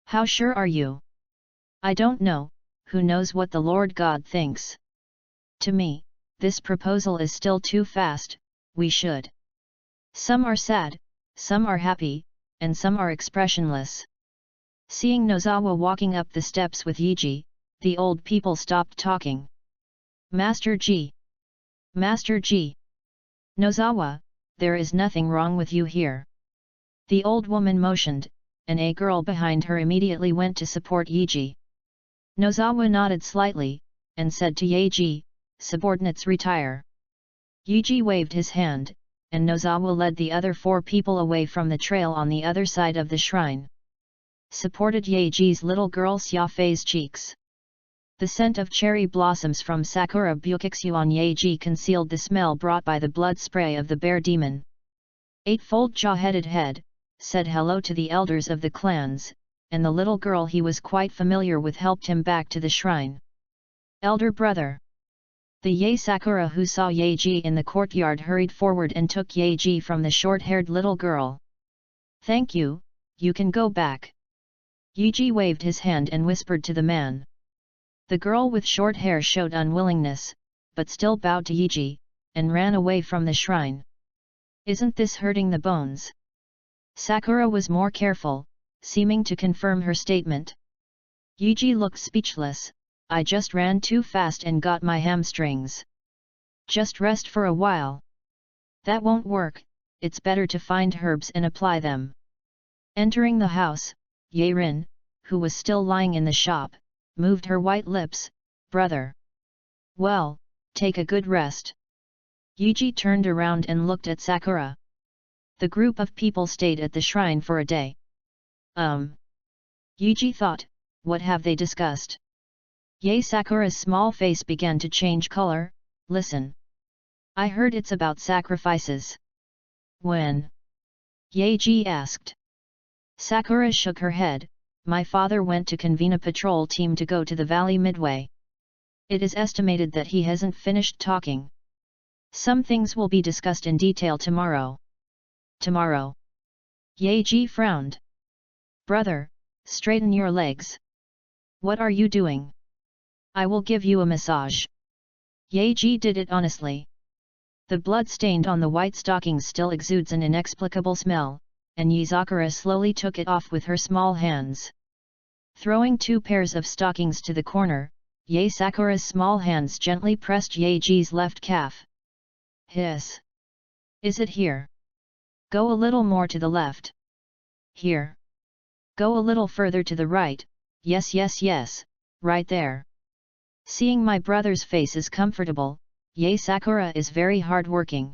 How sure are you? I don't know, who knows what the Lord God thinks. To me, this proposal is still too fast. We should. Some are sad, some are happy, and some are expressionless. Seeing Nozawa walking up the steps with Yaji, the old people stopped talking. Master G. Master G. Nozawa, there is nothing wrong with you here. The old woman motioned, and a girl behind her immediately went to support Yaji. Nozawa nodded slightly, and said to Yaji, subordinates retire. Yaji waved his hand, and Nozawa led the other 4 people away from the trail on the other side of the shrine. Supported Yaji's little girl Xiafei's cheeks. The scent of cherry blossoms from Sakura Bukixuan Yaji concealed the smell brought by the blood spray of the bear demon. Eightfold Jaw-headed Head said hello to the elders of the clans, and the little girl he was quite familiar with helped him back to the shrine. Elder brother. The Yae Sakura who saw Yaji in the courtyard hurried forward and took Yaji from the short-haired little girl. Thank you, you can go back. Yaji waved his hand and whispered to the man. The girl with short hair showed unwillingness, but still bowed to Yaji, and ran away from the shrine. Isn't this hurting the bones? Sakura was more careful, seeming to confirm her statement. Yaji looked speechless. I just ran too fast and got my hamstrings. Just rest for a while. That won't work, it's better to find herbs and apply them. Entering the house, Yaerin, who was still lying in the shop, moved her white lips. Brother. Well, take a good rest. Yaji turned around and looked at Sakura. The group of people stayed at the shrine for a day. Yaji thought, what have they discussed? Yae Sakura's small face began to change color. Listen. I heard it's about sacrifices. When? Yaji asked. Sakura shook her head. My father went to convene a patrol team to go to the valley midway. It is estimated that he hasn't finished talking. Some things will be discussed in detail tomorrow. Tomorrow? Yaji frowned. Brother, straighten your legs. What are you doing? I will give you a massage. Yaji did it honestly. The blood stained on the white stockings still exudes an inexplicable smell, and Yuzakura slowly took it off with her small hands. Throwing 2 pairs of stockings to the corner, Yae Sakura's small hands gently pressed Yaji's left calf. Hiss. Is it here? Go a little more to the left. Here. Go a little further to the right. Yes, yes, yes, right there. Seeing my brother's face is comfortable, Yae Sakura is very hard-working.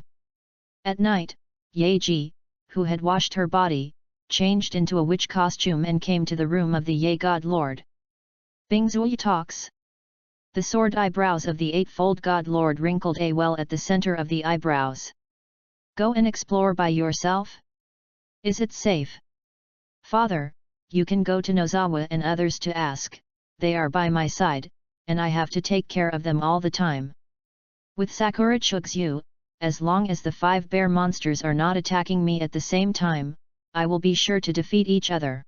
At night, Yaji, who had washed her body, changed into a witch costume and came to the room of the Yae God Lord. Bingzui talks. The sword eyebrows of the Eightfold God Lord wrinkled a well at the center of the eyebrows. Go and explore by yourself? Is it safe? Father, you can go to Nozawa and others to ask, they are by my side, and I have to take care of them all the time. With Sakura Chugzu, as long as the 5 bear monsters are not attacking me at the same time, I will be sure to defeat each other.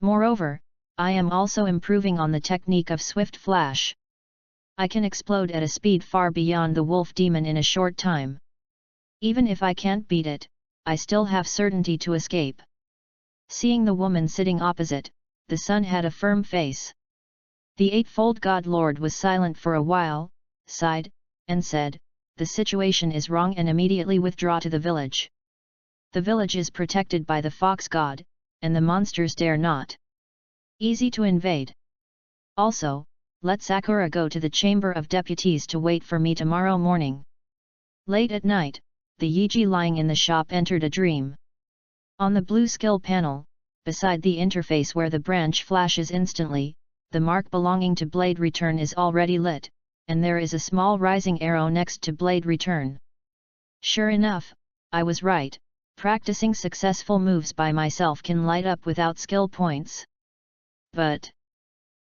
Moreover, I am also improving on the technique of swift flash. I can explode at a speed far beyond the wolf demon in a short time. Even if I can't beat it, I still have certainty to escape. Seeing the woman sitting opposite, the son had a firm face. The Eightfold God Lord was silent for a while, sighed, and said, the situation is wrong and immediately withdraw to the village. The village is protected by the fox god, and the monsters dare not. Easy to invade. Also, let Sakura go to the Chamber of Deputies to wait for me tomorrow morning. Late at night, the Yaji lying in the shop entered a dream. On the blue skill panel, beside the interface where the branch flashes instantly, the mark belonging to Blade Return is already lit, and there is a small rising arrow next to Blade Return. Sure enough, I was right, practicing successful moves by myself can light up without skill points. But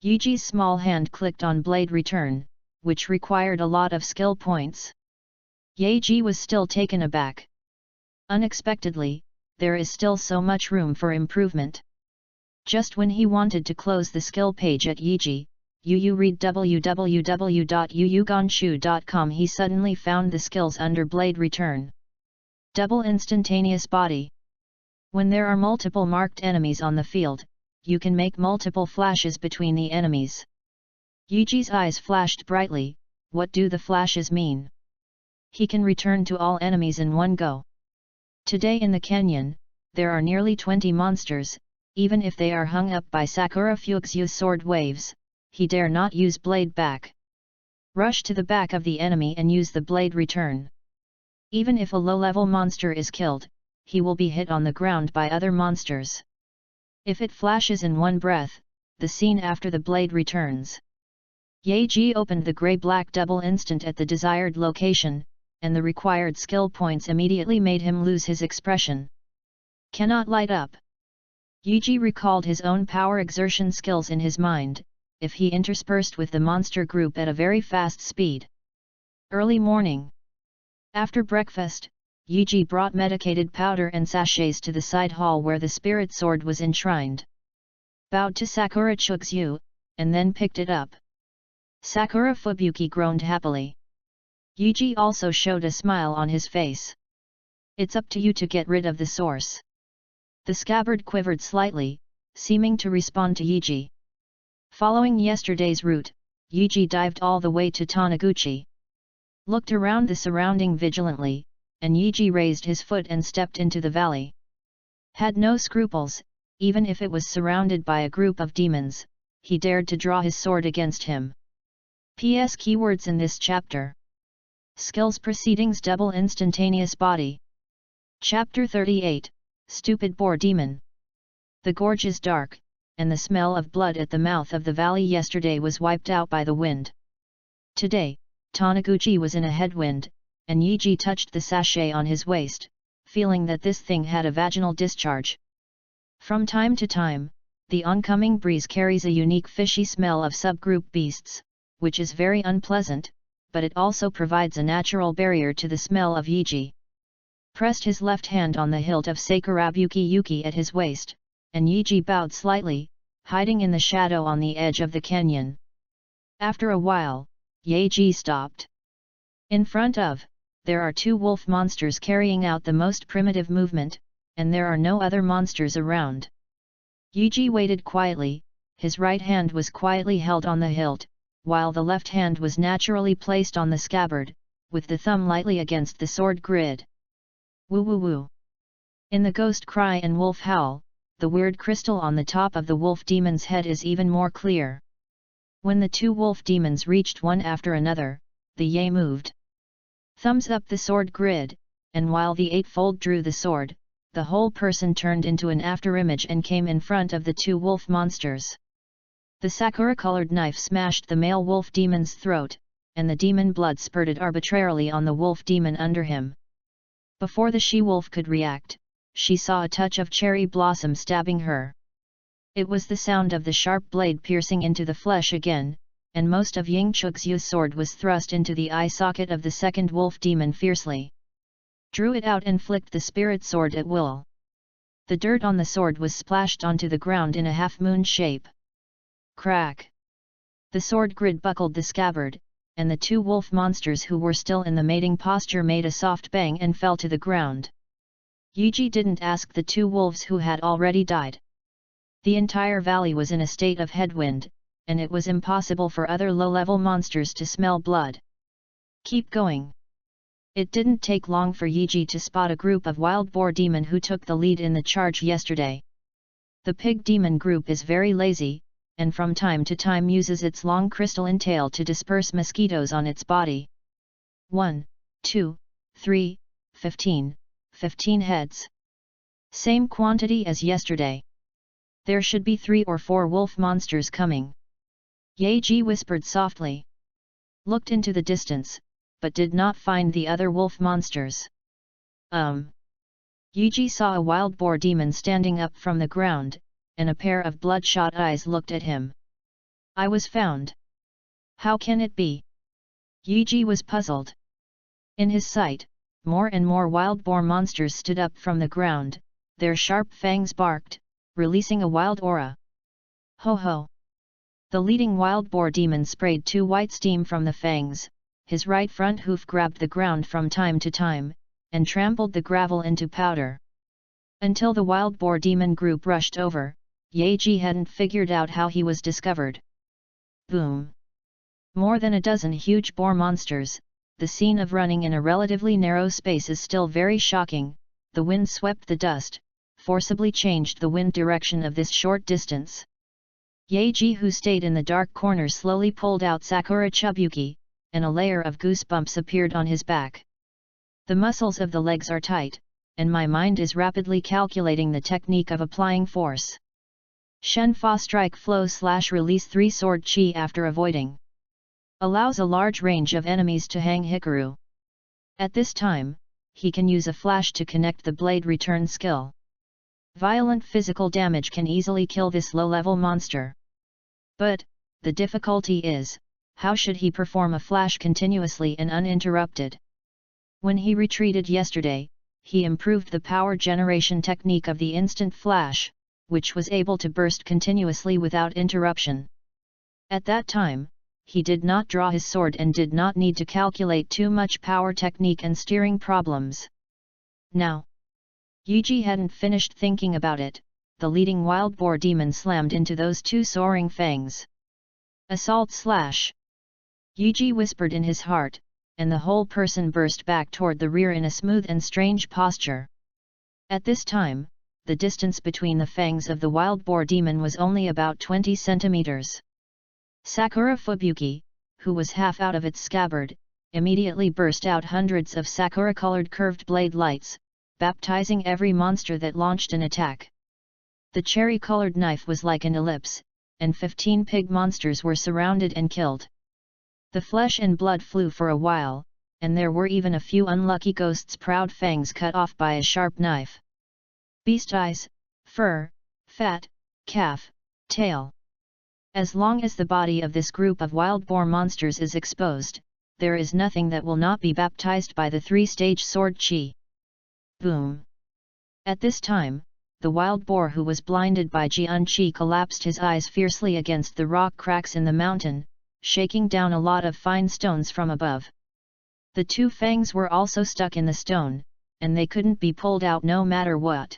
Yaji's small hand clicked on Blade Return, which required a lot of skill points. Yaji was still taken aback. Unexpectedly, there is still so much room for improvement. Just when he wanted to close the skill page at Yaji, read www.yuyugonshu.com, he suddenly found the skills under Blade Return. Double instantaneous body. When there are multiple marked enemies on the field, you can make multiple flashes between the enemies. Yaji's eyes flashed brightly. What do the flashes mean? He can return to all enemies in one go. Today in the canyon, there are nearly 20 monsters. Even if they are hung up by Sakura Fuxu's sword waves, he dare not use blade back. Rush to the back of the enemy and use the Blade Return. Even if a low-level monster is killed, he will be hit on the ground by other monsters. If it flashes in one breath, the scene after the blade returns. Yaji opened the grey-black double instant at the desired location, and the required skill points immediately made him lose his expression. Cannot light up. Yaji recalled his own power exertion skills in his mind, if he interspersed with the monster group at a very fast speed. Early morning. After breakfast, Yaji brought medicated powder and sachets to the side hall where the spirit sword was enshrined. Bowed to Sakura Chugzyu, and then picked it up. Sakura Fubuki groaned happily. Yaji also showed a smile on his face. It's up to you to get rid of the source. The scabbard quivered slightly, seeming to respond to Yaji. Following yesterday's route, Yaji dived all the way to Taniguchi. Looked around the surrounding vigilantly, and Yaji raised his foot and stepped into the valley. Had no scruples, even if it was surrounded by a group of demons, he dared to draw his sword against him. PS keywords in this chapter. Skills Proceedings Double Instantaneous Body. Chapter 38, Stupid Boar Demon. The gorge is dark, and the smell of blood at the mouth of the valley yesterday was wiped out by the wind. Today, Taniguchi was in a headwind, and Yaji touched the sachet on his waist, feeling that this thing had a vaginal discharge. From time to time, the oncoming breeze carries a unique fishy smell of subgroup beasts, which is very unpleasant, but it also provides a natural barrier to the smell of Yaji. Pressed his left hand on the hilt of Sakurabuki Yuki at his waist, and Yaji bowed slightly, hiding in the shadow on the edge of the canyon. After a while, Yaji stopped. In front of, there are two wolf monsters carrying out the most primitive movement, and there are no other monsters around. Yaji waited quietly, his right hand was quietly held on the hilt, while the left hand was naturally placed on the scabbard, with the thumb lightly against the sword grid. Woo woo woo. In the ghost cry and wolf howl, the weird crystal on the top of the wolf demon's head is even more clear. When the two wolf demons reached one after another, the Ye moved. Thumbs up the sword grid, and while the eightfold drew the sword, the whole person turned into an afterimage and came in front of the two wolf monsters. The sakura-colored knife smashed the male wolf demon's throat, and the demon blood spurted arbitrarily on the wolf demon under him. Before the she-wolf could react, she saw a touch of cherry blossom stabbing her. It was the sound of the sharp blade piercing into the flesh again, and most of Ying Chugzyu's sword was thrust into the eye socket of the second wolf demon fiercely. Drew it out and flicked the spirit sword at will. The dirt on the sword was splashed onto the ground in a half-moon shape. Crack! The sword grid buckled the scabbard, and the two wolf monsters who were still in the mating posture made a soft bang and fell to the ground. Yaji didn't ask the two wolves who had already died. The entire valley was in a state of headwind, and it was impossible for other low-level monsters to smell blood. Keep going. It didn't take long for Yaji to spot a group of wild boar demon who took the lead in the charge yesterday. The pig demon group is very lazy, and from time to time uses its long crystalline tail to disperse mosquitoes on its body. 1, 2, 3, 15 heads. Same quantity as yesterday. There should be 3 or 4 wolf monsters coming. Yaji whispered softly. Looked into the distance, but did not find the other wolf monsters. Yaji saw a wild boar demon standing up from the ground, and a pair of bloodshot eyes looked at him. I was found. How can it be? Yaji was puzzled. In his sight, more and more wild boar monsters stood up from the ground, their sharp fangs barked, releasing a wild aura. Ho ho! The leading wild boar demon sprayed 2 white steam from the fangs, his right front hoof grabbed the ground from time to time, and trampled the gravel into powder. Until the wild boar demon group rushed over, Yaji hadn't figured out how he was discovered. Boom! More than a dozen huge boar monsters. The scene of running in a relatively narrow space is still very shocking. The wind swept the dust, forcibly changed the wind direction of this short distance. Yaji, who stayed in the dark corner, slowly pulled out Sakura Chubuki, and a layer of goosebumps appeared on his back. The muscles of the legs are tight, and my mind is rapidly calculating the technique of applying force. Shen Fa strike flow / release 3 sword chi after avoiding. Allows a large range of enemies to hang Hikaru. At this time, he can use a flash to connect the blade return skill. Violent physical damage can easily kill this low-level monster. But, the difficulty is, how should he perform a flash continuously and uninterrupted? When he retreated yesterday, he improved the power generation technique of the instant flash, which was able to burst continuously without interruption. At that time, he did not draw his sword and did not need to calculate too much power technique and steering problems. Now, Yuji hadn't finished thinking about it, the leading wild boar demon slammed into those two soaring fangs. Assault slash! Yuji whispered in his heart, and the whole person burst back toward the rear in a smooth and strange posture. At this time, the distance between the fangs of the wild boar demon was only about 20 centimeters. Sakura Fubuki, who was half out of its scabbard, immediately burst out hundreds of sakura-colored curved blade lights, baptizing every monster that launched an attack. The cherry-colored knife was like an ellipse, and 15 pig monsters were surrounded and killed. The flesh and blood flew for a while, and there were even a few unlucky ghosts' proud fangs cut off by a sharp knife. Beast eyes, fur, fat, calf, tail. As long as the body of this group of wild boar monsters is exposed, there is nothing that will not be baptized by the three-stage sword chi. Boom! At this time, the wild boar who was blinded by Jian Chi collapsed his eyes fiercely against the rock cracks in the mountain, shaking down a lot of fine stones from above. The two fangs were also stuck in the stone, and they couldn't be pulled out no matter what.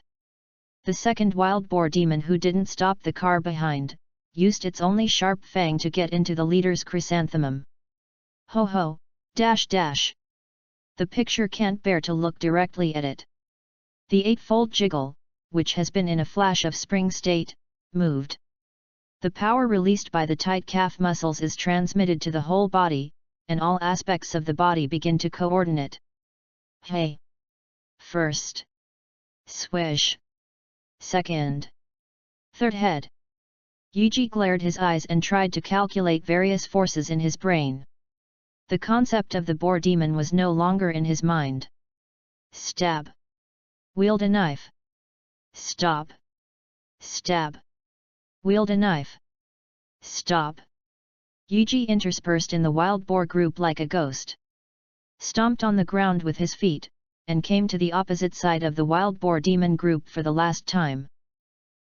The second wild boar demon who didn't stop the car behind, used its only sharp fang to get into the leader's chrysanthemum. Ho ho, dash dash! The picture can't bear to look directly at it. The eightfold jiggle, which has been in a flash of spring state, moved. The power released by the tight calf muscles is transmitted to the whole body, and all aspects of the body begin to coordinate. Hey! First. Swish. Second. Third head. Yuji glared his eyes and tried to calculate various forces in his brain. The concept of the boar demon was no longer in his mind. Stab. Wield a knife. Stop. Stab. Wield a knife. Stop. Yuji interspersed in the wild boar group like a ghost. Stomped on the ground with his feet, and came to the opposite side of the wild boar demon group for the last time.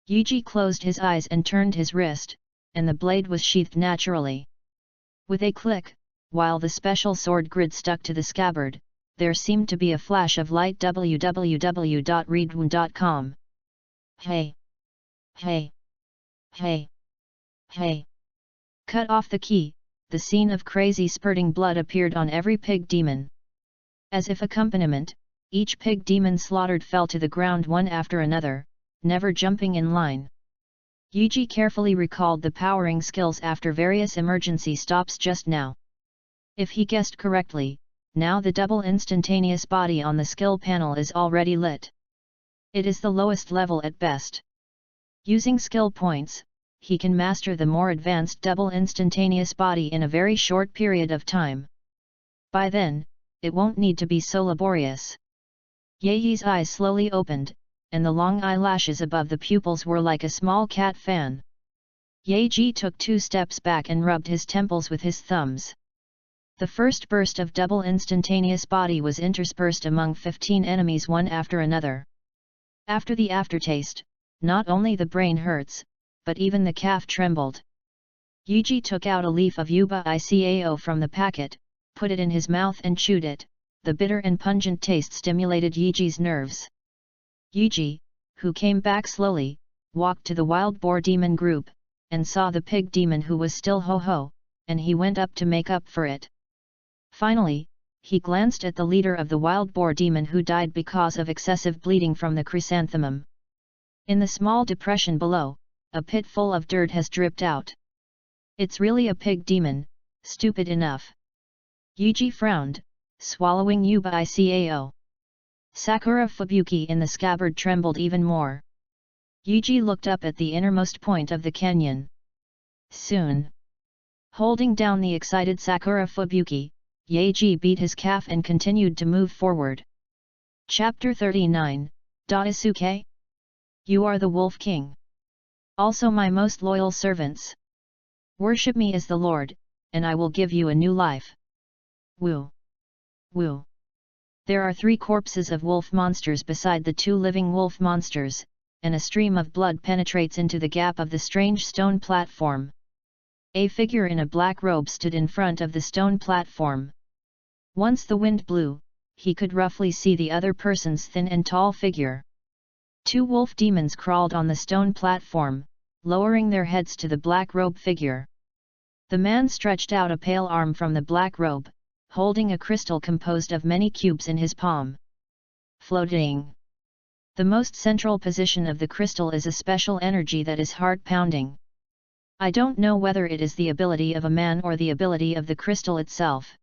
Yuji closed his eyes and turned his wrist, and the blade was sheathed naturally. With a click, while the special sword grid stuck to the scabbard, there seemed to be a flash of light. www.readaloud.com. Hey! Hey! Hey! Hey! Cut off the key, the scene of crazy spurting blood appeared on every pig demon. As if accompaniment, each pig demon slaughtered fell to the ground one after another, never jumping in line. Yuji carefully recalled the powering skills after various emergency stops just now. If he guessed correctly, now the double instantaneous body on the skill panel is already lit. It is the lowest level at best. Using skill points, he can master the more advanced double instantaneous body in a very short period of time. By then, it won't need to be so laborious. Yeyi's eyes slowly opened, and the long eyelashes above the pupils were like a small cat fan. Yeji took 2 steps back and rubbed his temples with his thumbs. The first burst of double instantaneous body was interspersed among 15 enemies one after another. After the aftertaste, not only the brain hurts, but even the calf trembled. Yuji took out a leaf of yuba icao from the packet, put it in his mouth and chewed it. The bitter and pungent taste stimulated Yuji's nerves. Yuji, who came back slowly, walked to the wild boar demon group, and saw the pig demon who was still ho-ho, and he went up to make up for it. Finally, he glanced at the leader of the wild boar demon who died because of excessive bleeding from the chrysanthemum. In the small depression below, a pit full of dirt has dripped out. It's really a pig demon, stupid enough. Yuji frowned, swallowing yuba icao. Sakura Fubuki in the scabbard trembled even more. Yuji looked up at the innermost point of the canyon. Soon. Holding down the excited Sakura Fubuki, Yaji beat his calf and continued to move forward. Chapter 39, Daisuke? You are the Wolf King. Also my most loyal servants. Worship me as the Lord, and I will give you a new life. Woo! Woo! There are 3 corpses of wolf monsters beside the 2 living wolf monsters, and a stream of blood penetrates into the gap of the strange stone platform. A figure in a black robe stood in front of the stone platform. Once the wind blew, he could roughly see the other person's thin and tall figure. 2 wolf demons crawled on the stone platform, lowering their heads to the black robe figure. The man stretched out a pale arm from the black robe, holding a crystal composed of many cubes in his palm. Floating. The most central position of the crystal is a special energy that is heart-pounding. I don't know whether it is the ability of a man or the ability of the crystal itself.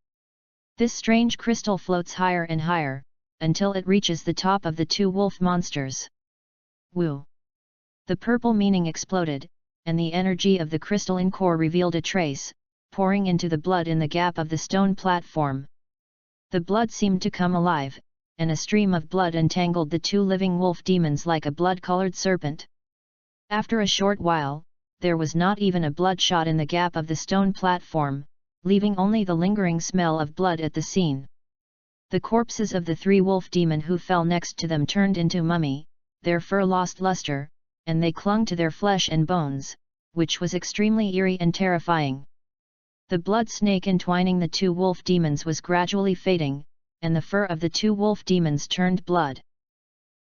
This strange crystal floats higher and higher, until it reaches the top of the 2 wolf monsters. Woo! The purple meaning exploded, and the energy of the crystalline core revealed a trace, pouring into the blood in the gap of the stone platform. The blood seemed to come alive, and a stream of blood entangled the 2 living wolf demons like a blood-colored serpent. After a short while, there was not even a bloodshot in the gap of the stone platform, leaving only the lingering smell of blood at the scene. The corpses of the 3 wolf demon who fell next to them turned into mummy, their fur lost luster, and they clung to their flesh and bones, which was extremely eerie and terrifying. The blood snake entwining the 2 wolf demons was gradually fading, and the fur of the 2 wolf demons turned blood.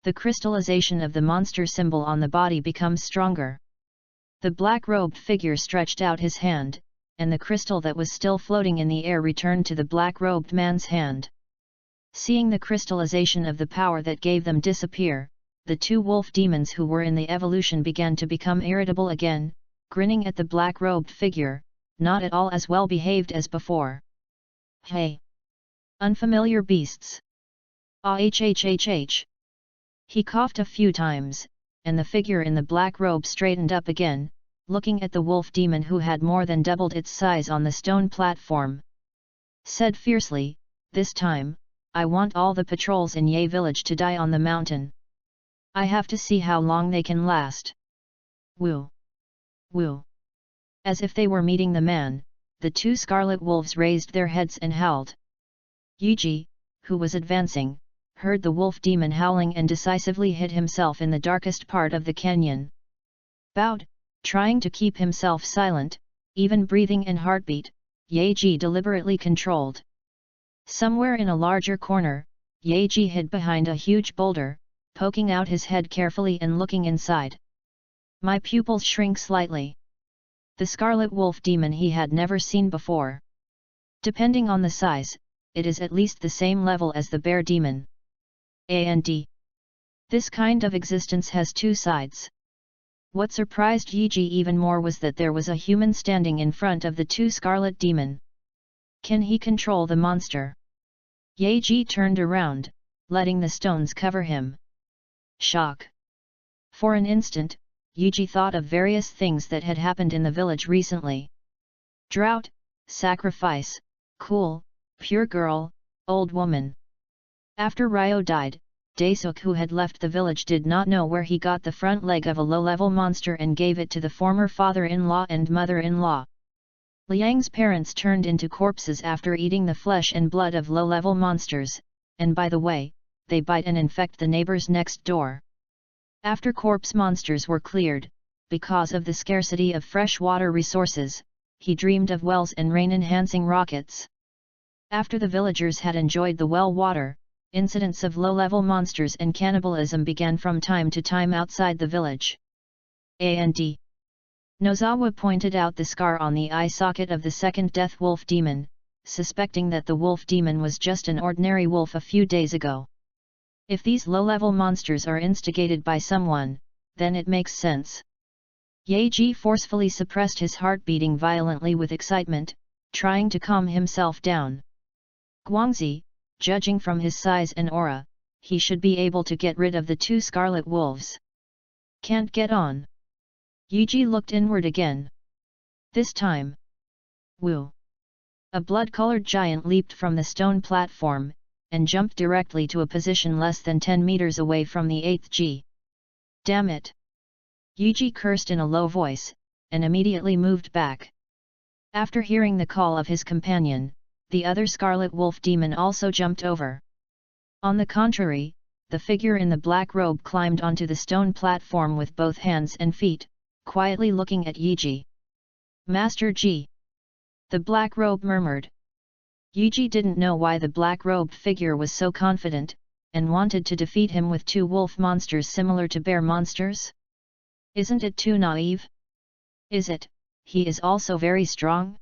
The crystallization of the monster symbol on the body becomes stronger. The black-robed figure stretched out his hand, and the crystal that was still floating in the air returned to the black-robed man's hand. Seeing the crystallization of the power that gave them disappear, the 2 wolf demons who were in the evolution began to become irritable again, grinning at the black-robed figure, not at all as well behaved as before. Hey! Unfamiliar beasts! Ah-h-h-h-h! He coughed a few times, and the figure in the black robe straightened up again, looking at the wolf demon who had more than doubled its size on the stone platform. Said fiercely, "This time, I want all the patrols in Ye village to die on the mountain. I have to see how long they can last." Woo! Woo! As if they were meeting the man, the 2 scarlet wolves raised their heads and howled. Yuji, who was advancing, heard the wolf demon howling and decisively hid himself in the darkest part of the canyon. Bowed, trying to keep himself silent, even breathing and heartbeat, Yaji deliberately controlled. Somewhere in a larger corner, Yaji hid behind a huge boulder, poking out his head carefully and looking inside. My pupils shrink slightly. The scarlet wolf demon he had never seen before. Depending on the size, it is at least the same level as the bear demon. And this kind of existence has 2 sides. What surprised Yiji even more was that there was a human standing in front of the 2 scarlet demon. Can he control the monster? Yaji turned around, letting the stones cover him. Shock. For an instant, Yuji thought of various things that had happened in the village recently. Drought, sacrifice, cool, pure girl, old woman. After Ryo died, Daisuke who had left the village did not know where he got the front leg of a low-level monster and gave it to the former father-in-law and mother-in-law. Liang's parents turned into corpses after eating the flesh and blood of low-level monsters, and by the way, they bite and infect the neighbors next door. After corpse monsters were cleared, because of the scarcity of fresh water resources, he dreamed of wells and rain-enhancing rockets. After the villagers had enjoyed the well water, incidents of low-level monsters and cannibalism began from time to time outside the village. And Nozawa pointed out the scar on the eye socket of the second death wolf demon, suspecting that the wolf demon was just an ordinary wolf a few days ago. If these low-level monsters are instigated by someone, then it makes sense. Yaji forcefully suppressed his heart beating violently with excitement, trying to calm himself down. Guangzi, judging from his size and aura, he should be able to get rid of the 2 scarlet wolves. Can't get on. Yuji looked inward again. This time. Woo! A blood-colored giant leaped from the stone platform, and jumped directly to a position less than 10 meters away from the 8th G. Damn it! Yuji cursed in a low voice, and immediately moved back. After hearing the call of his companion, the other Scarlet Wolf demon also jumped over. On the contrary, the figure in the black robe climbed onto the stone platform with both hands and feet, quietly looking at Yuji. Master G. The black robe murmured. Yuji didn't know why the black-robed figure was so confident, and wanted to defeat him with 2 wolf monsters similar to bear monsters. Isn't it too naive? Is it? He is also very strong?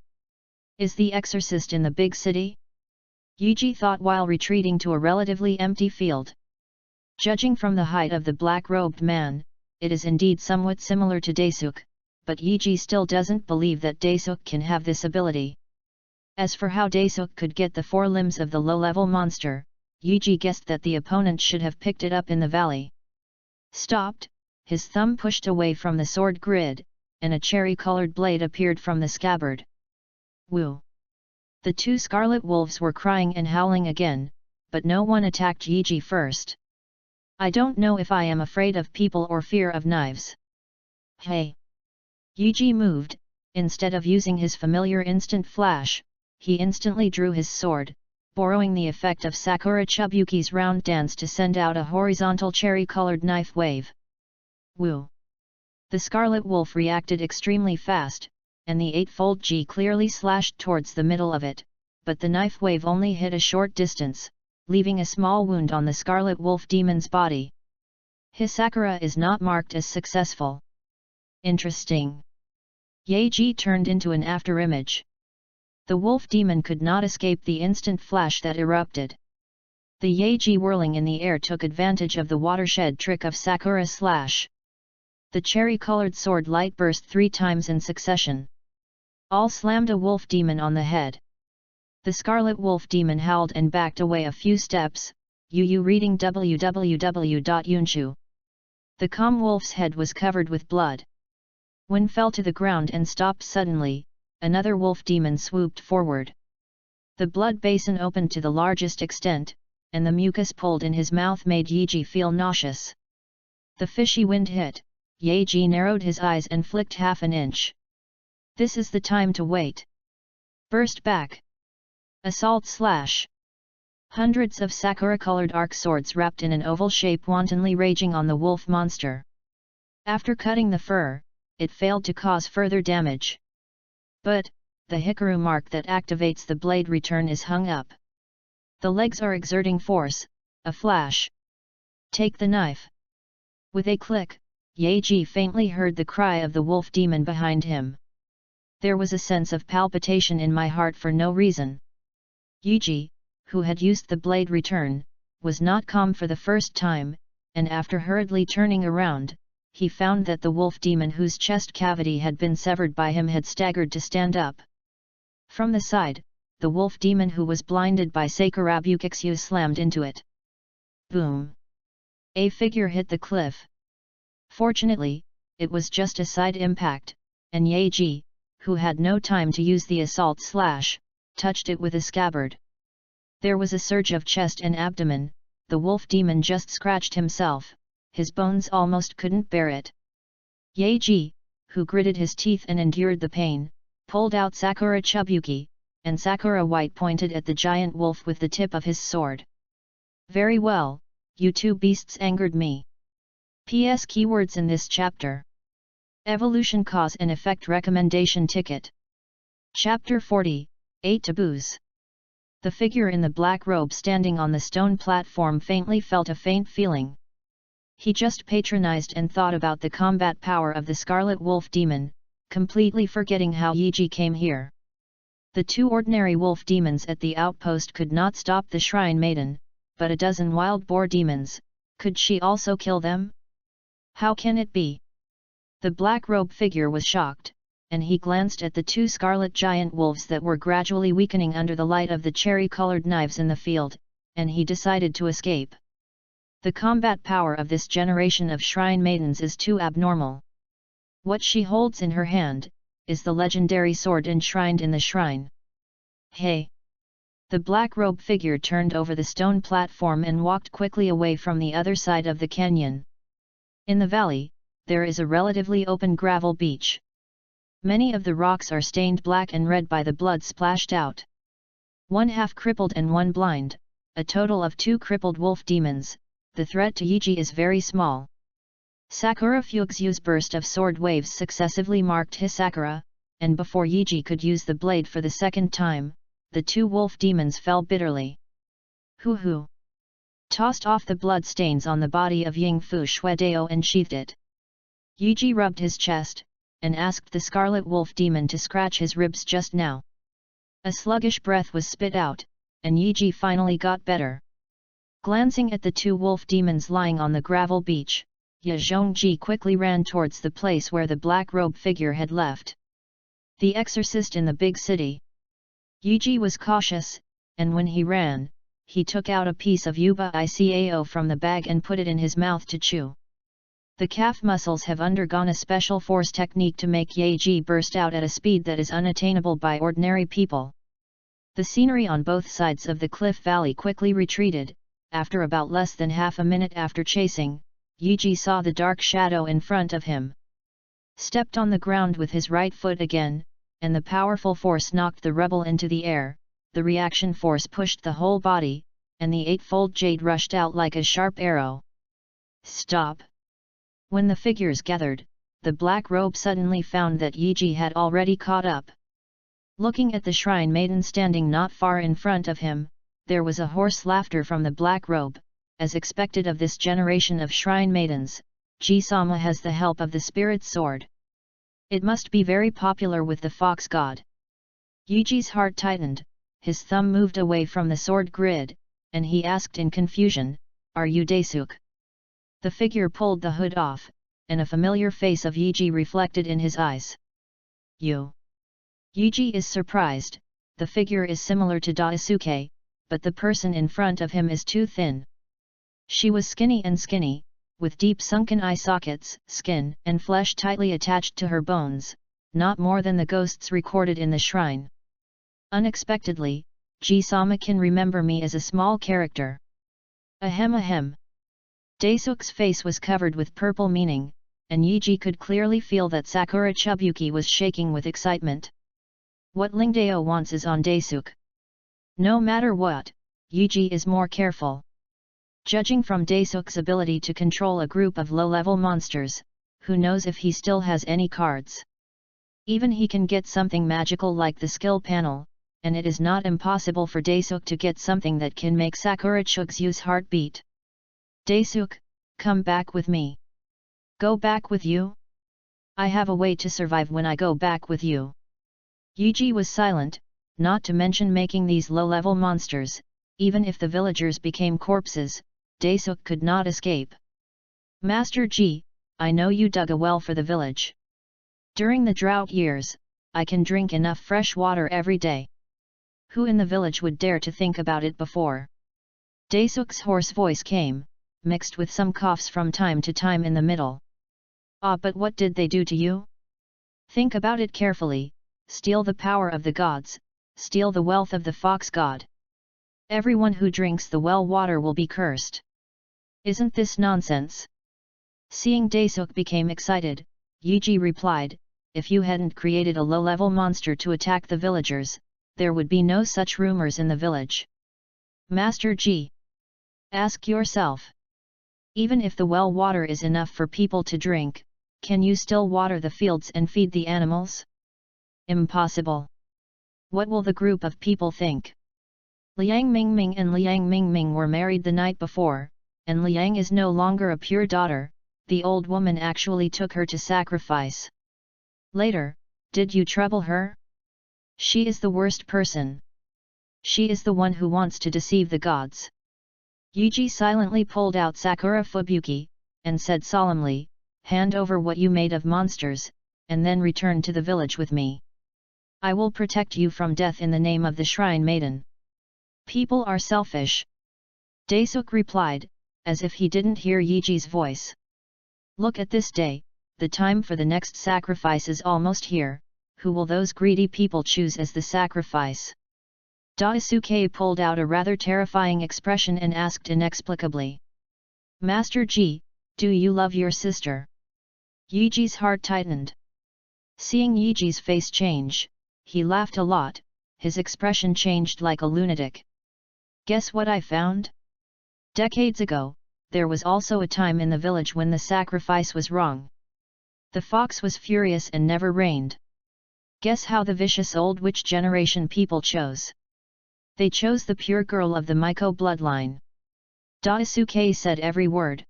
Is the exorcist in the big city? Yuji thought while retreating to a relatively empty field. Judging from the height of the black-robed man, it is indeed somewhat similar to Daisuke, but Yuji still doesn't believe that Daisuke can have this ability. As for how Daisuke could get the 4 limbs of the low-level monster, Yuji guessed that the opponent should have picked it up in the valley. Stopped, his thumb pushed away from the sword grid, and a cherry-colored blade appeared from the scabbard. Woo! The 2 scarlet wolves were crying and howling again, but no one attacked Yuji first. I don't know if I am afraid of people or fear of knives. Hey! Yuji moved. Instead of using his familiar instant flash, he instantly drew his sword, borrowing the effect of Sakura Chubuyuki's round dance to send out a horizontal cherry-colored knife wave. Woo! The Scarlet Wolf reacted extremely fast, and the 8-fold G clearly slashed towards the middle of it, but the knife wave only hit a short distance, leaving a small wound on the Scarlet Wolf demon's body. His Sakura is not marked as successful. Interesting. Yaji turned into an afterimage. The wolf demon could not escape the instant flash that erupted. The Yaji whirling in the air took advantage of the watershed trick of Sakura Slash. The cherry-colored sword light burst 3 times in succession. All slammed a wolf demon on the head. The Scarlet Wolf demon howled and backed away a few steps, Yu reading www.yunshu. The calm wolf's head was covered with blood. When fell to the ground and stopped suddenly, another wolf demon swooped forward. The blood basin opened to the largest extent, and the mucus pulled in his mouth made Yaji feel nauseous. The fishy wind hit, Yaji narrowed his eyes and flicked half an inch. This is the time to wait. Burst back. Assault slash. Hundreds of sakura-colored arc swords wrapped in an oval shape wantonly raging on the wolf monster. After cutting the fur, it failed to cause further damage. But, the Hikaru mark that activates the blade return is hung up. The legs are exerting force, a flash. Take the knife. With a click, Yaji faintly heard the cry of the wolf demon behind him. There was a sense of palpitation in my heart for no reason. Yuji, who had used the blade return, was not calm for the first time, and after hurriedly turning around, he found that the wolf demon whose chest cavity had been severed by him had staggered to stand up. From the side, the wolf demon who was blinded by Sakura Bukixu slammed into it. Boom! A figure hit the cliff. Fortunately, it was just a side impact, and Yaji, who had no time to use the assault slash, touched it with a scabbard. There was a surge of chest and abdomen. The wolf demon just scratched himself, his bones almost couldn't bear it. Yaji, who gritted his teeth and endured the pain, pulled out Sakura Chubuyuki, and Sakura White pointed at the giant wolf with the tip of his sword. Very well, you 2 beasts angered me. PS keywords in this chapter. Evolution Cause and Effect Recommendation Ticket. Chapter 40, 8 Taboos. The figure in the black robe standing on the stone platform faintly felt a faint feeling. He just patronized and thought about the combat power of the Scarlet Wolf demon, completely forgetting how Yaji came here. The 2 ordinary wolf demons at the outpost could not stop the Shrine Maiden, but a dozen wild boar demons, could she also kill them? How can it be? The black robe figure was shocked, and he glanced at the 2 scarlet giant wolves that were gradually weakening under the light of the cherry-colored knives in the field, and he decided to escape. The combat power of this generation of Shrine Maidens is too abnormal. What she holds in her hand, is the legendary sword enshrined in the shrine. Hey! The black-robed figure turned over the stone platform and walked quickly away from the other side of the canyon. In the valley, there is a relatively open gravel beach. Many of the rocks are stained black and red by the blood splashed out. One half crippled and one blind, a total of 2 crippled wolf demons. The threat to Yiji is very small. Sakura Fugue's burst of sword waves successively marked Hisakura, and before Yiji could use the blade for the second time, the 2 wolf demons fell bitterly. Hoo! Tossed off the blood stains on the body of Yingfu Shuedao and sheathed it. Yiji rubbed his chest, and asked the scarlet wolf demon to scratch his ribs just now. A sluggish breath was spit out, and Yiji finally got better. Glancing at the 2 wolf demons lying on the gravel beach, Ye Zhongji quickly ran towards the place where the black-robed figure had left. The exorcist in the big city. Yiji was cautious, and when he ran, he took out a piece of yuba icao from the bag and put it in his mouth to chew. The calf muscles have undergone a special force technique to make Yeji burst out at a speed that is unattainable by ordinary people. The scenery on both sides of the cliff valley quickly retreated. After about less than half a minute after chasing, Yiji saw the dark shadow in front of him. Stepped on the ground with his right foot again, and the powerful force knocked the rebel into the air. The reaction force pushed the whole body, and the 8-fold jade rushed out like a sharp arrow. Stop! When the figures gathered, the black robe suddenly found that Yiji had already caught up. Looking at the shrine maiden standing not far in front of him, there was a hoarse laughter from the black robe. As expected of this generation of shrine maidens, Ji-sama has the help of the spirit sword. It must be very popular with the fox god. Yiji's heart tightened, his thumb moved away from the sword grid, and he asked in confusion, "Are you Daisuke?" The figure pulled the hood off, and a familiar face of Yiji reflected in his eyes. You. Yiji is surprised. The figure is similar to Daisuke, but the person in front of him is too thin. She was skinny, with deep sunken eye sockets, skin and flesh tightly attached to her bones, not more than the ghosts recorded in the shrine. Unexpectedly, Ji-sama can remember me as a small character. Ahem. Daisuke's face was covered with purple meaning, and Yiji could clearly feel that Sakura Chibuki was shaking with excitement. What Lingdao wants is on Daisuke. No matter what, Yiji is more careful. Judging from Daisuke's ability to control a group of low-level monsters, who knows if he still has any cards. Even he can get something magical like the skill panel, and it is not impossible for Daisuke to get something that can make Sakura Chugzu's heart beat. Daisuke, come back with me. Go back with you? I have a way to survive when I go back with you. Yiji was silent, not to mention making these low-level monsters. Even if the villagers became corpses, Daisuke could not escape. Master Ji, I know you dug a well for the village. During the drought years, I can drink enough fresh water every day. Who in the village would dare to think about it before? Daisuke's hoarse voice came, mixed with some coughs from time to time in the middle. Ah, but what did they do to you? Think about it carefully. Steal the power of the gods, steal the wealth of the fox god. Everyone who drinks the well water will be cursed. Isn't this nonsense? Seeing Daisuke became excited, Yiji replied, if you hadn't created a low-level monster to attack the villagers, there would be no such rumors in the village. Master Ji. Ask yourself. Even if the well water is enough for people to drink, can you still water the fields and feed the animals? Impossible. What will the group of people think? Liang Mingming and Liang Mingming were married the night before, and Liang is no longer a pure daughter. The old woman actually took her to sacrifice. Later, did you trouble her? She is the worst person. She is the one who wants to deceive the gods. Yiji silently pulled out Sakura Fubuki, and said solemnly, hand over what you made of monsters, and then return to the village with me. I will protect you from death in the name of the Shrine Maiden. People are selfish. Daisuke replied, as if he didn't hear Yiji's voice. Look at this day, the time for the next sacrifice is almost here. who will those greedy people choose as the sacrifice? Daisuke pulled out a rather terrifying expression and asked inexplicably. Master Ji, do you love your sister? Yiji's heart tightened. Seeing Yiji's face change, he laughed a lot, his expression changed like a lunatic. Guess what I found? Decades ago, there was also a time in the village when the sacrifice was wrong. The fox was furious and never reigned. Guess how the vicious old witch generation people chose? They chose the pure girl of the Miko bloodline. Daisuke said every word.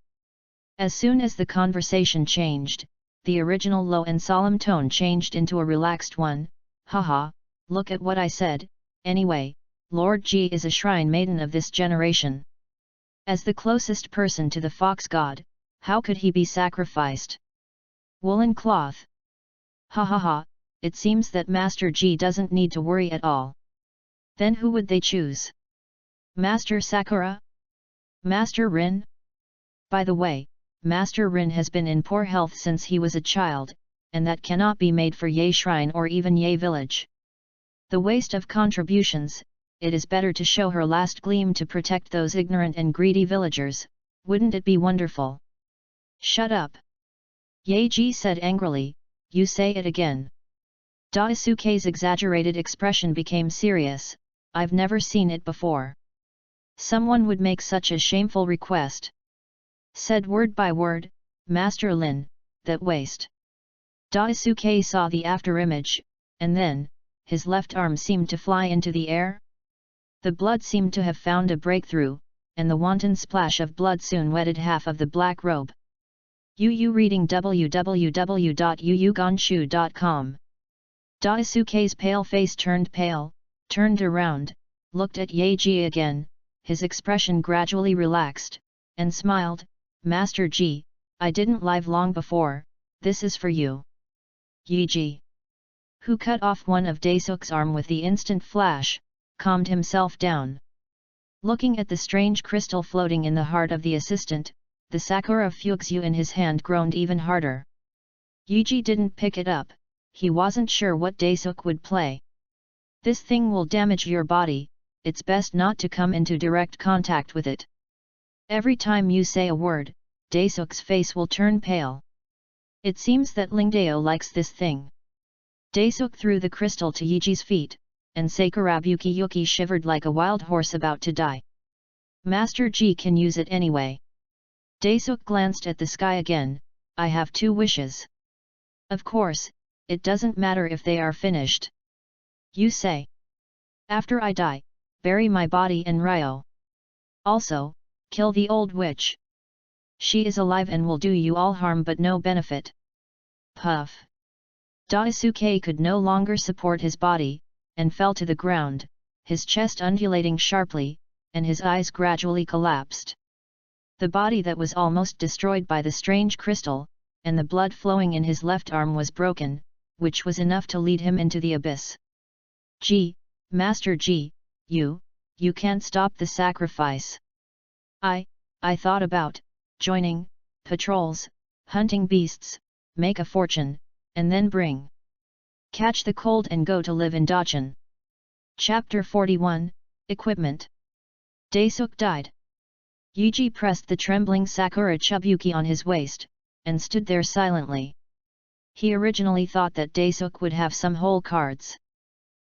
As soon as the conversation changed, the original low and solemn tone changed into a relaxed one. Haha, look at what I said. Anyway, Lord Ji is a shrine maiden of this generation. As the closest person to the fox god, how could he be sacrificed? Woolen cloth. Ha ha ha, it seems that Master Ji doesn't need to worry at all. Then who would they choose? Master Sakura? Master Rin? By the way, Master Rin has been in poor health since he was a child, and that cannot be made for Ye Shrine or even Ye Village. The waste of contributions, it is better to show her last gleam to protect those ignorant and greedy villagers, wouldn't it be wonderful? Shut up! Yeji said angrily, you say it again. Daisuke's exaggerated expression became serious, I've never seen it before. Someone would make such a shameful request. Said word by word, Master Lin, that waste. Daisuke saw the afterimage, and then, his left arm seemed to fly into the air. The blood seemed to have found a breakthrough, and the wanton splash of blood soon wetted half of the black robe. Yu reading www.yuyugonshu.com. Daisuke's pale face turned pale, turned around, looked at Yeji again, his expression gradually relaxed, and smiled, Master Ji, I didn't live long before, this is for you. Yeji, who cut off one of Daisuke's arm with the instant flash, calmed himself down. Looking at the strange crystal floating in the heart of the assistant, the Sakura Fuxu in his hand groaned even harder. Yeji didn't pick it up, he wasn't sure what Daisuke would play. This thing will damage your body, it's best not to come into direct contact with it. Every time you say a word, Daisuke's face will turn pale. It seems that Lingdao likes this thing. Daisuke threw the crystal to Yiji's feet, and Sakurabuki Yuki shivered like a wild horse about to die. Master Ji can use it anyway. Daisuke glanced at the sky again, I have 2 wishes. Of course, it doesn't matter if they are finished. You say. After I die, bury my body in Ryo. Also, kill the old witch. She is alive and will do you all harm but no benefit. Puff. Daisuke could no longer support his body, and fell to the ground, his chest undulating sharply, and his eyes gradually collapsed. The body that was almost destroyed by the strange crystal, and the blood flowing in his left arm was broken, which was enough to lead him into the abyss. Ji, Master Ji, you can't stop the sacrifice. I thought about joining patrols, hunting beasts, make a fortune, and then catch the cold and go to live in Dachan. Chapter 41, Equipment. Daisuke died. Yuji pressed the trembling Sakura Chubuki on his waist, and stood there silently. He originally thought that Daisuke would have some whole cards.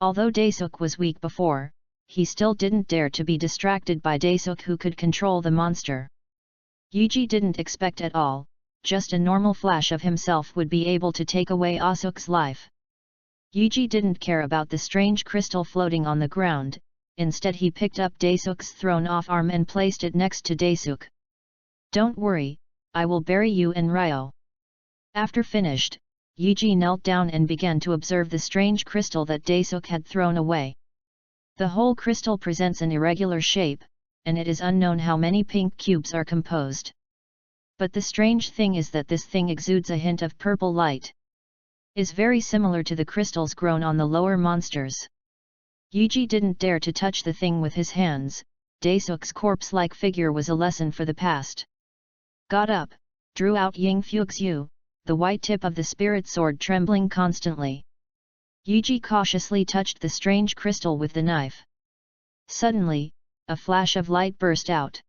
Although Daisuke was weak before, he still didn't dare to be distracted by Daisuke who could control the monster. Yuji didn't expect at all, just a normal flash of himself would be able to take away Asuke's life. Yuji didn't care about the strange crystal floating on the ground, instead he picked up Daisuke's thrown-off arm and placed it next to Daisuke. Don't worry, I will bury you in Ryo. After finished, Yuji knelt down and began to observe the strange crystal that Daisuke had thrown away. The whole crystal presents an irregular shape, and it is unknown how many pink cubes are composed. But the strange thing is that this thing exudes a hint of purple light. Is very similar to the crystals grown on the lower monsters. Yuji didn't dare to touch the thing with his hands, Daisuke's corpse-like figure was a lesson for the past. Got up, drew out Ying Fuxu, the white tip of the spirit sword trembling constantly. Yuji cautiously touched the strange crystal with the knife. Suddenly, a flash of light burst out.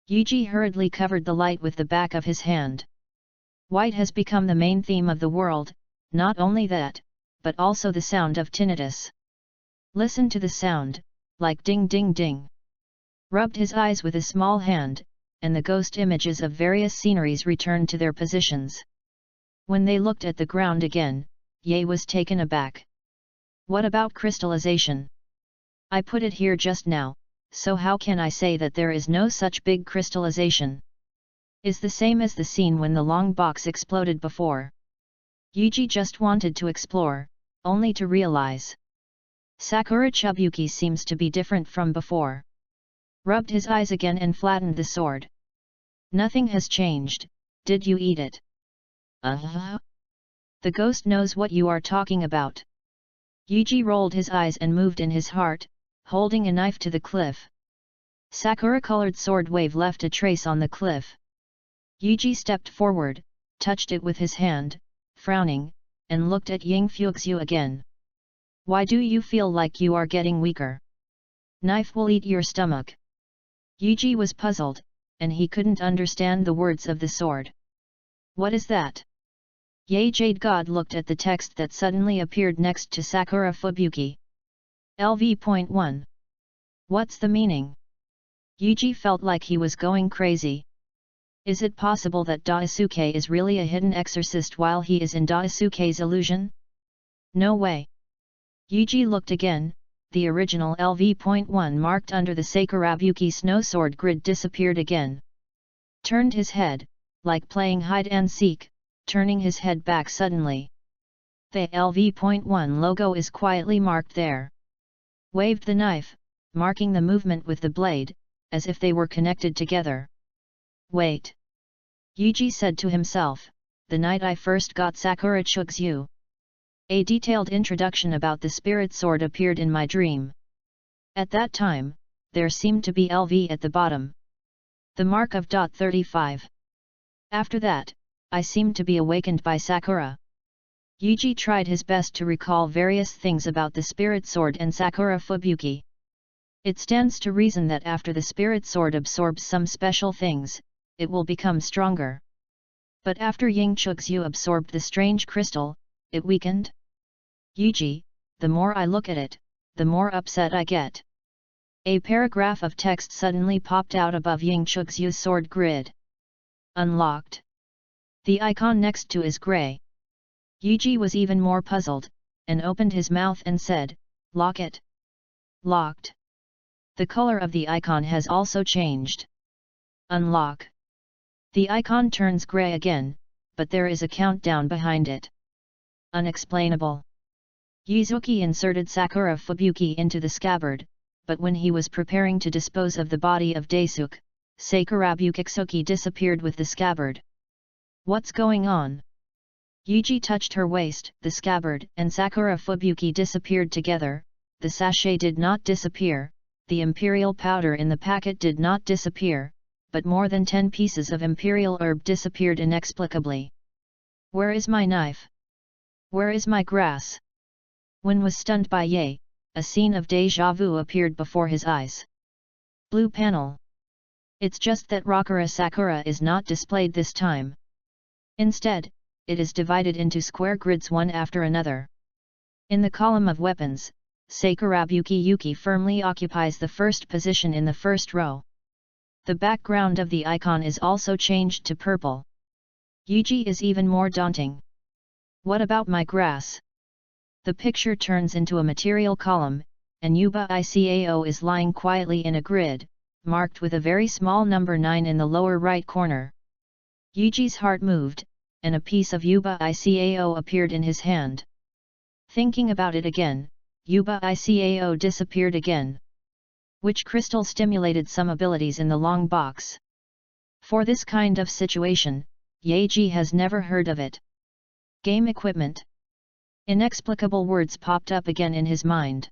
Yuji hurriedly covered the light with the back of his hand. White has become the main theme of the world, not only that, but also the sound of tinnitus. Listen to the sound, like ding ding ding. Rubbed his eyes with a small hand, and the ghost images of various sceneries returned to their positions. When they looked at the ground again, Ye was taken aback. What about crystallization? I put it here just now, so how can I say that there is no such big crystallization? Is the same as the scene when the long box exploded before. Yuji just wanted to explore, only to realize. Sakura Chibuki seems to be different from before. Rubbed his eyes again and flattened the sword. Nothing has changed, did you eat it? The ghost knows what you are talking about. Yuji rolled his eyes and moved in his heart, holding a knife to the cliff. Sakura-colored sword wave left a trace on the cliff. Yuji stepped forward, touched it with his hand, frowning, and looked at Ying Fuxu again. Why do you feel like you are getting weaker? Knife will eat your stomach. Yuji was puzzled, and he couldn't understand the words of the sword. What is that? Ye Jade God looked at the text that suddenly appeared next to Sakura Fubuki. LV.1. What's the meaning? Yuji felt like he was going crazy. Is it possible that Daisuke is really a hidden exorcist while he is in Daisuke's illusion? No way. Yuji looked again, the original LV.1 marked under the Sakurabuki snow sword grid disappeared again. Turned his head, like playing hide and seek, turning his head back suddenly. The LV.1 logo is quietly marked there. Waved the knife, marking the movement with the blade, as if they were connected together. Wait. Yuji said to himself, the night I first got Sakura Chugzu. A detailed introduction about the spirit sword appeared in my dream. At that time, there seemed to be LV at the bottom. The mark of .35. After that, I seemed to be awakened by Sakura. Yuji tried his best to recall various things about the spirit sword and Sakura Fubuki. It stands to reason that after the spirit sword absorbs some special things, it will become stronger. But after Ying Chugzu absorbed the strange crystal, it weakened? Yuji, the more I look at it, the more upset I get. A paragraph of text suddenly popped out above Ying Chugzu's sword grid. Unlocked. The icon next to is gray. Yuji was even more puzzled, and opened his mouth and said, lock it. Locked. The color of the icon has also changed. Unlock. The icon turns gray again, but there is a countdown behind it. Unexplainable. Yuzuki inserted Sakura Fubuki into the scabbard, but when he was preparing to dispose of the body of Daisuke, Sakurabukitsuki disappeared with the scabbard. What's going on? Yuji touched her waist, the scabbard and Sakura Fubuki disappeared together, the sachet did not disappear, the imperial powder in the packet did not disappear, but more than 10 pieces of imperial herb disappeared inexplicably. Where is my knife? Where is my grass? When was stunned by Ye, a scene of déjà vu appeared before his eyes. Blue panel. It's just that Rakura Sakura is not displayed this time. Instead, it is divided into square grids one after another. In the column of weapons, Sakurabuki Yuki firmly occupies the first position in the first row. The background of the icon is also changed to purple. Yuji is even more daunting. What about my grass? The picture turns into a material column, and Yuba Icao is lying quietly in a grid, marked with a very small number 9 in the lower right corner. Yuji's heart moved, and a piece of Yuba Icao appeared in his hand. Thinking about it again, Yuba Icao disappeared again. Which crystal stimulated some abilities in the long box? For this kind of situation, Yeji has never heard of it. Game equipment. Inexplicable words popped up again in his mind.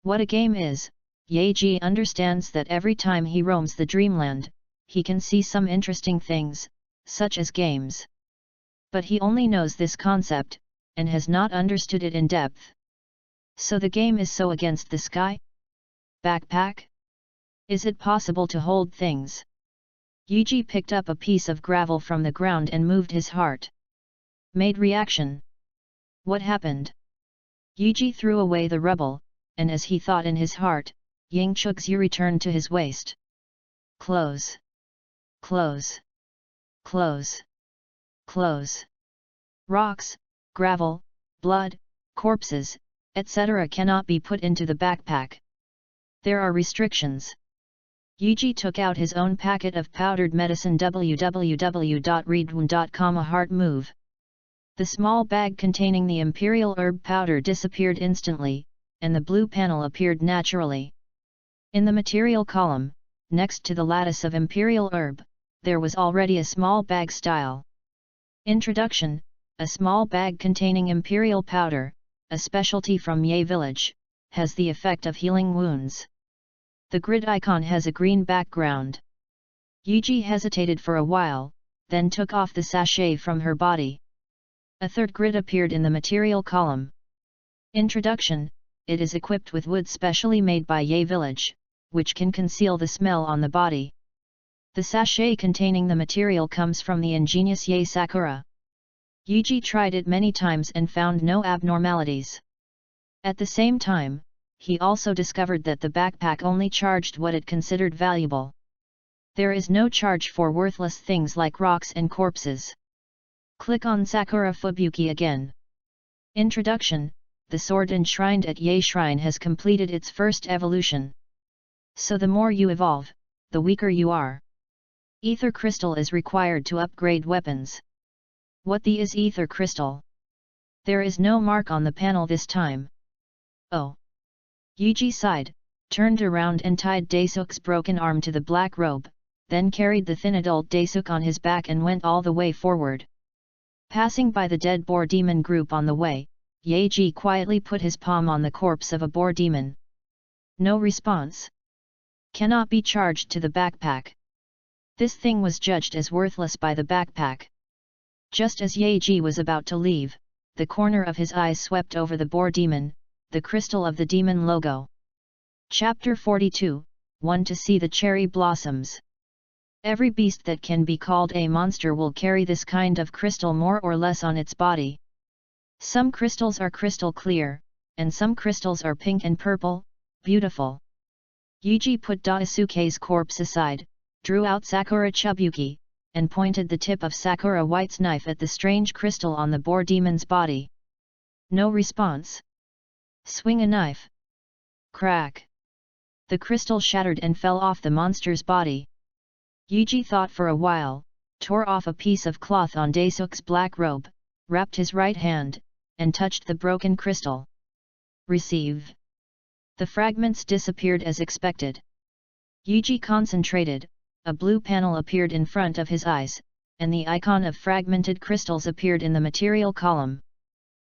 What a game is, Yeji understands that every time he roams the dreamland, he can see some interesting things, such as games. But he only knows this concept, and has not understood it in depth. So the game is so against the sky? Backpack? Is it possible to hold things? Yuji picked up a piece of gravel from the ground and moved his heart. Made reaction. What happened? Yuji threw away the rubble, and as he thought in his heart, Yangchug's returned to his waist. Close. Close. Close. Close. Rocks, gravel, blood, corpses, etc. cannot be put into the backpack. There are restrictions. Yuji took out his own packet of powdered medicine www.readaloud.com. A heart move. The small bag containing the imperial herb powder disappeared instantly, and the blue panel appeared naturally. In the material column, next to the lattice of imperial herb, there was already a small bag style. Introduction: a small bag containing imperial powder, a specialty from Ye village, has the effect of healing wounds. The grid icon has a green background. Yuji hesitated for a while, then took off the sachet from her body. A third grid appeared in the material column. Introduction: it is equipped with wood specially made by Ye village, which can conceal the smell on the body. The sachet containing the material comes from the ingenious Ye Sakura. Yuji tried it many times and found no abnormalities. At the same time, he also discovered that the backpack only charged what it considered valuable. There is no charge for worthless things like rocks and corpses. Click on Sakura Fubuki again. Introduction: the sword enshrined at Ye Shrine has completed its first evolution. So the more you evolve, the weaker you are. Ether crystal is required to upgrade weapons. What is ether crystal? There is no mark on the panel this time. Oh. Yuji sighed, turned around and tied Daisuk's broken arm to the black robe, then carried the thin adult Daisuk on his back and went all the way forward. Passing by the dead boar demon group on the way, Yeji quietly put his palm on the corpse of a boar demon. No response. Cannot be charged to the backpack. This thing was judged as worthless by the backpack. Just as Yeji was about to leave, the corner of his eyes swept over the boar demon, the crystal of the demon logo. Chapter 42, 1 to see the cherry blossoms. Every beast that can be called a monster will carry this kind of crystal more or less on its body. Some crystals are crystal clear, and some crystals are pink and purple, beautiful. Yuji put Daisuke's corpse aside, drew out Sakura Chubuki, and pointed the tip of Sakura White's knife at the strange crystal on the boar demon's body. No response. Swing a knife. Crack. The crystal shattered and fell off the monster's body. Yuji thought for a while, tore off a piece of cloth on Daisuk's black robe, wrapped his right hand, and touched the broken crystal. Receive. The fragments disappeared as expected. Yuji concentrated, a blue panel appeared in front of his eyes, and the icon of fragmented crystals appeared in the material column.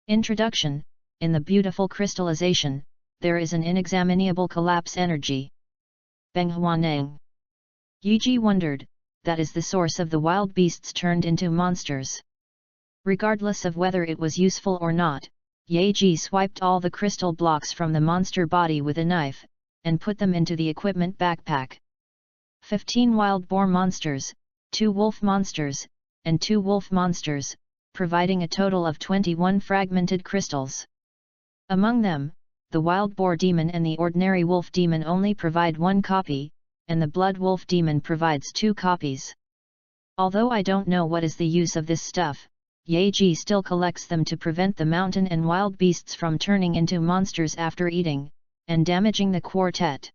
Introduction: in the beautiful crystallization, there is an inexaminable collapse energy. Benghuaneng. Yuji wondered, that is the source of the wild beasts turned into monsters. Regardless of whether it was useful or not, Yeji swiped all the crystal blocks from the monster body with a knife, and put them into the equipment backpack. 15 wild boar monsters, 2 wolf monsters, and 2 wolf monsters, providing a total of 21 fragmented crystals. Among them, the wild boar demon and the ordinary wolf demon only provide 1 copy, and the blood wolf demon provides 2 copies. Although I don't know what is the use of this stuff, Yeji still collects them to prevent the mountain and wild beasts from turning into monsters after eating, and damaging the quartet.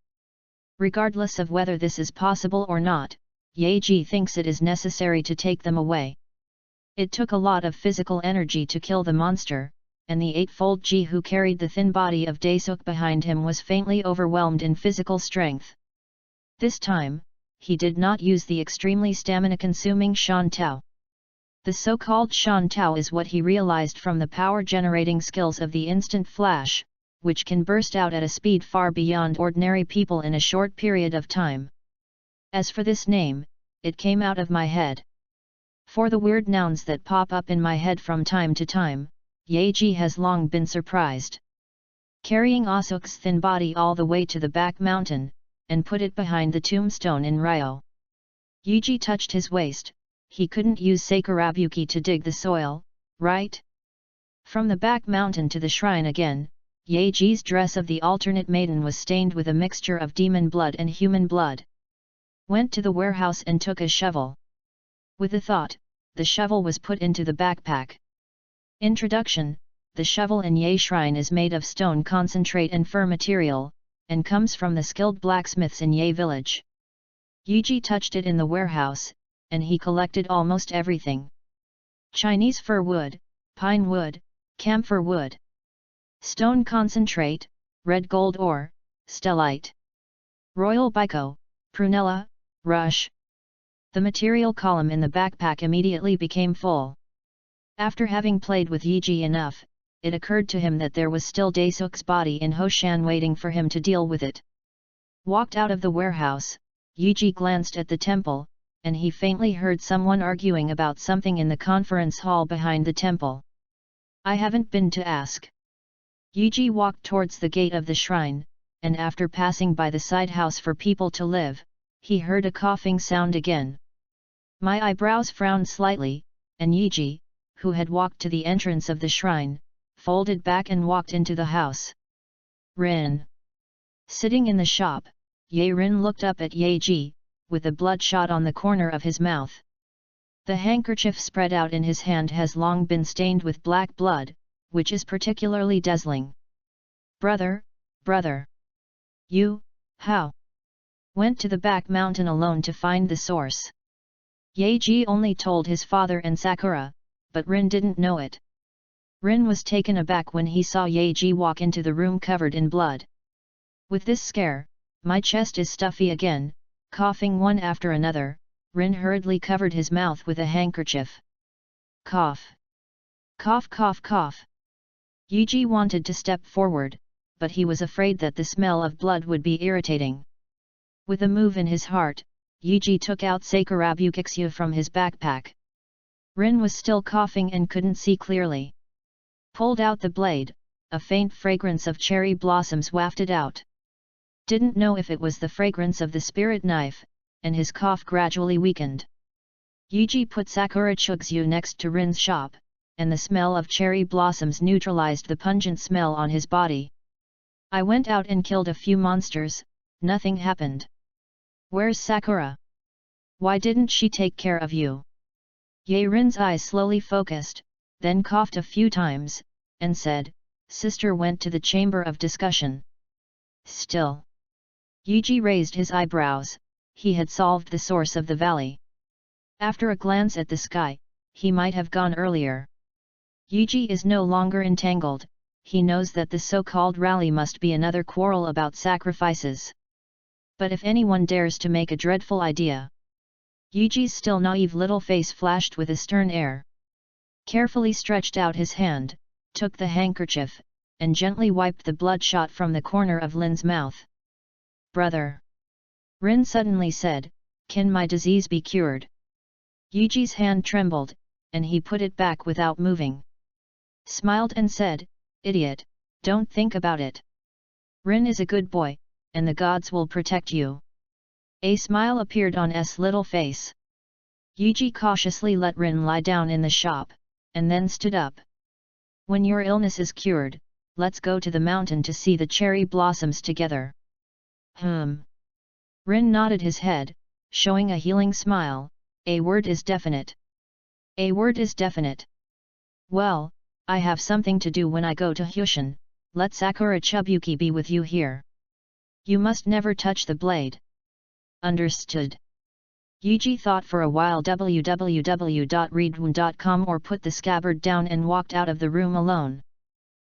Regardless of whether this is possible or not, Yeji thinks it is necessary to take them away. It took a lot of physical energy to kill the monster, and the eightfold Ji who carried the thin body of Daisuk behind him was faintly overwhelmed in physical strength. This time, he did not use the extremely stamina-consuming Shan Tao. The so-called Shan Tao is what he realized from the power-generating skills of the instant flash, which can burst out at a speed far beyond ordinary people in a short period of time. As for this name, it came out of my head. For the weird nouns that pop up in my head from time to time, Yeji has long been surprised. Carrying Asuk's thin body all the way to the back mountain, and put it behind the tombstone in Ryo. Yeji touched his waist. He couldn't use Sakurabuki to dig the soil, right? From the back mountain to the shrine again, Yeji's dress of the alternate maiden was stained with a mixture of demon blood and human blood. Went to the warehouse and took a shovel. With a thought, the shovel was put into the backpack. Introduction: the shovel in Ye Shrine is made of stone concentrate and fur material, and comes from the skilled blacksmiths in Ye village. Yeji touched it in the warehouse, and he collected almost everything. Chinese fir wood, pine wood, camphor wood, stone concentrate, red gold ore, stellite, royal bico, prunella, rush. The material column in the backpack immediately became full. After having played with Yeji enough, it occurred to him that there was still Daesuk's body in Hoshan waiting for him to deal with it. Walked out of the warehouse, Yeji glanced at the temple, and he faintly heard someone arguing about something in the conference hall behind the temple. I haven't been to ask. Yeji walked towards the gate of the shrine, and after passing by the side house for people to live, he heard a coughing sound again. My eyebrows frowned slightly, and Yeji, who had walked to the entrance of the shrine, folded back and walked into the house. Rin. Sitting in the shop, Ye Rin looked up at Yeji, with a bloodshot on the corner of his mouth. The handkerchief spread out in his hand has long been stained with black blood, which is particularly dazzling. Brother, brother. You, how? Went to the back mountain alone to find the source. Yeji only told his father and Sakura, but Rin didn't know it. Rin was taken aback when he saw Yeji walk into the room covered in blood. With this scare, my chest is stuffy again, coughing one after another. Rin hurriedly covered his mouth with a handkerchief. Cough. Cough cough cough. Yeji wanted to step forward, but he was afraid that the smell of blood would be irritating. With a move in his heart, Yeji took out Sakurabukixu from his backpack. Rin was still coughing and couldn't see clearly. Pulled out the blade, a faint fragrance of cherry blossoms wafted out. Didn't know if it was the fragrance of the spirit knife, and his cough gradually weakened. Yeji put Sakura Chugsu next to Rin's shop, and the smell of cherry blossoms neutralized the pungent smell on his body. I went out and killed a few monsters, nothing happened. Where's Sakura? Why didn't she take care of you? Ye Rin's eyes slowly focused, then coughed a few times, and said, Sister went to the chamber of discussion. Still. Yeji raised his eyebrows. He had solved the source of the valley. After a glance at the sky, he might have gone earlier. Yeji is no longer entangled. He knows that the so-called rally must be another quarrel about sacrifices. But if anyone dares to make a dreadful idea. Yeji's still naive little face flashed with a stern air. Carefully stretched out his hand, took the handkerchief, and gently wiped the bloodshot from the corner of Lin's mouth. Brother. Rin suddenly said, Can my disease be cured? Yeji's hand trembled, and he put it back without moving. Smiled and said, Idiot, don't think about it. Rin is a good boy, and the gods will protect you. A smile appeared on S' little face. Yeji cautiously let Rin lie down in the shop, and then stood up. When your illness is cured, let's go to the mountain to see the cherry blossoms together. Rin nodded his head, showing a healing smile. A word is definite. A word is definite. Well, I have something to do when I go to Hushin. Let Sakura Chubuki be with you here. You must never touch the blade. Understood. Yeji thought for a while www.readaloud.com or put the scabbard down and walked out of the room alone.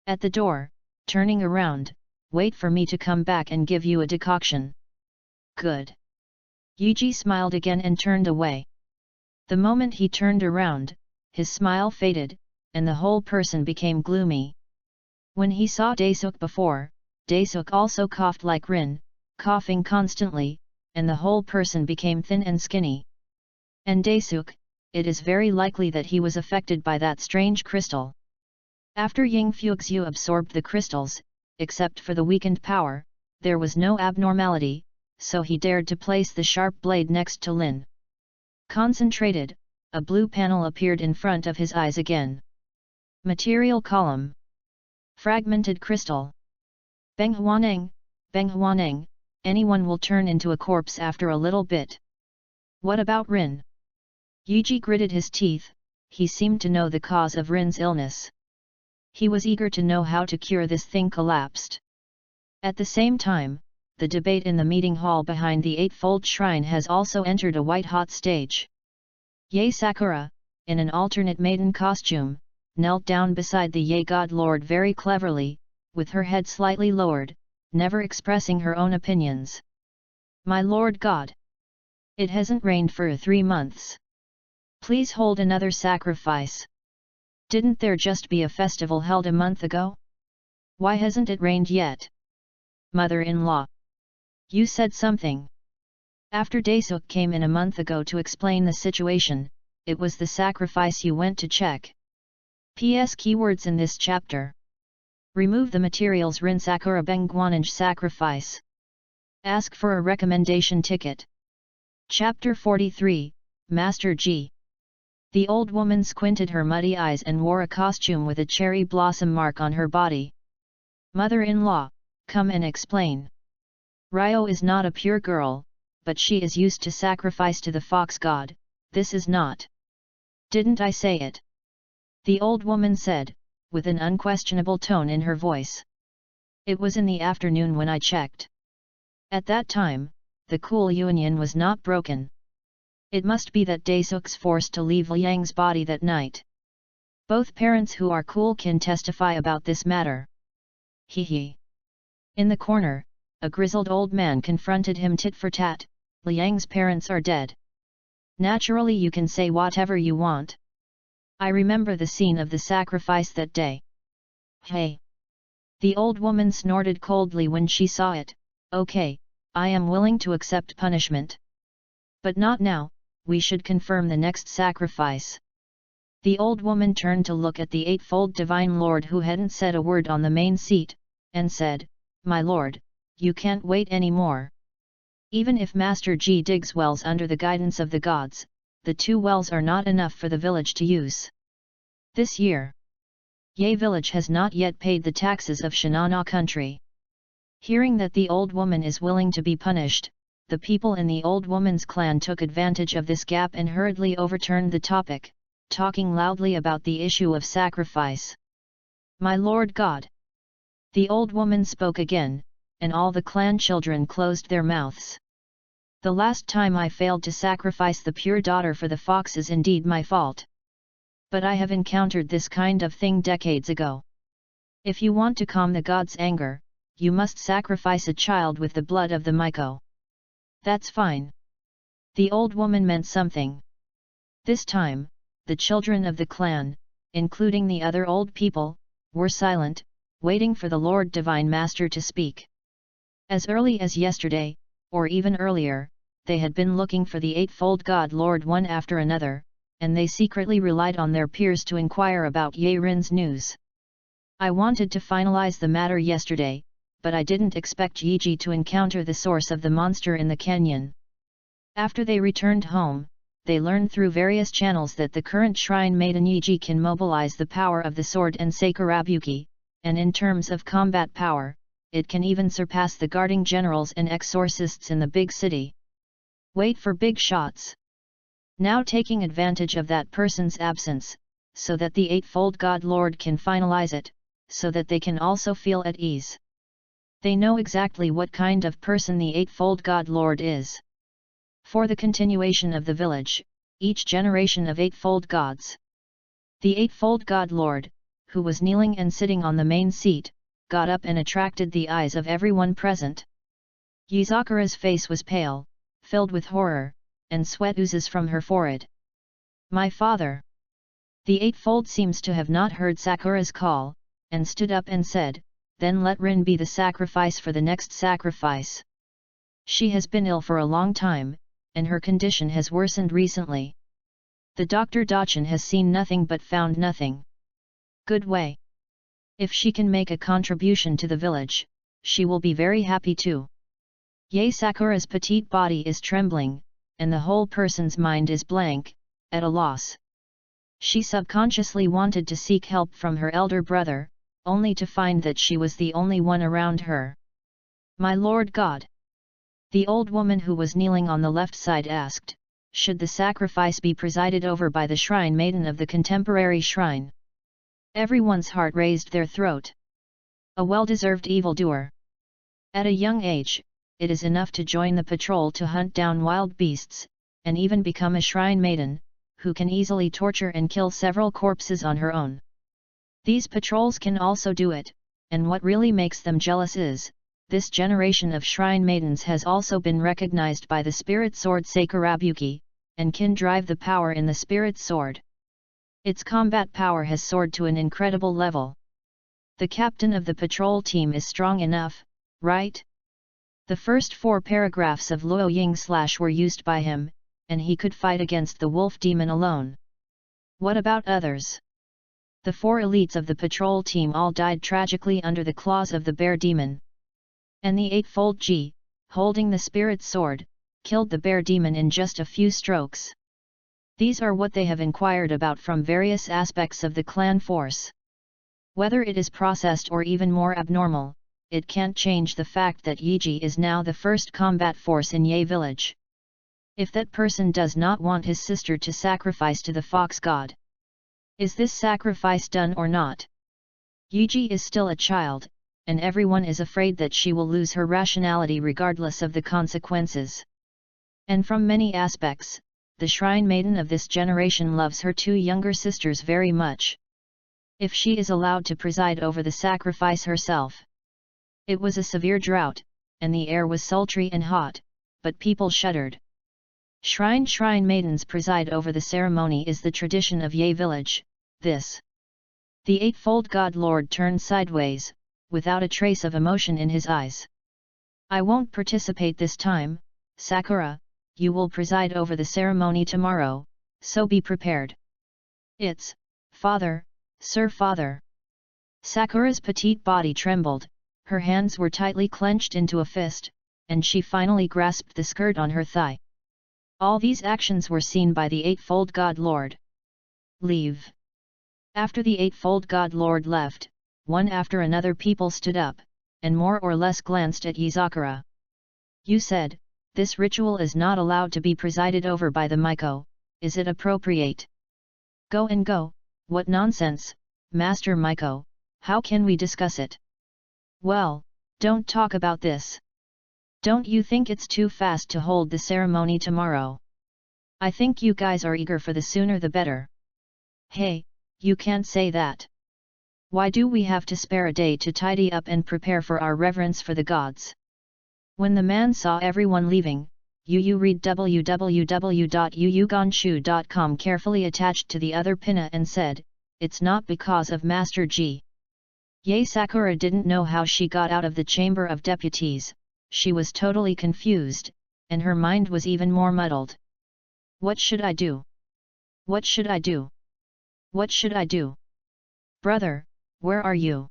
At the door, turning around, wait for me to come back and give you a decoction. Good. Yeji smiled again and turned away. The moment he turned around, his smile faded, and the whole person became gloomy. When he saw Daesuk before, Daesuk also coughed like Rin, coughing constantly, and the whole person became thin and skinny. And Daesuk, it is very likely that he was affected by that strange crystal. After Ying Fuxiu absorbed the crystals, except for the weakened power, there was no abnormality, so he dared to place the sharp blade next to Lin. Concentrated, a blue panel appeared in front of his eyes again. Material column. Fragmented crystal. Beng Huaneng, anyone will turn into a corpse after a little bit. What about Rin? Yiji gritted his teeth, he seemed to know the cause of Rin's illness. He was eager to know how to cure this thing collapsed. At the same time, the debate in the meeting hall behind the Eightfold Shrine has also entered a white-hot stage. Ye Sakura, in an alternate maiden costume, knelt down beside the Ye God Lord very cleverly, with her head slightly lowered, never expressing her own opinions. My Lord God! It hasn't rained for 3 months. Please hold another sacrifice. Didn't there just be a festival held a month ago? Why hasn't it rained yet? Mother-in-law. You said something. After Daesuk came in a month ago to explain the situation, it was the sacrifice you went to check. PS keywords in this chapter. Remove the materials Rin Sakura Bengguananj sacrifice. Ask for a recommendation ticket. Chapter 43, Master G. The old woman squinted her muddy eyes and wore a costume with a cherry blossom mark on her body. Mother-in-law, come and explain. Ryo is not a pure girl, but she is used to sacrifice to the fox god, this is not. Didn't I say it? The old woman said, with an unquestionable tone in her voice. It was in the afternoon when I checked. At that time, the cool union was not broken. It must be that Daesuk's forced to leave Liang's body that night. Both parents who are cool can testify about this matter. Hee. In the corner, a grizzled old man confronted him tit for tat. Liang's parents are dead. Naturally you can say whatever you want. I remember the scene of the sacrifice that day. Hey! The old woman snorted coldly when she saw it. Okay, I am willing to accept punishment. But not now, we should confirm the next sacrifice. The old woman turned to look at the Eightfold Divine Lord who hadn't said a word on the main seat, and said, My lord, you can't wait any more. Even if Master G digs wells under the guidance of the gods, the 2 wells are not enough for the village to use. This year, Ye village has not yet paid the taxes of Shinana country. Hearing that the old woman is willing to be punished, the people in the old woman's clan took advantage of this gap and hurriedly overturned the topic, talking loudly about the issue of sacrifice. My Lord God! The old woman spoke again, and all the clan children closed their mouths. The last time I failed to sacrifice the pure daughter for the fox is indeed my fault. But I have encountered this kind of thing decades ago. If you want to calm the gods' anger, you must sacrifice a child with the blood of the Miko. That's fine. The old woman meant something. This time, the children of the clan, including the other old people, were silent, waiting for the Lord Divine Master to speak. As early as yesterday, or even earlier, they had been looking for the Eightfold God Lord one after another, and they secretly relied on their peers to inquire about Ye Rin's news. I wanted to finalize the matter yesterday, but I didn't expect Yiji to encounter the source of the monster in the canyon. After they returned home, they learned through various channels that the current shrine maiden Yiji can mobilize the power of the sword and Sakurabuki, and in terms of combat power, it can even surpass the guarding generals and exorcists in the big city. Wait for big shots. Now taking advantage of that person's absence, so that the Eightfold God Lord can finalize it, so that they can also feel at ease. They know exactly what kind of person the Eightfold God Lord is. For the continuation of the village, each generation of Eightfold Gods. The Eightfold God Lord, who was kneeling and sitting on the main seat, got up and attracted the eyes of everyone present. Yuzakura's face was pale, filled with horror, and sweat oozes from her forehead. My father! The Eightfold seems to have not heard Sakura's call, and stood up and said, then let Rin be the sacrifice for the next sacrifice. She has been ill for a long time, and her condition has worsened recently. The Dr. Dachin has seen nothing but found nothing. Good way. If she can make a contribution to the village, she will be very happy too. Yae Sakura's petite body is trembling, and the whole person's mind is blank, at a loss. She subconsciously wanted to seek help from her elder brother, only to find that she was the only one around her. My Lord God! The old woman who was kneeling on the left side asked, should the sacrifice be presided over by the shrine maiden of the contemporary shrine? Everyone's heart raised their throat. A well-deserved evildoer. At a young age, it is enough to join the patrol to hunt down wild beasts, and even become a shrine maiden, who can easily torture and kill several corpses on her own. These patrols can also do it, and what really makes them jealous is, this generation of shrine maidens has also been recognized by the spirit sword Sakurabuki, and can drive the power in the spirit sword. Its combat power has soared to an incredible level. The captain of the patrol team is strong enough, right? The first 4 paragraphs of Luo Ying Slash were used by him, and he could fight against the wolf demon alone. What about others? The 4 elites of the patrol team all died tragically under the claws of the bear demon. And the eightfold G, holding the spirit sword, killed the bear demon in just a few strokes. These are what they have inquired about from various aspects of the clan force. Whether it is processed or even more abnormal, it can't change the fact that Yiji is now the first combat force in Ye village. If that person does not want his sister to sacrifice to the fox god. Is this sacrifice done or not? Yiji is still a child, and everyone is afraid that she will lose her rationality regardless of the consequences. And from many aspects, the shrine maiden of this generation loves her 2 younger sisters very much. If she is allowed to preside over the sacrifice herself. It was a severe drought, and the air was sultry and hot, but people shuddered. Shrine maidens preside over the ceremony is the tradition of Ye village, this. The eightfold god lord turned sideways, without a trace of emotion in his eyes. I won't participate this time, Sakura, you will preside over the ceremony tomorrow, so be prepared. It's, father, sir father. Sakura's petite body trembled, her hands were tightly clenched into a fist, and she finally grasped the skirt on her thigh. All these actions were seen by the eightfold god lord. Leave. After the eightfold god lord left, one after another people stood up, and more or less glanced at Yuzakura. You said, this ritual is not allowed to be presided over by the Miko, is it appropriate? Go and go, what nonsense, Master Miko, how can we discuss it? Well, don't talk about this. Don't you think it's too fast to hold the ceremony tomorrow? I think you guys are eager for the sooner the better. Hey, you can't say that. Why do we have to spare a day to tidy up and prepare for our reverence for the gods? When the man saw everyone leaving, Yu read www.yuyuganshu.com carefully attached to the other pinna and said, it's not because of Master G. Yae Sakura didn't know how she got out of the Chamber of Deputies, she was totally confused, and her mind was even more muddled. What should I do? What should I do? What should I do? Brother, where are you?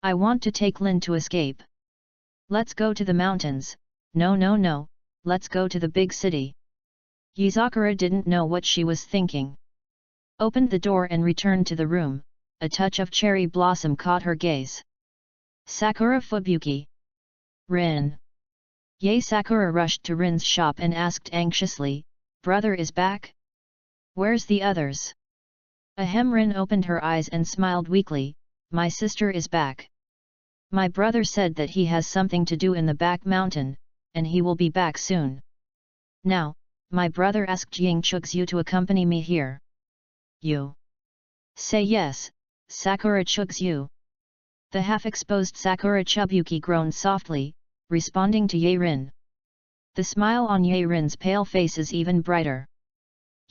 I want to take Lin to escape. Let's go to the mountains. No, let's go to the big city. Yuzakura didn't know what she was thinking. Opened the door and returned to the room, a touch of cherry blossom caught her gaze. Sakura Fubuki. Rin. Yae Sakura rushed to Rin's shop and asked anxiously, brother is back? Where's the others? Ahem. Rin opened her eyes and smiled weakly, my sister is back. My brother said that he has something to do in the back mountain, and he will be back soon. Now, my brother asked Ying Chugzu to accompany me here. You. Say yes, Sakura Chugzu. The half-exposed Sakura Chubuki groaned softly, responding to Ye Rin. The smile on Ye Rin's pale face is even brighter.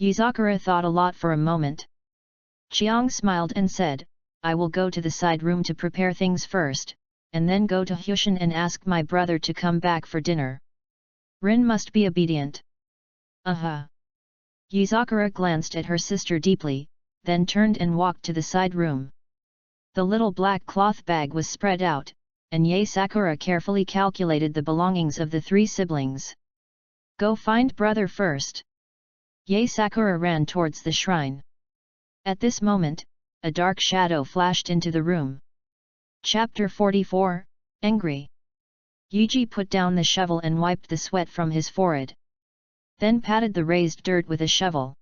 Yuzakura thought a lot for a moment. Chiang smiled and said, I will go to the side room to prepare things first, and then go to Hushin and ask my brother to come back for dinner. Rin must be obedient. Yuzakura glanced at her sister deeply, then turned and walked to the side room. The little black cloth bag was spread out, and Yae Sakura carefully calculated the belongings of the 3 siblings. Go find brother first. Yae Sakura ran towards the shrine. At this moment, a dark shadow flashed into the room. Chapter 44, Angry. Yuji put down the shovel and wiped the sweat from his forehead. Then patted the raised dirt with a shovel.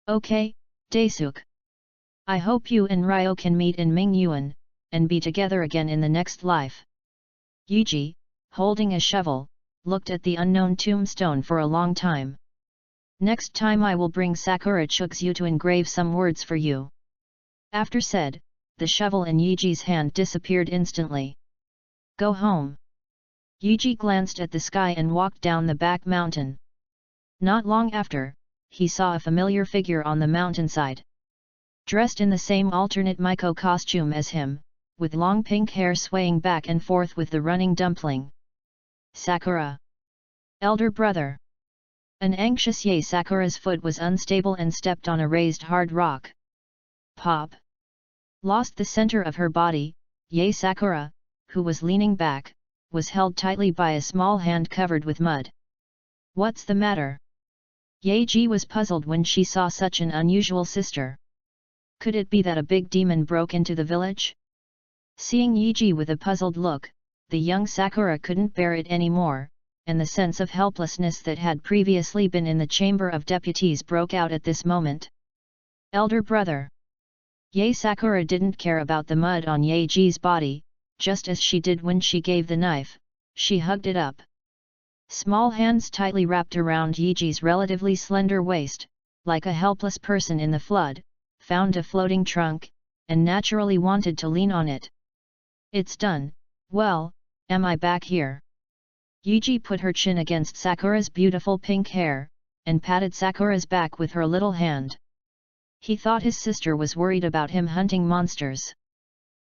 Okay, Daisuke. I hope you and Ryo can meet in Mingyuan, and be together again in the next life. Yuji, holding a shovel, looked at the unknown tombstone for a long time. Next time I will bring Sakura Chugsu to engrave some words for you. After said, the shovel in Yuji's hand disappeared instantly. Go home. Yuji glanced at the sky and walked down the back mountain. Not long after, he saw a familiar figure on the mountainside. Dressed in the same alternate Miko costume as him, with long pink hair swaying back and forth with the running dumpling. Sakura. Elder brother. An anxious Yae Sakura's foot was unstable and stepped on a raised hard rock. Pop. Lost the center of her body, Yae Sakura, who was leaning back, was held tightly by a small hand covered with mud. What's the matter? Yaeji was puzzled when she saw such an unusual sister. Could it be that a big demon broke into the village? Seeing Yuji with a puzzled look, the young Sakura couldn't bear it anymore, and the sense of helplessness that had previously been in the Chamber of Deputies broke out at this moment. Elder brother. Yae Sakura didn't care about the mud on Yaeji's body, just as she did when she gave the knife, she hugged it up. Small hands tightly wrapped around Yuji's relatively slender waist, like a helpless person in the flood, found a floating trunk, and naturally wanted to lean on it. It's done, well, am I back here? Yuji put her chin against Sakura's beautiful pink hair, and patted Sakura's back with her little hand. He thought his sister was worried about him hunting monsters.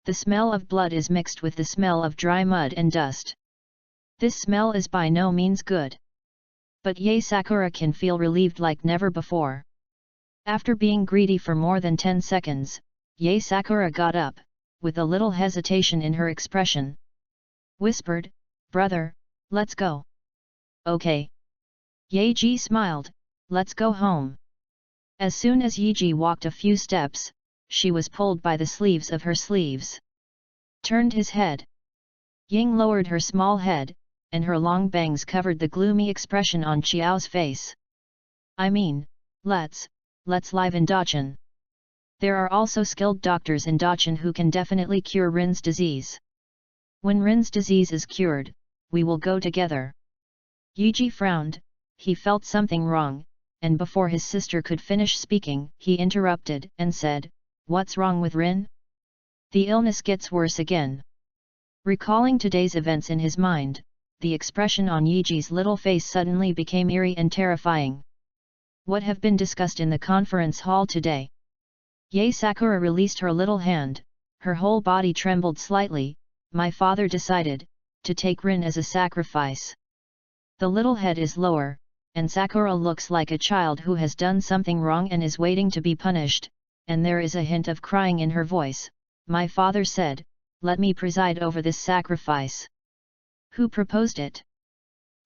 The smell of blood is mixed with the smell of dry mud and dust. This smell is by no means good. But Yae Sakura can feel relieved like never before. After being greedy for more than 10 seconds, Yae Sakura got up, with a little hesitation in her expression. Whispered, brother, let's go. Okay. Yaeji smiled, let's go home. As soon as Yuji walked a few steps, she was pulled by the sleeves of her sleeves. Turned his head. Ying lowered her small head, and her long bangs covered the gloomy expression on Qiao's face. I mean, let's live in Dachan. There are also skilled doctors in Dachan who can definitely cure Rin's disease. When Rin's disease is cured, we will go together. Yuji frowned, he felt something wrong, and before his sister could finish speaking, he interrupted and said, what's wrong with Rin? The illness gets worse again. Recalling today's events in his mind, the expression on Yuji's little face suddenly became eerie and terrifying. What have been discussed in the conference hall today? Yae Sakura released her little hand, her whole body trembled slightly. My father decided to take Rin as a sacrifice. The little head is lower, and Sakura looks like a child who has done something wrong and is waiting to be punished, and there is a hint of crying in her voice. My father said, let me preside over this sacrifice. Who proposed it?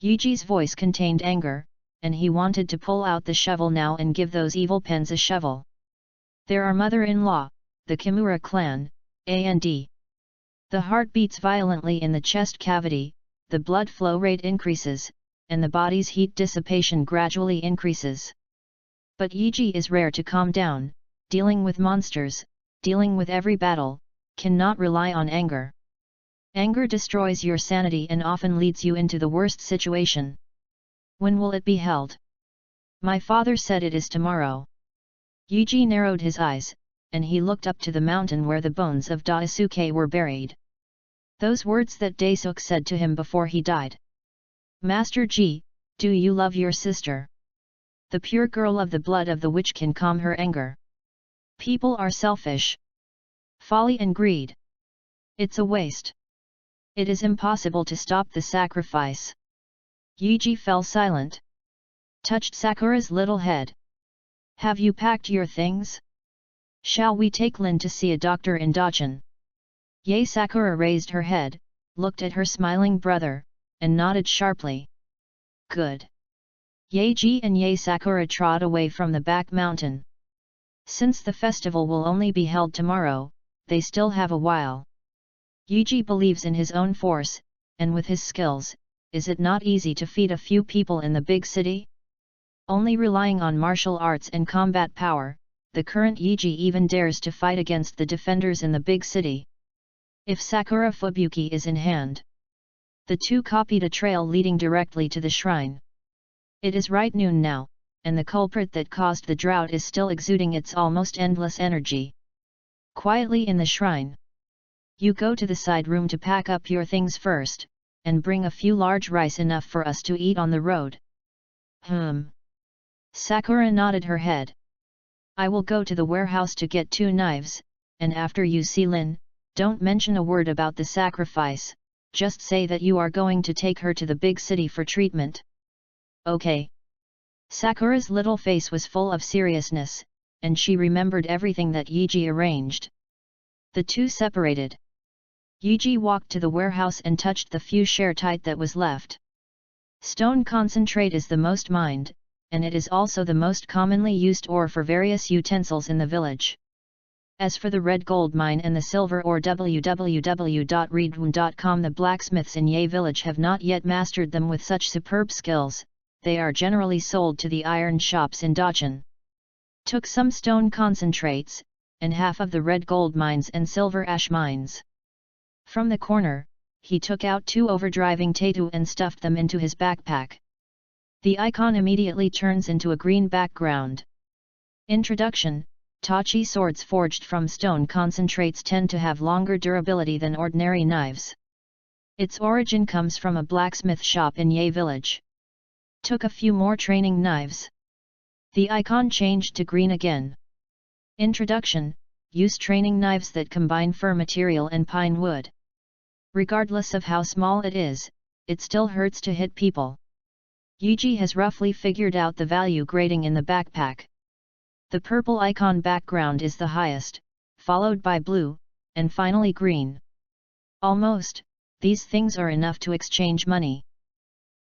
Yuji's voice contained anger, and he wanted to pull out the shovel now and give those evil pens a shovel. There are mother-in-law, the Kimura clan, and the heart beats violently in the chest cavity, the blood flow rate increases, and the body's heat dissipation gradually increases. But Yuji is rare to calm down, dealing with monsters, dealing with every battle, cannot rely on anger. Anger destroys your sanity and often leads you into the worst situation. When will it be held? My father said it is tomorrow. Yuji narrowed his eyes, and he looked up to the mountain where the bones of Daisuke were buried. Those words that Daisuke said to him before he died. Master Ji, do you love your sister? The pure girl of the blood of the witch can calm her anger. People are selfish. Folly and greed. It's a waste. It is impossible to stop the sacrifice. Yuji fell silent. Touched Sakura's little head. Have you packed your things? Shall we take Lin to see a doctor in Dachan? Yae Sakura raised her head, looked at her smiling brother, and nodded sharply. Good. Yaeji and Yae Sakura trod away from the back mountain. Since the festival will only be held tomorrow, they still have a while. Yuji believes in his own force, and with his skills, is it not easy to feed a few people in the big city? Only relying on martial arts and combat power, the current Yuji even dares to fight against the defenders in the big city. If Sakura Fubuki is in hand. The two copied a trail leading directly to the shrine. It is right noon now, and the culprit that caused the drought is still exuding its almost endless energy. Quietly in the shrine. You go to the side room to pack up your things first, and bring a few large rice enough for us to eat on the road. Sakura nodded her head. I will go to the warehouse to get 2 knives, and after you see Lin, don't mention a word about the sacrifice, just say that you are going to take her to the big city for treatment. Okay. Sakura's little face was full of seriousness, and she remembered everything that Yuji arranged. The two separated. Yuji walked to the warehouse and touched the few sharetite that was left. Stone concentrate is the most mined, and it is also the most commonly used ore for various utensils in the village. As for the red gold mine and the silver ore, www.readaloud.com, the blacksmiths in Yae village have not yet mastered them with such superb skills. They are generally sold to the iron shops in Dachan. Took some stone concentrates, and half of the red gold mines and silver ash mines. From the corner, he took out 2 overdriving tatu and stuffed them into his backpack. The icon immediately turns into a green background. Introduction: Tachi swords forged from stone concentrates tend to have longer durability than ordinary knives. Its origin comes from a blacksmith shop in Yae village. Took a few more training knives. The icon changed to green again. Introduction: Use training knives that combine fir material and pine wood. Regardless of how small it is, it still hurts to hit people. Yuji has roughly figured out the value grading in the backpack. The purple icon background is the highest, followed by blue, and finally green. Almost, these things are enough to exchange money.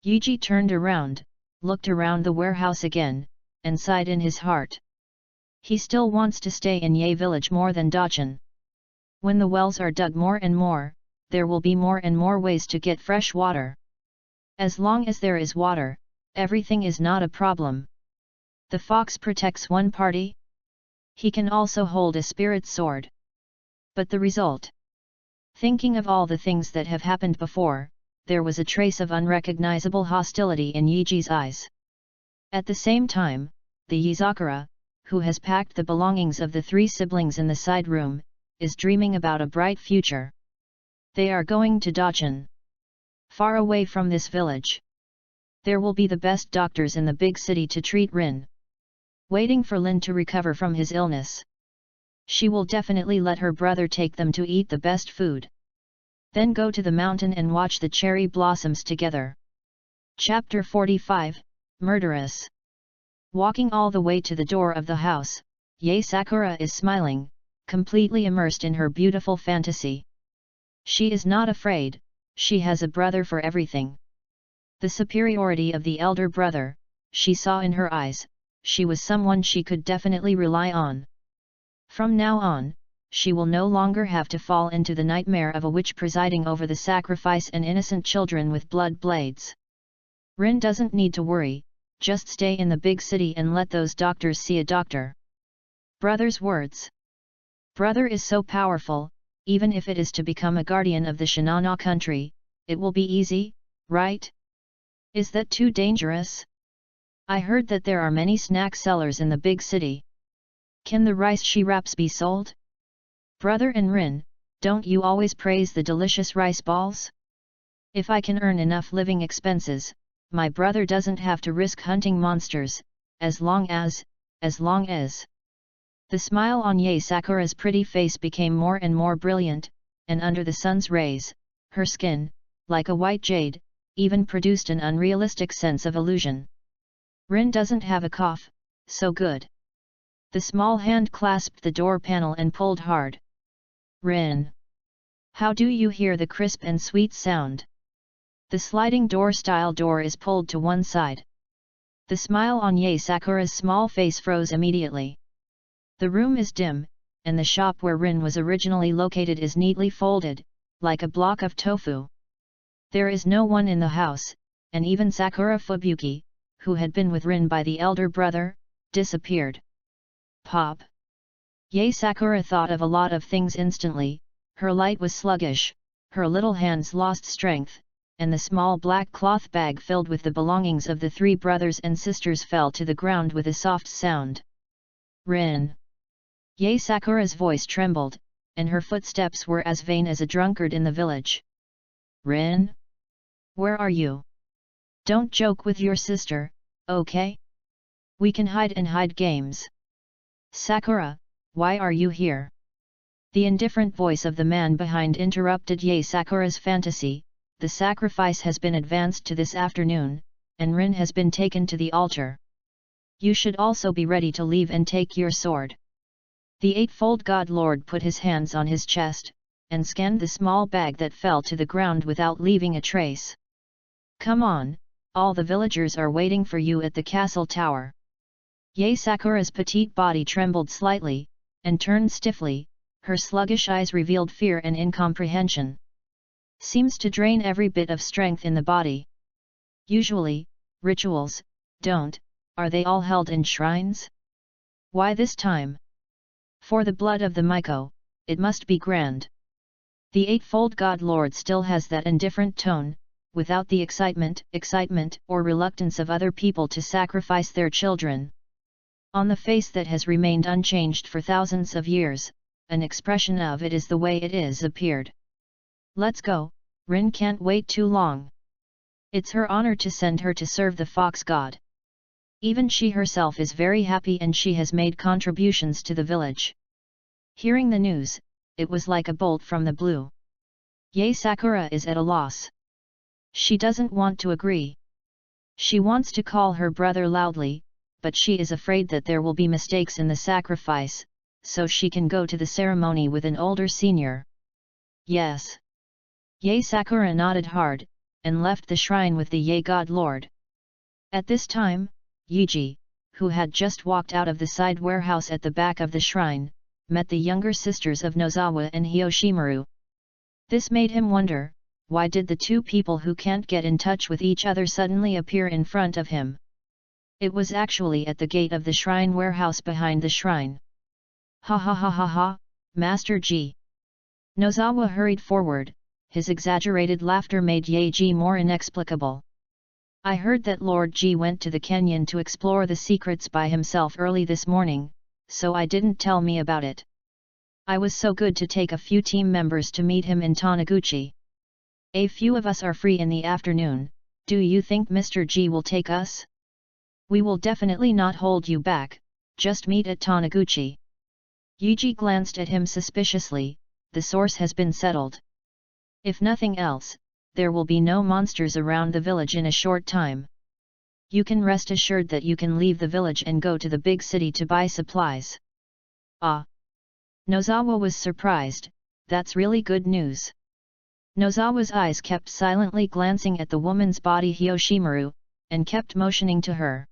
Yuji turned around, looked around the warehouse again, and sighed in his heart. He still wants to stay in Yae village more than Dachan. When the wells are dug more and more, there will be more and more ways to get fresh water. As long as there is water, everything is not a problem. The fox protects one party. He can also hold a spirit sword. But the result? Thinking of all the things that have happened before, there was a trace of unrecognizable hostility in Yuji's eyes. At the same time, the Yuzakura, who has packed the belongings of the 3 siblings in the side room, is dreaming about a bright future. They are going to Dachan. Far away from this village. There will be the best doctors in the big city to treat Rin. Waiting for Lin to recover from his illness. She will definitely let her brother take them to eat the best food. Then go to the mountain and watch the cherry blossoms together. Chapter 45, Murderous. Walking all the way to the door of the house, Yae Sakura is smiling, completely immersed in her beautiful fantasy. She is not afraid, she has a brother for everything. The superiority of the elder brother, she saw in her eyes, she was someone she could definitely rely on. From now on, she will no longer have to fall into the nightmare of a witch presiding over the sacrifice and innocent children with blood blades. Rin doesn't need to worry, just stay in the big city and let those doctors see a doctor. Brother's words. Brother is so powerful, even if it is to become a guardian of the Shinana country, it will be easy, right? Is that too dangerous? I heard that there are many snack sellers in the big city. Can the rice she wraps be sold? Brother and Rin, don't you always praise the delicious rice balls? If I can earn enough living expenses, my brother doesn't have to risk hunting monsters, as long as. The smile on Yae Sakura's pretty face became more and more brilliant, and under the sun's rays, her skin, like a white jade, even produced an unrealistic sense of illusion. Rin doesn't have a cough, so good. The small hand clasped the door panel and pulled hard. Rin. How do you hear the crisp and sweet sound? The sliding door-style door is pulled to one side. The smile on Yae Sakura's small face froze immediately. The room is dim, and the shop where Rin was originally located is neatly folded, like a block of tofu. There is no one in the house, and even Sakura Fubuki, who had been with Rin by the elder brother, disappeared. Pop! Yae Sakura thought of a lot of things instantly. Her light was sluggish, her little hands lost strength, and the small black cloth bag filled with the belongings of the three brothers and sisters fell to the ground with a soft sound. Rin! Yae Sakura's voice trembled, and her footsteps were as vain as a drunkard in the village. Rin? Where are you? Don't joke with your sister, okay? We can hide and hide games. Sakura, why are you here? The indifferent voice of the man behind interrupted Yae Sakura's fantasy. The sacrifice has been advanced to this afternoon, and Rin has been taken to the altar. You should also be ready to leave and take your sword. The Eightfold God Lord put his hands on his chest, and scanned the small bag that fell to the ground without leaving a trace. Come on, all the villagers are waiting for you at the castle tower. Yae Sakura's petite body trembled slightly, and turned stiffly, her sluggish eyes revealed fear and incomprehension. Seems to drain every bit of strength in the body. Usually, rituals, are they all held in shrines? Why this time? For the blood of the Miko, it must be grand. The Eightfold God Lord still has that indifferent tone, without the excitement or reluctance of other people to sacrifice their children. On the face that has remained unchanged for thousands of years, an expression of "it is the way it is" appeared. Let's go, Rin can't wait too long. It's her honor to send her to serve the fox god. Even she herself is very happy and she has made contributions to the village. Hearing the news, it was like a bolt from the blue. Yae Sakura is at a loss. She doesn't want to agree. She wants to call her brother loudly, but she is afraid that there will be mistakes in the sacrifice, so she can go to the ceremony with an older senior. Yes. Yae Sakura nodded hard, and left the shrine with the Yae God Lord. At this time, Yuji, who had just walked out of the side warehouse at the back of the shrine, met the younger sisters of Nozawa and Hyoshimaru. This made him wonder, why did the two people who can't get in touch with each other suddenly appear in front of him? It was actually at the gate of the shrine warehouse behind the shrine. Ha ha ha ha ha, Master G. Nozawa hurried forward. His exaggerated laughter made Yae more inexplicable. I heard that Lord G went to the canyon to explore the secrets by himself early this morning, so I didn't tell me about it. I was so good to take a few team members to meet him in Taniguchi. A few of us are free in the afternoon. Do you think Mr. G will take us? We will definitely not hold you back, just meet at Taniguchi. Yuji glanced at him suspiciously. The source has been settled. If nothing else, there will be no monsters around the village in a short time. You can rest assured that you can leave the village and go to the big city to buy supplies. Ah! Nozawa was surprised. That's really good news. Nozawa's eyes kept silently glancing at the woman's body Hyoshimaru, and kept motioning to her.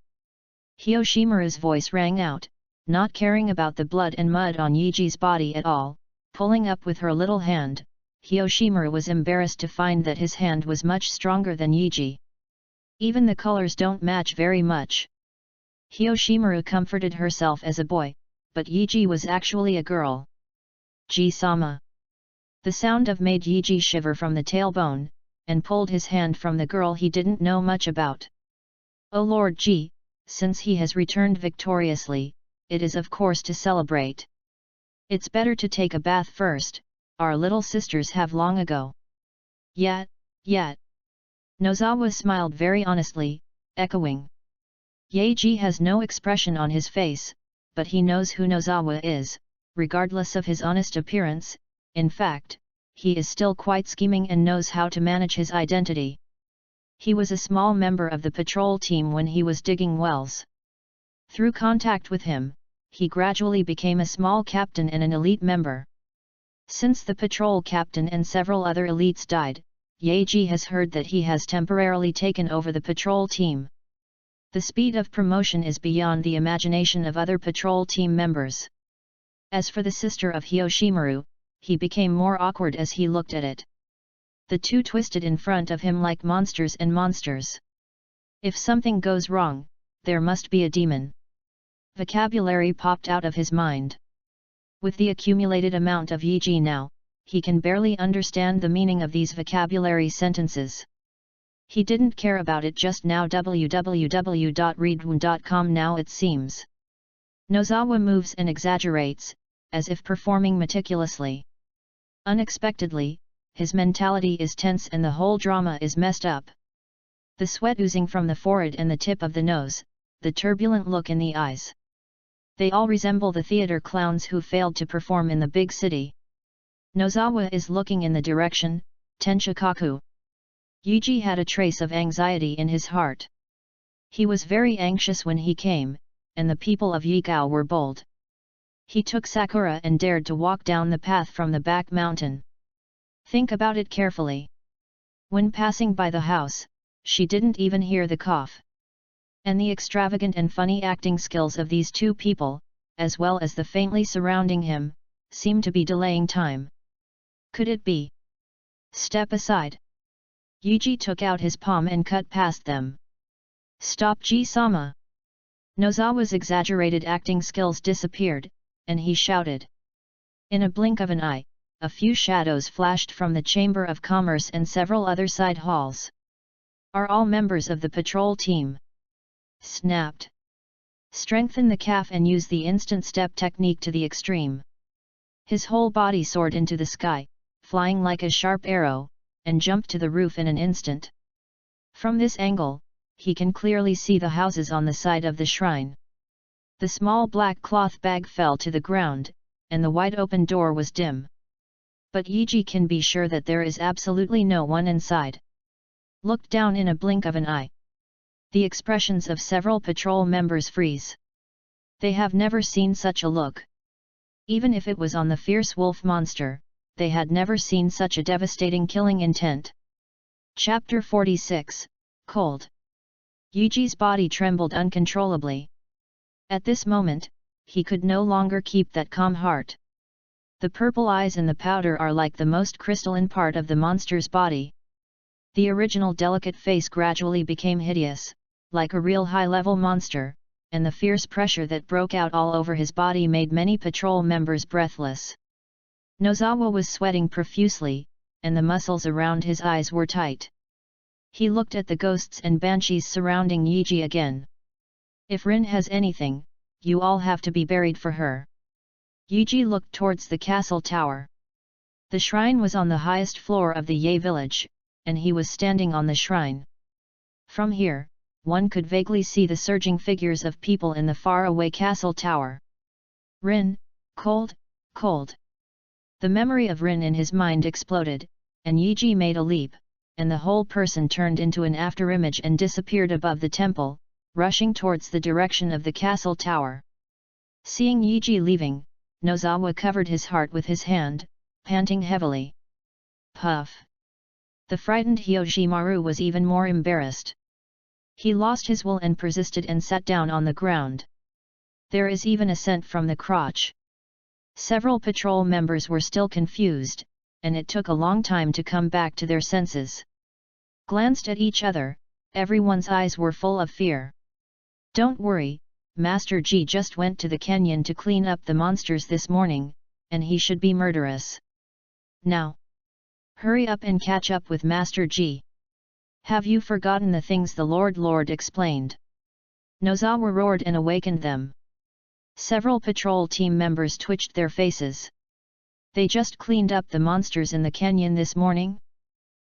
Hyoshimaru's voice rang out, not caring about the blood and mud on Yuji's body at all, pulling up with her little hand. Hyoshimaru was embarrassed to find that his hand was much stronger than Yuji. Even the colors don't match very much. Hyoshimaru comforted herself as a boy, but Yuji was actually a girl. Ji-sama. The sound of made Yuji shiver from the tailbone, and pulled his hand from the girl he didn't know much about. Oh Lord Ji, since he has returned victoriously, it is of course to celebrate. It's better to take a bath first. Our little sisters have long ago. Yet. Nozawa smiled very honestly, echoing. Yae has no expression on his face, but he knows who Nozawa is, regardless of his honest appearance. In fact, he is still quite scheming and knows how to manage his identity. He was a small member of the patrol team when he was digging wells. Through contact with him, he gradually became a small captain and an elite member. Since the patrol captain and several other elites died, Yaji has heard that he has temporarily taken over the patrol team. The speed of promotion is beyond the imagination of other patrol team members. As for the sister of Hyoshimaru, he became more awkward as he looked at it. The two twisted in front of him like monsters and monsters. If something goes wrong, there must be a demon. Vocabulary popped out of his mind. With the accumulated amount of Yiji now, he can barely understand the meaning of these vocabulary sentences. He didn't care about it just now. www.readaloud.com now it seems. Nozawa moves and exaggerates, as if performing meticulously. Unexpectedly, his mentality is tense and the whole drama is messed up. The sweat oozing from the forehead and the tip of the nose, the turbulent look in the eyes. They all resemble the theater clowns who failed to perform in the big city. Nozawa is looking in the direction, Tenshikaku. Yuji had a trace of anxiety in his heart. He was very anxious when he came, and the people of Yikao were bold. He took Sakura and dared to walk down the path from the back mountain. Think about it carefully. When passing by the house, she didn't even hear the cough. And the extravagant and funny acting skills of these two people, as well as the faintly surrounding him, seemed to be delaying time. Could it be? Step aside. Yuji took out his palm and cut past them. Stop, Ji-sama! Nozawa's exaggerated acting skills disappeared, and he shouted. In a blink of an eye, a few shadows flashed from the Chamber of Commerce and several other side halls. Are all members of the patrol team? Snapped. Strengthen the calf and use the instant step technique to the extreme. His whole body soared into the sky, flying like a sharp arrow, and jumped to the roof in an instant. From this angle, he can clearly see the houses on the side of the shrine. The small black cloth bag fell to the ground, and the wide open door was dim. But Yuji can be sure that there is absolutely no one inside. Looked down in a blink of an eye. The expressions of several patrol members freeze. They have never seen such a look. Even if it was on the fierce wolf monster, they had never seen such a devastating killing intent. Chapter 46, Cold. Yuji's body trembled uncontrollably. At this moment, he could no longer keep that calm heart. The purple eyes and the powder are like the most crystalline part of the monster's body. The original delicate face gradually became hideous, like a real high-level monster, and the fierce pressure that broke out all over his body made many patrol members breathless. Nozawa was sweating profusely, and the muscles around his eyes were tight. He looked at the ghosts and banshees surrounding Yuji again. If Rin has anything, you all have to be buried for her. Yuji looked towards the castle tower. The shrine was on the highest floor of the Ye village, and he was standing on the shrine. From here, one could vaguely see the surging figures of people in the far-away castle tower. Rin, cold, cold. The memory of Rin in his mind exploded, and Yuji made a leap, and the whole person turned into an afterimage and disappeared above the temple, rushing towards the direction of the castle tower. Seeing Yuji leaving, Nozawa covered his heart with his hand, panting heavily. Puff! The frightened Hyoshimaru was even more embarrassed. He lost his will and persisted and sat down on the ground. There is even a scent from the crotch. Several patrol members were still confused, and it took a long time to come back to their senses. Glanced at each other, everyone's eyes were full of fear. Don't worry, Master G just went to the canyon to clean up the monsters this morning, and he should be murderous. Now, hurry up and catch up with Master G. Have you forgotten the things the Lord explained? Nozawa roared and awakened them. Several patrol team members twitched their faces. They just cleaned up the monsters in the canyon this morning?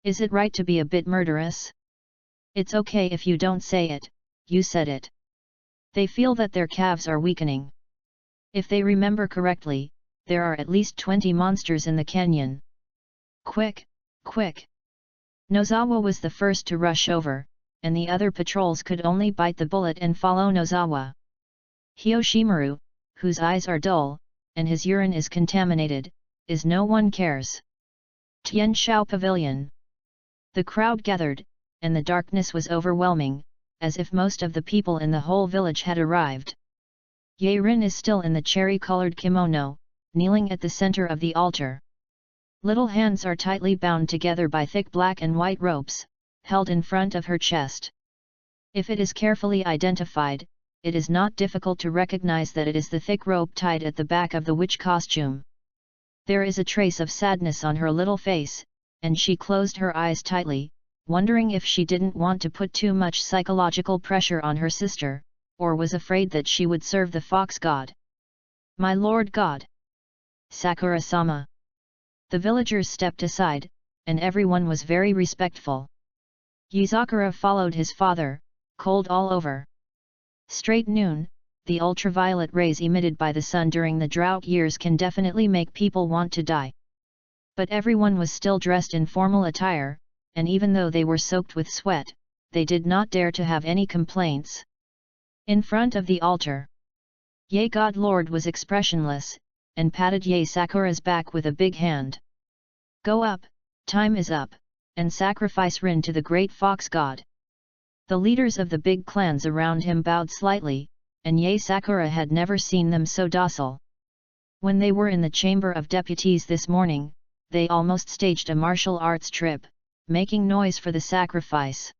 Is it right to be a bit murderous? It's okay if you don't say it, you said it. They feel that their calves are weakening. If they remember correctly, there are at least 20 monsters in the canyon. Quick, quick! Nozawa was the first to rush over, and the other patrols could only bite the bullet and follow Nozawa. Hyoshimaru, whose eyes are dull, and his urine is contaminated, is no one cares. Tianshao Pavilion. The crowd gathered, and the darkness was overwhelming, as if most of the people in the whole village had arrived. Ye Rin is still in the cherry-colored kimono, kneeling at the center of the altar. Little hands are tightly bound together by thick black and white ropes, held in front of her chest. If it is carefully identified, it is not difficult to recognize that it is the thick rope tied at the back of the witch costume. There is a trace of sadness on her little face, and she closed her eyes tightly, wondering if she didn't want to put too much psychological pressure on her sister, or was afraid that she would serve the fox god. My lord god! Sakura-sama! The villagers stepped aside, and everyone was very respectful. Yuzakura followed his father, cold all over. Straight noon, the ultraviolet rays emitted by the sun during the drought years can definitely make people want to die. But everyone was still dressed in formal attire, and even though they were soaked with sweat, they did not dare to have any complaints. In front of the altar, Ye God Lord was expressionless, and patted Ye Sakura's back with a big hand. Go up, time is up, and sacrifice Rin to the great fox god. The leaders of the big clans around him bowed slightly, and Ye Sakura had never seen them so docile. When they were in the Chamber of Deputies this morning, they almost staged a martial arts trip, making noise for the sacrifice.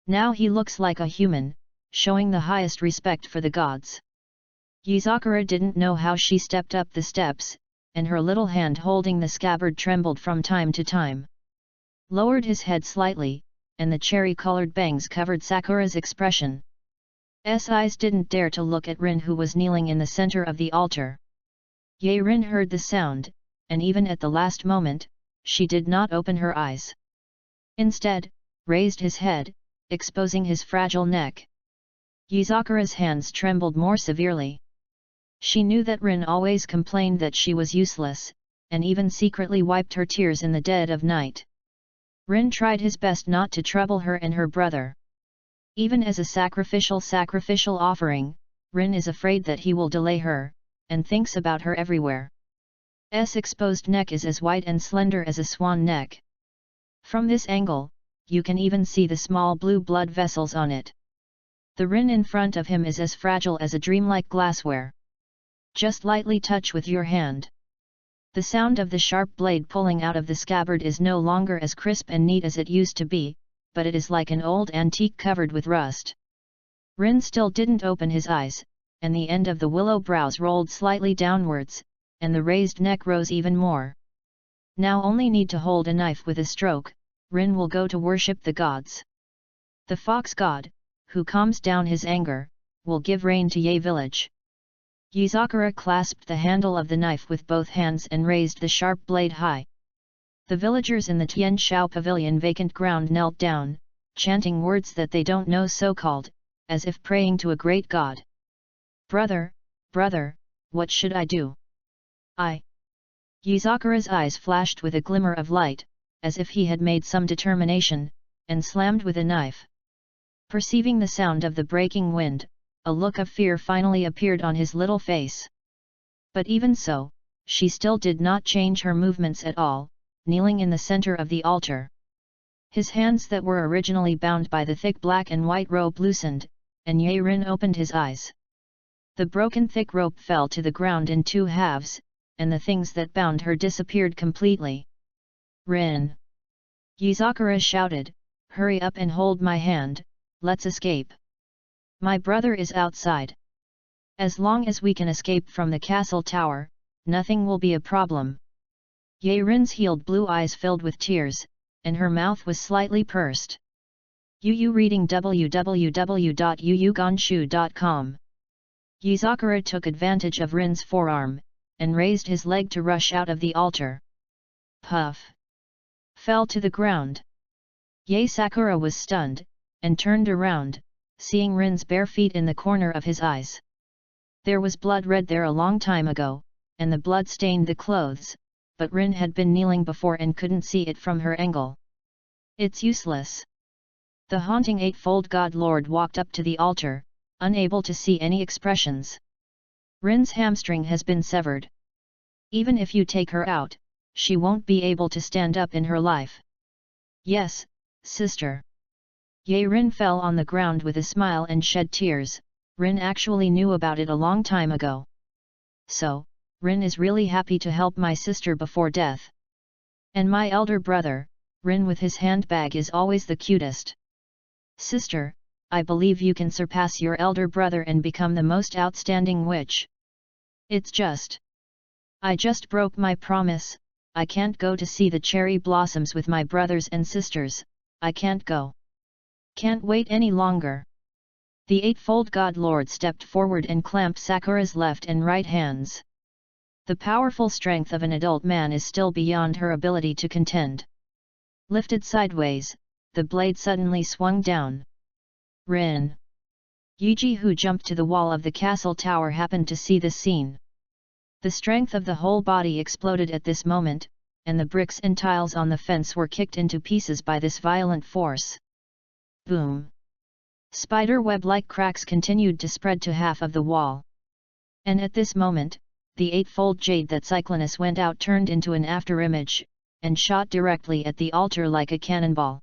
Now he looks like a human, showing the highest respect for the gods. Yuzakura didn't know how she stepped up the steps, and her little hand holding the scabbard trembled from time to time. Lowered his head slightly, and the cherry-colored bangs covered Sakura's expression. Eyes didn't dare to look at Rin, who was kneeling in the center of the altar. Ye Rin heard the sound, and even at the last moment, she did not open her eyes. Instead, raised his head, exposing his fragile neck. Yuzakura's hands trembled more severely. She knew that Rin always complained that she was useless, and even secretly wiped her tears in the dead of night. Rin tried his best not to trouble her and her brother. Even as a sacrificial offering, Rin is afraid that he will delay her, and thinks about her everywhere. Exposed neck is as white and slender as a swan neck. From this angle, you can even see the small blue blood vessels on it. The Rin in front of him is as fragile as a dreamlike glassware. Just lightly touch with your hand. The sound of the sharp blade pulling out of the scabbard is no longer as crisp and neat as it used to be, but it is like an old antique covered with rust. Rin still didn't open his eyes, and the end of the willow brows rolled slightly downwards, and the raised neck rose even more. Now only need to hold a knife with a stroke, Rin will go to worship the gods. The fox god, who calms down his anger, will give rain to Ye village. Yuzakura clasped the handle of the knife with both hands and raised the sharp blade high. The villagers in the Tianshao Pavilion vacant ground knelt down, chanting words that they don't know so-called, as if praying to a great god. Brother, brother, what should I do? Yuzakura's eyes flashed with a glimmer of light, as if he had made some determination, and slammed with a knife. Perceiving the sound of the breaking wind, a look of fear finally appeared on his little face. But even so, she still did not change her movements at all, kneeling in the center of the altar. His hands that were originally bound by the thick black and white rope loosened, and Ye Rin opened his eyes. The broken thick rope fell to the ground in two halves, and the things that bound her disappeared completely. Rin! Yuzakura shouted, hurry up and hold my hand, let's escape. My brother is outside. As long as we can escape from the castle tower, nothing will be a problem. Ye Rin's healed blue eyes filled with tears, and her mouth was slightly pursed. Yu reading www.yuyuganshu.com. Yuzakura took advantage of Rin's forearm, and raised his leg to rush out of the altar. Puff! Fell to the ground. Ye Sakura was stunned, and turned around, seeing Rin's bare feet in the corner of his eyes. There was blood red there a long time ago, and the blood stained the clothes, but Rin had been kneeling before and couldn't see it from her angle. It's useless. The haunting eightfold God Lord walked up to the altar, unable to see any expressions. Rin's hamstring has been severed. Even if you take her out, she won't be able to stand up in her life. Yes, sister. Ye Rin fell on the ground with a smile and shed tears. Rin actually knew about it a long time ago. So, Rin is really happy to help my sister before death. And my elder brother, Rin with his handbag is always the cutest. Sister, I believe you can surpass your elder brother and become the most outstanding witch. It's just. I just broke my promise. I can't go to see the cherry blossoms with my brothers and sisters. I can't go. Can't wait any longer. The Eightfold God Lord stepped forward and clamped Sakura's left and right hands. The powerful strength of an adult man is still beyond her ability to contend. Lifted sideways, the blade suddenly swung down. Rin. Yuji, who jumped to the wall of the castle tower, happened to see the scene. The strength of the whole body exploded at this moment, and the bricks and tiles on the fence were kicked into pieces by this violent force. Boom! Spider web-like cracks continued to spread to half of the wall. And at this moment, the eightfold jade that Cyclonus went out turned into an afterimage, and shot directly at the altar like a cannonball.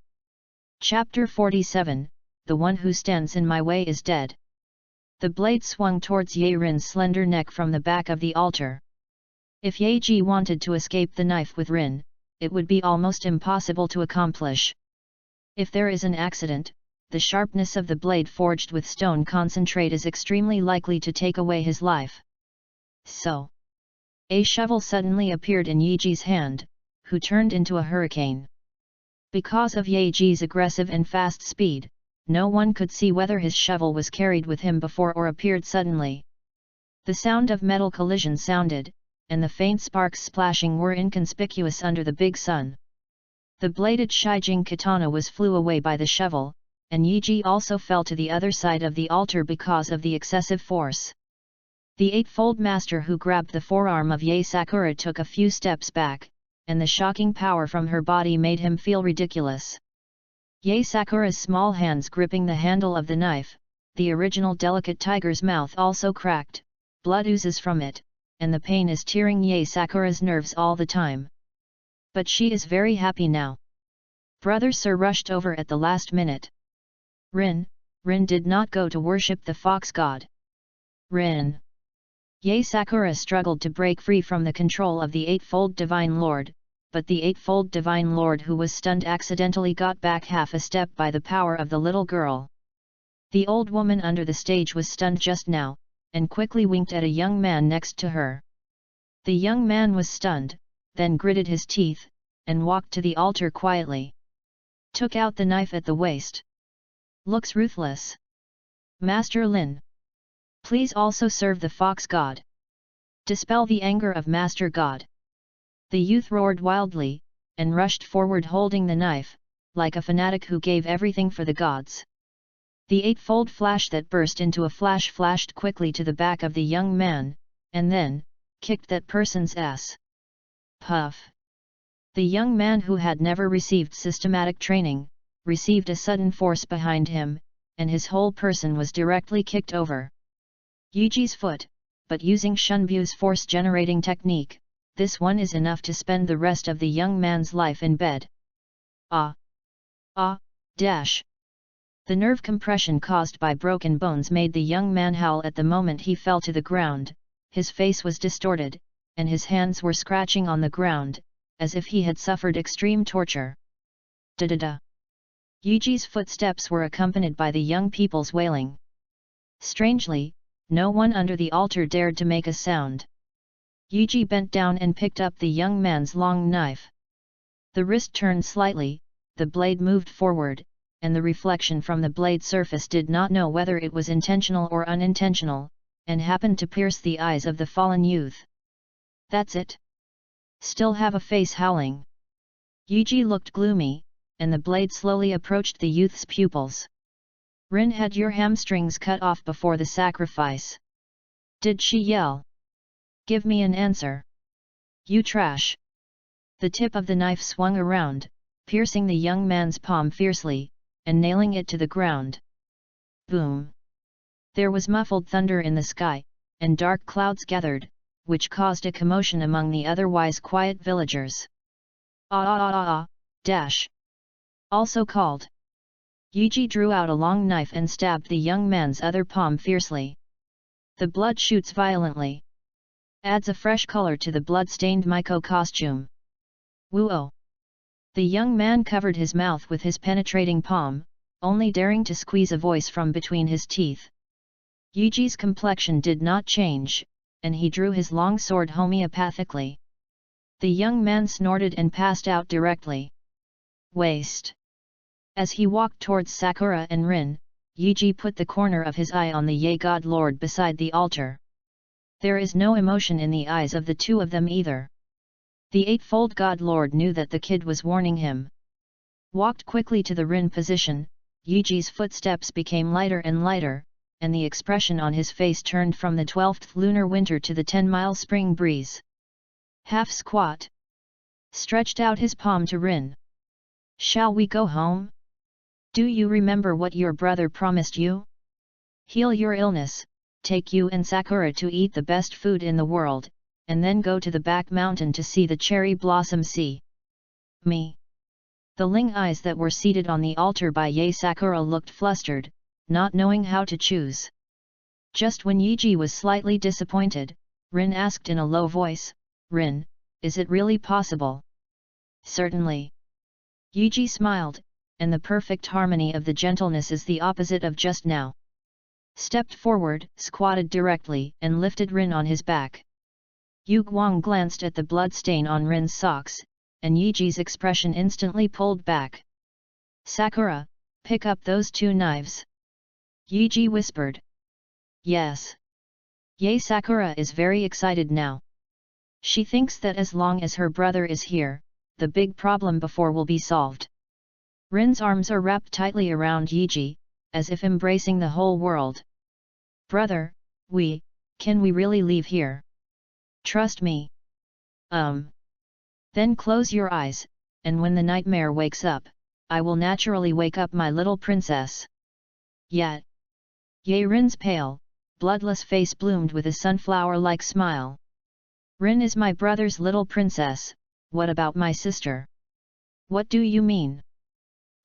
Chapter 47, The One Who Stands in My Way is Dead. The blade swung towards Ye Rin's slender neck from the back of the altar. If Ye Ji wanted to escape the knife with Rin, it would be almost impossible to accomplish. If there is an accident, the sharpness of the blade forged with stone concentrate is extremely likely to take away his life. So, a shovel suddenly appeared in Ye Ji's hand, who turned into a hurricane. Because of Ye Ji's aggressive and fast speed, no one could see whether his shovel was carried with him before or appeared suddenly. The sound of metal collision sounded, and the faint sparks splashing were inconspicuous under the big sun. The bladed Shijing katana flew away by the shovel, and Ye Ji also fell to the other side of the altar because of the excessive force. The Eightfold Master who grabbed the forearm of Ye Sakura took a few steps back, and the shocking power from her body made him feel ridiculous. Ye Sakura's small hands gripping the handle of the knife, the original delicate tiger's mouth also cracked, blood oozes from it, and the pain is tearing Ye Sakura's nerves all the time. But she is very happy now. Brother Sir rushed over at the last minute. Rin did not go to worship the fox god. Rin. Ye Sakura struggled to break free from the control of the Eightfold Divine Lord, but the Eightfold Divine Lord who was stunned accidentally got back half a step by the power of the little girl. The old woman under the stage was stunned just now, and quickly winked at a young man next to her. The young man was stunned, then gritted his teeth, and walked to the altar quietly. Took out the knife at the waist. Looks ruthless. Master Lin. Please also serve the fox god. Dispel the anger of Master God. The youth roared wildly, and rushed forward holding the knife, like a fanatic who gave everything for the gods. The eightfold flash that burst into a flash flashed quickly to the back of the young man, and then, kicked that person's ass. Puff! The young man who had never received systematic training, received a sudden force behind him, and his whole person was directly kicked over. Yuji's foot, but using Shunbu's force-generating technique, this one is enough to spend the rest of the young man's life in bed. Dash! The nerve compression caused by broken bones made the young man howl at the moment he fell to the ground, his face was distorted, and his hands were scratching on the ground, as if he had suffered extreme torture. Da-da-da! Yuji's footsteps were accompanied by the young people's wailing. Strangely, no one under the altar dared to make a sound. Yuji bent down and picked up the young man's long knife. The wrist turned slightly, the blade moved forward, and the reflection from the blade surface did not know whether it was intentional or unintentional, and happened to pierce the eyes of the fallen youth. That's it. Still have a face howling. Yuji looked gloomy, and the blade slowly approached the youth's pupils. Rin had your hamstrings cut off before the sacrifice. Did she yell? Give me an answer. You trash. The tip of the knife swung around, piercing the young man's palm fiercely, and nailing it to the ground. Boom! There was muffled thunder in the sky, and dark clouds gathered, which caused a commotion among the otherwise quiet villagers. Dash. Also called. Yuji drew out a long knife and stabbed the young man's other palm fiercely. The blood shoots violently. Adds a fresh color to the blood-stained Miko costume. Woo-oh! The young man covered his mouth with his penetrating palm, only daring to squeeze a voice from between his teeth. Yuji's complexion did not change, and he drew his long sword homeopathically. The young man snorted and passed out directly. Waste. As he walked towards Sakura and Rin, Yuji put the corner of his eye on the Ye God Lord beside the altar. There is no emotion in the eyes of the two of them either. The Eightfold God Lord knew that the kid was warning him. Walked quickly to the Rin position, Yuji's footsteps became lighter and lighter, and the expression on his face turned from the 12th lunar winter to the 10-mile spring breeze. Half squat. Stretched out his palm to Rin. Shall we go home? Do you remember what your brother promised you? Heal your illness, take you and Sakura to eat the best food in the world, and then go to the back mountain to see the cherry blossom sea. Me. The Ling eyes that were seated on the altar by Ye Sakura looked flustered, not knowing how to choose. Just when Yuji was slightly disappointed, Rin asked in a low voice, Rin, is it really possible? Certainly. Yuji smiled, and the perfect harmony of the gentleness is the opposite of just now. Stepped forward, squatted directly, and lifted Rin on his back. Yu Guang glanced at the blood stain on Rin's socks, and Yuji's expression instantly pulled back. Sakura, pick up those 2 knives. Yuji whispered. Yes. Ye Sakura is very excited now. She thinks that as long as her brother is here, the big problem before will be solved. Rin's arms are wrapped tightly around Yuji, as if embracing the whole world. Brother, can we really leave here? Trust me. Then close your eyes, and when the nightmare wakes up, I will naturally wake up my little princess. Yet. Ye Rin's pale, bloodless face bloomed with a sunflower-like smile. Rin is my brother's little princess, what about my sister? What do you mean?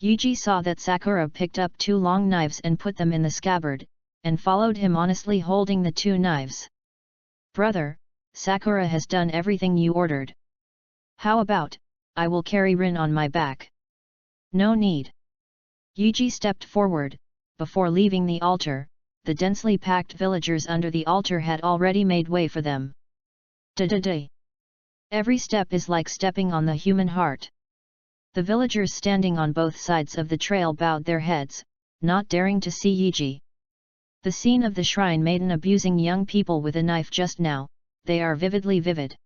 Yuji saw that Sakura picked up 2 long knives and put them in the scabbard, and followed him honestly holding the 2 knives. Brother, Sakura has done everything you ordered. How about, I will carry Rin on my back? No need. Yuji stepped forward. Before leaving the altar, the densely packed villagers under the altar had already made way for them. Da-da-da. Every step is like stepping on the human heart. The villagers standing on both sides of the trail bowed their heads, not daring to see Yuji. The scene of the shrine maiden abusing young people with a knife just now, they are vividly vivid.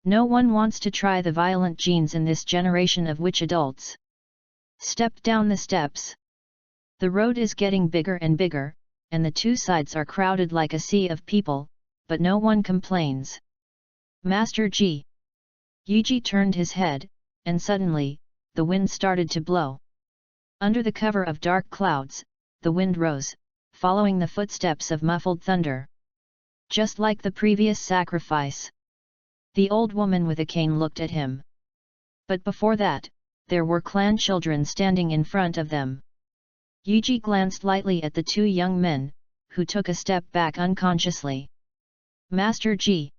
No one wants to try the violent genes in this generation of witch adults. Step down the steps. The road is getting bigger and bigger, and the 2 sides are crowded like a sea of people, but no one complains. Master G. Yuji turned his head, and suddenly, the wind started to blow. Under the cover of dark clouds, the wind rose, following the footsteps of muffled thunder. Just like the previous sacrifice. The old woman with a cane looked at him. But before that, there were clan children standing in front of them. Yuji glanced lightly at the 2 young men, who took a step back unconsciously. Master G.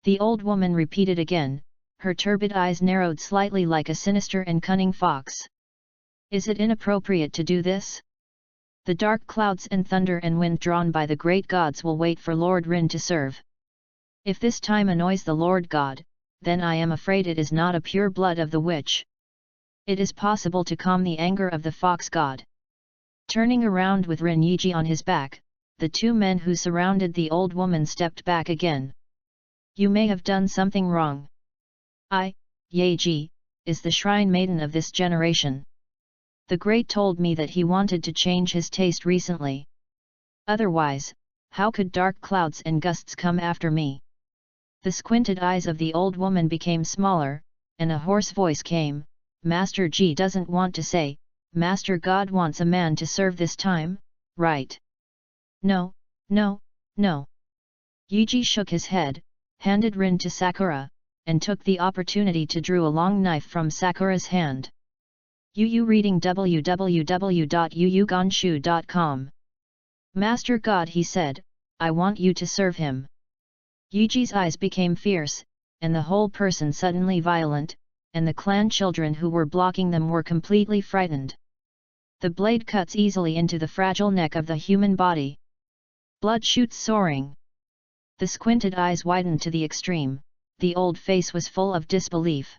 The old woman repeated again, her turbid eyes narrowed slightly like a sinister and cunning fox. Is it inappropriate to do this? The dark clouds and thunder and wind drawn by the great gods will wait for Lord Rin to serve. If this time annoys the Lord God, then I am afraid it is not a pure blood of the witch. It is possible to calm the anger of the fox god. Turning around with Rin Yuji on his back, the 2 men who surrounded the old woman stepped back again. You may have done something wrong. I, Yeji, is the shrine maiden of this generation. The great told me that he wanted to change his taste recently. Otherwise, how could dark clouds and gusts come after me? The squinted eyes of the old woman became smaller, and a hoarse voice came, Master G doesn't want to say, Master God wants a man to serve this time, right? No, no, no. Yuji shook his head, handed Rin to Sakura, and took the opportunity to drew a long knife from Sakura's hand. Yu reading www.yuyugonshu.com. Master God, he said, I want you to serve him. Yuji's eyes became fierce, and the whole person suddenly violent, and the clan children who were blocking them were completely frightened. The blade cuts easily into the fragile neck of the human body. Blood shoots soaring. The squinted eyes widened to the extreme, the old face was full of disbelief.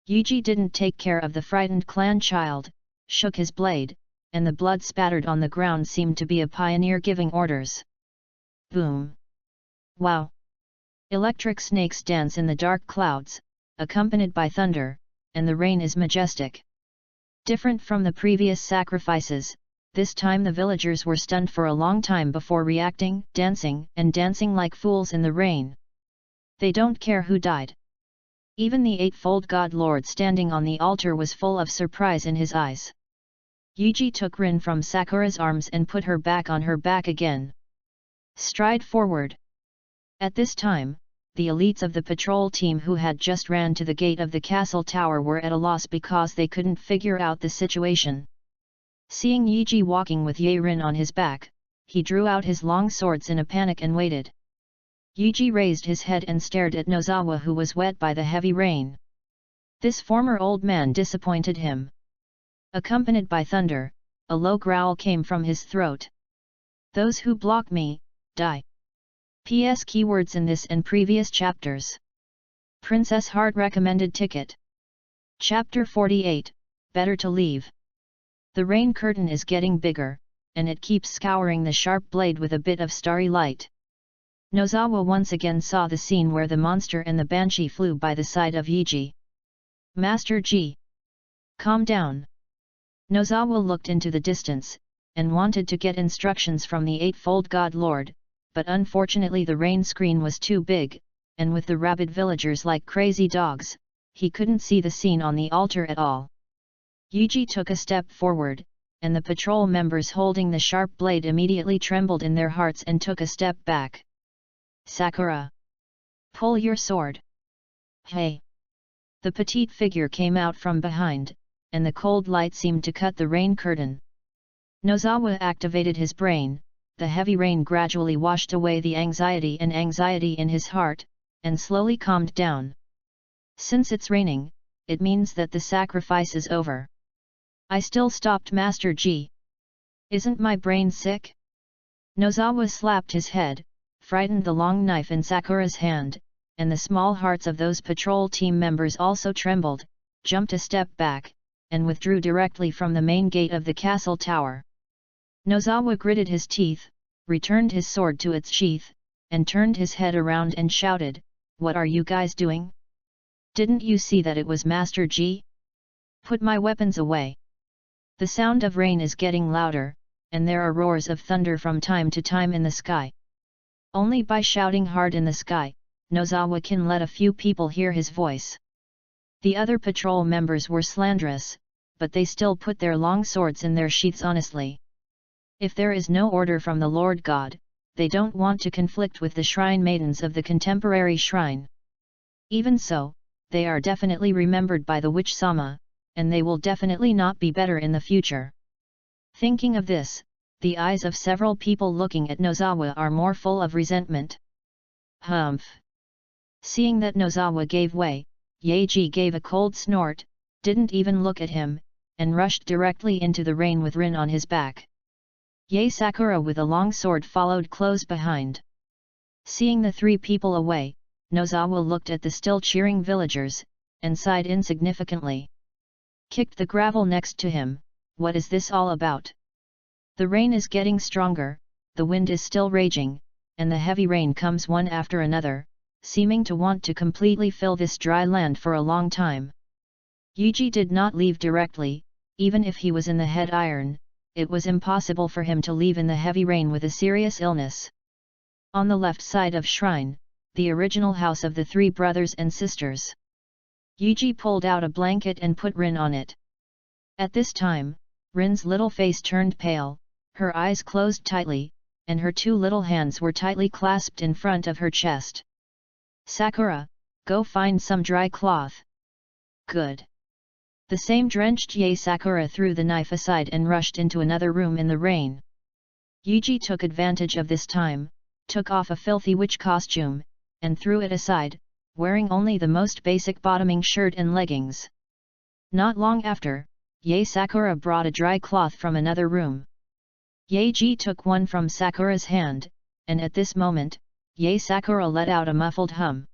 Yuji didn't take care of the frightened clan child, shook his blade, and the blood spattered on the ground seemed to be a pioneer giving orders. Boom! Wow! Electric snakes dance in the dark clouds, accompanied by thunder, and the rain is majestic. Different from the previous sacrifices, this time the villagers were stunned for a long time before reacting, dancing like fools in the rain. They don't care who died. Even the eightfold God Lord standing on the altar was full of surprise in his eyes. Yuji took Rin from Sakura's arms and put her back on her back again. Stride forward. At this time, the elites of the patrol team who had just ran to the gate of the castle tower were at a loss because they couldn't figure out the situation. Seeing Yuji walking with Rin on his back, he drew out his long swords in a panic and waited. Yuji raised his head and stared at Nozawa, who was wet by the heavy rain. This former old man disappointed him. Accompanied by thunder, a low growl came from his throat. Those who block me, die. PS keywords in this and previous chapters. Princess Heart recommended ticket. Chapter 48, Better to Leave. The rain curtain is getting bigger, and it keeps scouring the sharp blade with a bit of starry light. Nozawa once again saw the scene where the monster and the banshee flew by the side of Yuji. Master G. Calm down. Nozawa looked into the distance, and wanted to get instructions from the eightfold God Lord, but unfortunately the rain screen was too big, and with the rabid villagers like crazy dogs, he couldn't see the scene on the altar at all. Yuji took a step forward, and the patrol members holding the sharp blade immediately trembled in their hearts and took a step back. Sakura! Pull your sword! Hey! The petite figure came out from behind, and the cold light seemed to cut the rain curtain. Nozawa activated his brain, the heavy rain gradually washed away the anxiety in his heart, and slowly calmed down. Since it's raining, it means that the sacrifice is over. I still stopped Master G. Isn't my brain sick? Nozawa slapped his head, frightened the long knife in Sakura's hand, and the small hearts of those patrol team members also trembled, jumped a step back, and withdrew directly from the main gate of the castle tower. Nozawa gritted his teeth, returned his sword to its sheath, and turned his head around and shouted, "What are you guys doing? Didn't you see that it was Master G? Put my weapons away." The sound of rain is getting louder, and there are roars of thunder from time to time in the sky. Only by shouting hard in the sky, Nozawa can let a few people hear his voice. The other patrol members were slanderous, but they still put their long swords in their sheaths honestly. If there is no order from the Lord God, they don't want to conflict with the shrine maidens of the contemporary shrine. Even so, they are definitely remembered by the witch-sama, and they will definitely not be better in the future. Thinking of this, the eyes of several people looking at Nozawa are more full of resentment. Humph! Seeing that Nozawa gave way, Yaji gave a cold snort, didn't even look at him, and rushed directly into the rain with Rin on his back. Sakura with a long sword followed close behind. Seeing the three people away, Nozawa looked at the still cheering villagers, and sighed insignificantly. Kicked the gravel next to him. What is this all about? The rain is getting stronger, the wind is still raging, and the heavy rain comes one after another, seeming to want to completely fill this dry land for a long time. Yuji did not leave directly, even if he was in the head iron, it was impossible for him to leave in the heavy rain with a serious illness. On the left side of shrine, the original house of the three brothers and sisters. Yuji pulled out a blanket and put Rin on it. At this time, Rin's little face turned pale, her eyes closed tightly, and her two little hands were tightly clasped in front of her chest. Sakura, go find some dry cloth. Good. The same drenched Yae Sakura threw the knife aside and rushed into another room in the rain. Yuji took advantage of this time, took off a filthy witch costume, and threw it aside, wearing only the most basic bottoming shirt and leggings. Not long after, Yae Sakura brought a dry cloth from another room. Yaeji took one from Sakura's hand, and at this moment, Yae Sakura let out a muffled hum.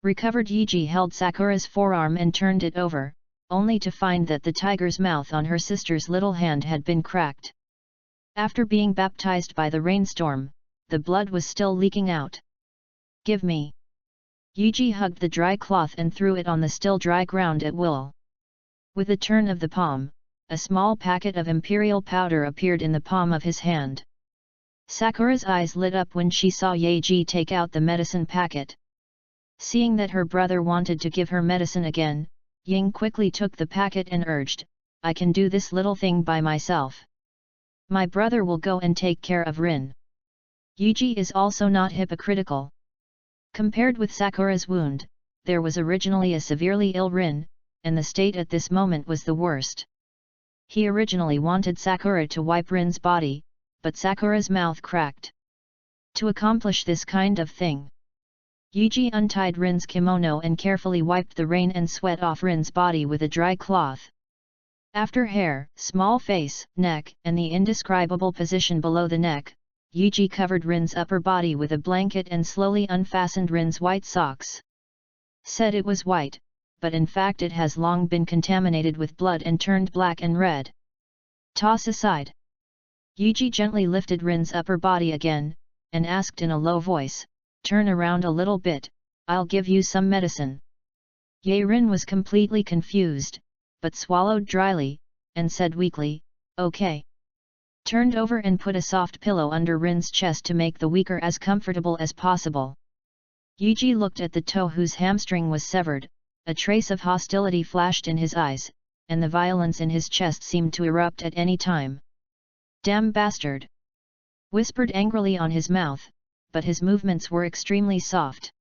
Recovered Yaeji held Sakura's forearm and turned it over, only to find that the tiger's mouth on her sister's little hand had been cracked. After being baptized by the rainstorm, the blood was still leaking out. Give me. Yuji hugged the dry cloth and threw it on the still dry ground at will. With a turn of the palm, a small packet of imperial powder appeared in the palm of his hand. Sakura's eyes lit up when she saw Yaeji take out the medicine packet. Seeing that her brother wanted to give her medicine again, Ying quickly took the packet and urged, I can do this little thing by myself. My brother will go and take care of Rin. Yuji is also not hypocritical. Compared with Sakura's wound, there was originally a severely ill Rin, and the state at this moment was the worst. He originally wanted Sakura to wipe Rin's body, but Sakura's mouth cracked. To accomplish this kind of thing, Yuji untied Rin's kimono and carefully wiped the rain and sweat off Rin's body with a dry cloth. After hair, small face, neck, and the indescribable position below the neck, Yuji covered Rin's upper body with a blanket and slowly unfastened Rin's white socks. Said it was white, but in fact it has long been contaminated with blood and turned black and red. Toss aside. Yuji gently lifted Rin's upper body again, and asked in a low voice, turn around a little bit, I'll give you some medicine. Rin was completely confused, but swallowed dryly, and said weakly, okay. Turned over and put a soft pillow under Rin's chest to make the weaker as comfortable as possible. Yuji looked at the toe whose hamstring was severed, a trace of hostility flashed in his eyes, and the violence in his chest seemed to erupt at any time. Damn bastard! Whispered angrily on his mouth, but his movements were extremely soft.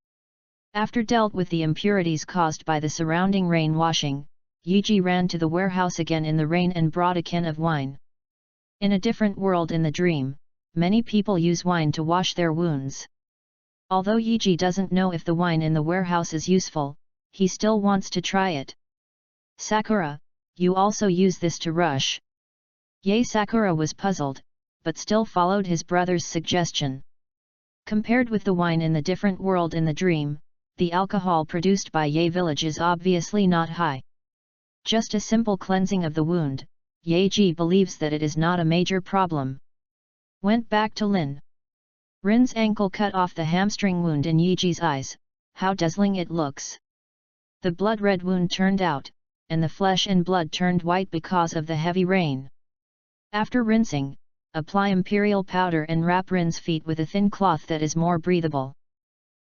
After dealt with the impurities caused by the surrounding rain washing, Yuji ran to the warehouse again in the rain and brought a can of wine. In a different world in the dream, many people use wine to wash their wounds. Although Yuji doesn't know if the wine in the warehouse is useful, he still wants to try it. Sakura, you also use this to rush. Yae Sakura was puzzled, but still followed his brother's suggestion. Compared with the wine in the different world in the dream, the alcohol produced by Yae village is obviously not high. Just a simple cleansing of the wound, Yaeji believes that it is not a major problem. Went back to Lin. Rin's ankle cut off the hamstring wound in Yeji's eyes, how dazzling it looks. The blood-red wound turned out, and the flesh and blood turned white because of the heavy rain. After rinsing, apply imperial powder and wrap Rin's feet with a thin cloth that is more breathable.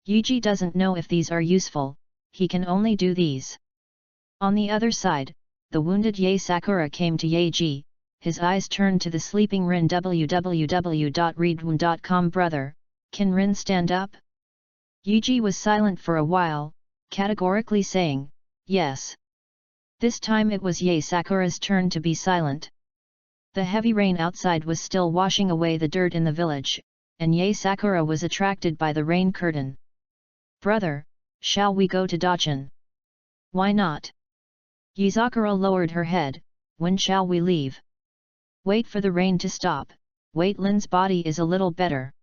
Yuji doesn't know if these are useful, he can only do these. On the other side, the wounded Yae Sakura came to Yaeji, his eyes turned to the sleeping Rin. www.readwound.com. Brother, can Rin stand up? Yuji was silent for a while, categorically saying, yes. This time it was Yae Sakura's turn to be silent. The heavy rain outside was still washing away the dirt in the village, and Yae Sakura was attracted by the rain curtain. Brother, shall we go to Dachan? Why not? Yae Sakura lowered her head, when shall we leave? Wait for the rain to stop, wait Lin's body is a little better.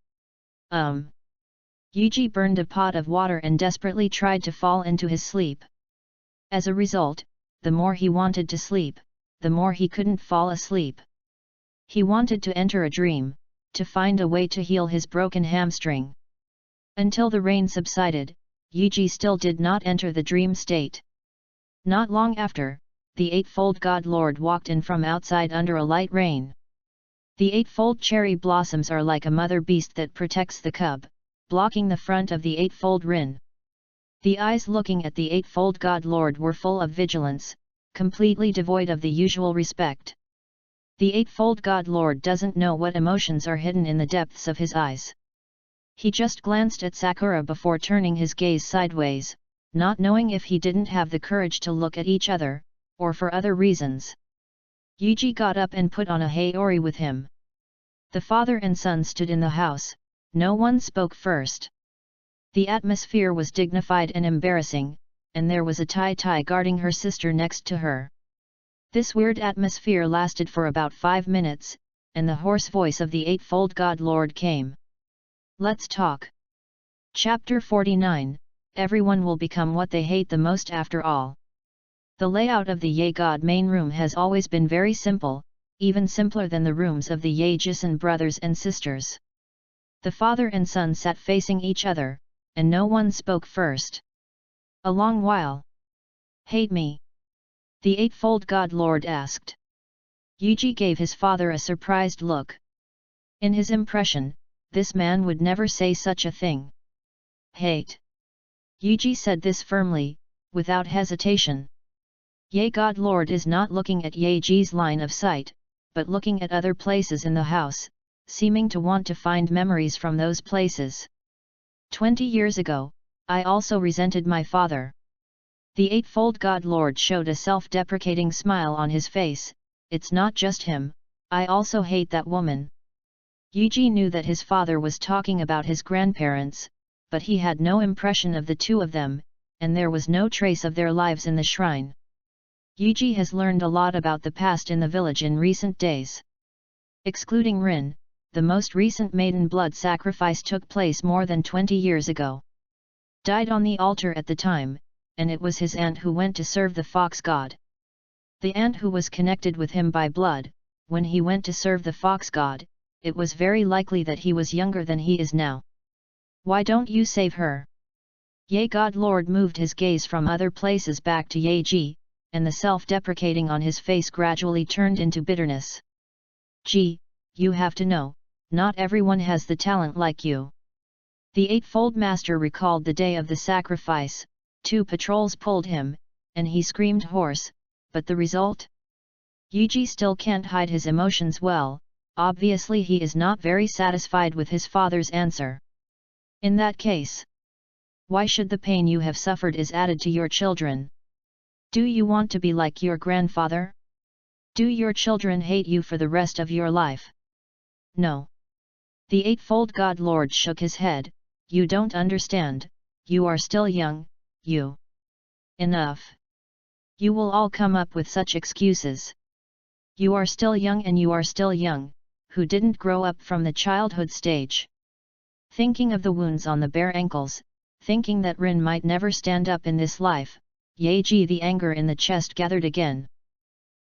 Yuji burned a pot of water and desperately tried to fall into his sleep. As a result, the more he wanted to sleep, the more he couldn't fall asleep. He wanted to enter a dream, to find a way to heal his broken hamstring. Until the rain subsided, Yuji still did not enter the dream state. Not long after, the Eightfold God Lord walked in from outside under a light rain. The Eightfold cherry blossoms are like a mother beast that protects the cub, blocking the front of the Eightfold Rin. The eyes looking at the Eightfold God Lord were full of vigilance, completely devoid of the usual respect. The Eightfold God Lord doesn't know what emotions are hidden in the depths of his eyes. He just glanced at Sakura before turning his gaze sideways, not knowing if he didn't have the courage to look at each other, or for other reasons. Yuji got up and put on a Haori with him. The father and son stood in the house, no one spoke first. The atmosphere was dignified and embarrassing, and there was a Tai guarding her sister next to her. This weird atmosphere lasted for about 5 minutes, and the hoarse voice of the Eightfold God Lord came. Let's talk. Chapter 49, Everyone will become what they hate the most after all. The layout of the Ye God main room has always been very simple, even simpler than the rooms of the Ye Jisan brothers and sisters. The father and son sat facing each other, and no one spoke first. A long while. Hate me? The Eightfold God Lord asked. Yuji gave his father a surprised look. In his impression, this man would never say such a thing. Hate. Yuji said this firmly, without hesitation. Ye God Lord is not looking at Yeji's line of sight, but looking at other places in the house, seeming to want to find memories from those places. 20 years ago, I also resented my father. The Eightfold God Lord showed a self-deprecating smile on his face. It's not just him, I also hate that woman. Yuji knew that his father was talking about his grandparents, but he had no impression of the two of them, and there was no trace of their lives in the shrine. Yuji has learned a lot about the past in the village in recent days. Excluding Rin, the most recent maiden blood sacrifice took place more than 20 years ago. Died on the altar at the time, and it was his aunt who went to serve the fox god. The aunt who was connected with him by blood, when he went to serve the fox god, it was very likely that he was younger than he is now. Why don't you save her? Ye God Lord moved his gaze from other places back to Yeji, and the self-deprecating on his face gradually turned into bitterness. Gee, you have to know, not everyone has the talent like you. The Eightfold Master recalled the day of the sacrifice. 2 patrols pulled him, and he screamed hoarse, but the result? Yuji still can't hide his emotions well, obviously he is not very satisfied with his father's answer. In that case, why should the pain you have suffered is added to your children? Do you want to be like your grandfather? Do your children hate you for the rest of your life? No. The Eightfold God Lord shook his head. You don't understand, you are still young, you. Enough. You will all come up with such excuses. You are still young and you are still young, who didn't grow up from the childhood stage. Thinking of the wounds on the bare ankles, thinking that Rin might never stand up in this life, Yeji the anger in the chest gathered again.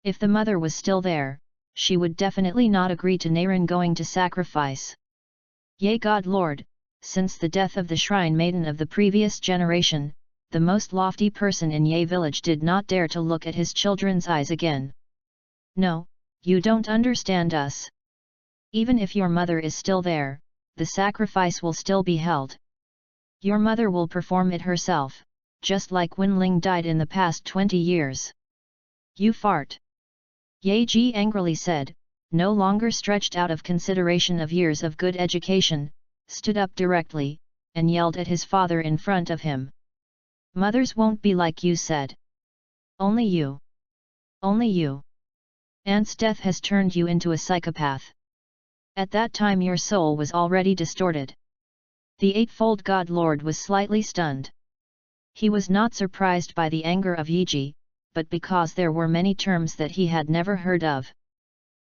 If the mother was still there, she would definitely not agree to Naren going to sacrifice. Ye God Lord, since the death of the shrine maiden of the previous generation, the most lofty person in Ye village did not dare to look at his children's eyes again. No, you don't understand us. Even if your mother is still there, the sacrifice will still be held. Your mother will perform it herself, just like Wenling died in the past 20 years. You fart. Yeji angrily said, no longer stretched out of consideration of years of good education, stood up directly, and yelled at his father in front of him. Mothers won't be like you said. Only you. Only you. Aunt's death has turned you into a psychopath. At that time your soul was already distorted. The Eightfold God Lord was slightly stunned. He was not surprised by the anger of Yeji, but because there were many terms that he had never heard of.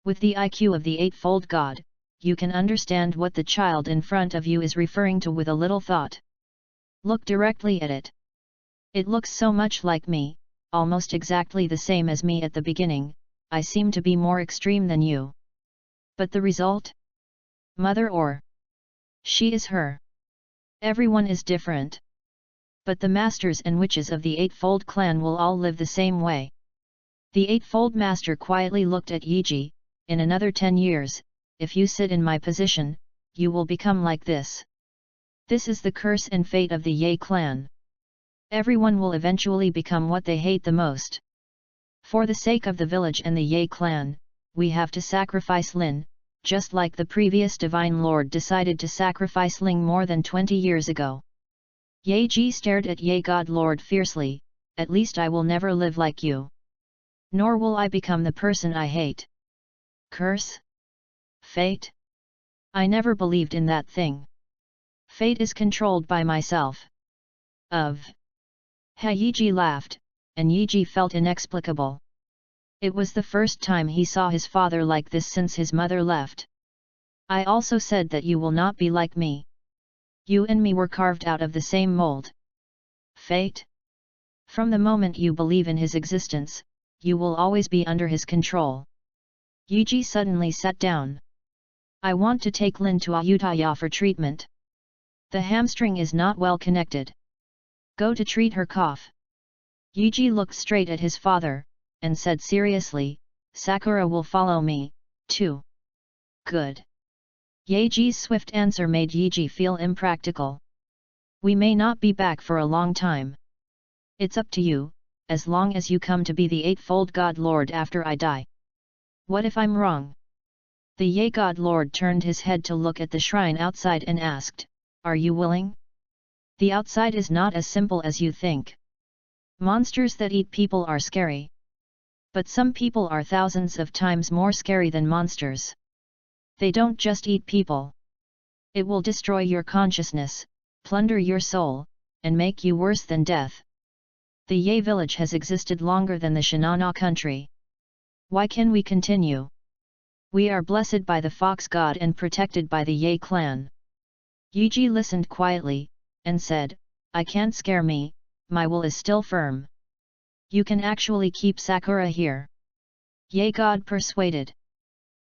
With the IQ of the Eightfold God, you can understand what the child in front of you is referring to with a little thought. Look directly at it. It looks so much like me, almost exactly the same as me at the beginning. I seem to be more extreme than you. But the result? Mother or she is her. Everyone is different. But the masters and witches of the Eightfold clan will all live the same way. The Eightfold Master quietly looked at Yeji. In another 10 years, if you sit in my position, you will become like this. This is the curse and fate of the Ye clan. Everyone will eventually become what they hate the most. For the sake of the village and the Ye clan, we have to sacrifice Lin, just like the previous Divine Lord decided to sacrifice Ling more than 20 years ago. Ye Ji stared at Ye God Lord fiercely, at least I will never live like you. Nor will I become the person I hate. Curse? Fate? I never believed in that thing. Fate is controlled by myself. Ye Ji laughed, and Ye Ji felt inexplicable. It was the first time he saw his father like this since his mother left. I also said that you will not be like me. You and me were carved out of the same mold. Fate? From the moment you believe in his existence, you will always be under his control. Ye Ji suddenly sat down. I want to take Lin to Ayutthaya for treatment. The hamstring is not well connected. Go to treat her cough. Ye Ji looked straight at his father, and said seriously, Sakura will follow me, too. Good. Ye Ji's swift answer made Ye Ji feel impractical. We may not be back for a long time. It's up to you, as long as you come to be the Eightfold God Lord after I die. What if I'm wrong? The Ye God Lord turned his head to look at the shrine outside and asked, Are you willing? The outside is not as simple as you think. Monsters that eat people are scary. But some people are thousands of times more scary than monsters. They don't just eat people. It will destroy your consciousness, plunder your soul, and make you worse than death. The Ye village has existed longer than the Shinana country. Why can we continue? We are blessed by the Fox God and protected by the Ye clan. Ye Ji listened quietly, and said, I can't scare me, my will is still firm. You can actually keep Sakura here. Ye God persuaded.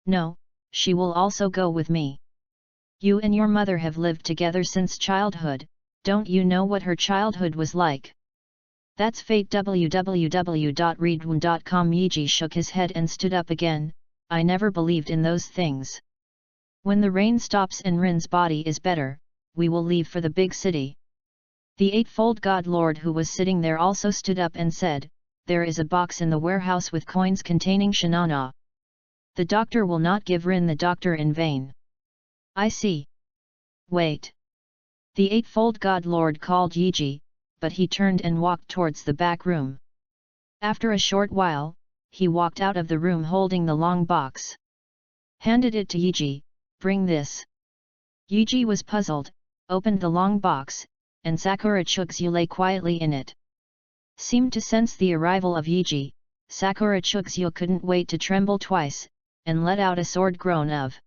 No, she will also go with me. You and your mother have lived together since childhood, don't you know what her childhood was like? That's fate. www.readaloud.com. Ye Ji shook his head and stood up again. I never believed in those things. When the rain stops and Rin's body is better, we will leave for the big city. The Eightfold God Lord who was sitting there also stood up and said, There is a box in the warehouse with coins containing Shinana. The doctor will not give Rin the doctor in vain. I see. Wait. The Eightfold God Lord called Ye Ji, but he turned and walked towards the back room. After a short while, he walked out of the room holding the long box. Handed it to Ye Ji, bring this. Ye Ji was puzzled, opened the long box, and Sakura Chugzyu lay quietly in it. Seemed to sense the arrival of Ye Ji, Sakura Chugzyu couldn't wait to tremble twice, and let out a sword groan of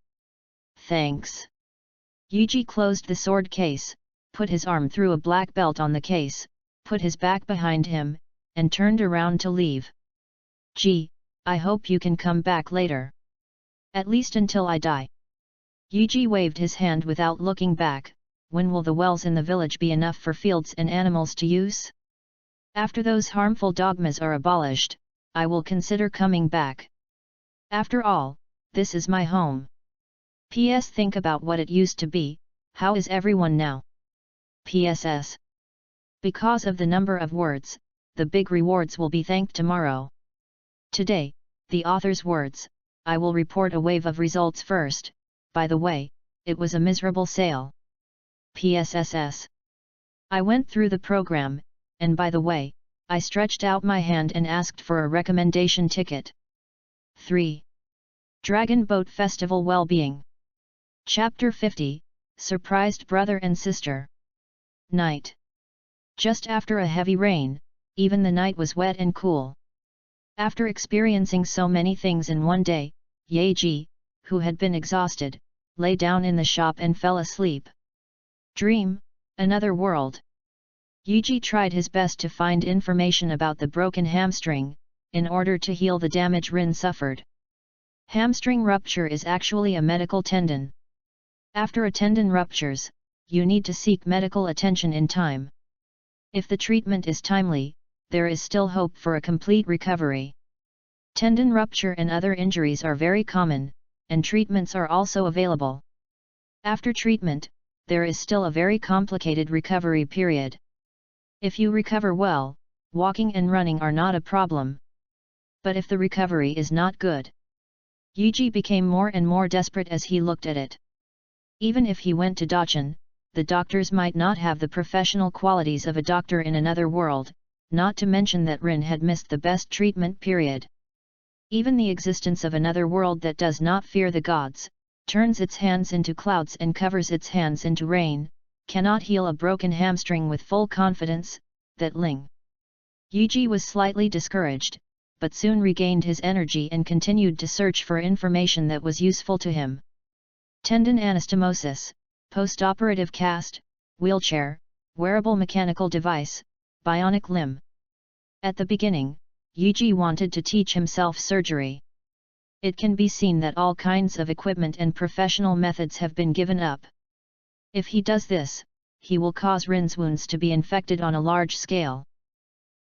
thanks. Ye Ji closed the sword case, put his arm through a black belt on the case, put his back behind him, and turned around to leave. Ji, I hope you can come back later. At least until I die. Ye Ji waved his hand without looking back. When will the wells in the village be enough for fields and animals to use? After those harmful dogmas are abolished, I will consider coming back. After all, this is my home. P.S. Think about what it used to be. How is everyone now? P.S.S. Because of the number of words, the big rewards will be thanked tomorrow. Today, the author's words, I will report a wave of results first. By the way, it was a miserable sale. PSSS. I went through the program, and by the way, I stretched out my hand and asked for a recommendation ticket. 3. Dragon Boat Festival Well-Being. Chapter 50, Surprised Brother and Sister. Night. Just after a heavy rain, even the night was wet and cool. After experiencing so many things in one day, Ye Ji, who had been exhausted, lay down in the shop and fell asleep. Dream, another world. Ye Ji tried his best to find information about the broken hamstring, in order to heal the damage Rin suffered. Hamstring rupture is actually a medical tendon. After a tendon ruptures, you need to seek medical attention in time. If the treatment is timely, there is still hope for a complete recovery. Tendon rupture and other injuries are very common, and treatments are also available. After treatment, there is still a very complicated recovery period. If you recover well, walking and running are not a problem. But if the recovery is not good, Yuji became more and more desperate as he looked at it. Even if he went to Dachan, the doctors might not have the professional qualities of a doctor in another world, not to mention that Rin had missed the best treatment period. Even the existence of another world that does not fear the gods, turns its hands into clouds and covers its hands into rain, cannot heal a broken hamstring with full confidence, that Ling. Yuji was slightly discouraged, but soon regained his energy and continued to search for information that was useful to him. Tendon anastomosis, postoperative cast, wheelchair, wearable mechanical device, bionic limb. At the beginning, Yuji wanted to teach himself surgery. It can be seen that all kinds of equipment and professional methods have been given up. If he does this, he will cause Rin's wounds to be infected on a large scale.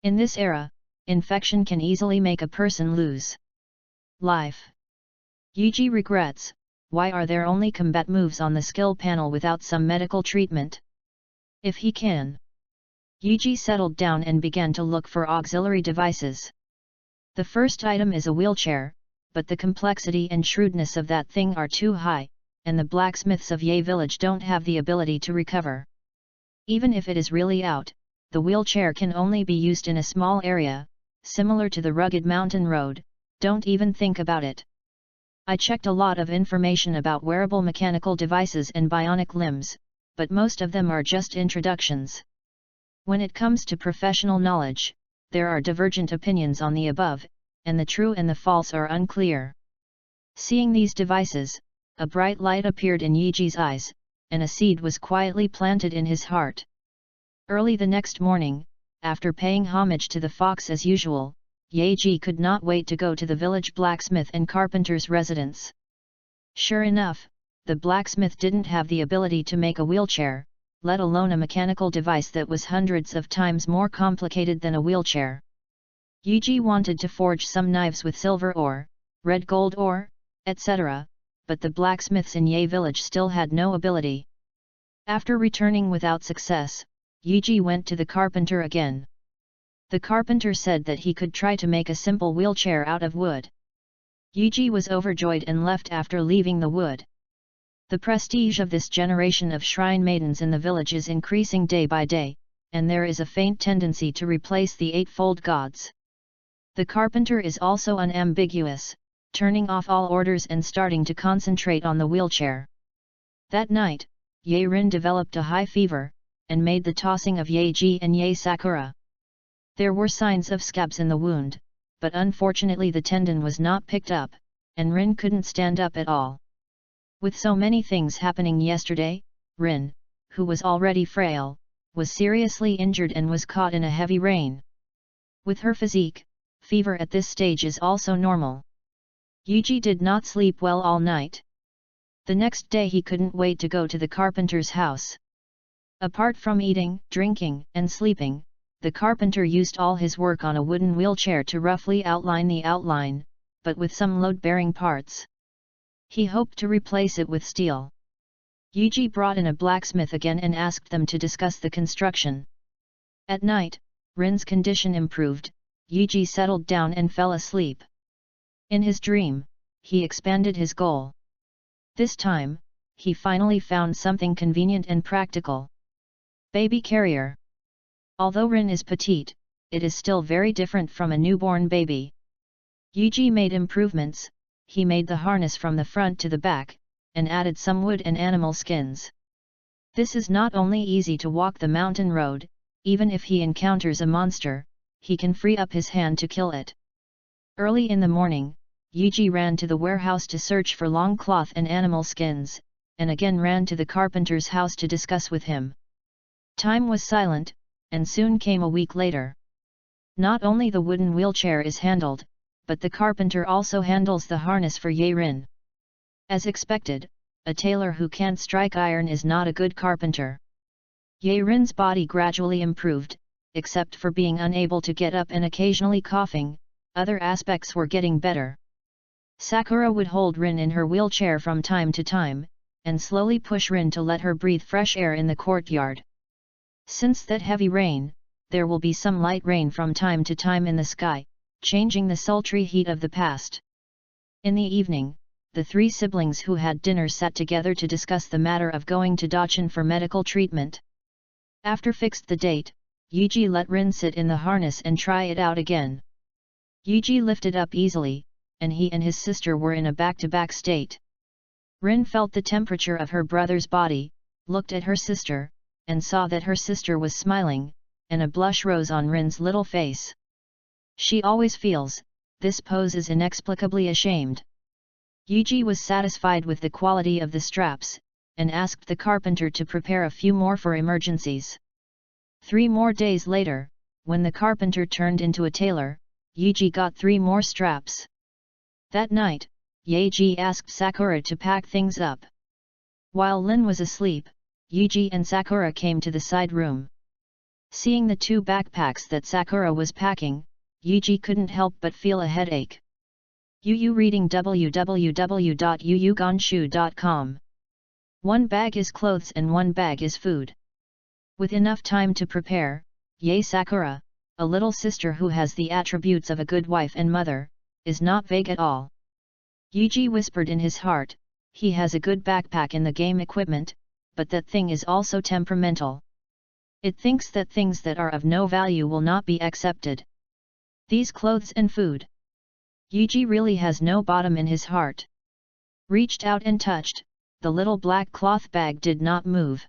In this era, infection can easily make a person lose life. Yuji regrets, why are there only combat moves on the skill panel without some medical treatment? If he can. Yuji settled down and began to look for auxiliary devices. The first item is a wheelchair, but the complexity and shrewdness of that thing are too high, and the blacksmiths of Ye village don't have the ability to recover. Even if it is really out, the wheelchair can only be used in a small area, similar to the rugged mountain road, don't even think about it. I checked a lot of information about wearable mechanical devices and bionic limbs, but most of them are just introductions. When it comes to professional knowledge, there are divergent opinions on the above, and the true and the false are unclear. Seeing these devices, a bright light appeared in Yuji's eyes, and a seed was quietly planted in his heart. Early the next morning, after paying homage to the fox as usual, Yuji could not wait to go to the village blacksmith and carpenter's residence. Sure enough, the blacksmith didn't have the ability to make a wheelchair, let alone a mechanical device that was hundreds of times more complicated than a wheelchair. Yuji wanted to forge some knives with silver ore, red gold ore, etc., but the blacksmiths in Ye village still had no ability. After returning without success, Yuji went to the carpenter again. The carpenter said that he could try to make a simple wheelchair out of wood. Yuji was overjoyed and left after leaving the wood. The prestige of this generation of shrine maidens in the village is increasing day by day, and there is a faint tendency to replace the eightfold gods. The carpenter is also unambiguous, turning off all orders and starting to concentrate on the wheelchair. That night, Ye Rin developed a high fever, and made the tossing of Yeji and Ye Sakura. There were signs of scabs in the wound, but unfortunately the tendon was not picked up, and Rin couldn't stand up at all. With so many things happening yesterday, Rin, who was already frail, was seriously injured and was caught in a heavy rain. With her physique, fever at this stage is also normal. Yuji did not sleep well all night. The next day he couldn't wait to go to the carpenter's house. Apart from eating, drinking, and sleeping, the carpenter used all his work on a wooden wheelchair to roughly outline the outline, but with some load-bearing parts. He hoped to replace it with steel. Yuji brought in a blacksmith again and asked them to discuss the construction. At night, Rin's condition improved, Yuji settled down and fell asleep. In his dream, he expanded his goal. This time, he finally found something convenient and practical. Baby carrier. Although Rin is petite, it is still very different from a newborn baby. Yuji made improvements. He made the harness from the front to the back, and added some wood and animal skins. This is not only easy to walk the mountain road, even if he encounters a monster, he can free up his hand to kill it. Early in the morning, Yuji ran to the warehouse to search for long cloth and animal skins, and again ran to the carpenter's house to discuss with him. Time was silent, and soon came a week later. Not only the wooden wheelchair is handled, but the carpenter also handles the harness for Ye Rin. As expected, a tailor who can't strike iron is not a good carpenter. Ye Rin's body gradually improved, except for being unable to get up and occasionally coughing, other aspects were getting better. Sakura would hold Rin in her wheelchair from time to time, and slowly push Rin to let her breathe fresh air in the courtyard. Since that heavy rain, there will be some light rain from time to time in the sky, changing the sultry heat of the past. In the evening, the three siblings who had dinner sat together to discuss the matter of going to Dachan for medical treatment. After fixed the date, Yuji let Rin sit in the harness and try it out again. Yuji lifted up easily, and he and his sister were in a back-to-back state. Rin felt the temperature of her brother's body, looked at her sister, and saw that her sister was smiling, and a blush rose on Rin's little face. She always feels, this pose is inexplicably ashamed. Yuji was satisfied with the quality of the straps, and asked the carpenter to prepare a few more for emergencies. 3 more days later, when the carpenter turned into a tailor, Yuji got 3 more straps. That night, Yaji asked Sakura to pack things up. While Lin was asleep, Yuji and Sakura came to the side room. Seeing the 2 backpacks that Sakura was packing, Yuji couldn't help but feel a headache. Reading www.yuyugonshu.com. 1 bag is clothes and 1 bag is food. With enough time to prepare, Yae Sakura, a little sister who has the attributes of a good wife and mother, is not vague at all. Yuji whispered in his heart, he has a good backpack in the game equipment, but that thing is also temperamental. It thinks that things that are of no value will not be accepted. These clothes and food. Yuji really has no bottom in his heart. Reached out and touched, the little black cloth bag did not move.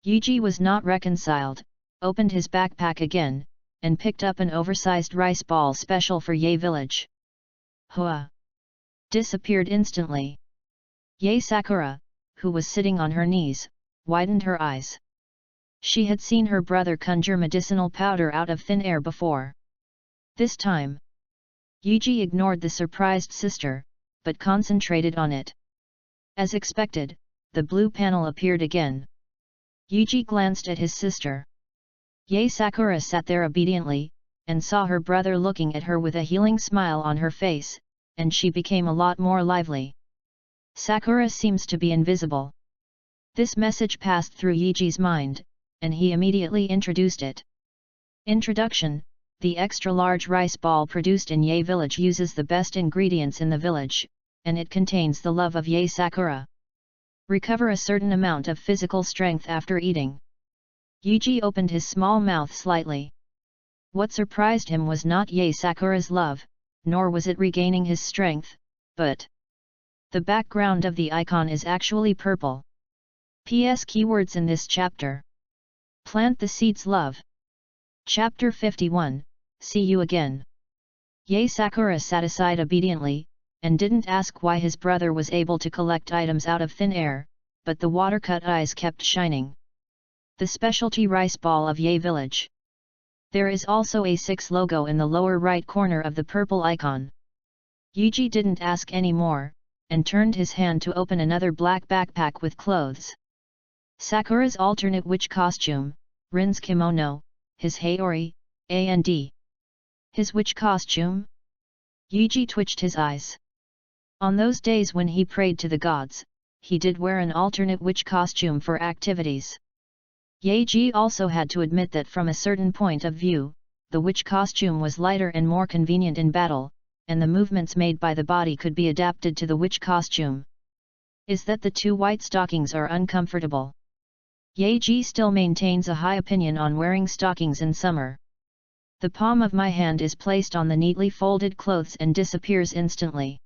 Yuji was not reconciled, opened his backpack again, and picked up an oversized rice ball special for Yae village. Hua! Disappeared instantly. Yae Sakura, who was sitting on her knees, widened her eyes. She had seen her brother conjure medicinal powder out of thin air before. This time, Yuji ignored the surprised sister, but concentrated on it. As expected, the blue panel appeared again. Yuji glanced at his sister. Yae Sakura sat there obediently, and saw her brother looking at her with a healing smile on her face, and she became a lot more lively. Sakura seems to be invisible. This message passed through Yuji's mind, and he immediately introduced it. Introduction: the extra-large rice ball produced in Yae village uses the best ingredients in the village, and it contains the love of Yae Sakura. Recover a certain amount of physical strength after eating. Yuji opened his small mouth slightly. What surprised him was not Yae Sakura's love, nor was it regaining his strength, but the background of the icon is actually purple. PS keywords in this chapter. Plant the seeds love. Chapter 51, see you again. Yae Sakura sat aside obediently, and didn't ask why his brother was able to collect items out of thin air, but the water-cut eyes kept shining. The specialty rice ball of Yae village. There is also a 6 logo in the lower right corner of the purple icon. Yuji didn't ask any more, and turned his hand to open another black backpack with clothes. Sakura's alternate witch costume, Rin's kimono, his haori, and his witch costume? Yuji twitched his eyes. On those days when he prayed to the gods, he did wear an alternate witch costume for activities. Yaeji also had to admit that from a certain point of view, the witch costume was lighter and more convenient in battle, and the movements made by the body could be adapted to the witch costume. Is that the 2 white stockings are uncomfortable? Yaeji still maintains a high opinion on wearing stockings in summer. The palm of my hand is placed on the neatly folded clothes and disappears instantly.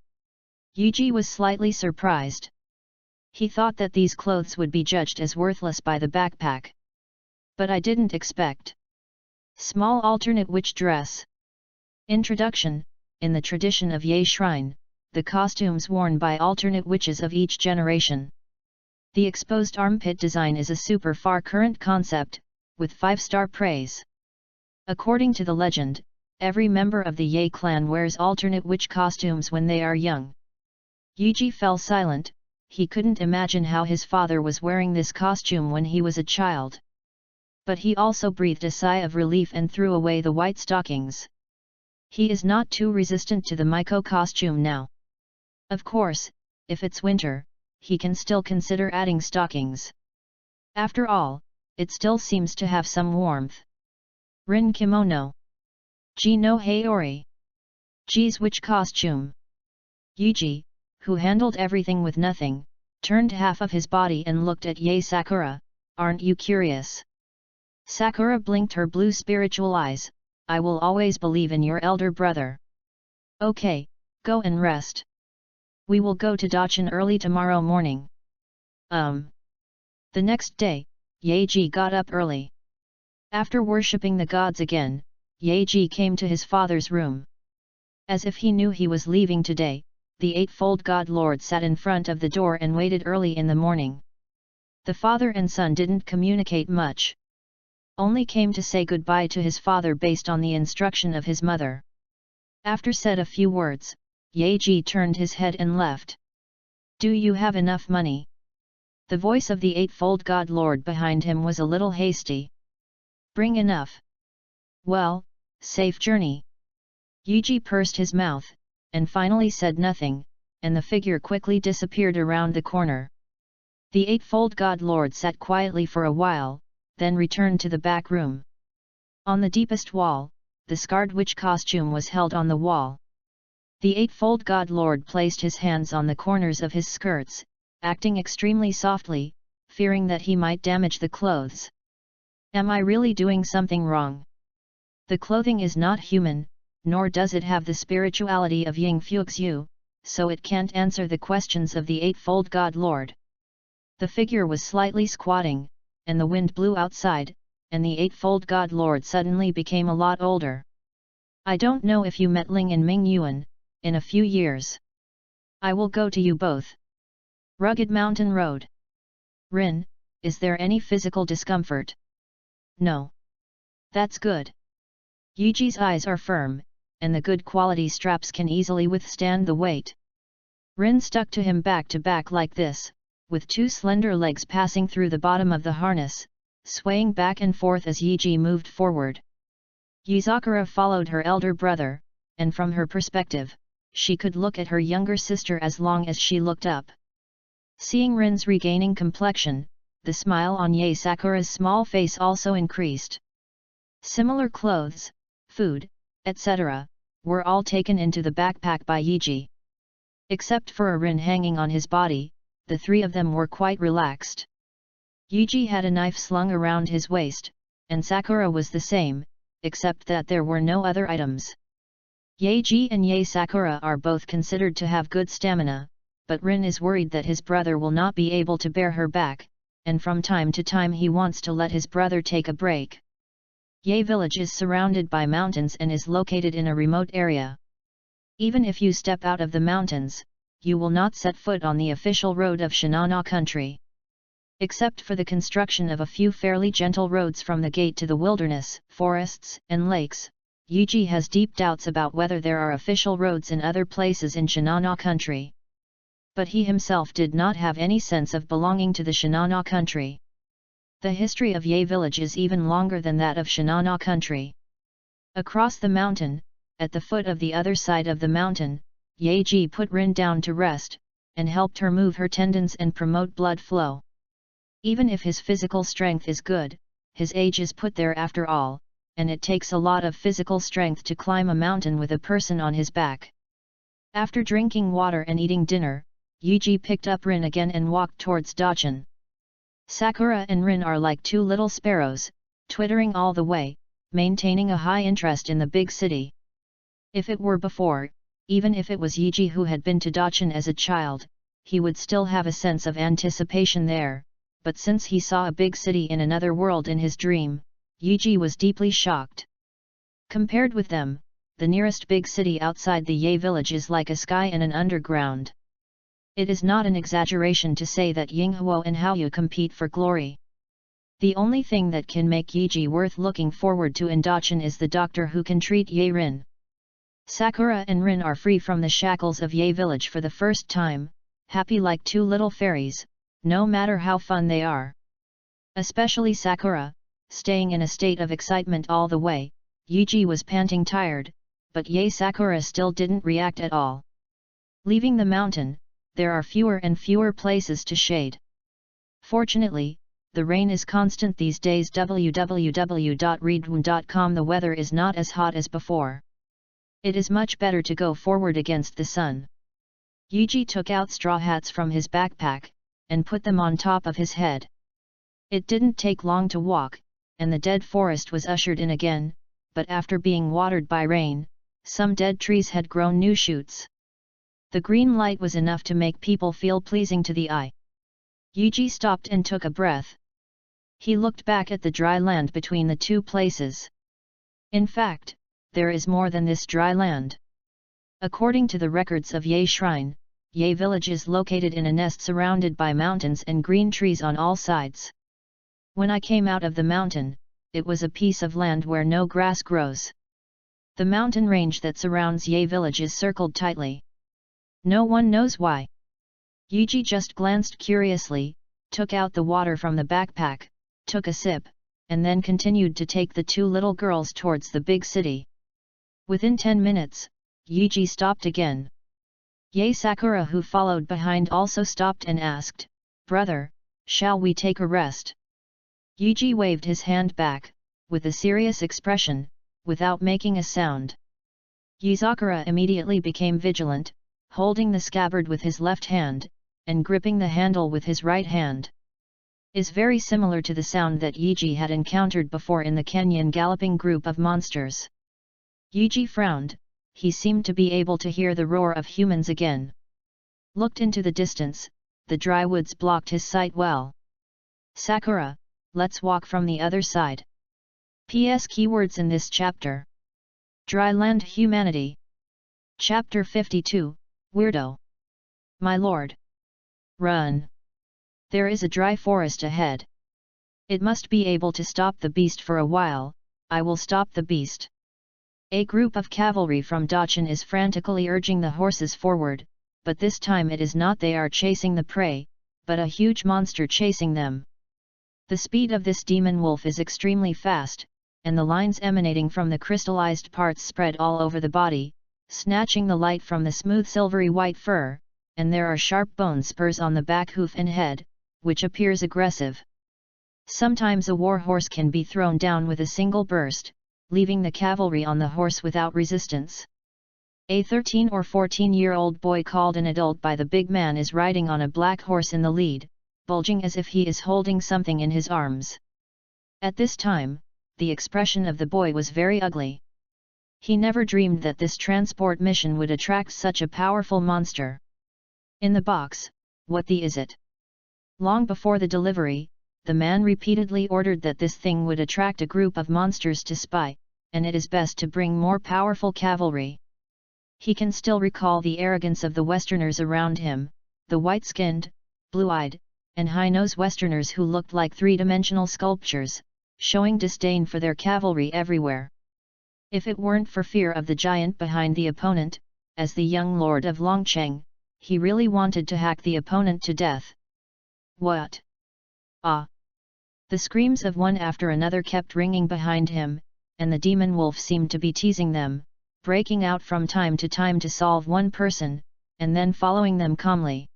Yuji was slightly surprised. He thought that these clothes would be judged as worthless by the backpack. But I didn't expect. Small alternate witch dress. Introduction: in the tradition of Yae Shrine, the costumes worn by alternate witches of each generation. The exposed armpit design is a super far current concept, with 5-star praise. According to the legend, every member of the Yae clan wears alternate witch costumes when they are young. Yuji fell silent. He couldn't imagine how his father was wearing this costume when he was a child. But he also breathed a sigh of relief and threw away the white stockings. He is not too resistant to the Miko costume now. Of course, if it's winter, he can still consider adding stockings. After all, it still seems to have some warmth. Rin kimono. Ji no haori. Ji's witch costume. Yuji, who handled everything with nothing, turned half of his body and looked at Yae Sakura. "Aren't you curious?" Sakura blinked her blue spiritual eyes. "I will always believe in your elder brother." "Okay, go and rest. We will go to Dachan early tomorrow morning." The next day, Yaeji got up early. After worshipping the gods again, Yaeji came to his father's room. As if he knew he was leaving today, the Eightfold God Lord sat in front of the door and waited early in the morning. The father and son didn't communicate much. Only came to say goodbye to his father based on the instruction of his mother. After said a few words, Yaeji turned his head and left. "Do you have enough money?" The voice of the Eightfold God Lord behind him was a little hasty. "Bring enough." "Well, safe journey." Yaeji pursed his mouth, and finally said nothing, and the figure quickly disappeared around the corner. The Eightfold God Lord sat quietly for a while, then returned to the back room. On the deepest wall, the scarred witch costume was held on the wall. The Eightfold God Lord placed his hands on the corners of his skirts, acting extremely softly, fearing that he might damage the clothes. "Am I really doing something wrong? The clothing is not human, nor does it have the spirituality of Ying Fuxiu, so it can't answer the questions of the Eightfold God Lord." The figure was slightly squatting, and the wind blew outside, and the Eightfold God Lord suddenly became a lot older. "I don't know if you met Ling and Ming Yuan, in a few years. I will go to you both." Rugged Mountain Road. "Rin, is there any physical discomfort?" "No." "That's good." Yuji's eyes are firm, and the good quality straps can easily withstand the weight. Rin stuck to him back to back like this, with two slender legs passing through the bottom of the harness, swaying back and forth as Yuji moved forward. Yuzakura followed her elder brother, and from her perspective, she could look at her younger sister as long as she looked up. Seeing Rin's regaining complexion, the smile on Yae Sakura's small face also increased. Similar clothes, food, etc., were all taken into the backpack by Yuji. Except for a Rin hanging on his body, the three of them were quite relaxed. Yuji had a knife slung around his waist, and Sakura was the same, except that there were no other items. Yaeji and Yae Sakura are both considered to have good stamina, but Rin is worried that his brother will not be able to bear her back, and from time to time he wants to let his brother take a break. Yae village is surrounded by mountains and is located in a remote area. Even if you step out of the mountains, you will not set foot on the official road of Shinana country. Except for the construction of a few fairly gentle roads from the gate to the wilderness, forests, and lakes, Yuji has deep doubts about whether there are official roads in other places in Shinana country. But he himself did not have any sense of belonging to the Shinana country. The history of Yae village is even longer than that of Shinana country. Across the mountain, at the foot of the other side of the mountain, Yaeji put Rin down to rest, and helped her move her tendons and promote blood flow. Even if his physical strength is good, his age is put there after all, and it takes a lot of physical strength to climb a mountain with a person on his back. After drinking water and eating dinner, Yuji picked up Rin again and walked towards Dachan. Sakura and Rin are like two little sparrows, twittering all the way, maintaining a high interest in the big city. If it were before, even if it was Yuji who had been to Dachan as a child, he would still have a sense of anticipation there, but since he saw a big city in another world in his dream, Yuji was deeply shocked. Compared with them, the nearest big city outside the Yae village is like a sky and an underground. It is not an exaggeration to say that Yinghuo and Haoyu compete for glory. The only thing that can make Yuji worth looking forward to in Dachan is the doctor who can treat Yae Rin. Sakura and Rin are free from the shackles of Yae village for the first time, happy like two little fairies, no matter how fun they are. Especially Sakura, staying in a state of excitement all the way. Yuji was panting tired, but Yae Sakura still didn't react at all. Leaving the mountain, there are fewer and fewer places to shade. Fortunately, the rain is constant these days. www.readaloud.com. The weather is not as hot as before. It is much better to go forward against the sun. Yuji took out straw hats from his backpack, and put them on top of his head. It didn't take long to walk, and the dead forest was ushered in again, but after being watered by rain, some dead trees had grown new shoots. The green light was enough to make people feel pleasing to the eye. Yuji stopped and took a breath. He looked back at the dry land between the two places. In fact, there is more than this dry land. According to the records of Ye Shrine, Ye village is located in a nest surrounded by mountains and green trees on all sides. When I came out of the mountain, it was a piece of land where no grass grows. The mountain range that surrounds Ye village is circled tightly. No one knows why. Yuji just glanced curiously, took out the water from the backpack, took a sip, and then continued to take the two little girls towards the big city. Within 10 minutes, Yuji stopped again. Ye Sakura, who followed behind, also stopped and asked, "Brother, shall we take a rest?" Yuji waved his hand back, with a serious expression, without making a sound. Ye Sakura immediately became vigilant, holding the scabbard with his left hand, and gripping the handle with his right hand. Is very similar to the sound that Yuji had encountered before in the canyon galloping group of monsters. Yuji frowned, he seemed to be able to hear the roar of humans again. Looked into the distance, the dry woods blocked his sight well. "Sakura, let's walk from the other side." PS keywords in this chapter. Dry land humanity. Chapter 52, Weirdo. My lord. Run. There is a dry forest ahead. It must be able to stop the beast for a while. I will stop the beast. A group of cavalry from Dachan is frantically urging the horses forward, but this time it is not they are chasing the prey, but a huge monster chasing them. The speed of this demon wolf is extremely fast, and the lines emanating from the crystallized parts spread all over the body, snatching the light from the smooth silvery white fur, and there are sharp bone spurs on the back hoof and head, which appears aggressive. Sometimes a war horse can be thrown down with a single burst, leaving the cavalry on the horse without resistance. A 13 or 14-year-old boy called an adult by the big man is riding on a black horse in the lead, bulging as if he is holding something in his arms. At this time, the expression of the boy was very ugly. He never dreamed that this transport mission would attract such a powerful monster. In the box, what the is it? Long before the delivery, the man repeatedly ordered that this thing would attract a group of monsters to spy, and it is best to bring more powerful cavalry. He can still recall the arrogance of the Westerners around him, the white-skinned, blue-eyed, and high-nosed Westerners who looked like three-dimensional sculptures, showing disdain for their cavalry everywhere. If it weren't for fear of the giant behind the opponent, as the young lord of Longcheng, he really wanted to hack the opponent to death. What? Ah! The screams of one after another kept ringing behind him, and the demon wolf seemed to be teasing them, breaking out from time to time to solve one person, and then following them calmly.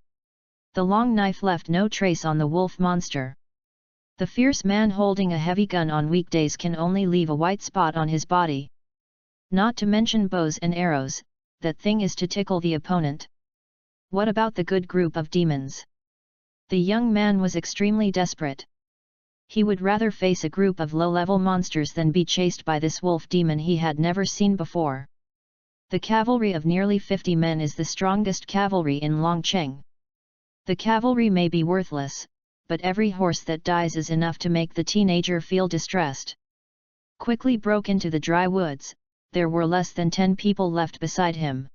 The long knife left no trace on the wolf monster. The fierce man holding a heavy gun on weekdays can only leave a white spot on his body. Not to mention bows and arrows, that thing is to tickle the opponent. What about the good group of demons? The young man was extremely desperate. He would rather face a group of low-level monsters than be chased by this wolf demon he had never seen before. The cavalry of nearly 50 men is the strongest cavalry in Longcheng. The cavalry may be worthless, but every horse that dies is enough to make the teenager feel distressed. Quickly broke into the dry woods, there were less than 10 people left beside him.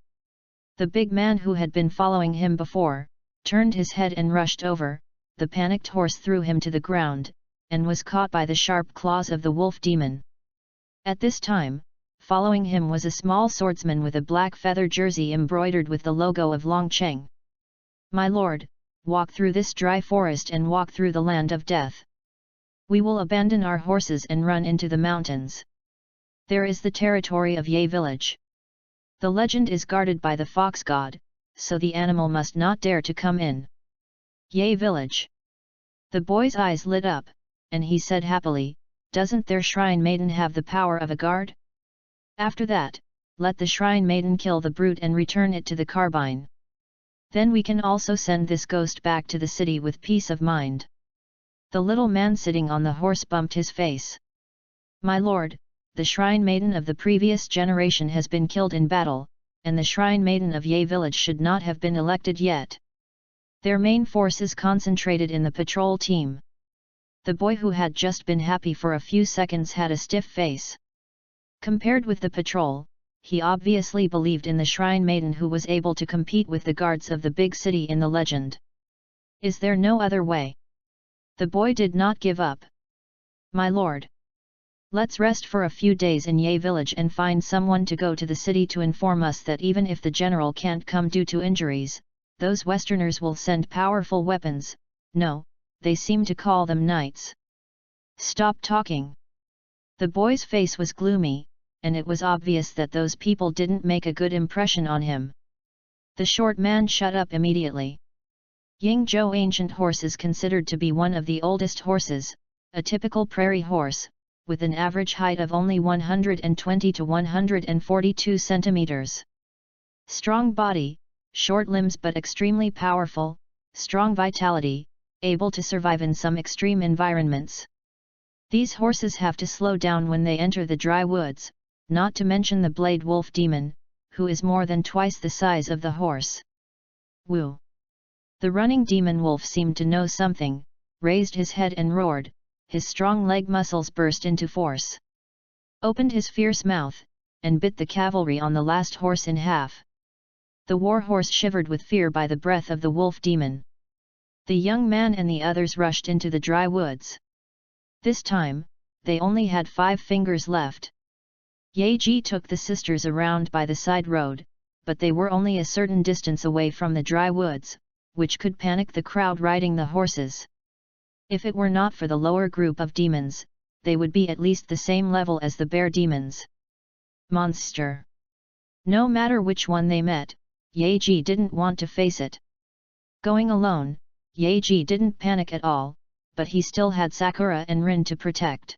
The big man who had been following him before, turned his head and rushed over, the panicked horse threw him to the ground, and was caught by the sharp claws of the wolf demon. At this time, following him was a small swordsman with a black feather jersey embroidered with the logo of Longcheng. "My lord, walk through this dry forest and walk through the land of death. We will abandon our horses and run into the mountains. There is the territory of Ye village. The legend is guarded by the fox god, so the animal must not dare to come in. Ye village." The boy's eyes lit up, and he said happily, "Doesn't their shrine maiden have the power of a guard? After that, let the shrine maiden kill the brute and return it to the carbine." Then we can also send this ghost back to the city with peace of mind." The little man sitting on the horse bumped his face. "My lord, the shrine maiden of the previous generation has been killed in battle, and the shrine maiden of Ye village should not have been elected yet. Their main force is concentrated in the patrol team." The boy, who had just been happy for a few seconds, had a stiff face. Compared with the patrol, he obviously believed in the shrine maiden who was able to compete with the guards of the big city in the legend. "Is there no other way?" The boy did not give up. "My lord, let's rest for a few days in Ye village and find someone to go to the city to inform us that even if the general can't come due to injuries, those Westerners will send powerful weapons. No, they seem to call them knights." "Stop talking." The boy's face was gloomy, and it was obvious that those people didn't make a good impression on him. The short man shut up immediately. Yingzhou ancient horse is considered to be one of the oldest horses, a typical prairie horse, with an average height of only 120 to 142 centimeters. Strong body, short limbs but extremely powerful, strong vitality, able to survive in some extreme environments. These horses have to slow down when they enter the dry woods, not to mention the blade wolf demon, who is more than twice the size of the horse. Woo! The running demon wolf seemed to know something, raised his head and roared, his strong leg muscles burst into force. Opened his fierce mouth, and bit the cavalry on the last horse in half. The war horse shivered with fear by the breath of the wolf demon. The young man and the others rushed into the dry woods. This time, they only had 5 fingers left. Ye Ji took the sisters around by the side road, but they were only a certain distance away from the dry woods, which could panic the crowd riding the horses. If it were not for the lower group of demons, they would be at least the same level as the bear demons. Monster! No matter which one they met, Ye Ji didn't want to face it. Going alone, Ye Ji didn't panic at all, but he still had Sakura and Rin to protect.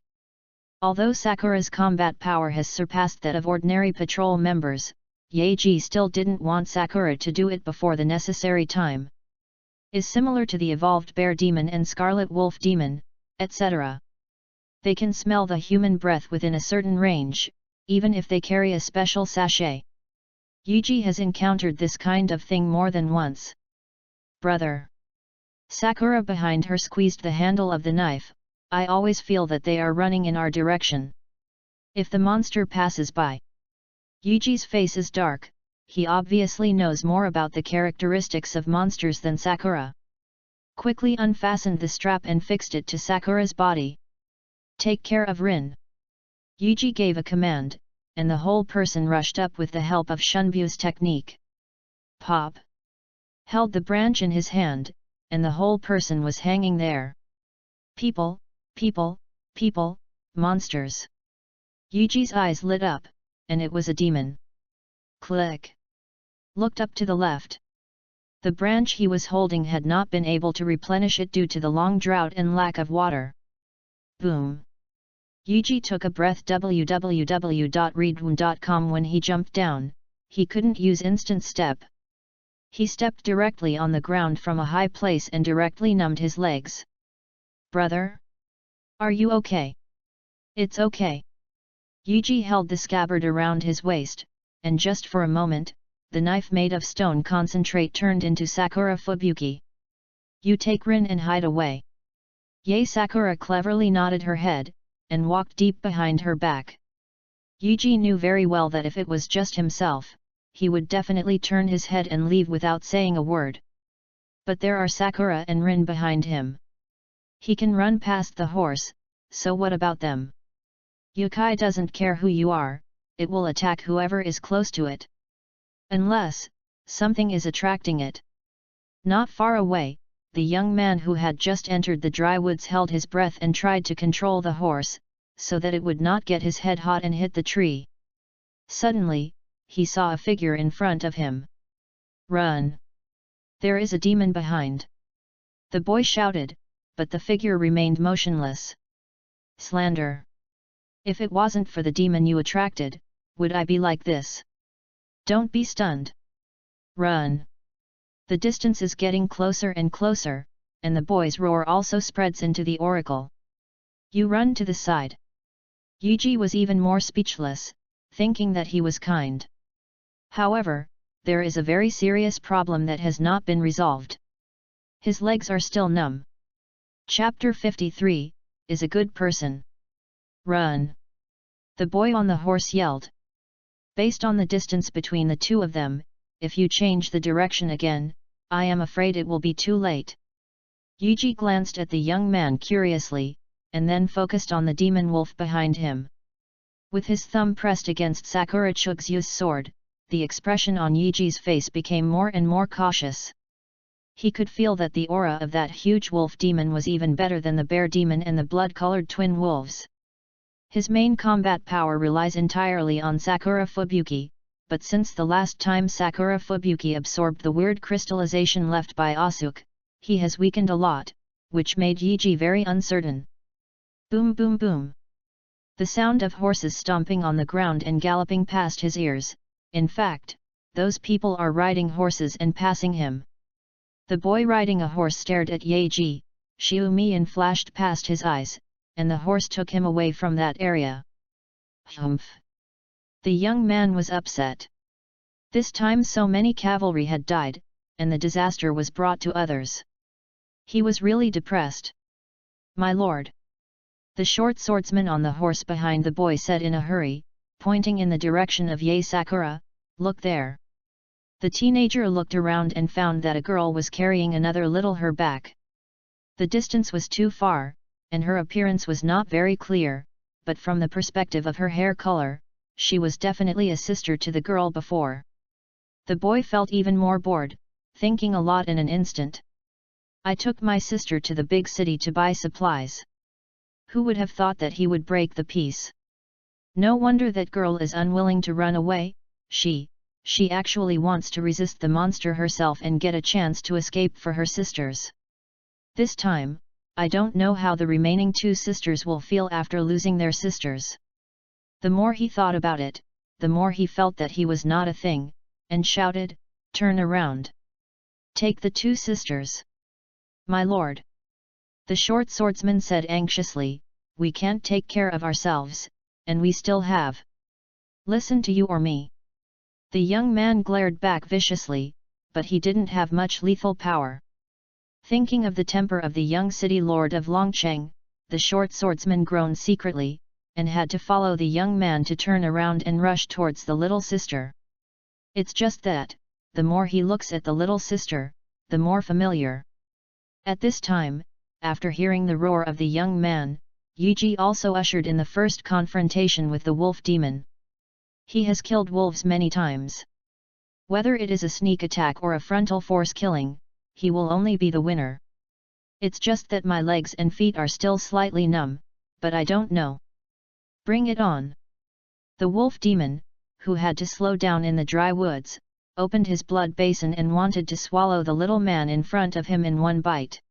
Although Sakura's combat power has surpassed that of ordinary patrol members, Ye Ji still didn't want Sakura to do it before the necessary time. Is similar to the evolved bear demon and scarlet wolf demon, etc. They can smell the human breath within a certain range, even if they carry a special sachet. Yuji has encountered this kind of thing more than once. "Brother." Sakura behind her squeezed the handle of the knife. "I always feel that they are running in our direction. If the monster passes by." Yuji's face is dark, he obviously knows more about the characteristics of monsters than Sakura. Quickly unfastened the strap and fixed it to Sakura's body. "Take care of Rin." Yuji gave a command, and the whole person rushed up with the help of Shunbu's technique. Pop! Held the branch in his hand, and the whole person was hanging there. People, people, people, monsters. Yuji's eyes lit up, and it was a demon. Click! Looked up to the left. The branch he was holding had not been able to replenish it due to the long drought and lack of water. Boom! Yuji took a breath. www.readaloud.com. When he jumped down, he couldn't use instant step. He stepped directly on the ground from a high place and directly numbed his legs. "Brother? Are you okay?" "It's okay." Yuji held the scabbard around his waist, and just for a moment, the knife made of stone concentrate turned into Sakura Fubuki. "You take Rin and hide away." Ye Sakura cleverly nodded her head, and walked deep behind her back. Yuji knew very well that if it was just himself, he would definitely turn his head and leave without saying a word. But there are Sakura and Rin behind him. He can run past the horse, so what about them? Yokai doesn't care who you are, it will attack whoever is close to it. Unless something is attracting it. Not far away, the young man who had just entered the dry woods held his breath and tried to control the horse, so that it would not get his head hot and hit the tree. Suddenly, he saw a figure in front of him. "Run! There is a demon behind!" The boy shouted, but the figure remained motionless. "Slander! If it wasn't for the demon you attracted, would I be like this? Don't be stunned! Run!" The distance is getting closer and closer, and the boy's roar also spreads into the oracle. You run to the side. Yuji was even more speechless, thinking that he was kind. However, there is a very serious problem that has not been resolved. His legs are still numb. Chapter 53, is a good person. Run! The boy on the horse yelled. Based on the distance between the two of them, if you change the direction again, I am afraid it will be too late. Yuji glanced at the young man curiously, and then focused on the demon wolf behind him. With his thumb pressed against Sakura Chugsyu's sword, the expression on Yuji's face became more and more cautious. He could feel that the aura of that huge wolf demon was even better than the bear demon and the blood-colored twin wolves. His main combat power relies entirely on Sakura Fubuki, but since the last time Sakura Fubuki absorbed the weird crystallization left by Asuke, he has weakened a lot, which made Yuji very uncertain. Boom boom boom. The sound of horses stomping on the ground and galloping past his ears. In fact, those people are riding horses and passing him. The boy riding a horse stared at Yaji, Xiumian flashed past his eyes, and the horse took him away from that area. Humph! The young man was upset. This time so many cavalry had died, and the disaster was brought to others. He was really depressed. My lord! The short swordsman on the horse behind the boy said in a hurry, pointing in the direction of Yae Sakura, look there. The teenager looked around and found that a girl was carrying another little her back. The distance was too far, and her appearance was not very clear, but from the perspective of her hair color, she was definitely a sister to the girl before. The boy felt even more bored, thinking a lot in an instant. I took my sister to the big city to buy supplies. Who would have thought that he would break the peace? No wonder that girl is unwilling to run away. She actually wants to resist the monster herself and get a chance to escape for her sisters. This time, I don't know how the remaining two sisters will feel after losing their sisters. The more he thought about it, the more he felt that he was not a thing, and shouted, turn around. Take the two sisters. My lord. The short swordsman said anxiously, we can't take care of ourselves, and we still have. Listen to you or me. The young man glared back viciously, but he didn't have much lethal power. Thinking of the temper of the young city lord of Longcheng, the short swordsman groaned secretly, and had to follow the young man to turn around and rush towards the little sister. It's just that, the more he looks at the little sister, the more familiar. At this time, after hearing the roar of the young man, Yuji also ushered in the first confrontation with the wolf demon. He has killed wolves many times. Whether it is a sneak attack or a frontal force killing, he will only be the winner. It's just that my legs and feet are still slightly numb, but I don't know. Bring it on. The wolf demon, who had to slow down in the dry woods, opened his blood basin and wanted to swallow the little man in front of him in one bite.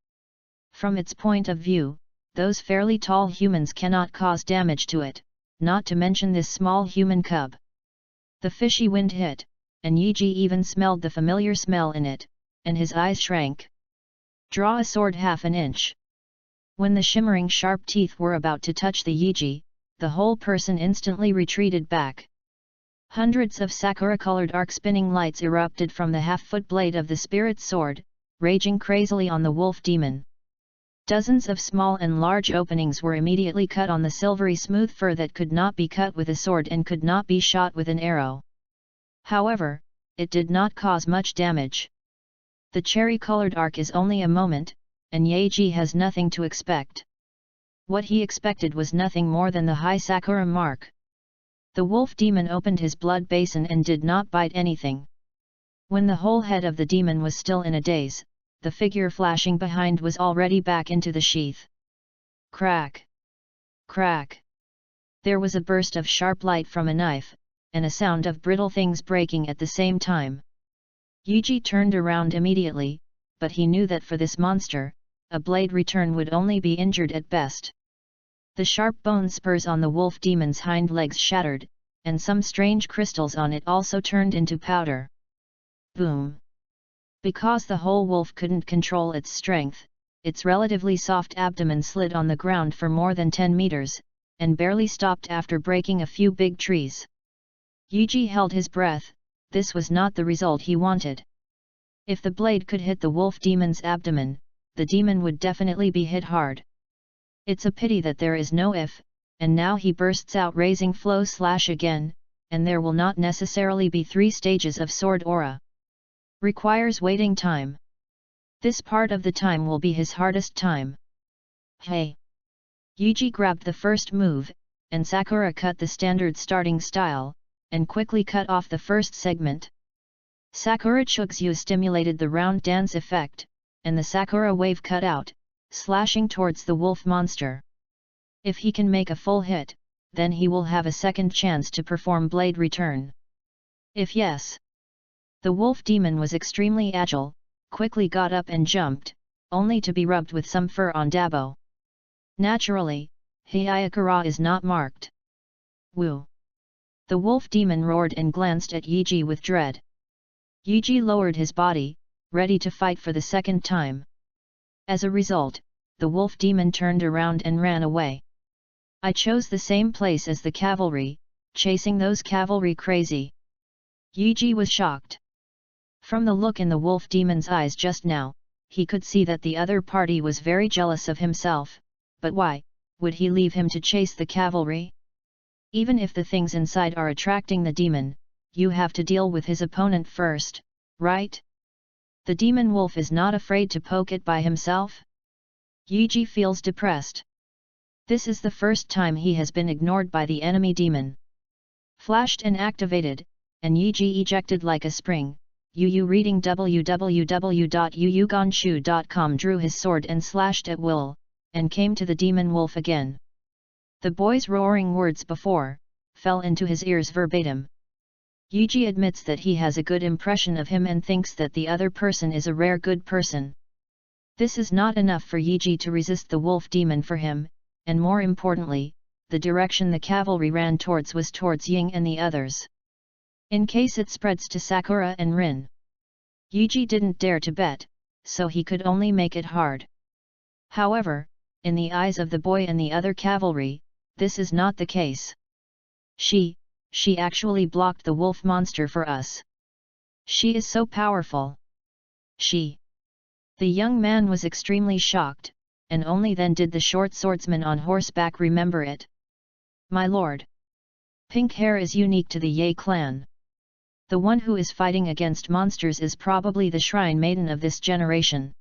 From its point of view, those fairly tall humans cannot cause damage to it, not to mention this small human cub. The fishy wind hit, and Yuji even smelled the familiar smell in it, and his eyes shrank. Draw a sword half an inch. When the shimmering sharp teeth were about to touch the Yuji, the whole person instantly retreated back. Hundreds of sakura-colored arc-spinning lights erupted from the half-foot blade of the spirit's sword, raging crazily on the wolf demon. Dozens of small and large openings were immediately cut on the silvery smooth fur that could not be cut with a sword and could not be shot with an arrow. However, it did not cause much damage. The cherry-colored arc is only a moment, and Yaji has nothing to expect. What he expected was nothing more than the high Sakura mark. The wolf demon opened his blood basin and did not bite anything. When the whole head of the demon was still in a daze, the figure flashing behind was already back into the sheath. Crack! Crack! There was a burst of sharp light from a knife, and a sound of brittle things breaking at the same time. Yuji turned around immediately, but he knew that for this monster, a blade return would only be injured at best. The sharp bone spurs on the wolf demon's hind legs shattered, and some strange crystals on it also turned into powder. Boom! Because the whole wolf couldn't control its strength, its relatively soft abdomen slid on the ground for more than 10 meters, and barely stopped after breaking a few big trees. Yuji held his breath. This was not the result he wanted. If the blade could hit the wolf demon's abdomen, the demon would definitely be hit hard. It's a pity that there is no if, and now he bursts out raising flow slash again, and there will not necessarily be 3 stages of sword aura. Requires waiting time. This part of the time will be his hardest time. Hey! Yuji grabbed the first move, and Sakura cut the standard starting style, and quickly cut off the first segment. Sakura Chugsu stimulated the round dance effect, and the Sakura wave cut out, slashing towards the wolf monster. If he can make a full hit, then he will have a second chance to perform blade return. If yes, the wolf demon was extremely agile, quickly got up and jumped, only to be rubbed with some fur on Dabo. Naturally, Hyakura is not marked. Woo! The wolf demon roared and glanced at Yuji with dread. Yuji lowered his body, ready to fight for the second time. As a result, the wolf demon turned around and ran away. I chose the same place as the cavalry, chasing those cavalry crazy. Yuji was shocked. From the look in the wolf demon's eyes just now, he could see that the other party was very jealous of himself, but why would he leave him to chase the cavalry? Even if the things inside are attracting the demon, you have to deal with his opponent first, right? The demon wolf is not afraid to poke it by himself? Yuji feels depressed. This is the first time he has been ignored by the enemy demon. Flashed and activated, and Yuji ejected like a spring. Yu reading www.yuyuganshu.com drew his sword and slashed at will, and came to the demon wolf again. The boy's roaring words before, fell into his ears verbatim. Yuji admits that he has a good impression of him and thinks that the other person is a rare good person. This is not enough for Yuji to resist the wolf demon for him, and more importantly, the direction the cavalry ran towards was towards Ying and the others. In case it spreads to Sakura and Rin. Yuji didn't dare to bet, so he could only make it hard. However, in the eyes of the boy and the other cavalry, this is not the case. She actually blocked the wolf monster for us. She is so powerful. The young man was extremely shocked, and only then did the short swordsman on horseback remember it. My lord. Pink hair is unique to the Ye clan. The one who is fighting against monsters is probably the shrine maiden of this generation.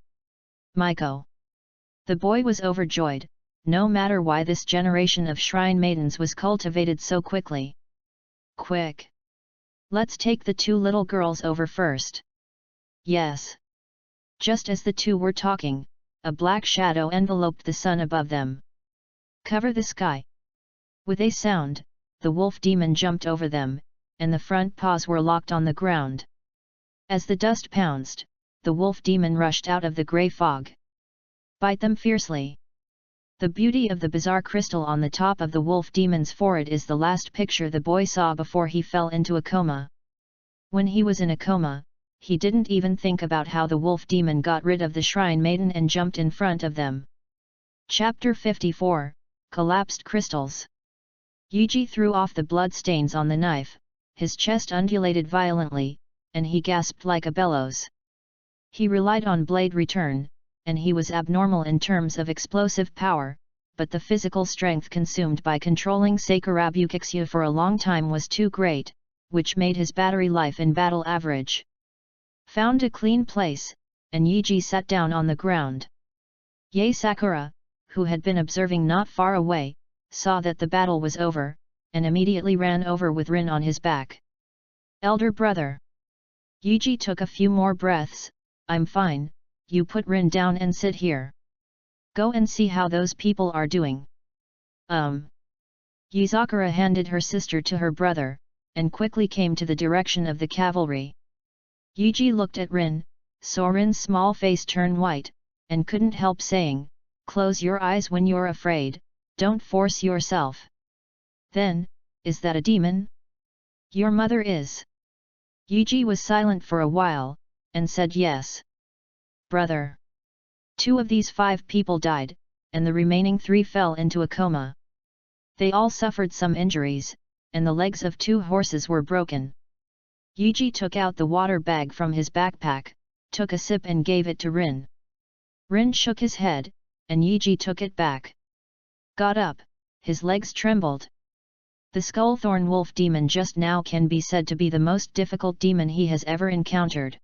Maiko. The boy was overjoyed, no matter why this generation of shrine maidens was cultivated so quickly. Quick! Let's take the 2 little girls over first. Yes. Just as the 2 were talking, a black shadow enveloped the sun above them. Cover the sky. With a sound, the wolf demon jumped over them, and the front paws were locked on the ground. As the dust pounced, the wolf demon rushed out of the grey fog. Bite them fiercely. The beauty of the bizarre crystal on the top of the wolf demon's forehead is the last picture the boy saw before he fell into a coma. When he was in a coma, he didn't even think about how the wolf demon got rid of the shrine maiden and jumped in front of them. Chapter 54, Collapsed Crystals. Yuji threw off the blood stains on the knife, his chest undulated violently, and he gasped like a bellows. He relied on blade return, and he was abnormal in terms of explosive power, but the physical strength consumed by controlling Sakurabukixu for a long time was too great, which made his battery life in battle average. Found a clean place, and Yuji sat down on the ground. Yae Sakura, who had been observing not far away, saw that the battle was over, and immediately ran over with Rin on his back. Elder brother. Yuji took a few more breaths. I'm fine, you put Rin down and sit here. Go and see how those people are doing. Yuzakura handed her sister to her brother, and quickly came to the direction of the cavalry. Yuji looked at Rin, saw Rin's small face turn white, and couldn't help saying, close your eyes when you're afraid, don't force yourself. Then, is that a demon? Your mother is. Yuji was silent for a while, and said yes. Brother. 2 of these 5 people died, and the remaining 3 fell into a coma. They all suffered some injuries, and the legs of 2 horses were broken. Yuji took out the water bag from his backpack, took a sip and gave it to Rin. Rin shook his head, and Yuji took it back. Got up, his legs trembled. The Skullthorn Wolf Demon just now can be said to be the most difficult demon he has ever encountered.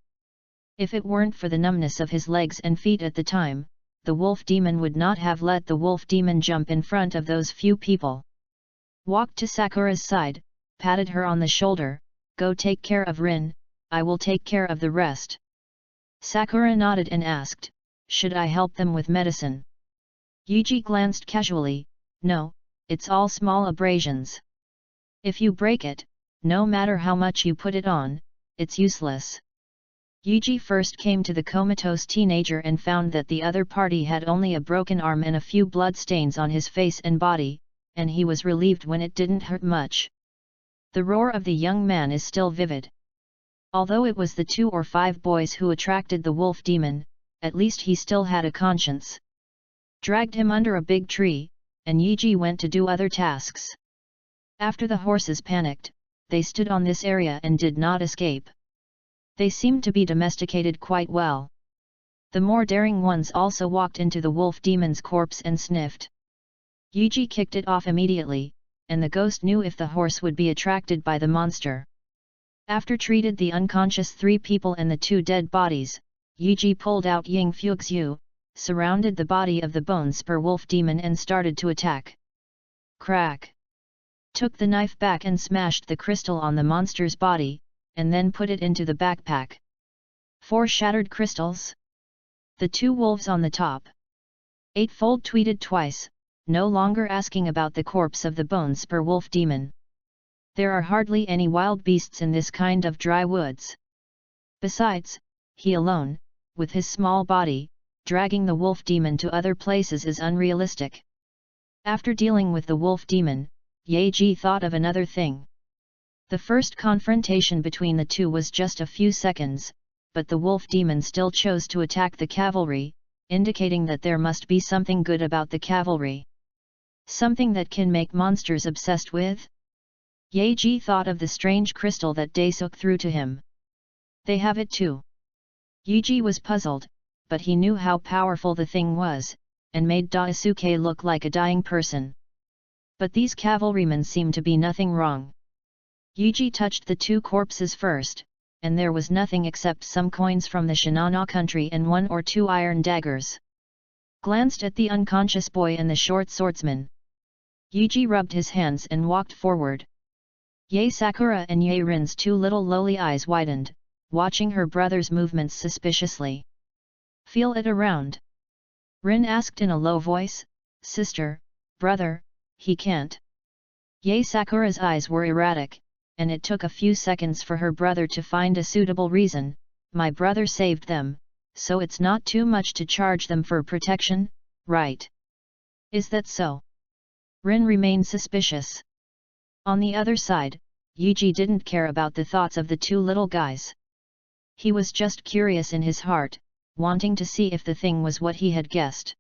If it weren't for the numbness of his legs and feet at the time, the Wolf Demon would not have let the Wolf Demon jump in front of those few people. Walked to Sakura's side, patted her on the shoulder, "Go take care of Rin, I will take care of the rest." Sakura nodded and asked, "Should I help them with medicine?" Yuji glanced casually, "No, it's all small abrasions. If you break it, no matter how much you put it on, it's useless." Yuji first came to the comatose teenager and found that the other party had only a broken arm and a few blood stains on his face and body, and he was relieved when it didn't hurt much. The roar of the young man is still vivid. Although it was the 2 or 5 boys who attracted the wolf demon, at least he still had a conscience. Dragged him under a big tree, and Yuji went to do other tasks. After the horses panicked, they stood on this area and did not escape. They seemed to be domesticated quite well. The more daring ones also walked into the wolf demon's corpse and sniffed. Yuji kicked it off immediately, and the ghost knew if the horse would be attracted by the monster. After treated the unconscious 3 people and the 2 dead bodies, Yuji pulled out Ying Fuxiu, surrounded the body of the bone spur wolf demon and started to attack. Crack! Took the knife back and smashed the crystal on the monster's body, and then put it into the backpack. 4 shattered crystals. The 2 wolves on the top. Eightfold tweeted twice, no longer asking about the corpse of the bone spur wolf demon. There are hardly any wild beasts in this kind of dry woods. Besides, he alone, with his small body, dragging the wolf demon to other places is unrealistic. After dealing with the wolf demon, Yaji thought of another thing. The first confrontation between the 2 was just a few seconds, but the wolf demon still chose to attack the cavalry, indicating that there must be something good about the cavalry. Something that can make monsters obsessed with? Yaji thought of the strange crystal that Daisuke threw to him. They have it too. Yuji was puzzled, but he knew how powerful the thing was, and made Daisuke look like a dying person. But these cavalrymen seemed to be nothing wrong. Yuji touched the 2 corpses first, and there was nothing except some coins from the Shinano country and 1 or 2 iron daggers. Glanced at the unconscious boy and the short swordsman. Yuji rubbed his hands and walked forward. Yae Sakura and Yae Rin's 2 little lowly eyes widened, watching her brother's movements suspiciously. "Feel it around?" Rin asked in a low voice. "Sister, brother, he can't." Yae Sakura's eyes were erratic, and it took a few seconds for her brother to find a suitable reason. "My brother saved them, so it's not too much to charge them for protection, right? Is that so?" Rin remained suspicious. On the other side, Yuji didn't care about the thoughts of the 2 little guys. He was just curious in his heart, wanting to see if the thing was what he had guessed.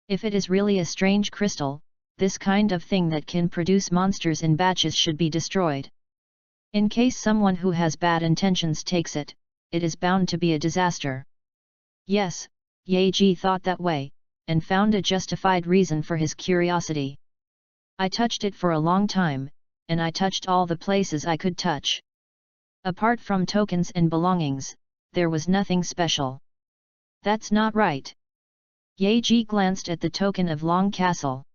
If it is really a strange crystal, this kind of thing that can produce monsters in batches should be destroyed. In case someone who has bad intentions takes it, it is bound to be a disaster. Yes, Yaji thought that way, and found a justified reason for his curiosity. "I touched it for a long time, and I touched all the places I could touch. Apart from tokens and belongings, there was nothing special." "That's not right." Yaji glanced at the token of Long Castle.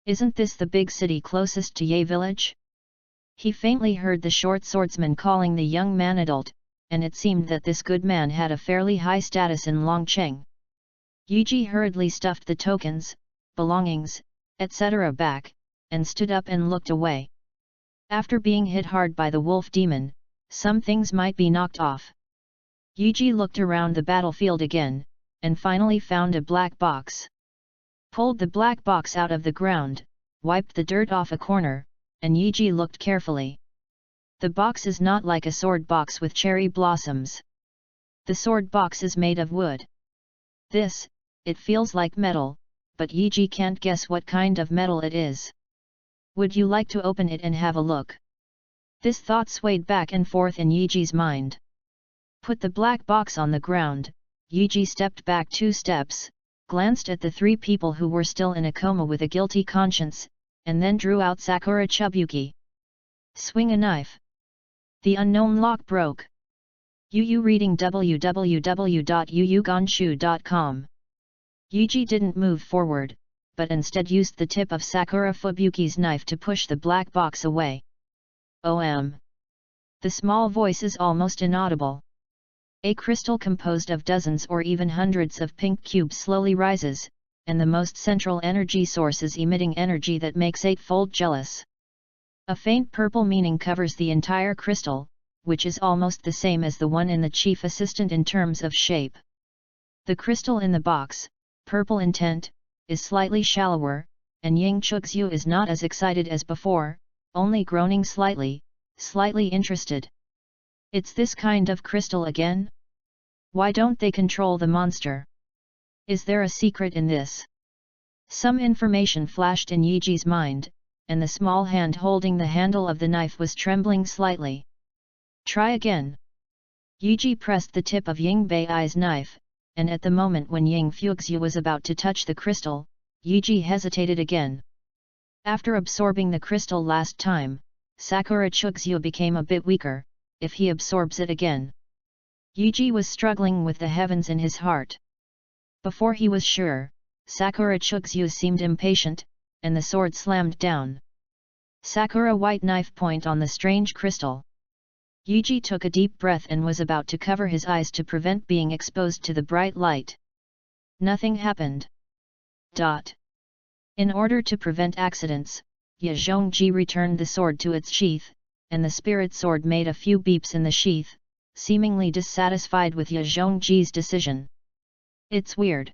"Isn't this the big city closest to Yae village?" He faintly heard the short swordsman calling the young man adult, and it seemed that this good man had a fairly high status in Longcheng. Yuji hurriedly stuffed the tokens, belongings, etc. back, and stood up and looked away. After being hit hard by the wolf demon, some things might be knocked off. Yuji looked around the battlefield again, and finally found a black box. Pulled the black box out of the ground, wiped the dirt off a corner, and Yuji looked carefully. The box is not like a sword box with cherry blossoms. The sword box is made of wood. It feels like metal, but Yiji can't guess what kind of metal it is. Would you like to open it and have a look? This thought swayed back and forth in Yiji's mind. Put the black box on the ground, Yiji stepped back 2 steps, glanced at the 3 people who were still in a coma with a guilty conscience, and then drew out Sakura Chubuki. Swing a knife. The unknown lock broke. Yu reading www.yuyuganshu.com. Yiji didn't move forward, but instead used the tip of Sakura Fubuki's knife to push the black box away. OM. The small voice is almost inaudible. A crystal composed of dozens or even hundreds of pink cubes slowly rises, and the most central energy source is emitting energy that makes 8-fold jealous. A faint purple meaning covers the entire crystal, which is almost the same as the one in the chief assistant in terms of shape. The crystal in the box, purple in tint, is slightly shallower, and Ying Chuxu is not as excited as before, only groaning slightly interested. It's this kind of crystal again? Why don't they control the monster? Is there a secret in this? Some information flashed in Yiji's mind, and the small hand holding the handle of the knife was trembling slightly. Try again. Yiji pressed the tip of Ying Bei's knife, and at the moment when Ying Fuxu was about to touch the crystal, Yiji hesitated again. After absorbing the crystal last time, Sakura Chuxu became a bit weaker. If he absorbs it again. Yiji was struggling with the heavens in his heart. Before he was sure, Sakura Chuxu seemed impatient, and the sword slammed down. Sakura white knife point on the strange crystal. Yiji took a deep breath and was about to cover his eyes to prevent being exposed to the bright light. Nothing happened. In order to prevent accidents, Ye Zhongji returned the sword to its sheath, and the spirit sword made a few beeps in the sheath, seemingly dissatisfied with Ye Zhongji's decision. It's weird.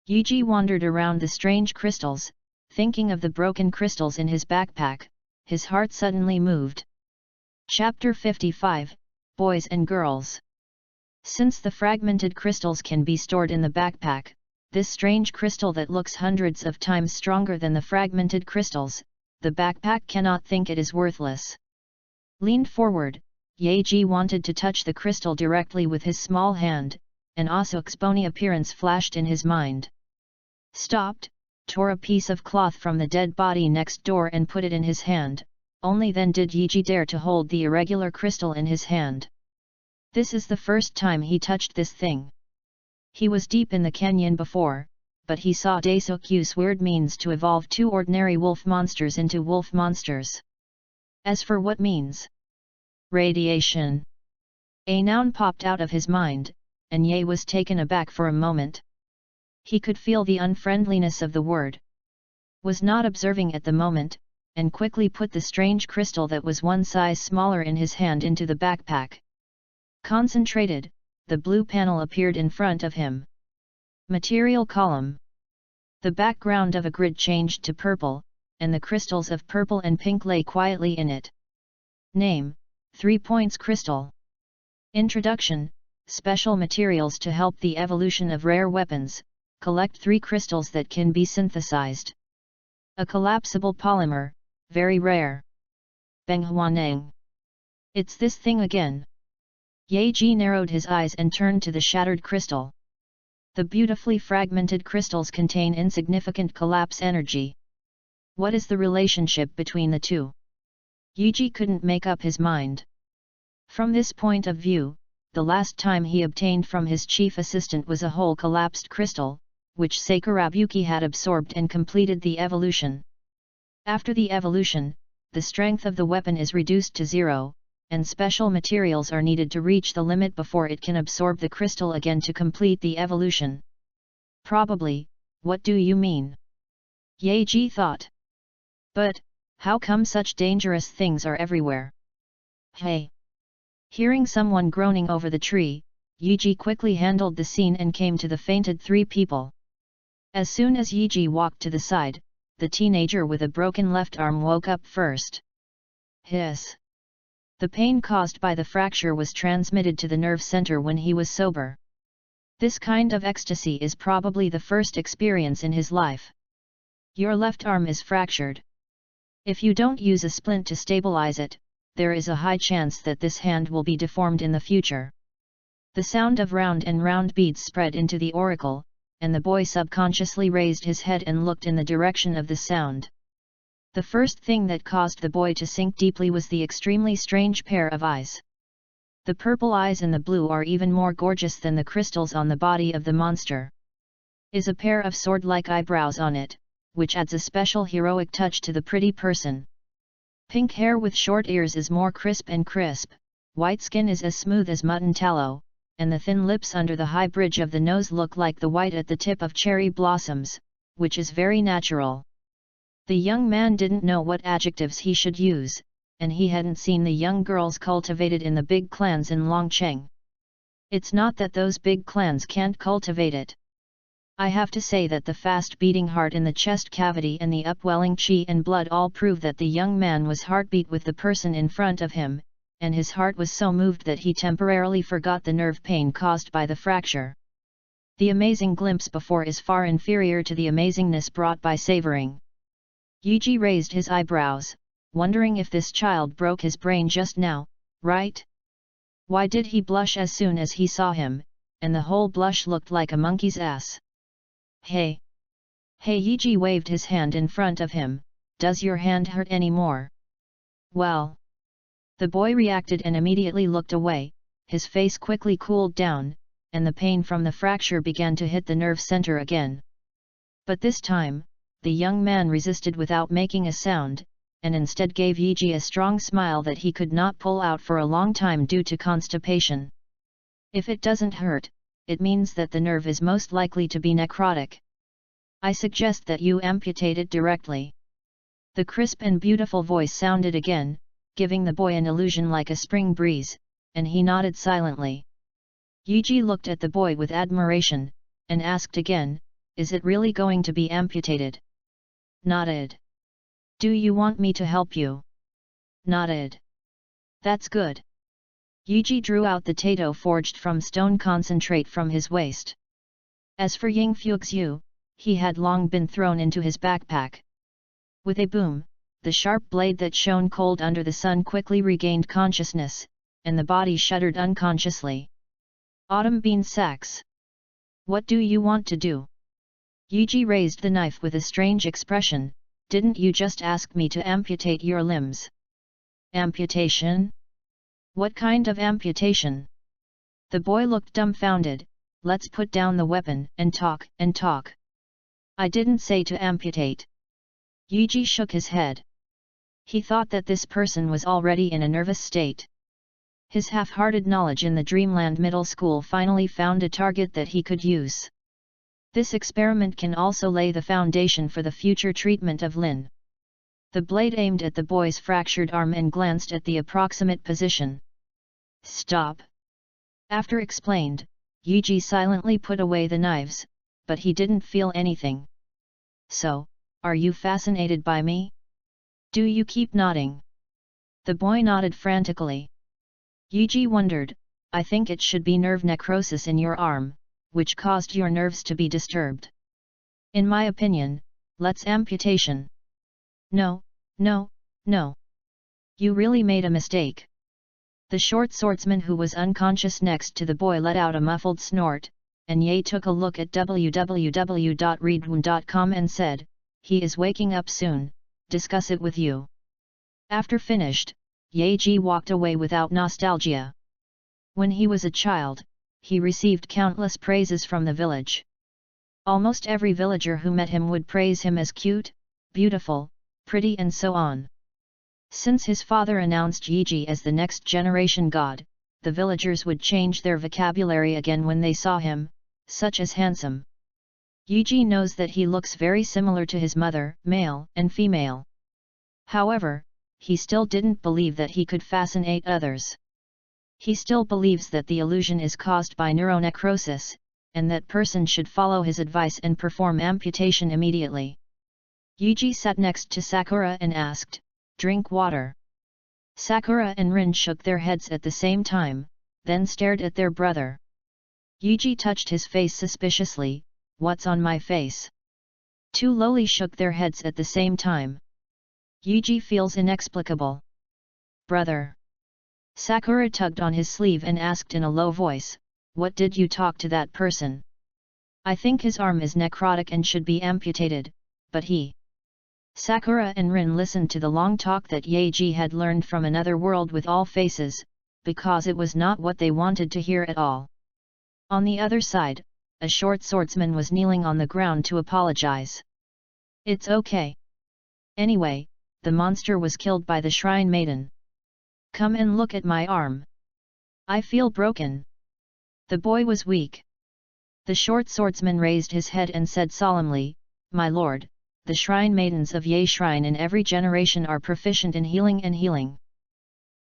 Yiji wandered around the strange crystals, thinking of the broken crystals in his backpack. His heart suddenly moved. Chapter 55, Boys and Girls. Since the fragmented crystals can be stored in the backpack, this strange crystal that looks hundreds of times stronger than the fragmented crystals, the backpack cannot think it is worthless. Leaned forward, Yeji wanted to touch the crystal directly with his small hand, an Asuk's bony appearance flashed in his mind. Stopped, tore a piece of cloth from the dead body next door and put it in his hand, only then did Yeji dare to hold the irregular crystal in his hand. This is the first time he touched this thing. He was deep in the canyon before, but he saw Daisukyu's weird means to evolve 2 ordinary wolf monsters into wolf monsters. As for what means? Radiation. A noun popped out of his mind, and Ye was taken aback for a moment. He could feel the unfriendliness of the word. Was not observing at the moment, and quickly put the strange crystal that was 1 size smaller in his hand into the backpack. Concentrated, the blue panel appeared in front of him. Material column. The background of a grid changed to purple, and the crystals of purple and pink lay quietly in it. Name, 3 points crystal. Introduction, special materials to help the evolution of rare weapons, collect 3 crystals that can be synthesized. A collapsible polymer, very rare. Benghuaneng. It's this thing again. Yeji narrowed his eyes and turned to the shattered crystal. The beautifully fragmented crystals contain insignificant collapse energy. What is the relationship between the two? Yeji couldn't make up his mind. From this point of view, the last time he obtained from his chief assistant was a whole collapsed crystal, which Sakurabuki had absorbed and completed the evolution. After the evolution, the strength of the weapon is reduced to 0, and special materials are needed to reach the limit before it can absorb the crystal again to complete the evolution. Probably, what do you mean? Yeji thought. But, how come such dangerous things are everywhere? Hey! Hearing someone groaning over the tree, Yeji quickly handled the scene and came to the fainted 3 people. As soon as Yeji walked to the side, the teenager with a broken left arm woke up first. Hiss! The pain caused by the fracture was transmitted to the nerve center when he was sober. This kind of ecstasy is probably the first experience in his life. Your left arm is fractured. If you don't use a splint to stabilize it, there is a high chance that this hand will be deformed in the future. The sound of round and round beads spread into the auricle, and the boy subconsciously raised his head and looked in the direction of the sound. The first thing that caused the boy to sink deeply was the extremely strange pair of eyes. The purple eyes and the blue are even more gorgeous than the crystals on the body of the monster. Is a pair of sword-like eyebrows on it, which adds a special heroic touch to the pretty person. Pink hair with short ears is more crisp, white skin is as smooth as mutton tallow, and the thin lips under the high bridge of the nose look like the white at the tip of cherry blossoms, which is very natural. The young man didn't know what adjectives he should use, and he hadn't seen the young girls cultivated in the big clans in Longcheng. It's not that those big clans can't cultivate it. I have to say that the fast beating heart in the chest cavity and the upwelling qi and blood all prove that the young man was heartbeat with the person in front of him, and his heart was so moved that he temporarily forgot the nerve pain caused by the fracture. The amazing glimpse before is far inferior to the amazingness brought by savoring. Yiji raised his eyebrows, wondering if this child broke his brain just now, right? Why did he blush as soon as he saw him, and the whole blush looked like a monkey's ass? Hey! Hey! Yiji waved his hand in front of him. Does your hand hurt anymore? Well. The boy reacted and immediately looked away, his face quickly cooled down, and the pain from the fracture began to hit the nerve center again. But this time, the young man resisted without making a sound, and instead gave Yiji a strong smile that he could not pull out for a long time due to constipation. If it doesn't hurt, it means that the nerve is most likely to be necrotic. I suggest that you amputate it directly. The crisp and beautiful voice sounded again, giving the boy an illusion like a spring breeze, and he nodded silently. Yiji looked at the boy with admiration, and asked again, "Is it really going to be amputated?" Nodded. "Do you want me to help you?" Nodded. "That's good." Yiji drew out the tato forged from stone concentrate from his waist. As for Ying Fuxiu, he had long been thrown into his backpack. With a boom, the sharp blade that shone cold under the sun quickly regained consciousness, and the body shuddered unconsciously. Autumn bean sacks. What do you want to do? Yiji raised the knife with a strange expression. Didn't you just ask me to amputate your limbs? Amputation? What kind of amputation? The boy looked dumbfounded. Let's put down the weapon and talk. I didn't say to amputate. Yiji shook his head. He thought that this person was already in a nervous state. His half-hearted knowledge in the Dreamland Middle School finally found a target that he could use. This experiment can also lay the foundation for the future treatment of Lin. The blade aimed at the boy's fractured arm and glanced at the approximate position. Stop! After explained, Yiji silently put away the knives, but he didn't feel anything. So, are you fascinated by me? Do you keep nodding? The boy nodded frantically. Yiji wondered, I think it should be nerve necrosis in your arm, which caused your nerves to be disturbed. In my opinion, let's amputation. No. You really made a mistake. The short swordsman who was unconscious next to the boy let out a muffled snort, and Ye took a look at www.readaloud.com and said, he is waking up soon, discuss it with you. After finished, Ye walked away without nostalgia. When he was a child, he received countless praises from the village. Almost every villager who met him would praise him as cute, beautiful, pretty and so on. Since his father announced Yiji as the next generation god, the villagers would change their vocabulary again when they saw him, such as handsome. Yiji knows that he looks very similar to his mother, male and female. However, he still didn't believe that he could fascinate others. He still believes that the illusion is caused by neuronecrosis, and that person should follow his advice and perform amputation immediately. Yiji sat next to Sakura and asked, drink water. Sakura and Rin shook their heads at the same time, then stared at their brother. Yuji touched his face suspiciously. What's on my face? Two lowly shook their heads at the same time. Yuji feels inexplicable. Brother. Sakura tugged on his sleeve and asked in a low voice, what did you talk to that person? I think his arm is necrotic and should be amputated, but he... Sakura and Rin listened to the long talk that Yaji had learned from another world with all faces, because it was not what they wanted to hear at all. On the other side, a short swordsman was kneeling on the ground to apologize. It's okay. Anyway, the monster was killed by the shrine maiden. Come and look at my arm. I feel broken. The boy was weak. The short swordsman raised his head and said solemnly, My lord, the shrine maidens of Ye Shrine in every generation are proficient in healing and healing.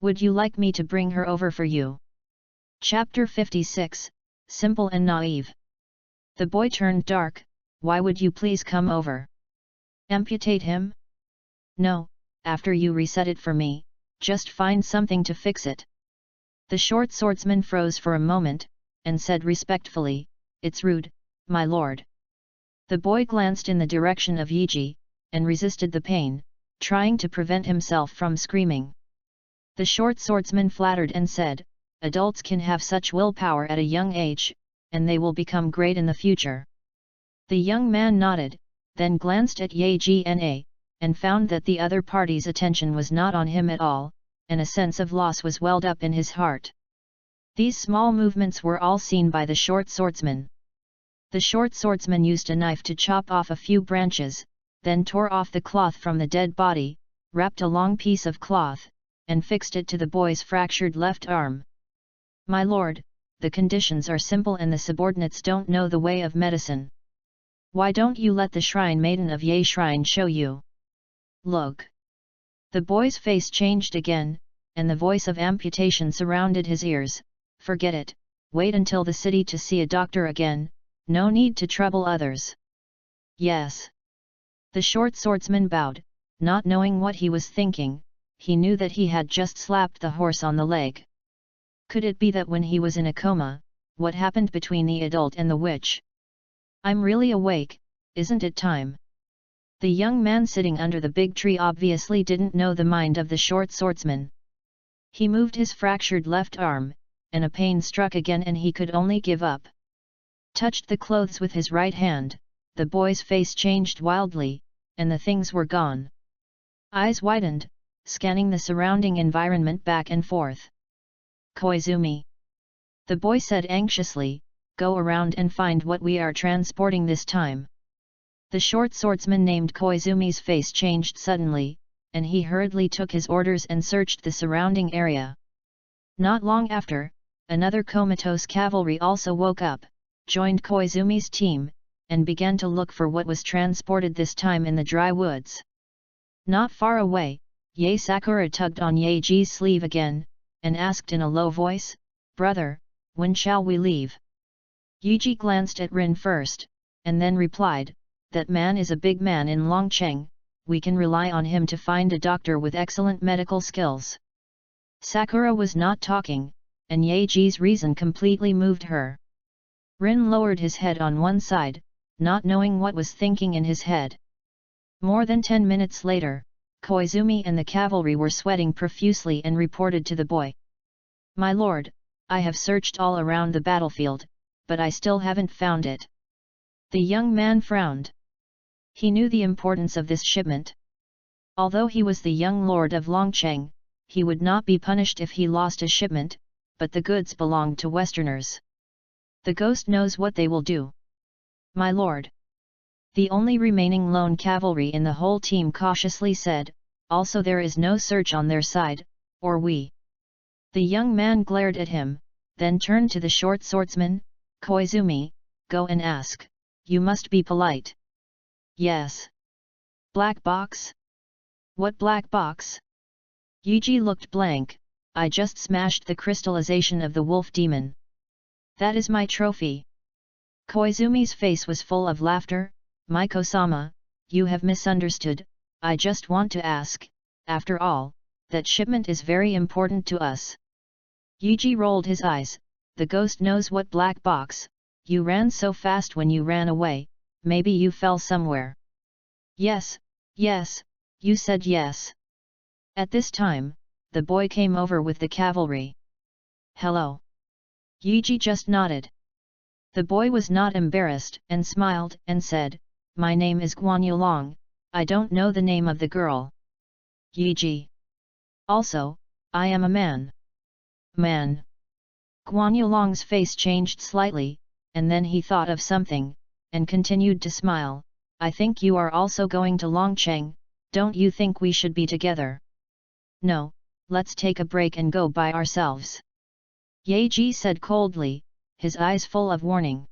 Would you like me to bring her over for you? Chapter 56, Simple and Naive. The boy turned dark. Why would you please come over? Amputate him? No, after you reset it for me, just find something to fix it. The short swordsman froze for a moment, and said respectfully, It's rude, my lord. The boy glanced in the direction of Yuji, and resisted the pain, trying to prevent himself from screaming. The short swordsman flattered and said, Adults can have such willpower at a young age, and they will become great in the future. The young man nodded, then glanced at Ye-Gna, and found that the other party's attention was not on him at all, and a sense of loss was welled up in his heart. These small movements were all seen by the short swordsman. The short swordsman used a knife to chop off a few branches, then tore off the cloth from the dead body, wrapped a long piece of cloth, and fixed it to the boy's fractured left arm. My lord, the conditions are simple and the subordinates don't know the way of medicine. Why don't you let the shrine maiden of Ye Shrine show you? Look. The boy's face changed again, and the voice of amputation surrounded his ears. Forget it, wait until the city to see a doctor again, no need to trouble others. Yes. The short swordsman bowed, not knowing what he was thinking. He knew that he had just slapped the horse on the leg. Could it be that when he was in a coma, what happened between the adult and the witch? I'm really awake, isn't it time? The young man sitting under the big tree obviously didn't know the mind of the short swordsman. He moved his fractured left arm, and a pain struck again and he could only give up. Touched the clothes with his right hand, the boy's face changed wildly, and the things were gone. Eyes widened, scanning the surrounding environment back and forth. Koizumi. The boy said anxiously, go around and find what we are transporting this time. The short swordsman named Koizumi's face changed suddenly, and he hurriedly took his orders and searched the surrounding area. Not long after, another comatose cavalry also woke up, joined Koizumi's team, and began to look for what was transported this time in the dry woods. Not far away, Ye Sakura tugged on Yeji's sleeve again, and asked in a low voice, Brother, when shall we leave? Yuji glanced at Rin first, and then replied, That man is a big man in Longcheng, we can rely on him to find a doctor with excellent medical skills. Sakura was not talking, and Yeji's reason completely moved her. Rin lowered his head on one side, not knowing what was thinking in his head. More than 10 minutes later, Koizumi and the cavalry were sweating profusely and reported to the boy. My lord, I have searched all around the battlefield, but I still haven't found it. The young man frowned. He knew the importance of this shipment. Although he was the young lord of Longcheng, he would not be punished if he lost a shipment, but the goods belonged to Westerners. The ghost knows what they will do. My lord. The only remaining lone cavalry in the whole team cautiously said, also there is no search on their side, or we. The young man glared at him, then turned to the short swordsman, Koizumi, go and ask, you must be polite. Yes. Black box? What black box? Yuji looked blank, I just smashed the crystallization of the wolf demon. That is my trophy. Koizumi's face was full of laughter, Maiko-sama, you have misunderstood, I just want to ask, after all, that shipment is very important to us. Yuji rolled his eyes. The ghost knows what black box. You ran so fast when you ran away, maybe you fell somewhere. Yes, yes, you said yes. At this time, the boy came over with the cavalry. Hello. Yuji just nodded. The boy was not embarrassed and smiled and said, my name is Guan Yulong, I don't know the name of the girl. Yuji. Also, I am a man. Man. Guan Yulong's face changed slightly, and then he thought of something, and continued to smile. I think you are also going to Longcheng, don't you think we should be together? No, let's take a break and go by ourselves. Ye Ji said coldly, his eyes full of warning.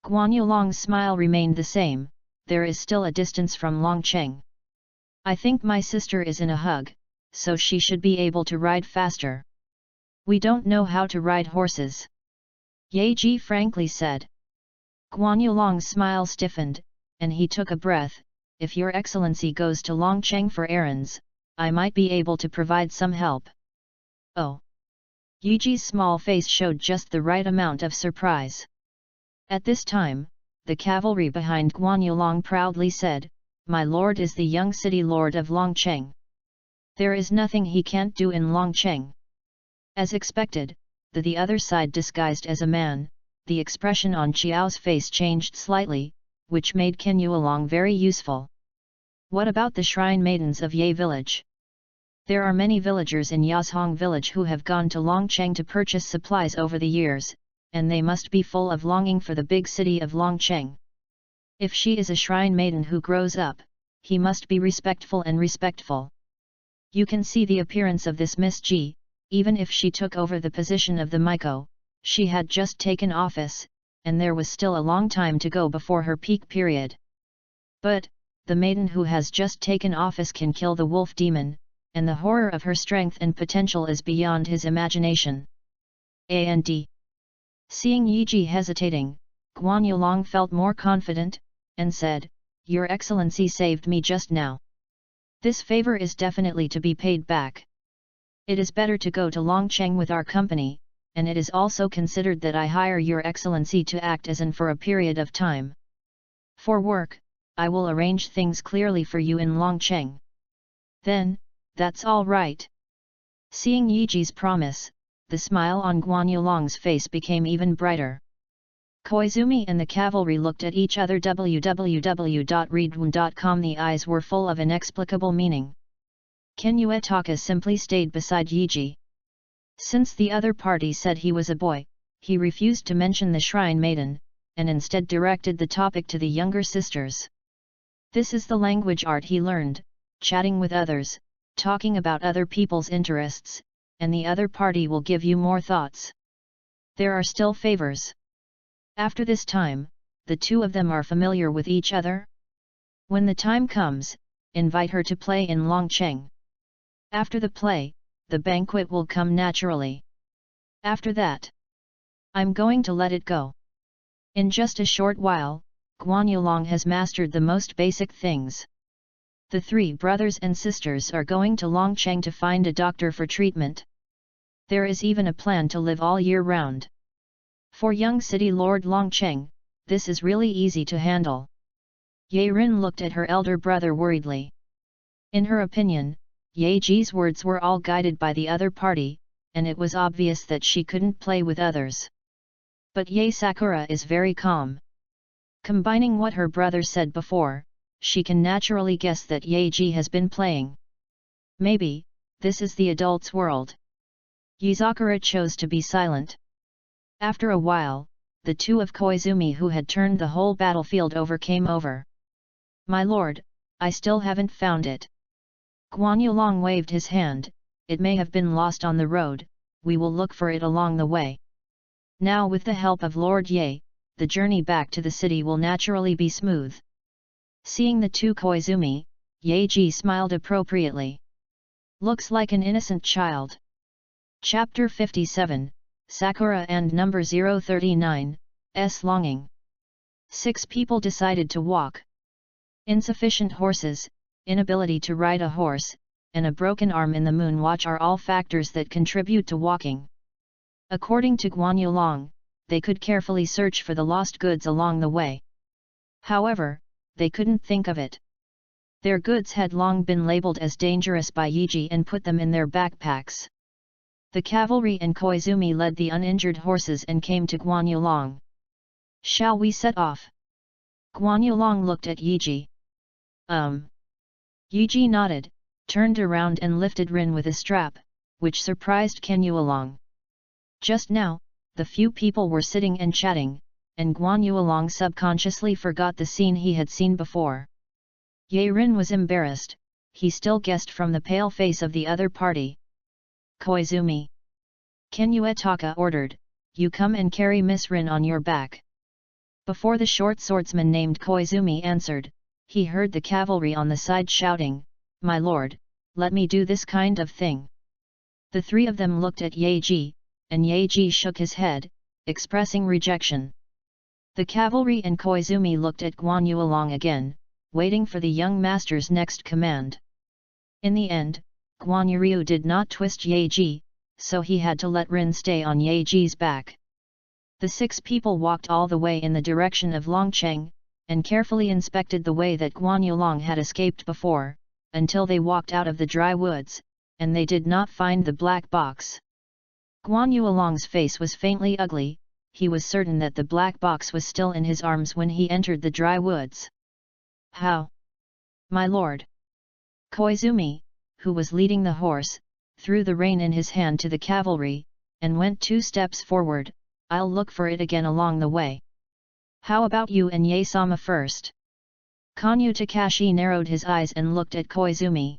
Guan Yulong's smile remained the same, there is still a distance from Longcheng. I think my sister is in a hug, so she should be able to ride faster. We don't know how to ride horses. Ye Ji frankly said. Guan Yulong's smile stiffened, and he took a breath. If your excellency goes to Longcheng for errands, I might be able to provide some help. Oh! Yuji's small face showed just the right amount of surprise. At this time, the cavalry behind Guan Yulong proudly said, my lord is the young city lord of Longcheng. There is nothing he can't do in Longcheng. As expected, the other side disguised as a man, the expression on Qiao's face changed slightly, which made Qin Yulong very useful. What about the shrine maidens of Ye village? There are many villagers in Yazhong village who have gone to Longcheng to purchase supplies over the years, and they must be full of longing for the big city of Longcheng. If she is a shrine maiden who grows up, he must be respectful and respectful. You can see the appearance of this Miss Ji, even if she took over the position of the Miko, she had just taken office, and there was still a long time to go before her peak period. But, the maiden who has just taken office can kill the wolf demon, and the horror of her strength and potential is beyond his imagination. And seeing Yuji hesitating, Guan Yulong felt more confident, and said, Your Excellency saved me just now. This favor is definitely to be paid back. It is better to go to Longcheng with our company, and it is also considered that I hire Your Excellency to act as an for a period of time. For work, I will arrange things clearly for you in Longcheng. Then, that's all right. Seeing Yuji's promise, the smile on Guan Yulong's face became even brighter. Koizumi and the cavalry looked at each other. www.readaloud.com. The eyes were full of inexplicable meaning. Ken Uetaka simply stayed beside Yuji. Since the other party said he was a boy, he refused to mention the shrine maiden, and instead directed the topic to the younger sisters. This is the language art he learned, chatting with others, talking about other people's interests, and the other party will give you more thoughts. There are still favors. After this time, the two of them are familiar with each other. When the time comes, invite her to play in Longcheng. After the play, the banquet will come naturally. After that, I'm going to let it go. In just a short while, Guan Yulong has mastered the most basic things. The three brothers and sisters are going to Longcheng to find a doctor for treatment. There is even a plan to live all year round. For young city lord Longcheng, this is really easy to handle. Ye Rin looked at her elder brother worriedly. In her opinion, Ye Ji's words were all guided by the other party, and it was obvious that she couldn't play with others. But Ye Sakura is very calm. Combining what her brother said before, she can naturally guess that Ye Ji has been playing. Maybe, this is the adult's world. Ye Sakura chose to be silent. After a while, the two of Koizumi who had turned the whole battlefield over came over. My lord, I still haven't found it. Guan Yulong waved his hand, it may have been lost on the road, we will look for it along the way. Now with the help of Lord Ye, the journey back to the city will naturally be smooth. Seeing the two Koizumi, Ye Ji smiled appropriately. Looks like an innocent child. Chapter 57, Sakura and number 039, S longing. 6 people decided to walk. Insufficient horses, inability to ride a horse, and a broken arm in the moon watch are all factors that contribute to walking. According to Guan Yulong, they could carefully search for the lost goods along the way. However, they couldn't think of it. Their goods had long been labeled as dangerous by Yiji and put them in their backpacks. The cavalry and Koizumi led the uninjured horses and came to Guan Yulong. "Shall we set off?" Guan Yulong looked at Yiji. Yiji nodded, turned around and lifted Rin with a strap, which surprised Ken Yulong. Just now, the few people were sitting and chatting, and Guan Yulong subconsciously forgot the scene he had seen before. Ye Rin was embarrassed, he still guessed from the pale face of the other party. "Koizumi," Ken Yuetaka ordered, "you come and carry Miss Rin on your back." Before the short swordsman named Koizumi answered, he heard the cavalry on the side shouting, "My lord, let me do this kind of thing." The three of them looked at Yeji, and Yeji shook his head, expressing rejection. The cavalry and Koizumi looked at Guan Yulong again, waiting for the young master's next command. In the end, Guan Yuryu did not twist Yeji, so he had to let Rin stay on Yeji's back. The 6 people walked all the way in the direction of Longcheng, and carefully inspected the way that Guan Yulong had escaped before, until they walked out of the dry woods, and they did not find the black box. Guan Yulong's face was faintly ugly, he was certain that the black box was still in his arms when he entered the dry woods. "How? My lord!" Koizumi, who was leading the horse, threw the rein in his hand to the cavalry, and went 2 steps forward. "I'll look for it again along the way. How about you and Ye-sama first?" Kanyu Takashi narrowed his eyes and looked at Koizumi.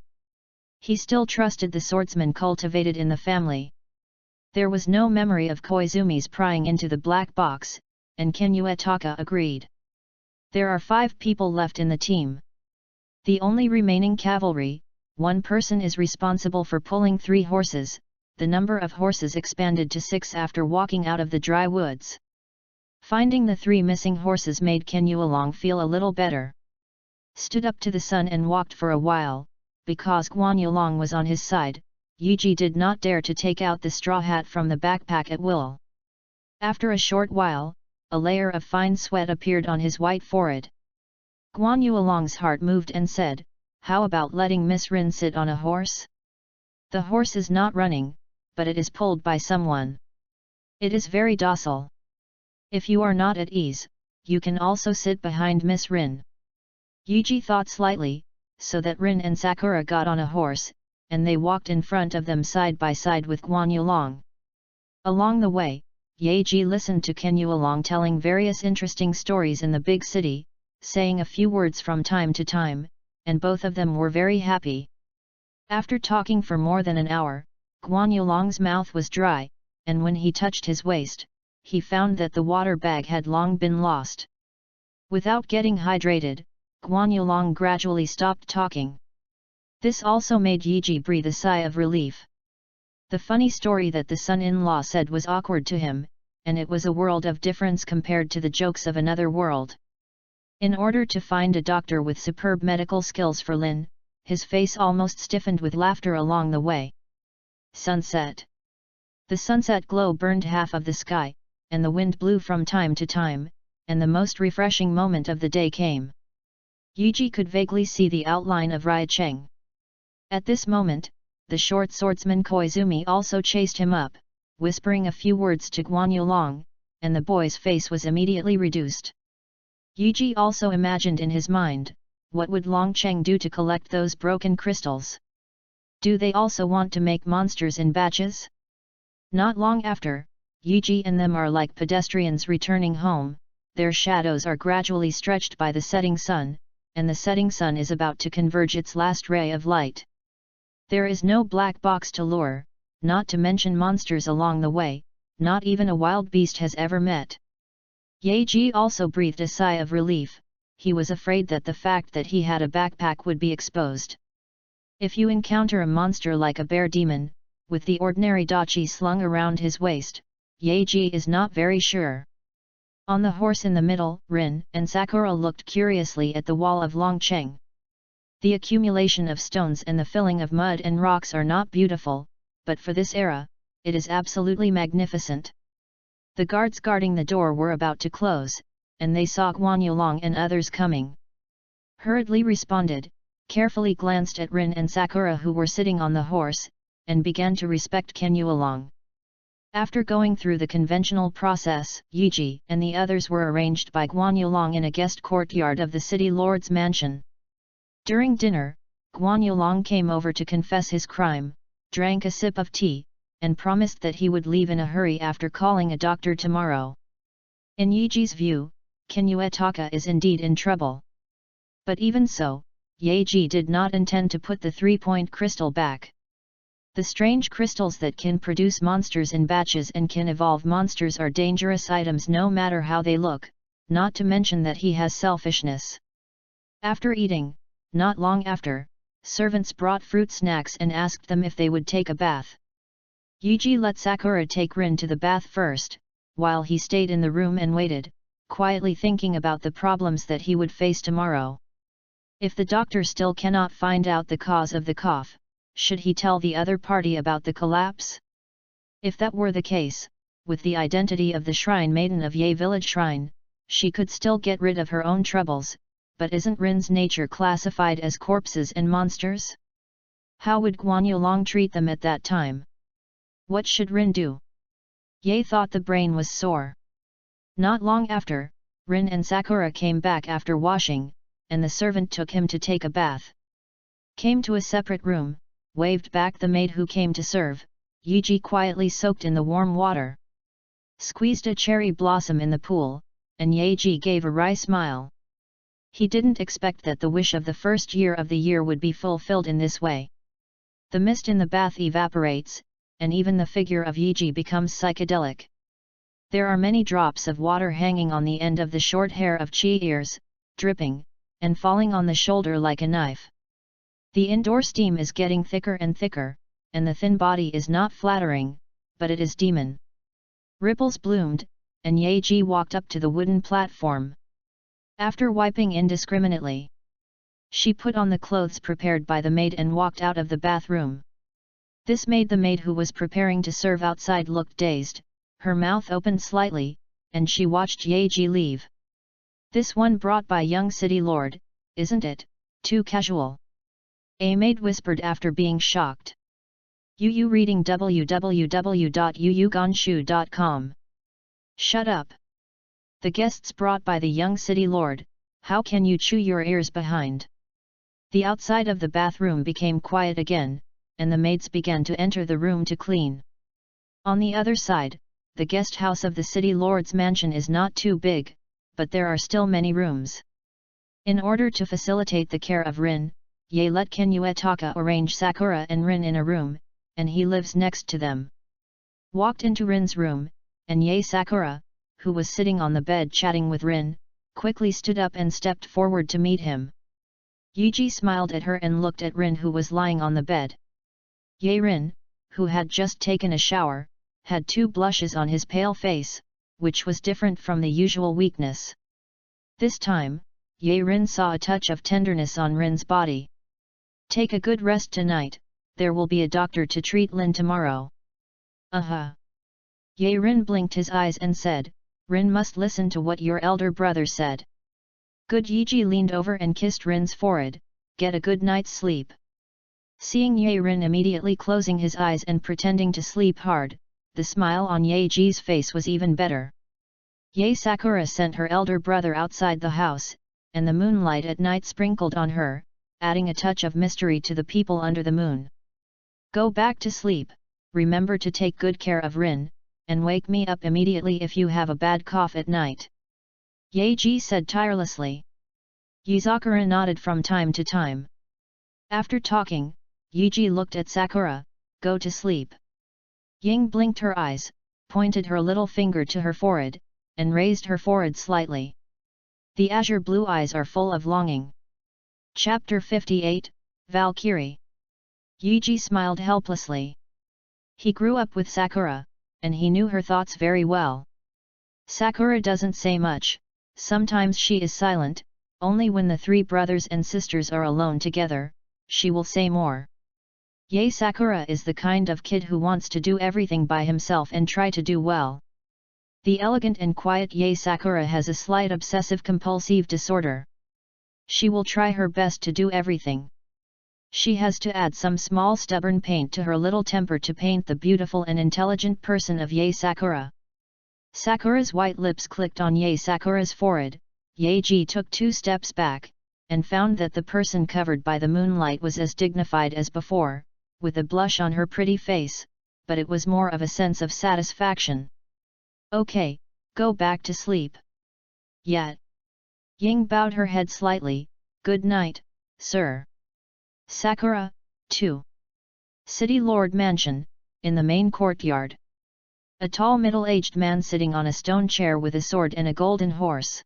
He still trusted the swordsman cultivated in the family. There was no memory of Koizumi's prying into the black box, and Ken Yuetaka agreed. There are 5 people left in the team. The only remaining cavalry, 1 person is responsible for pulling 3 horses, the number of horses expanded to 6 after walking out of the dry woods. Finding the 3 missing horses made Ken Yulong feel a little better. Stood up to the sun and walked for a while, because Guan Yulong was on his side, Yiji did not dare to take out the straw hat from the backpack at will. After a short while, a layer of fine sweat appeared on his white forehead. Guan Yulong's heart moved and said, "How about letting Miss Rin sit on a horse? The horse is not running, but it is pulled by someone. It is very docile. If you are not at ease, you can also sit behind Miss Rin." Yiji thought slightly, so that Rin and Sakura got on a horse, and they walked in front of them side by side with Guan Yulong. Along the way, Yeji listened to Ken Yulong telling various interesting stories in the big city, saying a few words from time to time, and both of them were very happy. After talking for more than an hour, Guan Yulong's mouth was dry, and when he touched his waist, he found that the water bag had long been lost. Without getting hydrated, Guan Yulong gradually stopped talking. This also made Yiji breathe a sigh of relief. The funny story that the son-in-law said was awkward to him, and it was a world of difference compared to the jokes of another world. In order to find a doctor with superb medical skills for Lin, his face almost stiffened with laughter along the way. Sunset. The sunset glow burned half of the sky, and the wind blew from time to time, and the most refreshing moment of the day came. Yiji could vaguely see the outline of Rai Cheng. At this moment, the short swordsman Koizumi also chased him up, whispering a few words to Guan Yulong, and the boy's face was immediately reduced. Yiji also imagined in his mind, what would Longcheng do to collect those broken crystals? Do they also want to make monsters in batches? Not long after, Yiji and them are like pedestrians returning home, their shadows are gradually stretched by the setting sun, and the setting sun is about to converge its last ray of light. There is no black box to lure, not to mention monsters along the way, not even a wild beast has ever met. Yeji also breathed a sigh of relief, he was afraid that the fact that he had a backpack would be exposed. If you encounter a monster like a bear demon, with the ordinary dachi slung around his waist, Yeji is not very sure. On the horse in the middle, Rin and Sakura looked curiously at the wall of Longcheng. The accumulation of stones and the filling of mud and rocks are not beautiful, but for this era, it is absolutely magnificent. The guards guarding the door were about to close, and they saw Guan Yulong and others coming. Hurriedly responded, carefully glanced at Rin and Sakura who were sitting on the horse, and began to respect Ken Yulong. After going through the conventional process, Yiji and the others were arranged by Guan Yulong in a guest courtyard of the city lord's mansion. During dinner, Guan Yulong came over to confess his crime, drank a sip of tea, and promised that he would leave in a hurry after calling a doctor tomorrow. In Yiji's view, Ken Yuetaka is indeed in trouble. But even so, Yeji did not intend to put the 3-point crystal back. The strange crystals that can produce monsters in batches and can evolve monsters are dangerous items no matter how they look, not to mention that he has selfishness. After eating, not long after, servants brought fruit snacks and asked them if they would take a bath. Yiji let Sakura take Rin to the bath first, while he stayed in the room and waited, quietly thinking about the problems that he would face tomorrow. If the doctor still cannot find out the cause of the cough, should he tell the other party about the collapse? If that were the case, with the identity of the shrine maiden of Ye Village Shrine, she could still get rid of her own troubles, but isn't Rin's nature classified as corpses and monsters? How would Guan Yulong treat them at that time? What should Rin do? Ye thought the brain was sore. Not long after, Rin and Sakura came back after washing, and the servant took him to take a bath. Came to a separate room, waved back the maid who came to serve. Yiji quietly soaked in the warm water. Squeezed a cherry blossom in the pool, and Yeji gave a wry smile. He didn't expect that the wish of the first year of the year would be fulfilled in this way. The mist in the bath evaporates, and even the figure of Yiji becomes psychedelic. There are many drops of water hanging on the end of the short hair of Chi ears, dripping, and falling on the shoulder like a knife. The indoor steam is getting thicker and thicker, and the thin body is not flattering, but it is demon. Ripples bloomed, and Yeji walked up to the wooden platform. After wiping indiscriminately, she put on the clothes prepared by the maid and walked out of the bathroom. This made the maid who was preparing to serve outside look dazed, her mouth opened slightly, and she watched Yeji leave. This one brought by young city lord, isn't it, too casual? A maid whispered after being shocked. Yu reading www.yuyugonshu.com. Shut up. The guests brought by the young city lord, how can you chew your ears behind? The outside of the bathroom became quiet again, and the maids began to enter the room to clean. On the other side, the guest house of the city lord's mansion is not too big, but there are still many rooms. In order to facilitate the care of Rin, Ye let Ken Yuetaka arrange Sakura and Rin in a room, and he lives next to them. Walked into Rin's room, and Ye Sakura, who was sitting on the bed chatting with Rin, quickly stood up and stepped forward to meet him. Yiji smiled at her and looked at Rin who was lying on the bed. Ye Rin, who had just taken a shower, had 2 blushes on his pale face, which was different from the usual weakness. This time, Ye Rin saw a touch of tenderness on Rin's body. Take a good rest tonight, there will be a doctor to treat Lin tomorrow. Ye Rin blinked his eyes and said, Rin must listen to what your elder brother said. Good. Yiji leaned over and kissed Rin's forehead, get a good night's sleep. Seeing Ye Rin immediately closing his eyes and pretending to sleep hard, the smile on Yeji's face was even better. Ye Sakura sent her elder brother outside the house, and the moonlight at night sprinkled on her, adding a touch of mystery to the people under the moon. Go back to sleep, remember to take good care of Rin, and wake me up immediately if you have a bad cough at night. Yeji said tirelessly. Yuzakura nodded from time to time. After talking, Yeji looked at Sakura, go to sleep. Ying blinked her eyes, pointed her little finger to her forehead, and raised her forehead slightly. The azure blue eyes are full of longing. Chapter 58, Valkyrie. Yeji smiled helplessly. He grew up with Sakura, and he knew her thoughts very well. Sakura doesn't say much, sometimes she is silent, Only when the three brothers and sisters are alone together, she will say more. Yae Sakura is the kind of kid who wants to do everything by himself and try to do well. The elegant and quiet Yae Sakura has a slight obsessive-compulsive disorder. She will try her best to do everything. She has to add some small stubborn paint to her little temper to paint the beautiful and intelligent person of Yae Sakura. Sakura's white lips clicked on Yae Sakura's forehead. Yaeji took 2 steps back, and found that the person covered by the moonlight was as dignified as before, with a blush on her pretty face, but it was more of a sense of satisfaction. Okay, go back to sleep. Yet. Ying bowed her head slightly. Good night, sir. Sakura, 2. City Lord Mansion, in the main courtyard. A tall middle-aged man sitting on a stone chair with a sword and a golden horse.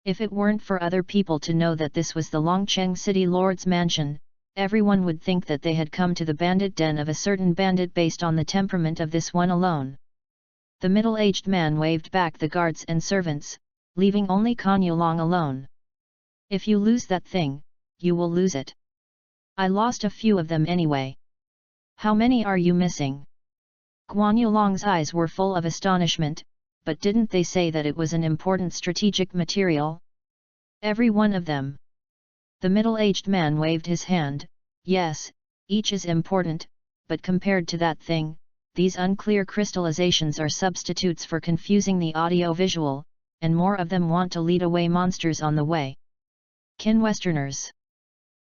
If it weren't for other people to know that this was the Longcheng City Lord's mansion, everyone would think that they had come to the bandit den of a certain bandit based on the temperament of this one alone. The middle-aged man waved back the guards and servants, leaving only Kan Yulong alone. If you lose that thing, you will lose it. I lost a few of them anyway. How many are you missing? Guan Yulong's eyes were full of astonishment, but didn't they say that it was an important strategic material? Every one of them. The middle-aged man waved his hand. Yes, each is important, but compared to that thing, these unclear crystallizations are substitutes for confusing the audio-visual, and more of them want to lead away monsters on the way. Kin Westerners.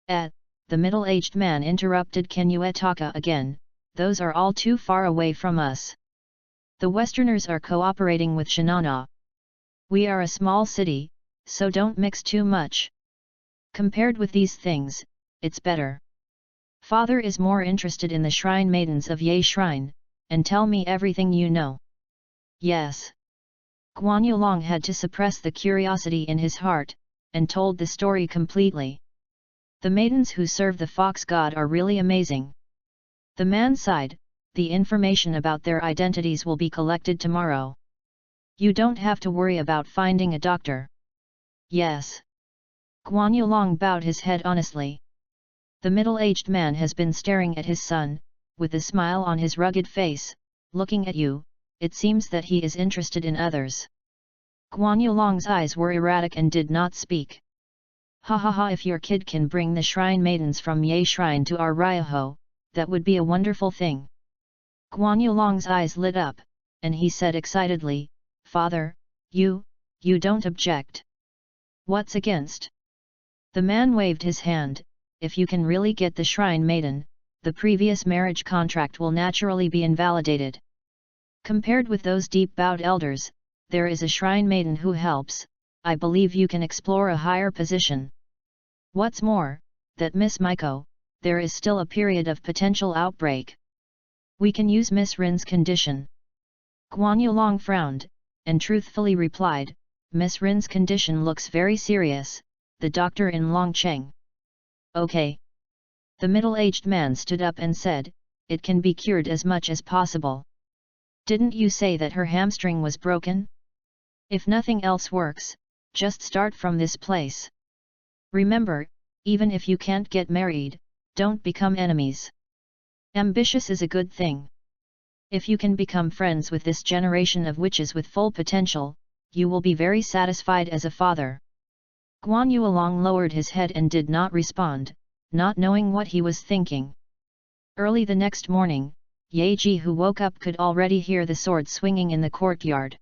The middle-aged man interrupted Kenuetaka again, those are all too far away from us. The Westerners are cooperating with Shinana. We are a small city, so don't mix too much. Compared with these things, it's better. Father is more interested in the shrine maidens of Yae Shrine, and tell me everything you know. Yes. Guan Yulong had to suppress the curiosity in his heart, and told the story completely. The maidens who serve the fox god are really amazing. The man sighed. The information about their identities will be collected tomorrow. You don't have to worry about finding a doctor. Yes. Guan Yulong bowed his head honestly. The middle-aged man has been staring at his son, with a smile on his rugged face, looking at you. It seems that he is interested in others. Guan Yulong's eyes were erratic and did not speak. Ha ha ha, if your kid can bring the shrine maidens from Yae Shrine to our Raiho, that would be a wonderful thing. Guan Yulong's eyes lit up, and he said excitedly, Father, you don't object. What's against? The man waved his hand. If you can really get the shrine maiden, the previous marriage contract will naturally be invalidated. Compared with those deep-bowed elders, there is a shrine maiden who helps. I believe you can explore a higher position. What's more, that Miss Maiko, there is still a period of potential outbreak. We can use Miss Rin's condition. Guan Yulong frowned, and truthfully replied, Miss Rin's condition looks very serious, the doctor in Longcheng. Okay. The middle-aged man stood up and said, it can be cured as much as possible. Didn't you say that her hamstring was broken? If nothing else works, just start from this place. Remember, even if you can't get married, don't become enemies. Ambitious is a good thing. If you can become friends with this generation of witches with full potential, you will be very satisfied as a father. Guan Yulong lowered his head and did not respond, not knowing what he was thinking. Early the next morning, Yaeji, who woke up, could already hear the sword swinging in the courtyard.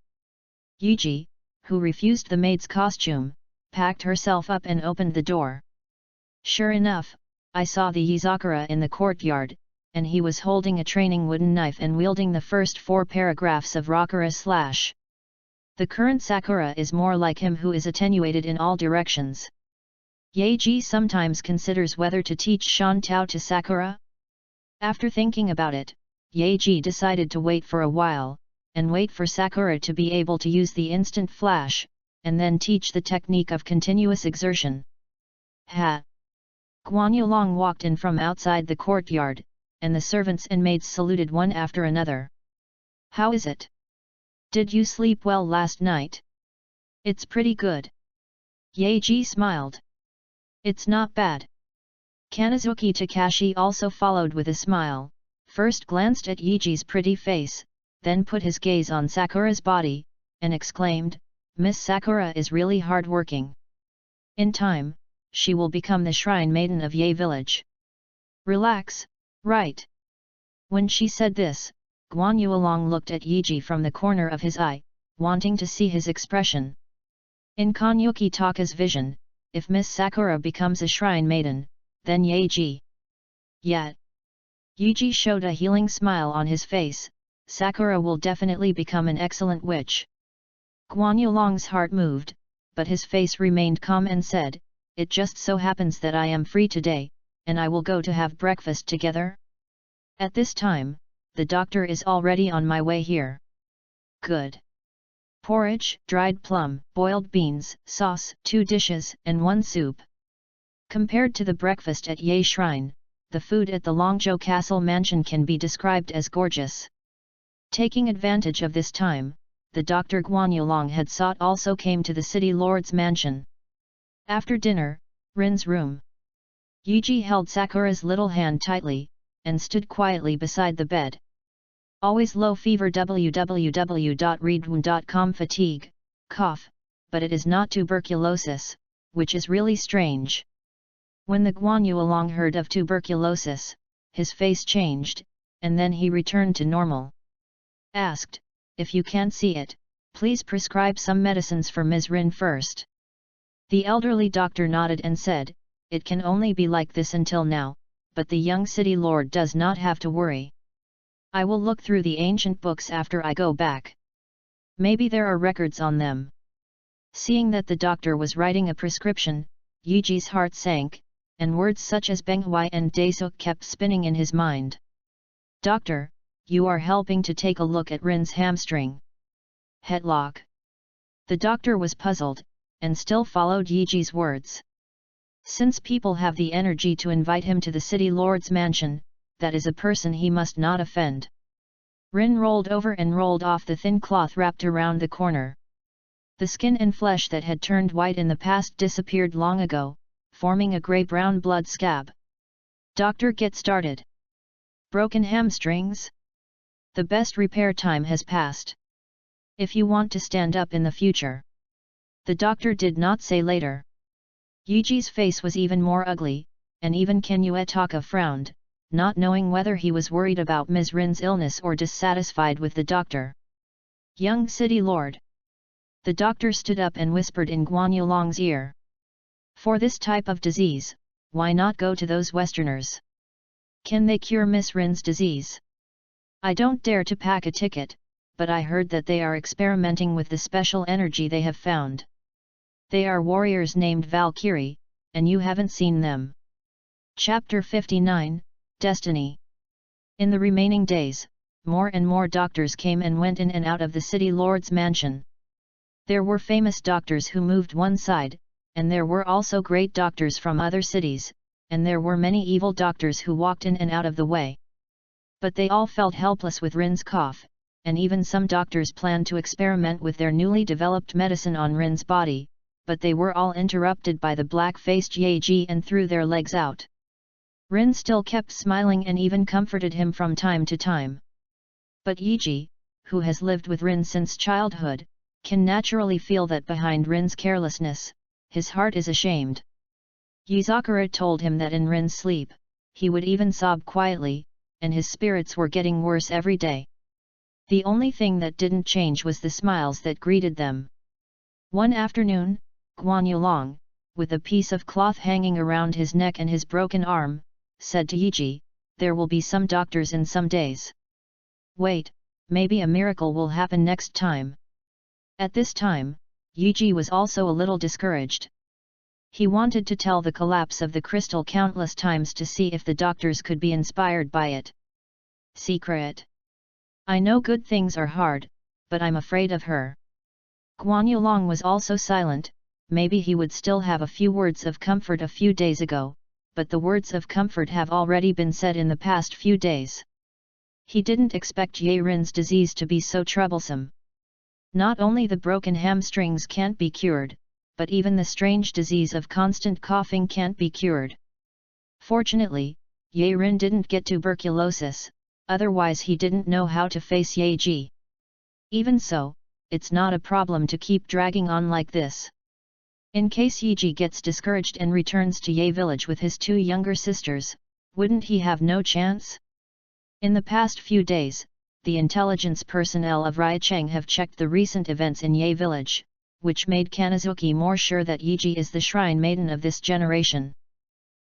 Yuji, who refused the maid's costume, packed herself up and opened the door. Sure enough, I saw the Yizakura in the courtyard, and he was holding a training wooden knife and wielding the first 4 paragraphs of Rakura/. The current Sakura is more like him, who is attenuated in all directions. Yaeji sometimes considers whether to teach Shan Tao to Sakura. After thinking about it, Yaeji decided to wait for a while, and wait for Sakura to be able to use the instant flash, and then teach the technique of continuous exertion. Ha! Guan Yulong walked in from outside the courtyard, and the servants and maids saluted one after another. How is it? Did you sleep well last night? It's pretty good. Yaji smiled. It's not bad. Kanazuki Takashi also followed with a smile, first glanced at Yiji's pretty face, then put his gaze on Sakura's body, and exclaimed, Miss Sakura is really hard-working. In time, she will become the shrine maiden of Ye village. Relax, right? When she said this, Guan Yuelong looked at Yiji from the corner of his eye, wanting to see his expression. In Kanyuki Taka's vision, if Miss Sakura becomes a shrine maiden, then Yaji. Yet, Yiji showed a healing smile on his face. Sakura will definitely become an excellent witch. Guan Yuelong's heart moved, but his face remained calm and said, It just so happens that I am free today, and I will go to have breakfast together. At this time, the doctor is already on my way here. Good. Porridge, dried plum, boiled beans, sauce, 2 dishes, and 1 soup. Compared to the breakfast at Ye Shrine, the food at the Longzhou Castle Mansion can be described as gorgeous. Taking advantage of this time, the Dr. Guan Yuelong had sought also came to the city lord's mansion. After dinner, Rin's room. Yiji held Sakura's little hand tightly, and stood quietly beside the bed. Always low fever www.readaloud.com fatigue, cough, but it is not tuberculosis, which is really strange. When the Guan Yuelong heard of tuberculosis, his face changed, and then he returned to normal. Asked, if you can't see it, please prescribe some medicines for Ms. Rin first. The elderly doctor nodded and said, it can only be like this until now, but the young city lord does not have to worry. I will look through the ancient books after I go back. Maybe there are records on them. Seeing that the doctor was writing a prescription, Yiji's heart sank, and words such as Benghui and Daesuk kept spinning in his mind. Doctor, you are helping to take a look at Rin's hamstring. Headlock. The doctor was puzzled, and still followed Yiji's words. Since people have the energy to invite him to the city lord's mansion, that is a person he must not offend. Rin rolled over and rolled off the thin cloth wrapped around the corner. The skin and flesh that had turned white in the past disappeared long ago, forming a grey-brown blood scab. Doctor, get started. Broken hamstrings? The best repair time has passed. If you want to stand up in the future. The doctor did not say later. Yiji's face was even more ugly, and even Kenuetaka frowned, not knowing whether he was worried about Ms. Rin's illness or dissatisfied with the doctor. Young city lord. The doctor stood up and whispered in Guan Yuelong's ear. For this type of disease, why not go to those Westerners? Can they cure Miss Rin's disease? I don't dare to pack a ticket, but I heard that they are experimenting with the special energy they have found. They are warriors named Valkyrie, and you haven't seen them. Chapter 59, Destiny. In the remaining days, more and more doctors came and went in and out of the city lord's mansion. There were famous doctors who moved one side, and there were also great doctors from other cities, and there were many evil doctors who walked in and out of the way. But they all felt helpless with Rin's cough, and even some doctors planned to experiment with their newly developed medicine on Rin's body, but they were all interrupted by the black-faced Yaji and threw their legs out. Rin still kept smiling and even comforted him from time to time. But Yaji, who has lived with Rin since childhood, can naturally feel that behind Rin's carelessness, his heart is ashamed. Yuzakura told him that in Rin's sleep, he would even sob quietly, and his spirits were getting worse every day. The only thing that didn't change was the smiles that greeted them. One afternoon, Guan Yuelong, with a piece of cloth hanging around his neck and his broken arm, said to Yiji, there will be some doctors in some days. Wait, maybe a miracle will happen next time. At this time, Yiji was also a little discouraged. He wanted to tell the collapse of the crystal countless times to see if the doctors could be inspired by it. Secret. I know good things are hard, but I'm afraid of her. Guan Yuelong was also silent. Maybe he would still have a few words of comfort a few days ago, but the words of comfort have already been said in the past few days. He didn't expect Ye Rin's disease to be so troublesome. Not only the broken hamstrings can't be cured, but even the strange disease of constant coughing can't be cured. Fortunately, Ye Rin didn't get tuberculosis, otherwise he didn't know how to face Ye Ji. Even so, it's not a problem to keep dragging on like this. In case Ye Ji gets discouraged and returns to Ye village with his 2 younger sisters, wouldn't he have no chance? In the past few days, the intelligence personnel of Ryacheng have checked the recent events in Ye village, which made Kanazuki more sure that Ye Ji is the shrine maiden of this generation.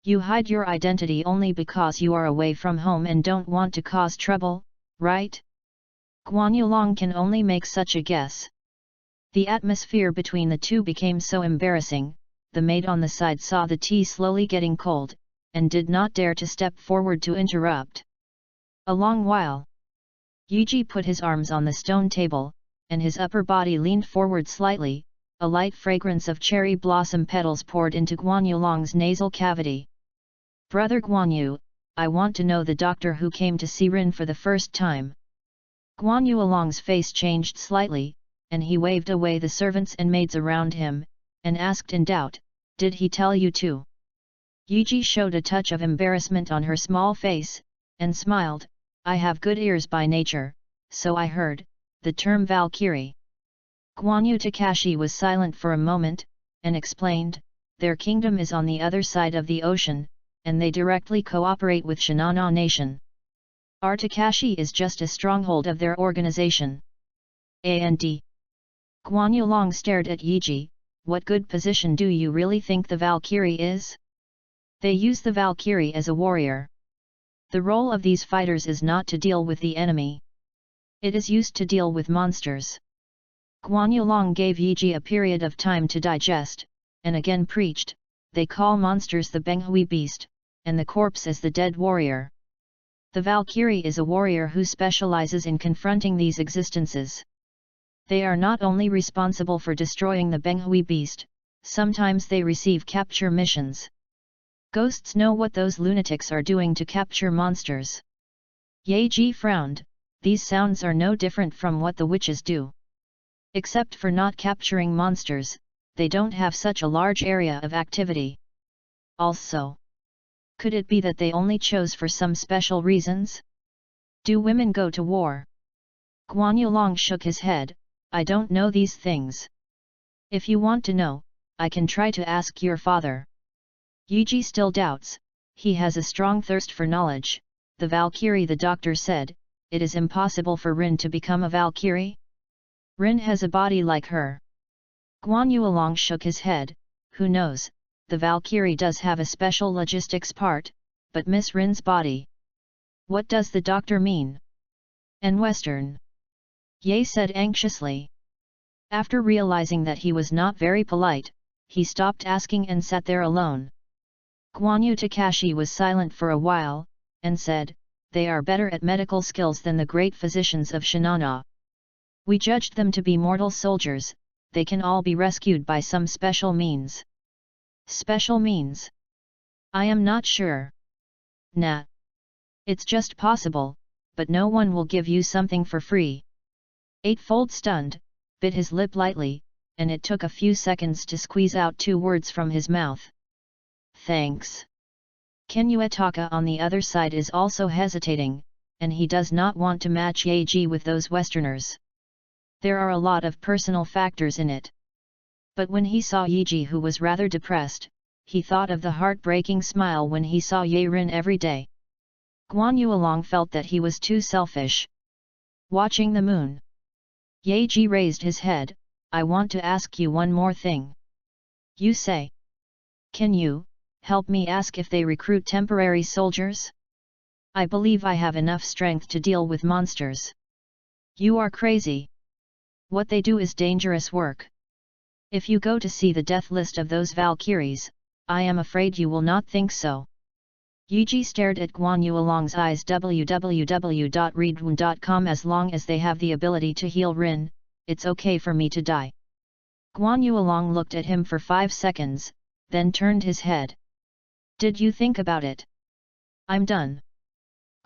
You hide your identity only because you are away from home and don't want to cause trouble, right? Guan Yulong can only make such a guess. The atmosphere between the two became so embarrassing, the maid on the side saw the tea slowly getting cold, and did not dare to step forward to interrupt. A long while. Ye Ji put his arms on the stone table, and his upper body leaned forward slightly. A light fragrance of cherry blossom petals poured into Guan Yulong's nasal cavity. Brother Guan Yu, I want to know the doctor who came to see Rin for the first time. Guan Yulong's face changed slightly, and he waved away the servants and maids around him, and asked in doubt, did he tell you too? Ye Ji showed a touch of embarrassment on her small face, and smiled, I have good ears by nature, so I heard, the term Valkyrie. Guan Yu Takashi was silent for a moment, and explained, their kingdom is on the other side of the ocean, and they directly cooperate with Shinana nation. Our Takashi is just a stronghold of their organization. And Guan Yulong stared at Ye Ji, what good position do you really think the Valkyrie is? They use the Valkyrie as a warrior. The role of these fighters is not to deal with the enemy. It is used to deal with monsters. Guan Yulong gave Ye Ji a period of time to digest, and again preached, they call monsters the Benghui beast, and the corpse as the dead warrior. The Valkyrie is a warrior who specializes in confronting these existences. They are not only responsible for destroying the Benghui beast, sometimes they receive capture missions. Ghosts know what those lunatics are doing to capture monsters. Ye Ji frowned, these sounds are no different from what the witches do. Except for not capturing monsters, they don't have such a large area of activity. Also, could it be that they only chose for some special reasons? Do women go to war? Guan Yulong shook his head, I don't know these things. If you want to know, I can try to ask your father. Ye Ji still doubts, he has a strong thirst for knowledge. The Valkyrie, the doctor said, it is impossible for Rin to become a Valkyrie? Rin has a body like her. Guan Yulong shook his head, who knows, the Valkyrie does have a special logistics part, but Miss Rin's body. What does the doctor mean? And Western? Ye said anxiously. After realizing that he was not very polite, he stopped asking and sat there alone. Guan Yu Takashi was silent for a while, and said, they are better at medical skills than the great physicians of Shinana. We judged them to be mortal soldiers, they can all be rescued by some special means. Special means? I am not sure. Nah. It's just possible, but no one will give you something for free. Eightfold stunned, bit his lip lightly, and it took a few seconds to squeeze out 2 words from his mouth. Thanks. Ken Uetaka on the other side is also hesitating, and he does not want to match Ye Ji with those Westerners. There are a lot of personal factors in it. But when he saw Ye Ji, who was rather depressed, he thought of the heartbreaking smile when he saw Ye Rin every day. Guan Yulong felt that he was too selfish. Watching the moon. Ye Ji raised his head, I want to ask you one more thing. You say. Can you help me ask if they recruit temporary soldiers? I believe I have enough strength to deal with monsters. You are crazy. What they do is dangerous work. If you go to see the death list of those Valkyries, I am afraid you will not think so. Ye Ji stared at Guan Yulong's eyes. www.readaloud.com. As long as they have the ability to heal Rin, it's okay for me to die. Guan Yulong looked at him for 5 seconds, then turned his head. Did you think about it? I'm done.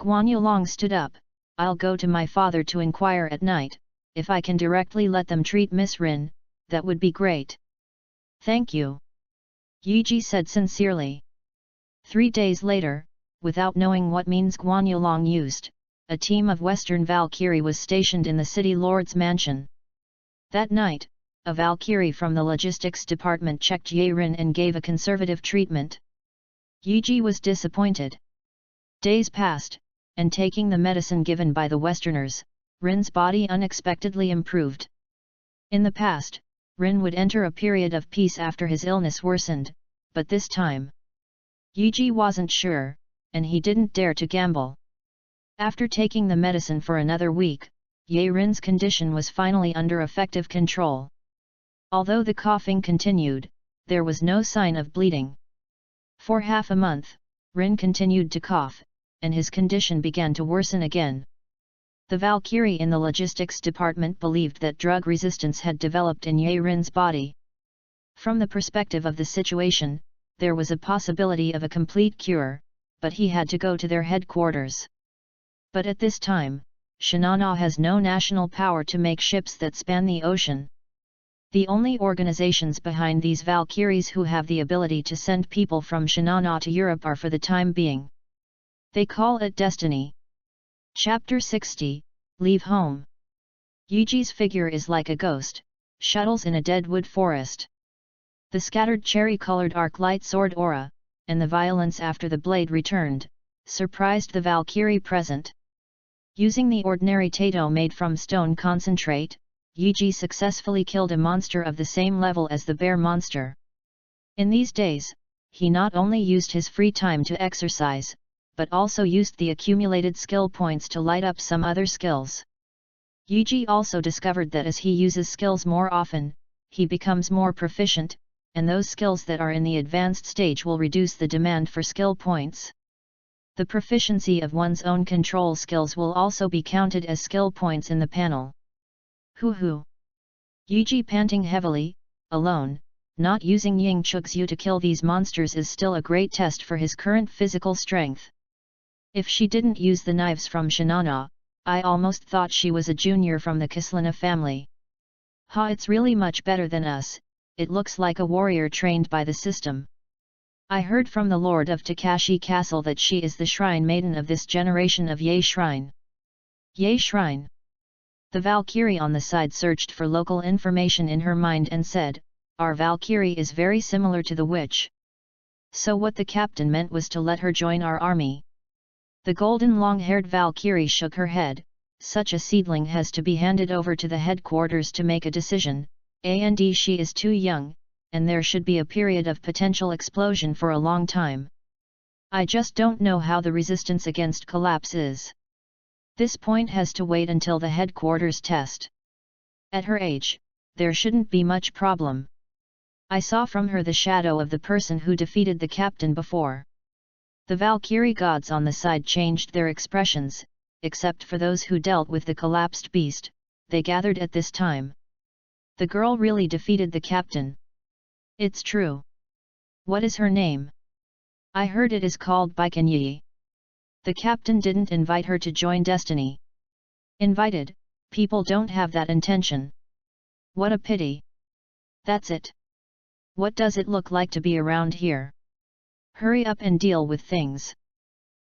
Guan Yulong stood up, I'll go to my father to inquire at night, if I can directly let them treat Miss Rin, that would be great. Thank you. Yiji said sincerely. 3 days later, without knowing what means Guan Yulong used, a team of Western Valkyrie was stationed in the city lord's mansion. That night, a Valkyrie from the logistics department checked Ye Rin and gave a conservative treatment. Yiji was disappointed. Days passed, and taking the medicine given by the Westerners, Rin's body unexpectedly improved. In the past, Rin would enter a period of peace after his illness worsened, but this time, Yiji wasn't sure, and he didn't dare to gamble. After taking the medicine for another week, Ye Rin's condition was finally under effective control. Although the coughing continued, there was no sign of bleeding. For half a month, Rin continued to cough, and his condition began to worsen again. The Valkyrie in the logistics department believed that drug resistance had developed in Ye Rin's body. From the perspective of the situation, there was a possibility of a complete cure, but he had to go to their headquarters. But at this time, Shinana has no national power to make ships that span the ocean. The only organizations behind these Valkyries who have the ability to send people from Shinana to Europe are for the time being. They call it destiny. Chapter 60, Leave Home. Yiji's figure is like a ghost, shuttles in a dead wood forest. The scattered cherry-colored arc-light sword aura, and the violence after the blade returned, surprised the Valkyrie present. Using the ordinary Tato made from stone concentrate, Yiji successfully killed a monster of the same level as the bear monster. In these days, he not only used his free time to exercise, but also used the accumulated skill points to light up some other skills. Yiji also discovered that as he uses skills more often, he becomes more proficient, and those skills that are in the advanced stage will reduce the demand for skill points. The proficiency of one's own control skills will also be counted as skill points in the panel. Hoo. Yiji panting heavily, alone, not using Ying Chugzhu to kill these monsters is still a great test for his current physical strength. If she didn't use the knives from Shinana, I almost thought she was a junior from the Kislana family. It's really much better than us, it looks like a warrior trained by the system. I heard from the Lord of Takashi Castle that she is the shrine maiden of this generation of Ye Shrine. Ye Shrine. The Valkyrie on the side searched for local information in her mind and said, our Valkyrie is very similar to the witch. So what the captain meant was to let her join our army. The golden long-haired Valkyrie shook her head, such a seedling has to be handed over to the headquarters to make a decision, and she is too young, and there should be a period of potential explosion for a long time. I just don't know how the resistance against collapse is. This point has to wait until the headquarters test. At her age, there shouldn't be much problem. I saw from her the shadow of the person who defeated the captain before. The Valkyrie gods on the side changed their expressions, except for those who dealt with the collapsed beast, they gathered at this time. The girl really defeated the captain. It's true. What is her name? I heard it is called Baikanyi. The captain didn't invite her to join Destiny. Invited, people don't have that intention. What a pity. That's it. What does it look like to be around here? Hurry up and deal with things.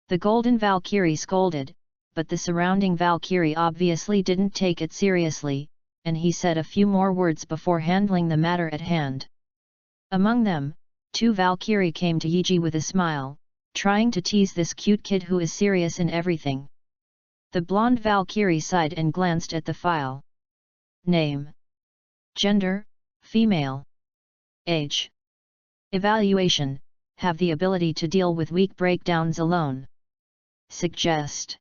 The Golden Valkyrie scolded, but the surrounding Valkyrie obviously didn't take it seriously, and he said a few more words before handling the matter at hand. Among them, 2 Valkyrie came to Yiji with a smile, trying to tease this cute kid who is serious in everything. The blonde Valkyrie sighed and glanced at the file. Name. Gender, female. Age. Evaluation, have the ability to deal with weak breakdowns alone. Suggest.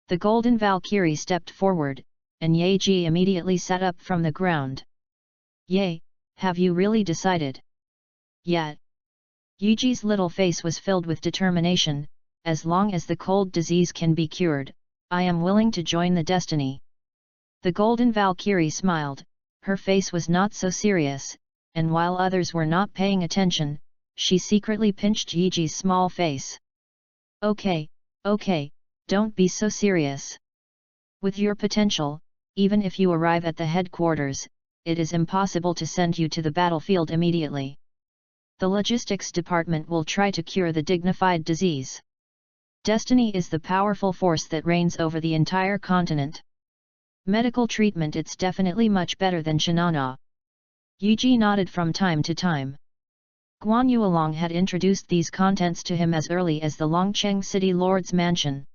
The Golden Valkyrie stepped forward, and Yeji immediately sat up from the ground. Ye, have you really decided? Yet. Yiji's little face was filled with determination, as long as the cold disease can be cured, I am willing to join the Destiny. The Golden Valkyrie smiled, her face was not so serious, and while others were not paying attention, she secretly pinched Yiji's small face. Okay, don't be so serious. With your potential, even if you arrive at the headquarters, it is impossible to send you to the battlefield immediately. The logistics department will try to cure the dignified disease. Destiny is the powerful force that reigns over the entire continent. Medical treatment, it's definitely much better than Shinana. Yuji nodded from time to time. Guan Yuelong had introduced these contents to him as early as the Longcheng City Lord's Mansion.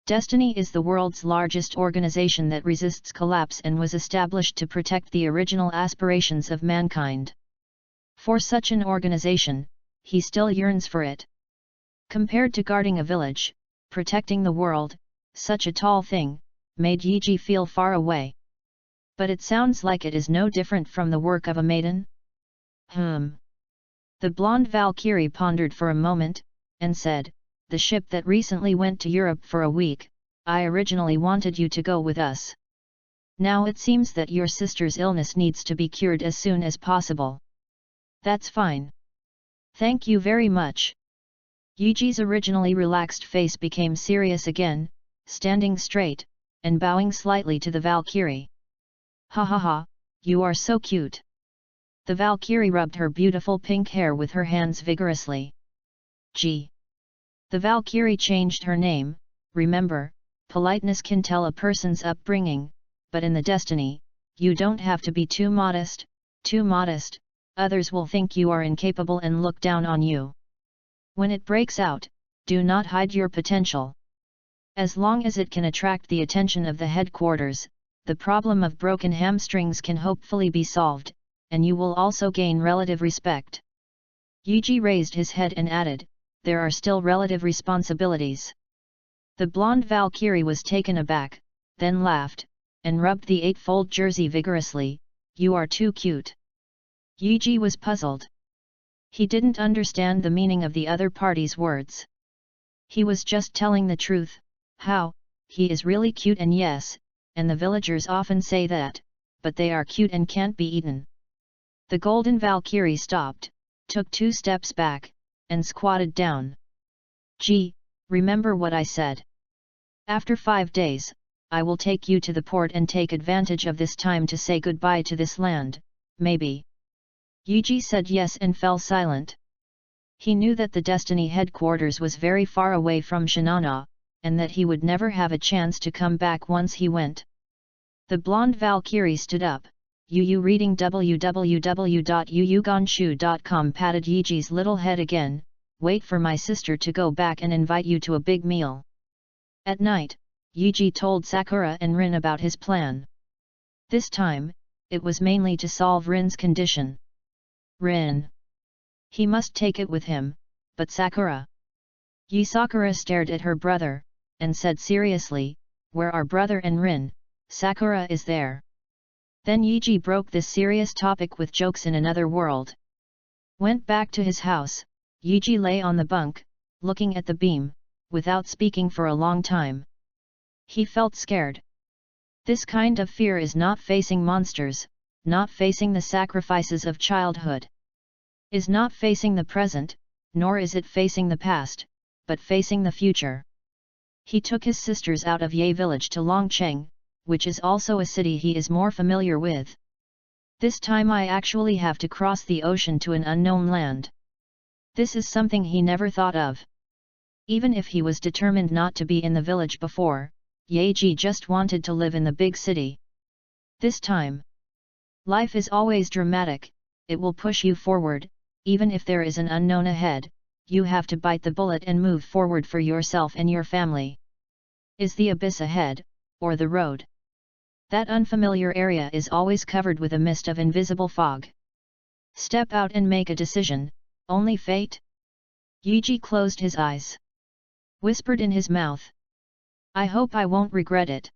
Destiny is the world's largest organization that resists collapse and was established to protect the original aspirations of mankind. For such an organization, he still yearns for it. Compared to guarding a village, protecting the world, such a tall thing made Yuji feel far away. But it sounds like it is no different from the work of a maiden? The blonde Valkyrie pondered for a moment, and said, "The ship that recently went to Europe for a week, I originally wanted you to go with us. Now it seems that your sister's illness needs to be cured as soon as possible." "That's fine. Thank you very much." Yuji's originally relaxed face became serious again, standing straight, and bowing slightly to the Valkyrie. "Ha ha ha, you are so cute." The Valkyrie rubbed her beautiful pink hair with her hands vigorously. "Gee." The Valkyrie changed her name. Remember, politeness can tell a person's upbringing, but in the Destiny, you don't have to be too modest, others will think you are incapable and look down on you. When it breaks out, do not hide your potential. As long as it can attract the attention of the headquarters, the problem of broken hamstrings can hopefully be solved, and you will also gain relative respect. Yuji raised his head and added, "There are still relative responsibilities." The blonde Valkyrie was taken aback, then laughed, and rubbed the eightfold jersey vigorously. "You are too cute." Yuji was puzzled. He didn't understand the meaning of the other party's words. He was just telling the truth. How, he is really cute, and yes, and the villagers often say that, but they are cute and can't be eaten. The golden Valkyrie stopped, took 2 steps back, and squatted down. "Gee, remember what I said. After 5 days, I will take you to the port and take advantage of this time to say goodbye to this land, maybe." Yuji said yes and fell silent. He knew that the Destiny headquarters was very far away from Shinana, and that he would never have a chance to come back once he went. The blonde Valkyrie stood up. Yu reading www.yuyugonshu.com patted Yuji's little head again. "Wait for my sister to go back and invite you to a big meal." At night, Yuji told Sakura and Rin about his plan. This time, it was mainly to solve Rin's condition. Rin. He must take it with him, but Sakura. Sakura stared at her brother, and said seriously, "Where are brother and Rin? Sakura is there." Then Yuji broke this serious topic with jokes in another world. Went back to his house. Yuji lay on the bunk, looking at the beam, without speaking for a long time. He felt scared. This kind of fear is not facing monsters, not facing the sacrifices of childhood. Is not facing the present, nor is it facing the past, but facing the future. He took his sisters out of Ye village to Longcheng, which is also a city he is more familiar with. This time I actually have to cross the ocean to an unknown land. This is something he never thought of. Even if he was determined not to be in the village before, Yeji just wanted to live in the big city. This time, life is always dramatic, it will push you forward, even if there is an unknown ahead, you have to bite the bullet and move forward for yourself and your family. Is the abyss ahead, or the road? That unfamiliar area is always covered with a mist of invisible fog. Step out and make a decision, only fate? Yuji closed his eyes. Whispered in his mouth. "I hope I won't regret it."